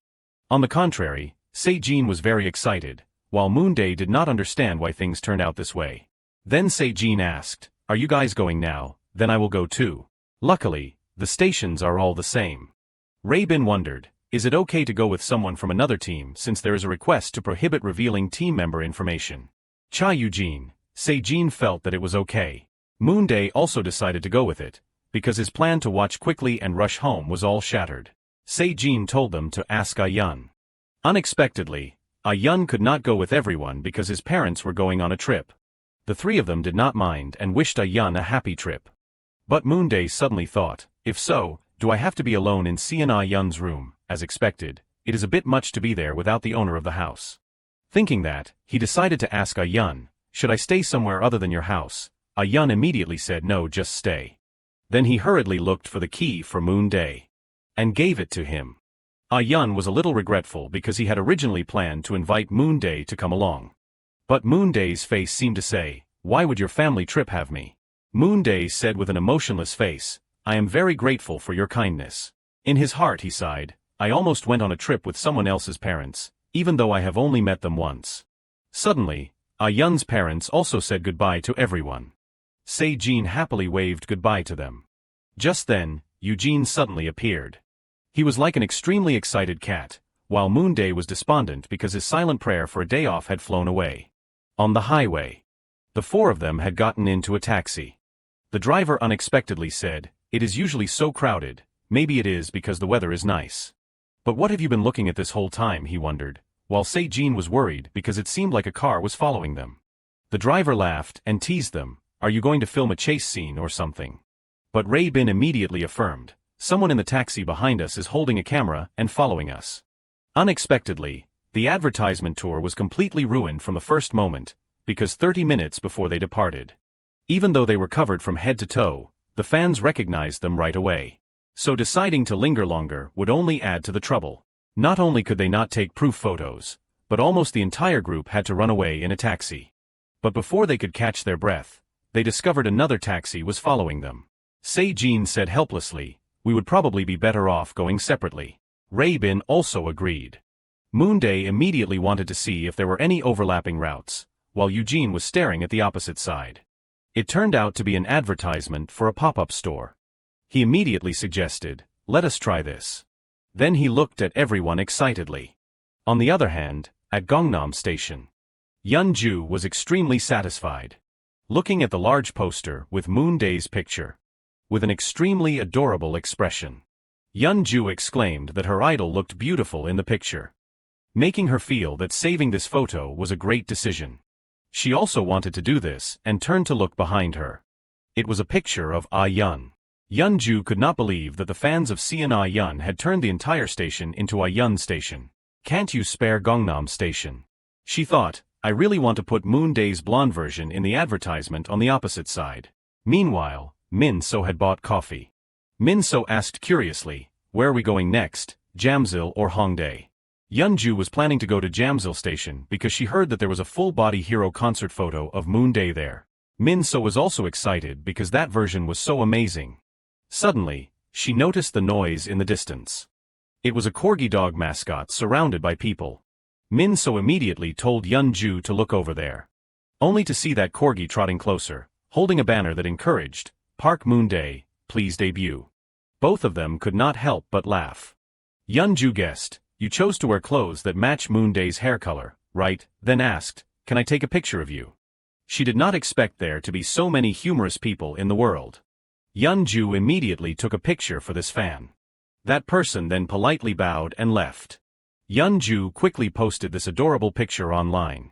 On the contrary, Se-jin was very excited, while Moonday did not understand why things turned out this way. Then Se-jin asked, "Are you guys going now? Then I will go too." Luckily, the stations are all the same. Raybin wondered, is it okay to go with someone from another team since there is a request to prohibit revealing team member information? Cha Eugene, Se-jin felt that it was okay. Moonday also decided to go with it, because his plan to watch quickly and rush home was all shattered. Se-jin told them to ask Ah-yeon. Unexpectedly, Ah-yeon could not go with everyone because his parents were going on a trip. The three of them did not mind and wished Ah-yeon a happy trip. But Moonday suddenly thought, if so, do I have to be alone in Ah-yeon's room? As expected, it is a bit much to be there without the owner of the house. Thinking that, he decided to ask Ah-yeon, should I stay somewhere other than your house? Ah-yeon immediately said no, just stay. Then he hurriedly looked for the key for Moonday and gave it to him. Ah-yeon was a little regretful because he had originally planned to invite Moonday to come along. But Moonday's face seemed to say, why would your family trip have me? Moonday said with an emotionless face, I am very grateful for your kindness. In his heart he sighed, I almost went on a trip with someone else's parents, even though I have only met them once. Suddenly, Ah-yeon's parents also said goodbye to everyone. Se-jin happily waved goodbye to them. Just then, Eugene suddenly appeared. He was like an extremely excited cat, while Moonday was despondent because his silent prayer for a day off had flown away. On the highway, the four of them had gotten into a taxi. The driver unexpectedly said, it is usually so crowded, maybe it is because the weather is nice. But what have you been looking at this whole time, he wondered, while Se-jin was worried because it seemed like a car was following them. The driver laughed and teased them, are you going to film a chase scene or something? But Raybin immediately affirmed, someone in the taxi behind us is holding a camera and following us. Unexpectedly, the advertisement tour was completely ruined from the first moment, because 30 minutes before they departed. Even though they were covered from head to toe, the fans recognized them right away. So deciding to linger longer would only add to the trouble. Not only could they not take proof photos, but almost the entire group had to run away in a taxi. But before they could catch their breath, they discovered another taxi was following them. Se-jin said helplessly, we would probably be better off going separately. Raybin also agreed. Moonday immediately wanted to see if there were any overlapping routes, while Eugene was staring at the opposite side. It turned out to be an advertisement for a pop-up store. He immediately suggested, let us try this. Then he looked at everyone excitedly. On the other hand, at Gangnam Station, Yeonju was extremely satisfied. Looking at the large poster with Moonday's picture, with an extremely adorable expression, Yeonju exclaimed that her idol looked beautiful in the picture, making her feel that saving this photo was a great decision. She also wanted to do this and turned to look behind her. It was a picture of Ah-yeon. Yeonju could not believe that the fans of Ah-yeon had turned the entire station into Ah-yeon Station. Can't you spare Gangnam Station? She thought, I really want to put Moonday's blonde version in the advertisement on the opposite side. Meanwhile, Min-so had bought coffee. Min-so asked curiously, where are we going next, Jamsil or Hongdae? Yeonju was planning to go to Jamsil Station because she heard that there was a full-body hero concert photo of Moonday there. Min-so was also excited because that version was so amazing. Suddenly, she noticed the noise in the distance. It was a corgi dog mascot surrounded by people. Min-so immediately told Yun-ju to look over there. Only to see that corgi trotting closer, holding a banner that encouraged, "Park Moonday, please debut." Both of them could not help but laugh. Yun-ju guessed, "You chose to wear clothes that match Moonday's hair color, right?" Then asked, "Can I take a picture of you?" She did not expect there to be so many humorous people in the world. Yun-ju immediately took a picture for this fan. That person then politely bowed and left. Yun-ju quickly posted this adorable picture online.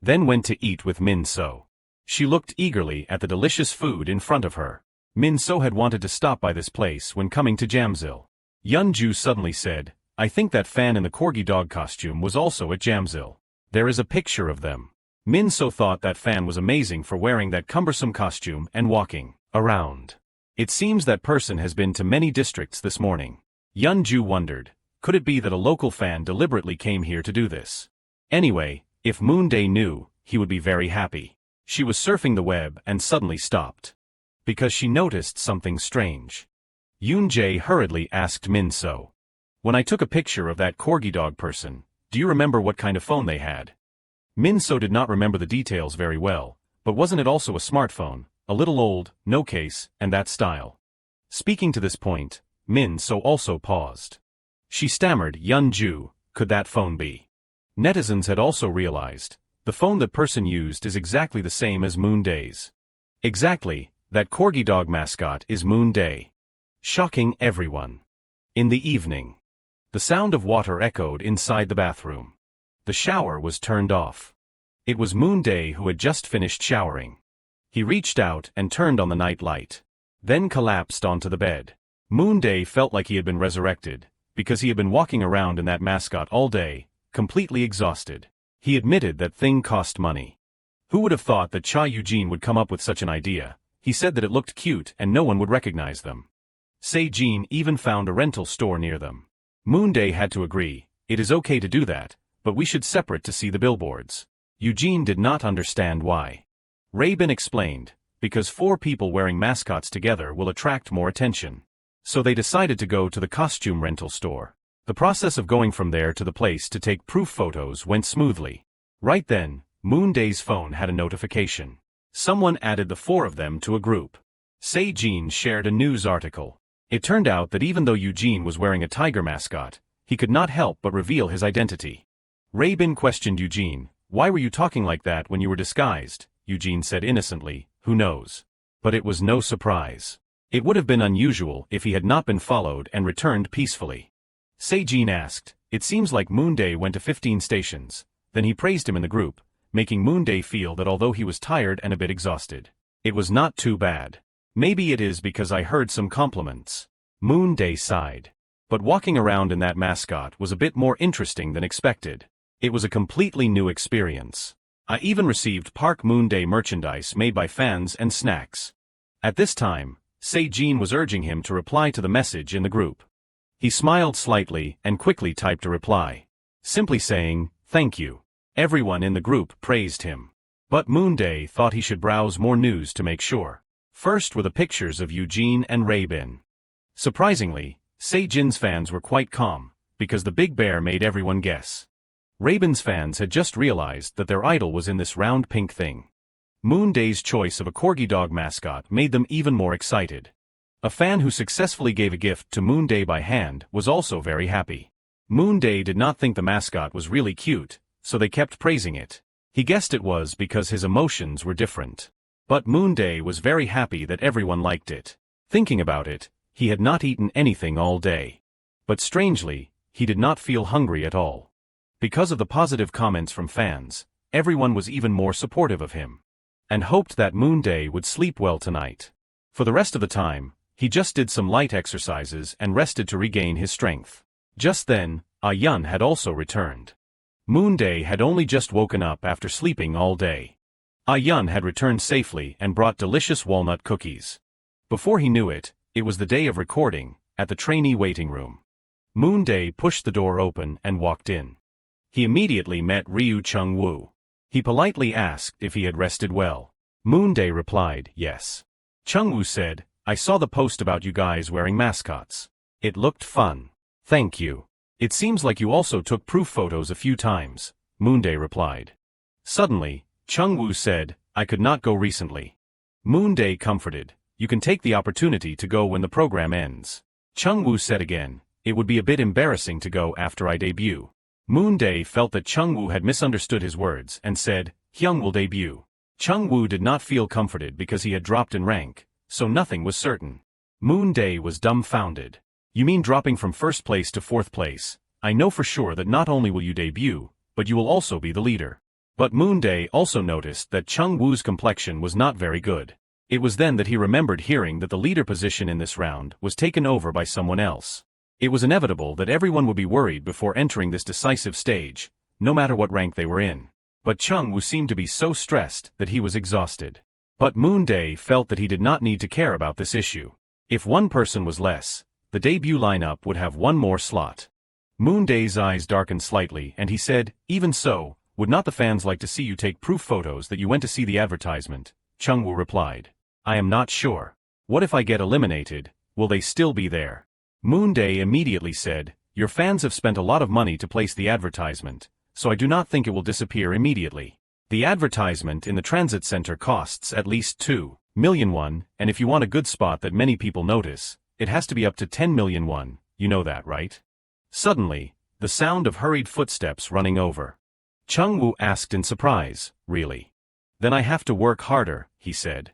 Then went to eat with Min-so. She looked eagerly at the delicious food in front of her. Min-so had wanted to stop by this place when coming to Jamsil. Yun-ju suddenly said, "I think that fan in the corgi dog costume was also at Jamsil. There is a picture of them." Min-so thought that fan was amazing for wearing that cumbersome costume and walking around. It seems that person has been to many districts this morning. Yun-ju wondered, could it be that a local fan deliberately came here to do this? Anyway, if Moonday knew, he would be very happy. She was surfing the web and suddenly stopped. Because she noticed something strange. Yoon-jae hurriedly asked Min-so, "When I took a picture of that corgi dog person, do you remember what kind of phone they had?" Min-so did not remember the details very well, but wasn't it also a smartphone, a little old, no case, and that style? Speaking to this point, Min-so also paused. She stammered, "Yun-ju, could that phone be?" Netizens had also realized, the phone that person used is exactly the same as Moonday's. Exactly, that corgi dog mascot is Moonday. Shocking everyone. In the evening, the sound of water echoed inside the bathroom. The shower was turned off. It was Moonday who had just finished showering. He reached out and turned on the night light. Then collapsed onto the bed. Moonday felt like he had been resurrected, because he had been walking around in that mascot all day, completely exhausted. He admitted that thing cost money. Who would have thought that Cha Eugene would come up with such an idea? He said that it looked cute and no one would recognize them. Se-jin even found a rental store near them. Moonday had to agree, "It is okay to do that, but we should separate to see the billboards." Eugene did not understand why. Raybin explained, "Because 4 people wearing mascots together will attract more attention." So they decided to go to the costume rental store. The process of going from there to the place to take proof photos went smoothly. Right then, Moonday's phone had a notification. Someone added the 4 of them to a group. Se-jin shared a news article. It turned out that even though Eugene was wearing a tiger mascot, he could not help but reveal his identity. Raybin questioned Eugene, "Why were you talking like that when you were disguised?" Eugene said innocently, "Who knows?" But it was no surprise. It would have been unusual if he had not been followed and returned peacefully. Se-jin asked, "It seems like Moonday went to 15 stations. Then he praised him in the group, making Moonday feel that although he was tired and a bit exhausted, it was not too bad. Maybe it is because I heard some compliments." Moonday sighed. But walking around in that mascot was a bit more interesting than expected. It was a completely new experience. I even received Park Moonday merchandise made by fans and snacks. At this time, Se-jin was urging him to reply to the message in the group. He smiled slightly and quickly typed a reply. Simply saying, "Thank you." Everyone in the group praised him. But Moonday thought he should browse more news to make sure. First were the pictures of Eugene and Raybin. Surprisingly, Se-jin's fans were quite calm, because the big bear made everyone guess. Raybin's fans had just realized that their idol was in this round pink thing. Moonday's choice of a corgi dog mascot made them even more excited. A fan who successfully gave a gift to Moonday by hand was also very happy. Moonday did not think the mascot was really cute, so they kept praising it. He guessed it was because his emotions were different. But Moonday was very happy that everyone liked it. Thinking about it, he had not eaten anything all day. But strangely, he did not feel hungry at all. Because of the positive comments from fans, everyone was even more supportive of him. And hoped that Moonday would sleep well tonight. For the rest of the time, he just did some light exercises and rested to regain his strength. Just then, Ah-yun had also returned. Moonday had only just woken up after sleeping all day. Ah-yun had returned safely and brought delicious walnut cookies. Before he knew it, it was the day of recording, at the trainee waiting room. Moonday pushed the door open and walked in. He immediately met Ryu Chung-woo. He politely asked if he had rested well. Moonday replied, yes. Chungwoo said, I saw the post about you guys wearing mascots. It looked fun. Thank you. It seems like you also took proof photos a few times, Moonday replied. Suddenly, Chungwoo said, I could not go recently. Moonday comforted, you can take the opportunity to go when the program ends. Chungwoo said again, it would be a bit embarrassing to go after I debut. Moonday felt that Chungwoo had misunderstood his words and said, Hyung will debut. Chungwoo did not feel comforted because he had dropped in rank, so nothing was certain. Moonday was dumbfounded. You mean dropping from first place to fourth place? I know for sure that not only will you debut, but you will also be the leader. But Moonday also noticed that Chungwoo's complexion was not very good. It was then that he remembered hearing that the leader position in this round was taken over by someone else. It was inevitable that everyone would be worried before entering this decisive stage, no matter what rank they were in. But Chungwoo seemed to be so stressed that he was exhausted. But Moonday felt that he did not need to care about this issue. If one person was less, the debut lineup would have one more slot. Moonday's eyes darkened slightly and he said, even so, would not the fans like to see you take proof photos that you went to see the advertisement? Chungwoo replied. I am not sure. What if I get eliminated, will they still be there? Moonday immediately said, your fans have spent a lot of money to place the advertisement, so I do not think it will disappear immediately. The advertisement in the transit center costs at least 2 million won, and if you want a good spot that many people notice, it has to be up to 10 million won, you know that, right? Suddenly, the sound of hurried footsteps running over. Chungwoo asked in surprise, really? Then I have to work harder, he said.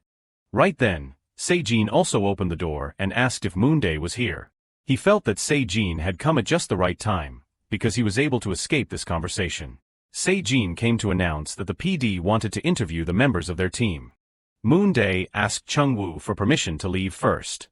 Right then, Se-jin also opened the door and asked if Moonday was here. He felt that Se-jin had come at just the right time, because he was able to escape this conversation. Se-jin came to announce that the PD wanted to interview the members of their team. Moonday asked Chungwoo for permission to leave first.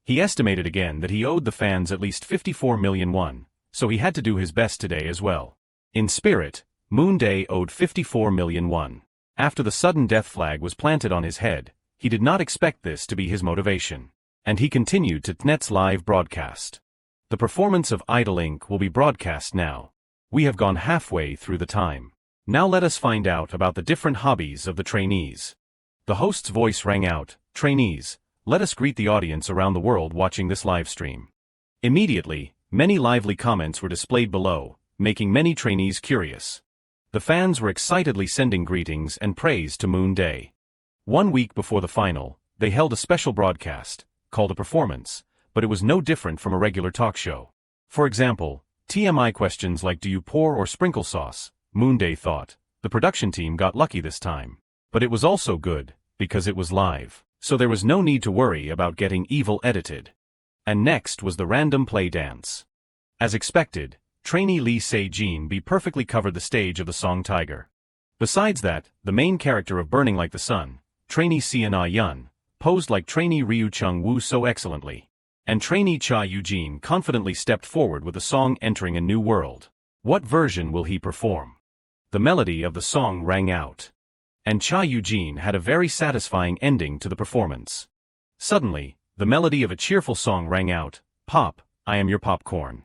He estimated again that he owed the fans at least 54 million won, so he had to do his best today as well. In spirit, Moonday owed 54 million won. After the sudden death flag was planted on his head, he did not expect this to be his motivation. And he continued to Tnet's live broadcast. The performance of Idol Inc. will be broadcast now. We have gone halfway through the time. Now let us find out about the different hobbies of the trainees. The host's voice rang out, trainees, let us greet the audience around the world watching this live stream. Immediately, many lively comments were displayed below, making many trainees curious. The fans were excitedly sending greetings and praise to Moonday. 1 week before the final, they held a special broadcast, called a performance, but it was no different from a regular talk show. For example, TMI questions like do you pour or sprinkle sauce? Moonday thought, the production team got lucky this time. But it was also good, because it was live, so there was no need to worry about getting evil edited. And next was the random play dance. As expected, trainee Lee Se-jin perfectly covered the stage of the song Tiger. Besides that, the main character of Burning Like the Sun, trainee Seon Ah-yun, posed like trainee Ryu Chung-woo so excellently. And trainee Cha Eugene confidently stepped forward with the song Entering a New World. What version will he perform? The melody of the song rang out. And Cha Eugene had a very satisfying ending to the performance. Suddenly, the melody of a cheerful song rang out, Pop, I am your popcorn.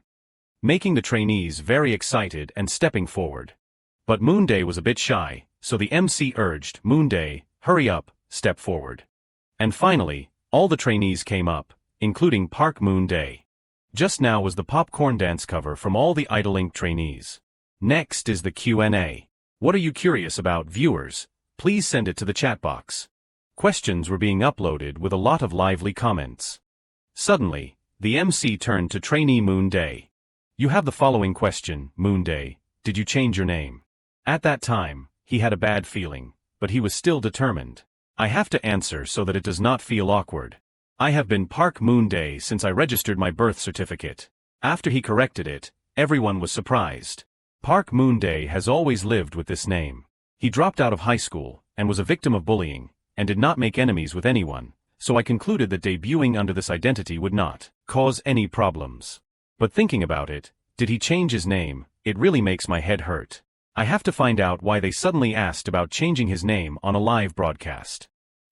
Making the trainees very excited and stepping forward. But Moonday was a bit shy, so the MC urged, Moonday, hurry up, step forward. And finally, all the trainees came up, including Park Moonday. Just now was the popcorn dance cover from all the Idol Inc. trainees. Next is the Q&A. What are you curious about, viewers? Please send it to the chat box. Questions were being uploaded with a lot of lively comments. Suddenly, the MC turned to trainee Moonday. You have the following question, Moonday, did you change your name? At that time, he had a bad feeling, but he was still determined. I have to answer so that it does not feel awkward. I have been Park Moonday since I registered my birth certificate. After he corrected it, everyone was surprised. Park Moonday has always lived with this name. He dropped out of high school, and was a victim of bullying, and did not make enemies with anyone, so I concluded that debuting under this identity would not cause any problems. But thinking about it, did he change his name? It really makes my head hurt. I have to find out why they suddenly asked about changing his name on a live broadcast.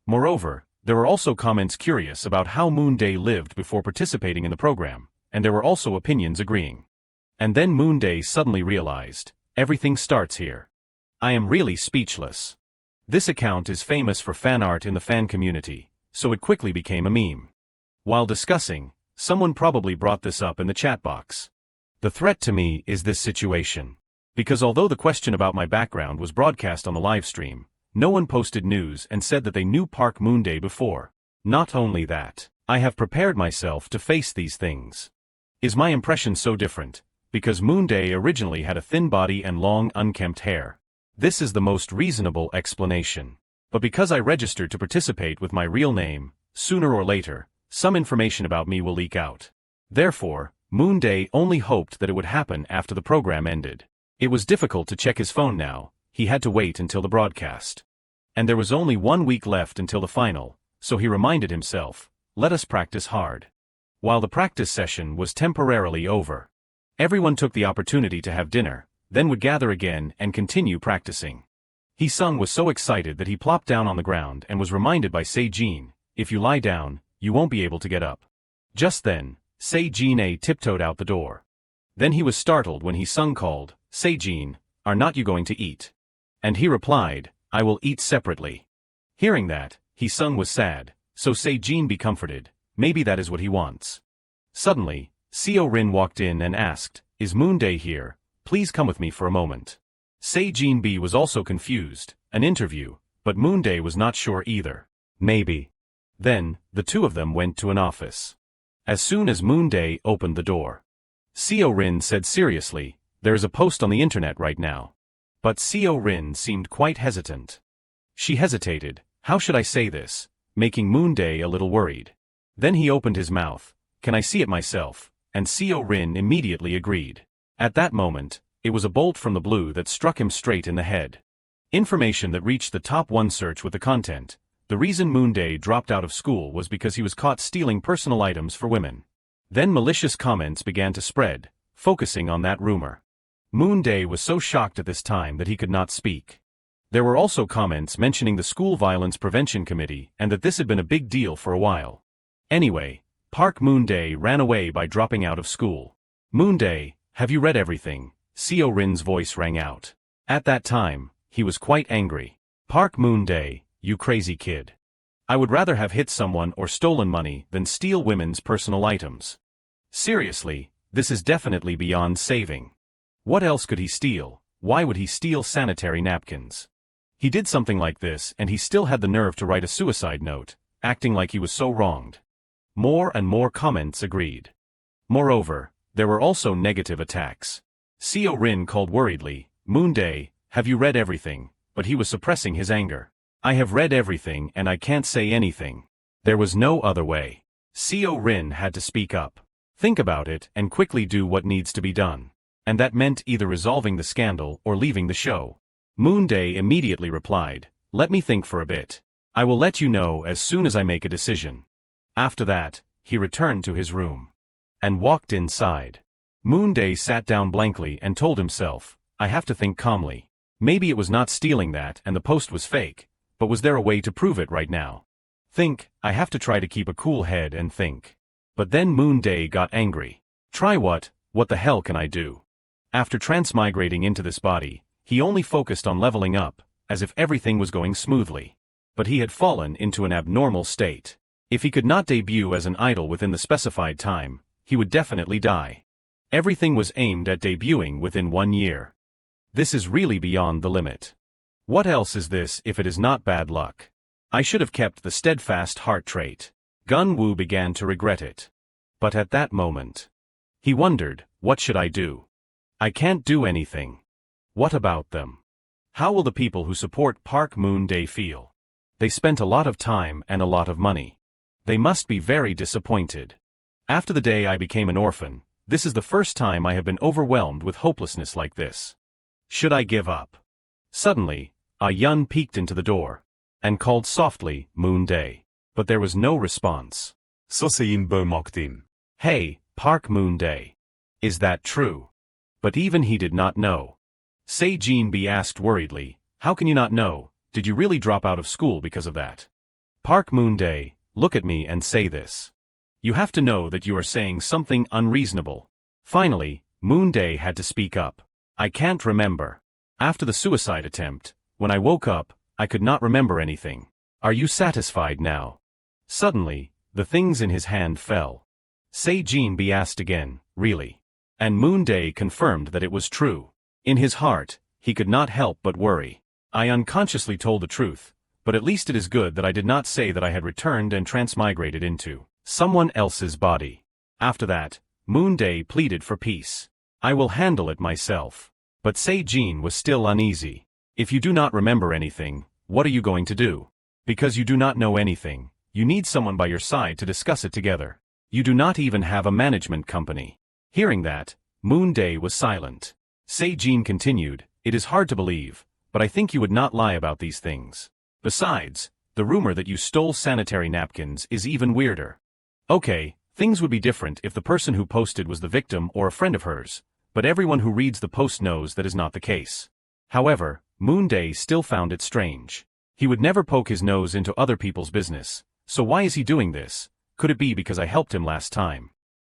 Moreover, there were also comments curious about how Moonday lived before participating in the program, and there were also opinions agreeing. And then Moonday suddenly realized, everything starts here. I am really speechless. This account is famous for fan art in the fan community, so it quickly became a meme. While discussing, someone probably brought this up in the chat box. The threat to me is this situation. Because although the question about my background was broadcast on the live stream, no one posted news and said that they knew Park Moonday before. Not only that, I have prepared myself to face these things. Is my impression so different? Because Moonday originally had a thin body and long unkempt hair. This is the most reasonable explanation. But because I registered to participate with my real name, sooner or later, some information about me will leak out. Therefore, Moonday only hoped that it would happen after the program ended. It was difficult to check his phone now, he had to wait until the broadcast. And there was only 1 week left until the final, so he reminded himself, let us practice hard. While the practice session was temporarily over, everyone took the opportunity to have dinner, then would gather again and continue practicing. Hee-sung was so excited that he plopped down on the ground and was reminded by Se-jin, if you lie down, you won't be able to get up. Just then, Se-jin tiptoed out the door. Then he was startled when Hee-sung called, Se-jin, are not you going to eat? And he replied, I will eat separately. Hearing that, Hee-sung was sad, so Se-jin be comforted, maybe that is what he wants. Suddenly, Seo-rin walked in and asked, is Moonday here? Please come with me for a moment. Se-jin B was also confused, an interview, but Moonday was not sure either. Maybe. Then, the two of them went to an office. As soon as Moonday opened the door, Seo-rin said seriously, there is a post on the internet right now. But Seo-rin seemed quite hesitant. She hesitated, how should I say this, making Moonday a little worried. Then he opened his mouth, can I see it myself, and Seo-rin immediately agreed. At that moment, it was a bolt from the blue that struck him straight in the head. Information that reached the top 1 search with the content, the reason Moonday dropped out of school was because he was caught stealing personal items for women. Then malicious comments began to spread, focusing on that rumor. Moonday was so shocked at this time that he could not speak. There were also comments mentioning the School Violence Prevention Committee and that this had been a big deal for a while. Anyway, Park Moonday ran away by dropping out of school. Moonday, have you read everything? Seo-rin's voice rang out. At that time, he was quite angry. Park Moonday, you crazy kid. I would rather have hit someone or stolen money than steal women's personal items. Seriously, this is definitely beyond saving. What else could he steal? Why would he steal sanitary napkins? He did something like this and he still had the nerve to write a suicide note, acting like he was so wronged. More and more comments agreed. Moreover, there were also negative attacks. Seo-rin called worriedly, Moonday, have you read everything? But he was suppressing his anger. I have read everything and I can't say anything. There was no other way. Seo-rin had to speak up. Think about it and quickly do what needs to be done. And that meant either resolving the scandal or leaving the show. Moonday immediately replied, let me think for a bit. I will let you know as soon as I make a decision. After that, he returned to his room and walked inside. Moonday sat down blankly and told himself, I have to think calmly. Maybe it was not stealing that and the post was fake, but was there a way to prove it right now? I have to try to keep a cool head and think. But then Moonday got angry. Try what? What the hell can I do? After transmigrating into this body, he only focused on leveling up, as if everything was going smoothly. But he had fallen into an abnormal state. If he could not debut as an idol within the specified time, he would definitely die. Everything was aimed at debuting within 1 year. This is really beyond the limit. What else is this if it is not bad luck? I should have kept the steadfast heart trait. Gun-woo began to regret it. But at that moment, he wondered, what should I do? I can't do anything. What about them? How will the people who support Park Moonday feel? They spent a lot of time and a lot of money. They must be very disappointed. After the day I became an orphan, this is the first time I have been overwhelmed with hopelessness like this. Should I give up? Suddenly, Ah-yun peeked into the door and called softly, Moonday. But there was no response. Sosein Bömokdim. Hey, Park Moonday. Is that true? But even he did not know. Se-jin B asked worriedly, how can you not know? Did you really drop out of school because of that? Park Moonday, look at me and say this. You have to know that you are saying something unreasonable. Finally, Moonday had to speak up. I can't remember. After the suicide attempt, when I woke up, I could not remember anything. Are you satisfied now? Suddenly, the things in his hand fell. Se-jin asked again, really? And Moonday confirmed that it was true. In his heart, he could not help but worry. I unconsciously told the truth, but at least it is good that I did not say that I had returned and transmigrated into someone else's body. After that, Moonday pleaded for peace. I will handle it myself. But Se-jin was still uneasy. If you do not remember anything, what are you going to do? Because you do not know anything, you need someone by your side to discuss it together. You do not even have a management company. Hearing that, Moonday was silent. Se-jin continued, it is hard to believe, but I think you would not lie about these things. Besides, the rumor that you stole sanitary napkins is even weirder. Okay, things would be different if the person who posted was the victim or a friend of hers, but everyone who reads the post knows that is not the case. However, Moonday still found it strange. He would never poke his nose into other people's business, so why is he doing this? Could it be because I helped him last time?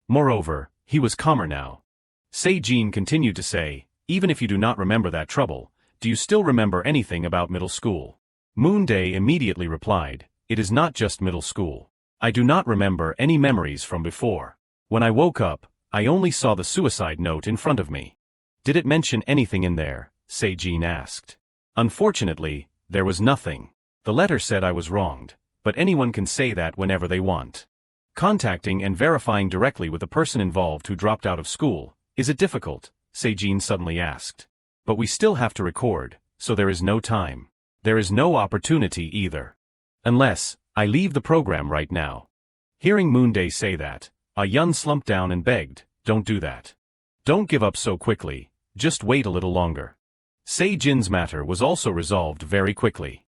Moreover, he was calmer now. Se-jin continued to say, even if you do not remember that trouble, do you still remember anything about middle school? Moonday immediately replied, it is not just middle school. I do not remember any memories from before. When I woke up, I only saw the suicide note in front of me. Did it mention anything in there? Se-jin asked. Unfortunately, there was nothing. The letter said I was wronged, but anyone can say that whenever they want. Contacting and verifying directly with the person involved who dropped out of school, is it difficult? Se-jin suddenly asked. But we still have to record, so there is no time. There is no opportunity either. Unless, I leave the program right now. Hearing Moonday say that, Yun slumped down and begged, don't do that. Don't give up so quickly, just wait a little longer. Se-jin's matter was also resolved very quickly.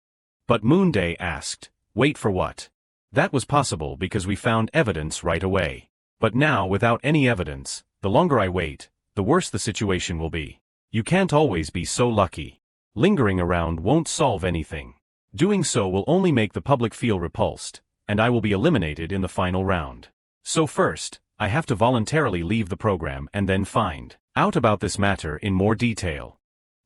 But Moonday asked, wait for what? That was possible because we found evidence right away. But now without any evidence, the longer I wait, the worse the situation will be. You can't always be so lucky. Lingering around won't solve anything. Doing so will only make the public feel repulsed, and I will be eliminated in the final round. So first, I have to voluntarily leave the program and then find out about this matter in more detail.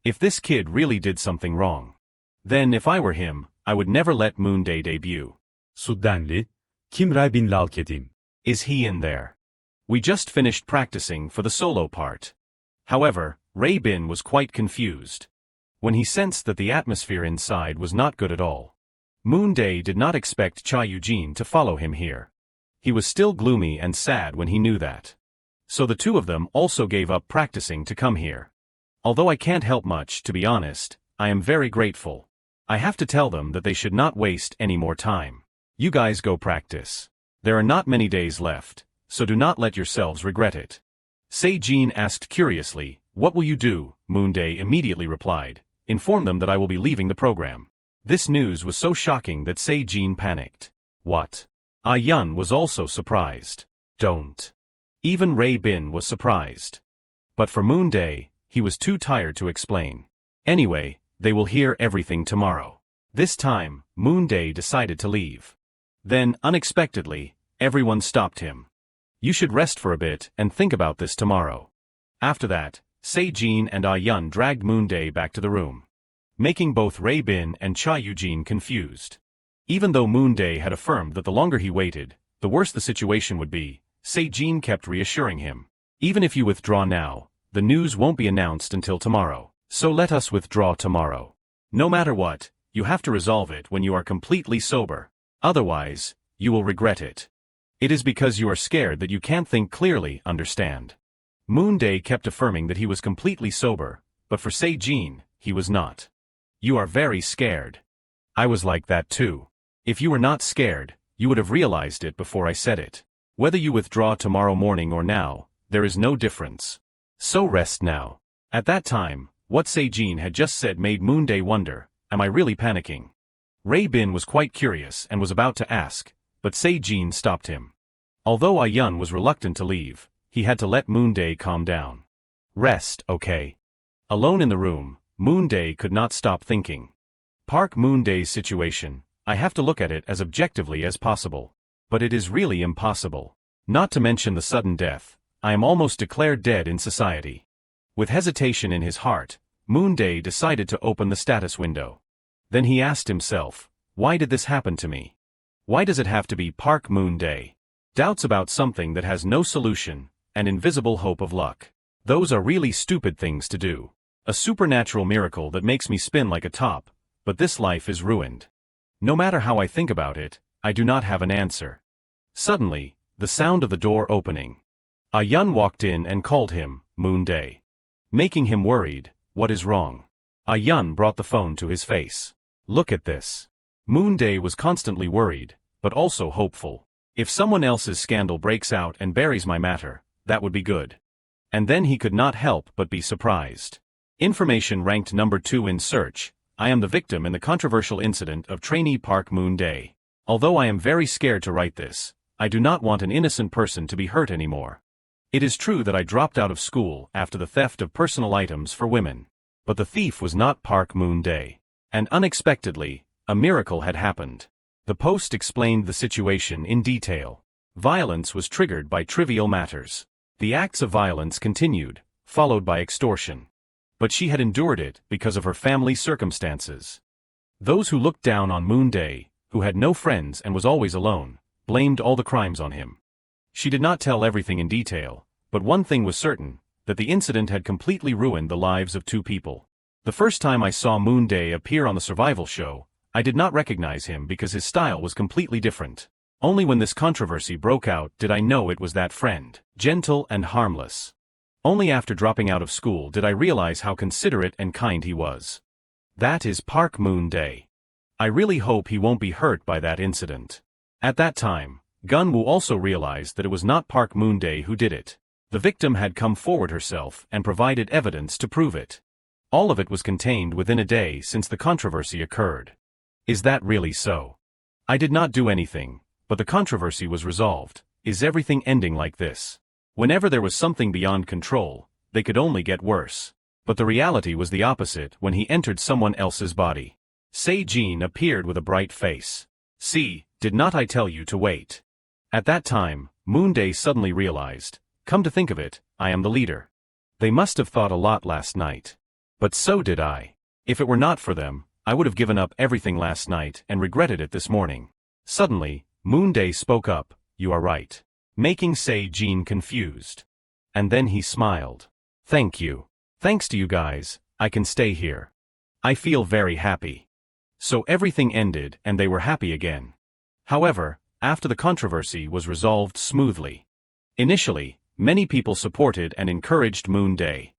If this kid really did something wrong, then if I were him, I would never let Moonday debut. Suddenly, Kim Rae-bin Allocating. Is he in there? We just finished practicing for the solo part. However, Rae-bin was quite confused. When he sensed that the atmosphere inside was not good at all. Moonday did not expect Cha Eugene to follow him here. He was still gloomy and sad when he knew that. So the two of them also gave up practicing to come here. Although I can't help much, to be honest, I am very grateful. I have to tell them that they should not waste any more time. You guys go practice. There are not many days left, so do not let yourselves regret it. Se-jin asked curiously, what will you do? Moonday immediately replied, inform them that I will be leaving the program. This news was so shocking that Se-jin panicked. What? Yun was also surprised. Don't. Even Rae-bin was surprised. But for Moonday, he was too tired to explain. Anyway, they will hear everything tomorrow. This time, Moonday decided to leave. Then, unexpectedly, everyone stopped him. You should rest for a bit and think about this tomorrow. After that, Se-jin and Yun dragged Moonday back to the room, making both Rae-bin and Cha Eugene confused. Even though Moonday had affirmed that the longer he waited, the worse the situation would be, Se-jin kept reassuring him. Even if you withdraw now, the news won't be announced until tomorrow, so let us withdraw tomorrow. No matter what, you have to resolve it when you are completely sober. Otherwise, you will regret it. It is because you are scared that you can't think clearly, understand? Moonday kept affirming that he was completely sober, but for Se-jin, he was not. You are very scared. I was like that too. If you were not scared, you would have realized it before I said it. Whether you withdraw tomorrow morning or now, there is no difference. So rest now. At that time, what Se-jin had just said made Moonday wonder, am I really panicking? Rae-bin was quite curious and was about to ask, but Se-jin stopped him. Although Yun was reluctant to leave, he had to let Moonday calm down. Rest, okay? Alone in the room, Moonday could not stop thinking. Park Moonday's situation, I have to look at it as objectively as possible. But it is really impossible. Not to mention the sudden death, I am almost declared dead in society. With hesitation in his heart, Moonday decided to open the status window. Then he asked himself, why did this happen to me? Why does it have to be Park Moonday? Doubts about something that has no solution, an invisible hope of luck. Those are really stupid things to do. A supernatural miracle that makes me spin like a top, but this life is ruined. No matter how I think about it, I do not have an answer. Suddenly, the sound of the door opening. A Yun walked in and called him, Moonday. Making him worried, what is wrong? A Yun brought the phone to his face. Look at this. Moonday was constantly worried, but also hopeful. If someone else's scandal breaks out and buries my matter, that would be good. And then he could not help but be surprised. Information ranked number 2 in search. I am the victim in the controversial incident of trainee Park Moonday. Although I am very scared to write this, I do not want an innocent person to be hurt anymore. It is true that I dropped out of school after the theft of personal items for women. But the thief was not Park Moonday. And unexpectedly, a miracle had happened. The post explained the situation in detail. Violence was triggered by trivial matters. The acts of violence continued, followed by extortion. But she had endured it because of her family circumstances. Those who looked down on Moonday, who had no friends and was always alone, blamed all the crimes on him. She did not tell everything in detail, but one thing was certain, that the incident had completely ruined the lives of 2 people. The first time I saw Moonday appear on the survival show, I did not recognize him because his style was completely different. Only when this controversy broke out did I know it was that friend, gentle and harmless. Only after dropping out of school did I realize how considerate and kind he was. That is Park Moonday. I really hope he won't be hurt by that incident. At that time, Gunwoo also realized that it was not Park Moonday who did it. The victim had come forward herself and provided evidence to prove it. All of it was contained within a day since the controversy occurred. Is that really so? I did not do anything, but the controversy was resolved. Is everything ending like this? Whenever there was something beyond control, they could only get worse. But the reality was the opposite when he entered someone else's body. Se-jin appeared with a bright face. See, did not I tell you to wait? At that time, Moonday suddenly realized, come to think of it, I am the leader. They must have thought a lot last night. But so did I. If it were not for them, I would have given up everything last night and regretted it this morning. Suddenly, Moonday spoke up, you are right. Making Se-jin confused. And then he smiled. Thank you. Thanks to you guys, I can stay here. I feel very happy. So everything ended and they were happy again. However, after the controversy was resolved smoothly. Initially, many people supported and encouraged Moonday.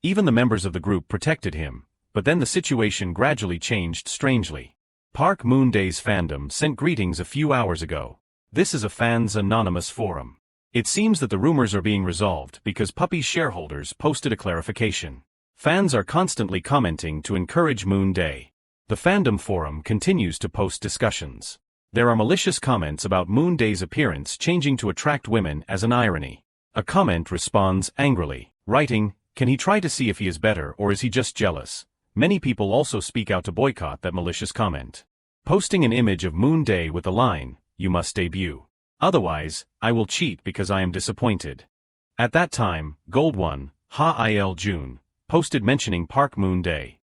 Even the members of the group protected him, but then the situation gradually changed strangely. Park Moonday's fandom sent greetings a few hours ago. This is a fans' anonymous forum. It seems that the rumors are being resolved because Puppy's shareholders posted a clarification. Fans are constantly commenting to encourage Moonday. The fandom forum continues to post discussions. There are malicious comments about Moonday's appearance changing to attract women as an irony. A comment responds angrily, writing, can he try to see if he is better or is he just jealous? Many people also speak out to boycott that malicious comment. Posting an image of Moonday with the line, you must debut. Otherwise, I will cheat because I am disappointed. At that time, Gold One, Ha Il Jun, posted mentioning Park Moonday.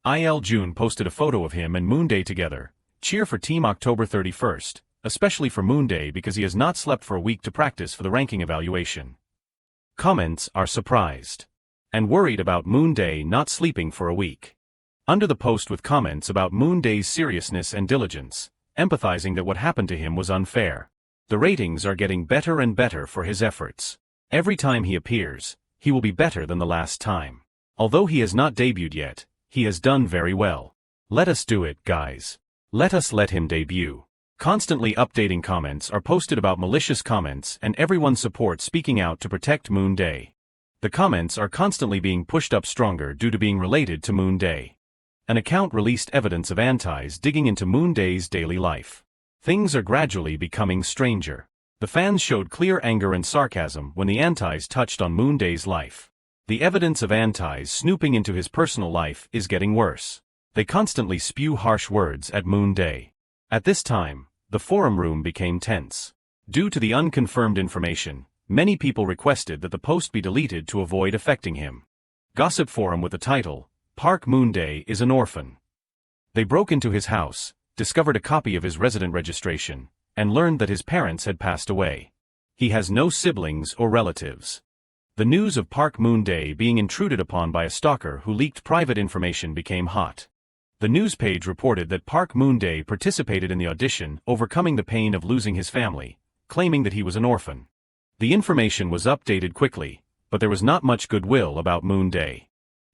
Il Jun posted a photo of him and Moonday together. Cheer for Team October 31st, especially for Moonday because he has not slept for a week to practice for the ranking evaluation. Comments are surprised and worried about Moonday not sleeping for a week. Under the post with comments about Moonday's seriousness and diligence, empathizing that what happened to him was unfair. The ratings are getting better and better for his efforts. Every time he appears, he will be better than the last time. Although he has not debuted yet, he has done very well. Let us do it, guys. Let us let him debut. Constantly updating comments are posted about malicious comments and everyone's support speaking out to protect Moonday. The comments are constantly being pushed up stronger due to being related to Moonday. An account released evidence of antis digging into Moonday's daily life. Things are gradually becoming stranger. The fans showed clear anger and sarcasm when the antis touched on Moonday's life. The evidence of antis snooping into his personal life is getting worse. They constantly spew harsh words at Moonday. At this time, the forum room became tense. Due to the unconfirmed information, many people requested that the post be deleted to avoid affecting him. Gossip forum with the title, Park Moonday is an orphan. They broke into his house, discovered a copy of his resident registration, and learned that his parents had passed away. He has no siblings or relatives. The news of Park Moonday being intruded upon by a stalker who leaked private information became hot. The news page reported that Park Moonday participated in the audition, overcoming the pain of losing his family, claiming that he was an orphan. The information was updated quickly, but there was not much goodwill about Moonday.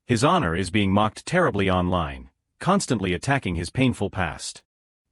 His honor is being mocked terribly online, constantly attacking his painful past.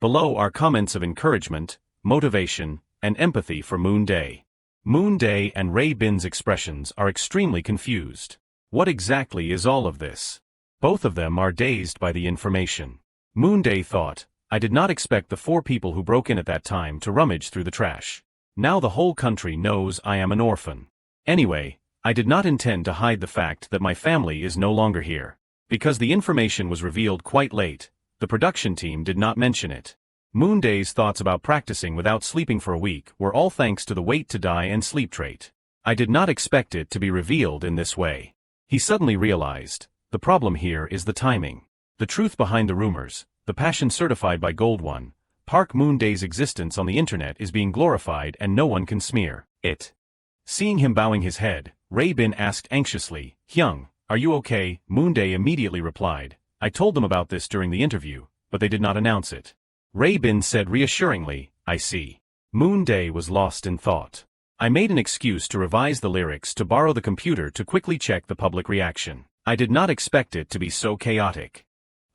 Below are comments of encouragement, motivation, and empathy for Moonday. Moonday and Ray Bin's expressions are extremely confused. What exactly is all of this? Both of them are dazed by the information. Moonday thought, I did not expect the 4 people who broke in at that time to rummage through the trash. Now the whole country knows I am an orphan. Anyway, I did not intend to hide the fact that my family is no longer here. Because the information was revealed quite late, the production team did not mention it. Moonday's thoughts about practicing without sleeping for a week were all thanks to the wait to die and sleep trait. I did not expect it to be revealed in this way. He suddenly realized, the problem here is the timing. The truth behind the rumors, the passion certified by Gold One, Park Moonday's existence on the internet is being glorified and no one can smear it. Seeing him bowing his head, Ray Bin asked anxiously, Hyung, are you okay? Moonday immediately replied, I told them about this during the interview, but they did not announce it. Ray Bin said reassuringly, I see. Moonday was lost in thought. I made an excuse to revise the lyrics to borrow the computer to quickly check the public reaction. I did not expect it to be so chaotic.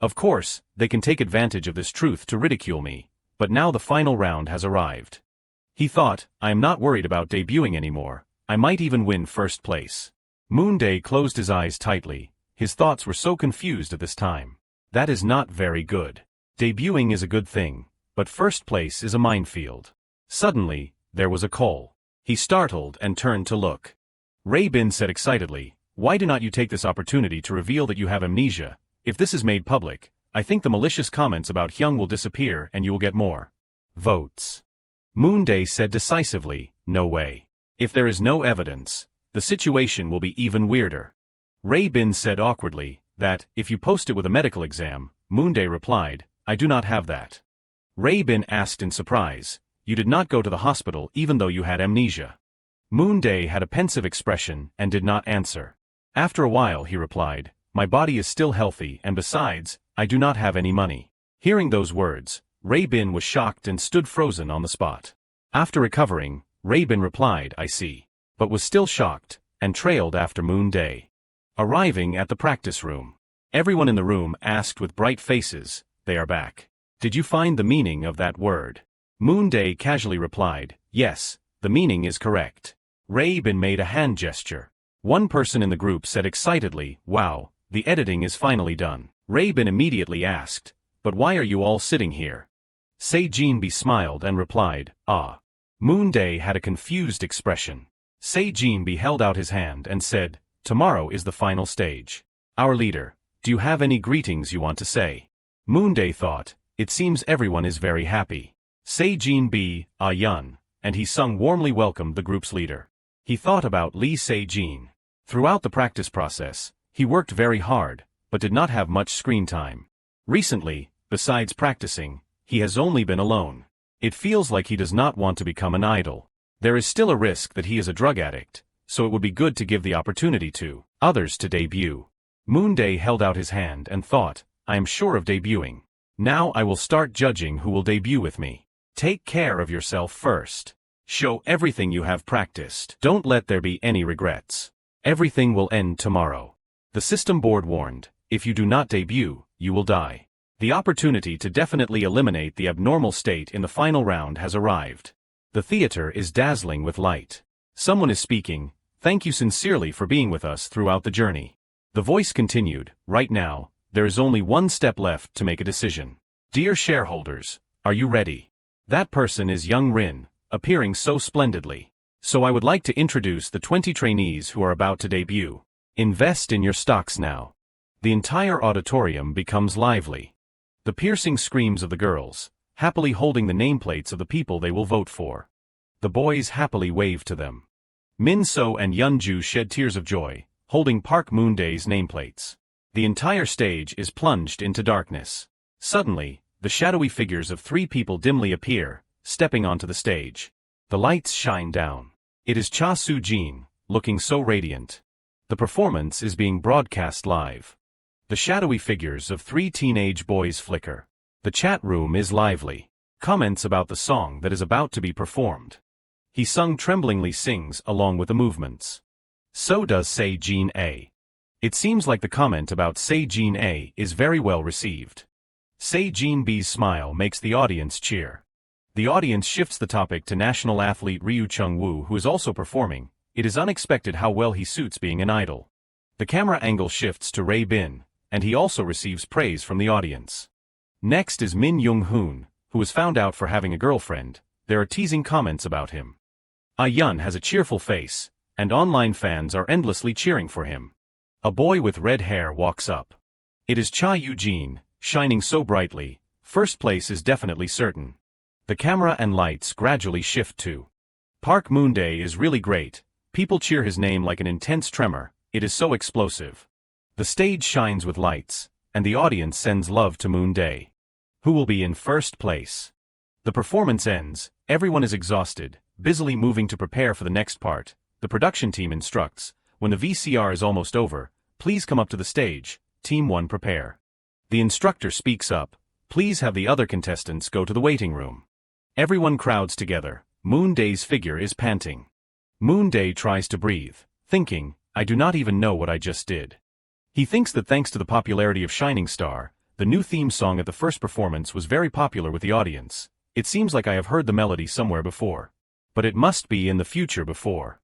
Of course, they can take advantage of this truth to ridicule me, but now the final round has arrived. He thought, I am not worried about debuting anymore, I might even win first place. Moonday closed his eyes tightly, his thoughts were so confused at this time. That is not very good. Debuting is a good thing, but first place is a minefield. Suddenly, there was a call. He startled and turned to look. Ray Bin said excitedly, why do not you take this opportunity to reveal that you have amnesia? If this is made public, I think the malicious comments about Hyung will disappear and you will get more votes. Moonday said decisively, no way. If there is no evidence, the situation will be even weirder. Ray Bin said awkwardly, that, if you post it with a medical exam, Moonday replied, I do not have that. Ray Bin asked in surprise, you did not go to the hospital even though you had amnesia. Moonday had a pensive expression and did not answer. After a while he replied, my body is still healthy and besides, I do not have any money. Hearing those words, Ray Bin was shocked and stood frozen on the spot. After recovering, Ray Bin replied, I see, but was still shocked, and trailed after Moonday. Arriving at the practice room. Everyone in the room asked with bright faces, they are back. Did you find the meaning of that word? Moonday casually replied, yes, the meaning is correct. Ray Bin made a hand gesture. One person in the group said excitedly, wow, the editing is finally done. Ray Bin immediately asked, but why are you all sitting here? Se-jin-bi smiled and replied, ah. Moonday had a confused expression. Se-jin-bi held out his hand and said, tomorrow is the final stage. Our leader, do you have any greetings you want to say? Moonday thought, it seems everyone is very happy. Se-jin-bi, ah-yun, and he warmly welcomed the group's leader. He thought about Lee Se-jin. Throughout the practice process, he worked very hard, but did not have much screen time. Recently, besides practicing, he has only been alone. It feels like he does not want to become an idol. There is still a risk that he is a drug addict, so it would be good to give the opportunity to others to debut. Moonday held out his hand and thought, I am sure of debuting. Now I will start judging who will debut with me. Take care of yourself first. Show everything you have practiced. Don't let there be any regrets. Everything will end tomorrow. The system board warned, if you do not debut, you will die. The opportunity to definitely eliminate the abnormal state in the final round has arrived. The theater is dazzling with light. Someone is speaking, thank you sincerely for being with us throughout the journey. The voice continued, right now, there is only one step left to make a decision. Dear shareholders, are you ready? That person is Young Rin, appearing so splendidly. So I would like to introduce the 20 trainees who are about to debut. Invest in your stocks now. The entire auditorium becomes lively. The piercing screams of the girls, happily holding the nameplates of the people they will vote for. The boys happily wave to them. Min So and Yeonju shed tears of joy, holding Park Moonday's nameplates. The entire stage is plunged into darkness. Suddenly, the shadowy figures of three people dimly appear, stepping onto the stage. The lights shine down. It is Cha Soo-jin, looking so radiant. The performance is being broadcast live. The shadowy figures of three teenage boys flicker. The chat room is lively. Comments about the song that is about to be performed. Hee-sung tremblingly sings along with the movements. So does Se-jin-a. It seems like the comment about Se-jin-a is very well received. Se-jin-b's smile makes the audience cheer. The audience shifts the topic to national athlete Ryu Chung-woo, who is also performing. It is unexpected how well he suits being an idol. The camera angle shifts to Ray Bin, and he also receives praise from the audience. Next is Min Young-hoon, who is found out for having a girlfriend. There are teasing comments about him. Ah-yeon has a cheerful face, and online fans are endlessly cheering for him. A boy with red hair walks up. It is Cha Yoo-jin, shining so brightly. First place is definitely certain. The camera and lights gradually shift to Park Moonday is really great. People cheer his name like an intense tremor. It is so explosive. The stage shines with lights, and the audience sends love to Moonday, who will be in first place. The performance ends, everyone is exhausted, busily moving to prepare for the next part. The production team instructs, when the VCR is almost over, please come up to the stage, Team 1 prepare. The instructor speaks up, please have the other contestants go to the waiting room. Everyone crowds together. Moonday's figure is panting. Moonday tries to breathe, thinking, I do not even know what I just did. He thinks that thanks to the popularity of Shining Star, the new theme song at the first performance was very popular with the audience. It seems like I have heard the melody somewhere before. But it must be in the future before.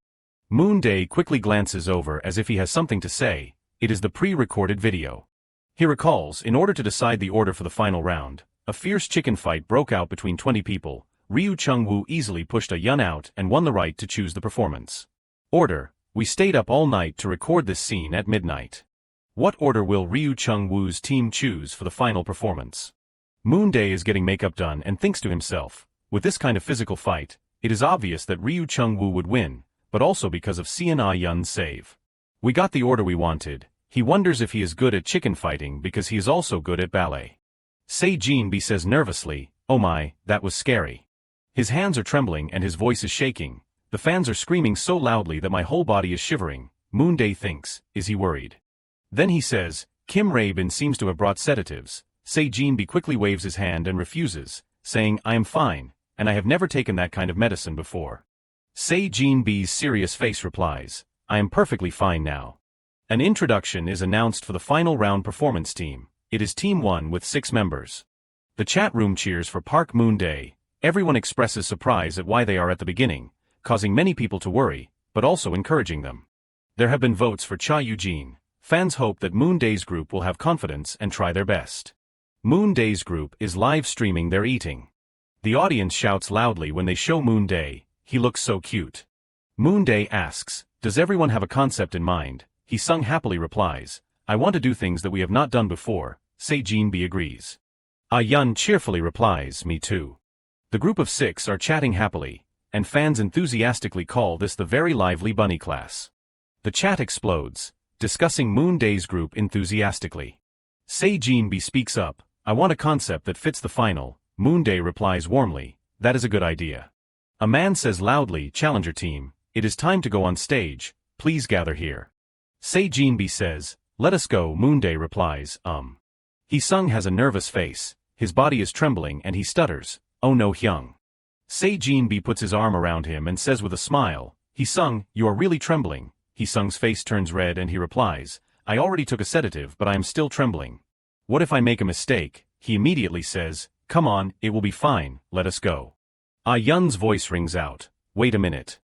Moonday quickly glances over as if he has something to say. It is the pre-recorded video. He recalls, in order to decide the order for the final round, a fierce chicken fight broke out between 20 people. Ryu Chung-woo easily pushed Ah-yeon out and won the right to choose the performance. Order: we stayed up all night to record this scene at midnight. What order will Ryu Chung-woo's team choose for the final performance? Moonday is getting makeup done and thinks to himself, with this kind of physical fight, it is obvious that Ryu Chung-woo would win, but also because of Seon Ah-yeon's save. We got the order we wanted. He wonders if he is good at chicken fighting because he is also good at ballet. Se-jin-b says nervously, oh my, that was scary. His hands are trembling and his voice is shaking. The fans are screaming so loudly that my whole body is shivering. Moonday thinks, is he worried? Then he says, Kim Rae-bin seems to have brought sedatives. Se-jin-b quickly waves his hand and refuses, saying, I am fine, and I have never taken that kind of medicine before. Se-jin-b's serious face replies, I am perfectly fine now. An introduction is announced for the final round performance team. It is Team 1 with 6 members. The chat room cheers for Park Moonday. Everyone expresses surprise at why they are at the beginning, causing many people to worry, but also encouraging them. There have been votes for Cha Yoo-jin. Fans hope that Moonday's group will have confidence and try their best. Moonday's group is live streaming their eating. The audience shouts loudly when they show Moonday. He looks so cute. Moonday asks, does everyone have a concept in mind? Hee-sung happily replies, I want to do things that we have not done before. Se-jin-b agrees. Ah-yeon cheerfully replies, me too. The group of 6 are chatting happily, and fans enthusiastically call this the very lively bunny class. The chat explodes, discussing Moonday's group enthusiastically. Se-jin-b speaks up, I want a concept that fits the final. Moonday replies warmly, that is a good idea. A man says loudly, Challenger team, it is time to go on stage, please gather here. Se-jin-b says, let us go. Moonday replies, Hee-sung has a nervous face, his body is trembling and he stutters, oh no Hyung. Se-jin-b puts his arm around him and says with a smile, Hee-sung, you are really trembling. Hee-sung's face turns red and he replies, I already took a sedative but I am still trembling. What if I make a mistake? He immediately says, come on, it will be fine, let us go. Ah-yeon's voice rings out, wait a minute.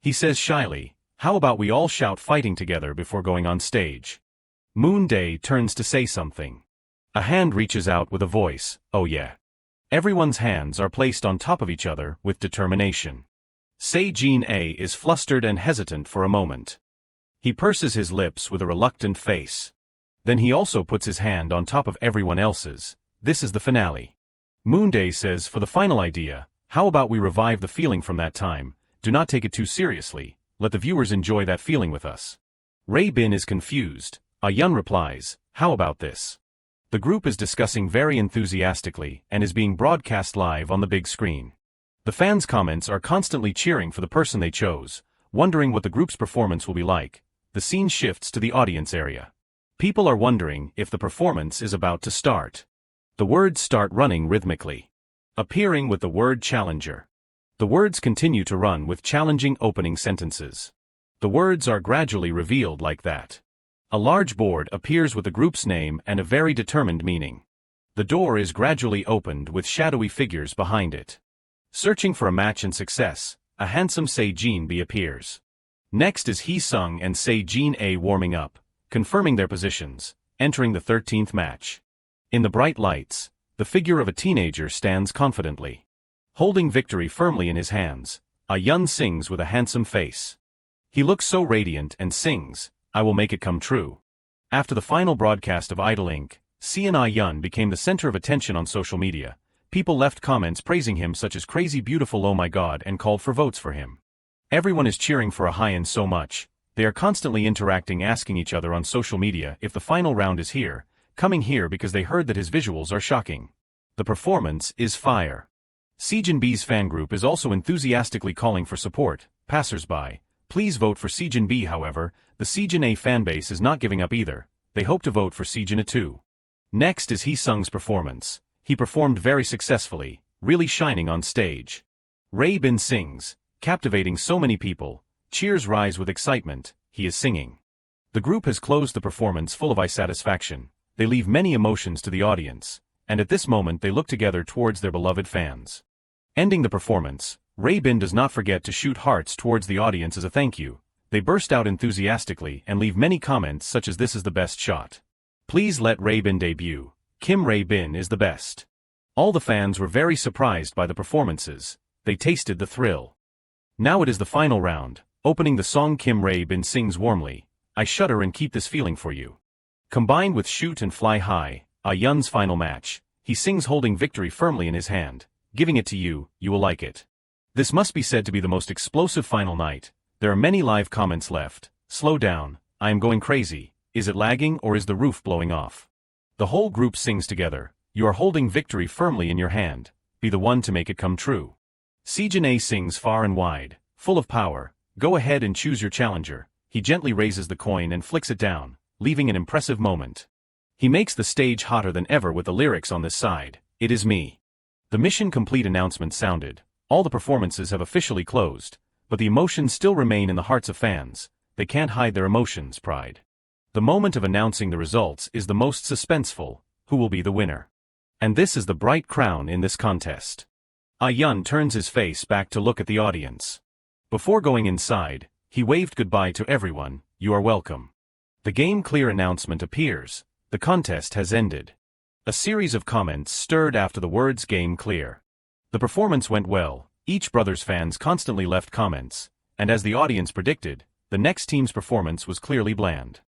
He says shyly, how about we all shout fighting together before going on stage? Moonday turns to say something. A hand reaches out with a voice, oh yeah. Everyone's hands are placed on top of each other with determination. Se-jin-a is flustered and hesitant for a moment. He purses his lips with a reluctant face. Then he also puts his hand on top of everyone else's. This is the finale. Moonday says for the final idea, how about we revive the feeling from that time? Do not take it too seriously, let the viewers enjoy that feeling with us. Ray Bin is confused. Ah-yeon replies, how about this? The group is discussing very enthusiastically and is being broadcast live on the big screen. The fans' comments are constantly cheering for the person they chose, wondering what the group's performance will be like. The scene shifts to the audience area. People are wondering if the performance is about to start. The words start running rhythmically, appearing with the word challenger. The words continue to run with challenging opening sentences. The words are gradually revealed like that. A large board appears with the group's name and a very determined meaning. The door is gradually opened with shadowy figures behind it. Searching for a match and success, a handsome Se-jin B appears. Next is Hee-sung and Se-jin A warming up, confirming their positions, entering the 13th match. In the bright lights, the figure of a teenager stands confidently. Holding victory firmly in his hands, Ah-yeon sings with a handsome face. He looks so radiant and sings, "I will make it come true." After the final broadcast of Idol Inc., Ah-yeon became the center of attention on social media. People left comments praising him such as "crazy beautiful oh my god" and called for votes for him. Everyone is cheering for Ah-yeon so much. They are constantly interacting, asking each other on social media if the final round is here, coming here because they heard that his visuals are shocking. The performance is fire. Se-jin B's fan group is also enthusiastically calling for support. Passers-by, please vote for Se-jin B. However, the Se-jin A fanbase is not giving up either. They hope to vote for Se-jin A too. Next is Hee-sung's performance. He performed very successfully, really shining on stage. Rae-bin sings, captivating so many people. Cheers rise with excitement. He is singing. The group has closed the performance full of eye satisfaction. They leave many emotions to the audience, and at this moment they look together towards their beloved fans. Ending the performance, Rae-bin does not forget to shoot hearts towards the audience as a thank you. They burst out enthusiastically and leave many comments such as "This is the best shot. Please let Rae-bin debut. Kim Rae-bin is the best." All the fans were very surprised by the performances. They tasted the thrill. Now it is the final round. Opening the song, Kim Rae-bin sings warmly, "I shudder and keep this feeling for you." Combined with Shoot and Fly High, Ah-yeon's final match, he sings holding victory firmly in his hand, "Giving it to you, you will like it." This must be said to be the most explosive final night. There are many live comments left. "Slow down, I am going crazy. Is it lagging or is the roof blowing off?" The whole group sings together, "You are holding victory firmly in your hand. Be the one to make it come true." Se-jin A sings far and wide, full of power, "Go ahead and choose your challenger." He gently raises the coin and flicks it down, leaving an impressive moment. He makes the stage hotter than ever with the lyrics on this side, "It is me." The mission complete announcement sounded. All the performances have officially closed, but the emotions still remain in the hearts of fans. They can't hide their emotions, pride. The moment of announcing the results is the most suspenseful. Who will be the winner? And this is the bright crown in this contest. Ah-yeon turns his face back to look at the audience. Before going inside, he waved goodbye to everyone. "You are welcome." The game clear announcement appears. The contest has ended. A series of comments stirred after the words "game clear." The performance went well. Each brother's fans constantly left comments, and as the audience predicted, the next team's performance was clearly bland.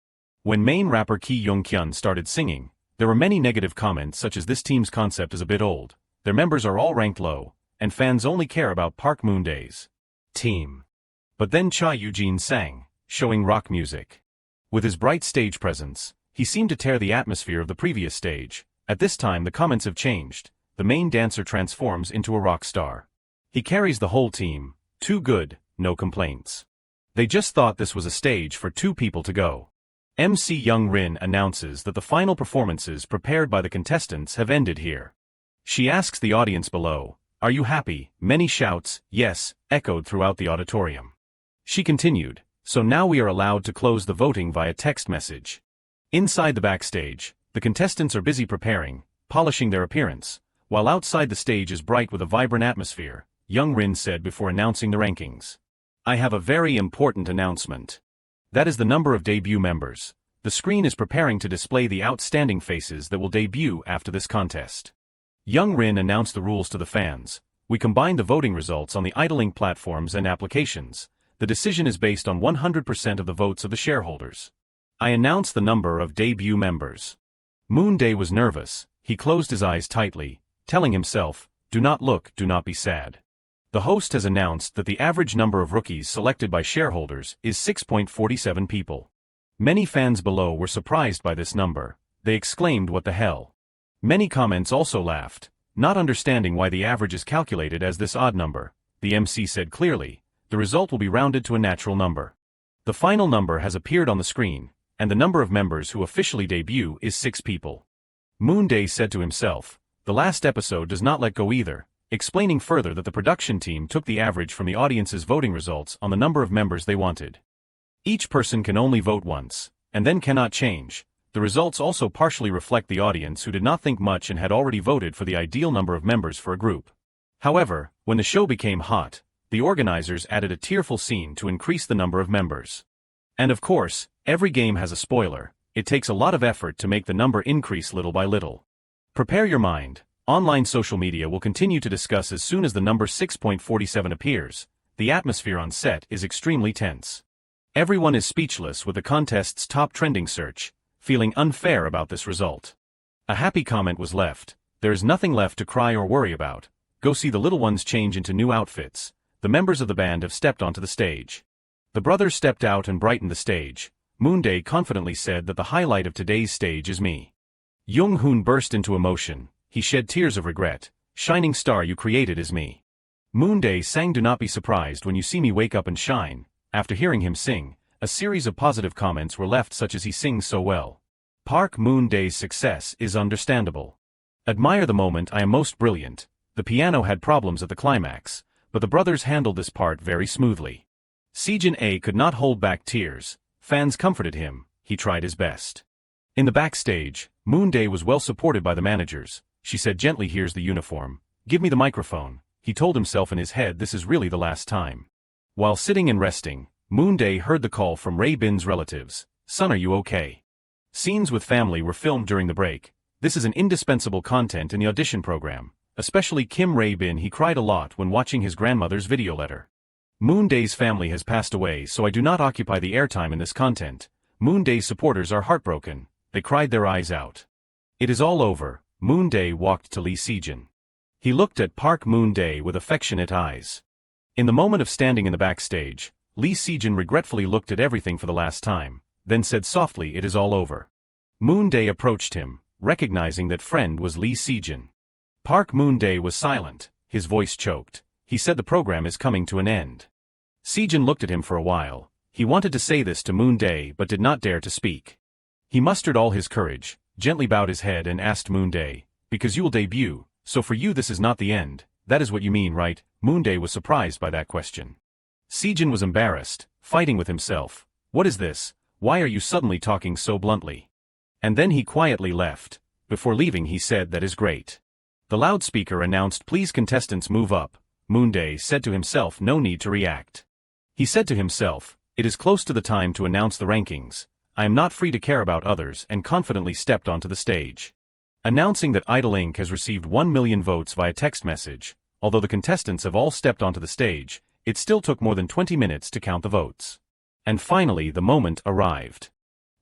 When main rapper Ki Young-kyun started singing, there were many negative comments such as "This team's concept is a bit old, their members are all ranked low, and fans only care about Park Moonday's team." But then Cha Eugene sang, showing rock music. With his bright stage presence, he seemed to tear the atmosphere of the previous stage. At this time the comments have changed. The main dancer transforms into a rock star. He carries the whole team. Too good, no complaints. They just thought this was a stage for two people to go. MC Young Rin announces that the final performances prepared by the contestants have ended here. She asks the audience below, "Are you happy?" Many shouts, "Yes," echoed throughout the auditorium. She continued, "So now we are allowed to close the voting via text message." Inside the backstage, the contestants are busy preparing, polishing their appearance, while outside the stage is bright with a vibrant atmosphere. Young Rin said before announcing the rankings, "I have a very important announcement. That is the number of debut members. The screen is preparing to display the outstanding faces that will debut after this contest." Young Rin announced the rules to the fans. "We combine the voting results on the idling platforms and applications. The decision is based on 100% of the votes of the shareholders. I announce the number of debut members." Moonday was nervous. He closed his eyes tightly, telling himself, "Do not look, do not be sad." The host has announced that the average number of rookies selected by shareholders is 6.47 people. Many fans below were surprised by this number. They exclaimed, "What the hell?" Many comments also laughed, not understanding why the average is calculated as this odd number. The MC said clearly, the result will be rounded to a natural number. The final number has appeared on the screen, and the number of members who officially debut is 6 people. Moonday said to himself, the last episode does not let go either, explaining further that the production team took the average from the audience's voting results on the number of members they wanted. Each person can only vote once, and then cannot change. The results also partially reflect the audience who did not think much and had already voted for the ideal number of members for a group. However, when the show became hot, the organizers added a tearful scene to increase the number of members. And of course, every game has a spoiler. It takes a lot of effort to make the number increase little by little. Prepare your mind. Online social media will continue to discuss as soon as the number 6.47 appears. The atmosphere on set is extremely tense. Everyone is speechless with the contest's top trending search, feeling unfair about this result. A happy comment was left. There is nothing left to cry or worry about. Go see the little ones change into new outfits. The members of the band have stepped onto the stage. The brothers stepped out and brightened the stage. Moonday confidently said that the highlight of today's stage is me. Jung-hoon burst into emotion. He shed tears of regret. Shining star you created is me. Moonday sang Do Not Be Surprised When You See Me Wake Up and Shine. After hearing him sing, a series of positive comments were left such as he sings so well. Park Moonday's success is understandable. Admire the moment I am most brilliant. The piano had problems at the climax, but the brothers handled this part very smoothly. Sejin A could not hold back tears. Fans comforted him. He tried his best. In the backstage, Moonday was well supported by the managers. She said gently, here's the uniform. Give me the microphone. He told himself in his head this is really the last time. While sitting and resting, Moonday heard the call from Ray Bin's relatives. Son, are you okay? Scenes with family were filmed during the break. This is an indispensable content in the audition program. Especially Kim Ray Bin, he cried a lot when watching his grandmother's video letter. Moonday's family has passed away, so I do not occupy the airtime in this content. Moonday's supporters are heartbroken. They cried their eyes out. It is all over. Moonday walked to Lee Sejin. He looked at Park Moonday with affectionate eyes. In the moment of standing in the backstage, Lee Sejin regretfully looked at everything for the last time, then said softly, it is all over. Moonday approached him, recognizing that friend was Lee Sejin. Park Moonday was silent, his voice choked. He said the program is coming to an end. Sejin looked at him for a while. He wanted to say this to Moonday but did not dare to speak. He mustered all his courage, gently bowed his head and asked Moonday, because you will debut, so for you this is not the end, that is what you mean, right? Moonday was surprised by that question. Sejin was embarrassed, fighting with himself. What is this? Why are you suddenly talking so bluntly? And then he quietly left. Before leaving he said that is great. The loudspeaker announced please contestants move up. Moonday said to himself no need to react. He said to himself, it is close to the time to announce the rankings. I am not free to care about others and confidently stepped onto the stage. Announcing that Idol Inc. has received 1 million votes via text message. Although the contestants have all stepped onto the stage, it still took more than 20 minutes to count the votes. And finally the moment arrived.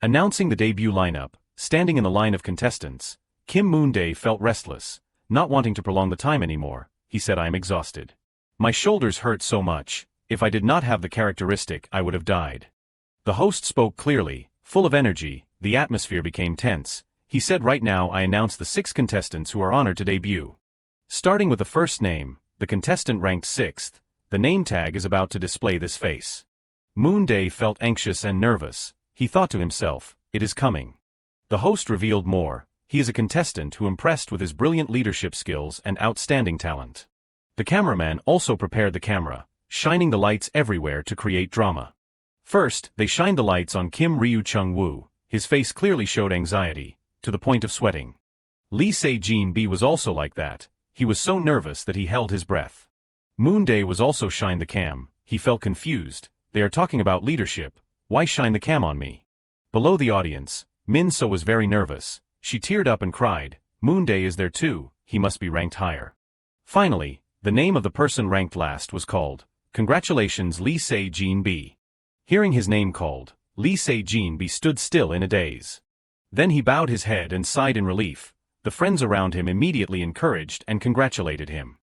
Announcing the debut lineup, standing in the line of contestants, Kim Moonday felt restless, not wanting to prolong the time anymore. He said, I am exhausted. My shoulders hurt so much. If I did not have the characteristic, I would have died. The host spoke clearly, full of energy. The atmosphere became tense. He said, right now I announce the 6 contestants who are honored to debut. Starting with the first name, the contestant ranked 6th. The name tag is about to display this face. Moonday felt anxious and nervous. He thought to himself, it is coming. The host revealed more. He is a contestant who impressed with his brilliant leadership skills and outstanding talent. The cameraman also prepared the camera, shining the lights everywhere to create drama. First, they shined the lights on Kim Ryu Chung-woo. His face clearly showed anxiety, to the point of sweating. Lee Se-jin B was also like that. He was so nervous that he held his breath. Moonday was also shined the cam. He felt confused. They are talking about leadership. Why shine the cam on me? Below the audience, Min So was very nervous. She teared up and cried, Moonday is there too, he must be ranked higher. Finally, the name of the person ranked last was called. Congratulations Lee Se-jin B. Hearing his name called, Lee Se-jin B stood still in a daze. Then he bowed his head and sighed in relief. The friends around him immediately encouraged and congratulated him.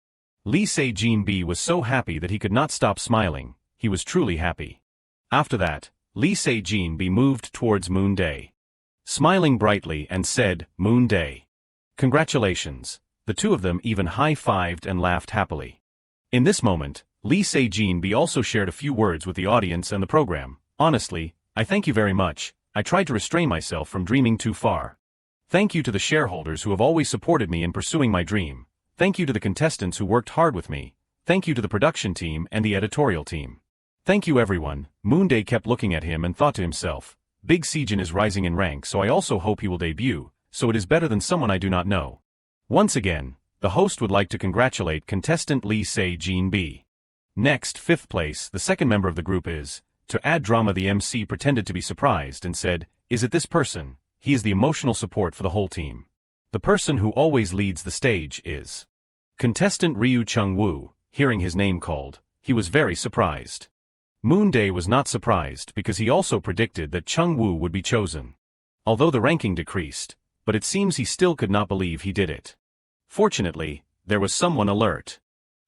Lee Se-jin B was so happy that he could not stop smiling. He was truly happy. After that, Lee Se-jin B moved towards Moonday, smiling brightly and said, Moonday. Congratulations. The two of them even high-fived and laughed happily. In this moment, Lee Se-jin-bi also shared a few words with the audience and the program. Honestly, I thank you very much. I tried to restrain myself from dreaming too far. Thank you to the shareholders who have always supported me in pursuing my dream. Thank you to the contestants who worked hard with me. Thank you to the production team and the editorial team. Thank you everyone. Moonday kept looking at him and thought to himself, Big Se-jin is rising in rank, so I also hope he will debut, so it is better than someone I do not know. Once again, the host would like to congratulate contestant Lee Se-jin-bi. Next, 5th place, the second member of the group is, to add drama, the MC pretended to be surprised and said, is it this person? He is the emotional support for the whole team. The person who always leads the stage is contestant Ryu Chung-woo. Hearing his name called, he was very surprised. Moonday was not surprised because he also predicted that Chung-woo would be chosen. Although the ranking decreased, but it seems he still could not believe he did it. Fortunately, there was someone alert.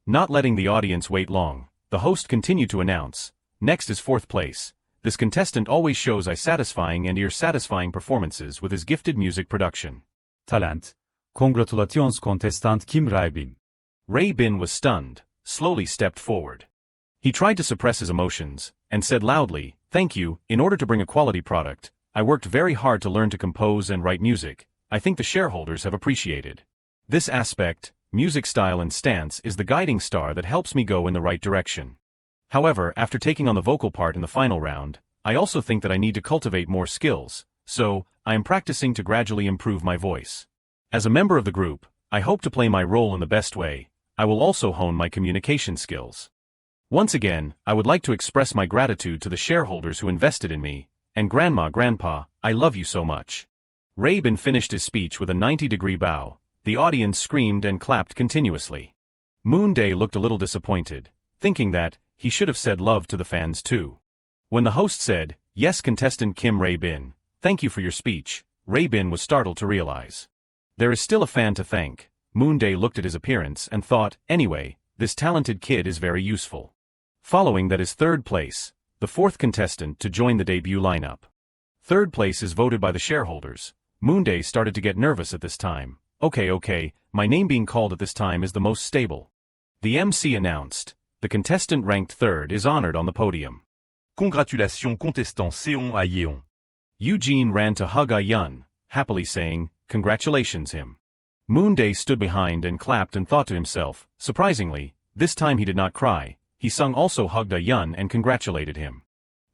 Not letting the audience wait long, the host continued to announce, next is 4th place. This contestant always shows eye-satisfying and ear-satisfying performances with his gifted music production. Talent. Congratulations contestant Kim Rae-bin. Rae-bin was stunned, slowly stepped forward. He tried to suppress his emotions, and said loudly, thank you. In order to bring a quality product, I worked very hard to learn to compose and write music. I think the shareholders have appreciated. This aspect, music style and stance, is the guiding star that helps me go in the right direction. However, after taking on the vocal part in the final round, I also think that I need to cultivate more skills, so I am practicing to gradually improve my voice. As a member of the group, I hope to play my role in the best way. I will also hone my communication skills. Once again, I would like to express my gratitude to the shareholders who invested in me, and Grandpa, I love you so much. Rae-bin finished his speech with a 90-degree bow. The audience screamed and clapped continuously. Moonday looked a little disappointed, thinking that he should have said love to the fans too. When the host said, yes, contestant Kim Rae-bin, thank you for your speech, Rae-bin was startled to realize there is still a fan to thank. Moonday looked at his appearance and thought, anyway, this talented kid is very useful. Following that is 3rd place, the 4th contestant to join the debut lineup. 3rd place is voted by the shareholders. Moonday started to get nervous at this time. Okay, my name being called at this time is the most stable. The MC announced, the contestant ranked 3rd is honored on the podium. Congratulations contestant Seon A-yeon. Eugene ran to hug Ah-yeon, happily saying, congratulations him. Moonday stood behind and clapped and thought to himself, surprisingly, this time he did not cry. He also hugged Ah-yeon and congratulated him.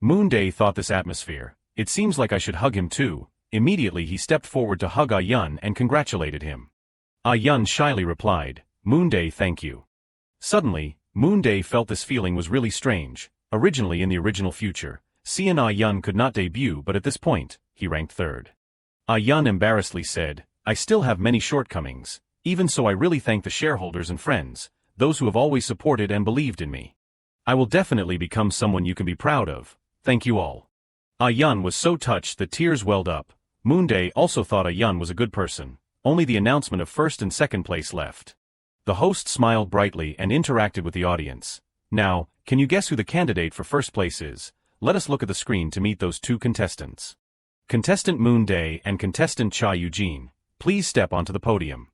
Moonday thought this atmosphere, it seems like I should hug him too. Immediately he stepped forward to hug Ah-yeon and congratulated him. Ah-yeon shyly replied, Moonday, thank you. Suddenly, Moonday felt this feeling was really strange. Originally in the original future, Seon Ah-yeon could not debut, but at this point, he ranked 3rd. Ah-yeon embarrassedly said, I still have many shortcomings. Even so, I really thank the shareholders and friends, those who have always supported and believed in me. I will definitely become someone you can be proud of. Thank you all. Ah-yeon was so touched that tears welled up. Moonday also thought Ah-yeon was a good person. Only the announcement of 1st and 2nd place left. The host smiled brightly and interacted with the audience. Now, can you guess who the candidate for 1st place is? Let us look at the screen to meet those two contestants. Contestant Moonday and contestant Cha Eugene, please step onto the podium.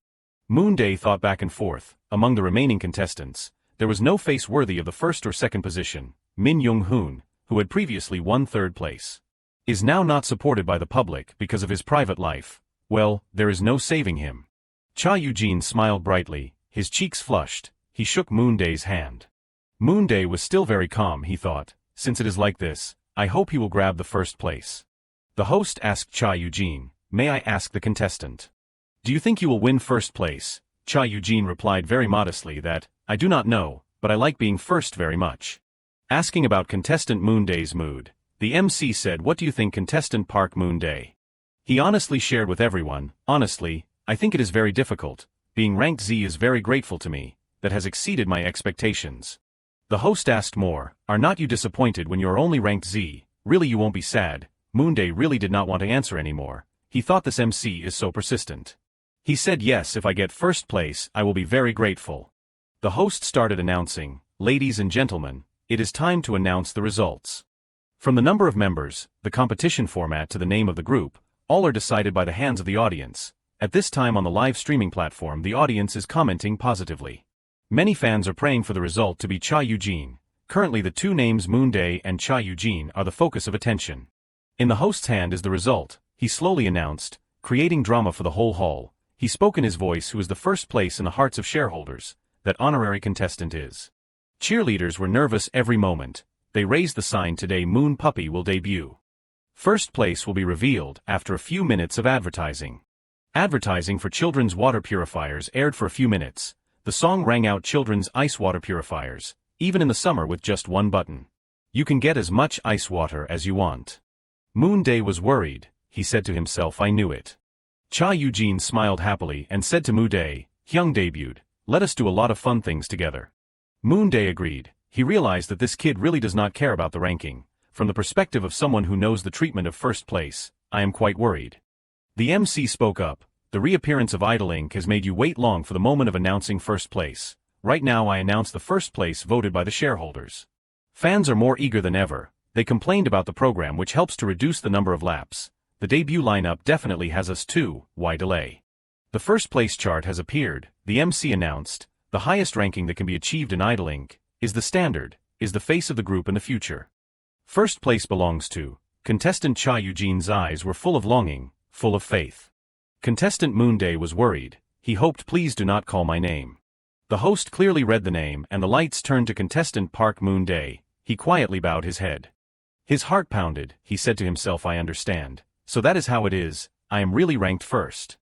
Moonday thought back and forth. Among the remaining contestants, there was no face worthy of the 1st or 2nd position. Min Young-hoon, who had previously won 3rd place, is now not supported by the public because of his private life. Well, there is no saving him. Cha Eugene smiled brightly, his cheeks flushed. He shook Moonday's hand. Moonday was still very calm, he thought. Since it is like this, I hope he will grab the 1st place. The host asked Cha Eugene, may I ask the contestant, do you think you will win 1st place? Cha Eugene replied very modestly that, I do not know, but I like being 1st very much. Asking about contestant Moonday's mood, the MC said, what do you think contestant Park Moonday? He honestly shared with everyone, honestly, I think it is very difficult. Being ranked Z is very grateful to me, that has exceeded my expectations. The host asked more, are not you disappointed when you are only ranked Z? Really you won't be sad. Moonday really did not want to answer anymore. He thought this MC is so persistent. He said yes, if I get 1st place, I will be very grateful. The host started announcing, ladies and gentlemen, it is time to announce the results. From the number of members, the competition format to the name of the group, all are decided by the hands of the audience. At this time on the live streaming platform, the audience is commenting positively. Many fans are praying for the result to be Cha Eugene. Currently the two names Moonday and Cha Eugene are the focus of attention. In the host's hand is the result, he slowly announced, creating drama for the whole hall. He spoke in his voice who is the first place in the hearts of shareholders, that honorary contestant is. Cheerleaders were nervous every moment. They raised the sign today Moon Puppy will debut. First place will be revealed after a few minutes of advertising. Advertising for children's water purifiers aired for a few minutes. The song rang out children's ice water purifiers, even in the summer with just one button. You can get as much ice water as you want. Moonday was worried, he said to himself, I knew it. Cha Eugene smiled happily and said to Moonday, Hyung debuted, let us do a lot of fun things together. Moonday agreed. He realized that this kid really does not care about the ranking. From the perspective of someone who knows the treatment of first place, I am quite worried. The MC spoke up, the reappearance of Idling has made you wait long for the moment of announcing first place. Right now I announce the first place voted by the shareholders. Fans are more eager than ever. They complained about the program which helps to reduce the number of laps. The debut lineup definitely has us too, why delay? The first place chart has appeared, the MC announced. The highest ranking that can be achieved in Idling is the standard, is the face of the group in the future. First place belongs to contestant Cha Eugene's eyes were full of longing, full of faith. Contestant Moonday was worried. He hoped please do not call my name. The host clearly read the name and the lights turned to contestant Park Moonday. He quietly bowed his head. His heart pounded. He said to himself, I understand. So that is how it is. I am really ranked first.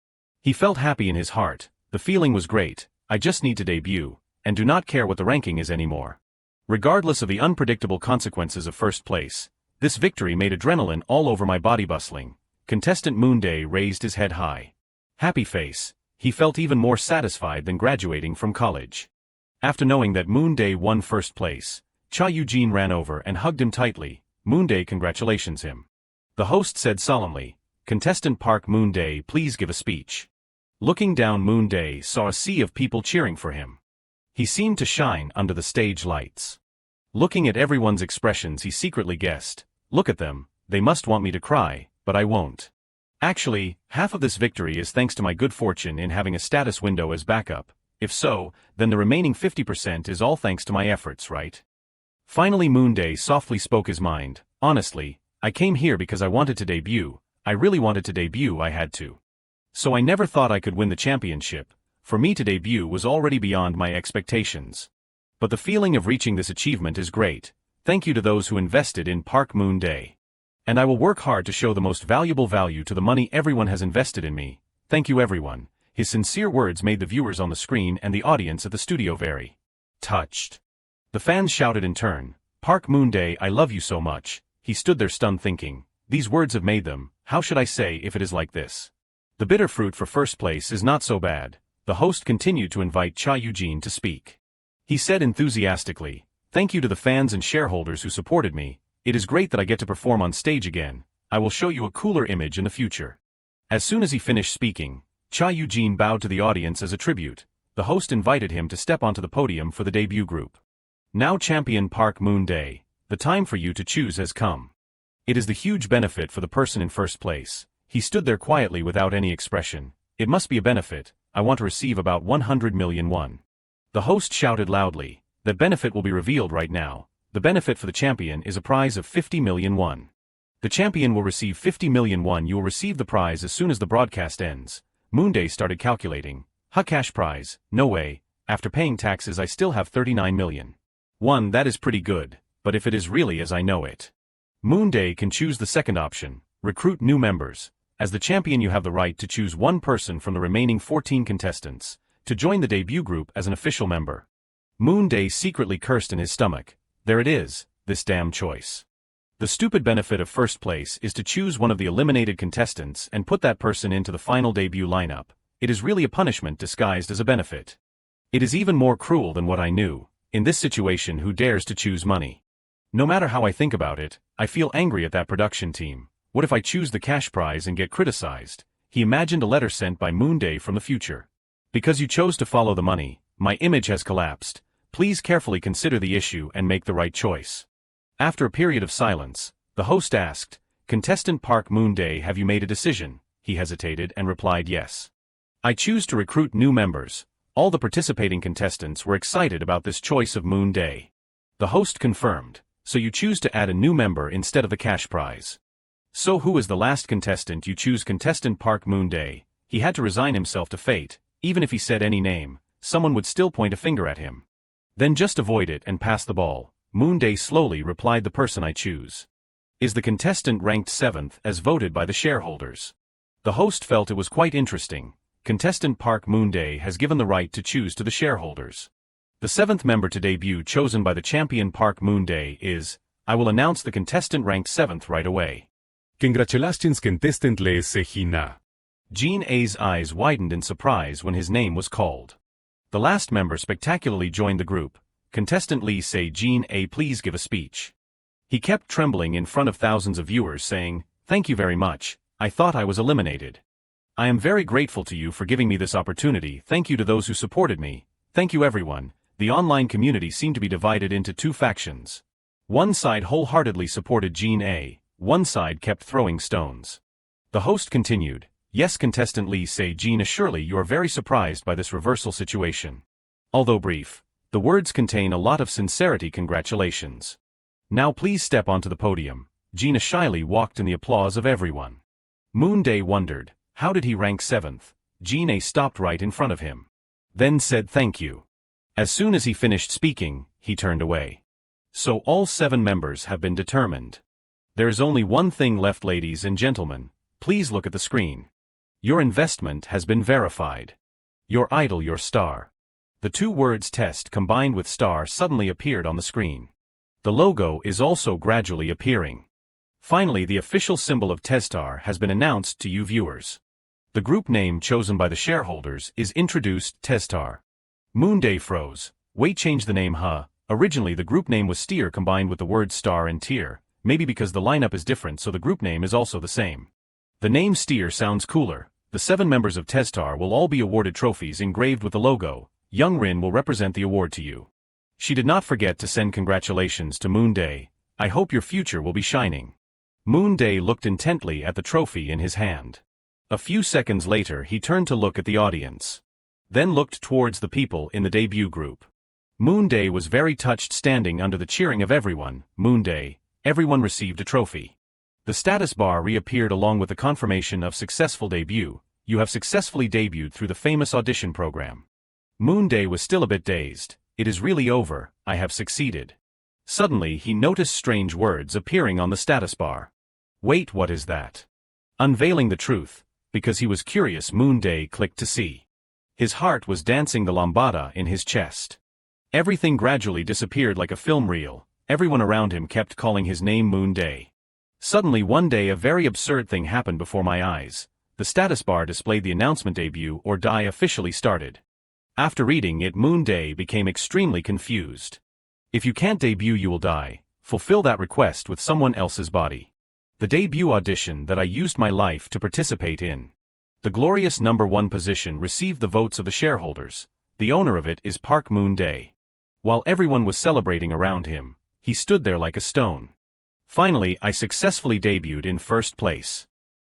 He felt happy in his heart. The feeling was great. I just need to debut, and do not care what the ranking is anymore. Regardless of the unpredictable consequences of first place, this victory made adrenaline all over my body bustling. Contestant Moonday raised his head high. Happy face, he felt even more satisfied than graduating from college. After knowing that Moonday won first place, Cha Eugene ran over and hugged him tightly. Moonday congratulations him. The host said solemnly, Contestant Park Moonday, please give a speech. Looking down, Moonday saw a sea of people cheering for him. He seemed to shine under the stage lights. Looking at everyone's expressions, he secretly guessed, look at them, they must want me to cry, but I won't. Actually, half of this victory is thanks to my good fortune in having a status window as backup. If so, then the remaining 50% is all thanks to my efforts, right? Finally Moonday softly spoke his mind. Honestly, I came here because I wanted to debut. I really wanted to debut, I had to. So I never thought I could win the championship. For me to debut was already beyond my expectations. But the feeling of reaching this achievement is great. Thank you to those who invested in Park Moonday. And I will work hard to show the most valuable value to the money everyone has invested in me. Thank you everyone. His sincere words made the viewers on the screen and the audience at the studio very touched. The fans shouted in turn, Park Moonday, I love you so much. He stood there stunned thinking, these words have made them, how should I say if it is like this? The bitter fruit for first place is not so bad. The host continued to invite Cha Eugene to speak. He said enthusiastically, thank you to the fans and shareholders who supported me. It is great that I get to perform on stage again. I will show you a cooler image in the future. As soon as he finished speaking, Cha Eugene bowed to the audience as a tribute. The host invited him to step onto the podium for the debut group. Now champion Park Moonday, the time for you to choose has come. It is the huge benefit for the person in first place. He stood there quietly without any expression. It must be a benefit. I want to receive about 100 million won. The host shouted loudly. That benefit will be revealed right now. The benefit for the champion is a prize of 50 million won. The champion will receive 50 million won. You will receive the prize as soon as the broadcast ends. Moonday started calculating. Cash prize, no way. After paying taxes I still have 39 million. Won, that is pretty good. But if it is really as I know it. Moonday can choose the second option. Recruit new members. As the champion you have the right to choose one person from the remaining 14 contestants to join the debut group as an official member. Moonday secretly cursed in his stomach. There it is, this damn choice. The stupid benefit of first place is to choose one of the eliminated contestants and put that person into the final debut lineup. It is really a punishment disguised as a benefit. It is even more cruel than what I knew. In this situation, who dares to choose money? No matter how I think about it, I feel angry at that production team. What if I choose the cash prize and get criticized? He imagined a letter sent by Moonday from the future. Because you chose to follow the money, my image has collapsed. Please carefully consider the issue and make the right choice. After a period of silence, the host asked, Contestant Park Moonday, have you made a decision? He hesitated and replied yes. I choose to recruit new members. All the participating contestants were excited about this choice of Moonday. The host confirmed, so you choose to add a new member instead of the cash prize. So who is the last contestant? You choose contestant Park Moonday. He had to resign himself to fate. Even if he said any name, someone would still point a finger at him. Then just avoid it and pass the ball. Moonday slowly replied, the person I choose is the contestant ranked 7th as voted by the shareholders. The host felt it was quite interesting. Contestant Park Moonday has given the right to choose to the shareholders. The 7th member to debut chosen by the champion Park Moonday is, I will announce the contestant ranked 7th right away. Congratulations contestant Lee Se-hina. Jean A's eyes widened in surprise when his name was called. The last member spectacularly joined the group. Contestant Lee say, Jean A, please give a speech. He kept trembling in front of thousands of viewers saying, thank you very much, I thought I was eliminated. I am very grateful to you for giving me this opportunity. Thank you to those who supported me. Thank you everyone. The online community seemed to be divided into two factions. One side wholeheartedly supported Jean A, one side kept throwing stones. The host continued, yes contestant Lee say, Jean, surely you are very surprised by this reversal situation. Although brief, the words contain a lot of sincerity. Congratulations. Now please step onto the podium. Jean shyly walked in the applause of everyone. Moonday wondered, how did he rank 7th? Jean A stopped right in front of him. Then said thank you. As soon as he finished speaking, he turned away. So all 7 members have been determined. There is only one thing left, ladies and gentlemen. Please look at the screen. Your investment has been verified. Your idol, your star. The two words test combined with star suddenly appeared on the screen. The logo is also gradually appearing. Finally, the official symbol of Testar has been announced to you viewers. The group name chosen by the shareholders is introduced, Testar. Moonday froze. Wait, change the name, huh? Originally the group name was Steer combined with the words star and tier, maybe because the lineup is different so the group name is also the same. The name Steer sounds cooler. The 7 members of Testar will all be awarded trophies engraved with the logo. Young Rin will represent the award to you. She did not forget to send congratulations to Moonday. I hope your future will be shining. Moonday looked intently at the trophy in his hand. A few seconds later he turned to look at the audience. Then looked towards the people in the debut group. Moonday was very touched standing under the cheering of everyone. Moonday, everyone received a trophy. The status bar reappeared along with the confirmation of successful debut. You have successfully debuted through the famous audition program. Moonday was still a bit dazed. It is really over, I have succeeded. Suddenly he noticed strange words appearing on the status bar. Wait, what is that? Unveiling the truth, because he was curious, Moonday clicked to see. His heart was dancing the lambada in his chest. Everything gradually disappeared like a film reel. Everyone around him kept calling his name Moonday. Suddenly one day a very absurd thing happened before my eyes. The status bar displayed the announcement debut or die officially started. After reading it, Moonday became extremely confused. If you can't debut you will die. Fulfill that request with someone else's body. The debut audition that I used my life to participate in. The glorious number 1 position received the votes of the shareholders. The owner of it is Park Moonday. While everyone was celebrating around him, he stood there like a stone. Finally, I successfully debuted in first place.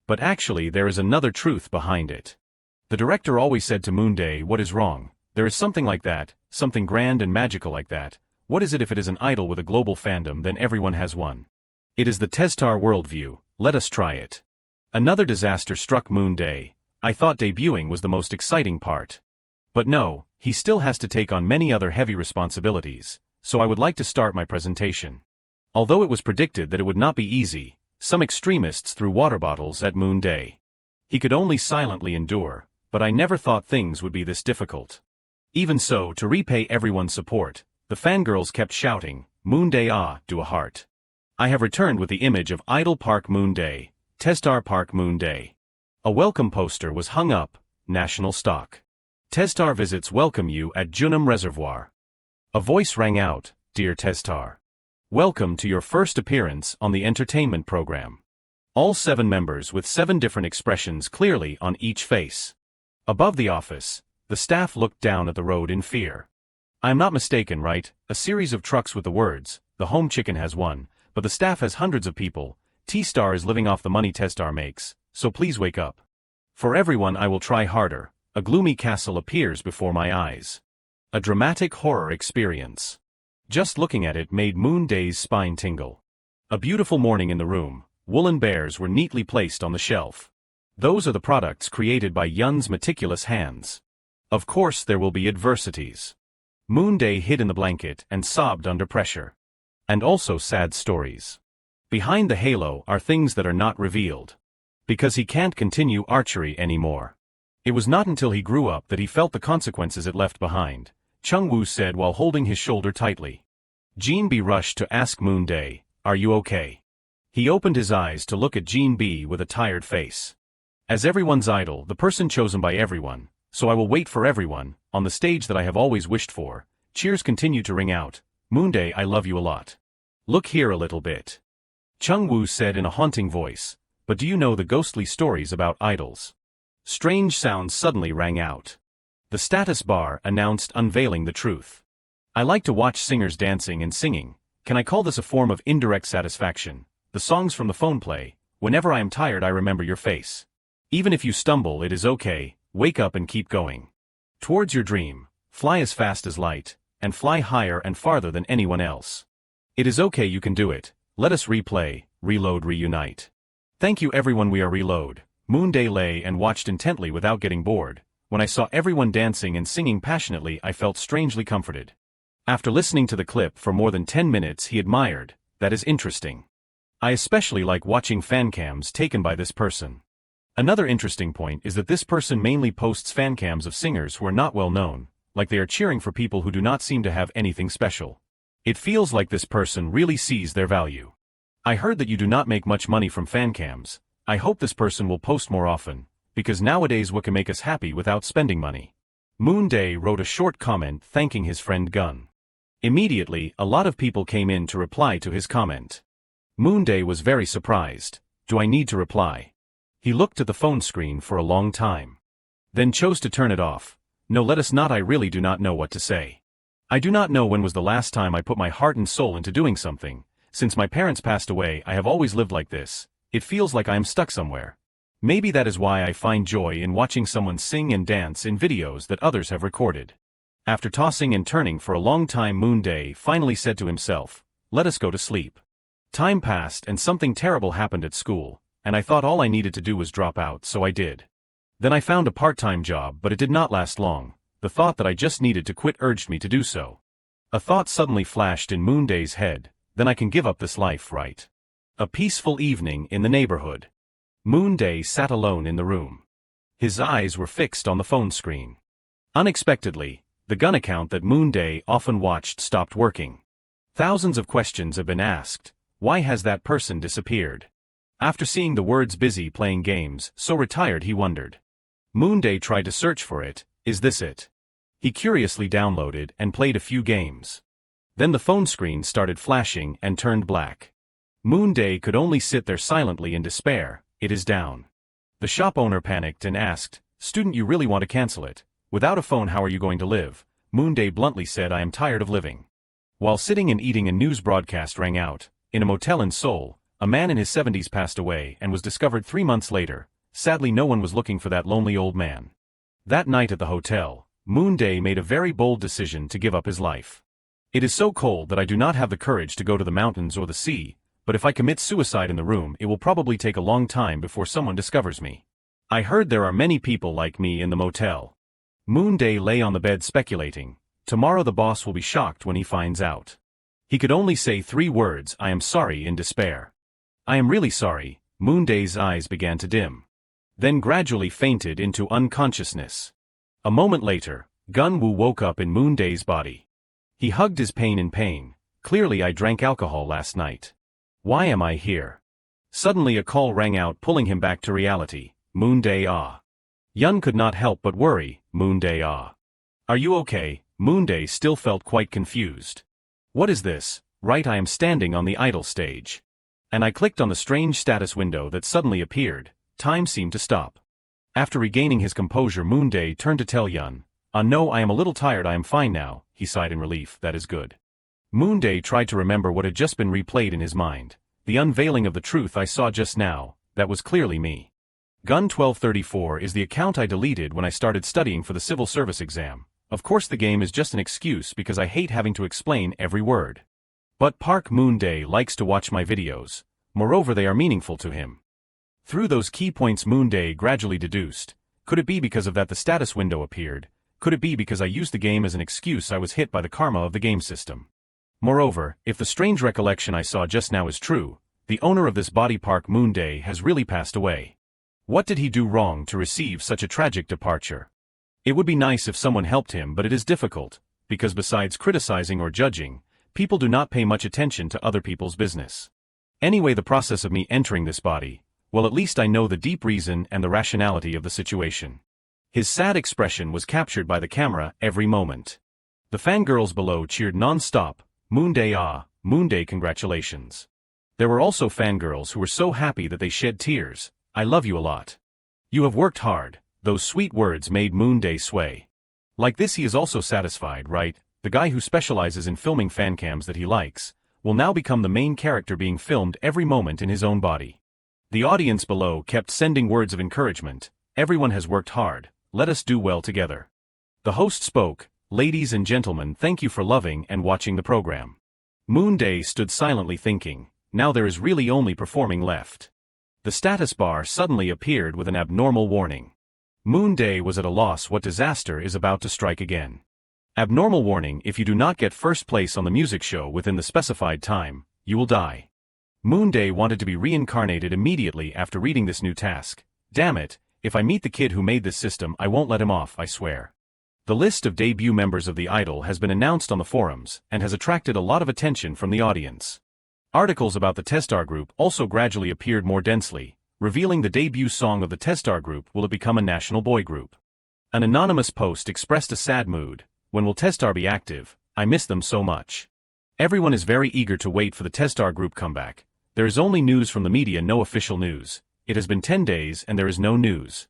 But actually there is another truth behind it. The director always said to Moonday, what is wrong? There is something like that, something grand and magical like that. What is it? If it is an idol with a global fandom, then everyone has one. It is the Testar worldview. Let us try it. Another disaster struck Moonday. I thought debuting was the most exciting part. But no, he still has to take on many other heavy responsibilities, so I would like to start my presentation. Although it was predicted that it would not be easy, some extremists threw water bottles at Moonday. He could only silently endure, but I never thought things would be this difficult. Even so, to repay everyone's support, the fangirls kept shouting, Moonday do a heart. I have returned with the image of idol Park Moonday, Testar Park Moonday. A welcome poster was hung up, national stock. Testar visits welcome you at Junam Reservoir. A voice rang out, Dear Testar. Welcome to your first appearance on the entertainment program. All 7 members with 7 different expressions clearly on each face. Above the office, the staff looked down at the road in fear. I am not mistaken, right? A series of trucks with the words, the home chicken has won, but the staff has hundreds of people. T-Star is living off the money Testar makes, so please wake up. For everyone I will try harder. A gloomy castle appears before my eyes. A dramatic horror experience. Just looking at it made Moonday's spine tingle. A beautiful morning in the room, woolen bears were neatly placed on the shelf. Those are the products created by Yun's meticulous hands. Of course there will be adversities. Moonday hid in the blanket and sobbed under pressure. And also sad stories. Behind the halo are things that are not revealed. Because he can't continue archery anymore. It was not until he grew up that he felt the consequences it left behind, Chung-woo said while holding his shoulder tightly. Jin-bi rushed to ask Moonday, "Are you okay?" He opened his eyes to look at Jin-bi with a tired face. As everyone's idol, the person chosen by everyone, so I will wait for everyone, on the stage that I have always wished for. Cheers continued to ring out. Moonday, I love you a lot. Look here a little bit. Chung-woo said in a haunting voice, but do you know the ghostly stories about idols? Strange sounds suddenly rang out. The status bar announced unveiling the truth. I like to watch singers dancing and singing. Can I call this a form of indirect satisfaction? The songs from the phone play. Whenever I am tired I remember your face. Even if you stumble it is okay, wake up and keep going. Towards your dream, fly as fast as light, and fly higher and farther than anyone else. It is okay, you can do it. Let us replay, reload, reunite. Thank you everyone, we are Reload. Moonday lay and watched intently without getting bored. When I saw everyone dancing and singing passionately I felt strangely comforted. After listening to the clip for more than 10 minutes he admired, that is interesting. I especially like watching fancams taken by this person. Another interesting point is that this person mainly posts fancams of singers who are not well known, like they are cheering for people who do not seem to have anything special. It feels like this person really sees their value. I heard that you do not make much money from fancams. I hope this person will post more often, because nowadays what can make us happy without spending money? Moonday wrote a short comment thanking his friend Gun. Immediately, a lot of people came in to reply to his comment. Moonday was very surprised. Do I need to reply? He looked at the phone screen for a long time. Then chose to turn it off. No, let us not, I really do not know what to say. I do not know when was the last time I put my heart and soul into doing something. Since my parents passed away I have always lived like this. It feels like I am stuck somewhere. Maybe that is why I find joy in watching someone sing and dance in videos that others have recorded. After tossing and turning for a long time Moonday finally said to himself, let us go to sleep. Time passed and something terrible happened at school, and I thought all I needed to do was drop out, so I did. Then I found a part-time job, but it did not last long. The thought that I just needed to quit urged me to do so. A thought suddenly flashed in Moonday's head, then I can give up this life, right? A peaceful evening in the neighborhood. Moonday sat alone in the room. His eyes were fixed on the phone screen. Unexpectedly, the Gun account that Moonday often watched stopped working. Thousands of questions have been asked. Why has that person disappeared? After seeing the words busy playing games, so retired he wondered. Moonday tried to search for it. Is this it? He curiously downloaded and played a few games. Then the phone screen started flashing and turned black. Moonday could only sit there silently in despair. It is down. The shop owner panicked and asked, student, you really want to cancel it? Without a phone how are you going to live? Moonday bluntly said, I am tired of living. While sitting and eating, a news broadcast rang out. In a motel in Seoul, a man in his 70s passed away and was discovered 3 months later. Sadly, no one was looking for that lonely old man. That night at the hotel, Moonday made a very bold decision to give up his life. It is so cold that I do not have the courage to go to the mountains or the sea, but if I commit suicide in the room it will probably take a long time before someone discovers me. I heard there are many people like me in the motel. Moonday lay on the bed speculating. Tomorrow the boss will be shocked when he finds out. He could only say 3 words, I am sorry, in despair. I am really sorry. Moonday's eyes began to dim. Then gradually fainted into unconsciousness. A moment later, Gun-woo woke up in Moonday's body. He hugged his pain in pain. Clearly I drank alcohol last night. Why am I here? Suddenly a call rang out, pulling him back to reality. Moonday, ah. Yun could not help but worry. Moonday, ah. Are you okay? Moonday still felt quite confused. What is this? Right, I am standing on the idol stage. And I clicked on the strange status window that suddenly appeared. Time seemed to stop. After regaining his composure, Moonday turned to tell Yun. No, I am a little tired, I am fine now. He sighed in relief. That is good. Moonday tried to remember what had just been replayed in his mind. The unveiling of the truth I saw just now, that was clearly me. Gun 1234 is the account I deleted when I started studying for the civil service exam. Of course the game is just an excuse because I hate having to explain every word. But Park Moonday likes to watch my videos. Moreover, they are meaningful to him. Through those key points Moonday gradually deduced. Could it be because of that the status window appeared? Could it be because I used the game as an excuse I was hit by the karma of the game system? Moreover, if the strange recollection I saw just now is true, the owner of this body Park Moonday has really passed away. What did he do wrong to receive such a tragic departure? It would be nice if someone helped him, but it is difficult, because besides criticizing or judging, people do not pay much attention to other people's business. Anyway, the process of me entering this body, well, at least I know the deep reason and the rationality of the situation. His sad expression was captured by the camera every moment. The fangirls below cheered non-stop, Moonday ah, Moonday congratulations. There were also fangirls who were so happy that they shed tears. I love you a lot. You have worked hard. Those sweet words made Moonday sway. Like this, he is also satisfied, right? The guy who specializes in filming fancams that he likes will now become the main character being filmed every moment in his own body. The audience below kept sending words of encouragement. Everyone has worked hard. Let us do well together. The host spoke. Ladies and gentlemen, thank you for loving and watching the program. Moonday stood silently thinking. Now there is really only performing left. The status bar suddenly appeared with an abnormal warning. Moonday was at a loss. What disaster is about to strike again? Abnormal warning: if you do not get first place on the music show within the specified time, you will die. Moonday wanted to be reincarnated immediately after reading this new task. Damn it, if I meet the kid who made this system, I won't let him off, I swear. The list of debut members of the idol has been announced on the forums, and has attracted a lot of attention from the audience. Articles about the Testar group also gradually appeared more densely, revealing the debut song of the Testar group. Will it become a national boy group? An anonymous post expressed a sad mood. When will Testar be active? I miss them so much. Everyone is very eager to wait for the Testar group comeback. There is only news from the media, no official news. It has been 10 days and there is no news.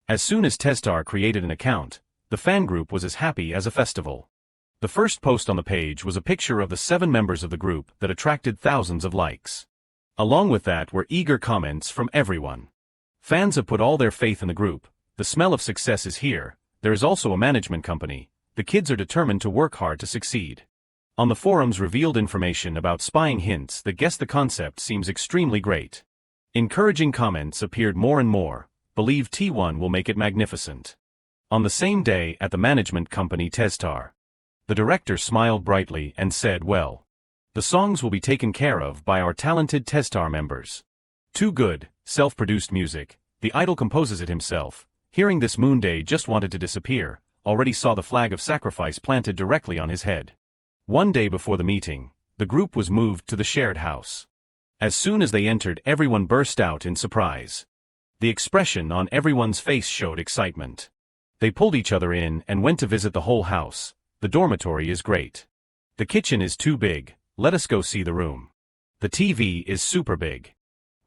As soon as Testar created an account, the fan group was as happy as a festival. The first post on the page was a picture of the 7 members of the group that attracted thousands of likes. Along with that were eager comments from everyone. Fans have put all their faith in the group. The smell of success is here. There is also a management company. The kids are determined to work hard to succeed. On the forums revealed information about spying hints that guess the concept seems extremely great. Encouraging comments appeared more and more. Believe T1 will make it magnificent. On the same day at the management company Testar, the director smiled brightly and said, well, the songs will be taken care of by our talented Testar members. Too good, self-produced music. The idol composes it himself. Hearing this, Moonday just wanted to disappear. Already saw the flag of sacrifice planted directly on his head. One day before the meeting, the group was moved to the shared house. As soon as they entered, everyone burst out in surprise. The expression on everyone's face showed excitement. They pulled each other in and went to visit the whole house. The dormitory is great. The kitchen is too big. Let us go see the room. The TV is super big.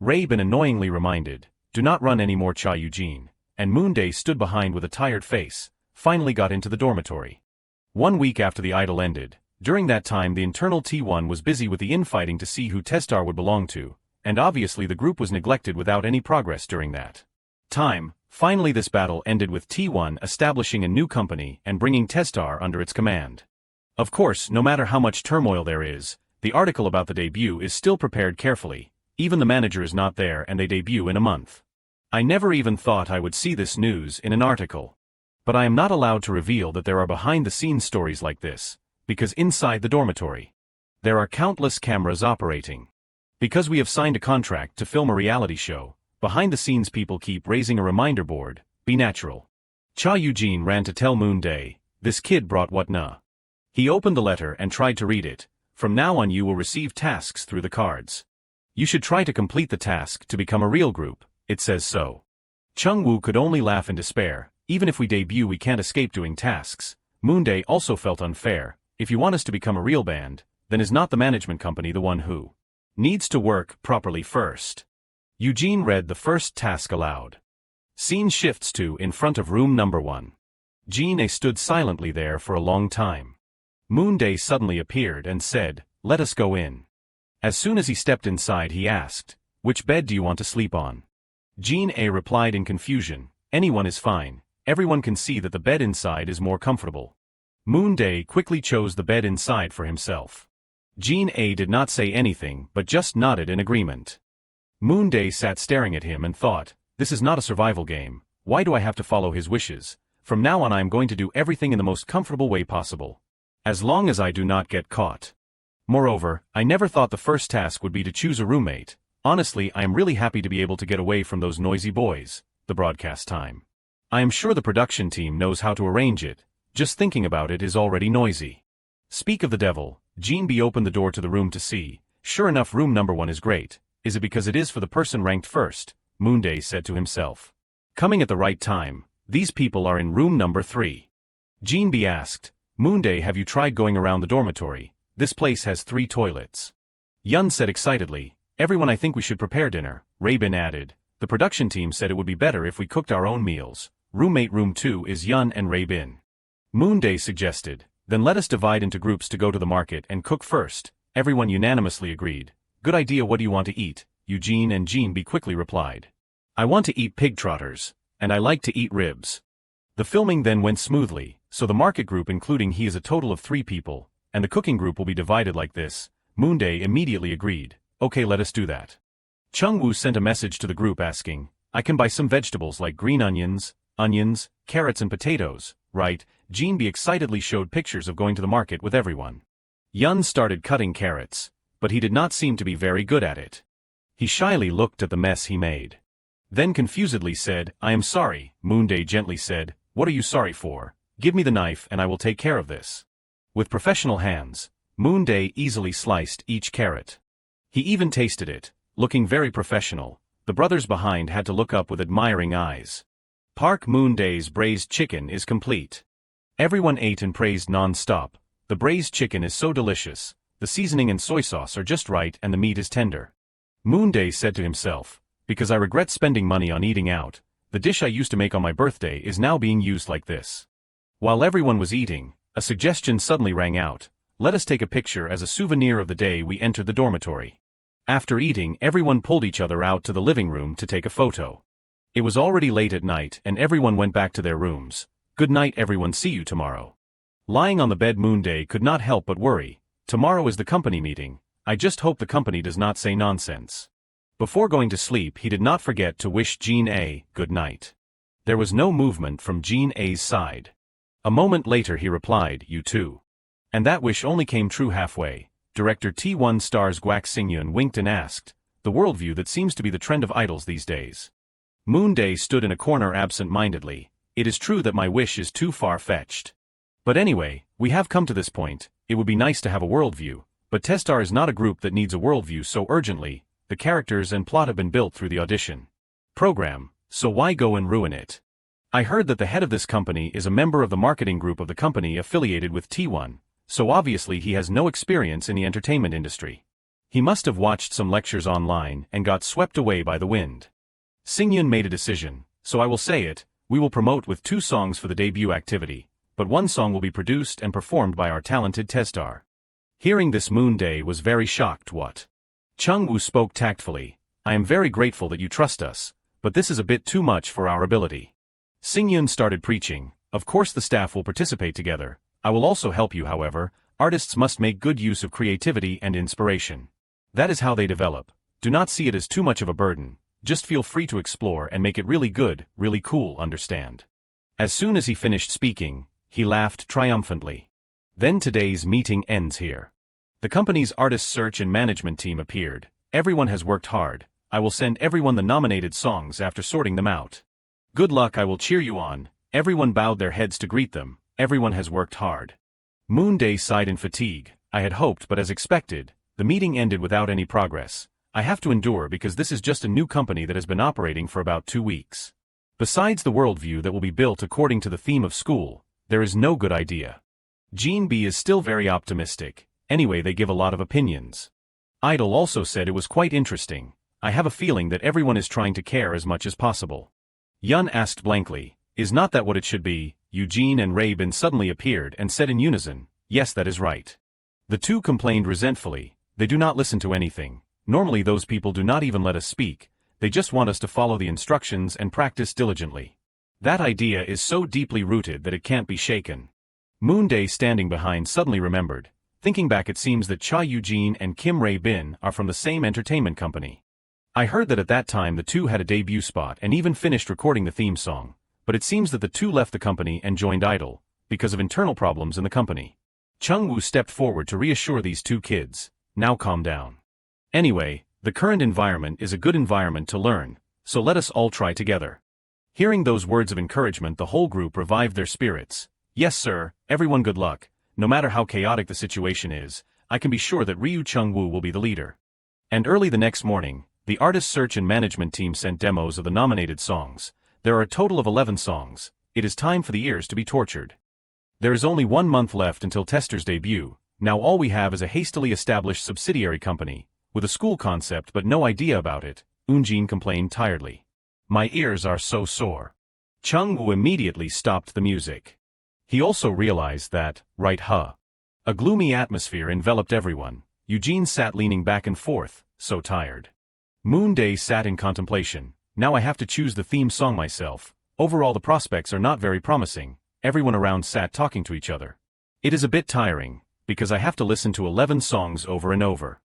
Raven annoyingly reminded, do not run anymore, Cha Eugene. And Moonday stood behind with a tired face, finally got into the dormitory. 1 week after the idol ended. During that time the internal T1 was busy with the infighting to see who Testar would belong to, and obviously the group was neglected without any progress during that time. Finally this battle ended with T1 establishing a new company and bringing Testar under its command. Of course, no matter how much turmoil there is, the article about the debut is still prepared carefully. Even the manager is not there and they debut in a month. I never even thought I would see this news in an article. But I am not allowed to reveal that there are behind-the-scenes stories like this. Because inside the dormitory, there are countless cameras operating. Because we have signed a contract to film a reality show, behind the scenes people keep raising a reminder board, be natural. Cha Eugene ran to tell Moonday, this kid brought what na. He opened the letter and tried to read it. From now on you will receive tasks through the cards. You should try to complete the task to become a real group, it says so. Chung-woo could only laugh in despair. Even if we debut we can't escape doing tasks. Moonday also felt unfair. If you want us to become a real band, then is not the management company the one who needs to work properly first? Eugene read the first task aloud. Scene shifts to in front of room number 1. Jean stood silently there for a long time. Moonday suddenly appeared and said, let us go in. As soon as he stepped inside he asked, which bed do you want to sleep on? Jean A replied in confusion, anyone is fine, everyone can see that the bed inside is more comfortable. Moonday quickly chose the bed inside for himself. Jean A did not say anything but just nodded in agreement. Moonday sat staring at him and thought, this is not a survival game, why do I have to follow his wishes? From now on I am going to do everything in the most comfortable way possible. As long as I do not get caught. Moreover, I never thought the first task would be to choose a roommate. Honestly, I am really happy to be able to get away from those noisy boys. The broadcast time. I am sure the production team knows how to arrange it. Just thinking about it is already noisy. Speak of the devil, Jean B opened the door to the room to see. Sure enough, room number 1 is great. Is it because it is for the person ranked first? Moonday said to himself. Coming at the right time, these people are in room number 3. Jean B asked, Moonday, have you tried going around the dormitory? This place has 3 toilets. Yun said excitedly, everyone, I think we should prepare dinner. Raybin added, the production team said it would be better if we cooked our own meals. Roommate room 2 is Yun and Raybin. Moonday suggested, then let us divide into groups to go to the market and cook first. Everyone unanimously agreed. Good idea. What do you want to eat? Eugene and Jean B quickly replied. I want to eat pig trotters, and I like to eat ribs. The filming then went smoothly, so the market group, including he, is a total of 3 people, and the cooking group will be divided like this. Moonday immediately agreed. Okay, let us do that. Chung-woo sent a message to the group asking, I can buy some vegetables like green onions, carrots and potatoes, right? Jean B excitedly showed pictures of going to the market with everyone. Yun started cutting carrots, but he did not seem to be very good at it. He shyly looked at the mess he made. Then confusedly said, I am sorry. Moonday gently said, what are you sorry for? Give me the knife and I will take care of this. With professional hands, Moonday easily sliced each carrot. He even tasted it, looking very professional. The brothers behind had to look up with admiring eyes. Park Moonday's braised chicken is complete. Everyone ate and praised non-stop. The braised chicken is so delicious, the seasoning and soy sauce are just right and the meat is tender. Moonday said to himself, because I regret spending money on eating out, the dish I used to make on my birthday is now being used like this. While everyone was eating, a suggestion suddenly rang out, let us take a picture as a souvenir of the day we entered the dormitory. After eating, everyone pulled each other out to the living room to take a photo. It was already late at night and everyone went back to their rooms. Good night everyone, see you tomorrow. Lying on the bed, Moonday could not help but worry. Tomorrow is the company meeting. I just hope the company does not say nonsense. Before going to sleep, he did not forget to wish Jean A good night. There was no movement from Jean A's side. A moment later he replied, you too. And that wish only came true halfway. Director T1 stars Gwak Singyun winked and asked, the worldview that seems to be the trend of idols these days. Moonday stood in a corner absent-mindedly. It is true that my wish is too far-fetched. But anyway, we have come to this point. It would be nice to have a worldview, but Testar is not a group that needs a worldview so urgently. The characters and plot have been built through the audition program, so why go and ruin it? I heard that the head of this company is a member of the marketing group of the company affiliated with T1, so obviously he has no experience in the entertainment industry. He must have watched some lectures online and got swept away by the wind. Singyun made a decision, so I will say it, we will promote with 2 songs for the debut activity, but 1 song will be produced and performed by our talented Testar. Hearing this, Moonday was very shocked. What? Chung-woo spoke tactfully, I am very grateful that you trust us, but this is a bit too much for our ability. Singyun started preaching, of course the staff will participate together, I will also help you. However, artists must make good use of creativity and inspiration. That is how they develop. Do not see it as too much of a burden. Just feel free to explore and make it really good, really cool, understand? As soon as he finished speaking, he laughed triumphantly. Then today's meeting ends here. The company's artist search and management team appeared. Everyone has worked hard. I will send everyone the nominated songs after sorting them out. Good luck, I will cheer you on. Everyone bowed their heads to greet them. Everyone has worked hard. Moonday sighed in fatigue. I had hoped, but as expected, the meeting ended without any progress. I have to endure because this is just a new company that has been operating for about 2 weeks. Besides the worldview that will be built according to the theme of school, there is no good idea. Jean B is still very optimistic. Anyway, they give a lot of opinions. Idol also said it was quite interesting. I have a feeling that everyone is trying to care as much as possible. Yun asked blankly, is not that what it should be? Eugene and Raybin suddenly appeared and said in unison, yes, that is right. The 2 complained resentfully, they do not listen to anything. Normally those people do not even let us speak. They just want us to follow the instructions and practice diligently. That idea is so deeply rooted that it can't be shaken. Moonday, standing behind, suddenly remembered. Thinking back, it seems that Cha Eugene and Kim Rae Bin are from the same entertainment company. I heard that at that time the two had a debut spot and even finished recording the theme song, but it seems that the two left the company and joined Idol, because of internal problems in the company. Chung-woo stepped forward to reassure these two kids. Now calm down. Anyway, the current environment is a good environment to learn, so let us all try together. Hearing those words of encouragement, the whole group revived their spirits. Yes sir, everyone, good luck. No matter how chaotic the situation is, I can be sure that Ryu Chung-woo will be the leader. And early the next morning, the artist search and management team sent demos of the nominated songs. There are a total of 11 songs. It is time for the ears to be tortured. There is only 1 month left until Tester's debut. Now all we have is a hastily established subsidiary company, with a school concept but no idea about it, Eunjin complained tiredly. My ears are so sore. Chung-woo immediately stopped the music. He also realized that, right, a gloomy atmosphere enveloped everyone. Eugene sat leaning back and forth, so tired. Moonday sat in contemplation. Now I have to choose the theme song myself. Overall the prospects are not very promising. Everyone around sat talking to each other. It is a bit tiring, because I have to listen to 11 songs over and over.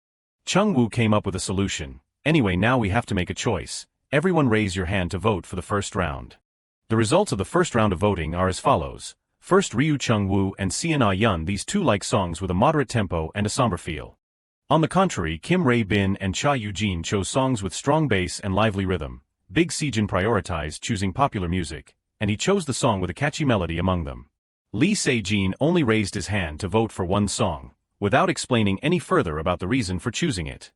Chung-woo came up with a solution. Anyway, now we have to make a choice. Everyone raise your hand to vote for the first round. The results of the first round of voting are as follows. First, Ryu Chung-woo and Seon Ah-yeon. These two like songs with a moderate tempo and a somber feel. On the contrary, Kim Rae Bin and Cha Eugene chose songs with strong bass and lively rhythm. Big Sejin prioritized choosing popular music, and he chose the song with a catchy melody among them. Lee Se-jin only raised his hand to vote for one song, without explaining any further about the reason for choosing it.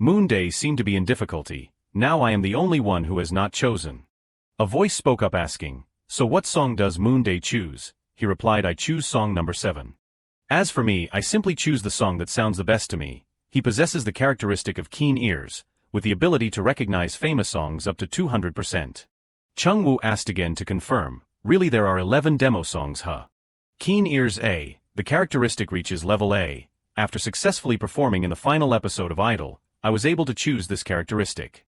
Moonday seemed to be in difficulty. Now I am the only one who has not chosen. A voice spoke up asking, so what song does Moonday choose? He replied, I choose song number 7. As for me, I simply choose the song that sounds the best to me. He possesses the characteristic of keen ears, with the ability to recognize famous songs up to 200%. Chung-woo asked again to confirm, really there are 11 demo songs, Keen ears A, the characteristic reaches level A. After successfully performing in the final episode of Idol, I was able to choose this characteristic.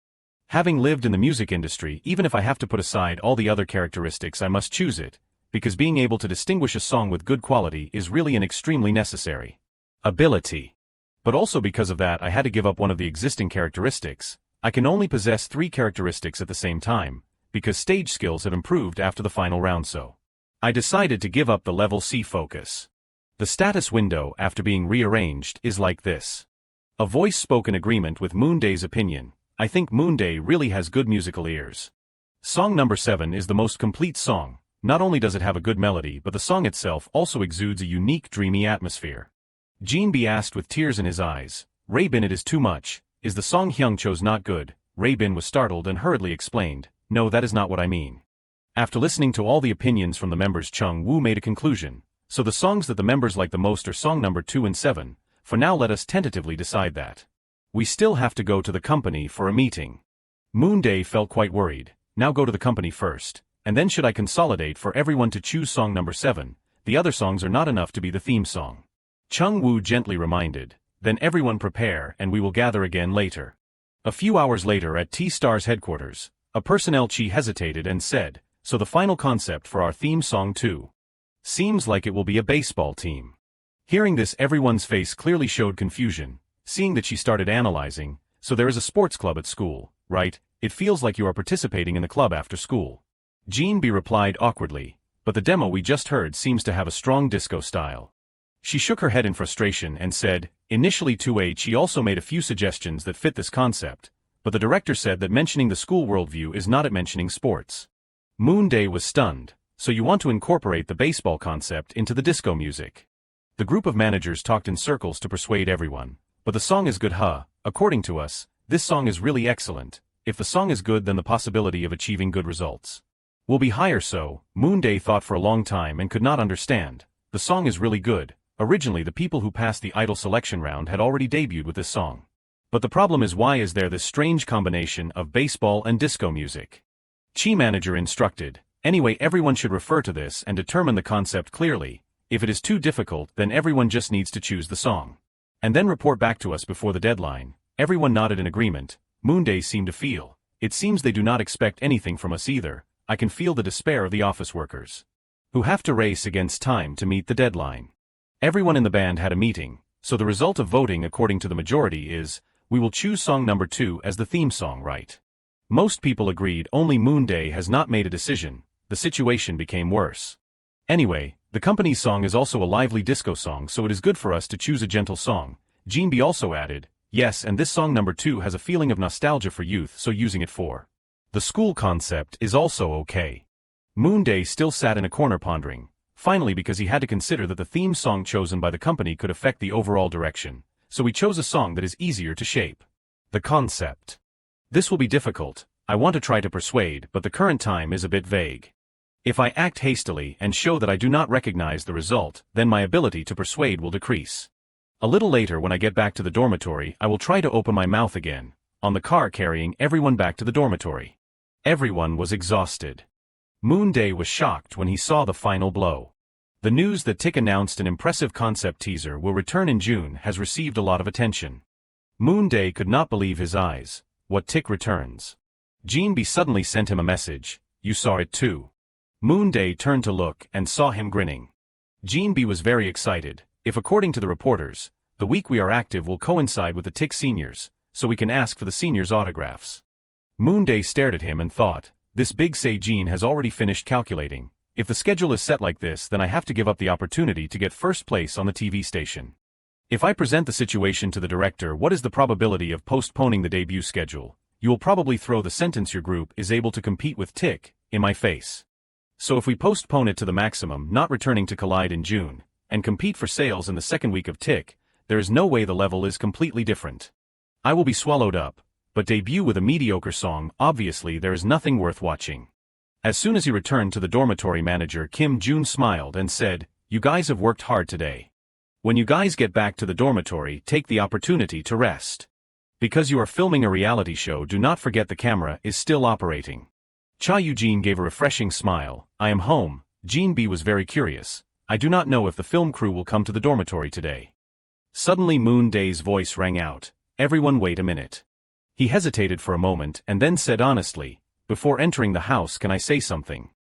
Having lived in the music industry, even if I have to put aside all the other characteristics, I must choose it, because being able to distinguish a song with good quality is really an extremely necessary ability. But also because of that I had to give up one of the existing characteristics. I can only possess 3 characteristics at the same time, because stage skills have improved after the final round, so I decided to give up the level C focus. The status window after being rearranged is like this. A voice spoke in agreement with Moonday's opinion. I think Moonday really has good musical ears. Song number 7 is the most complete song. Not only does it have a good melody, but the song itself also exudes a unique dreamy atmosphere. Jin B asked with tears in his eyes, Rae Bin, it is too much. Is the song Hyung chose not good? Rae Bin was startled and hurriedly explained, no, that is not what I mean. After listening to all the opinions from the members, Chung-woo made a conclusion. So the songs that the members like the most are song number 2 and 7. For now let us tentatively decide that. We still have to go to the company for a meeting. Moonday felt quite worried. Now go to the company first. And then should I consolidate for everyone to choose song number 7? The other songs are not enough to be the theme song. Chung-woo gently reminded. Then everyone prepare and we will gather again later. A few hours later at T-Star's headquarters, a personnel chief hesitated and said, so the final concept for our theme song too. Seems like it will be a baseball team. Hearing this, everyone's face clearly showed confusion, seeing that she started analyzing, so there is a sports club at school, right? It feels like you are participating in the club after school. Jean B replied awkwardly, but the demo we just heard seems to have a strong disco style. She shook her head in frustration and said, initially 2A she also made a few suggestions that fit this concept, but the director said that mentioning the school worldview is not at mentioning sports. Moonday was stunned, so you want to incorporate the baseball concept into the disco music. The group of managers talked in circles to persuade everyone, but the song is good, according to us, this song is really excellent. If the song is good, then the possibility of achieving good results will be higher. So, Moonday thought for a long time and could not understand. The song is really good. Originally the people who passed the Idol selection round had already debuted with this song. But the problem is, why is there this strange combination of baseball and disco music? Chi manager instructed, anyway everyone should refer to this and determine the concept clearly. If it is too difficult, then everyone just needs to choose the song. And then report back to us before the deadline. Everyone nodded in agreement. Moonday seemed to feel, It seems they do not expect anything from us either. I can feel the despair of the office workers, who have to race against time to meet the deadline. Everyone in the band had a meeting, so the result of voting according to the majority is, we will choose song number 2 as the theme song, right? Most people agreed, only Moonday has not made a decision. The situation became worse. Anyway, the company's song is also a lively disco song, so it is good for us to choose a gentle song. Jinbi also added, yes, and this song number 2 has a feeling of nostalgia for youth, so using it for the school concept is also okay. Moonday still sat in a corner pondering, finally, because he had to consider that the theme song chosen by the company could affect the overall direction, so he chose a song that is easier to shape. The concept. This will be difficult. I want to try to persuade, but the current time is a bit vague. If I act hastily and show that I do not recognize the result, then my ability to persuade will decrease. A little later, when I get back to the dormitory, I will try to open my mouth again, on the car carrying everyone back to the dormitory. Everyone was exhausted. Moonday was shocked when he saw the final blow. The news that Tick announced an impressive concept teaser will return in June has received a lot of attention. Moonday could not believe his eyes. What Tick returns? Jinbi suddenly sent him a message. You saw it too. Moonday turned to look and saw him grinning. Jinbi was very excited. If according to the reporters, the week we are active will coincide with the Tick seniors, so we can ask for the seniors' autographs. Moonday stared at him and thought, this big Seijin has already finished calculating. If the schedule is set like this, then I have to give up the opportunity to get first place on the TV station. If I present the situation to the director, what is the probability of postponing the debut schedule? You will probably throw the sentence your group is able to compete with Tick in my face. So if we postpone it to the maximum, not returning to Collide in June, and compete for sales in the second week of Tick, there is no way the level is completely different. I will be swallowed up, but debut with a mediocre song, obviously there is nothing worth watching. As soon as he returned to the dormitory, manager Kim Jun smiled and said, you guys have worked hard today. When you guys get back to the dormitory, take the opportunity to rest. Because you are filming a reality show, do not forget the camera is still operating. Cha Eugene gave a refreshing smile. I am home. Jinbi was very curious. I do not know if the film crew will come to the dormitory today. Suddenly Moonday's voice rang out. Everyone wait a minute. He hesitated for a moment and then said honestly, before entering the house, can I say something?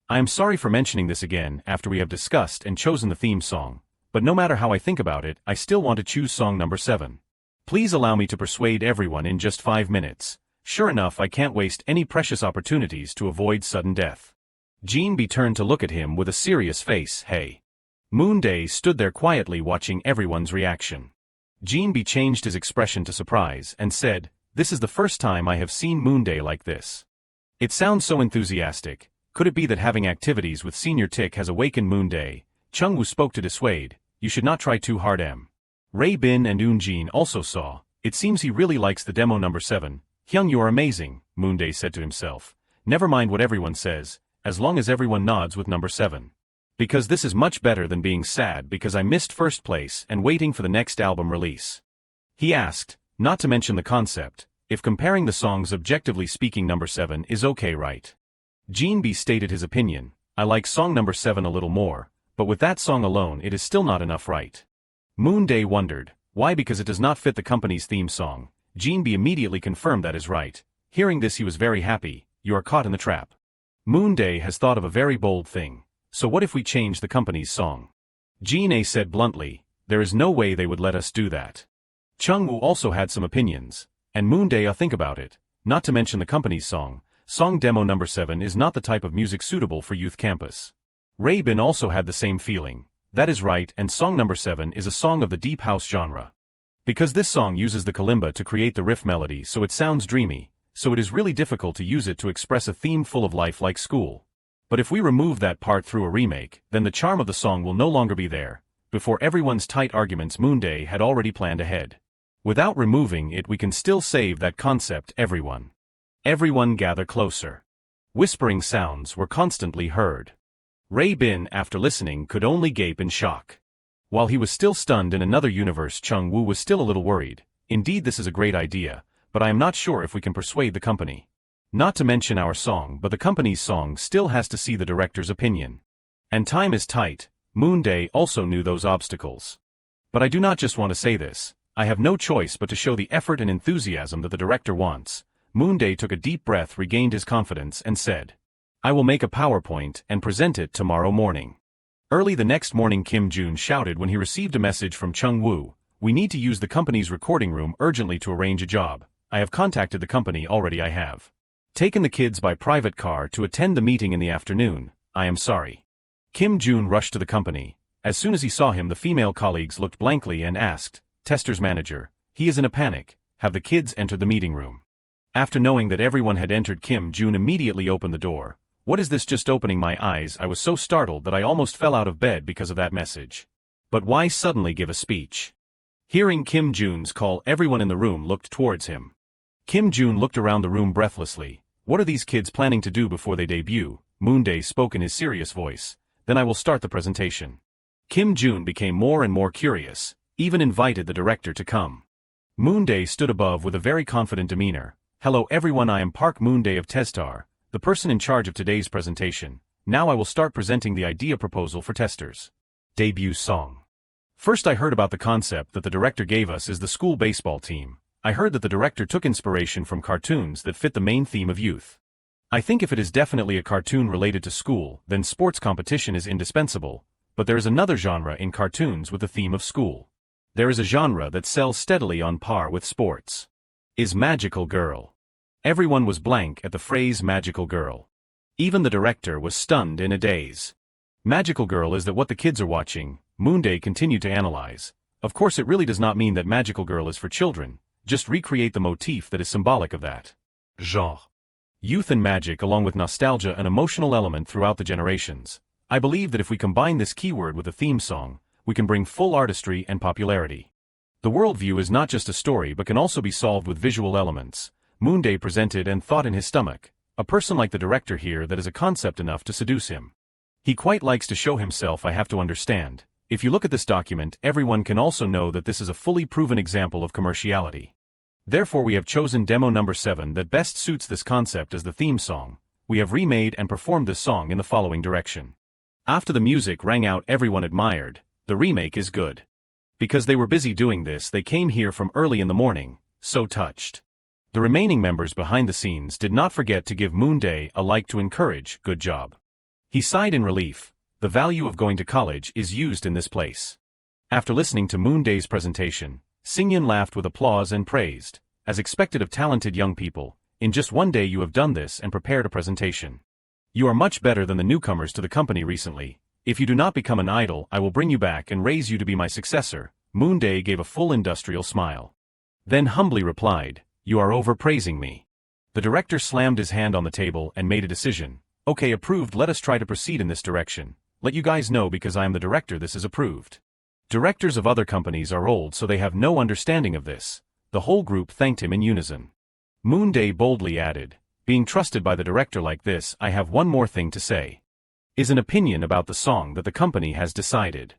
I am sorry for mentioning this again after we have discussed and chosen the theme song, but no matter how I think about it, I still want to choose song number 7. Please allow me to persuade everyone in just 5 minutes. Sure enough, I can't waste any precious opportunities to avoid sudden death. Jinbi turned to look at him with a serious face. Hey. Moonday stood there quietly watching everyone's reaction. Jinbi changed his expression to surprise and said, this is the first time I have seen Moonday like this. It sounds so enthusiastic. Could it be that having activities with Senior Tick has awakened Moonday? Chung Woo spoke to dissuade. You should not try too hard. Ray Bin and Eun-jin also saw. It seems he really likes the demo number 7. Hyung, you are amazing, Moonday said to himself. Never mind what everyone says, as long as everyone nods with number 7. Because this is much better than being sad because I missed first place and waiting for the next album release. He asked, not to mention the concept, if comparing the songs objectively speaking number 7 is okay, right? Jinbi stated his opinion. I like song number 7 a little more, but with that song alone it is still not enough, right? Moonday wondered, why? Because it does not fit the company's theme song. Jinbi immediately confirmed that is right. Hearing this he was very happy. You are caught in the trap. Moonday has thought of a very bold thing. So what if we change the company's song? Jin-A said bluntly, there is no way they would let us do that. Chung Woo also had some opinions. And Moonday, think about it. Not to mention the company's song. Song demo number 7 is not the type of music suitable for youth campus. Ray Bin also had the same feeling. That is right, and song number 7 is a song of the deep house genre. Because this song uses the kalimba to create the riff melody, so it sounds dreamy, so it is really difficult to use it to express a theme full of life like school. But if we remove that part through a remake, then the charm of the song will no longer be there. Before everyone's tight arguments, Moonday had already planned ahead. Without removing it, we can still save that concept. Everyone gather closer. Whispering sounds were constantly heard. Ray Bin, after listening, could only gape in shock. While he was still stunned in another universe, Chung Woo was still a little worried. Indeed, this is a great idea, but I am not sure if we can persuade the company. Not to mention our song, but the company's song still has to see the director's opinion. And time is tight. Moonday also knew those obstacles. But I do not just want to say this. I have no choice but to show the effort and enthusiasm that the director wants. Moonday took a deep breath, regained his confidence, and said, I will make a PowerPoint and present it tomorrow morning. Early the next morning, Kim Jun shouted when he received a message from Chung Woo, we need to use the company's recording room urgently to arrange a job. I have contacted the company already. I have taken the kids by private car to attend the meeting in the afternoon. I am sorry. Kim Jun rushed to the company. As soon as he saw him, the female colleagues looked blankly and asked, Tester's manager, he is in a panic, have the kids entered the meeting room? After knowing that everyone had entered, Kim Jun immediately opened the door. What is this? Just opening my eyes, I was so startled that I almost fell out of bed because of that message. But why suddenly give a speech? Hearing Kim Jun's call, everyone in the room looked towards him. Kim Jun looked around the room breathlessly. What are these kids planning to do before they debut? Moonday spoke in his serious voice. Then I will start the presentation. Kim Jun became more and more curious, even invited the director to come. Moonday stood above with a very confident demeanor. Hello everyone, I am Park Moonday of Testar, the person in charge of today's presentation. Now I will start presenting the idea proposal for Testers' debut song. First, I heard about the concept that the director gave us is the school baseball team. I heard that the director took inspiration from cartoons that fit the main theme of youth. I think if it is definitely a cartoon related to school, then sports competition is indispensable, but there is another genre in cartoons with the theme of school. There is a genre that sells steadily on par with sports. Is Magical Girl. Everyone was blank at the phrase Magical Girl. Even the director was stunned in a daze. Magical Girl, is that what the kids are watching? Moonday continued to analyze. Of course it really does not mean that Magical Girl is for children, just recreate the motif that is symbolic of that genre. Youth and magic, along with nostalgia, an emotional element throughout the generations. I believe that if we combine this keyword with a theme song, we can bring full artistry and popularity. The worldview is not just a story but can also be solved with visual elements. Moonday presented and thought in his stomach. A person like the director here, that is a concept enough to seduce him. He quite likes to show himself. I have to understand. If you look at this document, everyone can also know that this is a fully proven example of commerciality. Therefore we have chosen demo number 7 that best suits this concept as the theme song. We have remade and performed this song in the following direction. After the music rang out, everyone admired. The remake is good. Because they were busy doing this, they came here from early in the morning, so touched. The remaining members behind the scenes did not forget to give Moonday a like to encourage. Good job. He sighed in relief. The value of going to college is used in this place. After listening to Moonday's presentation, Singyun laughed with applause and praised. As expected of talented young people, in just one day you have done this and prepared a presentation. You are much better than the newcomers to the company recently. If you do not become an idol, I will bring you back and raise you to be my successor. Moonday gave a full industrial smile. Then humbly replied, you are overpraising me. The director slammed his hand on the table and made a decision. Okay, approved. Let us try to proceed in this direction. Let you guys know, because I am the director, this is approved. Directors of other companies are old, so they have no understanding of this. The whole group thanked him in unison. Moonday boldly added, being trusted by the director like this, I have one more thing to say. Is an opinion about the song that the company has decided.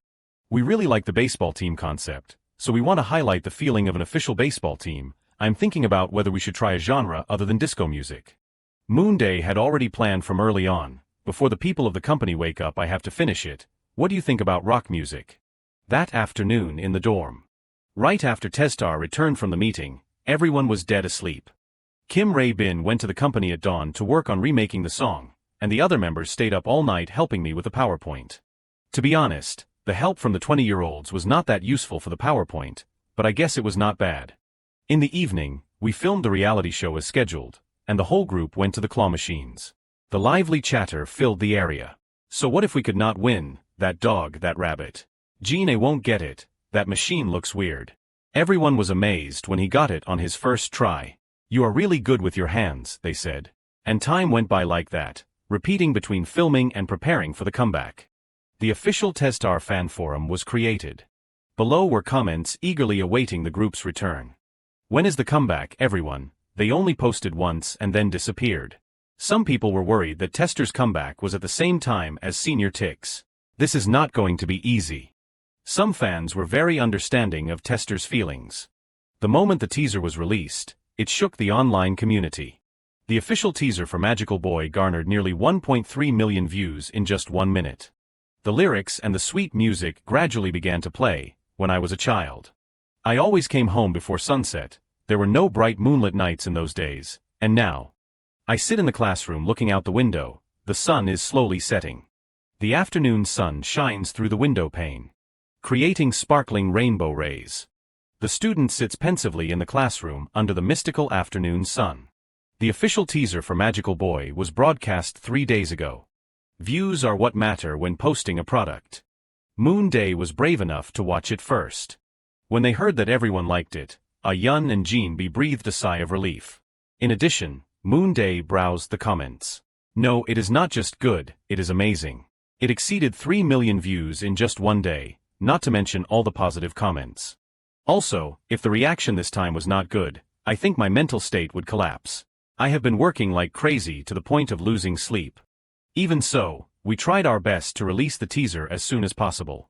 We really like the baseball team concept, so we want to highlight the feeling of an official baseball team. I'm thinking about whether we should try a genre other than disco music. Moonday had already planned from early on. Before the people of the company wake up, I have to finish it. What do you think about rock music? That afternoon in the dorm. Right after Testar returned from the meeting, everyone was dead asleep. Kim Rae-bin went to the company at dawn to work on remaking the song, and the other members stayed up all night helping me with the PowerPoint. To be honest, the help from the 20-year-olds was not that useful for the PowerPoint, but I guess it was not bad. In the evening, we filmed the reality show as scheduled, and the whole group went to the claw machines. The lively chatter filled the area. So what if we could not win? That dog, that rabbit. Gene won't get it. That machine looks weird. Everyone was amazed when he got it on his first try. You are really good with your hands, they said. And time went by like that, repeating between filming and preparing for the comeback. The official Testar fan forum was created. Below were comments eagerly awaiting the group's return. When is the comeback, everyone? They only posted once and then disappeared. Some people were worried that Tester's comeback was at the same time as Senior Tick's. This is not going to be easy. Some fans were very understanding of Tester's feelings. The moment the teaser was released, it shook the online community. The official teaser for Magical Boy garnered nearly 1.3 million views in just 1 minute. The lyrics and the sweet music gradually began to play. When I was a child, I always came home before sunset. There were no bright moonlit nights in those days. And now, I sit in the classroom looking out the window. The sun is slowly setting. The afternoon sun shines through the window pane, creating sparkling rainbow rays. The student sits pensively in the classroom under the mystical afternoon sun. The official teaser for Magical Boy was broadcast 3 days ago. Views are what matter when posting a product. Moonday was brave enough to watch it first. When they heard that everyone liked it, Yun and Jinbi breathed a sigh of relief. In addition, Moonday browsed the comments. No, it is not just good, it is amazing. It exceeded 3 million views in just one day, not to mention all the positive comments. Also, if the reaction this time was not good, I think my mental state would collapse. I have been working like crazy to the point of losing sleep. Even so, we tried our best to release the teaser as soon as possible.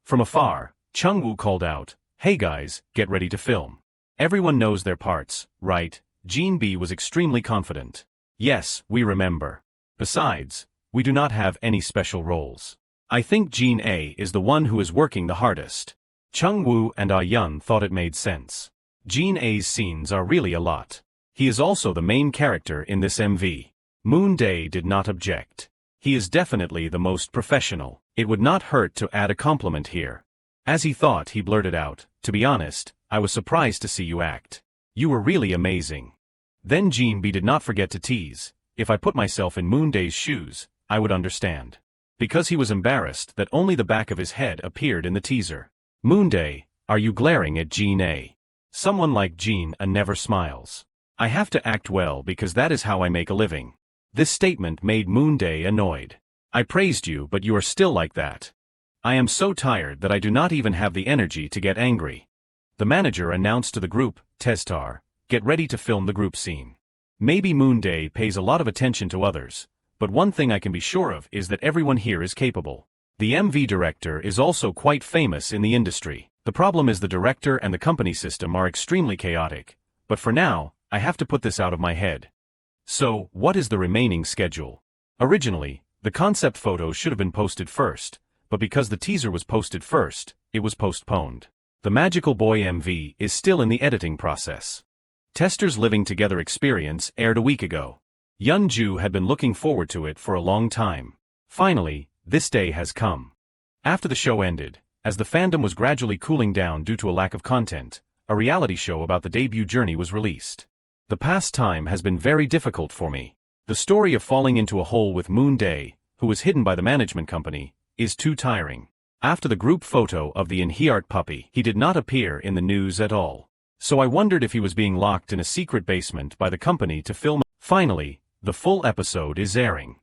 From afar, Chungwoo called out, "Hey guys, get ready to film." Everyone knows their parts, right? Jinbi was extremely confident. Yes, we remember. Besides, we do not have any special roles. I think Jin A is the one who is working the hardest. Chungwoo and Yun thought it made sense. Jin A's scenes are really a lot. He is also the main character in this MV. Moonday did not object. He is definitely the most professional. It would not hurt to add a compliment here. As he thought, he blurted out, "To be honest, I was surprised to see you act. You were really amazing." Then Jinbi did not forget to tease, "If I put myself in Moonday's shoes, I would understand." Because he was embarrassed that only the back of his head appeared in the teaser. "Moonday, are you glaring at Jin A? Someone like Jin A never smiles. I have to act well because that is how I make a living." This statement made Moonday annoyed. "I praised you, but you are still like that. I am so tired that I do not even have the energy to get angry." The manager announced to the group, "Testar, get ready to film the group scene." Maybe Moonday pays a lot of attention to others, but one thing I can be sure of is that everyone here is capable. The MV director is also quite famous in the industry. The problem is the director and the company system are extremely chaotic, but for now, I have to put this out of my head. So, what is the remaining schedule? Originally, the concept photo should have been posted first, but because the teaser was posted first, it was postponed. The Magical Boy MV is still in the editing process. Tester's Living Together experience aired a week ago. Yeonju had been looking forward to it for a long time. Finally, this day has come. After the show ended, as the fandom was gradually cooling down due to a lack of content, a reality show about the debut journey was released. The past time has been very difficult for me. The story of falling into a hole with Moonday, who was hidden by the management company, is too tiring. After the group photo of the Inheart puppy, he did not appear in the news at all. So I wondered if he was being locked in a secret basement by the company to film. Finally, the full episode is airing.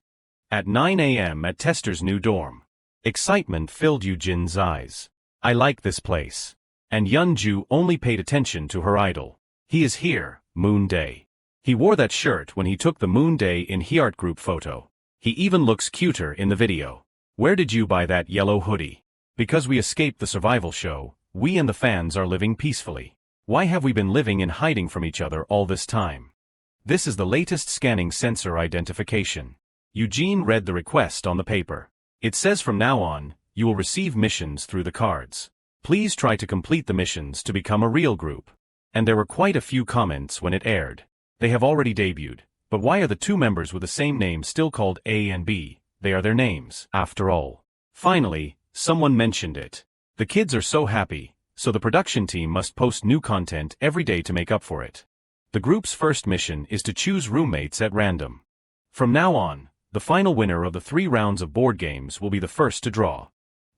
At 9 a.m. at Tester's new dorm. Excitement filled Eugene eyes. "I like this place." And Yeonju only paid attention to her idol. "He is here, Moonday." He wore that shirt when he took the Moonday in Heart group photo. He even looks cuter in the video. "Where did you buy that yellow hoodie?" Because we escaped the survival show, we and the fans are living peacefully. Why have we been living in hiding from each other all this time? This is the latest scanning sensor identification. Eugene read the request on the paper. It says from now on, you will receive missions through the cards. Please try to complete the missions to become a real group. And there were quite a few comments when it aired. They have already debuted, but why are the two members with the same name still called A and B? They are their names, after all. Finally, someone mentioned it. The kids are so happy, so the production team must post new content every day to make up for it. The group's first mission is to choose roommates at random. From now on, the final winner of the 3 rounds of board games will be the first to draw.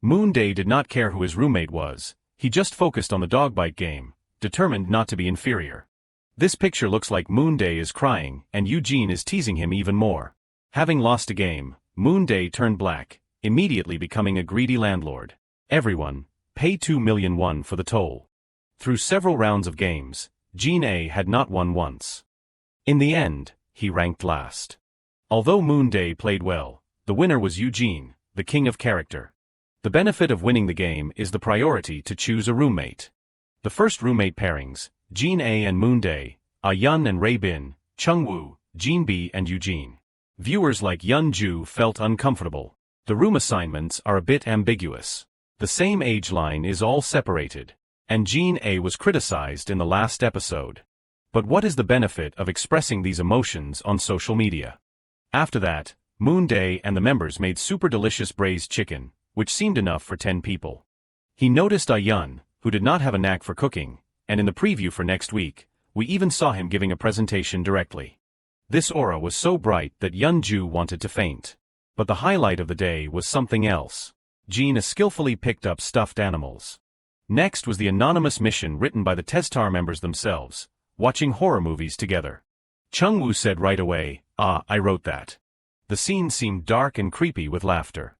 Moonday did not care who his roommate was, he just focused on the dog bite game, determined not to be inferior. This picture looks like Moonday is crying, and Eugene is teasing him even more. Having lost a game, Moonday turned black, immediately becoming a greedy landlord. "Everyone, pay 2 million won for the toll." Through several rounds of games, Jin A had not won once. In the end, he ranked last. Although Moonday played well, the winner was Eugene, the king of character. The benefit of winning the game is the priority to choose a roommate. The first roommate pairings, Jin A and Moonday, Yun and Ray Bin, Chungwoo, Jinbi and Eugene. Viewers like Yeonju felt uncomfortable. The room assignments are a bit ambiguous. The same age line is all separated. And Jin A was criticized in the last episode. But what is the benefit of expressing these emotions on social media? After that, Moonday and the members made super delicious braised chicken, which seemed enough for 10 people. He noticed Ayun, who did not have a knack for cooking, and in the preview for next week, we even saw him giving a presentation directly. This aura was so bright that Yeonju wanted to faint. But the highlight of the day was something else. Gina skillfully picked up stuffed animals. Next was the anonymous mission written by the Testar members themselves, watching horror movies together. Chungwoo said right away, "Ah, I wrote that." The scene seemed dark and creepy with laughter.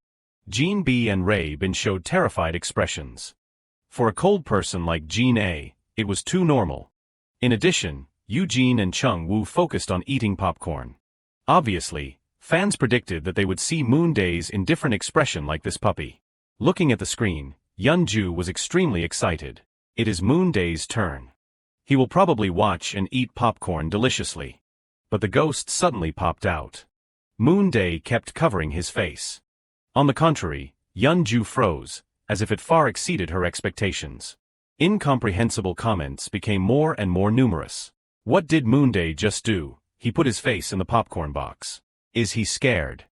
Jean B and Ray Bin showed terrified expressions. For a cold person like Jean A, it was too normal. In addition, Eugene and Chungwoo focused on eating popcorn. Obviously, fans predicted that they would see Moonday's indifferent expression like this puppy. Looking at the screen, Yeonju was extremely excited. It is Moonday's turn. He will probably watch and eat popcorn deliciously. But the ghost suddenly popped out. Moonday kept covering his face. On the contrary, Yeonju froze, as if it far exceeded her expectations. Incomprehensible comments became more and more numerous. What did Moonday just do? He put his face in the popcorn box. Is he scared?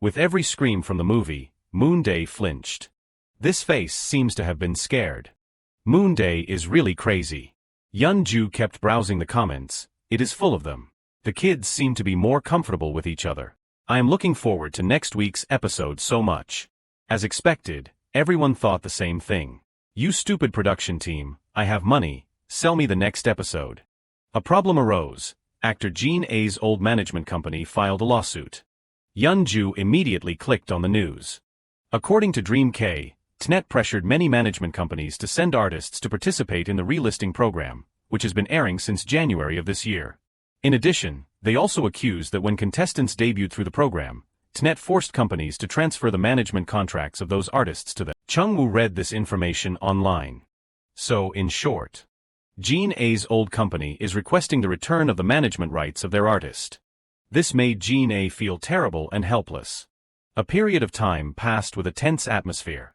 With every scream from the movie, Moonday flinched. This face seems to have been scared. Moonday is really crazy. Yeonju kept browsing the comments. It is full of them. The kids seem to be more comfortable with each other. I am looking forward to next week's episode so much. As expected, everyone thought the same thing. You stupid production team, I have money, sell me the next episode. A problem arose. Actor Jean A's old management company filed a lawsuit. Yeonju immediately clicked on the news. According to Dream K, TNET pressured many management companies to send artists to participate in the relisting program, which has been airing since January of this year. In addition, they also accused that when contestants debuted through the program, TNET forced companies to transfer the management contracts of those artists to them. Chungwoo read this information online. So, in short, Jean A's old company is requesting the return of the management rights of their artist. This made Jean A feel terrible and helpless. A period of time passed with a tense atmosphere.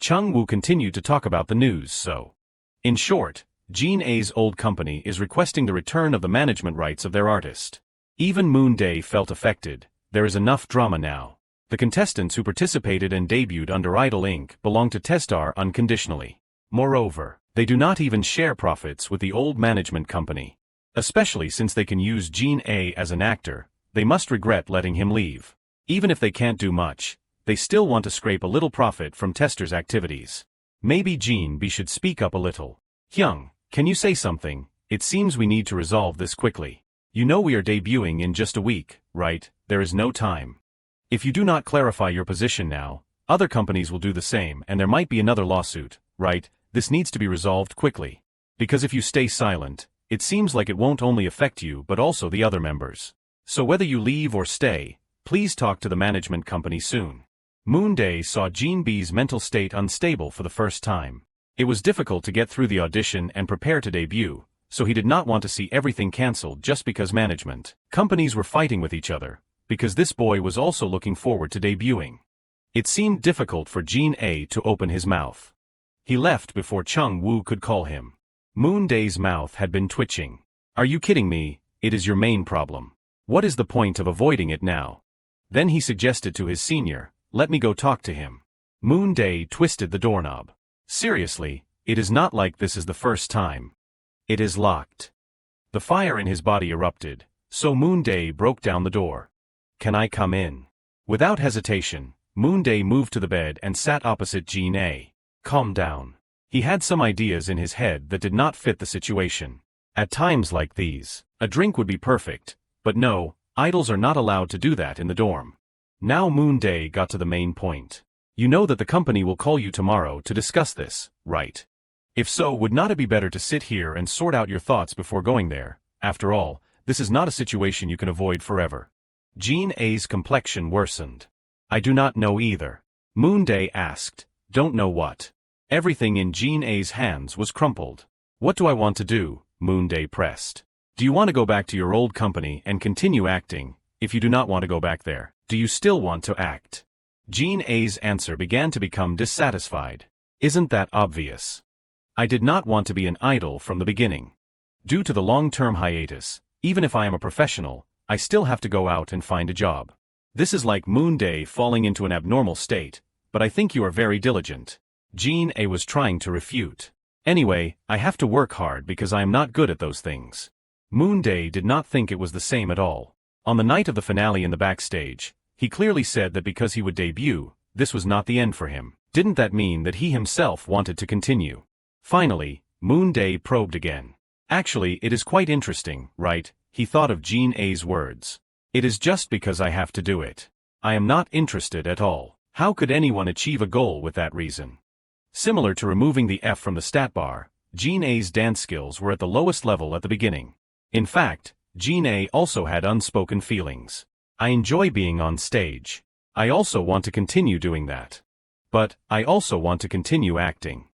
Chungwoo continued to talk about the news. So, in short, Jean A's old company is requesting the return of the management rights of their artist. Even Moonday felt affected. There is enough drama now. The contestants who participated and debuted under Idol Inc. belong to Testar unconditionally. Moreover, they do not even share profits with the old management company. Especially since they can use Jean A as an actor, they must regret letting him leave. Even if they can't do much, they still want to scrape a little profit from Testar's activities. Maybe Jean B should speak up a little. Hyung, can you say something? It seems we need to resolve this quickly. You know we are debuting in just a week, right? There is no time. If you do not clarify your position now, other companies will do the same and there might be another lawsuit, right? This needs to be resolved quickly. Because if you stay silent, it seems like it won't only affect you but also the other members. So whether you leave or stay, please talk to the management company soon. Moonday saw Jean B's mental state unstable for the first time. It was difficult to get through the audition and prepare to debut, so he did not want to see everything cancelled just because management companies were fighting with each other, because this boy was also looking forward to debuting. It seemed difficult for Jean A to open his mouth. He left before Chung Woo could call him. Moonday's mouth had been twitching. Are you kidding me? It is your main problem. What is the point of avoiding it now? Then he suggested to his senior, let me go talk to him. Moonday twisted the doorknob. Seriously, it is not like this is the first time. It is locked. The fire in his body erupted, so Moonday broke down the door. Can I come in? Without hesitation, Moonday moved to the bed and sat opposite Jean A. Calm down. He had some ideas in his head that did not fit the situation. At times like these, a drink would be perfect, but no, idols are not allowed to do that in the dorm. Now Moonday got to the main point. You know that the company will call you tomorrow to discuss this, right? If so, would not it be better to sit here and sort out your thoughts before going there? After all, this is not a situation you can avoid forever. Jean A's complexion worsened. I do not know either. Moonday asked, don't know what? Everything in Jean A's hands was crumpled. What do I want to do? Moonday pressed. Do you want to go back to your old company and continue acting? If you do not want to go back there, do you still want to act? Jean A's answer began to become dissatisfied. Isn't that obvious? I did not want to be an idol from the beginning. Due to the long-term hiatus, even if I am a professional, I still have to go out and find a job. This is like Moonday falling into an abnormal state, but I think you are very diligent. Jean A was trying to refute. Anyway, I have to work hard because I am not good at those things. Moonday did not think it was the same at all. On the night of the finale in the backstage, he clearly said that because he would debut, this was not the end for him. Didn't that mean that he himself wanted to continue? Finally, Moonday probed again. Actually, it is quite interesting, right? He thought of Jean A's words. It is just because I have to do it. I am not interested at all. How could anyone achieve a goal with that reason? Similar to removing the F from the stat bar, Jean A's dance skills were at the lowest level at the beginning. In fact, Jean A also had unspoken feelings. I enjoy being on stage. I also want to continue doing that. But, I also want to continue acting.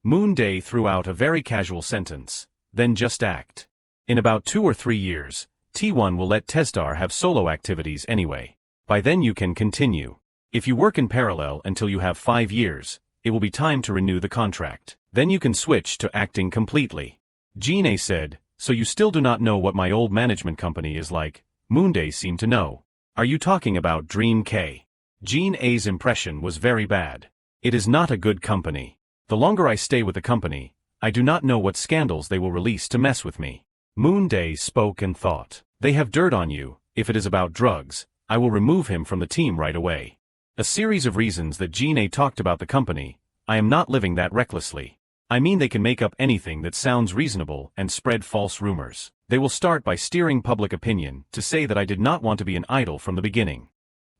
Moonday threw out a very casual sentence, then just act. In about 2 or 3 years, T1 will let Testar have solo activities anyway. By then you can continue. If you work in parallel until you have 5 years, it will be time to renew the contract. Then you can switch to acting completely. Jean A said, so you still do not know what my old management company is like. Moonday seemed to know. Are you talking about Dream K? Jean A's impression was very bad. It is not a good company. The longer I stay with the company, I do not know what scandals they will release to mess with me. Moonday spoke and thought. They have dirt on you. If it is about drugs, I will remove him from the team right away. A series of reasons that Jean A talked about the company. I am not living that recklessly. I mean they can make up anything that sounds reasonable and spread false rumors. They will start by steering public opinion to say that I did not want to be an idol from the beginning.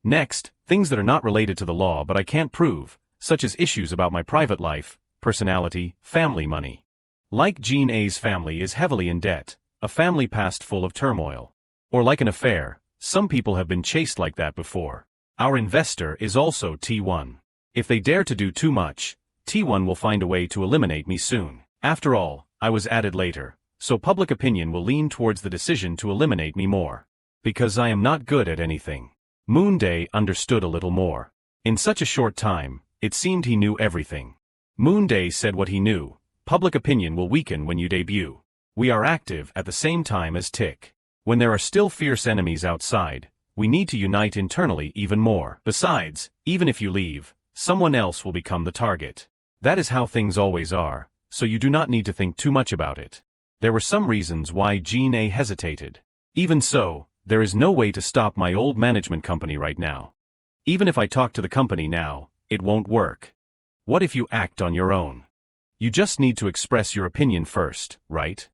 Next, things that are not related to the law but I can't prove, such as issues about my private life, personality, family money. Like Jean A's family is heavily in debt, a family past full of turmoil. Or like an affair, some people have been chased like that before. Our investor is also T1. If they dare to do too much, T1 will find a way to eliminate me soon. After all, I was added later, so public opinion will lean towards the decision to eliminate me more. Because I am not good at anything. Moonday understood a little more. In such a short time, it seemed he knew everything. Moonday said what he knew. Public opinion will weaken when you debut. We are active at the same time as Tick. When there are still fierce enemies outside, we need to unite internally even more. Besides, even if you leave, someone else will become the target. That is how things always are, so you do not need to think too much about it. There were some reasons why Jean A hesitated. Even so, there is no way to stop my old management company right now. Even if I talk to the company now, it won't work. What if you act on your own? You just need to express your opinion first, right?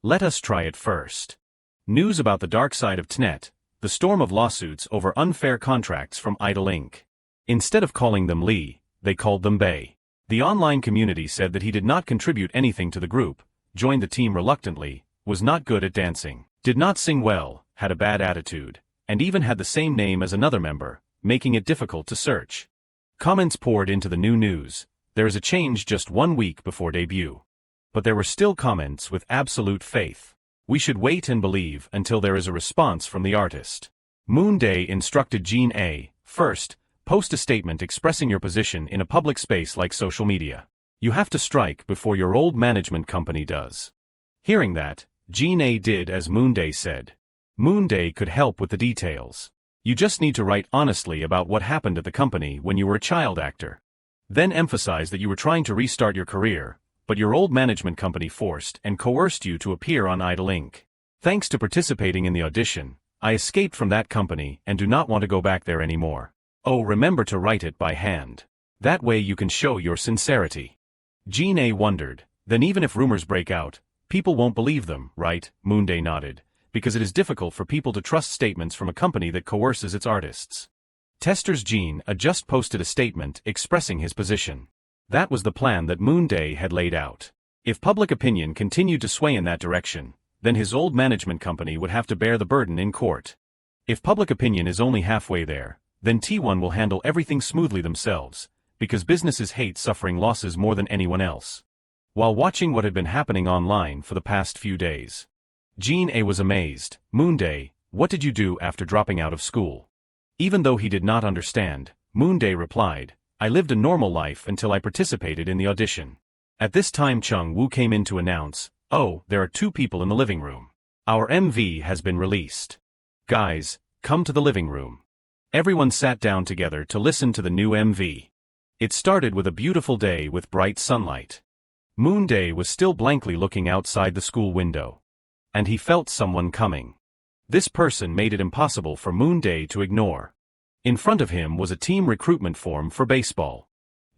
Let us try it first. News about the dark side of TNET, the storm of lawsuits over unfair contracts from Idol Inc. Instead of calling them Lee, they called them Bay. The online community said that he did not contribute anything to the group, joined the team reluctantly, was not good at dancing, did not sing well, had a bad attitude, and even had the same name as another member, making it difficult to search. Comments poured into the new news. There is a change just 1 week before debut. But there were still comments with absolute faith. We should wait and believe until there is a response from the artist. Moonday instructed Jean A, first, post a statement expressing your position in a public space like social media. You have to strike before your old management company does. Hearing that, Jean A did as Moonday said. Moonday could help with the details. You just need to write honestly about what happened at the company when you were a child actor. Then emphasize that you were trying to restart your career, but your old management company forced and coerced you to appear on Idol Inc. Thanks to participating in the audition, I escaped from that company and do not want to go back there anymore. Oh, remember to write it by hand. That way you can show your sincerity. Jean A wondered, then even if rumors break out, people won't believe them, right? Moonday nodded, because it is difficult for people to trust statements from a company that coerces its artists. Tester's Jean A just posted a statement expressing his position. That was the plan that Moonday had laid out. If public opinion continued to sway in that direction, then his old management company would have to bear the burden in court. If public opinion is only halfway there, then T1 will handle everything smoothly themselves, because businesses hate suffering losses more than anyone else. While watching what had been happening online for the past few days, Jean A was amazed. Moonday, what did you do after dropping out of school? Even though he did not understand, Moonday replied, I lived a normal life until I participated in the audition. At this time Chung Woo came in to announce, Oh, there are two people in the living room. Our MV has been released. Guys, come to the living room. Everyone sat down together to listen to the new MV. It started with a beautiful day with bright sunlight. Moonday was still blankly looking outside the school window. And he felt someone coming. This person made it impossible for Moonday to ignore. In front of him was a team recruitment form for baseball.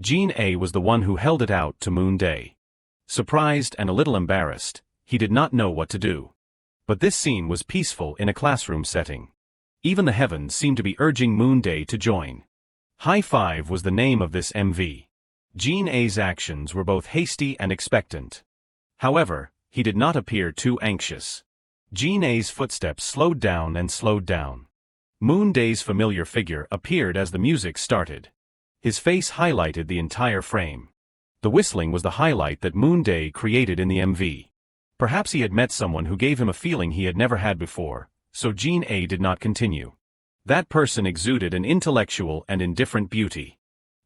Jean A was the one who held it out to Moonday. Surprised and a little embarrassed, he did not know what to do. But this scene was peaceful in a classroom setting. Even the heavens seemed to be urging Moonday to join. High Five was the name of this MV. Jean A's actions were both hasty and expectant. However, he did not appear too anxious. Jean A's footsteps slowed down and slowed down. Moonday's familiar figure appeared as the music started. His face highlighted the entire frame. The whistling was the highlight that Moonday created in the MV. Perhaps he had met someone who gave him a feeling he had never had before, so Jean A did not continue. That person exuded an intellectual and indifferent beauty.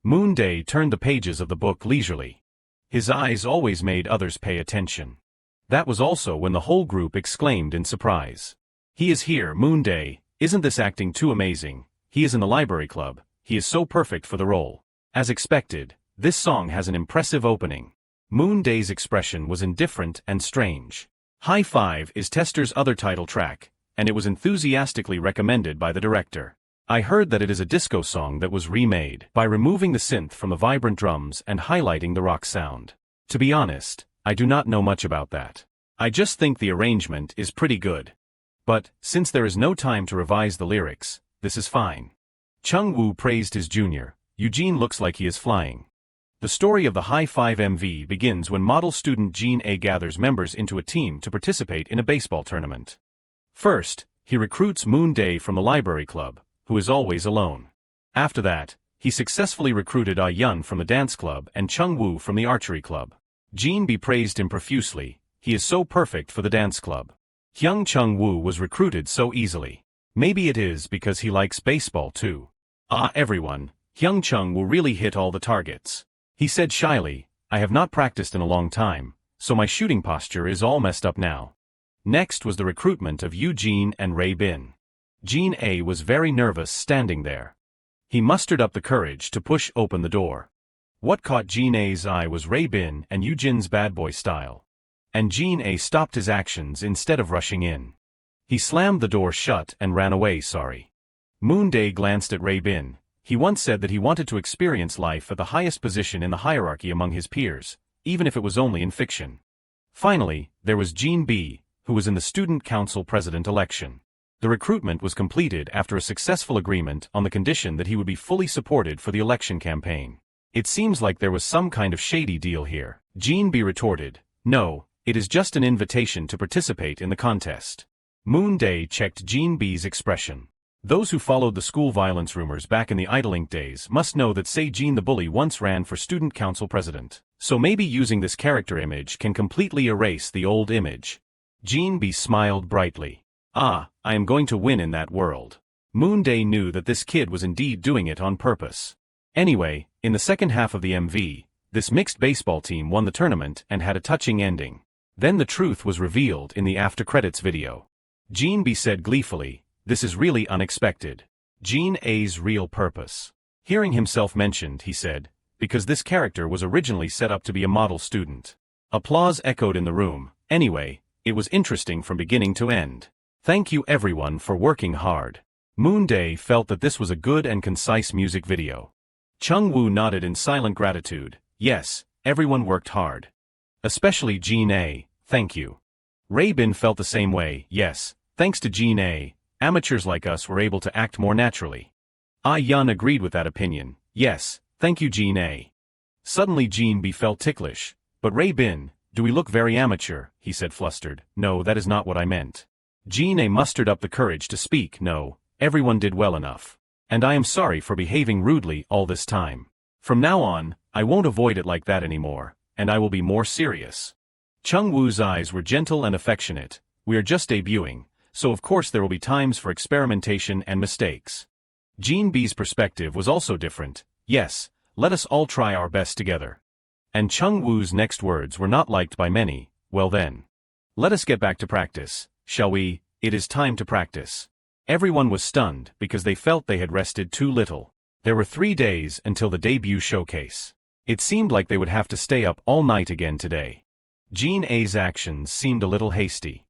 Moonday turned the pages of the book leisurely. His eyes always made others pay attention. That was also when the whole group exclaimed in surprise. He is here, Moonday, isn't this acting too amazing? He is in the library club, he is so perfect for the role. As expected, this song has an impressive opening. Moonday's expression was indifferent and strange. High Five is Tester's other title track, and it was enthusiastically recommended by the director. I heard that it is a disco song that was remade by removing the synth from the vibrant drums and highlighting the rock sound. To be honest, I do not know much about that. I just think the arrangement is pretty good. But, since there is no time to revise the lyrics, this is fine. Chung Woo praised his junior. Eugene looks like he is flying. The story of the High Five MV begins when model student Jean A gathers members into a team to participate in a baseball tournament. First, he recruits Moonday from the library club, who is always alone. After that, he successfully recruited Ah Yun from the dance club and Chung Woo from the archery club. Jean B praised him profusely. He is so perfect for the dance club. Hyung Chung Woo was recruited so easily. Maybe it is because he likes baseball too. Everyone, Hyung Chung Woo really hit all the targets. He said shyly, I have not practiced in a long time, so my shooting posture is all messed up now. Next was the recruitment of Eugene and Ray Bin. Jean A was very nervous standing there. He mustered up the courage to push open the door. What caught Jean A's eye was Ray Bin and Eugene's bad boy style. And Jean A stopped his actions instead of rushing in. He slammed the door shut and ran away sorry. Moonday glanced at Ray Bin. He once said that he wanted to experience life at the highest position in the hierarchy among his peers, even if it was only in fiction. Finally, there was Jean B, who was in the student council president election. The recruitment was completed after a successful agreement on the condition that he would be fully supported for the election campaign. It seems like there was some kind of shady deal here. Jean B retorted, no, it is just an invitation to participate in the contest. Moonday checked Jean B's expression. Those who followed the school violence rumors back in the Idolink days must know that Jean the bully once ran for student council president. So maybe using this character image can completely erase the old image. Jean B smiled brightly. I am going to win in that world. Moonday knew that this kid was indeed doing it on purpose. Anyway, in the second half of the MV, this mixed baseball team won the tournament and had a touching ending. Then the truth was revealed in the after-credits video. Jean B said gleefully, this is really unexpected. Jean A's real purpose. Hearing himself mentioned, he said, because this character was originally set up to be a model student. Applause echoed in the room. Anyway, it was interesting from beginning to end. Thank you everyone for working hard. Moonday felt that this was a good and concise music video. Chung Woo nodded in silent gratitude. Yes, everyone worked hard. Especially Jean A, thank you. Ray Bin felt the same way. Yes, thanks to Jean A, amateurs like us were able to act more naturally. Ah Yun agreed with that opinion. Yes, thank you Jean A. Suddenly Jean B felt ticklish. But Ray Bin, do we look very amateur? He said flustered. No, that is not what I meant. Jean A mustered up the courage to speak. No, everyone did well enough. And I am sorry for behaving rudely all this time. From now on, I won't avoid it like that anymore, and I will be more serious. Chung Woo's eyes were gentle and affectionate. We are just debuting, so of course there will be times for experimentation and mistakes. Jean B's perspective was also different. Yes, let us all try our best together. And Chung Woo's next words were not liked by many. Well then. Let us get back to practice, shall we? It is time to practice. Everyone was stunned because they felt they had rested too little. There were 3 days until the debut showcase. It seemed like they would have to stay up all night again today. Jean A's actions seemed a little hasty.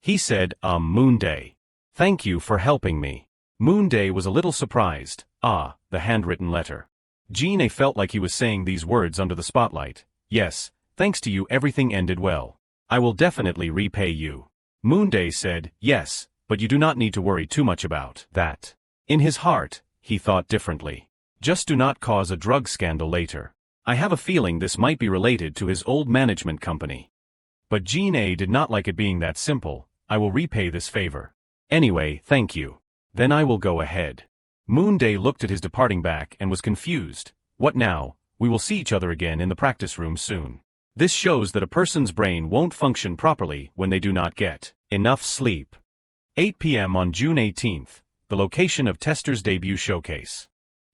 He said, Moonday. Thank you for helping me. Moonday was a little surprised. The handwritten letter. Jean A felt like he was saying these words under the spotlight. Yes, thanks to you everything ended well. I will definitely repay you. Moonday said, yes, but you do not need to worry too much about that. In his heart, he thought differently. Just do not cause a drug scandal later. I have a feeling this might be related to his old management company. But Jean A did not like it being that simple. I will repay this favor. Anyway, thank you. Then I will go ahead. Moonday looked at his departing back and was confused. What now? We will see each other again in the practice room soon. This shows that a person's brain won't function properly when they do not get enough sleep. 8 p.m. on June 18th, the location of Tester's debut showcase.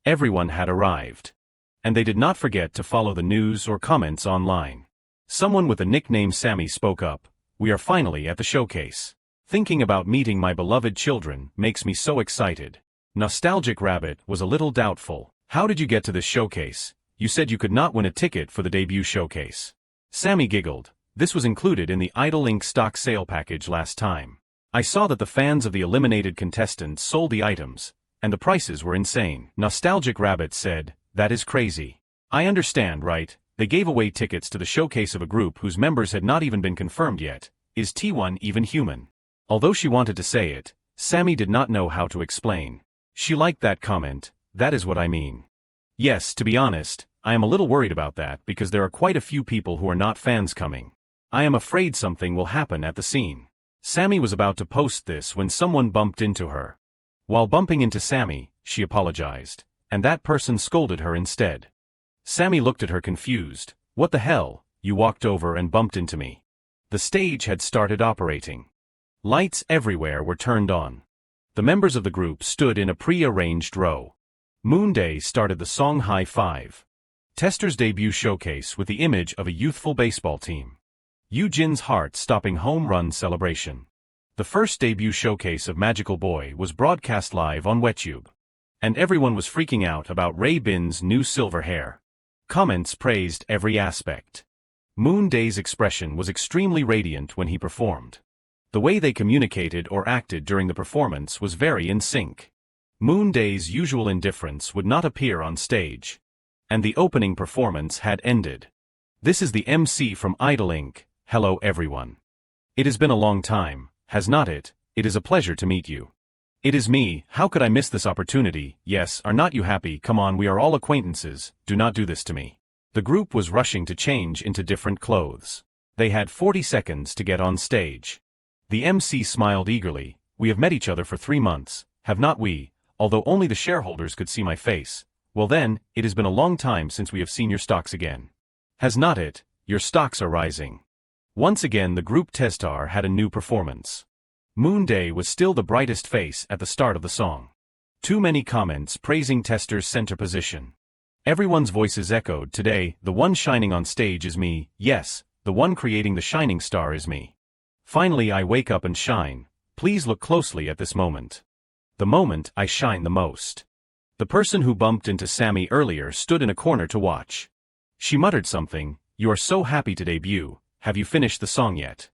Everyone had arrived. And they did not forget to follow the news or comments online. Someone with the nickname Sammy spoke up. We are finally at the showcase. Thinking about meeting my beloved children makes me so excited. Nostalgic Rabbit was a little doubtful. How did you get to this showcase? You said you could not win a ticket for the debut showcase. Sammy giggled. This was included in the Idol Inc. stock sale package last time. I saw that the fans of the eliminated contestants sold the items, and the prices were insane. Nostalgic Rabbit said, that is crazy. I understand, right? They gave away tickets to the showcase of a group whose members had not even been confirmed yet. Is T1 even human? Although she wanted to say it, Sammy did not know how to explain. She liked that comment. That is what I mean. Yes, to be honest, I am a little worried about that because there are quite a few people who are not fans coming. I am afraid something will happen at the scene. Sammy was about to post this when someone bumped into her. While bumping into Sammy, she apologized, and that person scolded her instead. Sammy looked at her confused. What the hell? You walked over and bumped into me. The stage had started operating. Lights everywhere were turned on. The members of the group stood in a pre-arranged row. Moonday started the song High Five. Tester's debut showcase with the image of a youthful baseball team. Yoo-jin's heart-stopping home run celebration. The first debut showcase of Magical Boy was broadcast live on WebTube. And everyone was freaking out about Ray Bin's new silver hair. Comments praised every aspect. Moonday's expression was extremely radiant when he performed. The way they communicated or acted during the performance was very in sync. Moonday's usual indifference would not appear on stage. And the opening performance had ended. This is the MC from Idol Inc. Hello everyone. It has been a long time, has not it? It is a pleasure to meet you. It is me. How could I miss this opportunity? Yes, are not you happy? Come on, we are all acquaintances. Do not do this to me. The group was rushing to change into different clothes. They had 40 seconds to get on stage. The MC smiled eagerly. We have met each other for 3 months, have not we? Although only the shareholders could see my face. Well then, it has been a long time since we have seen your stocks again. Has not it? Your stocks are rising. Once again the group Testar had a new performance. Moonday was still the brightest face at the start of the song. Too many comments praising Testar's center position. Everyone's voices echoed today, the one shining on stage is me, yes, the one creating the shining star is me. Finally I wake up and shine. Please look closely at this moment. The moment I shine the most. The person who bumped into Sammy earlier stood in a corner to watch. She muttered something, you are so happy to debut, have you finished the song yet?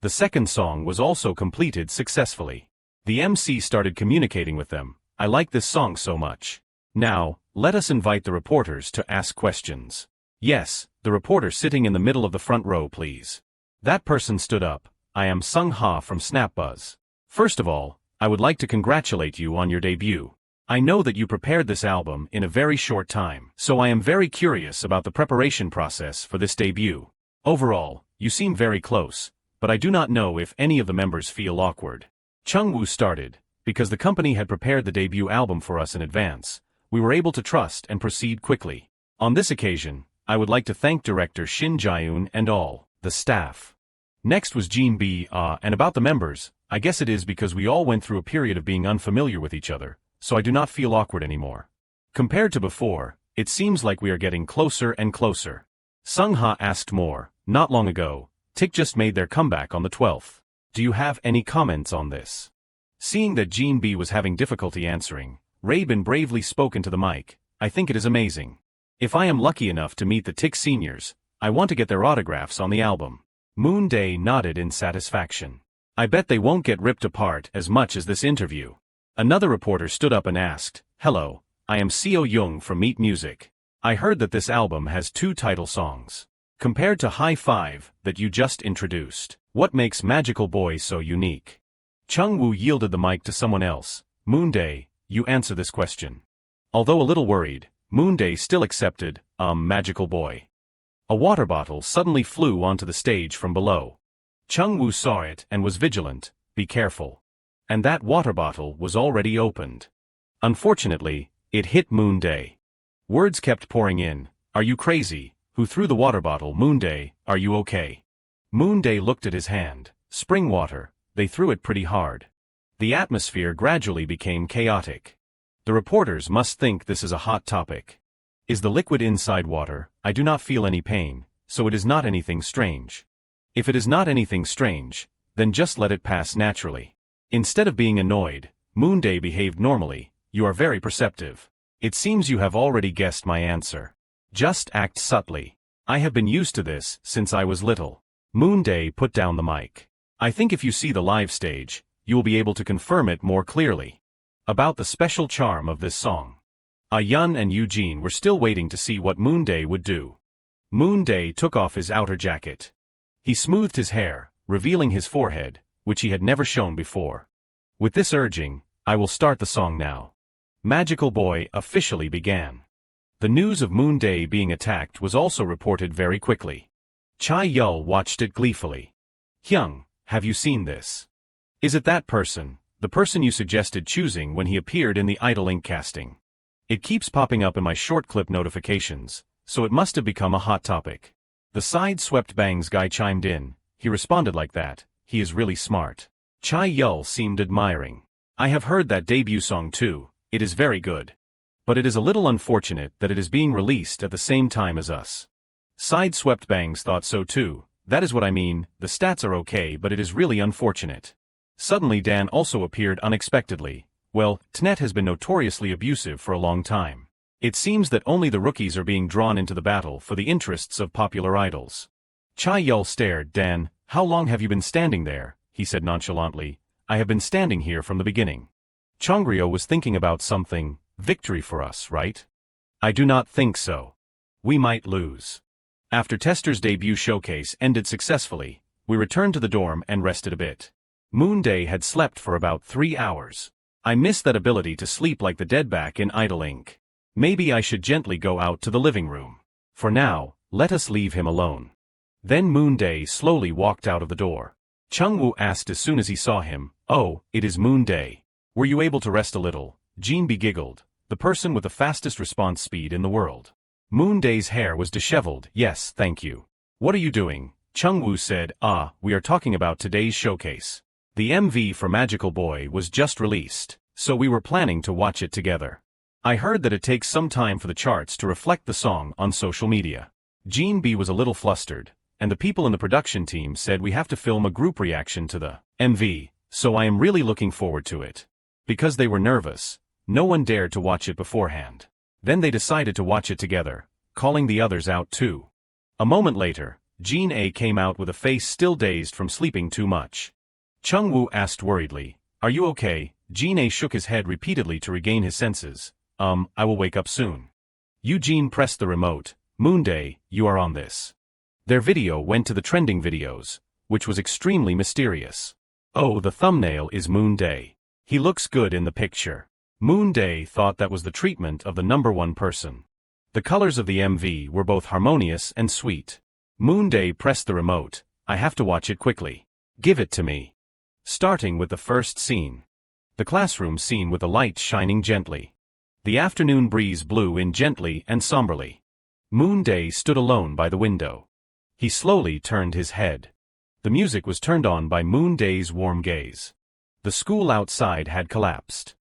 The second song was also completed successfully. The MC started communicating with them, I like this song so much. Now, let us invite the reporters to ask questions. Yes, the reporter sitting in the middle of the front row please. That person stood up, I am Sung Ha from Snapbuzz. First of all, I would like to congratulate you on your debut. I know that you prepared this album in a very short time, so I am very curious about the preparation process for this debut. Overall, you seem very close, but I do not know if any of the members feel awkward. Chungwoo started, because the company had prepared the debut album for us in advance. We were able to trust and proceed quickly. On this occasion, I would like to thank director Shin Jae-eun and all the staff. Next was Jean B. And about the members, I guess it is because we all went through a period of being unfamiliar with each other, so I do not feel awkward anymore. Compared to before, it seems like we are getting closer and closer. Sung Ha asked more. Not long ago, Tick just made their comeback on the 12th. Do you have any comments on this? Seeing that Jean B was having difficulty answering, Rabin bravely spoke into the mic. I think it is amazing. If I am lucky enough to meet the Tick seniors, I want to get their autographs on the album. Moonday nodded in satisfaction. I bet they won't get ripped apart as much as this interview. Another reporter stood up and asked, Hello, I am Seo Young from Meet Music. I heard that this album has 2 title songs. Compared to High Five, that you just introduced, what makes Magical Boy so unique? Chung Woo yielded the mic to someone else. Moonday, you answer this question. Although a little worried, Moonday still accepted, Magical Boy. A water bottle suddenly flew onto the stage from below. Chung Woo saw it and was vigilant, be careful. And that water bottle was already opened. Unfortunately, it hit Moonday. Words kept pouring in. Are you crazy? Who threw the water bottle? Moonday, are you okay? Moonday looked at his hand. Spring water, they threw it pretty hard. The atmosphere gradually became chaotic. The reporters must think this is a hot topic. Is the liquid inside water? I do not feel any pain, so it is not anything strange. If it is not anything strange, then just let it pass naturally. Instead of being annoyed, Moonday behaved normally. You are very perceptive. It seems you have already guessed my answer. Just act subtly. I have been used to this since I was little. Moonday put down the mic. I think if you see the live stage, you will be able to confirm it more clearly. About the special charm of this song. Yun and Eugene were still waiting to see what Moonday would do. Moonday took off his outer jacket. He smoothed his hair, revealing his forehead, which he had never shown before. With this urging, I will start the song now. Magical Boy officially began. The news of Moonday being attacked was also reported very quickly. Chai Yul watched it gleefully. Hyung, have you seen this? Is it that person, the person you suggested choosing when he appeared in the Idol Inc. casting? It keeps popping up in my short clip notifications, so it must have become a hot topic. The side-swept bangs guy chimed in. He responded like that. He is really smart. Chai Yul seemed admiring. I have heard that debut song too. It is very good. But it is a little unfortunate that it is being released at the same time as us. Side-swept bangs thought so too. That is what I mean, the stats are okay but it is really unfortunate. Suddenly Dan also appeared unexpectedly. Well, Tnet has been notoriously abusive for a long time. It seems that only the rookies are being drawn into the battle for the interests of popular idols. Chai Yul stared. Dan, how long have you been standing there? He said nonchalantly. I have been standing here from the beginning. Chongryo was thinking about something. Victory for us, right? I do not think so. We might lose. After Tester's debut showcase ended successfully, we returned to the dorm and rested a bit. Moonday had slept for about 3 hours. I miss that ability to sleep like the dead back in Idol Inc. Maybe I should gently go out to the living room. For now, let us leave him alone. Then Moonday slowly walked out of the door. Chungwoo asked as soon as he saw him, Oh, it is Moonday. Were you able to rest a little? Jeanbi giggled, the person with the fastest response speed in the world. Moonday's hair was disheveled. Yes, thank you. What are you doing? Chungwoo said, we are talking about today's showcase. The MV for Magical Boy was just released, so we were planning to watch it together. I heard that it takes some time for the charts to reflect the song on social media. Jeanbi was a little flustered, and the people in the production team said we have to film a group reaction to the MV, so I am really looking forward to it. Because they were nervous, no one dared to watch it beforehand. Then they decided to watch it together, calling the others out too. A moment later, Jean A came out with a face still dazed from sleeping too much. Chungwoo asked worriedly, Are you okay? Jean A shook his head repeatedly to regain his senses. I will wake up soon. Eugene pressed the remote. Moonday, you are on this. Their video went to the trending videos, which was extremely mysterious. Oh, the thumbnail is Moonday. He looks good in the picture. Moonday thought that was the treatment of the #1 person. The colors of the MV were both harmonious and sweet. Moonday pressed the remote. I have to watch it quickly. Give it to me. Starting with the first scene. The classroom scene with the light shining gently. The afternoon breeze blew in gently and somberly. Moonday stood alone by the window. He slowly turned his head. The music was turned on by Moonday's warm gaze. The school outside had collapsed.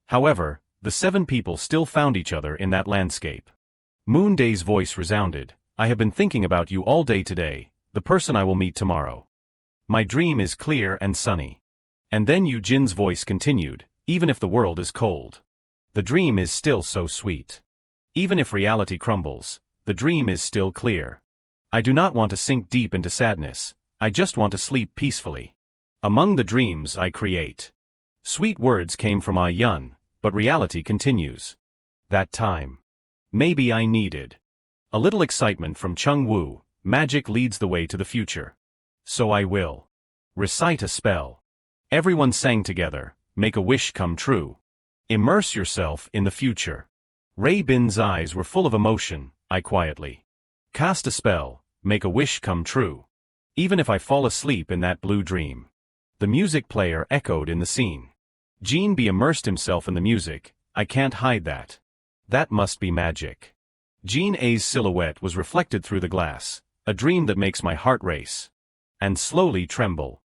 However, the 7 people still found each other in that landscape. Moonday's voice resounded. I have been thinking about you all day today. The person I will meet tomorrow. My dream is clear and sunny. And then Yoo Jin's voice continued, even if the world is cold. The dream is still so sweet. Even if reality crumbles, the dream is still clear. I do not want to sink deep into sadness, I just want to sleep peacefully. Among the dreams I create. Sweet words came from Ah Yun, but reality continues. That time. Maybe I needed. A little excitement from Chung Woo, magic leads the way to the future. So I will. Recite a spell. Everyone sang together, make a wish come true. Immerse yourself in the future. Ray Bin's eyes were full of emotion, I quietly. Cast a spell, make a wish come true. Even if I fall asleep in that blue dream. The music player echoed in the scene. Jin B immersed himself in the music, I can't hide that. That must be magic. Jin A's silhouette was reflected through the glass, a dream that makes my heart race. And slowly tremble.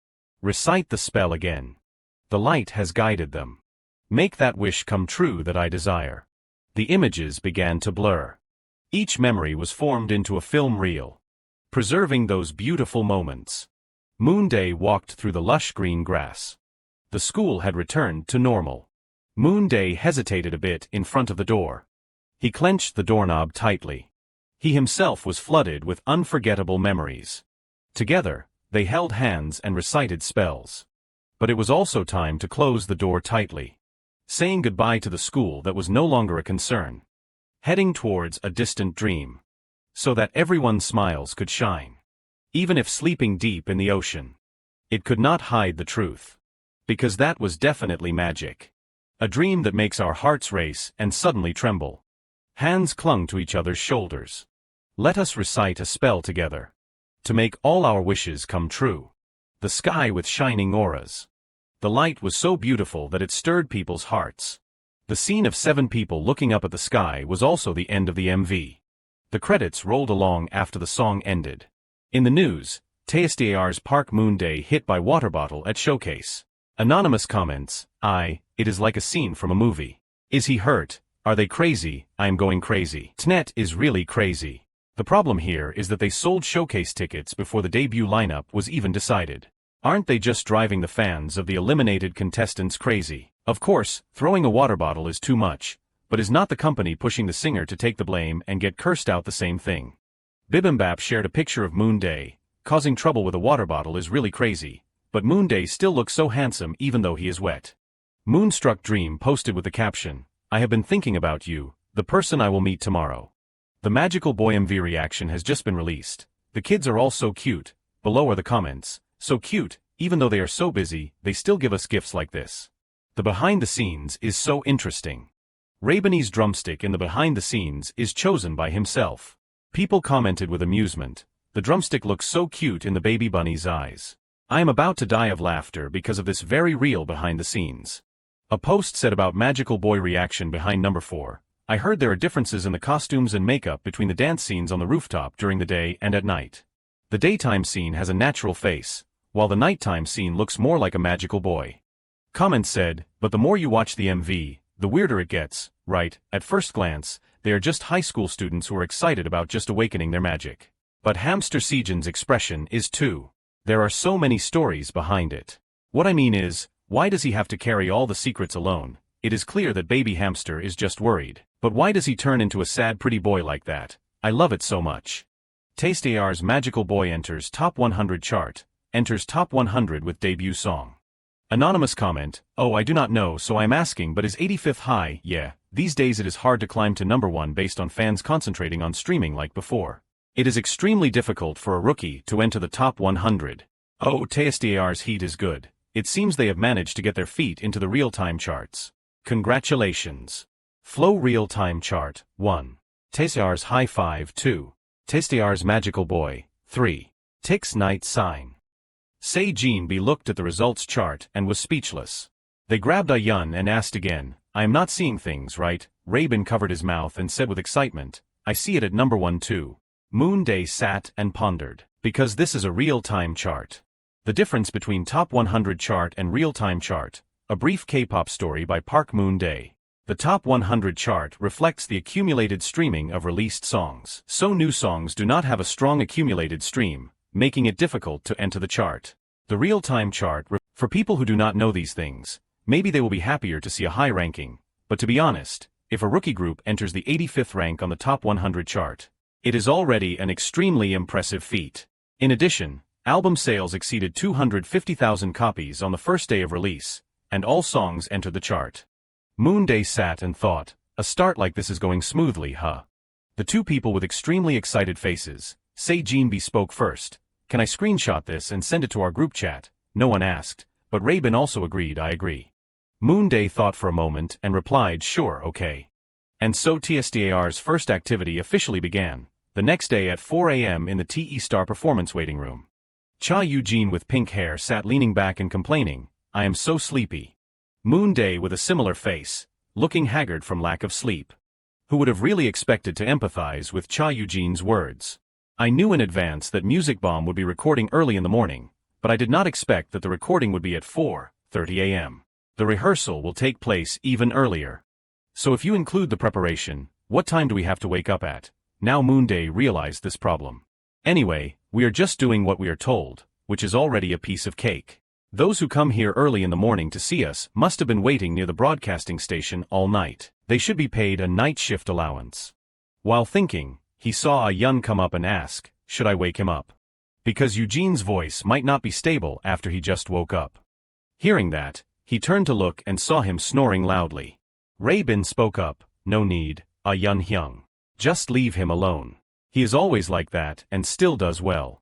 Recite the spell again. The light has guided them. Make that wish come true that I desire. The images began to blur. Each memory was formed into a film reel. Preserving those beautiful moments. Moonday walked through the lush green grass. The school had returned to normal. Moonday hesitated a bit in front of the door. He clenched the doorknob tightly. He himself was flooded with unforgettable memories. Together, they held hands and recited spells. But it was also time to close the door tightly. Saying goodbye to the school that was no longer a concern. Heading towards a distant dream. So that everyone's smiles could shine. Even if sleeping deep in the ocean. It could not hide the truth. Because that was definitely magic. A dream that makes our hearts race and suddenly tremble. Hands clung to each other's shoulders. Let us recite a spell together. To make all our wishes come true. The sky with shining auras. The light was so beautiful that it stirred people's hearts. The scene of 7 people looking up at the sky was also the end of the MV. The credits rolled along after the song ended. In the news, TSTAR's Park Moonday hit by water bottle at showcase. Anonymous comments, it is like a scene from a movie. Is he hurt? Are they crazy? I am going crazy. Tnet is really crazy. The problem here is that they sold showcase tickets before the debut lineup was even decided. Aren't they just driving the fans of the eliminated contestants crazy? Of course, throwing a water bottle is too much, but is not the company pushing the singer to take the blame and get cursed out the same thing? Bibimbap shared a picture of Moonday. Causing trouble with a water bottle is really crazy, but Moonday still looks so handsome even though he is wet. Moonstruck Dream posted with the caption, I have been thinking about you, the person I will meet tomorrow. The Magical Boy MV reaction has just been released. The kids are all so cute. Below are the comments. So cute, even though they are so busy, they still give us gifts like this. The behind the scenes is so interesting. Raybani's drumstick in the behind the scenes is chosen by himself. People commented with amusement. The drumstick looks so cute in the baby bunny's eyes. I am about to die of laughter because of this very real behind the scenes. A post said about Magical Boy reaction behind number 4. I heard there are differences in the costumes and makeup between the dance scenes on the rooftop during the day and at night. The daytime scene has a natural face, while the nighttime scene looks more like a magical boy. Comments said, but the more you watch the MV, the weirder it gets, right? At first glance, they are just high school students who are excited about just awakening their magic. But Hamster Sejin's expression is too. There are so many stories behind it. What I mean is, why does he have to carry all the secrets alone? It is clear that baby hamster is just worried. But why does he turn into a sad pretty boy like that? I love it so much. TasteAR's Magical Boy enters Top 100 chart, enters Top 100 with debut song. Anonymous comment, oh I do not know so I'm asking but is 85th high? Yeah, these days it is hard to climb to number 1 based on fans concentrating on streaming like before. It is extremely difficult for a rookie to enter the top 100. Oh TasteAR's heat is good. It seems they have managed to get their feet into the real-time charts. Congratulations. Flow Real-Time Chart, 1. TasteAR's High Five, 2. TasteAR's Magical Boy, 3. Tix Night Sign. Sejin B looked at the results chart and was speechless. They grabbed Ayun and asked again, I am not seeing things right? Raybin covered his mouth and said with excitement, I see it at number 1 too. Moonday sat and pondered, because this is a real-time chart. The difference between Top 100 chart and real-time chart, a brief K-pop story by Park Moonday. The Top 100 chart reflects the accumulated streaming of released songs. So new songs do not have a strong accumulated stream, making it difficult to enter the chart. The real-time chart, for people who do not know these things, maybe they will be happier to see a high ranking, but to be honest, if a rookie group enters the 85th rank on the top 100 chart, it is already an extremely impressive feat. In addition, album sales exceeded 250,000 copies on the first day of release, and all songs entered the chart. Moonday sat and thought, a start like this is going smoothly, huh? The two people with extremely excited faces, Se-Jin spoke first. Can I screenshot this and send it to our group chat? No one asked, but Raybin also agreed. I agree. Moonday thought for a moment and replied, sure, okay. And so TSTAR's first activity officially began, the next day at 4 a.m. in the TE Star performance waiting room. Cha Eugene with pink hair sat leaning back and complaining, I am so sleepy. Moonday with a similar face, looking haggard from lack of sleep. Who would have really expected to empathize with Cha Eugene's words? I knew in advance that Music Bomb would be recording early in the morning, but I did not expect that the recording would be at 4:30 a.m. The rehearsal will take place even earlier. So if you include the preparation, what time do we have to wake up at? Now Moonday realized this problem. Anyway, we are just doing what we are told, which is already a piece of cake. Those who come here early in the morning to see us must have been waiting near the broadcasting station all night. They should be paid a night shift allowance. While thinking, he saw Yun come up and ask, should I wake him up? Because Eugene's voice might not be stable after he just woke up. Hearing that, he turned to look and saw him snoring loudly. Raybin spoke up, no need, Yun Hyung. Just leave him alone. He is always like that and still does well.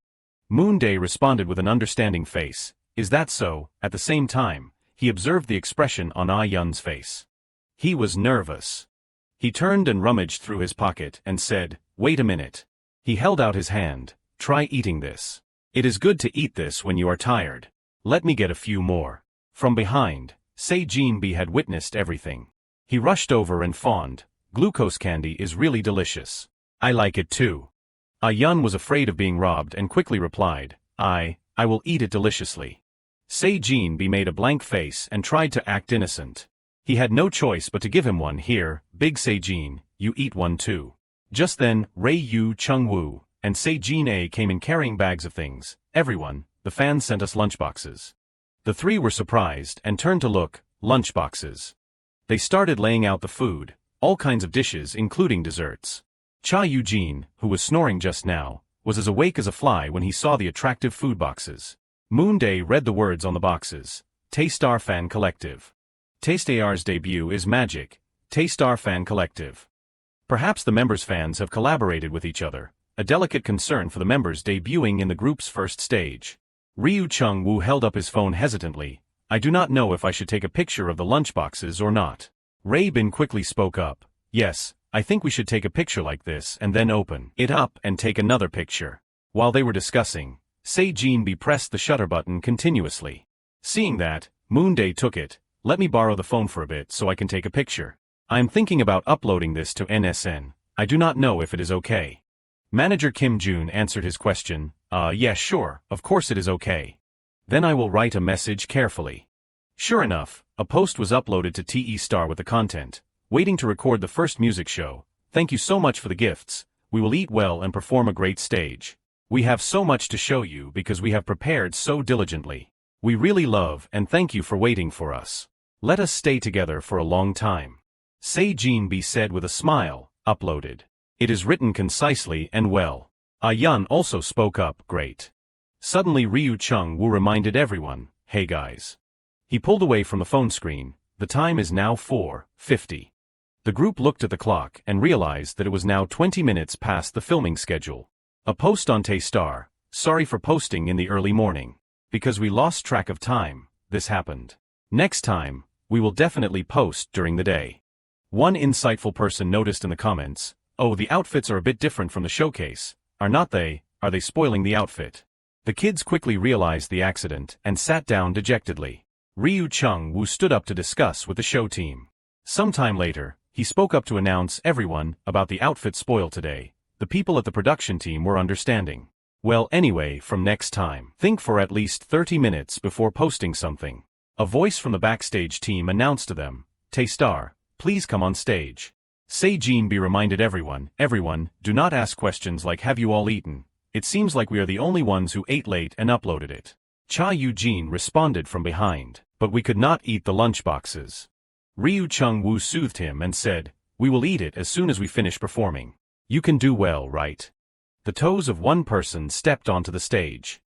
Moonday responded with an understanding face, is that so? At the same time, he observed the expression on Yun's face. He was nervous. He turned and rummaged through his pocket and said, wait a minute. He held out his hand, try eating this. It is good to eat this when you are tired. Let me get a few more. From behind, Se-Jin had witnessed everything. He rushed over and fawned, glucose candy is really delicious. I like it too. Yun was afraid of being robbed and quickly replied, I will eat it deliciously. Se-Jin made a blank face and tried to act innocent. He had no choice but to give him one. Here, big Se-Jin, you eat one too. Just then, Ray Yu Chung-woo and Se-Jin came in carrying bags of things. Everyone, the fans sent us lunchboxes. The three were surprised and turned to look, lunchboxes. They started laying out the food, all kinds of dishes including desserts. Cha Eugene, who was snoring just now, was as awake as a fly when he saw the attractive food boxes. Moonday read the words on the boxes. Taystar Fan Collective. Taystar's debut is magic. Taystar Fan Collective. Perhaps the members' fans have collaborated with each other, a delicate concern for the members debuting in the group's first stage. Ryu Chung-woo held up his phone hesitantly. I do not know if I should take a picture of the lunchboxes or not. Raybin quickly spoke up. Yes, I think we should take a picture like this and then open it up and take another picture. While they were discussing, Se-Jin pressed the shutter button continuously. Seeing that, Moonday took it. Let me borrow the phone for a bit so I can take a picture. I am thinking about uploading this to NSN. I do not know if it is okay. Manager Kim Jun answered his question. Yes, sure, of course it is okay. Then I will write a message carefully. Sure enough, a post was uploaded to TE Star with the content. Waiting to record the first music show. Thank you so much for the gifts. We will eat well and perform a great stage. We have so much to show you because we have prepared so diligently. We really love and thank you for waiting for us. Let us stay together for a long time. Se-Jin said with a smile, uploaded. It is written concisely and well. Yun also spoke up, great. Suddenly Ryu Chung-woo reminded everyone, hey guys. He pulled away from the phone screen. The time is now 4:50. The group looked at the clock and realized that it was now 20 minutes past the filming schedule. A post on Taystar, sorry for posting in the early morning. Because we lost track of time, this happened. Next time, we will definitely post during the day. One insightful person noticed in the comments, oh, the outfits are a bit different from the showcase. Are not they? Are they spoiling the outfit? The kids quickly realized the accident and sat down dejectedly. Ryu Chung-woo stood up to discuss with the show team. Sometime later, he spoke up to announce everyone about the outfit spoil today. The people at the production team were understanding. Well, anyway, from next time, think for at least 30 minutes before posting something. A voice from the backstage team announced to them, Taystar, please come on stage. Se-Jin reminded everyone, do not ask questions like have you all eaten? It seems like we are the only ones who ate late and uploaded it. Cha Eugene responded from behind, but we could not eat the lunchboxes. Ryu Chung-woo soothed him and said, we will eat it as soon as we finish performing. You can do well, right? The toes of one person stepped onto the stage.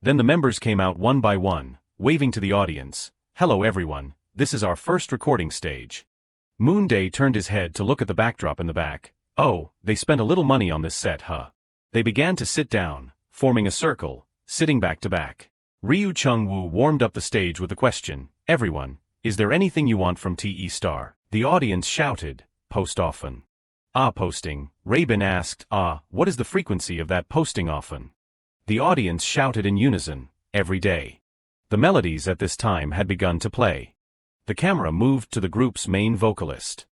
Then the members came out one by one, waving to the audience. Hello everyone, this is our first recording stage. Moonday turned his head to look at the backdrop in the back. Oh, they spent a little money on this set, huh? They began to sit down, forming a circle, sitting back to back. Ryu Chung-woo warmed up the stage with the question, everyone, is there anything you want from TE Star? The audience shouted, post often. Posting, Raybin asked, what is the frequency of that posting often? The audience shouted in unison, every day. The melodies at this time had begun to play. The camera moved to the group's main vocalist.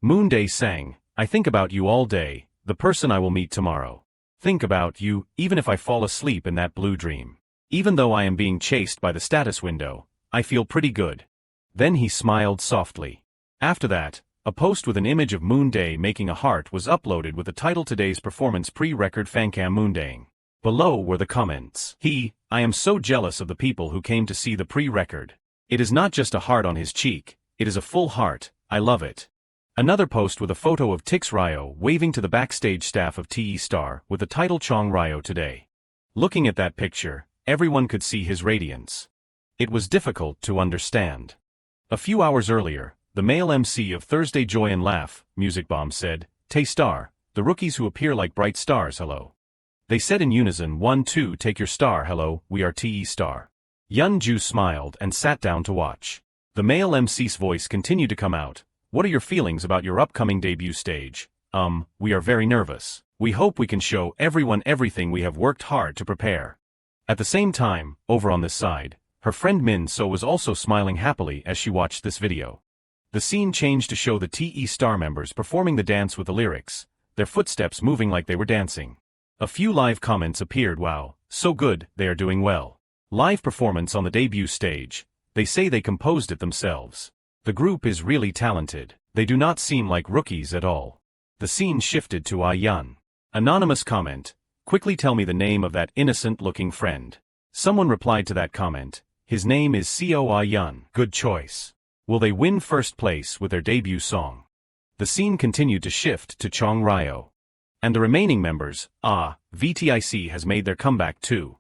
Moonday sang, I think about you all day, the person I will meet tomorrow. Think about you, even if I fall asleep in that blue dream. Even though I am being chased by the status window, I feel pretty good. Then he smiled softly. After that, a post with an image of Moonday making a heart was uploaded with the title Today's Performance Pre-Record Fancam Moondaying. Below were the comments. I am so jealous of the people who came to see the pre-record. It is not just a heart on his cheek, it is a full heart, I love it. Another post with a photo of Tix Ryo waving to the backstage staff of TE Star with the title Chong Ryo Today. Looking at that picture, everyone could see his radiance. It was difficult to understand. A few hours earlier, the male MC of Thursday Joy and Laugh, Music Bomb said, Tay Star, the rookies who appear like bright stars, hello. They said in unison, 1, 2, take your star, hello, we are TE Star. Yun Ju smiled and sat down to watch. The male MC's voice continued to come out. What are your feelings about your upcoming debut stage? We are very nervous. We hope we can show everyone everything we have worked hard to prepare. At the same time, over on this side, her friend Min So was also smiling happily as she watched this video. The scene changed to show the TE Star members performing the dance with the lyrics, their footsteps moving like they were dancing. A few live comments appeared. Wow, so good, they are doing well. Live performance on the debut stage, they say they composed it themselves. The group is really talented, they do not seem like rookies at all. The scene shifted to Yun. Anonymous comment, quickly tell me the name of that innocent-looking friend. Someone replied to that comment, his name is Co Yun. Good choice. Will they win first place with their debut song? The scene continued to shift to Chong Ryo. And the remaining members, VTIC has made their comeback too.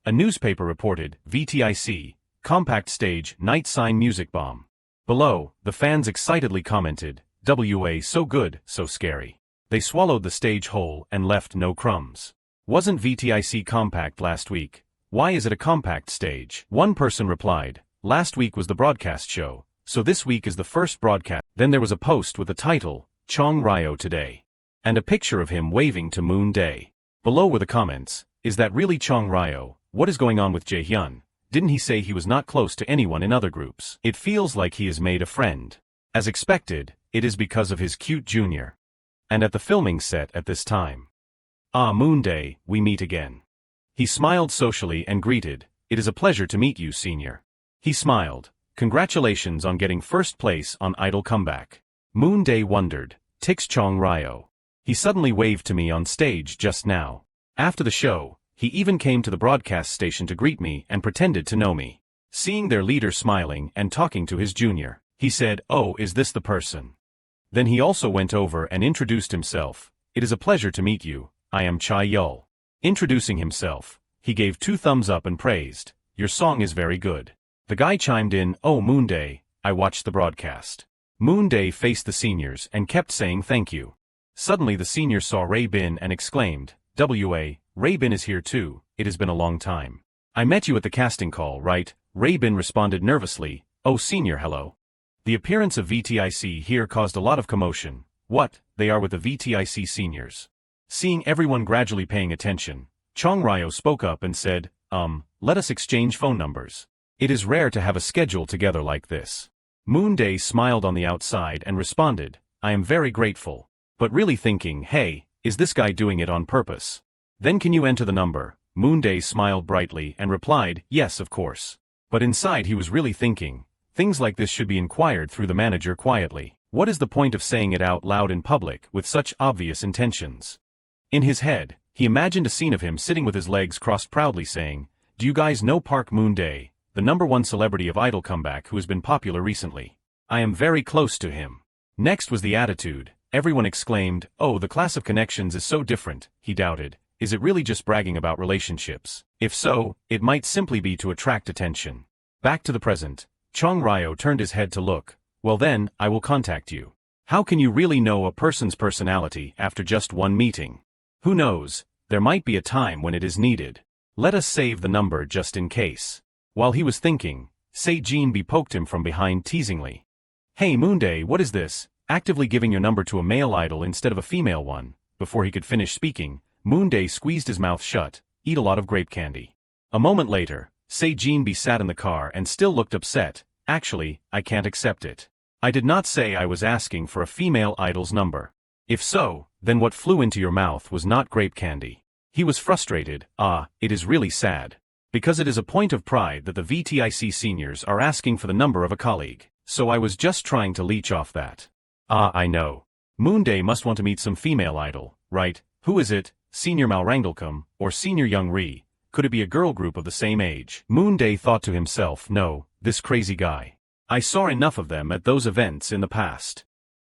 A newspaper reported, VTIC, compact stage, night sign music bomb. Below, the fans excitedly commented, WA so good, so scary. They swallowed the stage whole and left no crumbs. Wasn't VTIC compact last week? Why is it a compact stage? One person replied, last week was the broadcast show, so this week is the first broadcast. Then there was a post with the title, Chong Ryo Today. And a picture of him waving to Moonday. Below were the comments, is that really Chong Ryo? What is going on with Jaehyun? Didn't he say he was not close to anyone in other groups? It feels like he has made a friend. As expected, it is because of his cute junior. And at the filming set at this time. Moonday, we meet again. He smiled socially and greeted, it is a pleasure to meet you, senior. He smiled, congratulations on getting first place on Idol Comeback. Moonday wondered, Tix Chong Ryo. He suddenly waved to me on stage just now. After the show, he even came to the broadcast station to greet me and pretended to know me. Seeing their leader smiling and talking to his junior, he said, oh, is this the person? Then he also went over and introduced himself. It is a pleasure to meet you, I am Chai Yul. Introducing himself, he gave 2 thumbs up and praised, your song is very good. The guy chimed in, oh Moonday, I watched the broadcast. Moonday faced the seniors and kept saying thank you. Suddenly the senior saw Raybin and exclaimed, WA, Raybin is here too, it has been a long time. I met you at the casting call, right? Raybin responded nervously, oh senior hello. The appearance of VTIC here caused a lot of commotion. What, they are with the VTIC seniors. Seeing everyone gradually paying attention, Chong Ryo spoke up and said, let us exchange phone numbers. It is rare to have a schedule together like this. Moonday smiled on the outside and responded, I am very grateful. But really thinking, hey, is this guy doing it on purpose? Then can you enter the number? Moonday smiled brightly and replied, yes of course. But inside he was really thinking, things like this should be inquired through the manager quietly. What is the point of saying it out loud in public with such obvious intentions? In his head, He imagined a scene of him sitting with his legs crossed proudly saying, "Do you guys know Park Moonday, the #1 celebrity of Idol comeback who has been popular recently? I am very close to him." Next was the attitude. Everyone exclaimed, "Oh, the class of connections is so different." He doubted. Is it really just bragging about relationships? If so, it might simply be to attract attention. Back to the present. Chong Ryo turned his head to look. "Well then, I will contact you." How can you really know a person's personality after just one meeting? Who knows, there might be a time when it is needed. Let us save the number just in case. While he was thinking, Se-jin poked him from behind teasingly. "Hey Moonday, what is this? Actively giving your number to a male idol instead of a female one." Before he could finish speaking, Moonday squeezed his mouth shut. "Eat a lot of grape candy." A moment later, Se-jin sat in the car and still looked upset. "Actually, I can't accept it. I did not say I was asking for a female idol's number. If so, then what flew into your mouth was not grape candy." He was frustrated. It is really sad. Because it is a point of pride that the VTIC seniors are asking for the number of a colleague, so I was just trying to leech off that. I know. Moonday must want to meet some female idol, right? Who is it? Senior Malrangelkum, or Senior Young Ri? Could it be a girl group of the same age? Moonday thought to himself, no, this crazy guy. I saw enough of them at those events in the past.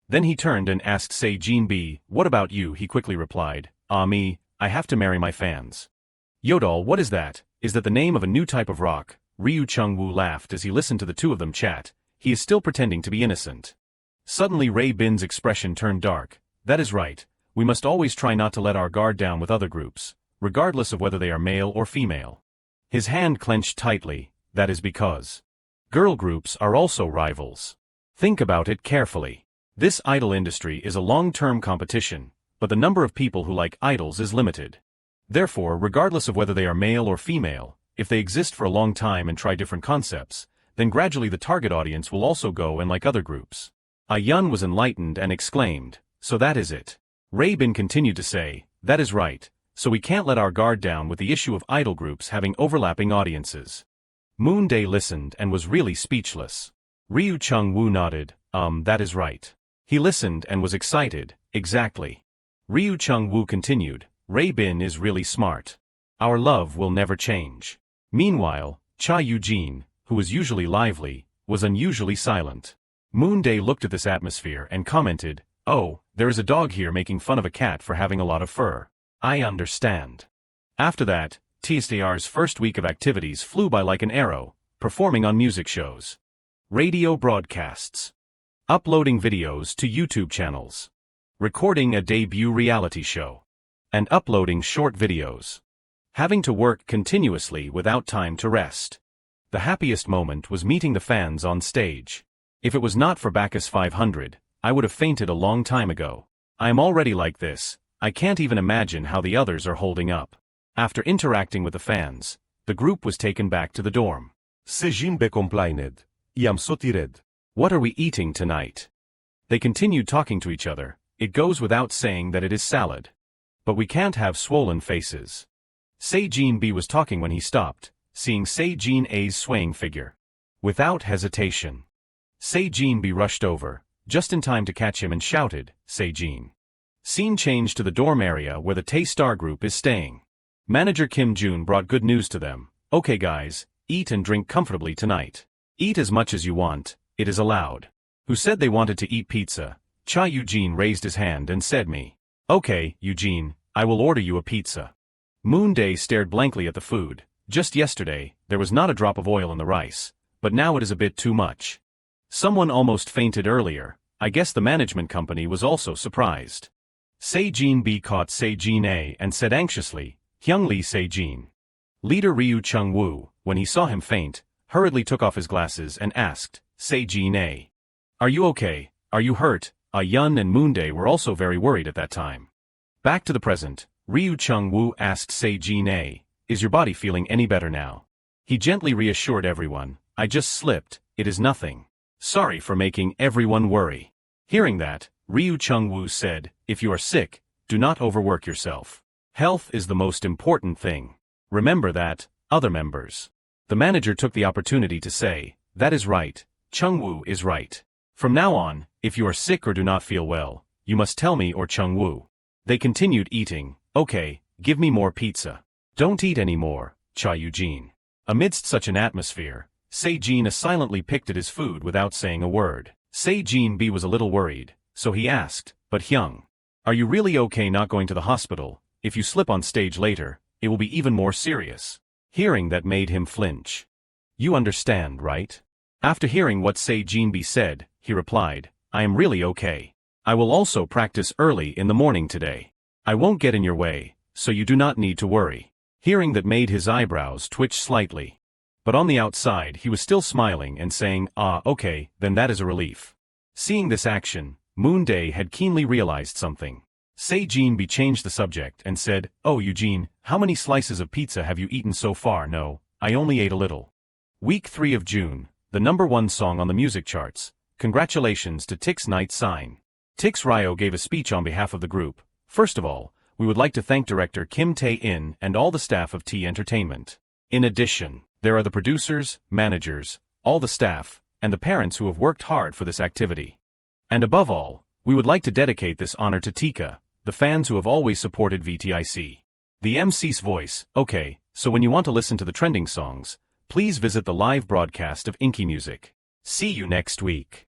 Then he turned and asked Se-jin, "What about you?" He quickly replied, Me, I have to marry my fans." "Yodel, what is that? Is that the name of a new type of rock?" Ryu Chung-woo laughed as he listened to the two of them chat. He is still pretending to be innocent. Suddenly Ray Bin's expression turned dark. "That is right. We must always try not to let our guard down with other groups, regardless of whether they are male or female." His hand clenched tightly. "That is because girl groups are also rivals. Think about it carefully. This idol industry is a long-term competition, but the number of people who like idols is limited. Therefore, regardless of whether they are male or female, if they exist for a long time and try different concepts, then gradually the target audience will also go and like other groups." Yun was enlightened and exclaimed, "So that is it." Ray Bin continued to say, "That is right, so we can't let our guard down with the issue of idol groups having overlapping audiences." Moonday listened and was really speechless. Ryu Chung-woo nodded, that is right." He listened and was excited, "Exactly." Ryu Chung-woo continued, "Ray Bin is really smart. Our love will never change." Meanwhile, Cha Eugene, who was usually lively, was unusually silent. Moonday looked at this atmosphere and commented, "Oh, there is a dog here making fun of a cat for having a lot of fur. I understand." After that, TSTR's first week of activities flew by like an arrow, performing on music shows, radio broadcasts, uploading videos to YouTube channels, recording a debut reality show, and uploading short videos. Having to work continuously without time to rest. The happiest moment was meeting the fans on stage. If it was not for Bacchus 500, I would have fainted a long time ago. I am already like this, I can't even imagine how the others are holding up. After interacting with the fans, the group was taken back to the dorm. Se-jin complained. "Iam so tired." "What are we eating tonight?" They continued talking to each other. It goes without saying that it is salad. But we can't have swollen faces. Se-jin was talking when he stopped, seeing Se-jin-a's swaying figure. Without hesitation, Se-jin rushed over, just in time to catch him and shouted, "Se-jin." Scene changed to the dorm area where the Tay-Star group is staying. Manager Kim Jun brought good news to them. "Okay guys, eat and drink comfortably tonight. Eat as much as you want, it is allowed." Who said they wanted to eat pizza? Cha Eugene raised his hand and said me. "Okay, Eugene, I will order you a pizza." Moonday stared blankly at the food. Just yesterday, there was not a drop of oil in the rice, but now it is a bit too much. Someone almost fainted earlier. I guess the management company was also surprised. Se-jin caught Se-jin-a and said anxiously, "Hyungli Se-jin." Leader Ryu Chung-woo, when he saw him faint, hurriedly took off his glasses and asked, "Se-jin-a, are you okay? Are you hurt?" Yun and Moonday were also very worried at that time. Back to the present, Ryu Chung-woo asked Se-jin-a, "Is your body feeling any better now?" He gently reassured everyone, "I just slipped, it is nothing. Sorry for making everyone worry." Hearing that, Ryu Chung-woo said, "If you are sick, do not overwork yourself. Health is the most important thing. Remember that, other members." The manager took the opportunity to say, "That is right, Chung-woo is right. From now on, if you are sick or do not feel well, you must tell me or Chung-woo." They continued eating. "Okay, Give me more pizza. Don't eat any more, Cha Eugene. Amidst such an atmosphere, Se-jin silently picked at his food without saying a word. Se-jin B was a little worried, so he asked, but Hyung, are you really okay not going to the hospital? If you slip on stage later, it will be even more serious. Hearing that made him flinch. You understand, right? After hearing what Se-jin B said, he replied, I am really okay. I will also practice early in the morning today. I won't get in your way, so you do not need to worry. Hearing that made his eyebrows twitch slightly. But on the outside he was still smiling and saying, ah, okay, then that is a relief. Seeing this action, Moonday had keenly realized something. Se-jin B changed the subject and said, oh Eugene, how many slices of pizza have you eaten so far? No, I only ate a little. Week 3 of June, the #1 song on the music charts. Congratulations to Tix Night Sign. Tix Ryo gave a speech on behalf of the group. First of all, we would like to thank director Kim Tae-in and all the staff of T Entertainment. In addition, there are the producers, managers, all the staff, and the parents who have worked hard for this activity. And above all, we would like to dedicate this honor to Tika, the fans who have always supported VTIC. The MC's voice, okay, so when you want to listen to the trending songs, please visit the live broadcast of Inky Music. See you next week.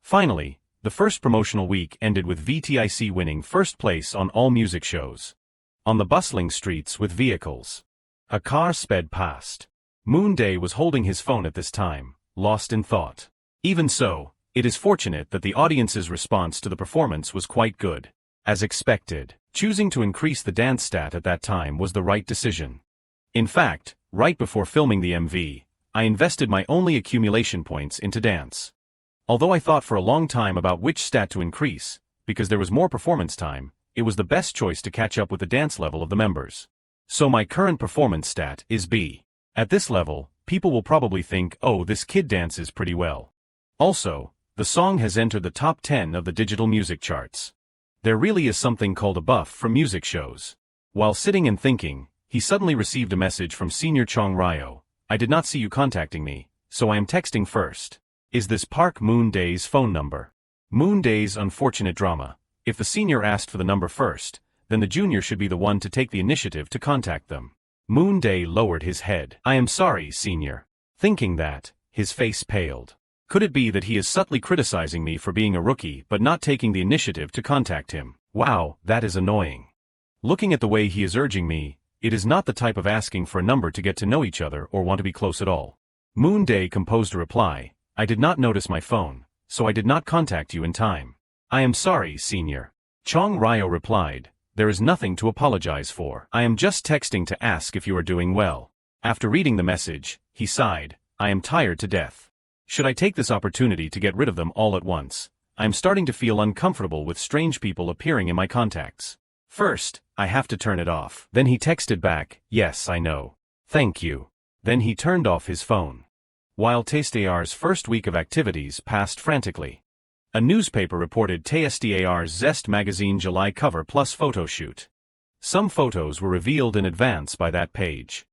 Finally, the first promotional week ended with VTIC winning first place on all music shows. On the bustling streets with vehicles. A car sped past. Moonday was holding his phone at this time, lost in thought. Even so, it is fortunate that the audience's response to the performance was quite good. As expected, choosing to increase the dance stat at that time was the right decision. In fact, right before filming the MV, I invested my only accumulation points into dance. Although I thought for a long time about which stat to increase, because there was more performance time, it was the best choice to catch up with the dance level of the members. So my current performance stat is B. At this level, people will probably think, oh, this kid dances pretty well. Also, the song has entered the top 10 of the digital music charts. There really is something called a buff from music shows. While sitting and thinking, he suddenly received a message from Senior Chong Ryo. I did not see you contacting me, so I am texting first. Is this Park Moonday's phone number? Moonday's unfortunate drama. If the senior asked for the number first, then the junior should be the one to take the initiative to contact them. Moonday lowered his head. I am sorry, senior. Thinking that, his face paled. Could it be that he is subtly criticizing me for being a rookie but not taking the initiative to contact him? Wow, that is annoying. Looking at the way he is urging me, it is not the type of asking for a number to get to know each other or want to be close at all. Moonday composed a reply. I did not notice my phone, so I did not contact you in time. I am sorry, senior. Chong Ryo replied, there is nothing to apologize for. I am just texting to ask if you are doing well. After reading the message, he sighed, I am tired to death. Should I take this opportunity to get rid of them all at once? I am starting to feel uncomfortable with strange people appearing in my contacts. First, I have to turn it off. Then he texted back, yes, I know. Thank you. Then he turned off his phone. While TSTAR's first week of activities passed frantically. A newspaper reported TSTAR's Zest magazine July cover plus photo shoot. Some photos were revealed in advance by that page.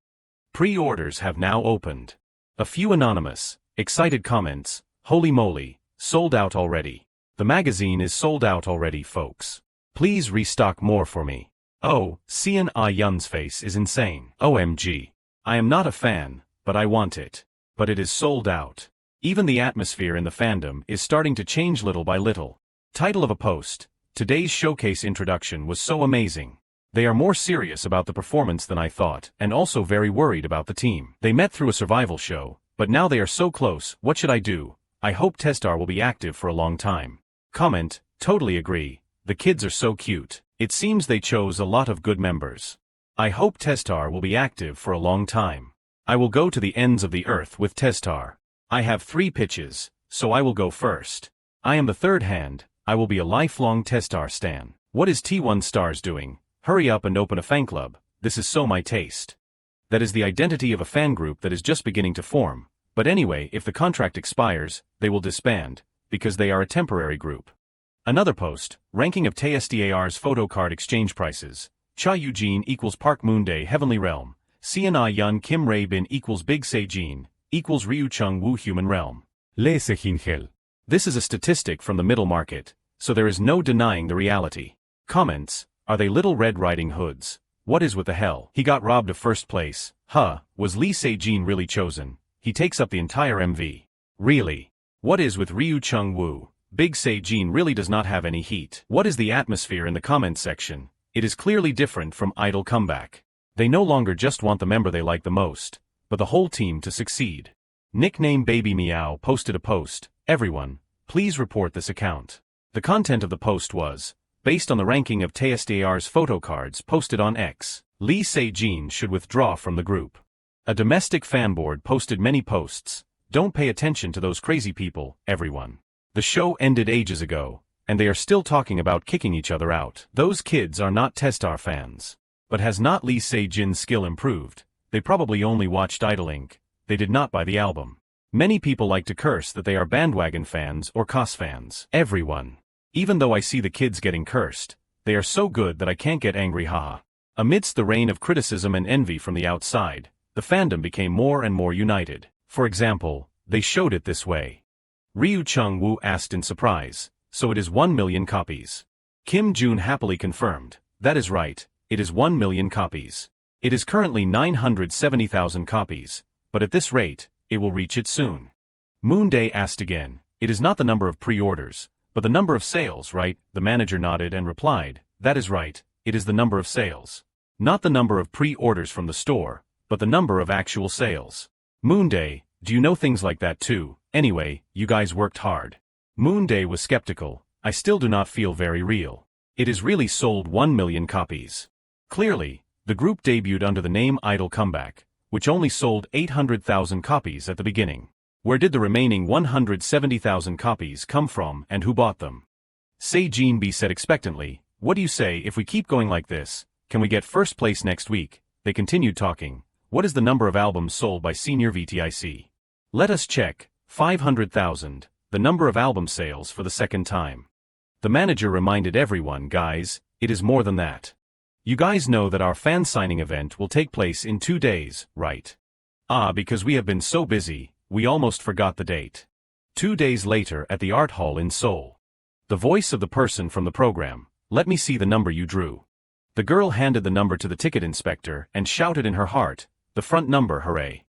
Pre-orders have now opened. A few anonymous, excited comments, holy moly, sold out already. The magazine is sold out already, folks. Please restock more for me. Oh, Sean Ah-yun's face is insane. OMG. I am not a fan, but I want it. But it is sold out. Even the atmosphere in the fandom is starting to change little by little. Title of a post, today's showcase introduction was so amazing. They are more serious about the performance than I thought, and also very worried about the team. They met through a survival show, but now they are so close, what should I do? I hope Testar will be active for a long time. Comment, totally agree, the kids are so cute. It seems they chose a lot of good members. I hope Testar will be active for a long time. I will go to the ends of the earth with Testar. I have 3 pitches, so I will go first. I am the third hand, I will be a lifelong Testar stan. What is T1 Stars doing? Hurry up and open a fan club, this is so my taste. That is the identity of a fan group that is just beginning to form, but anyway, if the contract expires, they will disband, because they are a temporary group. Another post, ranking of TSTAR's photo card exchange prices. Cha Eugene equals Park Moonday Heavenly Realm. Sean Ah-yun Kim Ray Bin equals Big Se-jin, equals Ryu Chung Woo Human Realm. Le Sejingel. This is a statistic from the middle market, so there is no denying the reality. Comments, are they Little Red Riding Hoods? What is with the hell? He got robbed of first place. Huh, was Lee Se-jin really chosen? He takes up the entire MV. Really? What is with Ryu Chung-woo? Big Se-jin really does not have any heat. What is the atmosphere in the comments section? It is clearly different from Idol Comeback. They no longer just want the member they like the most, but the whole team to succeed. Nickname Baby Meow posted a post. Everyone, please report this account. The content of the post was, based on the ranking of TSDR's photo cards posted on X, Lee Se-jin should withdraw from the group. A domestic fan board posted many posts. Don't pay attention to those crazy people, everyone. The show ended ages ago, and they are still talking about kicking each other out. Those kids are not Testar fans. But has not Lee Se-jin's skill improved? They probably only watched Idol Inc. They did not buy the album. Many people like to curse that they are bandwagon fans or COS fans. Everyone. Even though I see the kids getting cursed, they are so good that I can't get angry, haha. Amidst the rain of criticism and envy from the outside, the fandom became more and more united. For example, they showed it this way. Ryu Chung-woo asked in surprise, so it is 1 million copies. Kim Jun happily confirmed, that is right, it is 1 million copies. It is currently 970,000 copies, but at this rate, it will reach it soon. Moonday asked again, it is not the number of pre-orders, but the number of sales, right? The manager nodded and replied, that is right, it is the number of sales. Not the number of pre-orders from the store, but the number of actual sales. Moonday, do you know things like that too? Anyway, you guys worked hard. Moonday was skeptical. I still do not feel very real. It is really sold 1 million copies. Clearly, the group debuted under the name Idol Comeback, which only sold 800,000 copies at the beginning. Where did the remaining 170,000 copies come from and who bought them? Se-jin B said expectantly, what do you say if we keep going like this, can we get first place next week? They continued talking. What is the number of albums sold by Senior VTIC? Let us check, 500,000, the number of album sales for the second time. The manager reminded everyone, guys, it is more than that. You guys know that our fan signing event will take place in 2 days, right? Because we have been so busy, we almost forgot the date. 2 days later at the art hall in Seoul. The voice of the person from the program, let me see the number you drew. The girl handed the number to the ticket inspector and shouted in her heart, the front number, hooray.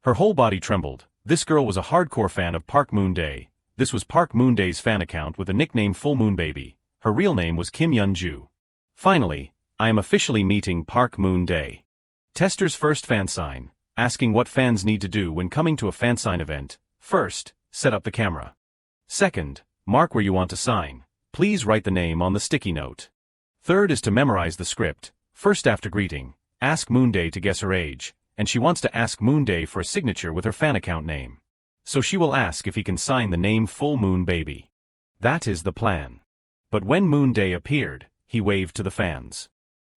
Her whole body trembled. This girl was a hardcore fan of Park Moonday. This was Park Moonday's fan account with the nickname Full Moon Baby. Her real name was Kim Yeon-ju. Finally, I am officially meeting Park Moonday. Tester's first fan sign, asking what fans need to do when coming to a fan sign event. First, set up the camera. Second, mark where you want to sign. Please write the name on the sticky note. Third is to memorize the script. First, after greeting, ask Moonday to guess her age, and she wants to ask Moonday for a signature with her fan account name. So she will ask if he can sign the name Full Moon Baby. That is the plan. But when Moonday appeared, he waved to the fans.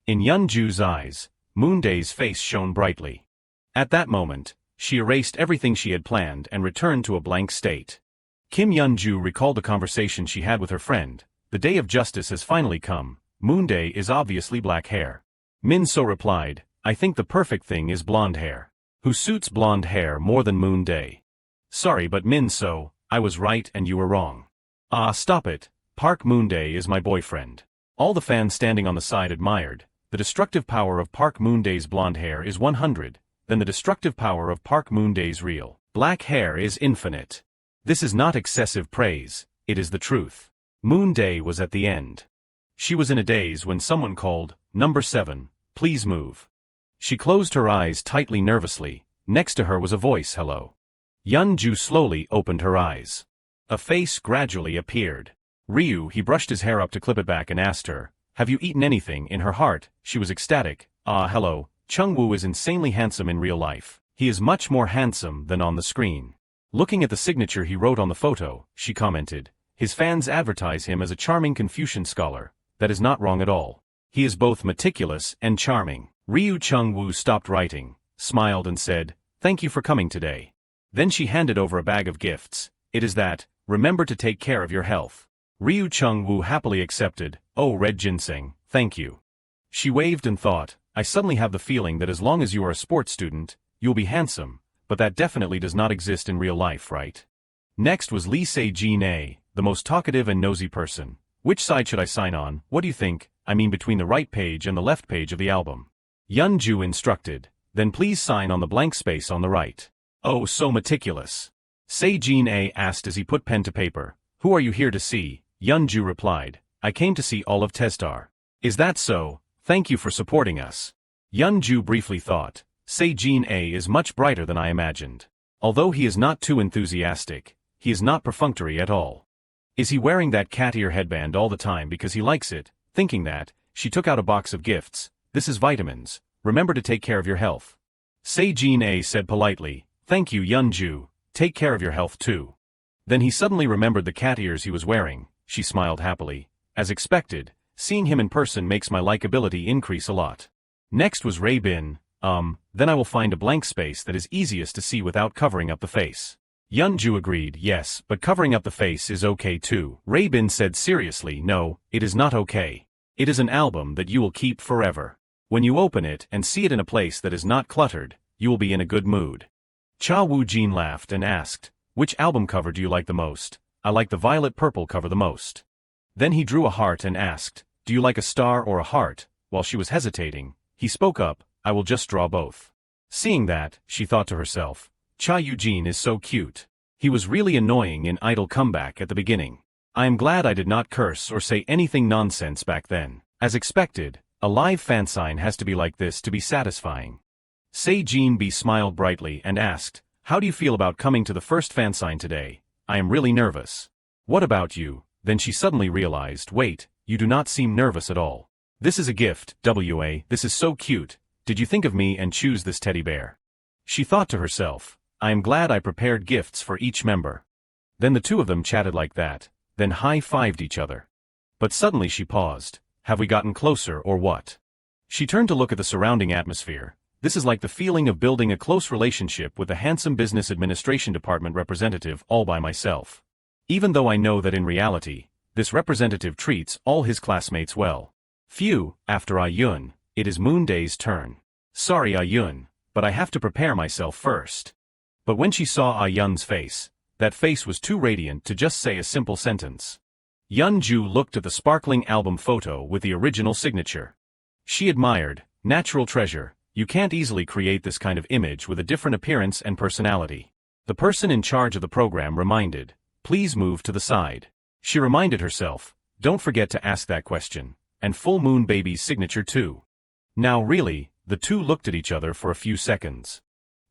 In Yeon-ju's eyes, Moonday's face shone brightly. At that moment, she erased everything she had planned and returned to a blank state. Kim Yeon-ju recalled a conversation she had with her friend. The day of justice has finally come. Moonday is obviously black hair. Min-so replied, I think the perfect thing is blonde hair. Who suits blonde hair more than Moonday? Sorry, but Min-so, I was right and you were wrong. Stop it. Park Moonday is my boyfriend. All the fans standing on the side admired. The destructive power of Park Moonday's blonde hair is 100, then the destructive power of Park Moonday's real black hair is infinite. This is not excessive praise, it is the truth. Moonday was at the end. She was in a daze when someone called, "Number 7, please move." She closed her eyes tightly nervously. Next to her was a voice, "Hello." Yeon-ju slowly opened her eyes. A face gradually appeared. Ryu, he brushed his hair up to clip it back and asked her, "Have you eaten anything?" In her heart, she was ecstatic. Hello, Chung-woo is insanely handsome in real life. He is much more handsome than on the screen. Looking at the signature he wrote on the photo, she commented, his fans advertise him as a charming Confucian scholar. That is not wrong at all. He is both meticulous and charming. Ryu Chung-woo stopped writing, smiled and said, "Thank you for coming today." Then she handed over a bag of gifts. "It is that, remember to take care of your health." Ryu Chung-woo happily accepted. "Oh, red ginseng, thank you." She waved and thought, I suddenly have the feeling that as long as you are a sports student, you'll be handsome, but that definitely does not exist in real life, right? Next was Lee Se-jin A, the most talkative and nosy person. Which side should I sign on? What do you think? I mean between the right page and the left page of the album. Yunju instructed. Then please sign on the blank space on the right. Oh, so meticulous. Se-jin-a asked as he put pen to paper. Who are you here to see? Yunju replied. I came to see all of Testar. Is that so? Thank you for supporting us. Yunju briefly thought. Se-jin-a is much brighter than I imagined. Although he is not too enthusiastic, he is not perfunctory at all. Is he wearing that cat ear headband all the time because he likes it? Thinking that, she took out a box of gifts. This is vitamins. Remember to take care of your health. Se-jin-a said politely. Thank you, Yunju. Take care of your health too. Then he suddenly remembered the cat ears he was wearing. She smiled happily. As expected, seeing him in person makes my likability increase a lot. Next was Ray-bin. Then I will find a blank space that is easiest to see without covering up the face. Yunju agreed, yes, but covering up the face is okay too. Ray-bin said seriously, no, it is not okay. It is an album that you will keep forever. When you open it and see it in a place that is not cluttered, you will be in a good mood. Cha Woo-jin laughed and asked, which album cover do you like the most? I like the violet-purple cover the most. Then he drew a heart and asked, do you like a star or a heart? While she was hesitating, he spoke up, I will just draw both. Seeing that, she thought to herself, Cha Woo-jin is so cute. He was really annoying in Idol Comeback at the beginning. I am glad I did not curse or say anything nonsense back then. As expected, a live fansign has to be like this to be satisfying. Se-jin-b smiled brightly and asked, how do you feel about coming to the first fansign today? I am really nervous. What about you? Then she suddenly realized, wait, you do not seem nervous at all. This is a gift, this is so cute. Did you think of me and choose this teddy bear? She thought to herself, I am glad I prepared gifts for each member. Then the two of them chatted like that, then high-fived each other. But suddenly she paused. Have we gotten closer or what? She turned to look at the surrounding atmosphere. This is like the feeling of building a close relationship with a handsome business administration department representative all by myself. Even though I know that in reality, this representative treats all his classmates well. Phew, after Ayun, it is Moonday's turn. Sorry Ayun, but I have to prepare myself first. But when she saw Ayun's face, that face was too radiant to just say a simple sentence. Yunju looked at the sparkling album photo with the original signature. She admired, natural treasure, you can't easily create this kind of image with a different appearance and personality. The person in charge of the program reminded, please move to the side. She reminded herself, don't forget to ask that question, and Full Moon Baby's signature too. Now really, the two looked at each other for a few seconds.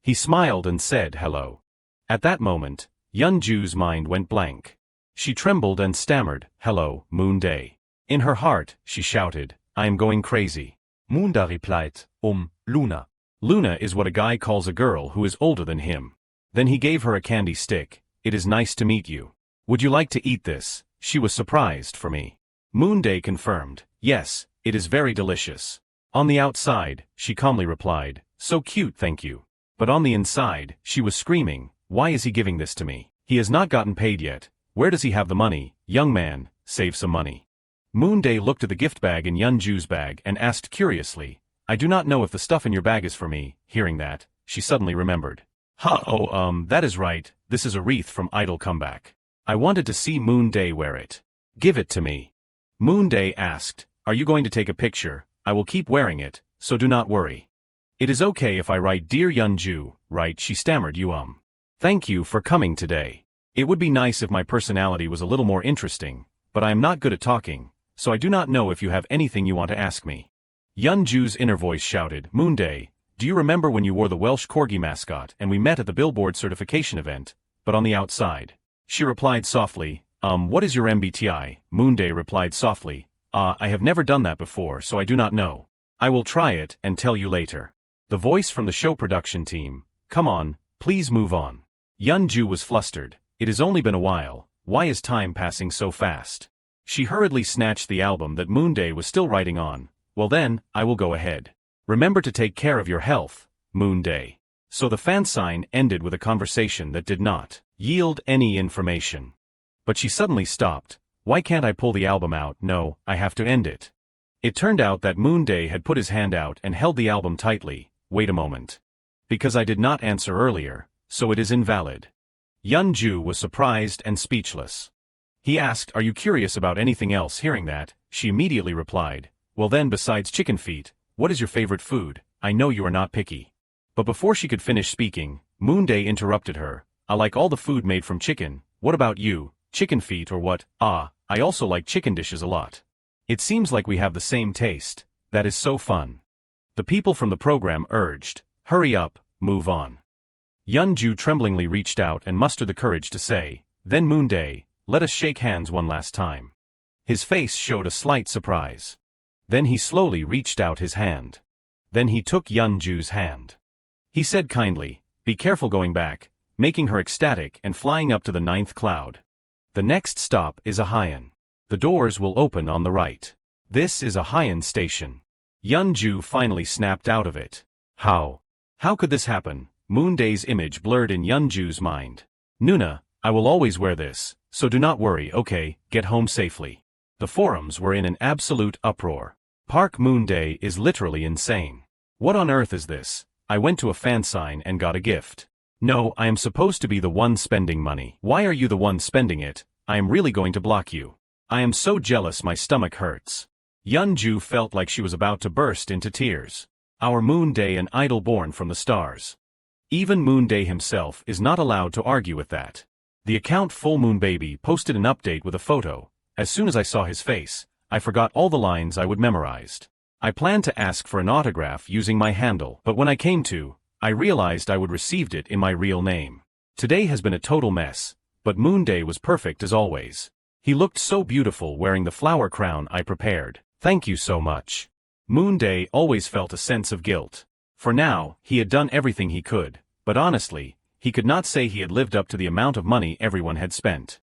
He smiled and said hello. At that moment, Yunju's mind went blank. She trembled and stammered, hello, Moonday. In her heart, she shouted, I am going crazy. Moonday replied, Luna. Luna is what a guy calls a girl who is older than him. Then he gave her a candy stick. It is nice to meet you. Would you like to eat this? She was surprised for me. Moonday confirmed, yes, it is very delicious. On the outside, she calmly replied, so cute thank you. But on the inside, she was screaming, why is he giving this to me? He has not gotten paid yet. Where does he have the money? Young man, save some money. Moonday looked at the gift bag in Yunju's bag and asked curiously, I do not know if the stuff in your bag is for me. Hearing that, she suddenly remembered. That is right, this is a wreath from Idol Comeback. I wanted to see Moonday wear it. Give it to me. Moonday asked, are you going to take a picture? I will keep wearing it, so do not worry. It is okay if I write Dear Yunju, right? She stammered Thank you for coming today. It would be nice if my personality was a little more interesting, but I am not good at talking, so I do not know if you have anything you want to ask me. Yunju's inner voice shouted, Moonday, do you remember when you wore the Welsh Corgi mascot and we met at the Billboard certification event, but on the outside? She replied softly, what is your MBTI? Moonday replied softly, I have never done that before so I do not know. I will try it and tell you later. The voice from the show production team, come on, please move on. Yunju was flustered. It has only been a while, why is time passing so fast? She hurriedly snatched the album that Moonday was still writing on. Well then, I will go ahead. Remember to take care of your health, Moonday. So the fansign ended with a conversation that did not yield any information. But she suddenly stopped. Why can't I pull the album out? No, I have to end it. It turned out that Moonday had put his hand out and held the album tightly. Wait a moment. Because I did not answer earlier, so it is invalid. Yunju was surprised and speechless. He asked, are you curious about anything else? Hearing that, she immediately replied, well then besides chicken feet, what is your favorite food? I know you are not picky. But before she could finish speaking, Moonday interrupted her. I like all the food made from chicken. What about you? Chicken feet or what? Ah, I also like chicken dishes a lot. It seems like we have the same taste. That is so fun. The people from the program urged, hurry up, move on. Yeonju tremblingly reached out and mustered the courage to say, then Moonday, let us shake hands one last time. His face showed a slight surprise. Then he slowly reached out his hand. Then he took Yeonju's hand. He said kindly, be careful going back, making her ecstatic and flying up to the 9th cloud. The next stop is a Hyeon. The doors will open on the right. This is a Hyeon station. Yeonju finally snapped out of it. How? How could this happen? Moonday's image blurred in Yeonju's mind. Nuna, I will always wear this, so do not worry, okay, get home safely. The forums were in an absolute uproar. Park Moonday is literally insane. What on earth is this? I went to a fan sign and got a gift. No, I am supposed to be the one spending money. Why are you the one spending it? I am really going to block you. I am so jealous my stomach hurts. Yeonju felt like she was about to burst into tears. Our Moonday, an idol born from the stars. Even Moonday himself is not allowed to argue with that. The account Full Moon Baby posted an update with a photo. As soon as I saw his face, I forgot all the lines I would memorized. I planned to ask for an autograph using my handle, but when I came to, I realized I would received it in my real name. Today has been a total mess, but Moonday was perfect as always. He looked so beautiful wearing the flower crown I prepared. Thank you so much. Moonday always felt a sense of guilt. For now, he had done everything he could, but honestly, he could not say he had lived up to the amount of money everyone had spent.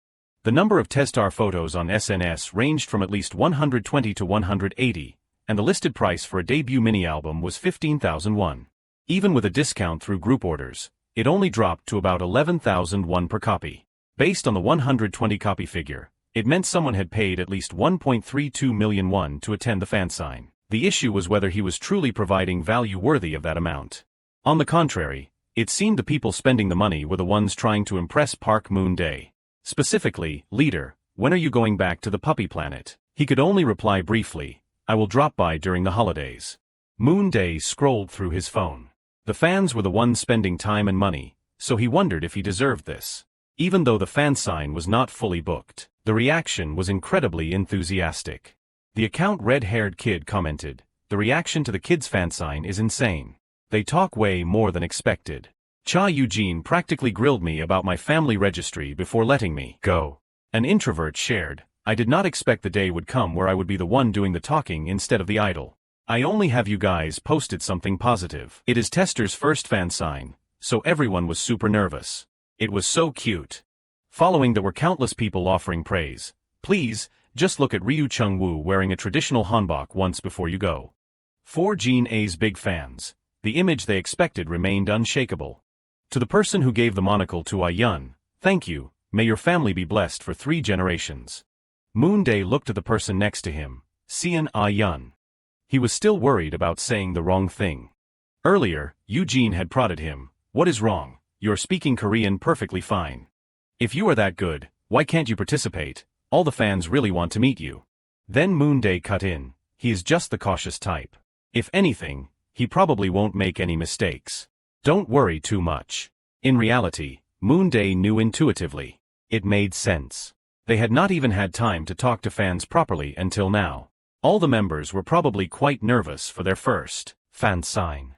The number of Testar photos on SNS ranged from at least 120 to 180, and the listed price for a debut mini-album was 15,001. Even with a discount through group orders, it only dropped to about 11,001 per copy. Based on the 120 copy figure, it meant someone had paid at least 1.32 million won to attend the fan sign. The issue was whether he was truly providing value worthy of that amount. On the contrary, it seemed the people spending the money were the ones trying to impress Park Moonday. Specifically, leader, when are you going back to the puppy planet? He could only reply briefly, I will drop by during the holidays. Moonday scrolled through his phone. The fans were the ones spending time and money, so he wondered if he deserved this. Even though the fan sign was not fully booked, the reaction was incredibly enthusiastic. The account Red-Haired Kid commented, the reaction to the kids' fan sign is insane. They talk way more than expected. Cha Eugene practically grilled me about my family registry before letting me go. An introvert shared, I did not expect the day would come where I would be the one doing the talking instead of the idol. I only have you guys posted something positive. It is Tester's first fan sign, so everyone was super nervous. It was so cute. Following there were countless people offering praise. Please, just look at Ryu Chung-woo wearing a traditional hanbok once before you go. For Jean A's big fans, the image they expected remained unshakable. To the person who gave the monocle to Ayun, thank you, may your family be blessed for 3 generations. Moonday looked at the person next to him, Seon Ayun. He was still worried about saying the wrong thing. Earlier, Eugene had prodded him, what is wrong? You're speaking Korean perfectly fine. If you are that good, why can't you participate? All the fans really want to meet you. Then Moonday cut in, he is just the cautious type. If anything, he probably won't make any mistakes. Don't worry too much. In reality, Moonday knew intuitively. It made sense. They had not even had time to talk to fans properly until now. All the members were probably quite nervous for their first fan sign.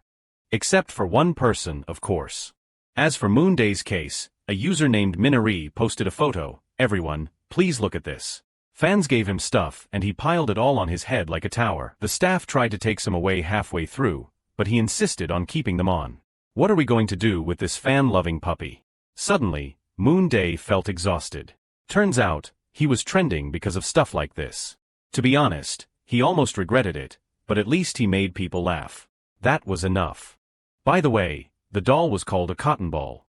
Except for one person, of course. As for Moonday's case, a user named Minari posted a photo, everyone, please look at this. Fans gave him stuff and he piled it all on his head like a tower. The staff tried to take some away halfway through, but he insisted on keeping them on. What are we going to do with this fan-loving puppy? Suddenly, Moonday felt exhausted. Turns out, he was trending because of stuff like this. To be honest, he almost regretted it, but at least he made people laugh. That was enough. By the way, the doll was called a cotton ball.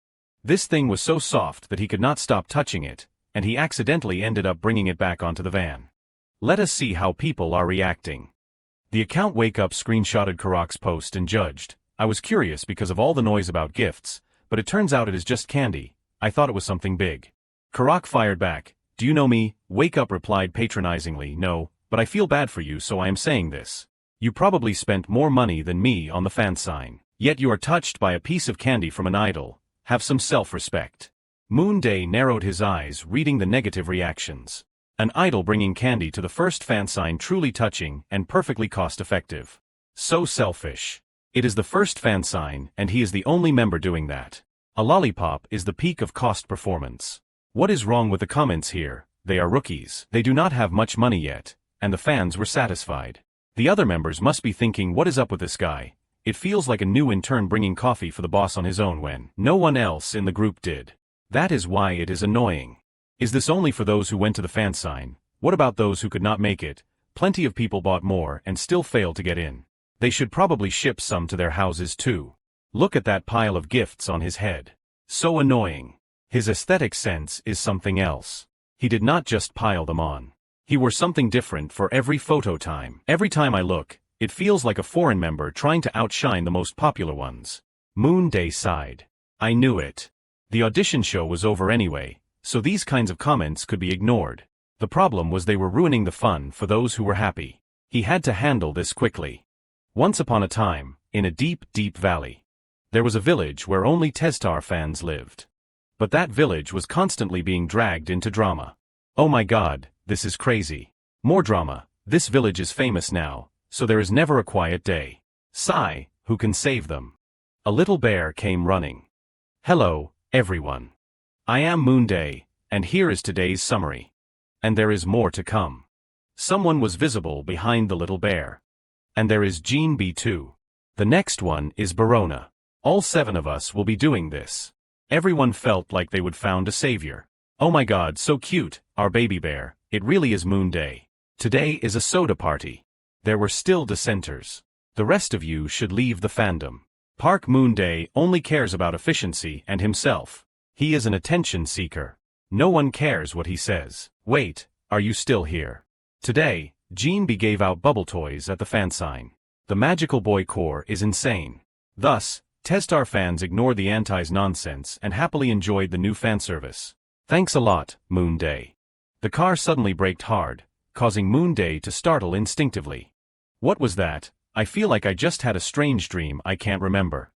This thing was so soft that he could not stop touching it, and he accidentally ended up bringing it back onto the van. Let us see how people are reacting. The account Wake Up screenshotted Karak's post and judged, I was curious because of all the noise about gifts, but it turns out it is just candy, I thought it was something big. Karak fired back, do you know me? Wake Up replied patronizingly, no, but I feel bad for you so I am saying this. You probably spent more money than me on the fan sign. Yet you are touched by a piece of candy from an idol. Have some self-respect. Moonday narrowed his eyes, reading the negative reactions. An idol bringing candy to the first fan sign, truly touching and perfectly cost-effective. So selfish. It is the first fan sign, and he is the only member doing that. A lollipop is the peak of cost performance. What is wrong with the comments here? They are rookies. They do not have much money yet, and the fans were satisfied. The other members must be thinking, what is up with this guy? It feels like a new intern bringing coffee for the boss on his own when no one else in the group did. That is why it is annoying. Is this only for those who went to the fan sign? What about those who could not make it? Plenty of people bought more and still failed to get in. They should probably ship some to their houses too. Look at that pile of gifts on his head. So annoying. His aesthetic sense is something else. He did not just pile them on. He wore something different for every photo time. Every time I look, it feels like a foreign member trying to outshine the most popular ones. Moonday sighed. I knew it. The audition show was over anyway, so these kinds of comments could be ignored. The problem was they were ruining the fun for those who were happy. He had to handle this quickly. Once upon a time, in a deep, deep valley, there was a village where only Testar fans lived. But that village was constantly being dragged into drama. Oh my god, this is crazy. More drama. This village is famous now, so there is never a quiet day. Sigh, who can save them? A little bear came running. Hello, everyone. I am Moonday, and here is today's summary. And there is more to come. Someone was visible behind the little bear. And there is Jean B too. The next one is Barona. All 7 of us will be doing this. Everyone felt like they would found a savior. Oh my god, so cute, our baby bear. It really is Moonday. Today is a soda party. There were still dissenters. The rest of you should leave the fandom. Park Moonday only cares about efficiency and himself. He is an attention seeker. No one cares what he says. Wait, are you still here? Today, Jean B gave out bubble toys at the fan sign. The magical boy core is insane. Thus, Testar fans ignored the anti's nonsense and happily enjoyed the new fan service. Thanks a lot, Moonday. The car suddenly braked hard, causing Moonday to startle instinctively. What was that? I feel like I just had a strange dream I can't remember.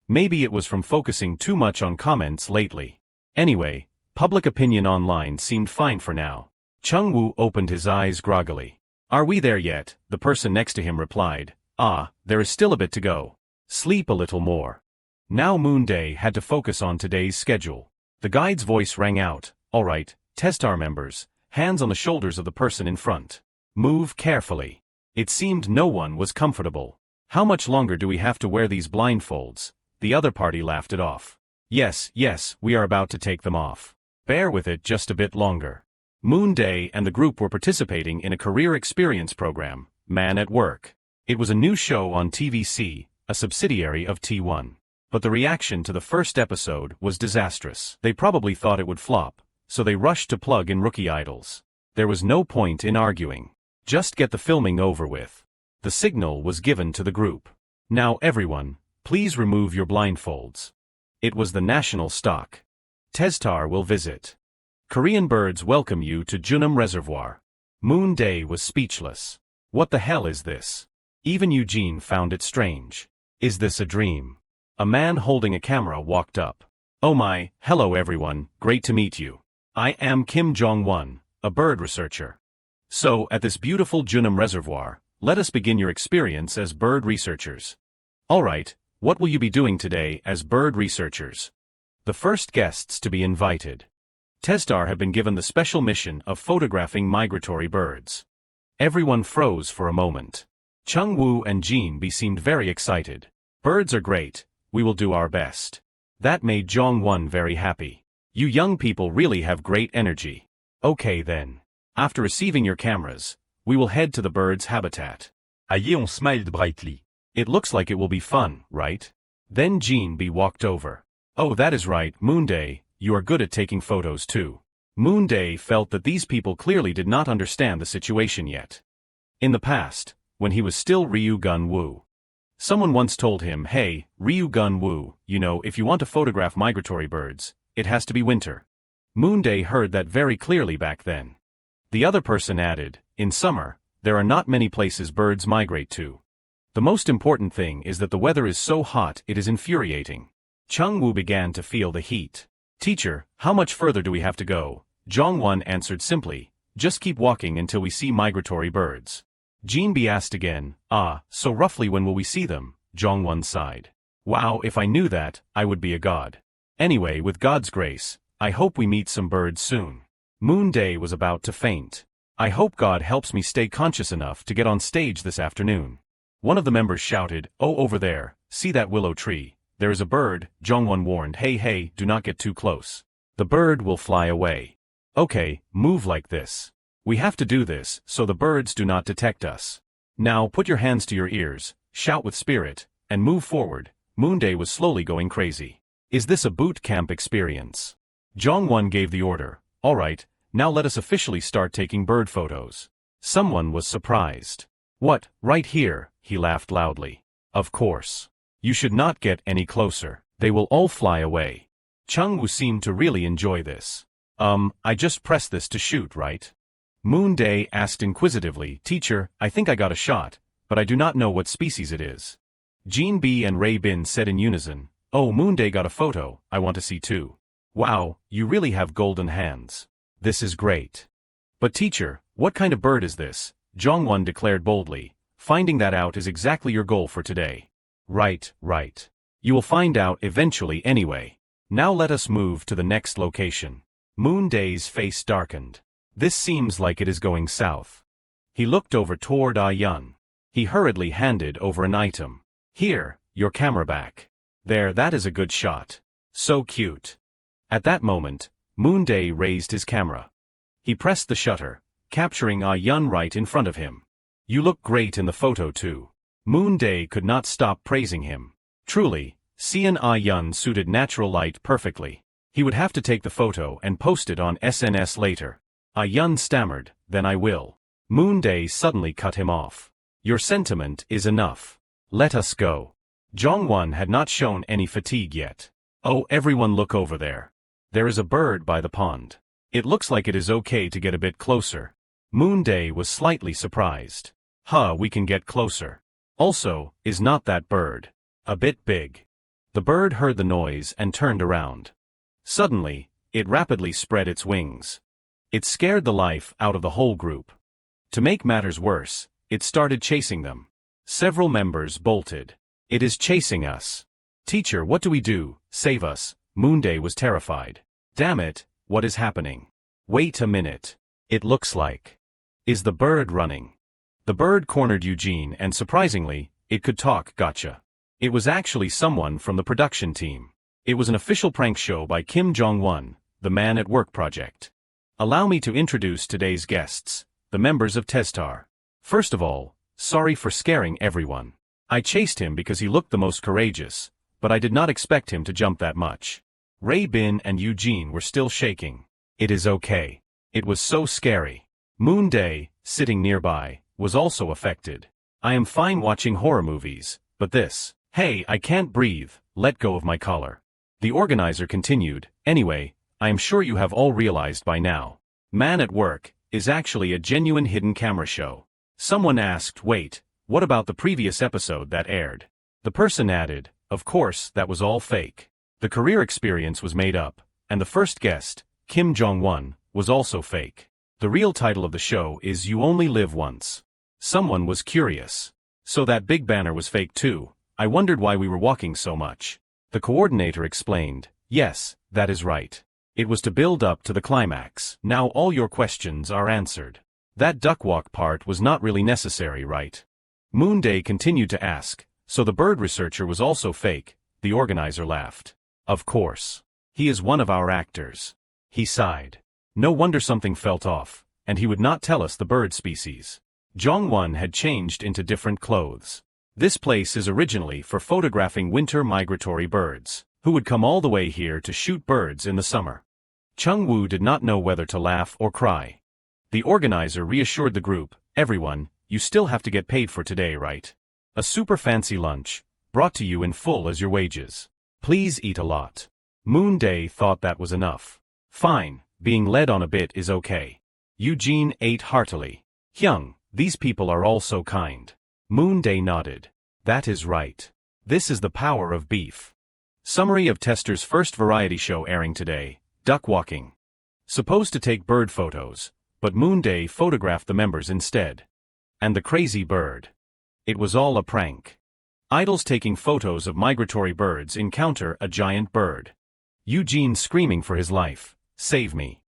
Maybe it was from focusing too much on comments lately. Anyway, public opinion online seemed fine for now. Chung-woo opened his eyes groggily. Are we there yet? The person next to him replied. Ah, there is still a bit to go. Sleep a little more. Now Moonday had to focus on today's schedule. The guide's voice rang out. Alright, Testar members, hands on the shoulders of the person in front. Move carefully. It seemed no one was comfortable. How much longer do we have to wear these blindfolds? The other party laughed it off. Yes, we are about to take them off. Bear with it just a bit longer. Moonday and the group were participating in a career experience program, Man at Work. It was a new show on TVC, a subsidiary of T1. But the reaction to the first episode was disastrous. They probably thought it would flop, so they rushed to plug in rookie idols. There was no point in arguing. Just get the filming over with. The signal was given to the group. Now everyone, please remove your blindfolds. It was the national stock. Testar will visit. Korean birds welcome you to Junam Reservoir. Moonday was speechless. What the hell is this? Even Eugene found it strange. Is this a dream? A man holding a camera walked up. Oh my, hello everyone, great to meet you. I am Kim Jong-won, a bird researcher. So, at this beautiful Junam Reservoir, let us begin your experience as bird researchers. Alright, what will you be doing today as bird researchers? The first guests to be invited. Testar had been given the special mission of photographing migratory birds. Everyone froze for a moment. Chung-woo and Jean B seemed very excited. Birds are great, we will do our best. That made Jong-won very happy. You young people really have great energy. Okay then. After receiving your cameras, we will head to the bird's habitat. Ayeon smiled brightly. It looks like it will be fun, right? Then Jean B walked over. Oh, that is right, Moonday, you are good at taking photos too. Moonday felt that these people clearly did not understand the situation yet. In the past, when he was still Ryu Gun-woo, someone once told him, hey, Ryu Gun-woo, you know, if you want to photograph migratory birds, it has to be winter. Moonday heard that very clearly back then. The other person added, in summer, there are not many places birds migrate to. The most important thing is that the weather is so hot it is infuriating. Chungwoo began to feel the heat. Teacher, how much further do we have to go? Jongwon answered simply, just keep walking until we see migratory birds. Jinbi asked again, so roughly when will we see them? Jongwon sighed. Wow, if I knew that, I would be a god. Anyway, with God's grace, I hope we meet some birds soon. Moonday was about to faint. I hope God helps me stay conscious enough to get on stage this afternoon. One of the members shouted, oh, over there, see that willow tree. There is a bird, Jongwon warned. Hey, do not get too close. The bird will fly away. Okay, move like this. We have to do this so the birds do not detect us. Now put your hands to your ears, shout with spirit, and move forward. Moonday was slowly going crazy. Is this a boot camp experience? Jongwon gave the order. All right, now let us officially start taking bird photos. Someone was surprised. What, right here? He laughed loudly. Of course. You should not get any closer. They will all fly away. Chungwoo seemed to really enjoy this. I just pressed this to shoot, right? Moonday asked inquisitively, Teacher, I think I got a shot, but I do not know what species it is. Jinbi and Ray Bin said in unison, oh, Moonday got a photo, I want to see too. Wow, you really have golden hands. This is great. But teacher, what kind of bird is this? Jongwon declared boldly. Finding that out is exactly your goal for today. Right. You will find out eventually anyway. Now let us move to the next location. Moonday's face darkened. This seems like it is going south. He looked over toward Ah-yun. He hurriedly handed over an item. Here, your camera back. There, that is a good shot. So cute. At that moment, Moonday raised his camera. He pressed the shutter, capturing Ah-yun right in front of him. You look great in the photo too. Moonday could not stop praising him. Truly, Seon Ah-yun suited natural light perfectly. He would have to take the photo and post it on SNS later. Ah-yun stammered, then I will. Moonday suddenly cut him off. Your sentiment is enough. Let us go. Jongwon had not shown any fatigue yet. Oh, everyone look over there. There is a bird by the pond. It looks like it is okay to get a bit closer. Moonday was slightly surprised. We can get closer. Also, is not that bird a bit big? The bird heard the noise and turned around. Suddenly, it rapidly spread its wings. It scared the life out of the whole group. To make matters worse, it started chasing them. Several members bolted. It is chasing us. Teacher, what do we do? Save us. Moonday was terrified. Damn it, what is happening? Wait a minute. It looks like. Is the bird running? The bird cornered Eugene and surprisingly, it could talk. Gotcha. It was actually someone from the production team. It was an official prank show by Kim Jong-won, the Man at Work project. Allow me to introduce today's guests, the members of Testar. First of all, sorry for scaring everyone. I chased him because he looked the most courageous, but I did not expect him to jump that much. Ray Bin and Eugene were still shaking. It is okay. It was so scary. Moonday, sitting nearby, was also affected. I am fine watching horror movies, but this. Hey, I can't breathe, let go of my collar. The organizer continued, anyway, I am sure you have all realized by now. Man at Work is actually a genuine hidden camera show. Someone asked, wait, what about the previous episode that aired? The person added, of course, that was all fake. The career experience was made up, and the first guest, Kim Jong-won, was also fake. The real title of the show is You Only Live Once. Someone was curious. So that big banner was fake too. I wondered why we were walking so much. The coordinator explained, yes, that is right. It was to build up to the climax. Now all your questions are answered. That duck walk part was not really necessary, right? Moonday continued to ask, so the bird researcher was also fake. The organizer laughed. Of course. He is one of our actors. He sighed. No wonder something felt off, and he would not tell us the bird species. Jongwon had changed into different clothes. This place is originally for photographing winter migratory birds, who would come all the way here to shoot birds in the summer. Chungwoo did not know whether to laugh or cry. The organizer reassured the group, everyone, you still have to get paid for today, right? A super fancy lunch, brought to you in full as your wages. Please eat a lot. Moonday thought that was enough. Fine, being led on a bit is okay. Eugene ate heartily. Hyung, these people are all so kind. Moonday nodded. That is right. This is the power of beef. Summary of Tester's first variety show airing today, Duck Walking. Supposed to take bird photos, but Moonday photographed the members instead. And the crazy bird. It was all a prank. Idols taking photos of migratory birds encounter a giant bird. Eugene screaming for his life, "Save me."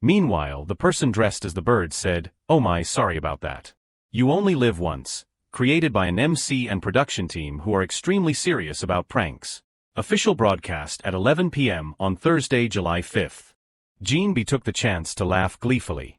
Meanwhile, the person dressed as the bird said, "Oh my, sorry about that. You only live once." Created by an MC and production team who are extremely serious about pranks. Official broadcast at 11 p.m. on Thursday, July 5th. Gene B took the chance to laugh gleefully.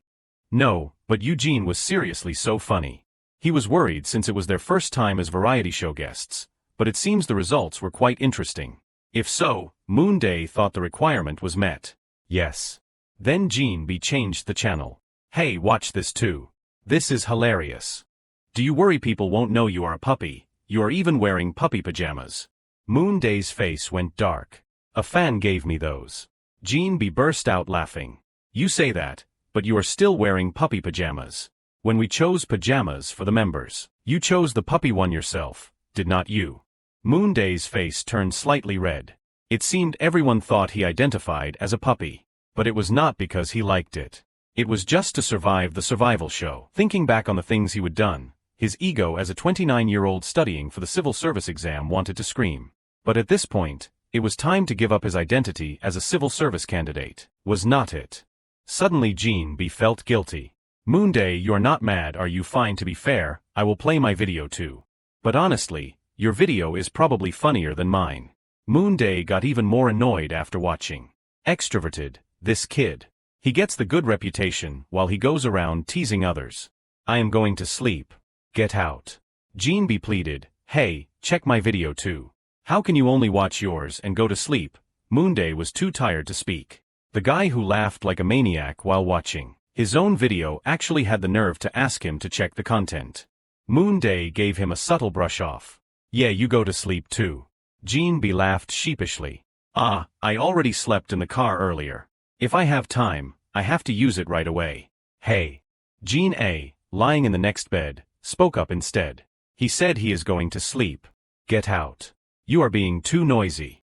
No, but Eugene was seriously so funny. He was worried since it was their first time as variety show guests, but it seems the results were quite interesting. If so, Moonday thought the requirement was met. Yes. Then Gene B changed the channel. Hey, watch this too. This is hilarious. Do you worry people won't know you are a puppy? You are even wearing puppy pajamas. Moonday's face went dark. A fan gave me those. Gene B burst out laughing. You say that, but you are still wearing puppy pajamas. When we chose pajamas for the members, you chose the puppy one yourself, did not you? Moonday's face turned slightly red. It seemed everyone thought he identified as a puppy. But it was not because he liked it. It was just to survive the survival show. Thinking back on the things he would done, his ego as a 29-year-old studying for the civil service exam wanted to scream. But at this point, it was time to give up his identity as a civil service candidate. Was not it? Suddenly Gene B felt guilty. Moonday, you're not mad, are you? Fine, to be fair, I will play my video too. But honestly, your video is probably funnier than mine. Moonday got even more annoyed after watching. Extroverted, this kid. He gets the good reputation while he goes around teasing others. I am going to sleep. Get out. Gene B pleaded, hey, check my video too. How can you only watch yours and go to sleep? Moonday was too tired to speak. The guy who laughed like a maniac while watching his own video actually had the nerve to ask him to check the content. Moonday gave him a subtle brush off. Yeah, you go to sleep too. Gene B laughed sheepishly. I already slept in the car earlier. If I have time, I have to use it right away. Hey. Gene A, lying in the next bed, spoke up instead. He said he is going to sleep. Get out. You are being too noisy.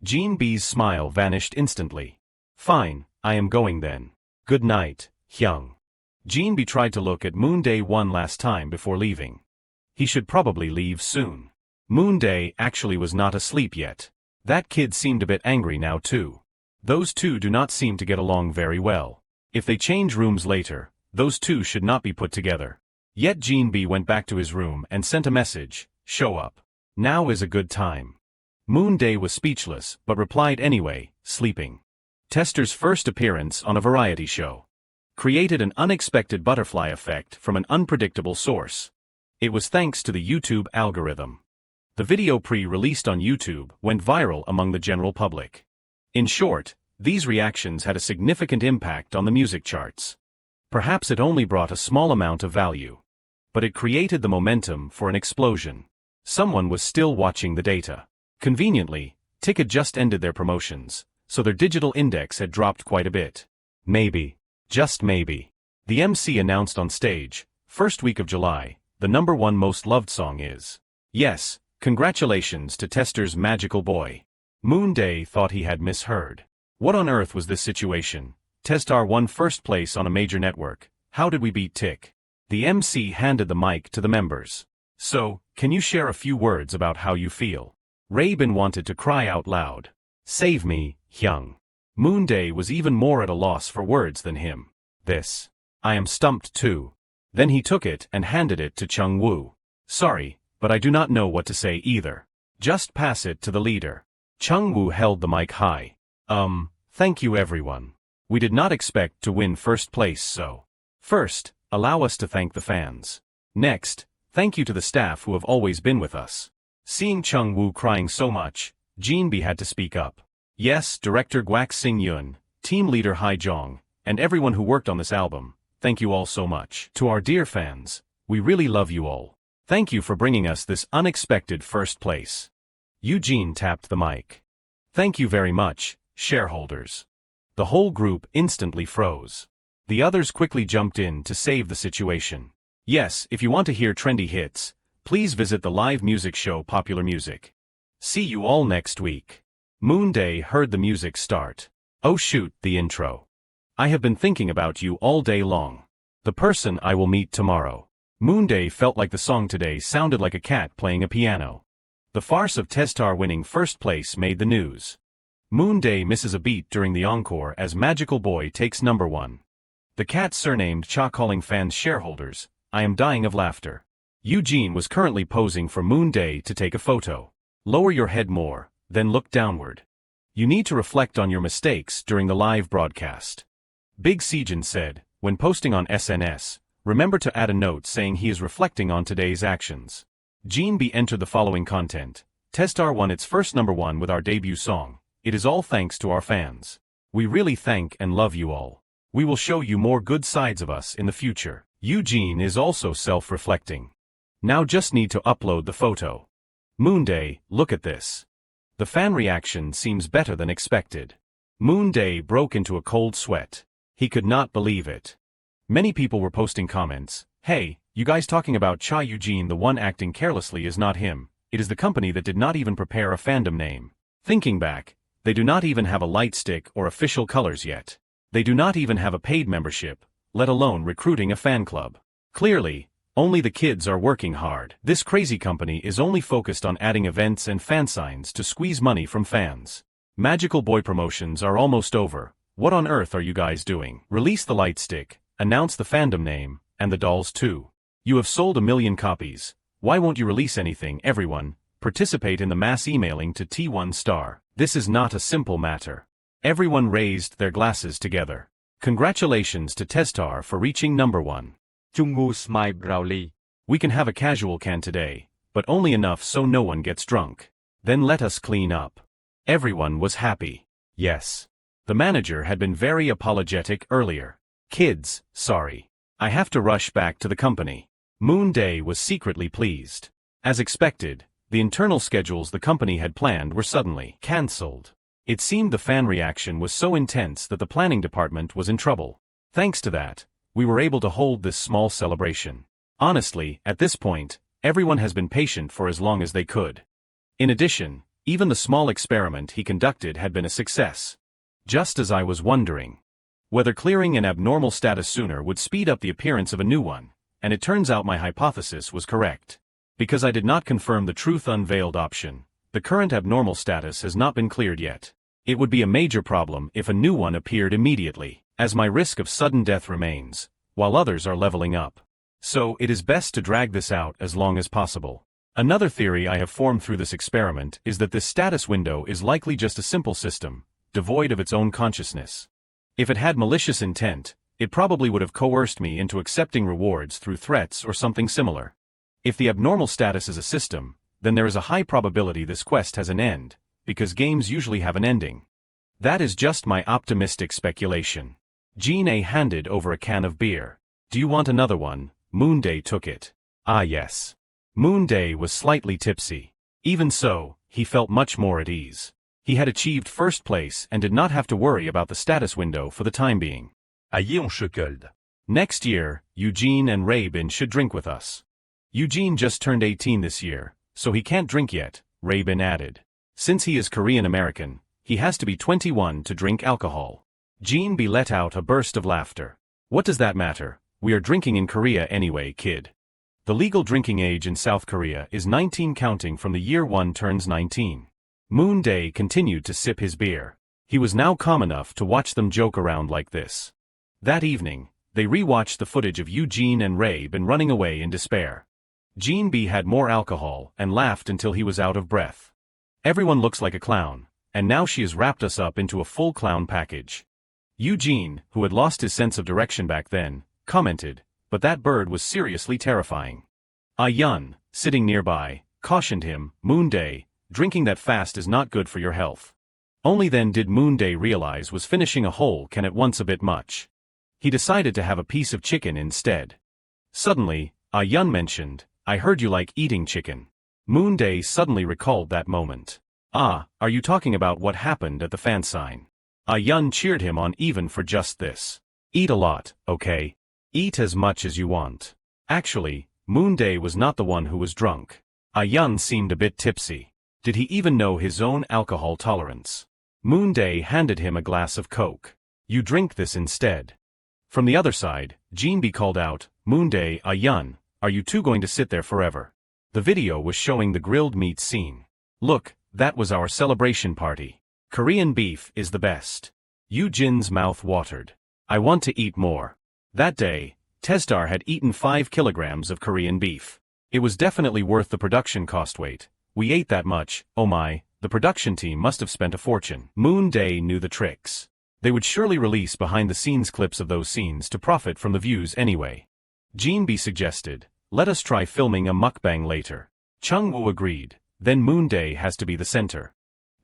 Gene B's smile vanished instantly. Fine, I am going then. Good night, Hyung. Gene B tried to look at Moonday one last time before leaving. He should probably leave soon. Moonday actually was not asleep yet. That kid seemed a bit angry now too. Those two do not seem to get along very well. If they change rooms later, those two should not be put together. Yet Gene B went back to his room and sent a message, show up. Now is a good time. Moonday was speechless, but replied anyway, sleeping. Tester's first appearance on a variety show. Created an unexpected butterfly effect from an unpredictable source. It was thanks to the YouTube algorithm. The video pre-released on YouTube went viral among the general public. In short, these reactions had a significant impact on the music charts. Perhaps it only brought a small amount of value. But it created the momentum for an explosion. Someone was still watching the data. Conveniently, Tick had just ended their promotions, so their digital index had dropped quite a bit. Maybe, just maybe. The MC announced on stage, first week of July, the #1 most loved song is. Yes, congratulations to Tester's magical boy. Moonday thought he had misheard. What on earth was this situation? Testar won first place on a major network. How did we beat Tick? The MC handed the mic to the members. So, can you share a few words about how you feel? Raybin wanted to cry out loud. Save me, Hyung. Moonday was even more at a loss for words than him. This. I am stumped too. Then he took it and handed it to Chung Woo. Sorry, but I do not know what to say either. Just pass it to the leader. Chung Woo held the mic high. Thank you everyone. We did not expect to win first place, so. First, allow us to thank the fans. Next, thank you to the staff who have always been with us. Seeing Chung Woo crying so much, Gene B had to speak up. Yes, director Guak Sing Yun, team leader Hai Jong, and everyone who worked on this album, thank you all so much. To our dear fans, we really love you all. Thank you for bringing us this unexpected first place. Eugene tapped the mic. Thank you very much, shareholders. The whole group instantly froze. The others quickly jumped in to save the situation. Yes, if you want to hear trendy hits, Please visit the live music show Popular Music. See you all next week. Moonday heard the music start. Oh shoot, the intro. I have been thinking about you all day long. The person I will meet tomorrow. Moonday felt like the song today sounded like a cat playing a piano. The farce of Testar winning first place made the news. Moonday misses a beat during the encore as Magical Boy takes number 1. The cat surnamed Cha calling fans shareholders. I am dying of laughter. Eugene was currently posing for Moonday to take a photo. Lower your head more, then look downward. You need to reflect on your mistakes during the live broadcast. Big Sejin said, when posting on SNS, remember to add a note saying he is reflecting on today's actions. Gene B entered the following content. Testar won its first number 1 with our debut song. It is all thanks to our fans. We really thank and love you all. We will show you more good sides of us in the future. Eugene is also self-reflecting. Now just need to upload the photo. Moonday, look at this. The fan reaction seems better than expected. Moonday broke into a cold sweat. He could not believe it. Many people were posting comments. Hey, you guys talking about Cha Eugene, the one acting carelessly is not him. It is the company that did not even prepare a fandom name. Thinking back, they do not even have a light stick or official colors yet. They do not even have a paid membership, let alone recruiting a fan club. Clearly, only the kids are working hard. This crazy company is only focused on adding events and fan signs to squeeze money from fans. Magical Boy promotions are almost over. What on earth are you guys doing? Release the light stick, announce the fandom name, and the dolls too. You have sold 1 million copies. Why won't you release anything? Everyone, participate in the mass emailing to T1 Star. This is not a simple matter. Everyone raised their glasses together. Congratulations to Testar for reaching number 1. Chung-woo smiled proudly. We can have a casual can today, but only enough so no one gets drunk. Then let us clean up. Everyone was happy. Yes. The manager had been very apologetic earlier. Kids, sorry. I have to rush back to the company. Moonday was secretly pleased. As expected, the internal schedules the company had planned were suddenly cancelled. It seemed the fan reaction was so intense that the planning department was in trouble. Thanks to that, we were able to hold this small celebration. Honestly, at this point, everyone has been patient for as long as they could. In addition, even the small experiment he conducted had been a success. Just as I was wondering whether clearing an abnormal status sooner would speed up the appearance of a new one, and it turns out my hypothesis was correct. Because I did not confirm the truth unveiled option, the current abnormal status has not been cleared yet. It would be a major problem if a new one appeared immediately, as my risk of sudden death remains, while others are leveling up. So it is best to drag this out as long as possible. Another theory I have formed through this experiment is that this status window is likely just a simple system, devoid of its own consciousness. If it had malicious intent, it probably would have coerced me into accepting rewards through threats or something similar. If the abnormal status is a system, then there is a high probability this quest has an end, because games usually have an ending. That is just my optimistic speculation. Jean A handed over a can of beer. Do you want another one? Moonday took it. Ah yes. Moonday was slightly tipsy. Even so, he felt much more at ease. He had achieved first place and did not have to worry about the status window for the time being. Ayez on chuckled. Next year, Eugene and Rabin should drink with us. Eugene just turned 18 this year, so he can't drink yet, Rabin added. Since he is Korean American, he has to be 21 to drink alcohol. Jean B let out a burst of laughter. What does that matter? We are drinking in Korea anyway, kid. The legal drinking age in South Korea is 19 counting from the year one turns 19. Moonday continued to sip his beer. He was now calm enough to watch them joke around like this. That evening, they re-watched the footage of Eugene and Rabin running away in despair. Jean B had more alcohol and laughed until he was out of breath. Everyone looks like a clown, and now she has wrapped us up into a full clown package. Eugene, who had lost his sense of direction back then, commented, but that bird was seriously terrifying. Ah Yun, sitting nearby, cautioned him, Moonday, drinking that fast is not good for your health. Only then did Moonday realize was finishing a whole can at once a bit much. He decided to have a piece of chicken instead. Suddenly, Ah Yun mentioned, I heard you like eating chicken. Moonday suddenly recalled that moment. Ah, are you talking about what happened at the fan sign? Ah Yun cheered him on even for just this. Eat a lot, okay? Eat as much as you want. Actually, Moonday was not the one who was drunk. Yun seemed a bit tipsy. Did he even know his own alcohol tolerance? Moonday handed him a glass of Coke. You drink this instead. From the other side, Jinbi called out, Moonday, Yun, are you two going to sit there forever? The video was showing the grilled meat scene. Look, that was our celebration party. Korean beef is the best. Jin's mouth watered. I want to eat more. That day, Testar had eaten 5 kilograms of Korean beef. It was definitely worth the production cost. Wait, we ate that much, oh my, the production team must have spent a fortune. Moonday knew the tricks. They would surely release behind-the-scenes clips of those scenes to profit from the views anyway. Jinbi suggested, let us try filming a mukbang later. Chungwoo agreed, then Moonday has to be the center.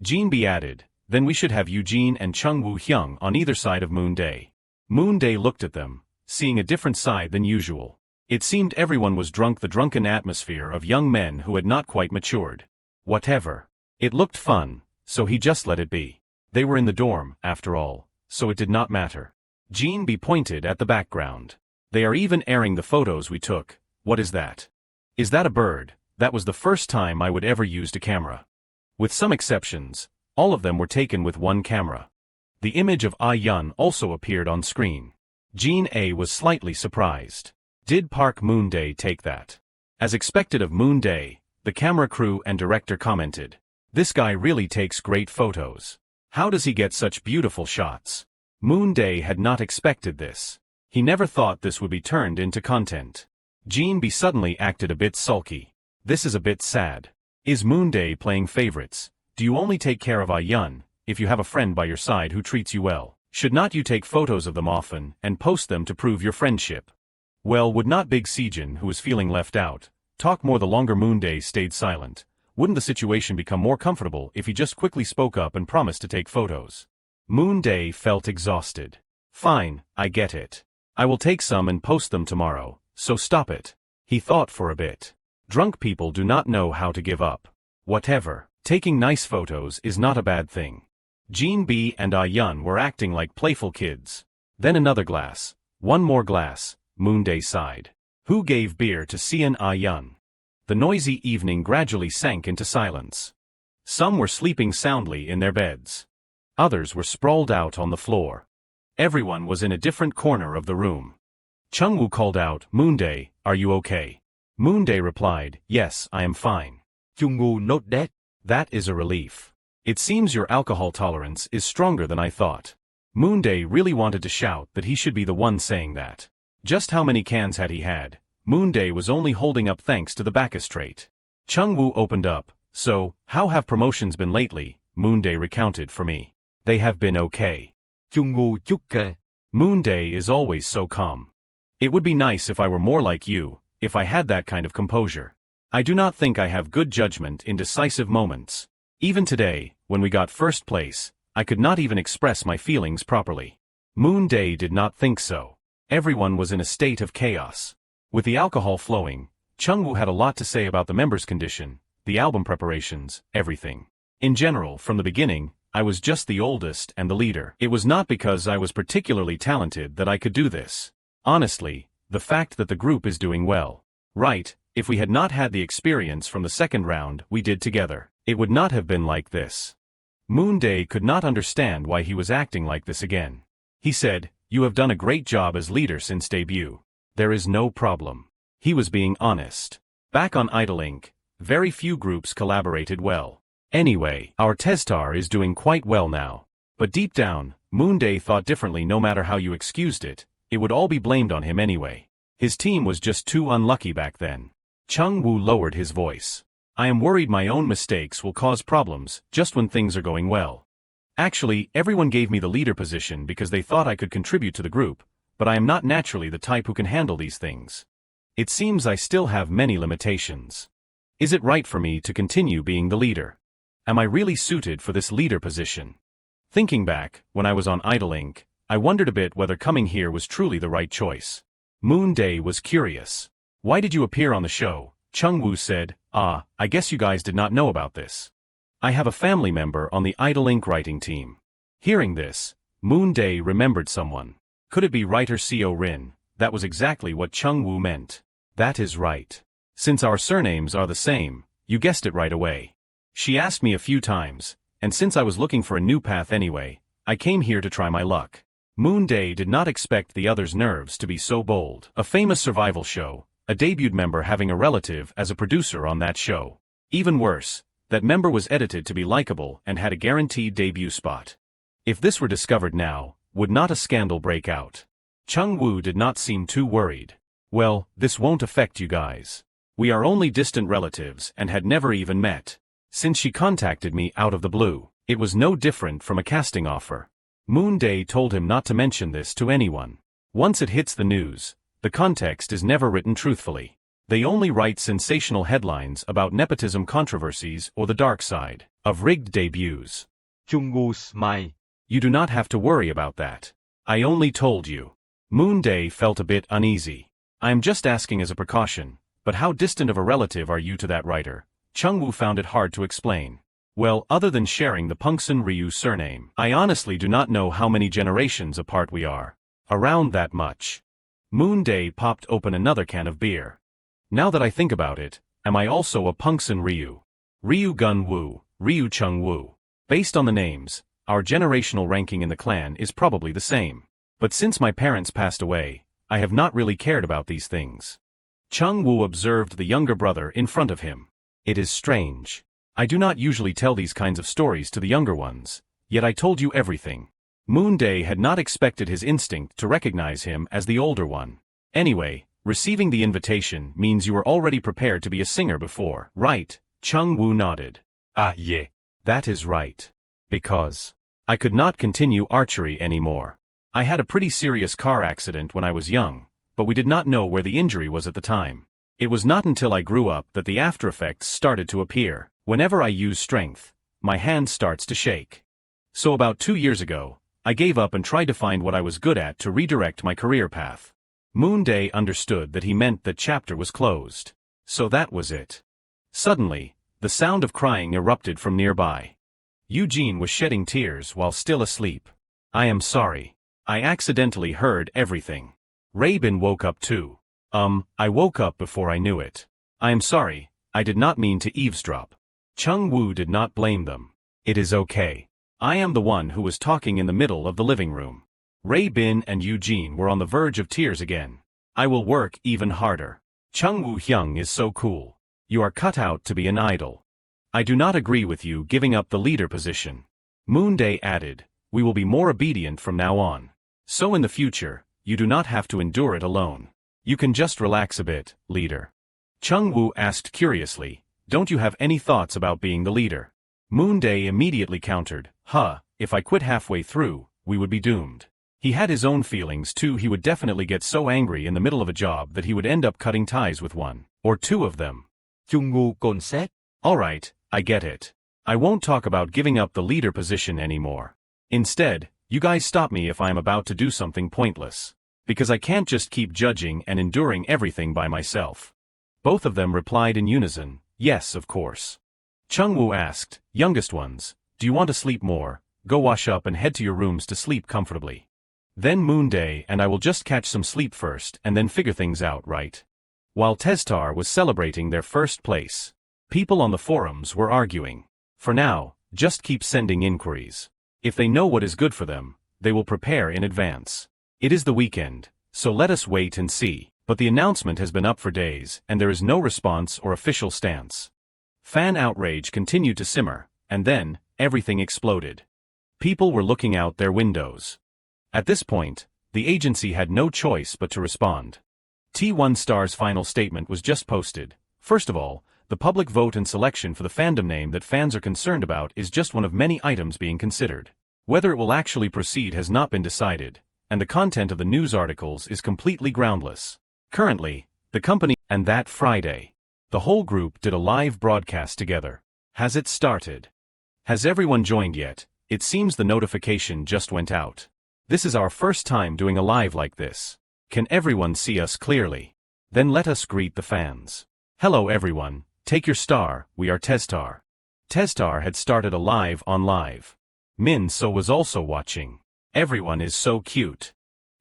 Jinbi added, then we should have Eugene and Chungwoo Hyung on either side of Moonday. Moonday looked at them, seeing a different side than usual. It seemed everyone was drunk, the drunken atmosphere of young men who had not quite matured. Whatever. It looked fun, so he just let it be. They were in the dorm, after all, so it did not matter. Jinbi pointed at the background. They are even airing the photos we took. What is that? Is that a bird? That was the first time I would ever use a camera. With some exceptions, all of them were taken with one camera. The image of Yun also appeared on screen. Jin A was slightly surprised. Did Park Moonday take that? As expected of Moonday, the camera crew and director commented, this guy really takes great photos. How does he get such beautiful shots? Moonday had not expected this. He never thought this would be turned into content. Jinbi suddenly acted a bit sulky. This is a bit sad. Is Moonday playing favorites? Do you only take care of Yun, if you have a friend by your side who treats you well? Should not you take photos of them often and post them to prove your friendship? Well, would not Big Sejin, who was feeling left out, talk more the longer Moonday stayed silent? Wouldn't the situation become more comfortable if he just quickly spoke up and promised to take photos? Moonday felt exhausted. Fine, I get it. I will take some and post them tomorrow, so stop it. He thought for a bit. Drunk people do not know how to give up. Whatever, taking nice photos is not a bad thing. Jinbi and Yun were acting like playful kids. Then another glass. One more glass, Moonday sighed. Who gave beer to Sean Yun? The noisy evening gradually sank into silence. Some were sleeping soundly in their beds. Others were sprawled out on the floor. Everyone was in a different corner of the room. Chungwoo called out, Moonday, are you okay? Moonday replied, yes, I am fine. Chungwoo not dead. That is a relief. It seems your alcohol tolerance is stronger than I thought. Moonday really wanted to shout that he should be the one saying that. Just how many cans had he had? Moonday was only holding up thanks to the Bacchus trait. Chungwoo opened up, so, how have promotions been lately? Moonday recounted for me. They have been okay. Chungwoo chukke. Moonday is always so calm. It would be nice if I were more like you, if I had that kind of composure. I do not think I have good judgment in decisive moments. Even today, when we got first place, I could not even express my feelings properly. Moonday did not think so. Everyone was in a state of chaos. With the alcohol flowing, Chungwoo had a lot to say about the members' condition, the album preparations, everything. In general, from the beginning, I was just the oldest and the leader. It was not because I was particularly talented that I could do this. Honestly, the fact that the group is doing well. Right, if we had not had the experience from the second round we did together, it would not have been like this. Moonday could not understand why he was acting like this again. He said, you have done a great job as leader since debut. There is no problem. He was being honest. Back on Idolink, very few groups collaborated well. Anyway, our Testar is doing quite well now. But deep down, Moonday thought differently. No matter how you excused it, it would all be blamed on him anyway. His team was just too unlucky back then. Chungwoo lowered his voice. I am worried my own mistakes will cause problems just when things are going well. Actually, everyone gave me the leader position because they thought I could contribute to the group, but I am not naturally the type who can handle these things. It seems I still have many limitations. Is it right for me to continue being the leader? Am I really suited for this leader position? Thinking back, when I was on Idolink, I wondered a bit whether coming here was truly the right choice. Moonday was curious. Why did you appear on the show? Chungwoo said, I guess you guys did not know about this. I have a family member on the Idolink writing team. Hearing this, Moonday remembered someone. Could it be writer Seo Rin? That was exactly what Chungwoo meant. That is right. Since our surnames are the same, you guessed it right away. She asked me a few times, and since I was looking for a new path anyway, I came here to try my luck. Moonday did not expect the other's nerves to be so bold. A famous survival show, a debuted member having a relative as a producer on that show. Even worse, that member was edited to be likable and had a guaranteed debut spot. If this were discovered now, would not a scandal break out? Chung-woo did not seem too worried. Well, this won't affect you guys. We are only distant relatives and had never even met. Since she contacted me out of the blue, it was no different from a casting offer. Moonday told him not to mention this to anyone. Once it hits the news, the context is never written truthfully. They only write sensational headlines about nepotism controversies or the dark side of rigged debuts. Chung-woo smiled. You do not have to worry about that. I only told you. Moonday felt a bit uneasy. I am just asking as a precaution, but how distant of a relative are you to that writer? Chung-woo found it hard to explain. Well, other than sharing the Pungsan Ryu surname, I honestly do not know how many generations apart we are. Around that much. Moonday popped open another can of beer. Now that I think about it, am I also a Pungsan Ryu? Ryu Gun-woo, Ryu Chung-woo. Based on the names, our generational ranking in the clan is probably the same. But since my parents passed away, I have not really cared about these things. Chung-woo observed the younger brother in front of him. It is strange. I do not usually tell these kinds of stories to the younger ones, yet I told you everything. Moonday had not expected his instinct to recognize him as the older one. Anyway, receiving the invitation means you were already prepared to be a singer before, right? Chung-woo nodded. Ah, yeah. That is right. Because I could not continue archery anymore. I had a pretty serious car accident when I was young, but we did not know where the injury was at the time. It was not until I grew up that the after effects started to appear. Whenever I use strength, my hand starts to shake. So about 2 years ago, I gave up and tried to find what I was good at to redirect my career path. Moonday understood that he meant that chapter was closed. So that was it. Suddenly, the sound of crying erupted from nearby. Eugene was shedding tears while still asleep. I am sorry. I accidentally heard everything. Raybin woke up too. I woke up before I knew it. I am sorry, I did not mean to eavesdrop. Chung-woo did not blame them. It is okay. I am the one who was talking in the middle of the living room. Raybin and Eugene were on the verge of tears again. I will work even harder. Chung-woo Hyung is so cool. You are cut out to be an idol. I do not agree with you giving up the leader position. Moonday added, we will be more obedient from now on. So in the future, you do not have to endure it alone. You can just relax a bit, leader. Chung-woo asked curiously, don't you have any thoughts about being the leader? Moonday immediately countered, if I quit halfway through, we would be doomed. He had his own feelings too. He would definitely get so angry in the middle of a job that he would end up cutting ties with one or two of them. Chung-woo concede. Alright, I get it. I won't talk about giving up the leader position anymore. Instead, you guys stop me if I am about to do something pointless. Because I can't just keep judging and enduring everything by myself. Both of them replied in unison, yes, of course. Chung-woo asked, youngest ones, do you want to sleep more? Go wash up and head to your rooms to sleep comfortably. Then Moonday and I will just catch some sleep first and then figure things out, right? While Testar was celebrating their first place, people on the forums were arguing. For now, just keep sending inquiries. If they know what is good for them, they will prepare in advance. It is the weekend, so let us wait and see. But the announcement has been up for days, and there is no response or official stance. Fan outrage continued to simmer, and then, everything exploded. People were looking out their windows. At this point, the agency had no choice but to respond. T1 Star's final statement was just posted. First of all, the public vote and selection for the fandom name that fans are concerned about is just one of many items being considered. Whether it will actually proceed has not been decided, and the content of the news articles is completely groundless. Currently, the company, and that Friday, the whole group did a live broadcast together. Has it started? Has everyone joined yet? It seems the notification just went out. This is our first time doing a live like this. Can everyone see us clearly? Then let us greet the fans. Hello everyone, take your star, we are Testar. Testar had started a live on live. Min So was also watching. Everyone is so cute.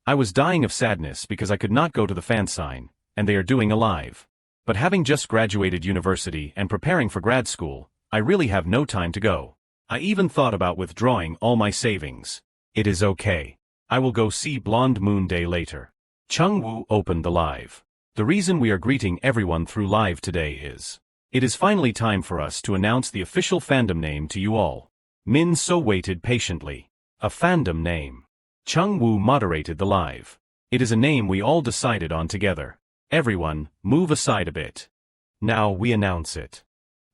I was dying of sadness because I could not go to the fan sign, and they are doing a live. But having just graduated university and preparing for grad school, I really have no time to go. I even thought about withdrawing all my savings. It is okay. I will go see blonde Moonday later. Chung-woo opened the live. The reason we are greeting everyone through live today is, it is finally time for us to announce the official fandom name to you all. Min-so waited patiently. A fandom name. Chung-woo moderated the live. It is a name we all decided on together. Everyone, move aside a bit. Now we announce it.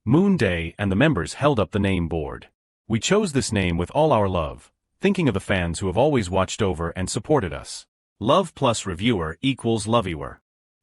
Moonday and the members held up the name board. We chose this name with all our love, thinking of the fans who have always watched over and supported us. Love plus reviewer equals loviewer.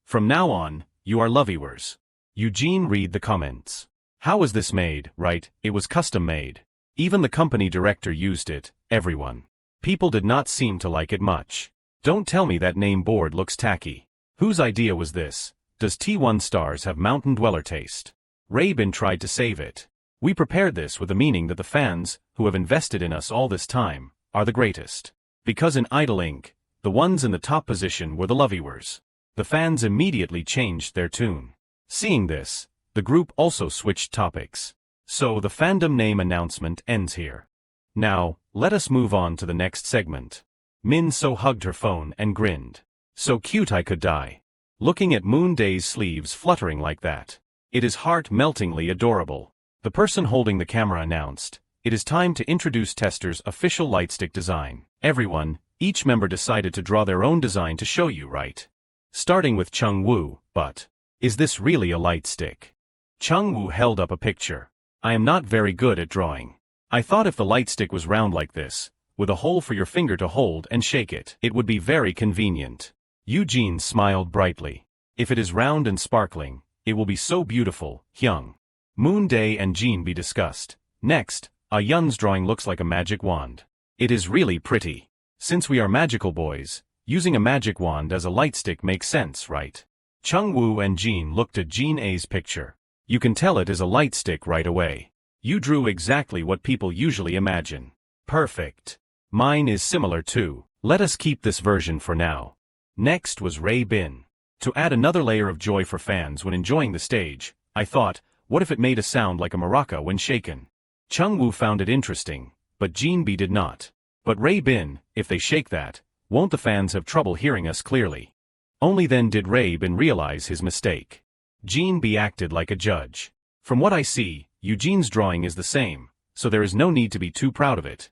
From now on, you are loviewers. Eugene read the comments. How was this made? Right, it was custom made. Even the company director used it, everyone. People did not seem to like it much. Don't tell me that name board looks tacky. Whose idea was this? Does T1 Stars have mountain dweller taste? Raybin tried to save it. We prepared this with the meaning that the fans, who have invested in us all this time, are the greatest. Because in Idol Inc., the ones in the top position were the loviewers. The fans immediately changed their tune. Seeing this, the group also switched topics. So the fandom name announcement ends here. Now, let us move on to the next segment. Min-so hugged her phone and grinned. So cute I could die. Looking at Moonday's sleeves fluttering like that. It is heart-meltingly adorable. The person holding the camera announced, it is time to introduce Tester's official lightstick design. Everyone, each member decided to draw their own design to show you, right? Starting with Chung-woo, but, is this really a light stick? Chung-woo held up a picture. I am not very good at drawing. I thought if the light stick was round like this, with a hole for your finger to hold and shake it, it would be very convenient. Eugene smiled brightly. If it is round and sparkling, it will be so beautiful, Hyung. Moonday and Jean discussed. Next, Yun's drawing looks like a magic wand. It is really pretty. Since we are magical boys, using a magic wand as a light stick makes sense, right? Chung-woo and Jean looked at Jean A's picture. You can tell it is a light stick right away. You drew exactly what people usually imagine. Perfect. Mine is similar too. Let us keep this version for now. Next was Raybin. To add another layer of joy for fans when enjoying the stage, I thought, what if it made a sound like a maraca when shaken? Chung-woo found it interesting, but Jean did not. But Raybin, if they shake that, won't the fans have trouble hearing us clearly? Only then did Raybin realize his mistake. Jean acted like a judge. From what I see, Eugene's drawing is the same, so there is no need to be too proud of it.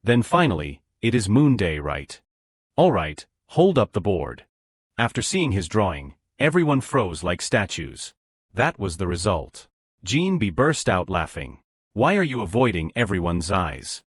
Then finally, it is Moonday, right? Alright, hold up the board. After seeing his drawing, everyone froze like statues. That was the result. Jean burst out laughing. Why are you avoiding everyone's eyes?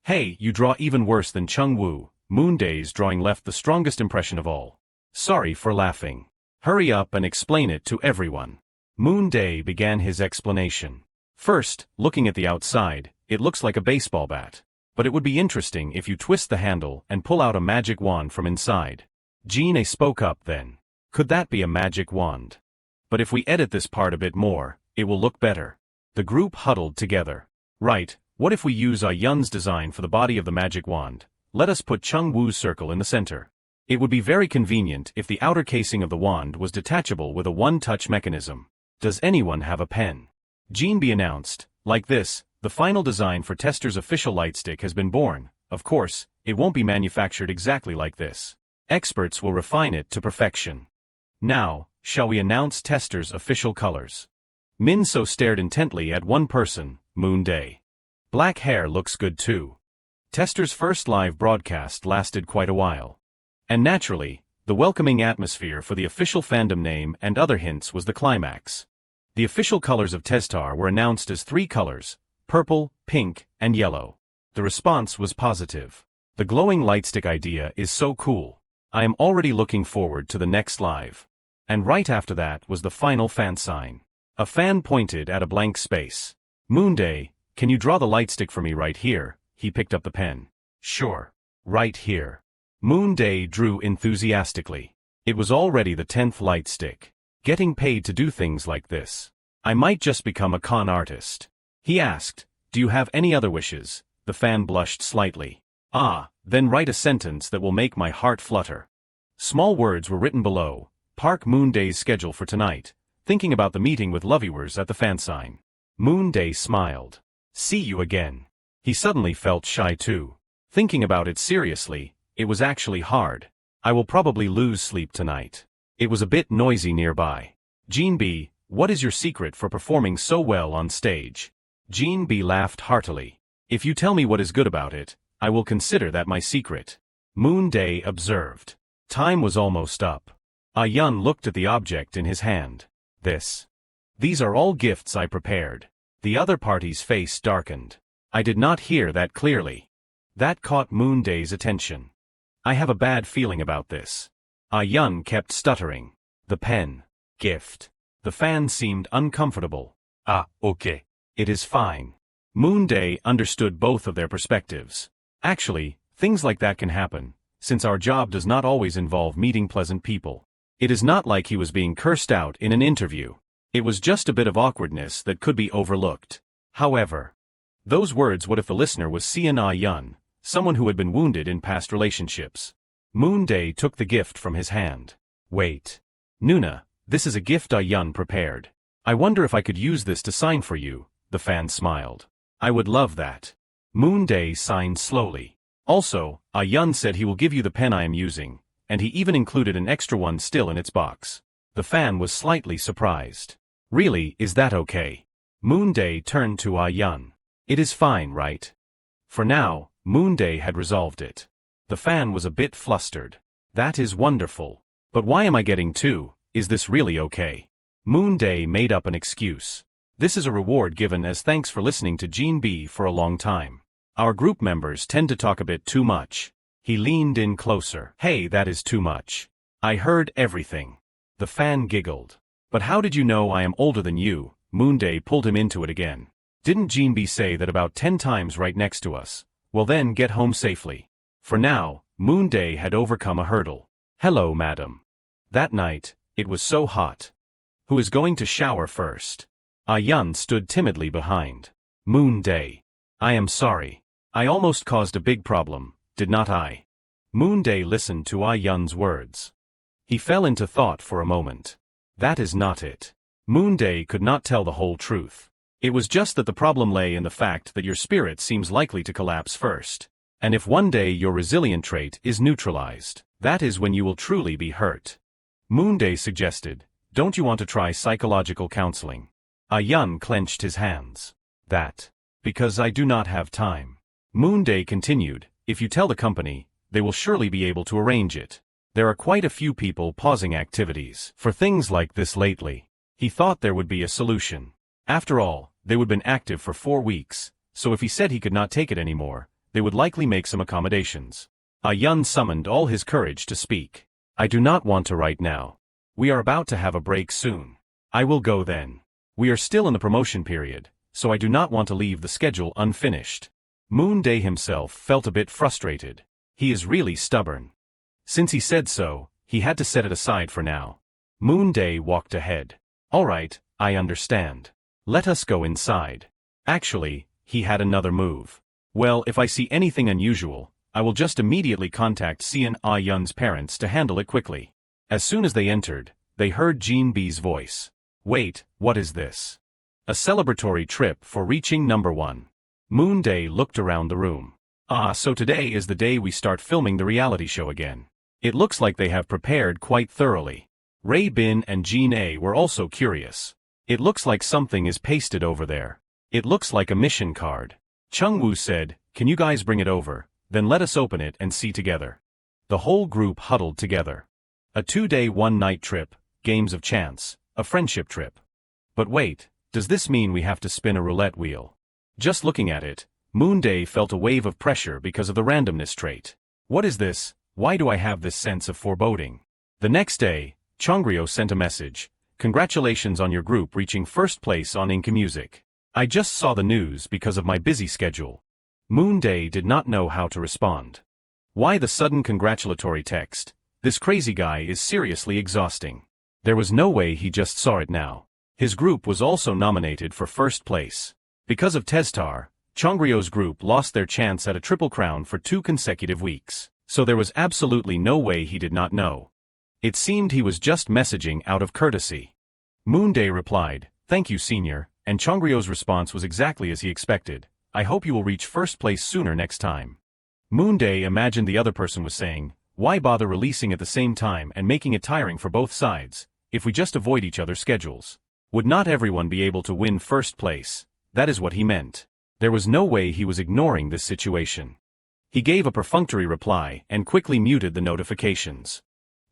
Hey, you draw even worse than Chung-woo. Moonday's drawing left the strongest impression of all. Sorry for laughing. Hurry up and explain it to everyone. Moonday began his explanation. First, looking at the outside, it looks like a baseball bat. But it would be interesting if you twist the handle and pull out a magic wand from inside. Jean spoke up then. Could that be a magic wand? But if we edit this part a bit more, it will look better. The group huddled together. Right, what if we use Yun's design for the body of the magic wand? Let us put Chung-woo's circle in the center. It would be very convenient if the outer casing of the wand was detachable with a one-touch mechanism. Does anyone have a pen? Jean announced, like this, the final design for Tester's official lightstick has been born. Of course, it won't be manufactured exactly like this. Experts will refine it to perfection. Now, shall we announce Tester's official colors? Min-so stared intently at one person, Moonday. Black hair looks good too. Tester's first live broadcast lasted quite a while. And naturally, the welcoming atmosphere for the official fandom name and other hints was the climax. The official colors of Testar were announced as 3 colors, purple, pink, and yellow. The response was positive. The glowing lightstick idea is so cool. I am already looking forward to the next live. And right after that was the final fan sign. A fan pointed at a blank space. Moonday, can you draw the lightstick for me right here? He picked up the pen. Sure. Right here. Moonday drew enthusiastically. It was already the 10th lightstick. Getting paid to do things like this. I might just become a con artist. He asked, do you have any other wishes? The fan blushed slightly. Then write a sentence that will make my heart flutter. Small words were written below. Park Moonday's schedule for tonight, thinking about the meeting with Loviewers at the fan sign. Moonday smiled. See you again. He suddenly felt shy too. Thinking about it seriously, it was actually hard. I will probably lose sleep tonight. It was a bit noisy nearby. Jean B, what is your secret for performing so well on stage? Jean B laughed heartily. If you tell me what is good about it, I will consider that my secret. Moonday observed. Time was almost up. Yun looked at the object in his hand. These are all gifts I prepared. The other party's face darkened. I did not hear that clearly. That caught Moonday's attention. I have a bad feeling about this. Yun kept stuttering. The pen. Gift. The fan seemed uncomfortable. Okay. It is fine. Moonday understood both of their perspectives. Actually, things like that can happen, since our job does not always involve meeting pleasant people. It is not like he was being cursed out in an interview. It was just a bit of awkwardness that could be overlooked. However, those words, what if the listener was Yun, someone who had been wounded in past relationships? Moonday took the gift from his hand. Wait. Nuna, this is a gift Yun prepared. I wonder if I could use this to sign for you, the fan smiled. I would love that. Moonday signed slowly. Also, Yun said he will give you the pen I am using, and he even included an extra one still in its box. The fan was slightly surprised. Really, is that okay? Moonday turned to Yun. It is fine, right? For now, Moonday had resolved it. The fan was a bit flustered. That is wonderful. But why am I getting two? Is this really okay? Moonday made up an excuse. This is a reward given as thanks for listening to Jean B for a long time. Our group members tend to talk a bit too much. He leaned in closer. Hey, that is too much. I heard everything. The fan giggled. But how did you know I am older than you? Moonday pulled him into it again. Didn't Jean B say that about 10 times right next to us? Well then, get home safely. For now, Moonday had overcome a hurdle. Hello, madam. That night, it was so hot. Who is going to shower first? Yun stood timidly behind. Moonday. I am sorry. I almost caused a big problem, did not I? Moonday listened to Yun's words. He fell into thought for a moment. That is not it. Moonday could not tell the whole truth. It was just that the problem lay in the fact that your spirit seems likely to collapse first. And if one day your resilient trait is neutralized, that is when you will truly be hurt. Moonday suggested, don't you want to try psychological counseling? Yun clenched his hands. Because I do not have time. Moonday continued, if you tell the company, they will surely be able to arrange it. There are quite a few people pausing activities for things like this lately. He thought there would be a solution. After all, they would have been active for 4 weeks, so if he said he could not take it anymore, they would likely make some accommodations. Yun summoned all his courage to speak. I do not want to right now. We are about to have a break soon. I will go then. We are still in the promotion period, so I do not want to leave the schedule unfinished. Moonday himself felt a bit frustrated. He is really stubborn. Since he said so, he had to set it aside for now. Moonday walked ahead. All right, I understand. Let us go inside. Actually, he had another move. Well, if I see anything unusual, I will just immediately contact Yun's parents to handle it quickly. As soon as they entered, they heard Jean B's voice. Wait, what is this? A celebratory trip for reaching number 1. Moonday looked around the room. So today is the day we start filming the reality show again. It looks like they have prepared quite thoroughly. Ray Bin and Jean A were also curious. It looks like something is pasted over there. It looks like a mission card. Chungwoo said, can you guys bring it over, then let us open it and see together. The whole group huddled together. A 2-day 1-night trip, games of chance, a friendship trip. But wait, does this mean we have to spin a roulette wheel? Just looking at it, Moonday felt a wave of pressure because of the randomness trait. What is this? Why do I have this sense of foreboding? The next day, Chongryo sent a message. Congratulations on your group reaching first place on Inca Music. I just saw the news because of my busy schedule. Moonday did not know how to respond. Why the sudden congratulatory text? This crazy guy is seriously exhausting. There was no way he just saw it now. His group was also nominated for first place. Because of Testar, Chongryo's group lost their chance at a triple crown for 2 consecutive weeks, so there was absolutely no way he did not know. It seemed he was just messaging out of courtesy. Moonday replied, "Thank you, senior," and Chongryo's response was exactly as he expected. "I hope you will reach first place sooner next time." Moonday imagined the other person was saying, "Why bother releasing at the same time and making it tiring for both sides, if we just avoid each other's schedules? Would not everyone be able to win first place?" That is what he meant. There was no way he was ignoring this situation. He gave a perfunctory reply and quickly muted the notifications.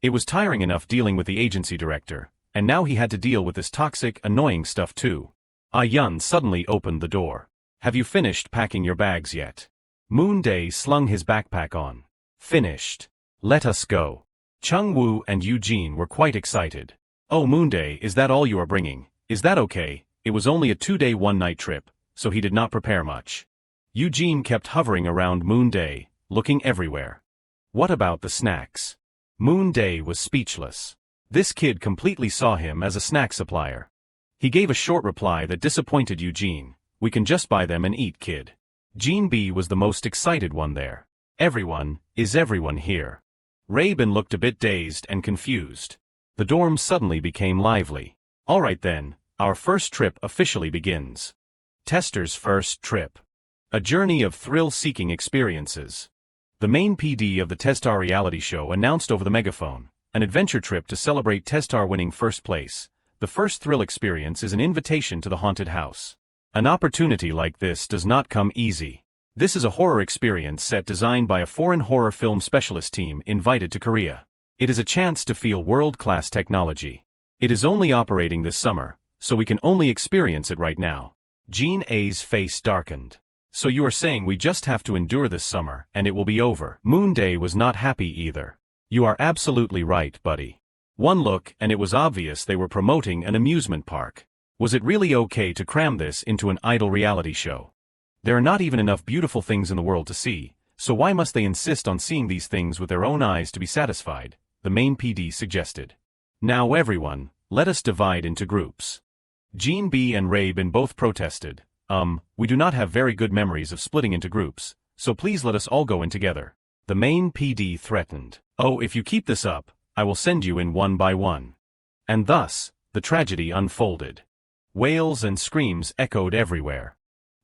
It was tiring enough dealing with the agency director, and now he had to deal with this toxic, annoying stuff too. Ah-Yun suddenly opened the door. "Have you finished packing your bags yet?" Moonday slung his backpack on. "Finished. Let us go." Chung-woo and Eugene were quite excited. "Oh Moonday, is that all you are bringing? Is that okay? It was only a 2-day 1-night trip, so he did not prepare much." Eugene kept hovering around Moonday, looking everywhere. "What about the snacks?" Moonday was speechless. This kid completely saw him as a snack supplier. He gave a short reply that disappointed Eugene. "We can just buy them and eat, kid." Jean B was the most excited one there. Is everyone here?" Raybin looked a bit dazed and confused. The dorm suddenly became lively. "All right then, our first trip officially begins." Tester's first trip. A journey of thrill-seeking experiences. The main PD of the Testar reality show announced over the megaphone, an adventure trip to celebrate Testar winning first place. The first thrill experience is an invitation to the haunted house. An opportunity like this does not come easy. This is a horror experience set designed by a foreign horror film specialist team invited to Korea. It is a chance to feel world-class technology. It is only operating this summer, so we can only experience it right now. Jean A's face darkened. "So you are saying we just have to endure this summer, and it will be over?" Moonday was not happy either. "You are absolutely right, buddy." One look and it was obvious they were promoting an amusement park. Was it really okay to cram this into an idol reality show? There are not even enough beautiful things in the world to see, so why must they insist on seeing these things with their own eyes to be satisfied? The main PD suggested. "Now everyone, let us divide into groups." Jean B and Raybin both protested. We do not have very good memories of splitting into groups, so please let us all go in together." The main PD threatened. "Oh, if you keep this up, I will send you in one by one." And thus, the tragedy unfolded. Wails and screams echoed everywhere.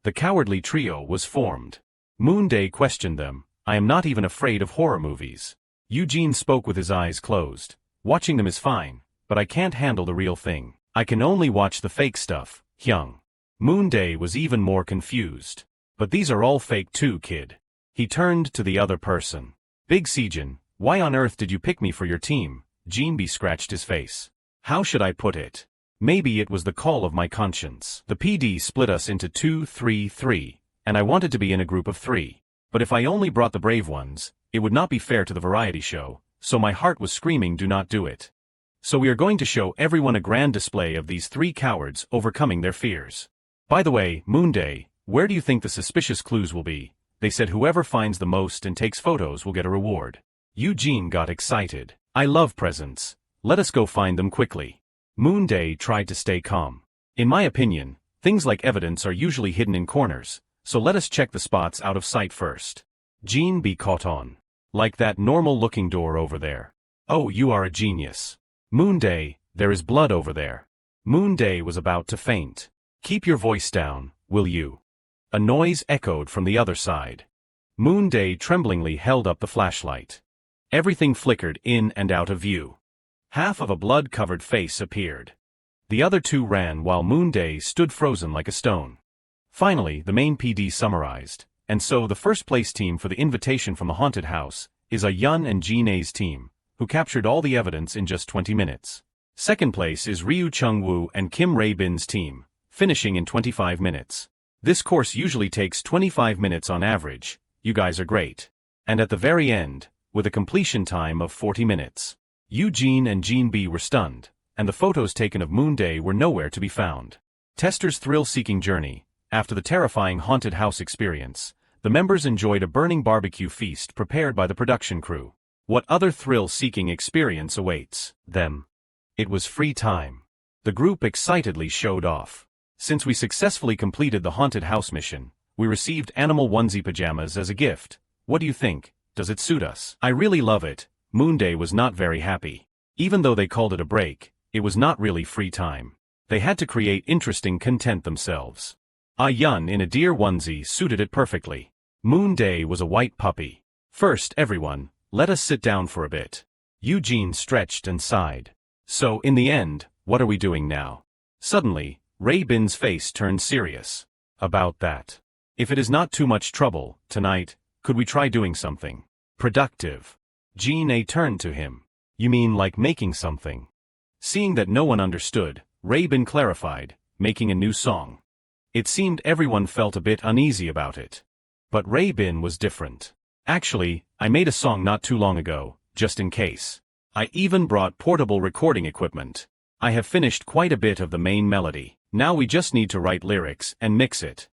The cowardly trio was formed. Moonday questioned them. "I am not even afraid of horror movies." Eugene spoke with his eyes closed. "Watching them is fine, but I can't handle the real thing. I can only watch the fake stuff, Hyung." Moonday was even more confused. "But these are all fake too, kid." He turned to the other person. "Big Sejin, why on earth did you pick me for your team?" Jinbi scratched his face. "How should I put it? Maybe it was the call of my conscience. The PD split us into 2-3-3, and I wanted to be in a group of 3. But if I only brought the brave ones, it would not be fair to the variety show, so my heart was screaming, do not do it. So we are going to show everyone a grand display of these 3 cowards overcoming their fears. By the way, Moonday, where do you think the suspicious clues will be? They said whoever finds the most and takes photos will get a reward." Eugene got excited. "I love presents. Let us go find them quickly." Moonday tried to stay calm. "In my opinion, things like evidence are usually hidden in corners, so let us check the spots out of sight first." Jean B caught on. "Like that normal-looking door over there." "Oh, you are a genius." "Moonday, there is blood over there." Moonday was about to faint. "Keep your voice down, will you?" A noise echoed from the other side. Moonday tremblingly held up the flashlight. Everything flickered in and out of view. Half of a blood-covered face appeared. The other 2 ran while Moonday stood frozen like a stone. Finally, the main PD summarized. "And so the first-place team for the invitation from the haunted house is Ah-Yun and Jean A's team, who captured all the evidence in just 20 minutes. Second place is Ryu Chung-woo and Kim Rae-bin's team, finishing in 25 minutes. This course usually takes 25 minutes on average. You guys are great. And at the very end, with a completion time of 40 minutes. Eugene and Jean B were stunned, and the photos taken of Moonday were nowhere to be found. Tester's thrill-seeking journey. After the terrifying haunted house experience, the members enjoyed a burning barbecue feast prepared by the production crew. What other thrill-seeking experience awaits them? It was free time. The group excitedly showed off. "Since we successfully completed the haunted house mission, we received animal onesie pajamas as a gift. What do you think? Does it suit us?" "I really love it." Moonday was not very happy. Even though they called it a break, it was not really free time. They had to create interesting content themselves. Yun in a deer onesie suited it perfectly. Moonday was a white puppy. First, everyone, let us sit down for a bit. Eugene stretched and sighed. So, in the end, what are we doing now? Suddenly, Ray Bin's face turned serious. About that. If it is not too much trouble, tonight, could we try doing something productive? Jean A turned to him. You mean like making something? Seeing that no one understood, Ray Bin clarified, making a new song. It seemed everyone felt a bit uneasy about it. But Ray Bin was different. Actually, I made a song not too long ago, just in case. I even brought portable recording equipment. I have finished quite a bit of the main melody. Now we just need to write lyrics and mix it.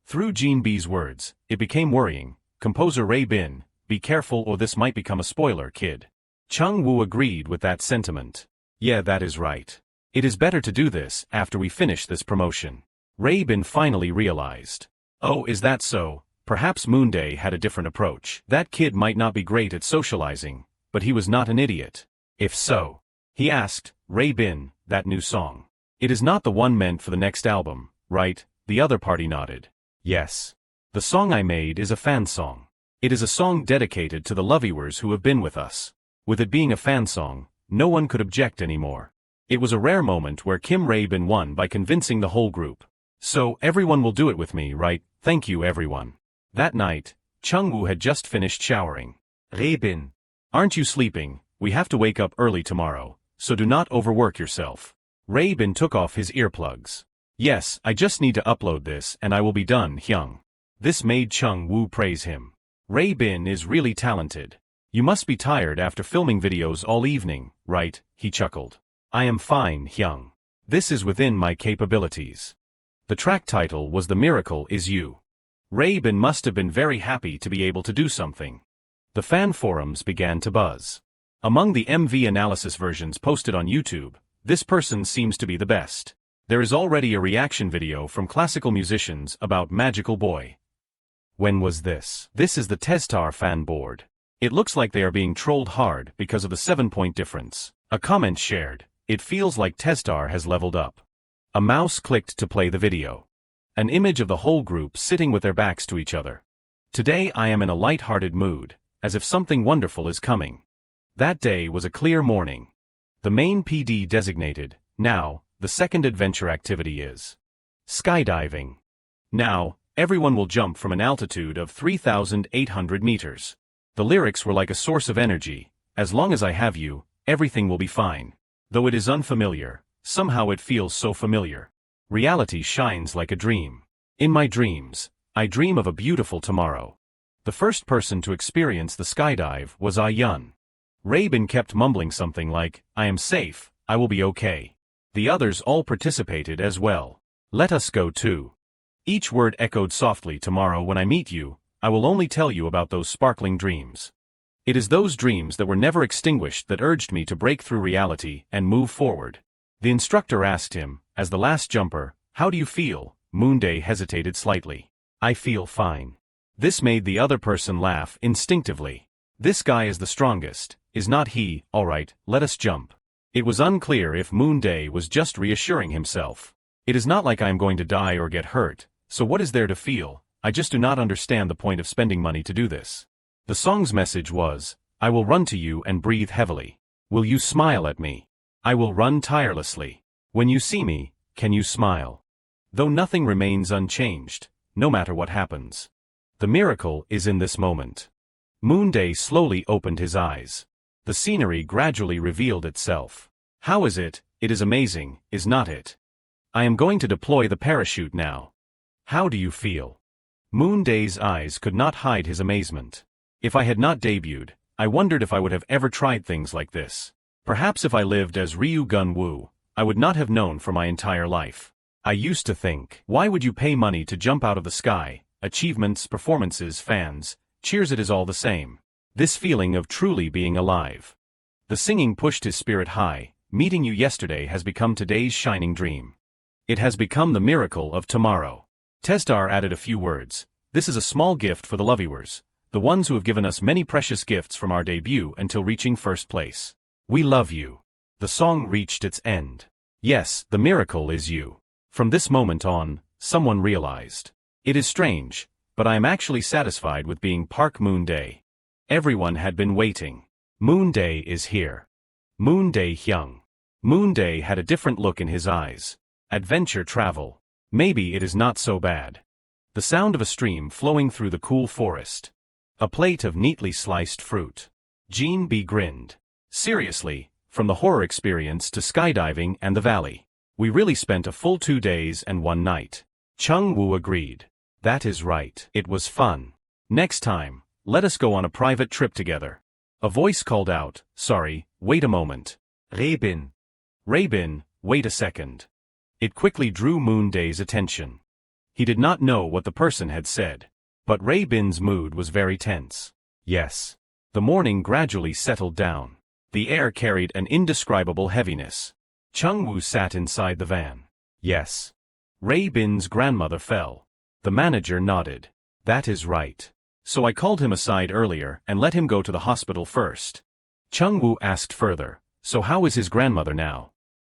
Through Jean B's words, it became worrying. Composer Ray Bin, be careful or this might become a spoiler, kid. Chung Woo agreed with that sentiment. Yeah, that is right. It is better to do this after we finish this promotion. Ray Bin finally realized. Oh, is that so? Perhaps Moonday had a different approach. That kid might not be great at socializing, but he was not an idiot. If so, he asked, Ray Bin, that new song. It is not the one meant for the next album, right? The other party nodded. Yes. The song I made is a fan song. It is a song dedicated to the loveyers who have been with us. With it being a fan song, no one could object anymore. It was a rare moment where Kim Ray Bin won by convincing the whole group. So, everyone will do it with me, right? Thank you, everyone. That night, Chung Woo had just finished showering. Ray Bin, aren't you sleeping? We have to wake up early tomorrow, so do not overwork yourself. Ray Bin took off his earplugs. Yes, I just need to upload this and I will be done, Hyung. This made Chung Woo praise him. Ray Bin is really talented. You must be tired after filming videos all evening, right? He chuckled. I am fine, Hyung. This is within my capabilities. The track title was The Miracle Is You. Ray Bin must have been very happy to be able to do something. The fan forums began to buzz. Among the MV analysis versions posted on YouTube, this person seems to be the best. There is already a reaction video from classical musicians about Magical Boy. When was this? This is the Testar fan board. It looks like they are being trolled hard because of the 7-point difference. A comment shared, it feels like Testar has leveled up. A mouse clicked to play the video. An image of the whole group sitting with their backs to each other. Today I am in a light-hearted mood, as if something wonderful is coming. That day was a clear morning. The main PD designated, now, the second adventure activity is skydiving. Now, everyone will jump from an altitude of 3,800 meters. The lyrics were like a source of energy. As long as I have you, everything will be fine. Though it is unfamiliar, somehow it feels so familiar. Reality shines like a dream. In my dreams, I dream of a beautiful tomorrow. The first person to experience the skydive was Yun. Ray Bin kept mumbling something like, I am safe, I will be okay. The others all participated as well. Let us go too. Each word echoed softly. Tomorrow when I meet you, I will only tell you about those sparkling dreams. It is those dreams that were never extinguished that urged me to break through reality and move forward. The instructor asked him, as the last jumper, how do you feel? Moonday hesitated slightly. I feel fine. This made the other person laugh instinctively. This guy is the strongest, is not he? Alright, let us jump. It was unclear if Moonday was just reassuring himself. It is not like I am going to die or get hurt, so what is there to feel? I just do not understand the point of spending money to do this. The song's message was, I will run to you and breathe heavily. Will you smile at me? I will run tirelessly. When you see me, can you smile? Though nothing remains unchanged, no matter what happens. The miracle is in this moment. Moonday slowly opened his eyes. The scenery gradually revealed itself. How is it? It is amazing, is not it? I am going to deploy the parachute now. How do you feel? Moonday's eyes could not hide his amazement. If I had not debuted, I wondered if I would have ever tried things like this. Perhaps if I lived as Ryu Gun Woo, I would not have known for my entire life. I used to think, why would you pay money to jump out of the sky? Achievements, performances, fans, cheers, it is all the same. This feeling of truly being alive. The singing pushed his spirit high. Meeting you yesterday has become today's shining dream. It has become the miracle of tomorrow. Testar added a few words. This is a small gift for the loveyers, the ones who have given us many precious gifts from our debut until reaching first place. We love you. The song reached its end. Yes, the miracle is you. From this moment on, someone realized. It is strange, but I am actually satisfied with being Park Moonday. Everyone had been waiting. Moonday is here. Moonday Hyung. Moonday had a different look in his eyes. Adventure travel. Maybe it is not so bad. The sound of a stream flowing through the cool forest. A plate of neatly sliced fruit. Jean B. grinned. Seriously, from the horror experience to skydiving and the valley. We really spent a full 2 days and 1 night. Chung Woo agreed. That is right. It was fun. Next time, let us go on a private trip together. A voice called out, sorry, wait a moment. Raybin. Raybin, wait a second. It quickly drew Moonday's attention. He did not know what the person had said. But Raybin's mood was very tense. Yes. The morning gradually settled down. The air carried an indescribable heaviness. Chung Woo sat inside the van. Yes. Raybin's grandmother fell. The manager nodded. That is right. So I called him aside earlier and let him go to the hospital first. Chung Woo asked further, so how is his grandmother now?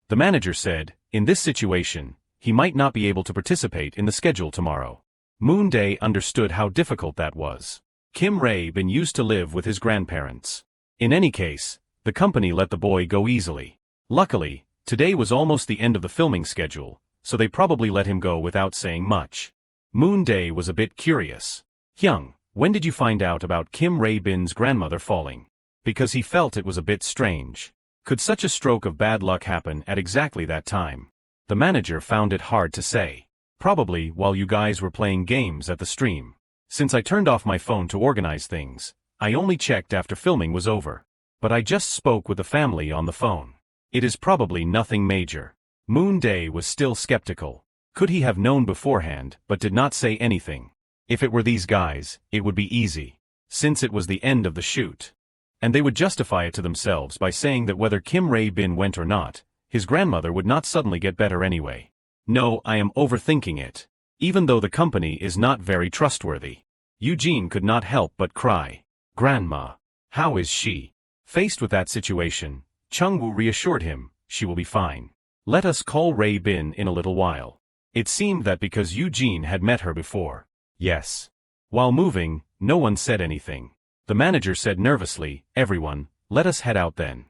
The manager said, in this situation, he might not be able to participate in the schedule tomorrow. Moonday understood how difficult that was. Kim Rae-bin used to live with his grandparents. In any case, the company let the boy go easily. Luckily, today was almost the end of the filming schedule, so they probably let him go without saying much. Moonday was a bit curious. Hyung, when did you find out about Kim Rae-bin's grandmother falling? Because he felt it was a bit strange. Could such a stroke of bad luck happen at exactly that time? The manager found it hard to say. Probably while you guys were playing games at the stream. Since I turned off my phone to organize things, I only checked after filming was over. But I just spoke with the family on the phone. It is probably nothing major. Moonday was still skeptical. Could he have known beforehand but did not say anything? If it were these guys, it would be easy. Since it was the end of the shoot. And they would justify it to themselves by saying that whether Kim Rae-bin went or not, his grandmother would not suddenly get better anyway. No, I am overthinking it. Even though the company is not very trustworthy. Eugene could not help but cry. Grandma. How is she? Faced with that situation, Chung Woo reassured him, she will be fine. Let us call Rae-bin in a little while. It seemed that because Eugene had met her before. Yes. While moving, no one said anything. The manager said nervously, everyone, let us head out then.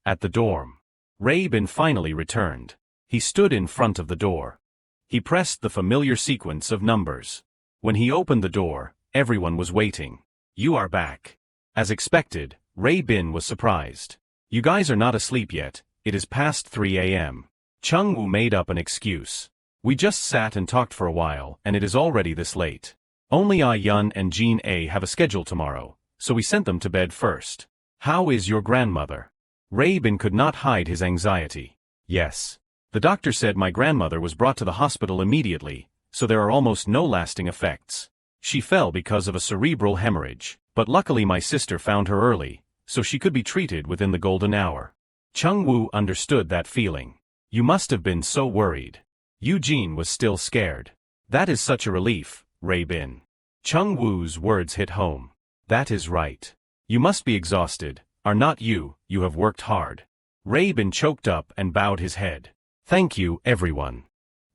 At the dorm. Rae-bin finally returned. He stood in front of the door. He pressed the familiar sequence of numbers. When he opened the door, everyone was waiting. You are back. As expected, Rae-bin was surprised. You guys are not asleep yet, it is past 3 a.m. Chung Woo made up an excuse. We just sat and talked for a while and it is already this late. Only Ah-yun and Jean A have a schedule tomorrow, so we sent them to bed first. How is your grandmother? Rae-bin could not hide his anxiety. Yes. The doctor said my grandmother was brought to the hospital immediately, so there are almost no lasting effects. She fell because of a cerebral hemorrhage, but luckily my sister found her early, so she could be treated within the golden hour. Chung Woo understood that feeling. You must have been so worried. Eugene was still scared. That is such a relief, Rae-bin. Chung Woo's words hit home. That is right. You must be exhausted, are not you, you have worked hard. Rae-bin choked up and bowed his head. Thank you, everyone.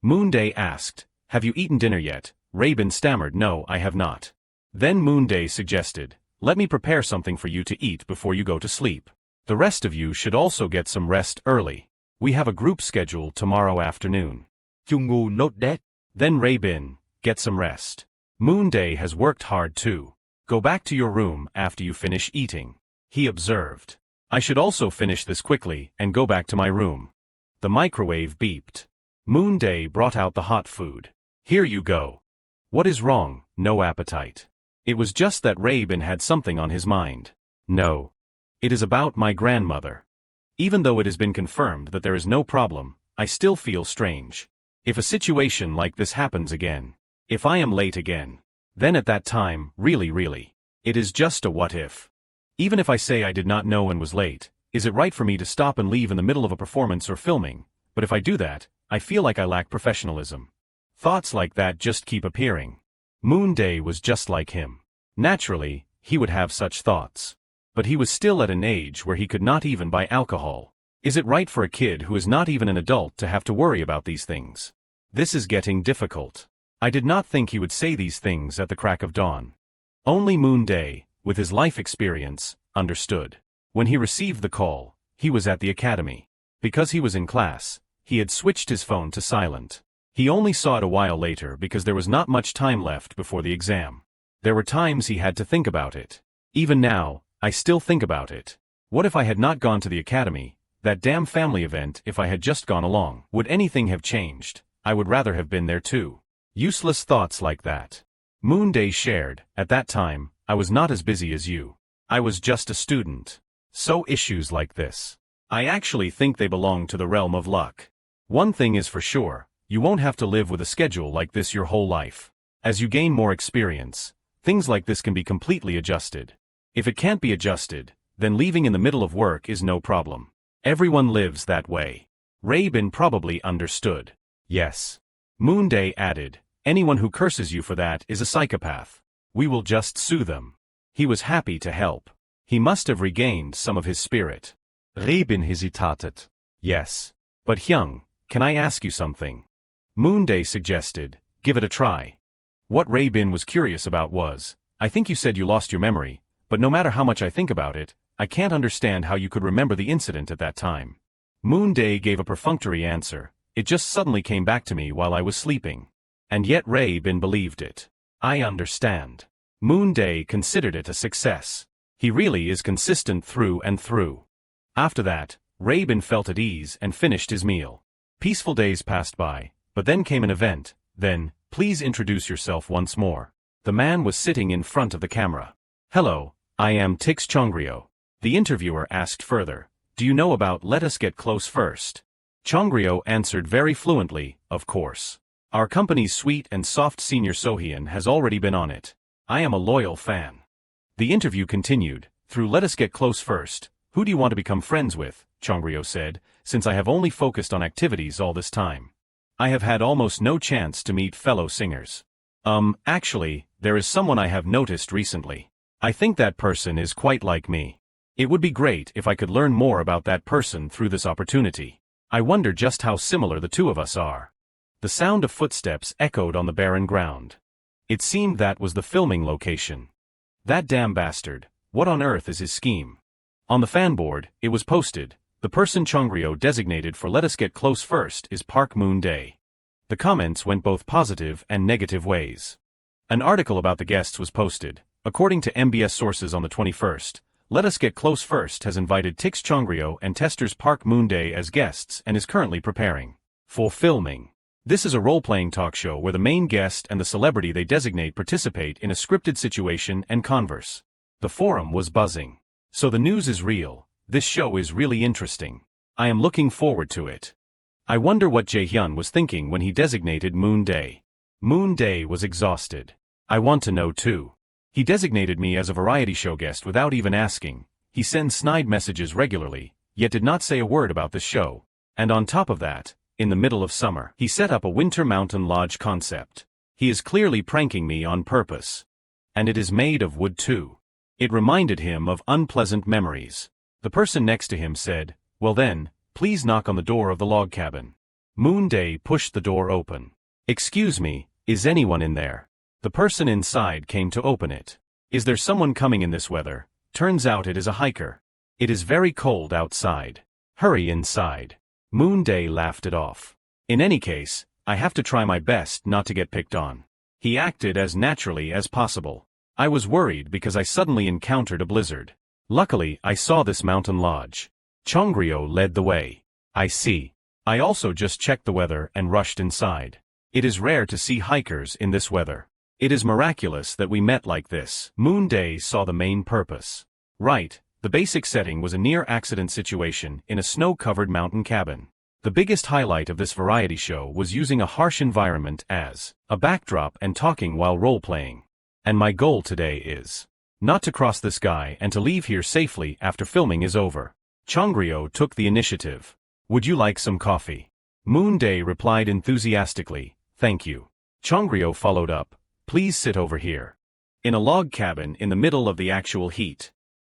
Moonday asked, have you eaten dinner yet? Rae-bin stammered, no, I have not. Then Moonday suggested, let me prepare something for you to eat before you go to sleep. The rest of you should also get some rest early. We have a group schedule tomorrow afternoon. Chung Woo note that. Then Rae-bin, get some rest. Moonday has worked hard too. Go back to your room after you finish eating. He observed. I should also finish this quickly and go back to my room. The microwave beeped. Moonday brought out the hot food. Here you go. What is wrong? No appetite. It was just that Rae-bin had something on his mind. No. It is about my grandmother. Even though it has been confirmed that there is no problem, I still feel strange. If a situation like this happens again, if I am late again, then at that time, really, it is just a what if. Even if I say I did not know and was late, is it right for me to stop and leave in the middle of a performance or filming? But if I do that, I feel like I lack professionalism. Thoughts like that just keep appearing. Moonday was just like him. Naturally, he would have such thoughts. But he was still at an age where he could not even buy alcohol. Is it right for a kid who is not even an adult to have to worry about these things? This is getting difficult. I did not think he would say these things at the crack of dawn. Only Moonday, with his life experience, understood. When he received the call, he was at the academy. Because he was in class, he had switched his phone to silent. He only saw it a while later because there was not much time left before the exam. There were times he had to think about it. Even now, I still think about it. What if I had not gone to the academy, that damn family event? If I had just gone along, would anything have changed? I would rather have been there too. Useless thoughts like that. Moonday shared, at that time, I was not as busy as you. I was just a student. So issues like this, I actually think they belong to the realm of luck. One thing is for sure, you won't have to live with a schedule like this your whole life. As you gain more experience, things like this can be completely adjusted. If it can't be adjusted, then leaving in the middle of work is no problem. Everyone lives that way. Raybin probably understood. Yes. Moonday added, anyone who curses you for that is a psychopath. We will just sue them. He was happy to help. He must have regained some of his spirit. Raybin hesitated. Yes. But Hyung, can I ask you something? Moonday suggested, give it a try. What Raybin was curious about was, I think you said you lost your memory, but no matter how much I think about it, I can't understand how you could remember the incident at that time. Moonday gave a perfunctory answer, it just suddenly came back to me while I was sleeping. And yet Raybin believed it. I understand. Moonday considered it a success. He really is consistent through and through. After that, Raybin felt at ease and finished his meal. Peaceful days passed by, but then came an event. Then, please introduce yourself once more. The man was sitting in front of the camera. Hello, I am Tix Chongryo. The interviewer asked further, do you know about Let Us Get Close First? Chongryo answered very fluently, of course. Our company's sweet and soft senior Sohyun has already been on it. I am a loyal fan. The interview continued, through Let Us Get Close First, who do you want to become friends with? Chongryo said, since I have only focused on activities all this time. I have had almost no chance to meet fellow singers. Actually, there is someone I have noticed recently. I think that person is quite like me. It would be great if I could learn more about that person through this opportunity. I wonder just how similar the two of us are. The sound of footsteps echoed on the barren ground. It seemed that was the filming location. That damn bastard, what on earth is his scheme? On the fan board, it was posted, the person Chongryo designated for Let Us Get Close First is Park Moonday. The comments went both positive and negative ways. An article about the guests was posted. According to MBS sources on the 21st, Let Us Get Close First has invited Tix Chongryo and testers Park Moonday as guests and is currently preparing for filming. This is a role-playing talk show where the main guest and the celebrity they designate participate in a scripted situation and converse. The forum was buzzing. So the news is real. This show is really interesting. I am looking forward to it. I wonder what Jaehyun was thinking when he designated Moonday. Moonday was exhausted. I want to know too. He designated me as a variety show guest without even asking. He sends snide messages regularly, yet did not say a word about the show. And on top of that, in the middle of summer, he set up a winter mountain lodge concept. He is clearly pranking me on purpose. And it is made of wood too. It reminded him of unpleasant memories. The person next to him said, well then, please knock on the door of the log cabin. Moonday pushed the door open. Excuse me, is anyone in there? The person inside came to open it. Is there someone coming in this weather? Turns out it is a hiker. It is very cold outside. Hurry inside. Moonday laughed it off. In any case, I have to try my best not to get picked on. He acted as naturally as possible. I was worried because I suddenly encountered a blizzard. Luckily, I saw this mountain lodge. Chongryo led the way. I see. I also just checked the weather and rushed inside. It is rare to see hikers in this weather. It is miraculous that we met like this. Moonday saw the main purpose. Right, the basic setting was a near-accident situation in a snow-covered mountain cabin. The biggest highlight of this variety show was using a harsh environment as a backdrop and talking while role-playing. And my goal today is not to cross this guy and to leave here safely after filming is over. Chongryo took the initiative. Would you like some coffee? Moonday replied enthusiastically, thank you. Chongryo followed up, please sit over here. In a log cabin in the middle of the actual heat.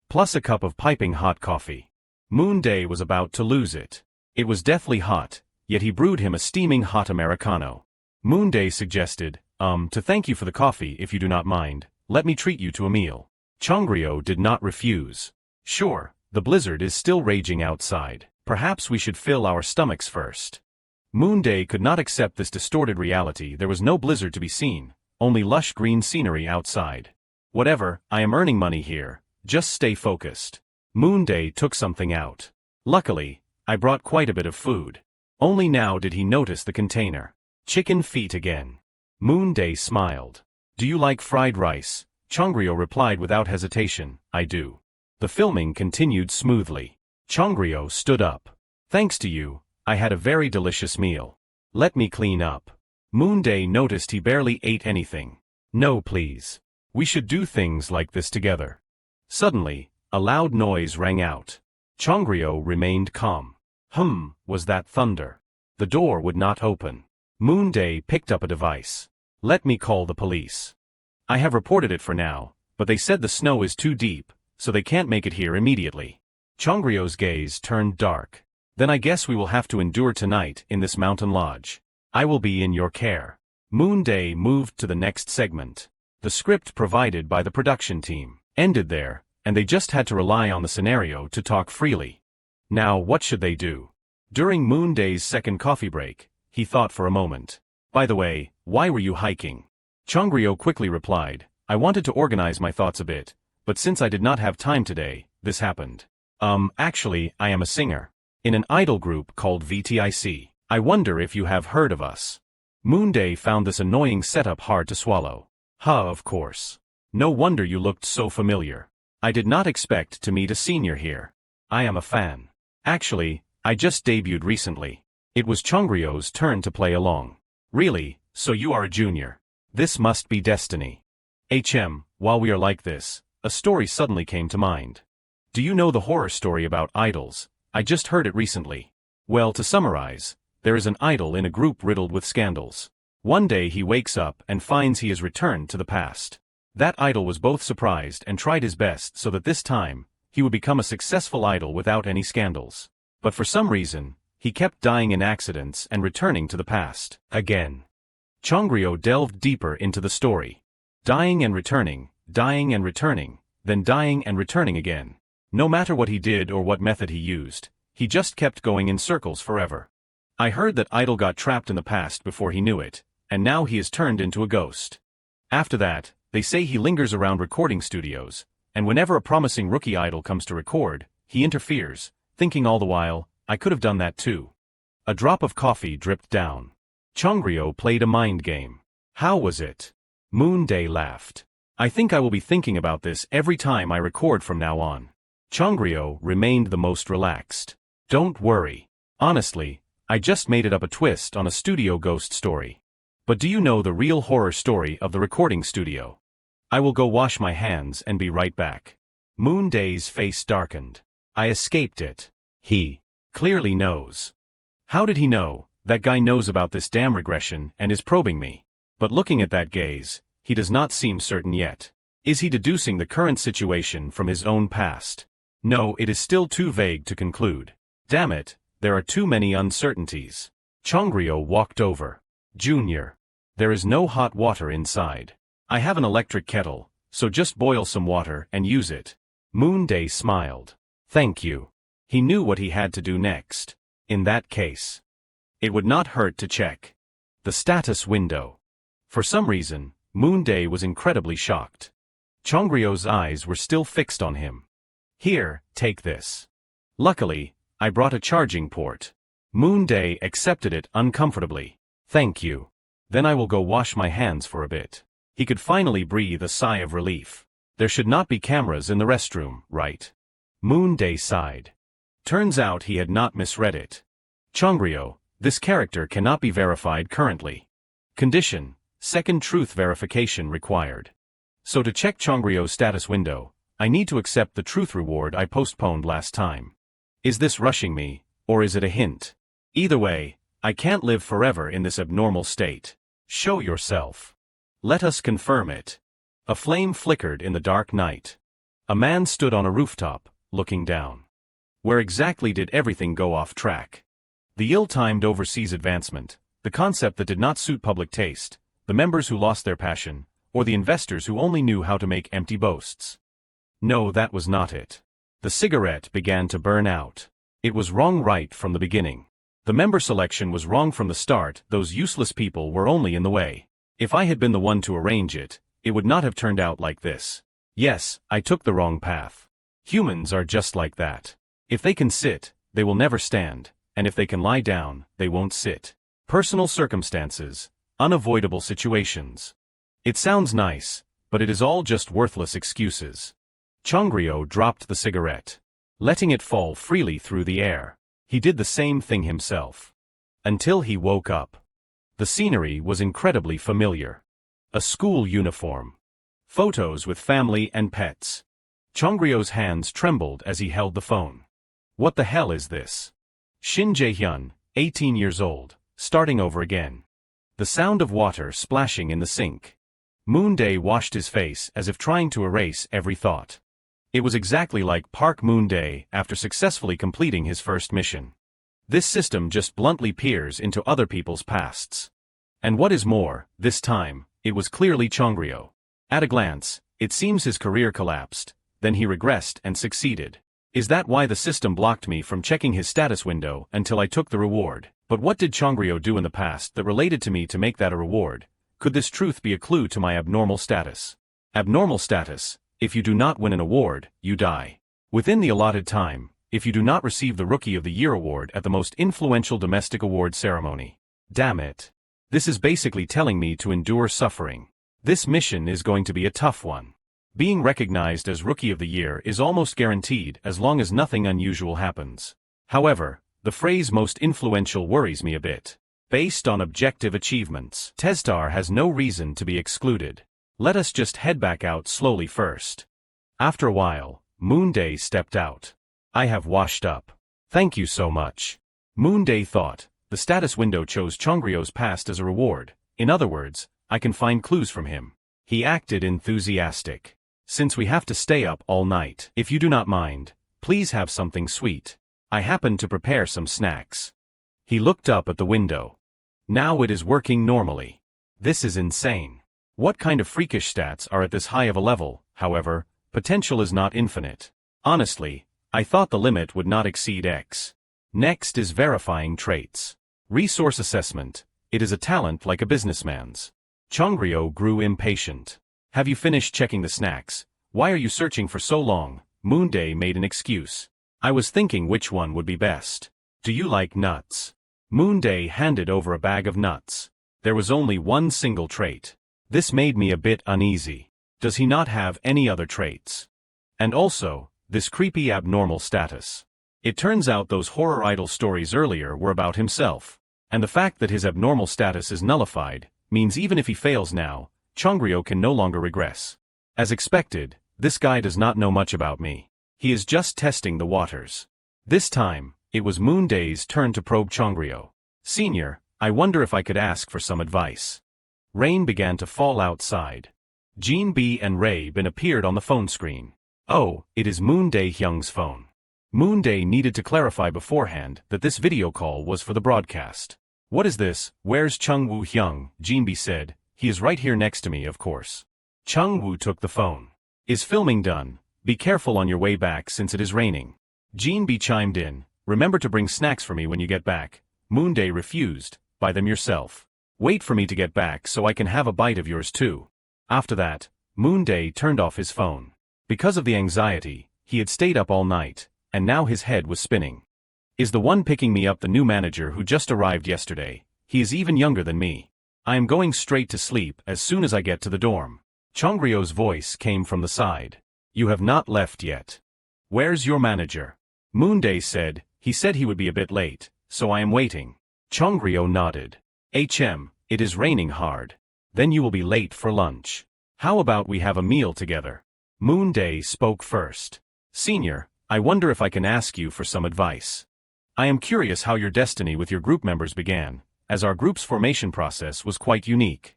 Plus a cup of piping hot coffee. Moonday was about to lose it. It was deathly hot, yet he brewed him a steaming hot Americano. Moonday suggested, to thank you for the coffee if you do not mind, let me treat you to a meal. Changryo did not refuse. Sure, the blizzard is still raging outside. Perhaps we should fill our stomachs first. Moonday could not accept this distorted reality. There was no blizzard to be seen, only lush green scenery outside. Whatever, I am earning money here, just stay focused. Moonday took something out. Luckily, I brought quite a bit of food. Only now did he notice the container. Chicken feet again. Moonday smiled. Do you like fried rice? Changryo replied without hesitation, I do. The filming continued smoothly. Changryo stood up. Thanks to you, I had a very delicious meal. Let me clean up. Moonday noticed he barely ate anything. No please. We should do things like this together. Suddenly, a loud noise rang out. Changryo remained calm. Was that thunder? The door would not open. Moonday picked up a device. Let me call the police. I have reported it for now, but they said the snow is too deep, so they can't make it here immediately. Changryo's gaze turned dark. Then I guess we will have to endure tonight in this mountain lodge. I will be in your care. Moonday moved to the next segment. The script provided by the production team ended there, and they just had to rely on the scenario to talk freely. Now what should they do? During Moonday's second coffee break, he thought for a moment. By the way, why were you hiking? Changryo quickly replied, I wanted to organize my thoughts a bit, but since I did not have time today, this happened. Actually, I am a singer. In an idol group called VTIC. I wonder if you have heard of us. Moonday found this annoying setup hard to swallow. Of course. No wonder you looked so familiar. I did not expect to meet a senior here. I am a fan. Actually, I just debuted recently. It was Changryo's turn to play along. Really, so you are a junior. This must be destiny. While we are like this, a story suddenly came to mind. Do you know the horror story about idols? I just heard it recently. Well, to summarize, there is an idol in a group riddled with scandals. One day he wakes up and finds he is returned to the past. That idol was both surprised and tried his best so that this time, he would become a successful idol without any scandals. But for some reason, he kept dying in accidents and returning to the past. Again. Changryo delved deeper into the story. Dying and returning, then dying and returning again. No matter what he did or what method he used, he just kept going in circles forever. I heard that idol got trapped in the past before he knew it, and now he is turned into a ghost. After that, they say he lingers around recording studios, and whenever a promising rookie idol comes to record, he interferes, thinking all the while, I could have done that too. A drop of coffee dripped down. Changryo played a mind game. How was it? Moonday laughed. I think I will be thinking about this every time I record from now on. Changryo remained the most relaxed. Don't worry. Honestly, I just made it up a twist on a studio ghost story. But do you know the real horror story of the recording studio? I will go wash my hands and be right back. Moonday's face darkened. I escaped it. He clearly knows. How did he know? That guy knows about this damn regression and is probing me. But looking at that gaze, he does not seem certain yet. Is he deducing the current situation from his own past? No, it is still too vague to conclude. Damn it, there are too many uncertainties. Changryo walked over. Junior. There is no hot water inside. I have an electric kettle, so just boil some water and use it. Moonday smiled. Thank you. He knew what he had to do next. In that case, it would not hurt to check the status window. For some reason, Moonday was incredibly shocked. Changryo's eyes were still fixed on him. Here, take this. Luckily, I brought a charging port. Moonday accepted it uncomfortably. Thank you. Then I will go wash my hands for a bit. He could finally breathe a sigh of relief. There should not be cameras in the restroom, right? Moonday sighed. Turns out he had not misread it. Changryo, this character cannot be verified currently. Condition, second truth verification required. So to check Changryo's status window, I need to accept the truth reward I postponed last time. Is this rushing me, or is it a hint? Either way, I can't live forever in this abnormal state. Show yourself. Let us confirm it. A flame flickered in the dark night. A man stood on a rooftop, looking down. Where exactly did everything go off track? The ill-timed overseas advancement, the concept that did not suit public taste, the members who lost their passion, or the investors who only knew how to make empty boasts? No, that was not it. The cigarette began to burn out. It was wrong right from the beginning. The member selection was wrong from the start. Those useless people were only in the way. If I had been the one to arrange it, it would not have turned out like this. Yes, I took the wrong path. Humans are just like that. If they can sit, they will never stand, and if they can lie down, they won't sit. Personal circumstances, unavoidable situations. It sounds nice, but it is all just worthless excuses. Chongryo dropped the cigarette, letting it fall freely through the air. He did the same thing himself. Until he woke up. The scenery was incredibly familiar. A school uniform. Photos with family and pets. Chongryo's hands trembled as he held the phone. What the hell is this? Shin Jae-hyun, 18 years old, starting over again. The sound of water splashing in the sink. Moonday washed his face as if trying to erase every thought. It was exactly like Park Moonday after successfully completing his first mission. This system just bluntly peers into other people's pasts. And what is more, this time, it was clearly Chongryo. At a glance, it seems his career collapsed, then he regressed and succeeded. Is that why the system blocked me from checking his status window until I took the reward? But what did Chongryo do in the past that related to me to make that a reward? Could this truth be a clue to my abnormal status? Abnormal status: if you do not win an award, you die. Within the allotted time, if you do not receive the Rookie of the Year award at the most influential domestic award ceremony. Damn it. This is basically telling me to endure suffering. This mission is going to be a tough one. Being recognized as Rookie of the Year is almost guaranteed as long as nothing unusual happens. However, the phrase most influential worries me a bit. Based on objective achievements, Testar has no reason to be excluded. Let us just head back out slowly first. After a while, Moonday stepped out. I have washed up. Thank you so much. Moonday thought. The status window chose Chongryo's past as a reward. In other words, I can find clues from him. He acted enthusiastic. Since we have to stay up all night, if you do not mind, please have something sweet. I happen to prepare some snacks. He looked up at the window. Now it is working normally. This is insane. What kind of freakish stats are at this high of a level? However, potential is not infinite. Honestly, I thought the limit would not exceed X. Next is verifying traits. Resource assessment. It is a talent like a businessman's. Chongryo grew impatient. Have you finished checking the snacks? Why are you searching for so long? Moonday made an excuse. I was thinking which one would be best. Do you like nuts? Moonday handed over a bag of nuts. There was only one single trait. This made me a bit uneasy. Does he not have any other traits? And also, this creepy abnormal status. It turns out those horror idol stories earlier were about himself. And the fact that his abnormal status is nullified means even if he fails now, Chongryo can no longer regress. As expected, this guy does not know much about me. He is just testing the waters. This time, it was Moonday's turn to probe Chongryo. Senior, I wonder if I could ask for some advice. Rain began to fall outside. Jean B and Ray Bin appeared on the phone screen. Oh, it is Moonday Hyung's phone. Moonday needed to clarify beforehand that this video call was for the broadcast. What is this? Where's Chung-woo Hyung? Jean B said. He is right here next to me, of course. Chung-woo took the phone. Is filming done? Be careful on your way back since it is raining. Jean B chimed in. Remember to bring snacks for me when you get back. Moonday refused. Buy them yourself. Wait for me to get back so I can have a bite of yours too. After that, Moonday turned off his phone. Because of the anxiety, he had stayed up all night, and now his head was spinning. Is the one picking me up the new manager who just arrived yesterday? He is even younger than me. I am going straight to sleep as soon as I get to the dorm. Chongryo's voice came from the side. You have not left yet. Where's your manager? Moonday said. He said he would be a bit late, so I am waiting. Chongryo nodded. It is raining hard. Then you will be late for lunch. How about we have a meal together? Moonday spoke first. Senior, I wonder if I can ask you for some advice. I am curious how your destiny with your group members began, as our group's formation process was quite unique.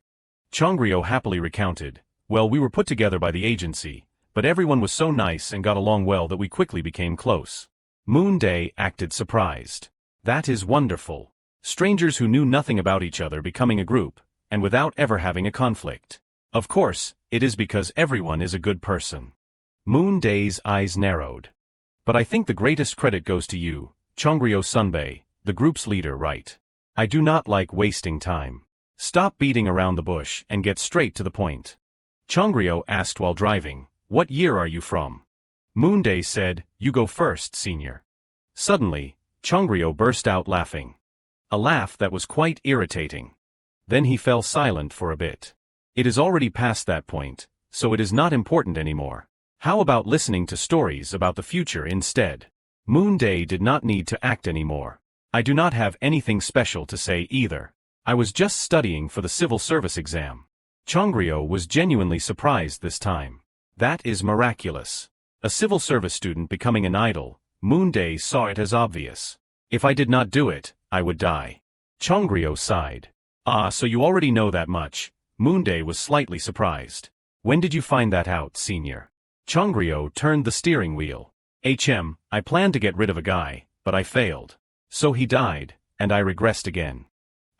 Chongryo happily recounted. Well, we were put together by the agency, but everyone was so nice and got along well that we quickly became close. Moonday acted surprised. That is wonderful. Strangers who knew nothing about each other becoming a group, and without ever having a conflict. Of course, it is because everyone is a good person. Moonday's eyes narrowed. But I think the greatest credit goes to you, Chongryo Sunbae, the group's leader, right? I do not like wasting time. Stop beating around the bush and get straight to the point. Chongryo asked while driving, "What year are you from?" Moonday said, "You go first, senior." Suddenly, Chongryo burst out laughing. A laugh that was quite irritating. Then he fell silent for a bit. It is already past that point, so it is not important anymore. How about listening to stories about the future instead? Moonday did not need to act anymore. I do not have anything special to say either. I was just studying for the civil service exam. Chongryo was genuinely surprised this time. That is miraculous. A civil service student becoming an idol. Moonday saw it as obvious. If I did not do it, I would die. Chongryo sighed. Ah, so you already know that much. Moonday was slightly surprised. When did you find that out, senior? Chongryo turned the steering wheel. I planned to get rid of a guy, but I failed. So he died, and I regressed again.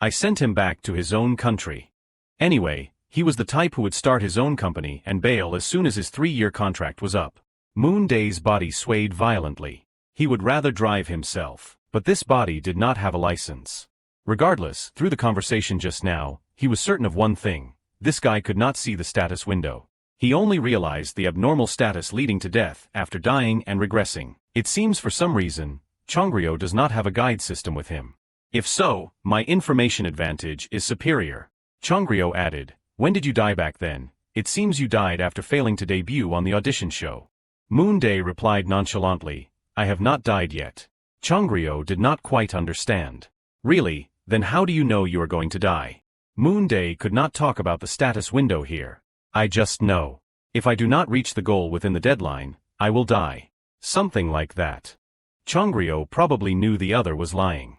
I sent him back to his own country. Anyway, he was the type who would start his own company and bail as soon as his 3-year contract was up. Moonday's body swayed violently. He would rather drive himself, but this body did not have a license. Regardless, through the conversation just now, he was certain of one thing. This guy could not see the status window. He only realized the abnormal status leading to death after dying and regressing. It seems for some reason, Chongryo does not have a guide system with him. If so, my information advantage is superior. Chongryo added, "When did you die back then? It seems you died after failing to debut on the audition show." Moonday replied nonchalantly, "I have not died yet." Chongryo did not quite understand. "Really? Then how do you know you are going to die?" Moonday could not talk about the status window here. "I just know. If I do not reach the goal within the deadline, I will die." Something like that. Chongryo probably knew the other was lying.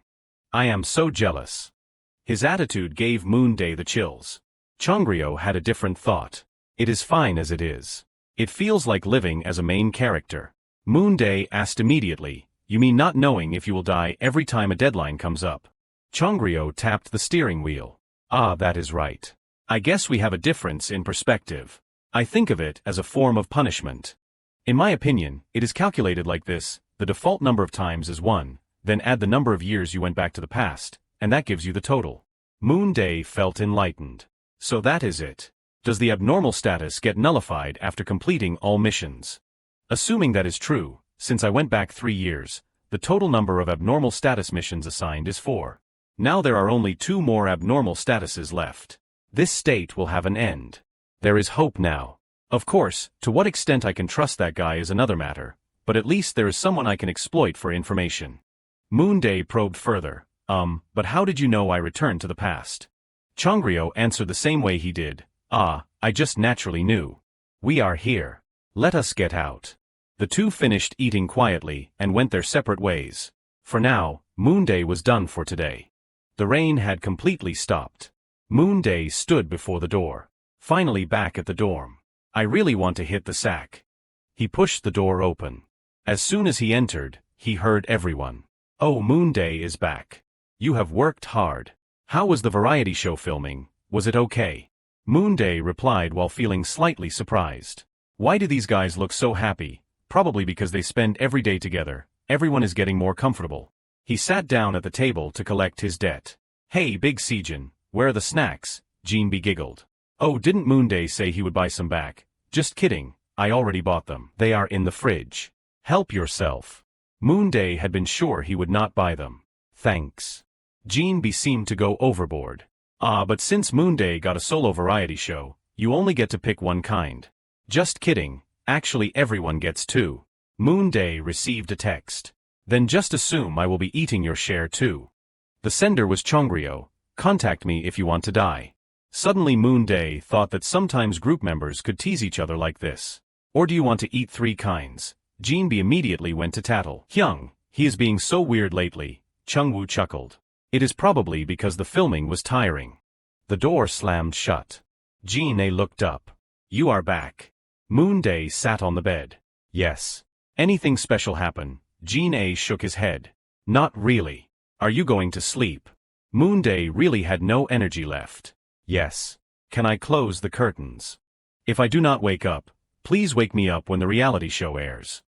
"I am so jealous." His attitude gave Moonday the chills. Chongryo had a different thought. It is fine as it is. It feels like living as a main character. Moonday asked immediately, "You mean not knowing if you will die every time a deadline comes up?" Chongryo tapped the steering wheel. "Ah, that is right. I guess we have a difference in perspective. I think of it as a form of punishment. In my opinion, it is calculated like this: the default number of times is 1, then add the number of years you went back to the past, and that gives you the total." Moonday felt enlightened. So that is it. Does the abnormal status get nullified after completing all missions? Assuming that is true, since I went back 3 years, the total number of abnormal status missions assigned is 4. Now there are only 2 more abnormal statuses left. This state will have an end. There is hope now. Of course, to what extent I can trust that guy is another matter, but at least there is someone I can exploit for information. Moonday probed further. But how did you know I returned to the past?" Chongryo answered the same way he did. "Ah, I just naturally knew. We are here. Let us get out." The two finished eating quietly and went their separate ways. For now, Moonday was done for today. The rain had completely stopped. Moonday stood before the door. Finally back at the dorm. "I really want to hit the sack." He pushed the door open. As soon as he entered, he heard everyone. "Oh, Moonday is back. You have worked hard. How was the variety show filming? Was it okay?" Moonday replied while feeling slightly surprised. Why do these guys look so happy? Probably because they spend every day together. Everyone is getting more comfortable. He sat down at the table to collect his debt. "Hey, Big Seijin, where are the snacks?" Jinbi giggled. "Oh, didn't Moonday say he would buy some back?" "Just kidding, I already bought them. They are in the fridge. Help yourself." Moonday had been sure he would not buy them. "Thanks." Jinbi seemed to go overboard. "Ah, but since Moonday got a solo variety show, you only get to pick one kind." "Just kidding, actually everyone gets 2. Moonday received a text. "Then just assume I will be eating your share too." The sender was Chongryo. "Contact me if you want to die." Suddenly Moonday thought that sometimes group members could tease each other like this. "Or do you want to eat 3 kinds? Jinbi immediately went to tattle. "Hyung, he is being so weird lately." Chungwoo chuckled. "It is probably because the filming was tiring." The door slammed shut. Jin-A looked up. "You are back." Moonday sat on the bed. "Yes. Anything special happen?" Jin-A shook his head. Not really. Are you going to sleep? Moonday really had no energy left. Yes. Can I close the curtains? If I do not wake up, please wake me up when the reality show airs.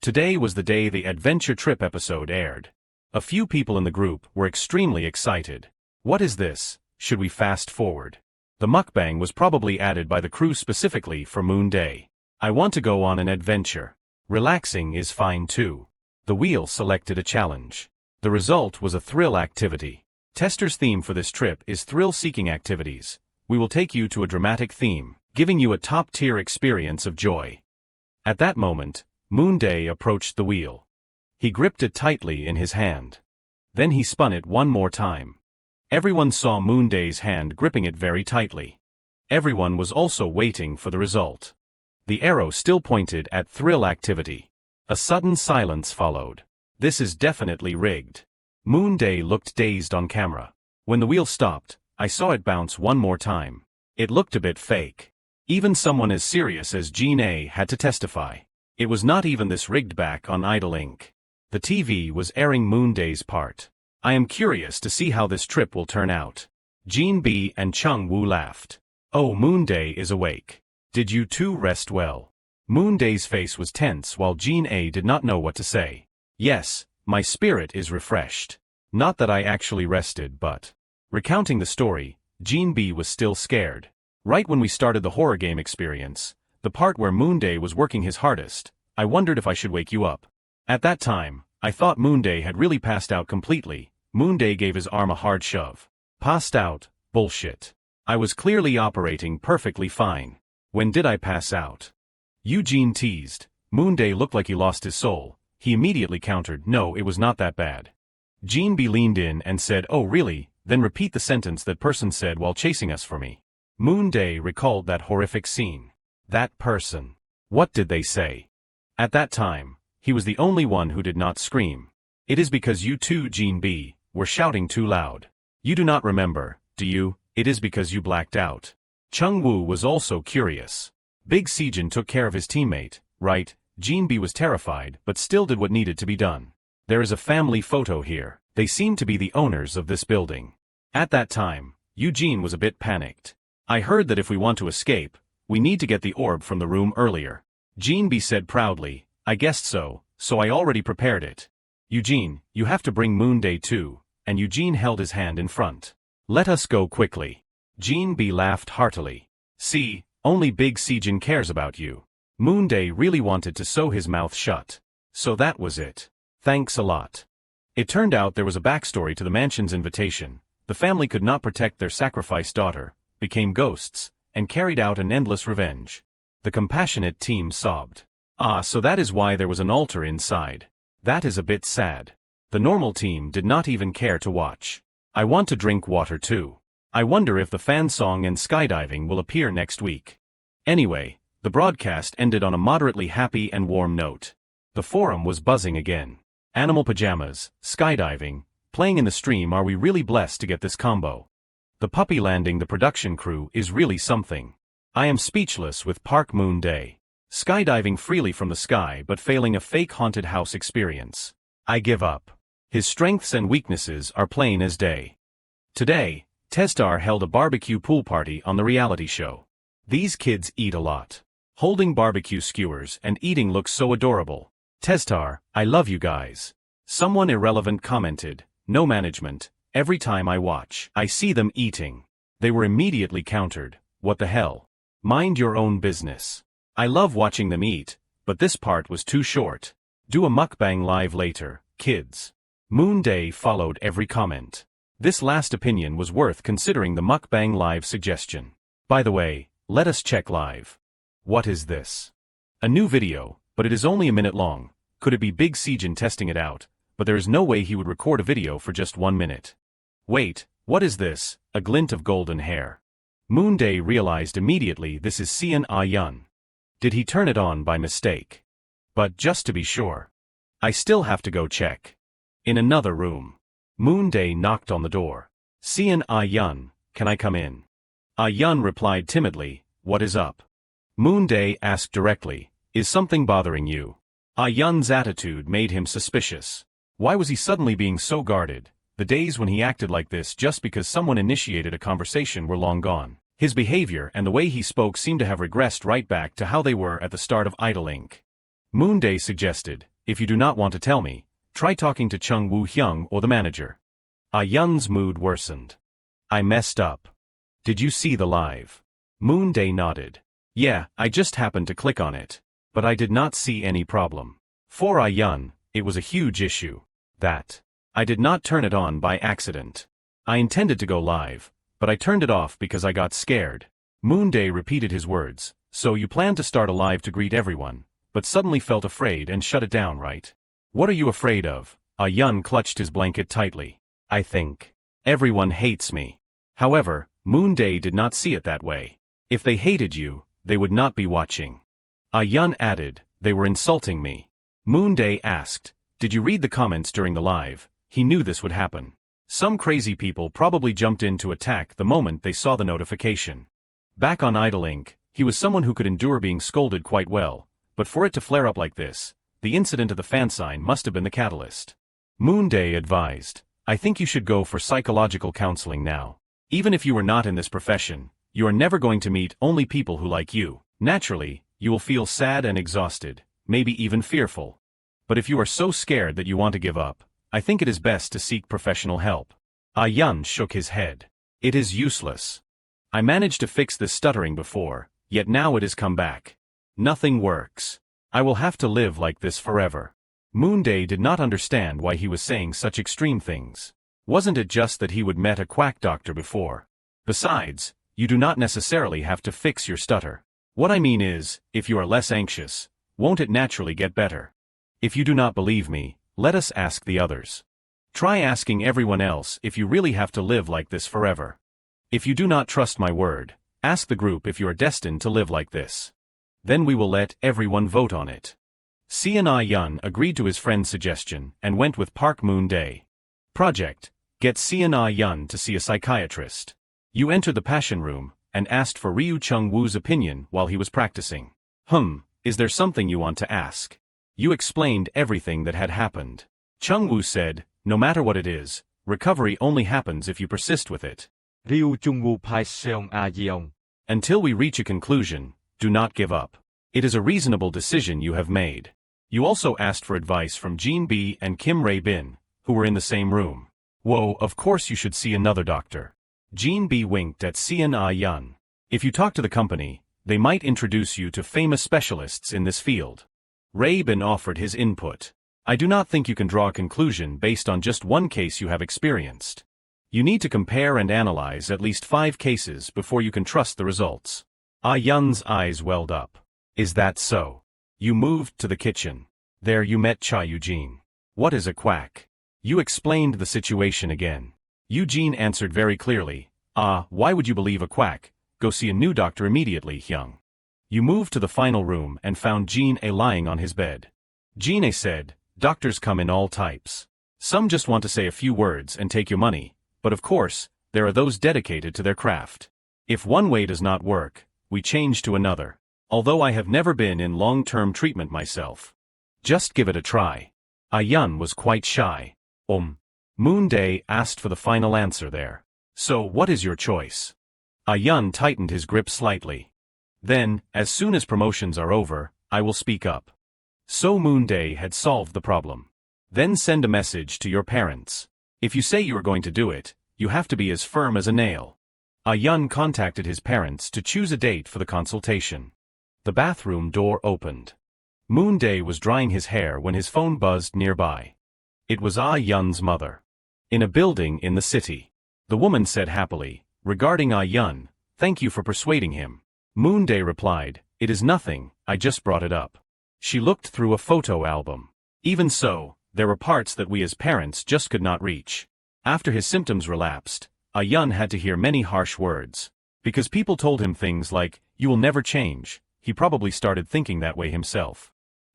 Today was the day the adventure trip episode aired. A few people in the group were extremely excited. What is this? Should we fast forward? The mukbang was probably added by the crew specifically for Moonday. I want to go on an adventure. Relaxing is fine too. The wheel selected a challenge. The result was a thrill activity. Tester's theme for this trip is thrill-seeking activities. We will take you to a dramatic theme, giving you a top-tier experience of joy. At that moment, Moonday approached the wheel. He gripped it tightly in his hand. Then he spun it one more time. Everyone saw Moonday's hand gripping it very tightly. Everyone was also waiting for the result. The arrow still pointed at thrill activity. A sudden silence followed. This is definitely rigged. Moonday looked dazed on camera. When the wheel stopped, I saw it bounce one more time. It looked a bit fake. Even someone as serious as Jin-A had to testify. It was not even this rigged back on Idol Inc. The TV was airing Moonday's part. I am curious to see how this trip will turn out. Jin-B and Chung-Woo laughed. Oh, Moonday is awake. Did you two rest well? Moonday's face was tense while Jin-A did not know what to say. Yes, my spirit is refreshed. Not that I actually rested but... Recounting the story, Jin-B was still scared. Right when we started the horror game experience, the part where Moonday was working his hardest, I wondered if I should wake you up. At that time, I thought Moonday had really passed out completely. Moonday gave his arm a hard shove. Passed out? Bullshit. I was clearly operating perfectly fine. When did I pass out? Eugene teased. Moonday looked like he lost his soul. He immediately countered, no, it was not that bad. Jin-B leaned in and said, oh really, then repeat the sentence that person said while chasing us for me. Moonday recalled that horrific scene. That person. What did they say? At that time, he was the only one who did not scream. It is because you two, Jin-B, were shouting too loud. You do not remember, do you? It is because you blacked out. Chung-Woo was also curious. Big Sejin took care of his teammate, right? Jin-B was terrified but still did what needed to be done. There is a family photo here. They seem to be the owners of this building. At that time, Eugene was a bit panicked. I heard that if we want to escape, we need to get the orb from the room earlier. Jin-B said proudly, I guessed so I already prepared it. Eugene, you have to bring Moonday too, and Eugene held his hand in front. Let us go quickly. Jin-B laughed heartily. See, only Big Sejin cares about you. Moonday really wanted to sew his mouth shut. So that was it. Thanks a lot. It turned out there was a backstory to the mansion's invitation. The family could not protect their sacrificed daughter, became ghosts, and carried out an endless revenge. The compassionate team sobbed. Ah, so that is why there was an altar inside. That is a bit sad. The normal team did not even care to watch. I want to drink water too. I wonder if the fan song and skydiving will appear next week. Anyway, the broadcast ended on a moderately happy and warm note. The forum was buzzing again. Animal pajamas, skydiving, playing in the stream. Are we really blessed to get this combo? The puppy landing the production crew is really something. I am speechless with Park Moonday. Skydiving freely from the sky but failing a fake haunted house experience. I give up. His strengths and weaknesses are plain as day. Today, Testar held a barbecue pool party on the reality show. These kids eat a lot. Holding barbecue skewers and eating looks so adorable. Testar, I love you guys. Someone irrelevant commented, no management, every time I watch, I see them eating. They were immediately countered, what the hell? Mind your own business. I love watching them eat, but this part was too short. Do a mukbang live later, kids. Moonday followed every comment. This last opinion was worth considering the mukbang live suggestion. By the way, let us check live. What is this? A new video, but it is only a minute long. Could it be Big Sejin testing it out? But there is no way he would record a video for just 1 minute. Wait, what is this? A glint of golden hair. Moonday realized immediately this is Seon Ah-yeon. Did he turn it on by mistake? But just to be sure, I still have to go check. In another room. Moonday knocked on the door. Seon Ah-yeon, can I come in? Ah-yeon replied timidly, what is up? Moonday asked directly, is something bothering you? Yun's attitude made him suspicious. Why was he suddenly being so guarded? The days when he acted like this just because someone initiated a conversation were long gone. His behavior and the way he spoke seemed to have regressed right back to how they were at the start of Idling. Moonday suggested, if you do not want to tell me, try talking to Chung Woo-hyung or the manager. Yun's mood worsened. I messed up. Did you see the live? Moonday nodded. Yeah, I just happened to click on it. But I did not see any problem. For Yun, it was a huge issue. That. I did not turn it on by accident. I intended to go live, but I turned it off because I got scared. Moonday repeated his words. So you planned to start a live to greet everyone, but suddenly felt afraid and shut it down, right? What are you afraid of? Yun clutched his blanket tightly. I think everyone hates me. However, Moonday did not see it that way. If they hated you, they would not be watching. Yun added, they were insulting me. Moonday asked, did you read the comments during the live? He knew this would happen. Some crazy people probably jumped in to attack the moment they saw the notification. Back on Idling, he was someone who could endure being scolded quite well, but for it to flare up like this, the incident of the fan sign must have been the catalyst. Moonday advised, I think you should go for psychological counseling now. Even if you are not in this profession, you are never going to meet only people who like you. Naturally, you will feel sad and exhausted, maybe even fearful. But if you are so scared that you want to give up, I think it is best to seek professional help. Yun shook his head. It is useless. I managed to fix this stuttering before, yet now it has come back. Nothing works. I will have to live like this forever. Moonday did not understand why he was saying such extreme things. Wasn't it just that he would met a quack doctor before? Besides, you do not necessarily have to fix your stutter. What I mean is, if you are less anxious, won't it naturally get better? If you do not believe me, let us ask the others. Try asking everyone else if you really have to live like this forever. If you do not trust my word, ask the group if you are destined to live like this. Then we will let everyone vote on it. Yun agreed to his friend's suggestion and went with Park Moonday. Project: get Yun to see a psychiatrist. You entered the passion room and asked for Ryu Chung-woo's opinion while he was practicing. Is there something you want to ask? You explained everything that had happened. Chung-woo said, no matter what it is, recovery only happens if you persist with it. Ryu Chung-woo pai seong a yeong. Until we reach a conclusion, do not give up. It is a reasonable decision you have made. You also asked for advice from Jin B and Kim Rae-bin, who were in the same room. Whoa, of course you should see another doctor. Jin B winked at Yun. If you talk to the company, they might introduce you to famous specialists in this field. Rae-bin offered his input. I do not think you can draw a conclusion based on just one case you have experienced. You need to compare and analyze at least 5 cases before you can trust the results. Yun's eyes welled up. Is that so? You moved to the kitchen. There you met Cha Eugene. What is a quack? You explained the situation again. Eugene answered very clearly. Why would you believe a quack? Go see a new doctor immediately, Hyung. You moved to the final room and found Jin A lying on his bed. Jin A said, doctors come in all types. Some just want to say a few words and take your money, but of course, there are those dedicated to their craft. If one way does not work, we change to another. Although I have never been in long-term treatment myself. Just give it a try. Yun was quite shy. Moonday asked for the final answer there. So what is your choice? Yun tightened his grip slightly. Then, as soon as promotions are over, I will speak up. So Moonday had solved the problem. Then send a message to your parents. If you say you are going to do it, you have to be as firm as a nail. Yun contacted his parents to choose a date for the consultation. The bathroom door opened. Moonday was drying his hair when his phone buzzed nearby. It was Yun's mother. In a building in the city. The woman said happily, regarding Yun, thank you for persuading him. Moonday replied, it is nothing, I just brought it up. She looked through a photo album. Even so, there were parts that we as parents just could not reach. After his symptoms relapsed, Yun had to hear many harsh words. Because people told him things like, you will never change, he probably started thinking that way himself.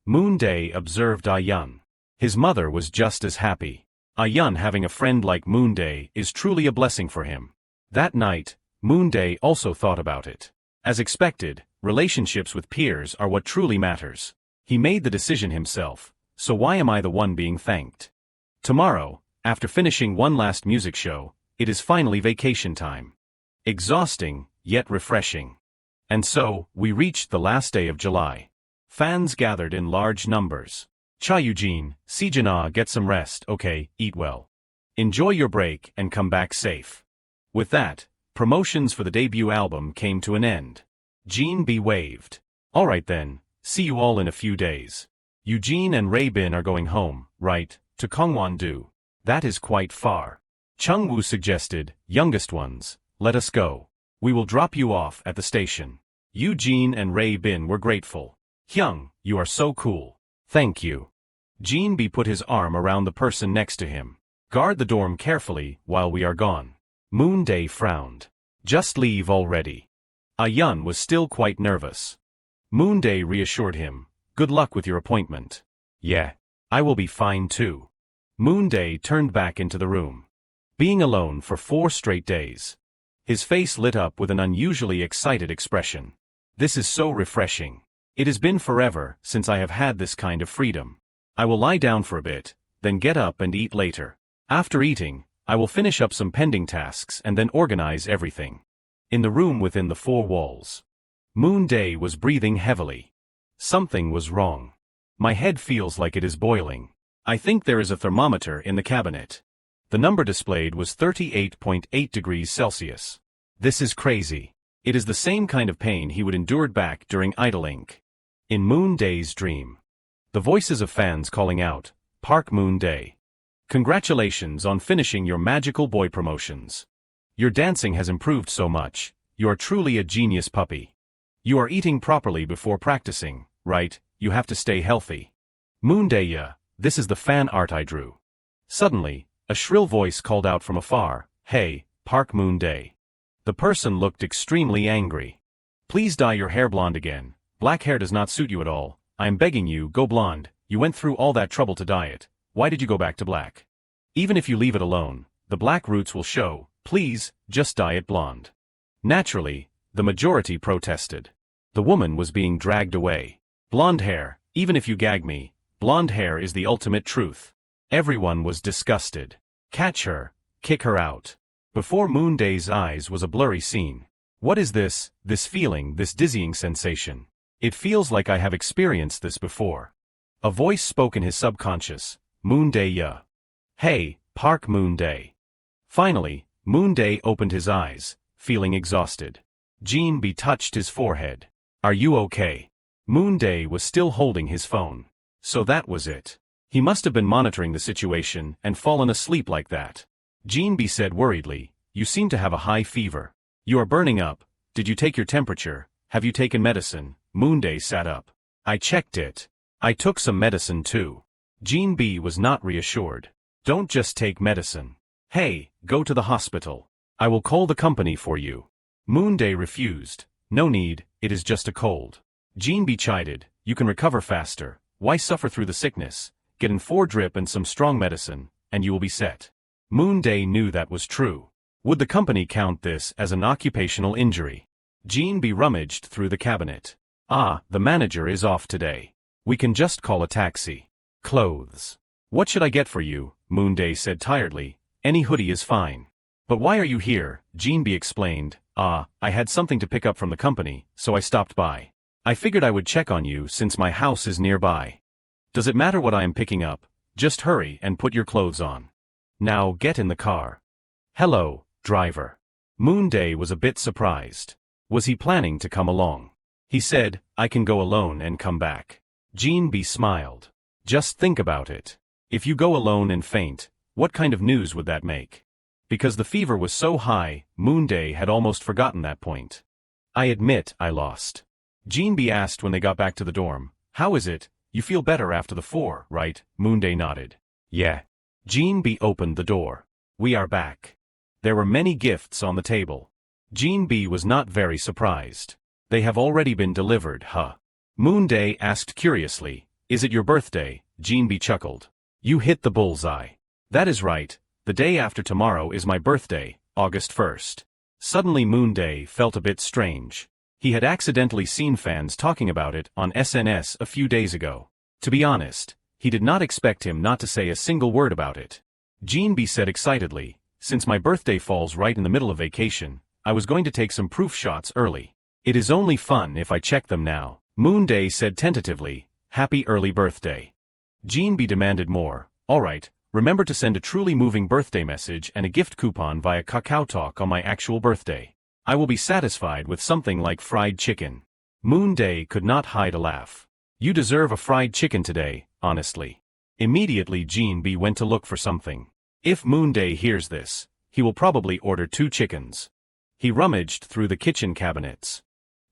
Moonday observed Yun. His mother was just as happy. Yun having a friend like Moonday is truly a blessing for him. That night, Moonday also thought about it. As expected, relationships with peers are what truly matters. He made the decision himself, so why am I the one being thanked? Tomorrow, after finishing one last music show, it is finally vacation time. Exhausting, yet refreshing. And so, we reached the last day of July. Fans gathered in large numbers. Cha Eugene, si Jana, get some rest, okay, eat well. Enjoy your break and come back safe. With that, promotions for the debut album came to an end. Jean B waved. Alright then, see you all in a few days. Eugene and Ray Bin are going home, right, to Gongwon-do. That is quite far. Chung Woo suggested, youngest ones, let us go. We will drop you off at the station. Eugene and Ray Bin were grateful. Hyung, you are so cool. Thank you. Jean B put his arm around the person next to him. Guard the dorm carefully while we are gone. Moonday frowned. Just leave already. Yun was still quite nervous. Moonday reassured him. Good luck with your appointment. Yeah. I will be fine too. Moonday turned back into the room. Being alone for 4 straight days. His face lit up with an unusually excited expression. This is so refreshing. It has been forever since I have had this kind of freedom. I will lie down for a bit, then get up and eat later. After eating, I will finish up some pending tasks and then organize everything. In the room within the 4 walls. Moonday was breathing heavily. Something was wrong. My head feels like it is boiling. I think there is a thermometer in the cabinet. The number displayed was 38.8 degrees Celsius. This is crazy. It is the same kind of pain he would endure back during idling. In Moonday's dream. The voices of fans calling out, Park Moonday. Congratulations on finishing your magical boy promotions. Your dancing has improved so much, you are truly a genius puppy. You are eating properly before practicing, right? You have to stay healthy. Moonday, yeah, this is the fan art I drew. Suddenly, a shrill voice called out from afar, Hey, Park Moonday. The person looked extremely angry. Please dye your hair blonde again. Black hair does not suit you at all. I am begging you, go blonde. You went through all that trouble to dye it. Why did you go back to black? Even if you leave it alone, the black roots will show. Please, just dye it blonde. Naturally, the majority protested. The woman was being dragged away. Blonde hair, even if you gag me, blonde hair is the ultimate truth. Everyone was disgusted. Catch her, kick her out. Before Moonday's eyes was a blurry scene. What is this feeling, this dizzying sensation? It feels like I have experienced this before. A voice spoke in his subconscious, Moonday ya. Hey, Park Moonday. Finally, Moonday opened his eyes, feeling exhausted. Jean B touched his forehead. Are you okay? Moonday was still holding his phone. So that was it. He must have been monitoring the situation and fallen asleep like that. Jean B said worriedly, You seem to have a high fever. You are burning up. Did you take your temperature? Have you taken medicine? Moonday sat up. I checked it. I took some medicine too. Jean B was not reassured. Don't just take medicine. Hey, go to the hospital. I will call the company for you. Moonday refused. No need, it is just a cold. Jean B chided. You can recover faster. Why suffer through the sickness? Get in 4 drip and some strong medicine, and you will be set. Moonday knew that was true. Would the company count this as an occupational injury? Jean B rummaged through the cabinet. The manager is off today. We can just call a taxi. Clothes. What should I get for you? Moonday said tiredly. Any hoodie is fine. But why are you here? Jean B explained. I had something to pick up from the company, so I stopped by. I figured I would check on you since my house is nearby. Does it matter what I am picking up? Just hurry and put your clothes on. Now get in the car. Hello, driver. Moonday was a bit surprised. Was he planning to come along? He said, I can go alone and come back. Jean B smiled. Just think about it. If you go alone and faint, what kind of news would that make? Because the fever was so high, Moonday had almost forgotten that point. I admit I lost. Jean B asked when they got back to the dorm. How is it? You feel better after the 4, right? Moonday nodded. Yeah. Jean B opened the door. We are back. There were many gifts on the table. Jean B was not very surprised. They have already been delivered, huh? Moonday asked curiously. Is it your birthday? Jean B chuckled. You hit the bullseye. That is right. The day after tomorrow is my birthday, August 1st. Suddenly Moonday felt a bit strange. He had accidentally seen fans talking about it on SNS a few days ago. To be honest, he did not expect him not to say a single word about it. Jinbi said excitedly, since my birthday falls right in the middle of vacation, I was going to take some proof shots early. It is only fun if I check them now. Moonday said tentatively, happy early birthday. Jinbi demanded more. Alright, remember to send a truly moving birthday message and a gift coupon via KakaoTalk on my actual birthday. I will be satisfied with something like fried chicken. Moonday could not hide a laugh. You deserve a fried chicken today, honestly. Immediately Jinbi went to look for something. If Moonday hears this, he will probably order 2 chickens. He rummaged through the kitchen cabinets.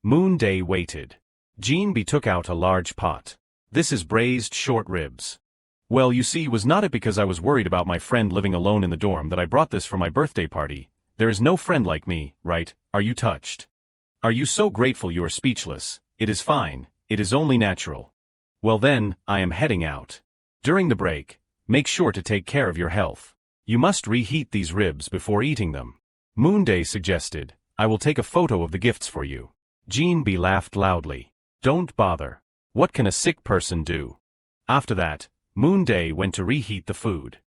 Moonday waited. Jinbi took out a large pot. This is braised short ribs. Well, you see, was not it because I was worried about my friend living alone in the dorm that I brought this for my birthday party? There is no friend like me, right? Are you touched? Are you so grateful you are speechless? It is fine, it is only natural. Well then, I am heading out. During the break, make sure to take care of your health. You must reheat these ribs before eating them. Moonday suggested, I will take a photo of the gifts for you. Jinbi laughed loudly. Don't bother. What can a sick person do? After that, Moonday went to reheat the food.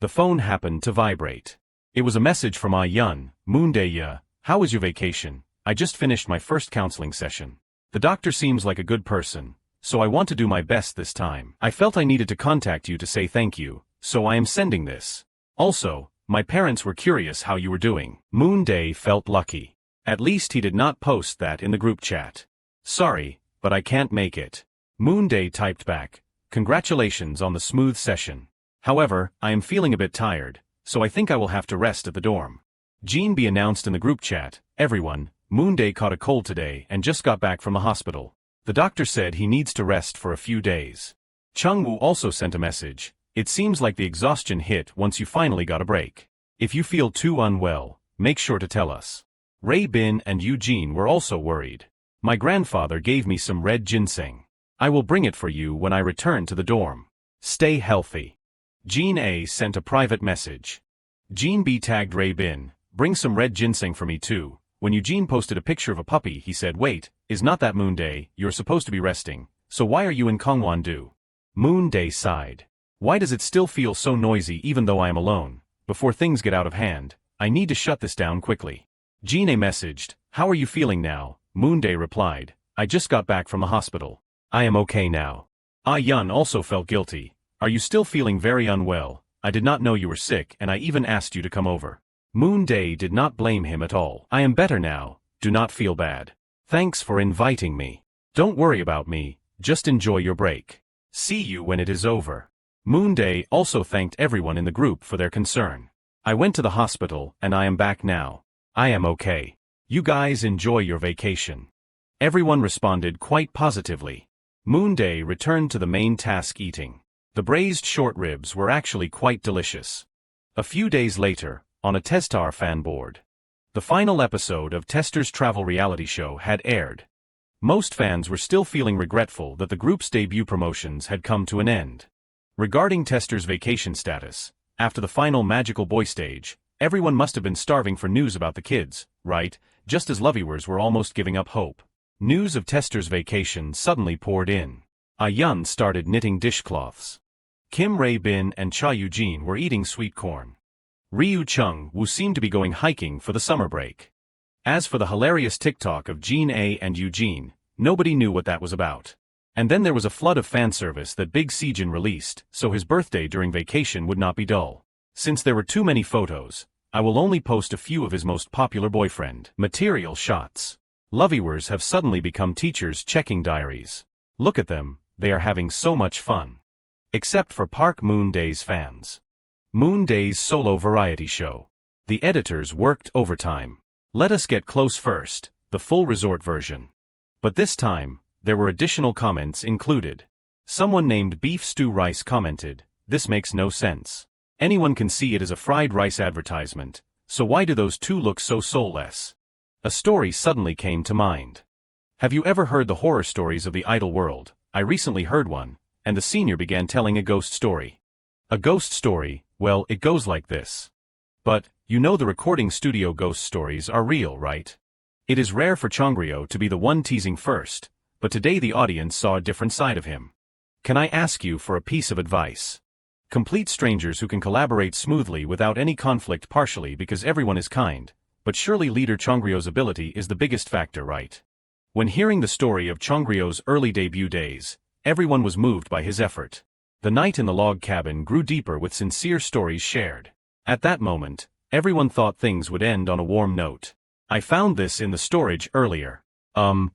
The phone happened to vibrate. It was a message from Yun. Moonday, yeah, how was your vacation? I just finished my first counseling session. The doctor seems like a good person, so I want to do my best this time. I felt I needed to contact you to say thank you, so I am sending this. Also, my parents were curious how you were doing. Moonday felt lucky. At least he did not post that in the group chat. Sorry, but I can't make it. Moonday typed back, congratulations on the smooth session. However, I am feeling a bit tired, so I think I will have to rest at the dorm. Jinbi announced in the group chat, everyone, Moonday caught a cold today and just got back from the hospital. The doctor said he needs to rest for a few days. Chungwoo also sent a message, it seems like the exhaustion hit once you finally got a break. If you feel too unwell, make sure to tell us. Ray Bin and Eugene were also worried. My grandfather gave me some red ginseng. I will bring it for you when I return to the dorm. Stay healthy. Jean A sent a private message. Jean B tagged Ray Bin, bring some red ginseng for me too. When Eugene posted a picture of a puppy, he said, wait, is not that Moonday? You're supposed to be resting, so why are you in Gangwon-do? Moonday sighed. Why does it still feel so noisy even though I am alone? Before things get out of hand, I need to shut this down quickly. Jean A messaged, how are you feeling now? Moonday replied, I just got back from the hospital. I am okay now. Yun also felt guilty. Are you still feeling very unwell? I did not know you were sick and I even asked you to come over. Moonday did not blame him at all. I am better now, do not feel bad. Thanks for inviting me. Don't worry about me, just enjoy your break. See you when it is over. Moonday also thanked everyone in the group for their concern. I went to the hospital and I am back now. I am okay. You guys enjoy your vacation. Everyone responded quite positively. Moonday returned to the main task eating. The braised short ribs were actually quite delicious. A few days later, on a Testar fan board, the final episode of Tester's travel reality show had aired. Most fans were still feeling regretful that the group's debut promotions had come to an end. Regarding Tester's vacation status, after the final Magical Boy stage, everyone must have been starving for news about the kids, right? Just as Loviewers were almost giving up hope. News of Tester's vacation suddenly poured in. Yun started knitting dishcloths. Kim Ray Bin and Cha Eugene were eating sweet corn. Ryu Chung Woo seemed to be going hiking for the summer break. As for the hilarious TikTok of Jean A and Eugene, nobody knew what that was about. And then there was a flood of fan service that Big Sejin released, so his birthday during vacation would not be dull. Since there were too many photos, I will only post a few of his most popular boyfriend material shots. Loviewers have suddenly become teachers checking diaries. Look at them, they are having so much fun. Except for Park Moonday's fans. Moonday's solo variety show. The editors worked overtime. Let us get close first, the full resort version. But this time, there were additional comments included. Someone named Beef Stew Rice commented, this makes no sense. Anyone can see it as a fried rice advertisement, so why do those two look so soulless? A story suddenly came to mind. Have you ever heard the horror stories of the idol world? I recently heard one, and the senior began telling a ghost story. A ghost story, well, it goes like this. But, you know the recording studio ghost stories are real, right? It is rare for Changryo to be the one teasing first, but today the audience saw a different side of him. Can I ask you for a piece of advice? Complete strangers who can collaborate smoothly without any conflict partially because everyone is kind, but surely leader Changryo's ability is the biggest factor, right? When hearing the story of Changryo's early debut days, everyone was moved by his effort. The night in the log cabin grew deeper with sincere stories shared. At that moment, everyone thought things would end on a warm note. I found this in the storage earlier.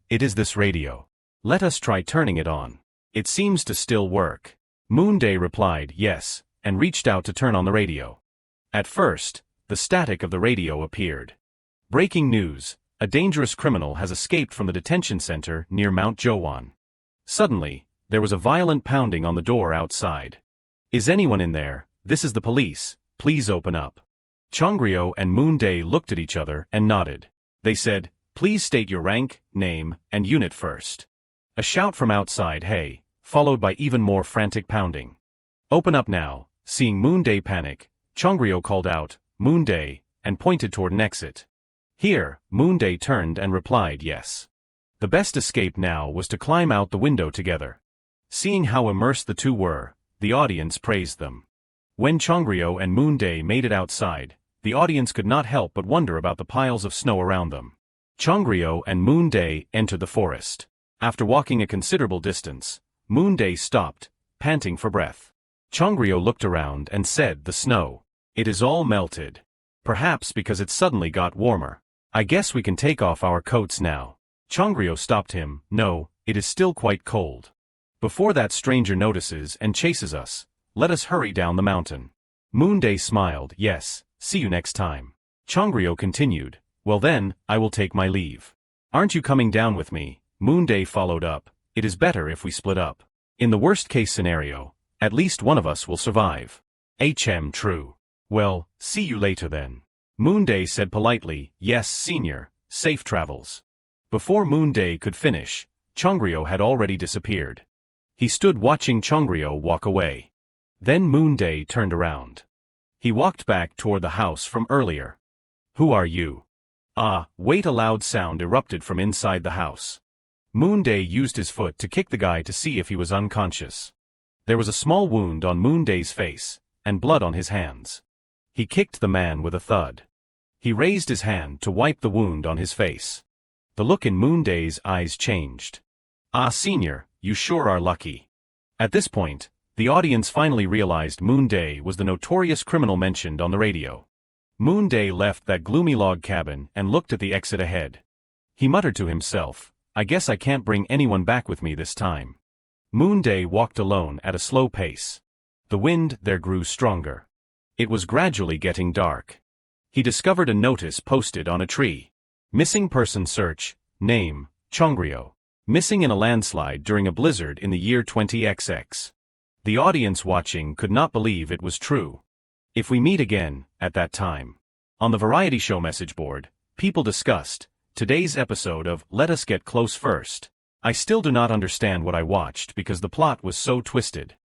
It is this radio. Let us try turning it on. It seems to still work. Moonday replied yes, and reached out to turn on the radio. At first, the static of the radio appeared. Breaking news, a dangerous criminal has escaped from the detention center near Mount Jowan. Suddenly, there was a violent pounding on the door outside. Is anyone in there? This is the police, please open up. Changryo and Moonday looked at each other and nodded. They said, please state your rank, name, and unit first. A shout from outside, hey, followed by even more frantic pounding. Open up now. Seeing Moonday panic, Changryo called out, Moonday, and pointed toward an exit. Here, Moonday turned and replied yes. The best escape now was to climb out the window together. Seeing how immersed the two were, the audience praised them. When Changryo and Moonday made it outside, the audience could not help but wonder about the piles of snow around them. Changryo and Moonday entered the forest. After walking a considerable distance, Moonday stopped, panting for breath. Changryo looked around and said, the snow. It is all melted. Perhaps because it suddenly got warmer. I guess we can take off our coats now. Changryo stopped him, no, it is still quite cold. Before that stranger notices and chases us, let us hurry down the mountain. Moonday smiled, yes, see you next time. Changryo continued, well then, I will take my leave. Aren't you coming down with me? Moonday followed up, it is better if we split up. In the worst case scenario, at least one of us will survive. True. Well, see you later then. Moonday said politely, yes senior, safe travels. Before Moonday could finish, Changryo had already disappeared. He stood watching Changryo walk away. Then Moonday turned around. He walked back toward the house from earlier. Who are you? Wait, a loud sound erupted from inside the house. Moonday used his foot to kick the guy to see if he was unconscious. There was a small wound on Moonday's face, and blood on his hands. He kicked the man with a thud. He raised his hand to wipe the wound on his face. The look in Moonday's eyes changed. Senior, you sure are lucky. At this point, the audience finally realized Moonday was the notorious criminal mentioned on the radio. Moonday left that gloomy log cabin and looked at the exit ahead. He muttered to himself, I guess I can't bring anyone back with me this time. Moonday walked alone at a slow pace. The wind there grew stronger. It was gradually getting dark. He discovered a notice posted on a tree. Missing person search, name, Changryo. Missing in a landslide during a blizzard in the year 20XX. The audience watching could not believe it was true. If we meet again, at that time. On the variety show message board, people discussed today's episode of Let Us Get Close First. I still do not understand what I watched because the plot was so twisted.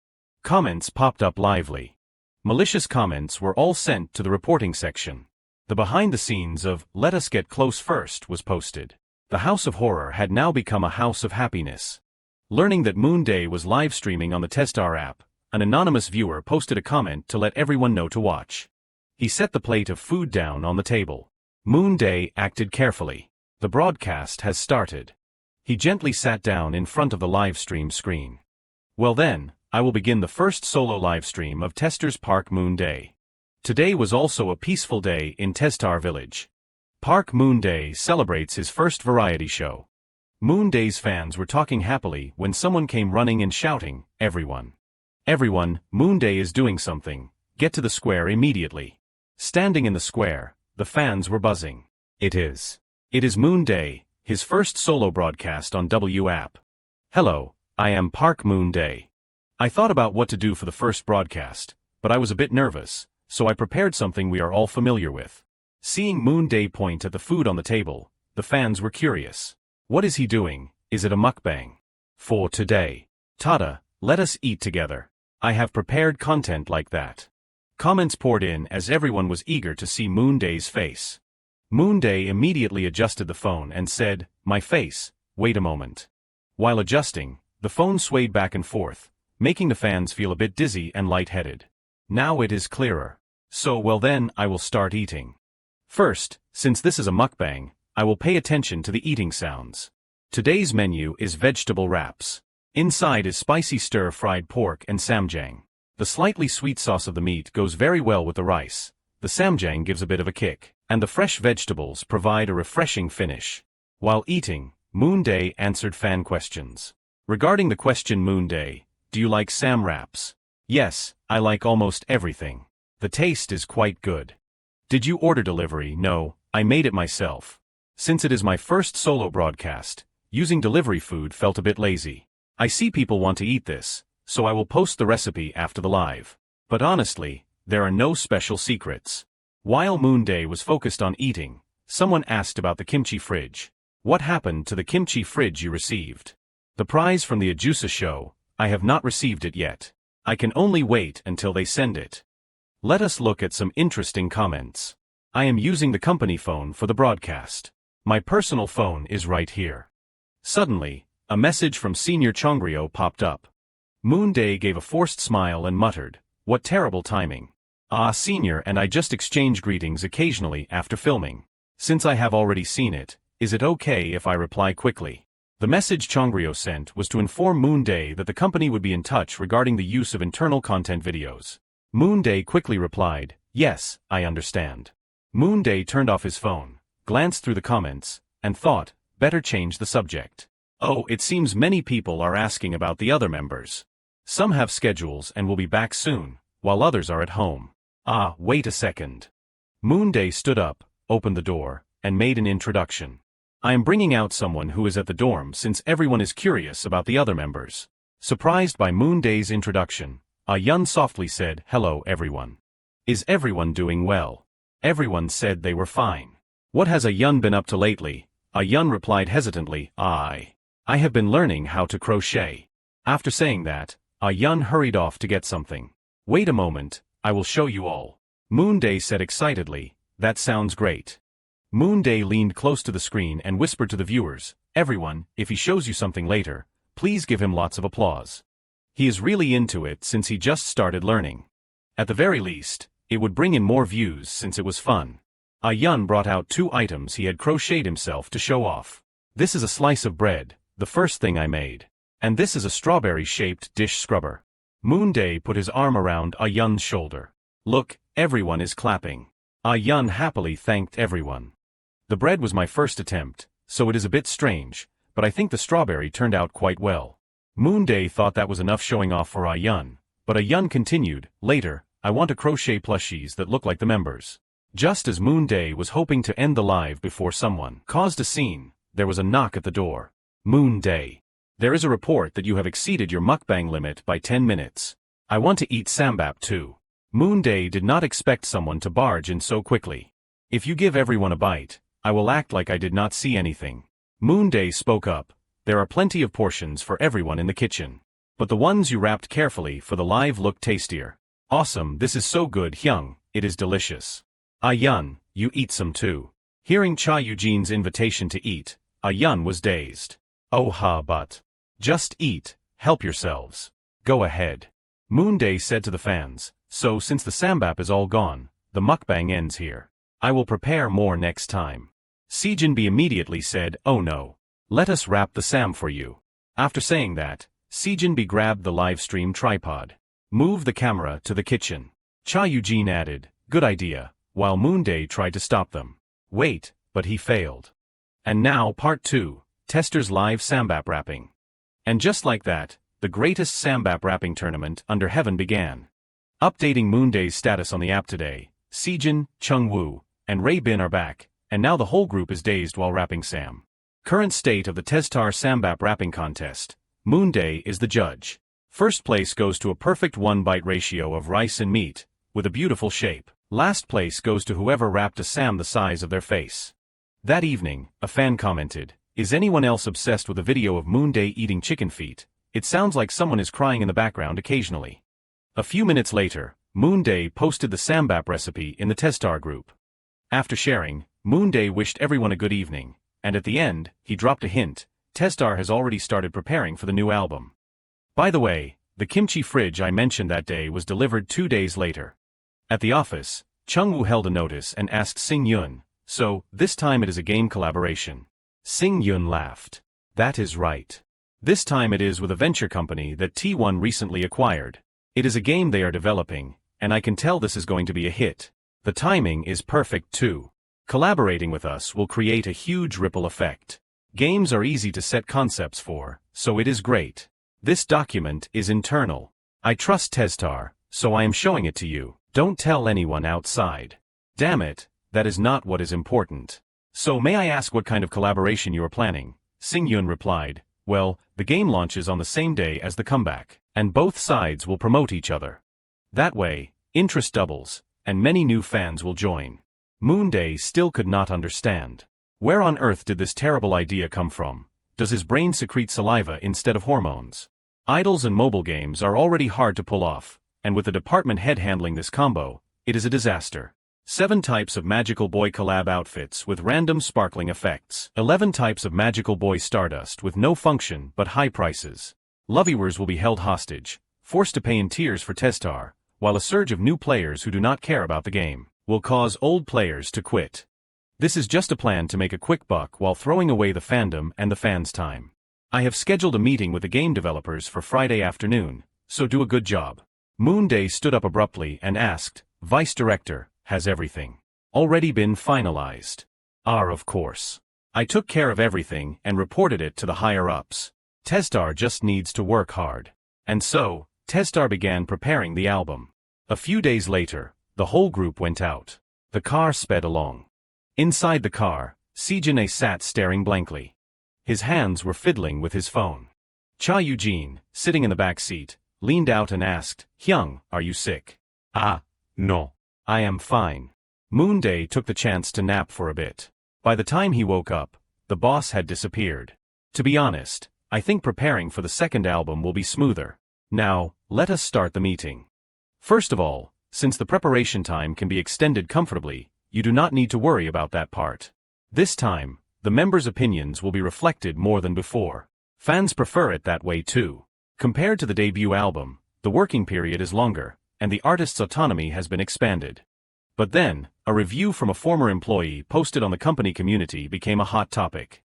Comments popped up lively. Malicious comments were all sent to the reporting section. The behind the scenes of Let Us Get Close First was posted. The House of Horror had now become a house of happiness. Learning that Moonday was live streaming on the Testar app, an anonymous viewer posted a comment to let everyone know to watch. He set the plate of food down on the table. Moonday acted carefully. The broadcast has started. He gently sat down in front of the live stream screen. Well then, I will begin the first solo live stream of Tester's Park Moonday. Today was also a peaceful day in Testar Village. Park Moonday celebrates his first variety show. Moonday's fans were talking happily when someone came running and shouting, Everyone! Everyone, Moonday is doing something, get to the square immediately. Standing in the square, the fans were buzzing. It is Moonday, his first solo broadcast on W app. Hello, I am Park Moonday. I thought about what to do for the first broadcast, but I was a bit nervous, so I prepared something we are all familiar with. Seeing Moonday point at the food on the table, the fans were curious. What is he doing? Is it a mukbang? For today. Tada, let us eat together. I have prepared content like that. Comments poured in as everyone was eager to see Moonday's face. Moonday immediately adjusted the phone and said, "My face, wait a moment." While adjusting, the phone swayed back and forth, making the fans feel a bit dizzy and lightheaded. Now it is clearer. So well then, I will start eating. First, since this is a mukbang, I will pay attention to the eating sounds. Today's menu is vegetable wraps. Inside is spicy stir-fried pork and samjang. The slightly sweet sauce of the meat goes very well with the rice. The samjang gives a bit of a kick, and the fresh vegetables provide a refreshing finish. While eating, Moonday answered fan questions. Regarding the question Moonday, do you like sam wraps? Yes, I like almost everything. The taste is quite good. Did you order delivery? No, I made it myself. Since it is my first solo broadcast, using delivery food felt a bit lazy. I see people want to eat this, so I will post the recipe after the live. But honestly, there are no special secrets. While Moonday was focused on eating, someone asked about the kimchi fridge. What happened to the kimchi fridge you received? The prize from the Ajusa show, I have not received it yet. I can only wait until they send it. Let us look at some interesting comments. I am using the company phone for the broadcast. My personal phone is right here. Suddenly, a message from Senior Chongryo popped up. Moonday gave a forced smile and muttered, "What terrible timing. Ah, Senior and I just exchange greetings occasionally after filming. Since I have already seen it, is it okay if I reply quickly?" The message Chongryo sent was to inform Moonday that the company would be in touch regarding the use of internal content videos. Moonday quickly replied, "Yes, I understand." Moonday turned off his phone, glanced through the comments, and thought, better change the subject. Oh, it seems many people are asking about the other members. Some have schedules and will be back soon, while others are at home. Ah, wait a second. Moonday stood up, opened the door, and made an introduction. I am bringing out someone who is at the dorm since everyone is curious about the other members. Surprised by Moonday's introduction, Yun softly said, "Hello everyone. Is everyone doing well?" Everyone said they were fine. "What has Yun been up to lately?" Yun replied hesitantly, I have been learning how to crochet." After saying that, Yun hurried off to get something. "Wait a moment, I will show you all." Moonday said excitedly, "That sounds great." Moonday leaned close to the screen and whispered to the viewers, "Everyone, if he shows you something later, please give him lots of applause. He is really into it since he just started learning. At the very least, it would bring in more views since it was fun." Yun brought out 2 items he had crocheted himself to show off. "This is a slice of bread, the first thing I made. And this is a strawberry-shaped dish scrubber." Moonday put his arm around Yun's shoulder. "Look, everyone is clapping." Yun happily thanked everyone. "The bread was my first attempt, so it is a bit strange, but I think the strawberry turned out quite well." Moonday thought that was enough showing off for Yun, but Yun continued, "Later, I want to crochet plushies that look like the members." Just as Moonday was hoping to end the live before someone caused a scene, there was a knock at the door. "Moonday. There is a report that you have exceeded your mukbang limit by 10 minutes. I want to eat sambap too." Moonday did not expect someone to barge in so quickly. "If you give everyone a bite, I will act like I did not see anything." Moonday spoke up, "There are plenty of portions for everyone in the kitchen. But the ones you wrapped carefully for the live look tastier. Awesome, this is so good Hyung, it is delicious. Yun, you eat some too." Hearing Cha Eugene's invitation to eat, Yun was dazed. "Oh ha but. Just eat, help yourselves. Go ahead." Moonday said to the fans, "So since the sambap is all gone, the mukbang ends here. I will prepare more next time." Sejinbi immediately said, "Oh no. Let us wrap the sam for you." After saying that, Sejinbi grabbed the livestream tripod. "Move the camera to the kitchen." Cha Eugene added, "Good idea," while Moonday tried to stop them. Wait, but he failed. And now part 2, Testers live sambap rapping. And just like that, the greatest sambap rapping tournament under heaven began. Updating Moonday's status on the app today, Sejin, Chungwoo, and Ray Bin are back, and now the whole group is dazed while rapping Sam. Current state of the Testar Sambap rapping contest. Moonday is the judge. First place goes to a perfect 1-bite ratio of rice and meat, with a beautiful shape. Last place goes to whoever rapped a Sam the size of their face. That evening, a fan commented, "Is anyone else obsessed with a video of Moonday eating chicken feet? It sounds like someone is crying in the background occasionally." A few minutes later, Moonday posted the Sambap recipe in the Testar group. After sharing, Moonday wished everyone a good evening, and at the end, he dropped a hint. Testar has already started preparing for the new album. By the way, the kimchi fridge I mentioned that day was delivered 2 days later. At the office, Chung-woo held a notice and asked Sing-yun, so, this time it is a game collaboration. Sing-yun laughed. That is right. This time it is with a venture company that T1 recently acquired. It is a game they are developing, and I can tell this is going to be a hit. The timing is perfect too. Collaborating with us will create a huge ripple effect. Games are easy to set concepts for, so it is great. This document is internal. I trust Testar, so I am showing it to you. Don't tell anyone outside. Damn it, that is not what is important. So may I ask what kind of collaboration you are planning? Sing-yun replied, well, the game launches on the same day as the comeback, and both sides will promote each other. That way, interest doubles, and many new fans will join. Moonday still could not understand. Where on earth did this terrible idea come from? Does his brain secrete saliva instead of hormones? Idols and mobile games are already hard to pull off, and with the department head handling this combo, it is a disaster. 7 types of magical boy collab outfits with random sparkling effects. 11 types of magical boy stardust with no function but high prices. Loviewers will be held hostage, forced to pay in tears for Testar, while a surge of new players who do not care about the game will cause old players to quit. This is just a plan to make a quick buck while throwing away the fandom and the fans' time. I have scheduled a meeting with the game developers for Friday afternoon, so do a good job. Moonday stood up abruptly and asked, Vice Director, has everything already been finalized? Of course. I took care of everything and reported it to the higher-ups. Testar just needs to work hard. And so, Testar began preparing the album. A few days later, the whole group went out. The car sped along. Inside the car, Sejin sat staring blankly. His hands were fiddling with his phone. Cha Eugene, sitting in the back seat, leaned out and asked, Hyung, are you sick? No. I am fine. Moonday took the chance to nap for a bit. By the time he woke up, the boss had disappeared. To be honest, I think preparing for the second album will be smoother. Now, let us start the meeting. First of all, since the preparation time can be extended comfortably, you do not need to worry about that part. This time, the members' opinions will be reflected more than before. Fans prefer it that way too. Compared to the debut album, the working period is longer, and the artist's autonomy has been expanded. But then, a review from a former employee posted on the company community became a hot topic.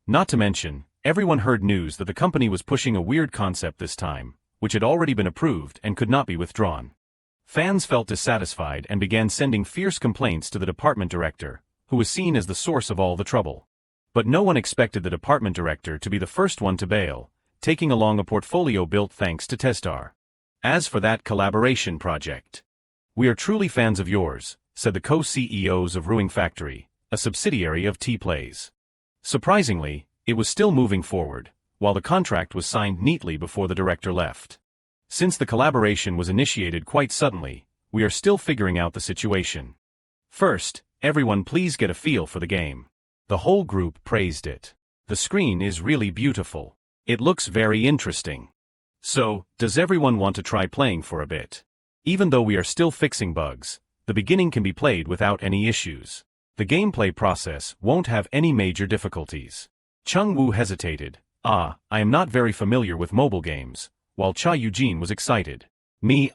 Not to mention, everyone heard news that the company was pushing a weird concept this time, which had already been approved and could not be withdrawn. Fans felt dissatisfied and began sending fierce complaints to the department director, who was seen as the source of all the trouble. But no one expected the department director to be the first one to bail, taking along a portfolio built thanks to Testar. As for that collaboration project, we are truly fans of yours, said the co-CEOs of Ruing Factory, a subsidiary of T-Plays. Surprisingly, it was still moving forward, while the contract was signed neatly before the director left. Since the collaboration was initiated quite suddenly, we are still figuring out the situation. First, everyone please get a feel for the game. The whole group praised it. The screen is really beautiful. It looks very interesting. So, does everyone want to try playing for a bit? Even though we are still fixing bugs, the beginning can be played without any issues. The gameplay process won't have any major difficulties. Chung-woo hesitated. I am not very familiar with mobile games, while Cha Eugene was excited.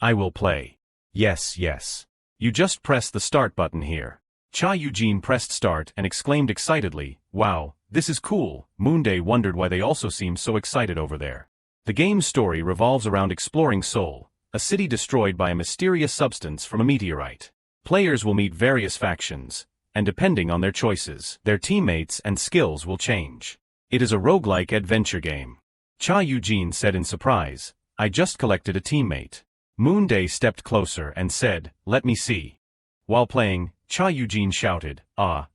I will play. Yes. You just press the start button here. Cha Eugene pressed start and exclaimed excitedly, wow, this is cool. Moonday wondered why they also seemed so excited over there. The game's story revolves around exploring Seoul, a city destroyed by a mysterious substance from a meteorite. Players will meet various factions, and depending on their choices, their teammates and skills will change. It is a roguelike adventure game. Cha Eugene said in surprise, I just collected a teammate. Moonday stepped closer and said, let me see. While playing, Cha Eugene shouted,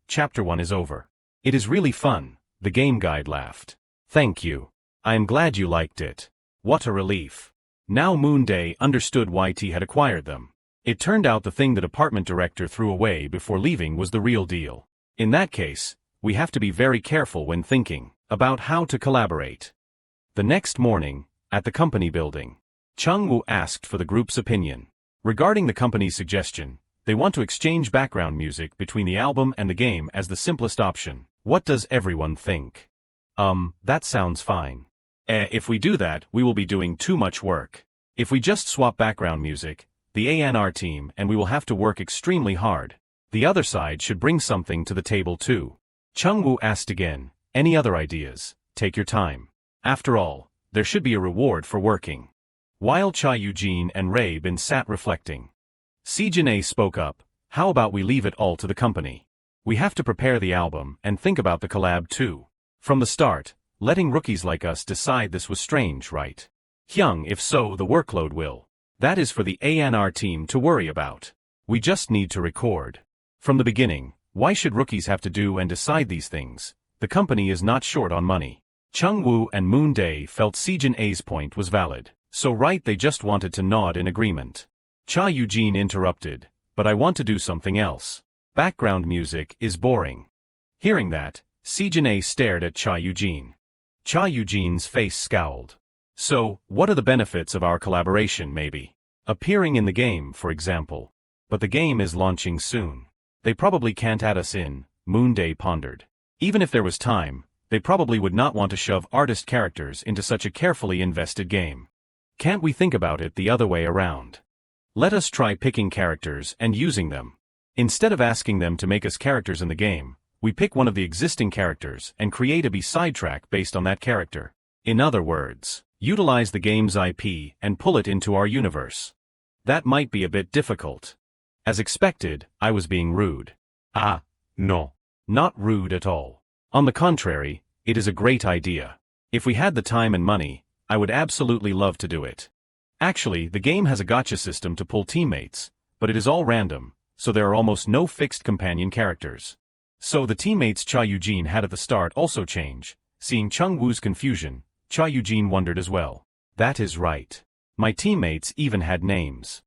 Chapter 1 is over. It is really fun, the game guide laughed. Thank you. I am glad you liked it. What a relief. Now Moonday understood why T had acquired them. It turned out the thing the department director threw away before leaving was the real deal. In that case, we have to be very careful when thinking about how to collaborate. The next morning, at the company building, Chung-woo asked for the group's opinion. Regarding the company's suggestion, They want to exchange background music between the album and the game as the simplest option. What does everyone think? That sounds fine. If we do that, we will be doing too much work. If we just swap background music, the A&R team and we will have to work extremely hard. The other side should bring something to the table too. Chungwoo asked again, any other ideas? Take your time. After all, there should be a reward for working. While Cha Eugene and Ray Bin sat reflecting, Sejin spoke up, how about we leave it all to the company? We have to prepare the album and think about the collab too. From the start, letting rookies like us decide this was strange, right? Hyung, if so, the workload will. That is for the A&R team to worry about. We just need to record. From the beginning, why should rookies have to do and decide these things? The company is not short on money. Chungwoo and Moonday felt Sejin-A's point was valid. So right, they just wanted to nod in agreement. Cha Eugene interrupted, but I want to do something else. Background music is boring. Hearing that, Sejin-A stared at Cha Eugene. Cha Eugene's face scowled. So, what are the benefits of our collaboration maybe? Appearing in the game, for example. But the game is launching soon. They probably can't add us in, Moonday pondered. Even if there was time, they probably would not want to shove artist characters into such a carefully invested game. Can't we think about it the other way around? Let us try picking characters and using them. Instead of asking them to make us characters in the game, we pick one of the existing characters and create a B-side track based on that character. In other words, utilize the game's IP and pull it into our universe. That might be a bit difficult. As expected, I was being rude. No. Not rude at all. On the contrary, it is a great idea. If we had the time and money, I would absolutely love to do it. Actually, the game has a gacha system to pull teammates, but it is all random, so there are almost no fixed companion characters. So the teammates Cha Eugene had at the start also change. Seeing Chungwoo's confusion, Cha Eugene wondered as well. That is right. My teammates even had names.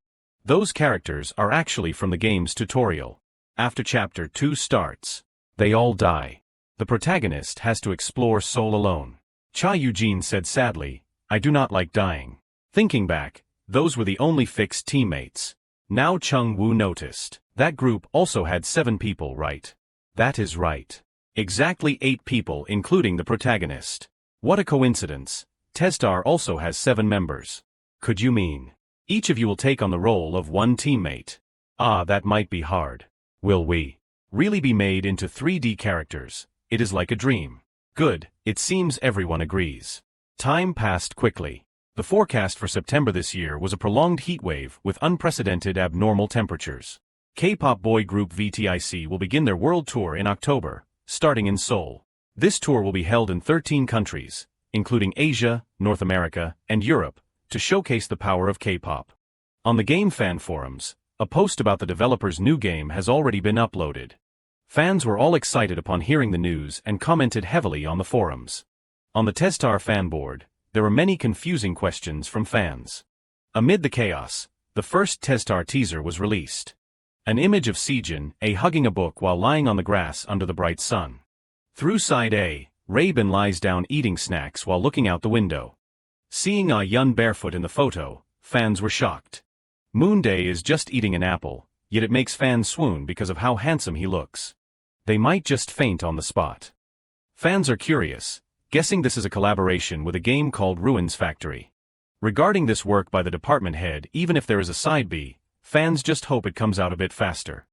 Those characters are actually from the game's tutorial. After Chapter 2 starts, they all die. The protagonist has to explore sole alone. Cha Eugene said sadly, I do not like dying. Thinking back, those were the only fixed teammates. Now Chungwoo noticed. That group also had 7 people, right? That is right. Exactly 8 people including the protagonist. What a coincidence. Testar also has 7 members. Could you mean each of you will take on the role of one teammate? That might be hard. Will we really be made into 3D characters? It is like a dream. Good, it seems everyone agrees. Time passed quickly. The forecast for September this year was a prolonged heatwave with unprecedented abnormal temperatures. K-pop boy group VTIC will begin their world tour in October, starting in Seoul. This tour will be held in 13 countries, including Asia, North America, and Europe, to showcase the power of K-pop. On the game fan forums, a post about the developer's new game has already been uploaded. Fans were all excited upon hearing the news and commented heavily on the forums. On the Testar fan board, there were many confusing questions from fans. Amid the chaos, the first Testar teaser was released. An image of Sejin-A hugging a book while lying on the grass under the bright sun. Through side A, Ray-Bin lies down eating snacks while looking out the window. Seeing Ah-Yun barefoot in the photo, fans were shocked. Moonday is just eating an apple, yet it makes fans swoon because of how handsome he looks. They might just faint on the spot. Fans are curious, guessing this is a collaboration with a game called Ruins Factory. Regarding this work by the department head, even if there is a side B, fans just hope it comes out a bit faster.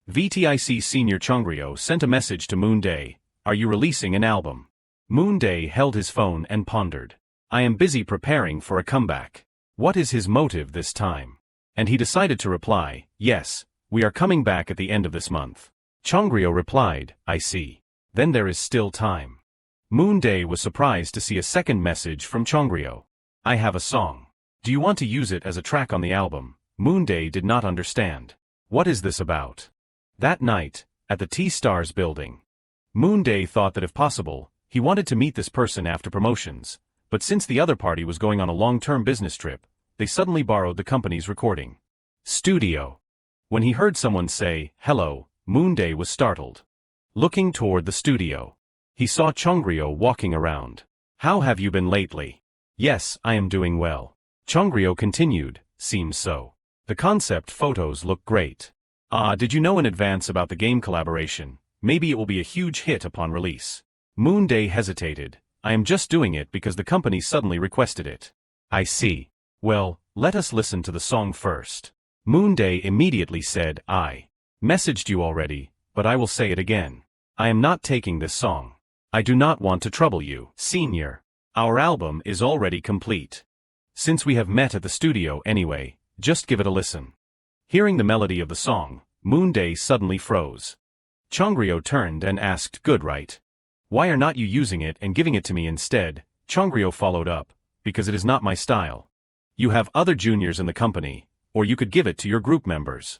VTIC senior Chongryo sent a message to Moonday, "Are you releasing an album?" Moonday held his phone and pondered. I am busy preparing for a comeback. What is his motive this time? And he decided to reply, yes, we are coming back at the end of this month. Chongryo replied, I see. Then there is still time. Moonday was surprised to see a second message from Chongryo. I have a song. Do you want to use it as a track on the album? Moonday did not understand. What is this about? That night, at the T-Stars building, Moonday thought that if possible, he wanted to meet this person after promotions, but since the other party was going on a long-term business trip, they suddenly borrowed the company's recording studio. When he heard someone say, hello, Moonday was startled. Looking toward the studio, he saw Chongryo walking around. How have you been lately? Yes, I am doing well. Chongryo continued, seems so. The concept photos look great. Did you know in advance about the game collaboration? Maybe it will be a huge hit upon release. Moonday hesitated. I am just doing it because the company suddenly requested it. I see. Well, let us listen to the song first. Moonday immediately said, I messaged you already, but I will say it again. I am not taking this song. I do not want to trouble you, senior. Our album is already complete. Since we have met at the studio anyway, just give it a listen. Hearing the melody of the song, Moonday suddenly froze. Chongryo turned and asked, good, right? Why are not you using it and giving it to me instead? Chongryo followed up, because it is not my style. You have other juniors in the company, or you could give it to your group members.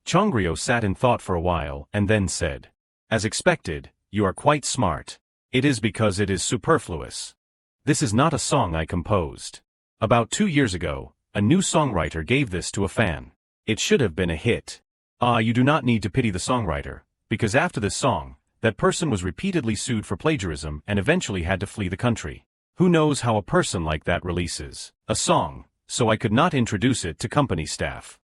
Chongryo sat in thought for a while and then said, as expected, you are quite smart. It is because it is superfluous. This is not a song I composed. About 2 years ago, a new songwriter gave this to a fan. It should have been a hit. You do not need to pity the songwriter, because after this song, that person was repeatedly sued for plagiarism and eventually had to flee the country. Who knows how a person like that releases a song, so I could not introduce it to company staff.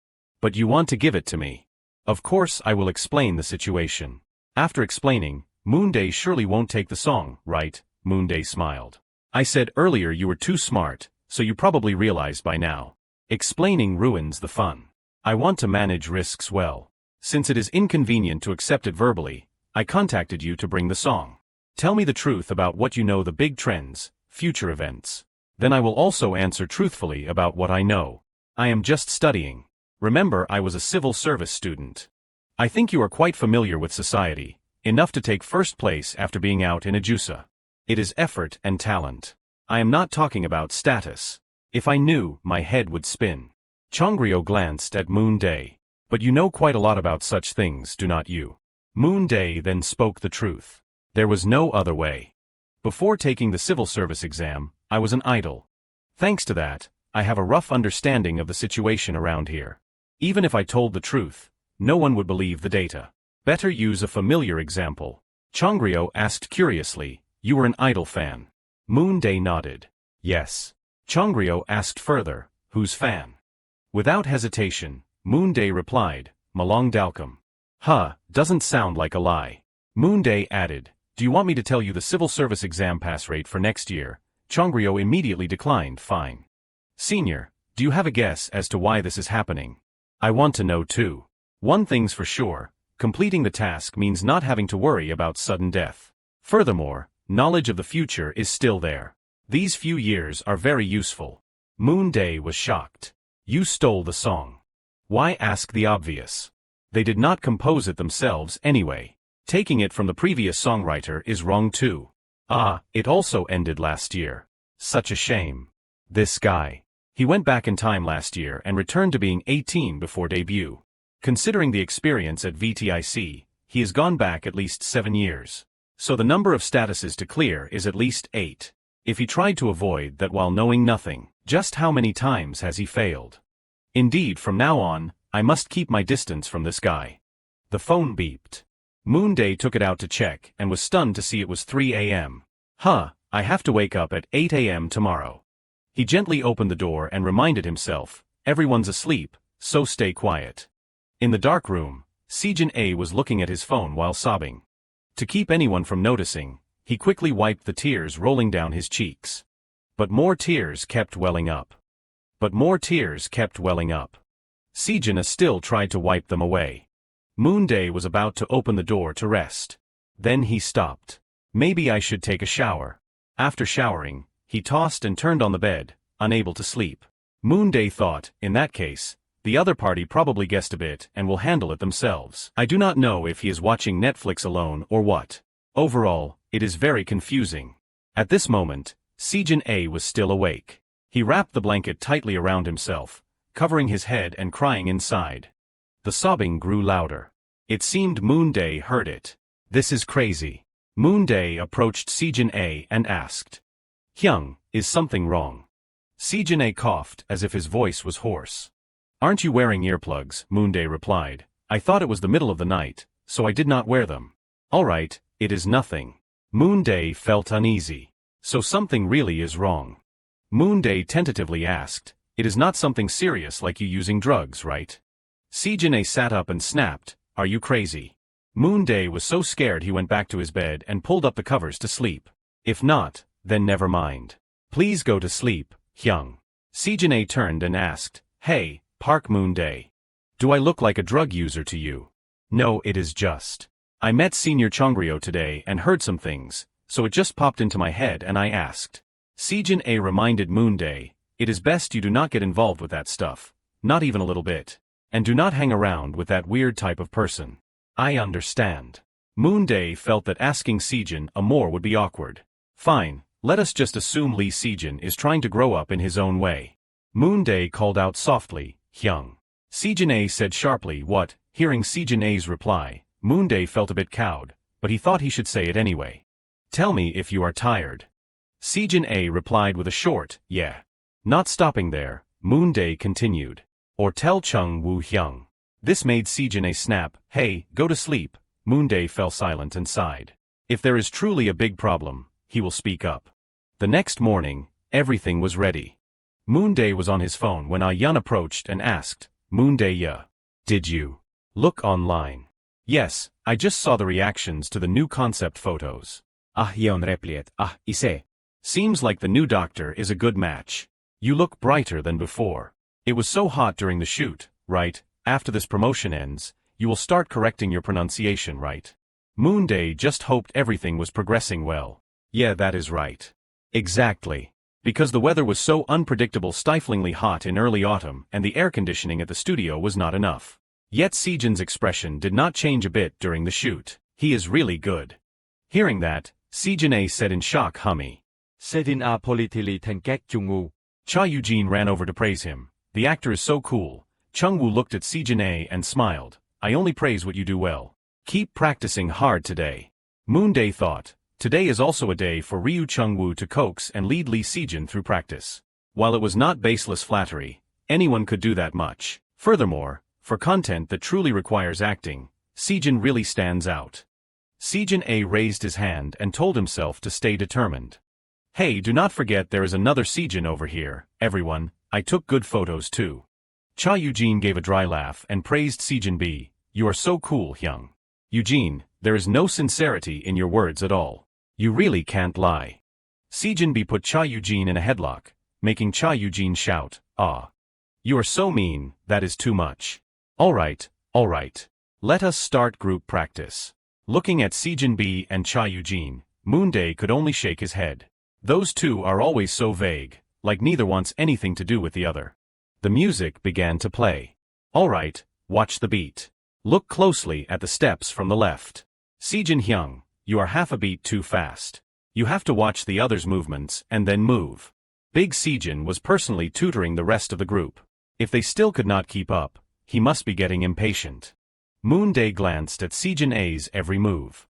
But you want to give it to me. Of course I will explain the situation. After explaining, Moonday surely won't take the song, right? Moonday smiled. I said earlier you were too smart, so you probably realized by now. Explaining ruins the fun. I want to manage risks well. Since it is inconvenient to accept it verbally, I contacted you to bring the song. Tell me the truth about what you know, the big trends, future events. Then I will also answer truthfully about what I know. I am just studying. Remember, I was a civil service student. I think you are quite familiar with society, enough to take first place after being out in a jusa. It is effort and talent. I am not talking about status. If I knew, my head would spin. Chongryo glanced at Moonday. But you know quite a lot about such things, do not you? Moonday then spoke the truth. There was no other way. Before taking the civil service exam, I was an idol. Thanks to that, I have a rough understanding of the situation around here. Even if I told the truth, no one would believe the data. Better use a familiar example. Chongryo asked curiously, you were an idol fan? Moonday nodded. Yes. Chongryo asked further, whose fan? Without hesitation, Moonday replied, Malong Dalcom. Doesn't sound like a lie. Moonday added, do you want me to tell you the civil service exam pass rate for next year? Chongryo immediately declined, fine. Senior, do you have a guess as to why this is happening? I want to know too. One thing's for sure, completing the task means not having to worry about sudden death. Furthermore, knowledge of the future is still there. These few years are very useful. Moonday was shocked. You stole the song. Why ask the obvious? They did not compose it themselves anyway. Taking it from the previous songwriter is wrong too. It also ended last year. Such a shame. This guy. He went back in time last year and returned to being 18 before debut. Considering the experience at VTIC, he has gone back at least 7 years. So the number of statuses to clear is at least 8. If he tried to avoid that while knowing nothing, just how many times has he failed? Indeed, from now on, I must keep my distance from this guy. The phone beeped. Moonday took it out to check and was stunned to see it was 3 a.m. I have to wake up at 8 a.m. tomorrow. He gently opened the door and reminded himself, everyone's asleep, so stay quiet. In the dark room, Sejin A was looking at his phone while sobbing. To keep anyone from noticing, he quickly wiped the tears rolling down his cheeks. But more tears kept welling up. Sejin A still tried to wipe them away. Moonday was about to open the door to rest. Then he stopped. Maybe I should take a shower. After showering, he tossed and turned on the bed, unable to sleep. Moonday thought, in that case, the other party probably guessed a bit and will handle it themselves. I do not know if he is watching Netflix alone or what. Overall, it is very confusing. At this moment, Sejin A was still awake. He wrapped the blanket tightly around himself, covering his head and crying inside. The sobbing grew louder. It seemed Moonday heard it. This is crazy. Moonday approached Sejin A and asked, Hyung, is something wrong? Sejin A coughed as if his voice was hoarse. Aren't you wearing earplugs? Moonday replied. I thought it was the middle of the night, so I did not wear them. All right, it is nothing. Moonday felt uneasy. So something really is wrong. Moonday tentatively asked, it is not something serious like you using drugs, right? Sejin-A sat up and snapped, "Are you crazy?" Moonday was so scared he went back to his bed and pulled up the covers to sleep. "If not, then never mind. Please go to sleep, Hyung." Sejin-A turned and asked, "Hey, Park Moonday. Do I look like a drug user to you?" "No, it is just. I met Senior Chongryo today and heard some things, so it just popped into my head and I asked." Sejin-A reminded Moonday, "It is best you do not get involved with that stuff, not even a little bit. And do not hang around with that weird type of person." "I understand." Moonday felt that asking Sejin more would be awkward. "Fine, let us just assume Lee Sejin is trying to grow up in his own way." Moonday called out softly, "Hyung." Sejin-A said sharply, "What?" Hearing Sejin-A's reply, Moonday felt a bit cowed, but he thought he should say it anyway. "Tell me if you are tired." Sejin-A replied with a short, "Yeah." Not stopping there, Moonday continued, "Or tell Chung-woo Hyung." This made Sejin-A snap, "Hey, go to sleep." Moonday fell silent and sighed. If there is truly a big problem, he will speak up. The next morning, everything was ready. Moonday was on his phone when Ah-yeon approached and asked, "Moonday, yeah. Did you look online?" "Yes, I just saw the reactions to the new concept photos." Ah-yeon replied, ise. "Seems like the new doctor is a good match. You look brighter than before. It was so hot during the shoot, right? After this promotion ends, you will start correcting your pronunciation, right?" Moonday just hoped everything was progressing well. "Yeah, that is right. Exactly. Because the weather was so unpredictable, stiflingly hot in early autumn, and the air conditioning at the studio was not enough." Yet Sejin's expression did not change a bit during the shoot. "He is really good." Hearing that, Sejin-A said in shock, "Hummy." Sejin-A politically thanked Chung-woo. Cha Eugene ran over to praise him. "The actor is so cool." Chung-woo looked at Sejin-A and smiled. "I only praise what you do well. Keep practicing hard today." Moonday thought, today is also a day for Ryu Chung-woo to coax and lead Lee Sejin through practice. While it was not baseless flattery, anyone could do that much. Furthermore, for content that truly requires acting, Sejin really stands out. Sejin-A raised his hand and told himself to stay determined. "Hey, do not forget there is another Sejin over here, everyone. I took good photos too." Cha Eugene gave a dry laugh and praised Sejin B. "You are so cool, Hyung." "Eugene, there is no sincerity in your words at all. You really can't lie." Sejin B put Cha Eugene in a headlock, making Cha Eugene shout, "Ah. You are so mean, that is too much." All right. Let us start group practice." Looking at Sejin B and Cha Eugene, Moonday could only shake his head. Those two are always so vague, like neither wants anything to do with the other. The music began to play. "All right, watch the beat. Look closely at the steps from the left. Sejin Hyung, you are half a beat too fast. You have to watch the others' movements and then move." Big Sejin was personally tutoring the rest of the group. If they still could not keep up, he must be getting impatient. Moonday glanced at Sejin-A's every move.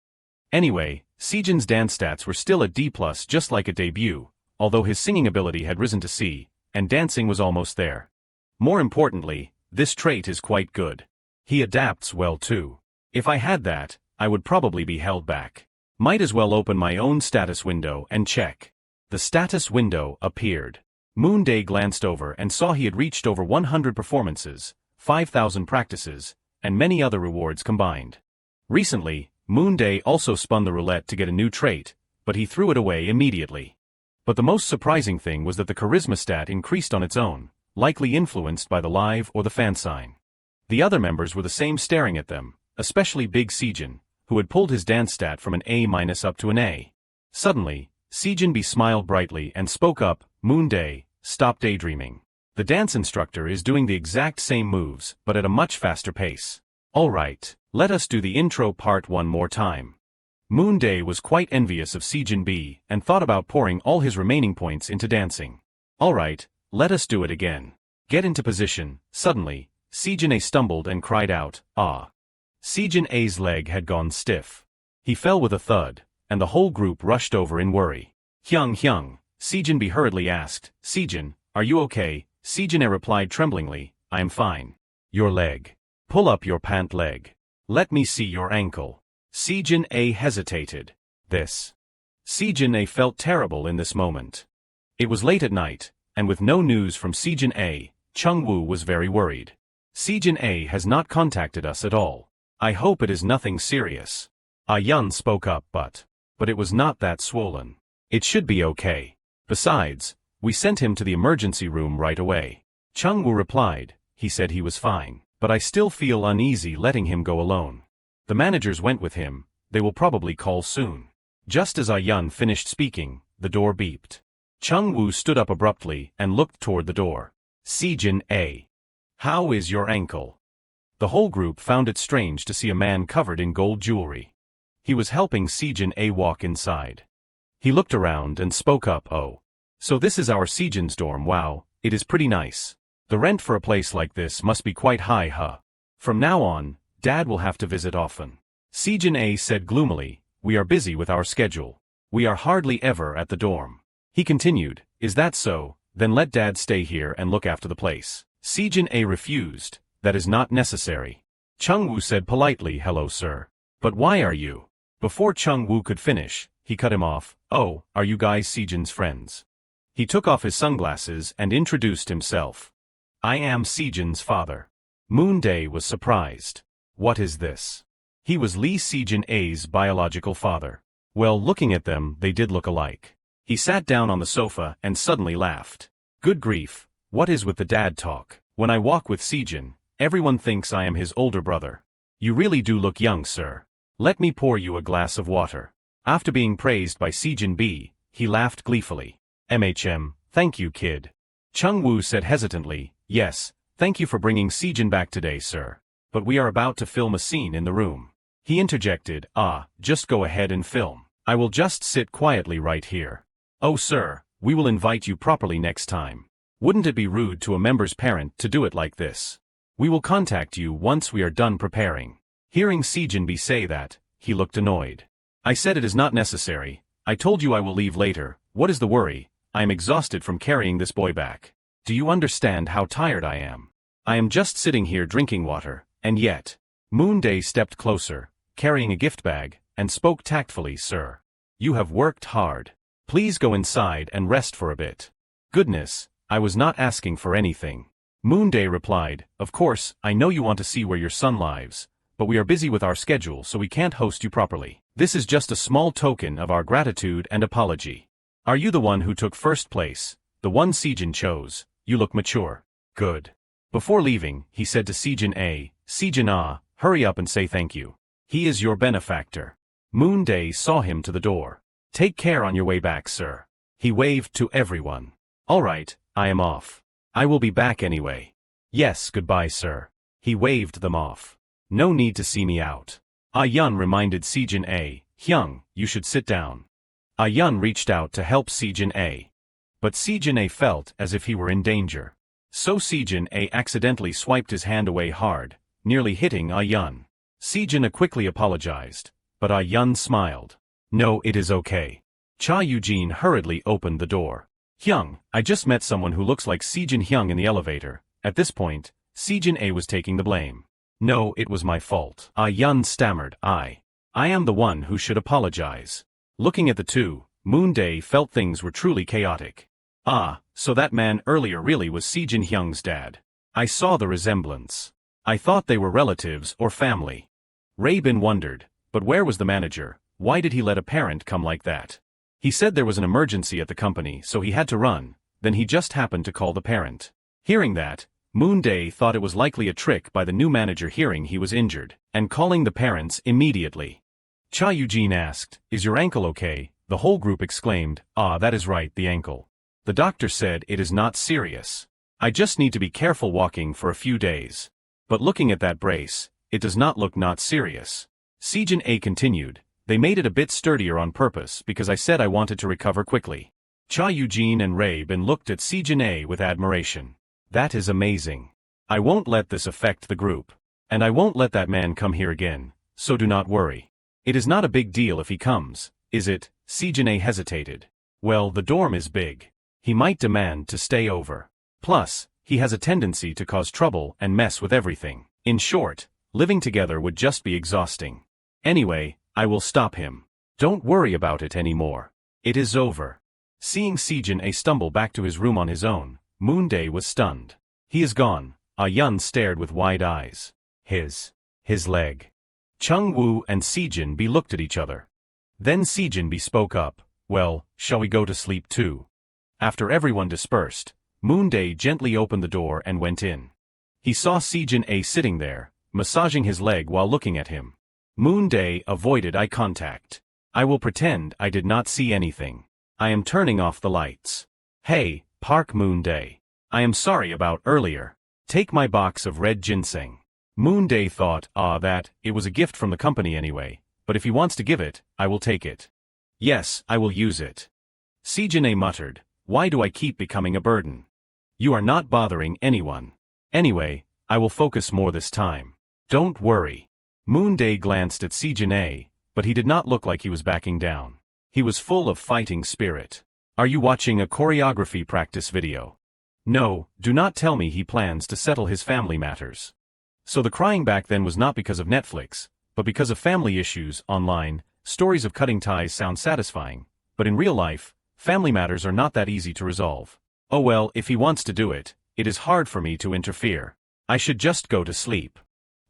Anyway, Sejin's dance stats were still a D+, just like a debut, although his singing ability had risen to C, and dancing was almost there. More importantly, this trait is quite good. He adapts well too. If I had that, I would probably be held back. Might as well open my own status window and check. The status window appeared. Moonday glanced over and saw he had reached over 100 performances, 5,000 practices, and many other rewards combined. Recently, Moonday also spun the roulette to get a new trait, but he threw it away immediately. But the most surprising thing was that the charisma stat increased on its own, likely influenced by the live or the fan sign. The other members were the same, staring at them, especially Big Sejin, who had pulled his dance stat from an A- up to an A. Suddenly, Sejin B smiled brightly and spoke up, "Moonday, stop daydreaming. The dance instructor is doing the exact same moves, but at a much faster pace. All right, let us do the intro part one more time." Moonday was quite envious of Sejin B and thought about pouring all his remaining points into dancing. "All right, let us do it again. Get into position." Suddenly, Sejin A stumbled and cried out, "Ah." Sejin A's leg had gone stiff. He fell with a thud, and the whole group rushed over in worry. Hyung, Sejin B hurriedly asked, "Sejin, are you okay?" Sejin A replied tremblingly, "I am fine." "Your leg. Pull up your pant leg. Let me see your ankle." Sejin A hesitated. Sejin A felt terrible in this moment. It was late at night, and with no news from Sejin A, Chung-woo was very worried. Sejin A has not contacted us at all. I hope it is nothing serious. Yun spoke up but it was not that swollen. It should be okay. Besides, we sent him to the emergency room right away. Chung-woo replied, he said he was fine, but I still feel uneasy letting him go alone. The managers went with him, they will probably call soon. Just as Yun finished speaking, the door beeped. Chung-woo stood up abruptly and looked toward the door. Sejin A. How is your ankle? The whole group found it strange to see a man covered in gold jewelry. He was helping Sejin A walk inside. He looked around and spoke up, oh. So this is our Sejin's dorm, wow, it is pretty nice. The rent for a place like this must be quite high, huh? From now on, Dad will have to visit often. Sejin A said gloomily, we are busy with our schedule. We are hardly ever at the dorm. He continued, is that so? Then let Dad stay here and look after the place. Sejin A refused, that is not necessary. Chung-woo said politely, hello sir. But why are you? Before Chung-woo could finish, he cut him off, oh, are you guys Sejin's friends? He took off his sunglasses and introduced himself. I am Sejin's father. Moonday was surprised. What is this? He was Lee Sejin A's biological father. Well, looking at them, they did look alike. He sat down on the sofa and suddenly laughed. Good grief, what is with the dad talk? When I walk with Sejin, everyone thinks I am his older brother. You really do look young, sir. Let me pour you a glass of water. After being praised by Sejin B, he laughed gleefully. Thank you, kid. Chung-woo said hesitantly, yes, thank you for bringing Sejin back today, sir. But we are about to film a scene in the room. He interjected, just go ahead and film. I will just sit quietly right here. Oh sir, we will invite you properly next time. Wouldn't it be rude to a member's parent to do it like this? We will contact you once we are done preparing. Hearing Sejin B say that, he looked annoyed. I said it is not necessary. I told you I will leave later. What is the worry? I am exhausted from carrying this boy back. Do you understand how tired I am? I am just sitting here drinking water, and yet. Moonday stepped closer, carrying a gift bag, and spoke tactfully, sir. You have worked hard. Please go inside and rest for a bit. Goodness, I was not asking for anything. Moonday replied, of course, I know you want to see where your son lives, but we are busy with our schedule so we can't host you properly. This is just a small token of our gratitude and apology. Are you the one who took first place, the one Sejin chose? You look mature. Good. Before leaving, he said to Sejin A, Sejin A, hurry up and say thank you. He is your benefactor. Moonday saw him to the door. Take care on your way back, sir. He waved to everyone. All right, I am off. I will be back anyway. Yes, goodbye, sir. He waved them off. No need to see me out. Yun reminded Sejin A, Hyung, you should sit down. Yun reached out to help Sejin A. But Sejin A felt as if he were in danger. So Sejin A accidentally swiped his hand away hard, nearly hitting Yun. Sejin A quickly apologized, but Yun smiled. No, it is okay. Cha Eugene hurriedly opened the door. Hyung, I just met someone who looks like Sejin Hyung in the elevator. At this point, Sejin A was taking the blame. No, it was my fault. Yun stammered, I am the one who should apologize. Looking at the two, Moonday felt things were truly chaotic. So that man earlier really was Sejin Hyung's dad. I saw the resemblance. I thought they were relatives or family. Raybin wondered, but where was the manager? Why did he let a parent come like that? He said there was an emergency at the company so he had to run, then he just happened to call the parent. Hearing that, Moonday thought it was likely a trick by the new manager hearing he was injured, and calling the parents immediately. Cha Eugene asked, is your ankle okay? The whole group exclaimed, that is right, the ankle. The doctor said it is not serious. I just need to be careful walking for a few days. But looking at that brace, it does not look not serious. Sejin A continued, they made it a bit sturdier on purpose because I said I wanted to recover quickly. Cha Eugene and Raybin looked at Sejin A with admiration. That is amazing. I won't let this affect the group. And I won't let that man come here again, so do not worry. It is not a big deal if he comes, is it? Sejin A hesitated. Well, the dorm is big. He might demand to stay over. Plus, he has a tendency to cause trouble and mess with everything. In short, living together would just be exhausting. Anyway, I will stop him. Don't worry about it anymore. It is over. Seeing Sejin A stumble back to his room on his own, Moonday was stunned. He is gone. Yun stared with wide eyes. His leg. Chung Woo and Sejin B looked at each other. Then Sejin B spoke up, well, shall we go to sleep too? After everyone dispersed, Moonday gently opened the door and went in. He saw Sejin A sitting there, massaging his leg while looking at him. Moonday avoided eye contact. I will pretend I did not see anything. I am turning off the lights. Hey, Park Moonday. I am sorry about earlier. Take my box of red ginseng. Moonday thought, that, it was a gift from the company anyway, but if he wants to give it, I will take it. Yes, I will use it. Sejin A muttered, why do I keep becoming a burden? You are not bothering anyone. Anyway, I will focus more this time. Don't worry. Moonday glanced at Sejin A, but he did not look like he was backing down. He was full of fighting spirit. Are you watching a choreography practice video? No, do not tell me he plans to settle his family matters. So the crying back then was not because of Netflix, but because of family issues. Online, stories of cutting ties sound satisfying, but in real life, family matters are not that easy to resolve. Oh well, if he wants to do it, it is hard for me to interfere. I should just go to sleep.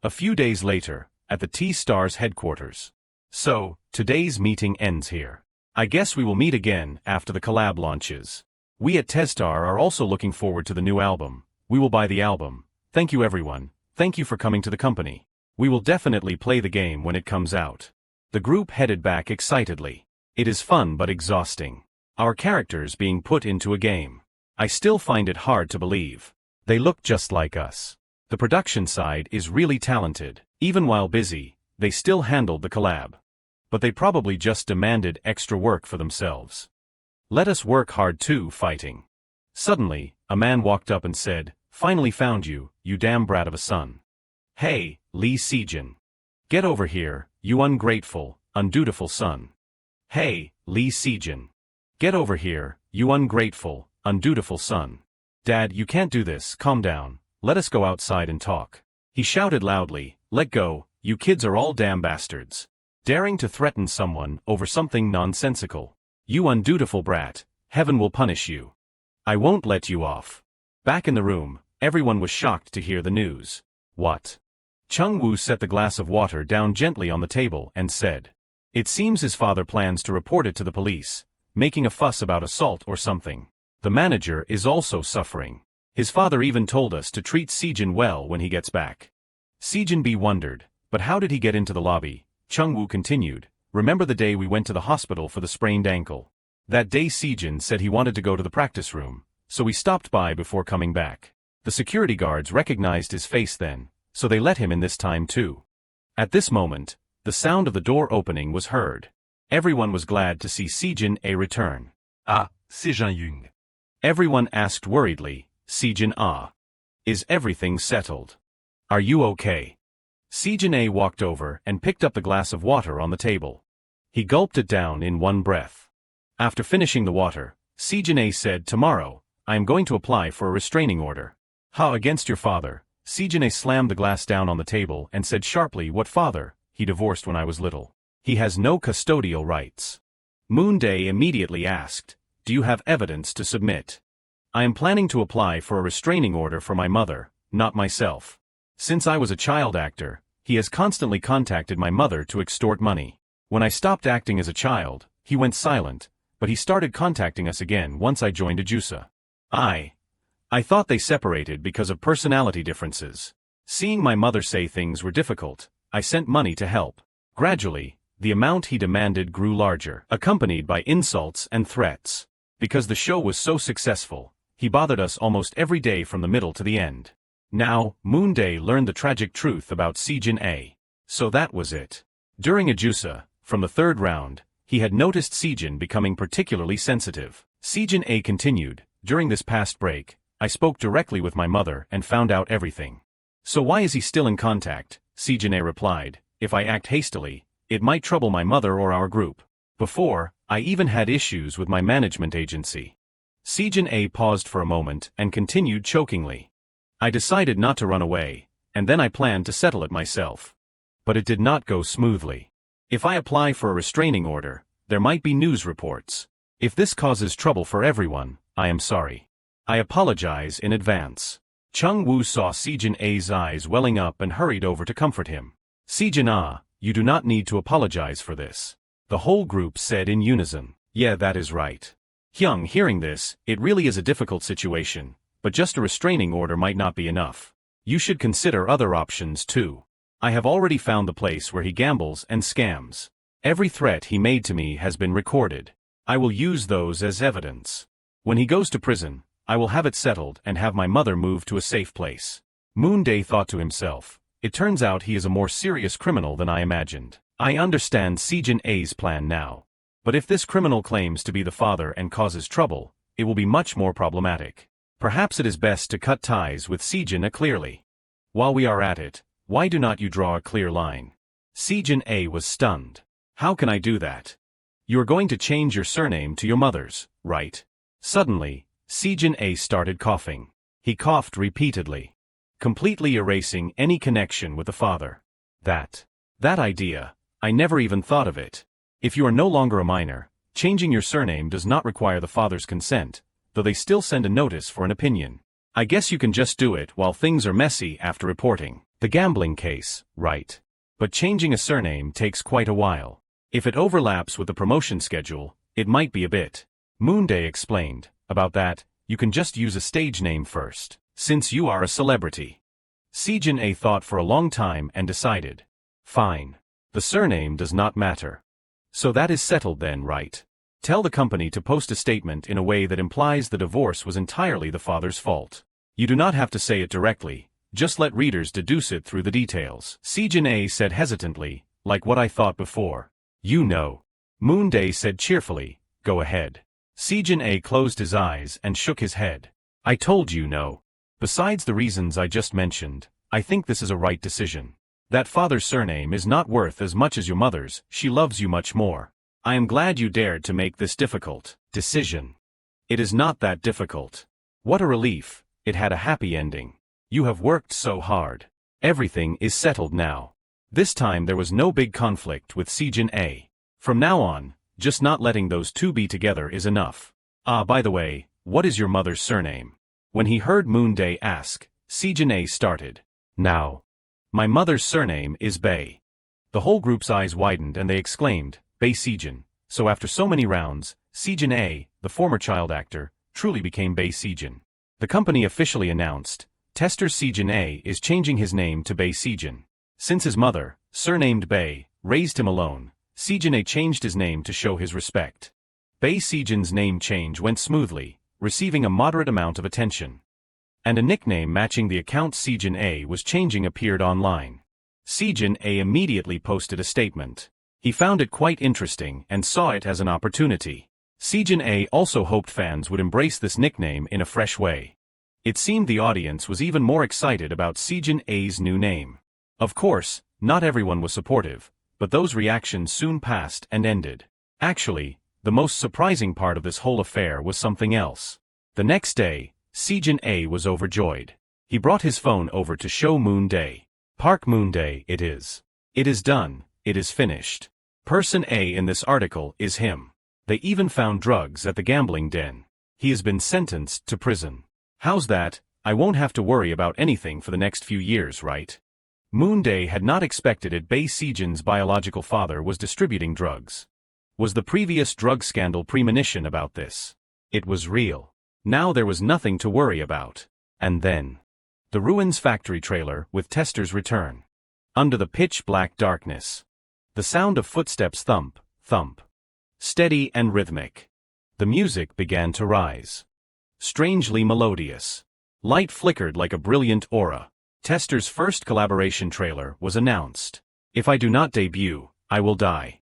A few days later, at the T-Stars headquarters. So, today's meeting ends here. I guess we will meet again after the collab launches. We at T-Star are also looking forward to the new album. We will buy the album. Thank you everyone. Thank you for coming to the company. We will definitely play the game when it comes out. The group headed back excitedly. It is fun but exhausting. Our characters being put into a game. I still find it hard to believe. They look just like us. The production side is really talented. Even while busy, they still handled the collab. But they probably just demanded extra work for themselves. Let us work hard too, fighting. Suddenly, a man walked up and said, finally found you, you damn brat of a son. Hey, Lee Sejin. Get over here, you ungrateful, undutiful son. Hey, Lee Sejin. Get over here, you ungrateful, undutiful son. Dad, you can't do this, calm down, let us go outside and talk. He shouted loudly, let go, you kids are all damn bastards. Daring to threaten someone over something nonsensical. You undutiful brat, heaven will punish you. I won't let you off. Back in the room, everyone was shocked to hear the news. What? Chung Woo set the glass of water down gently on the table and said. It seems his father plans to report it to the police, making a fuss about assault or something. The manager is also suffering. His father even told us to treat Sejin well when he gets back. Sejin B wondered, but how did he get into the lobby? Chung Woo continued, remember the day we went to the hospital for the sprained ankle? That day Sejin said he wanted to go to the practice room, so we stopped by before coming back. The security guards recognized his face then, so they let him in this time too. At this moment, the sound of the door opening was heard. Everyone was glad to see Sejin A return. Ah, Sejin Young. Everyone asked worriedly, Sejin A. Is everything settled? Are you okay? Sejin A walked over and picked up the glass of water on the table. He gulped it down in one breath. After finishing the water, Sejin A said, tomorrow, I am going to apply for a restraining order. Ha, against your father. Sejin A slammed the glass down on the table and said sharply, what father? He divorced when I was little. He has no custodial rights. Moonday immediately asked, do you have evidence to submit? I am planning to apply for a restraining order for my mother, not myself. Since I was a child actor, he has constantly contacted my mother to extort money. When I stopped acting as a child, he went silent, but he started contacting us again once I joined Ajusa. I thought they separated because of personality differences. Seeing my mother say things were difficult, I sent money to help. Gradually, the amount he demanded grew larger, accompanied by insults and threats. Because the show was so successful, he bothered us almost every day from the middle to the end. Now, Moonday learned the tragic truth about Sejin A. So that was it. During Ajusa, from the third round, he had noticed Sejin becoming particularly sensitive. Sejin A continued, during this past break, I spoke directly with my mother and found out everything. So why is he still in contact? Sejin A replied, if I act hastily, it might trouble my mother or our group. Before, I even had issues with my management agency. Sejin A paused for a moment and continued chokingly. I decided not to run away, and then I planned to settle it myself. But it did not go smoothly. If I apply for a restraining order, there might be news reports. If this causes trouble for everyone, I am sorry. I apologize in advance. Chung-woo saw Sejin-a's eyes welling up and hurried over to comfort him. Sejin-ah, you do not need to apologize for this. The whole group said in unison. Yeah, that is right. Hyung, hearing this, it really is a difficult situation, but just a restraining order might not be enough. You should consider other options too. I have already found the place where he gambles and scams. Every threat he made to me has been recorded. I will use those as evidence. When he goes to prison, I will have it settled and have my mother moved to a safe place. Moonday thought to himself, it turns out he is a more serious criminal than I imagined. I understand Sejin-a's plan now. But if this criminal claims to be the father and causes trouble, it will be much more problematic. Perhaps it is best to cut ties with Sejin-a clearly. While we are at it, why do not you draw a clear line? Sejin-a was stunned. How can I do that? You are going to change your surname to your mother's, right? Suddenly, Sejin-a started coughing. He coughed repeatedly, completely erasing any connection with the father. That idea, I never even thought of it. If you are no longer a minor, changing your surname does not require the father's consent, though they still send a notice for an opinion. I guess you can just do it while things are messy after reporting. The gambling case, right? But changing a surname takes quite a while. If it overlaps with the promotion schedule, it might be a bit. Moonday explained. About that, you can just use a stage name first, since you are a celebrity. Sejin-a thought for a long time and decided. Fine. The surname does not matter. So that is settled then, right? Tell the company to post a statement in a way that implies the divorce was entirely the father's fault. You do not have to say it directly, just let readers deduce it through the details. Sejin-a said hesitantly, like what I thought before. You know. Moonday said cheerfully, go ahead. Sejin-a closed his eyes and shook his head. I told you no. Besides the reasons I just mentioned, I think this is a right decision. That father's surname is not worth as much as your mother's, she loves you much more. I am glad you dared to make this difficult decision. It is not that difficult. What a relief, it had a happy ending. You have worked so hard. Everything is settled now. This time there was no big conflict with Sejin-a. From now on, just not letting those two be together is enough. Ah, by the way, what is your mother's surname? When he heard Moonday ask, Sejin-a started. Now. My mother's surname is Bae. The whole group's eyes widened and they exclaimed, Bae Sejin. So after so many rounds, Sejin-a, the former child actor, truly became Bae Sejin. The company officially announced, Tester Sejin-a is changing his name to Bae Sejin. Since his mother, surnamed Bae, raised him alone, Sejin-a changed his name to show his respect. Bae Sejin's name change went smoothly, receiving a moderate amount of attention. And a nickname matching the account Sejin-a was changing appeared online. Sejin-a immediately posted a statement. He found it quite interesting and saw it as an opportunity. Sejin-a also hoped fans would embrace this nickname in a fresh way. It seemed the audience was even more excited about Sejin-a's new name. Of course, not everyone was supportive, but those reactions soon passed and ended. Actually, the most surprising part of this whole affair was something else. The next day, Sejin-a was overjoyed. He brought his phone over to show Moonday. Park Moonday, it is. It is done, it is finished. Person A in this article is him. They even found drugs at the gambling den. He has been sentenced to prison. How's that? I won't have to worry about anything for the next few years, right? Moonday had not expected it. Bae Sejin's biological father was distributing drugs. Was the previous drug scandal premonition about this? It was real. Now there was nothing to worry about. And then. The Ruins Factory trailer with Tester's return. Under the pitch-black darkness. The sound of footsteps thump, thump. Steady and rhythmic. The music began to rise. Strangely melodious. Light flickered like a brilliant aura. Tester's first collaboration trailer was announced. If I do not debut, I will die.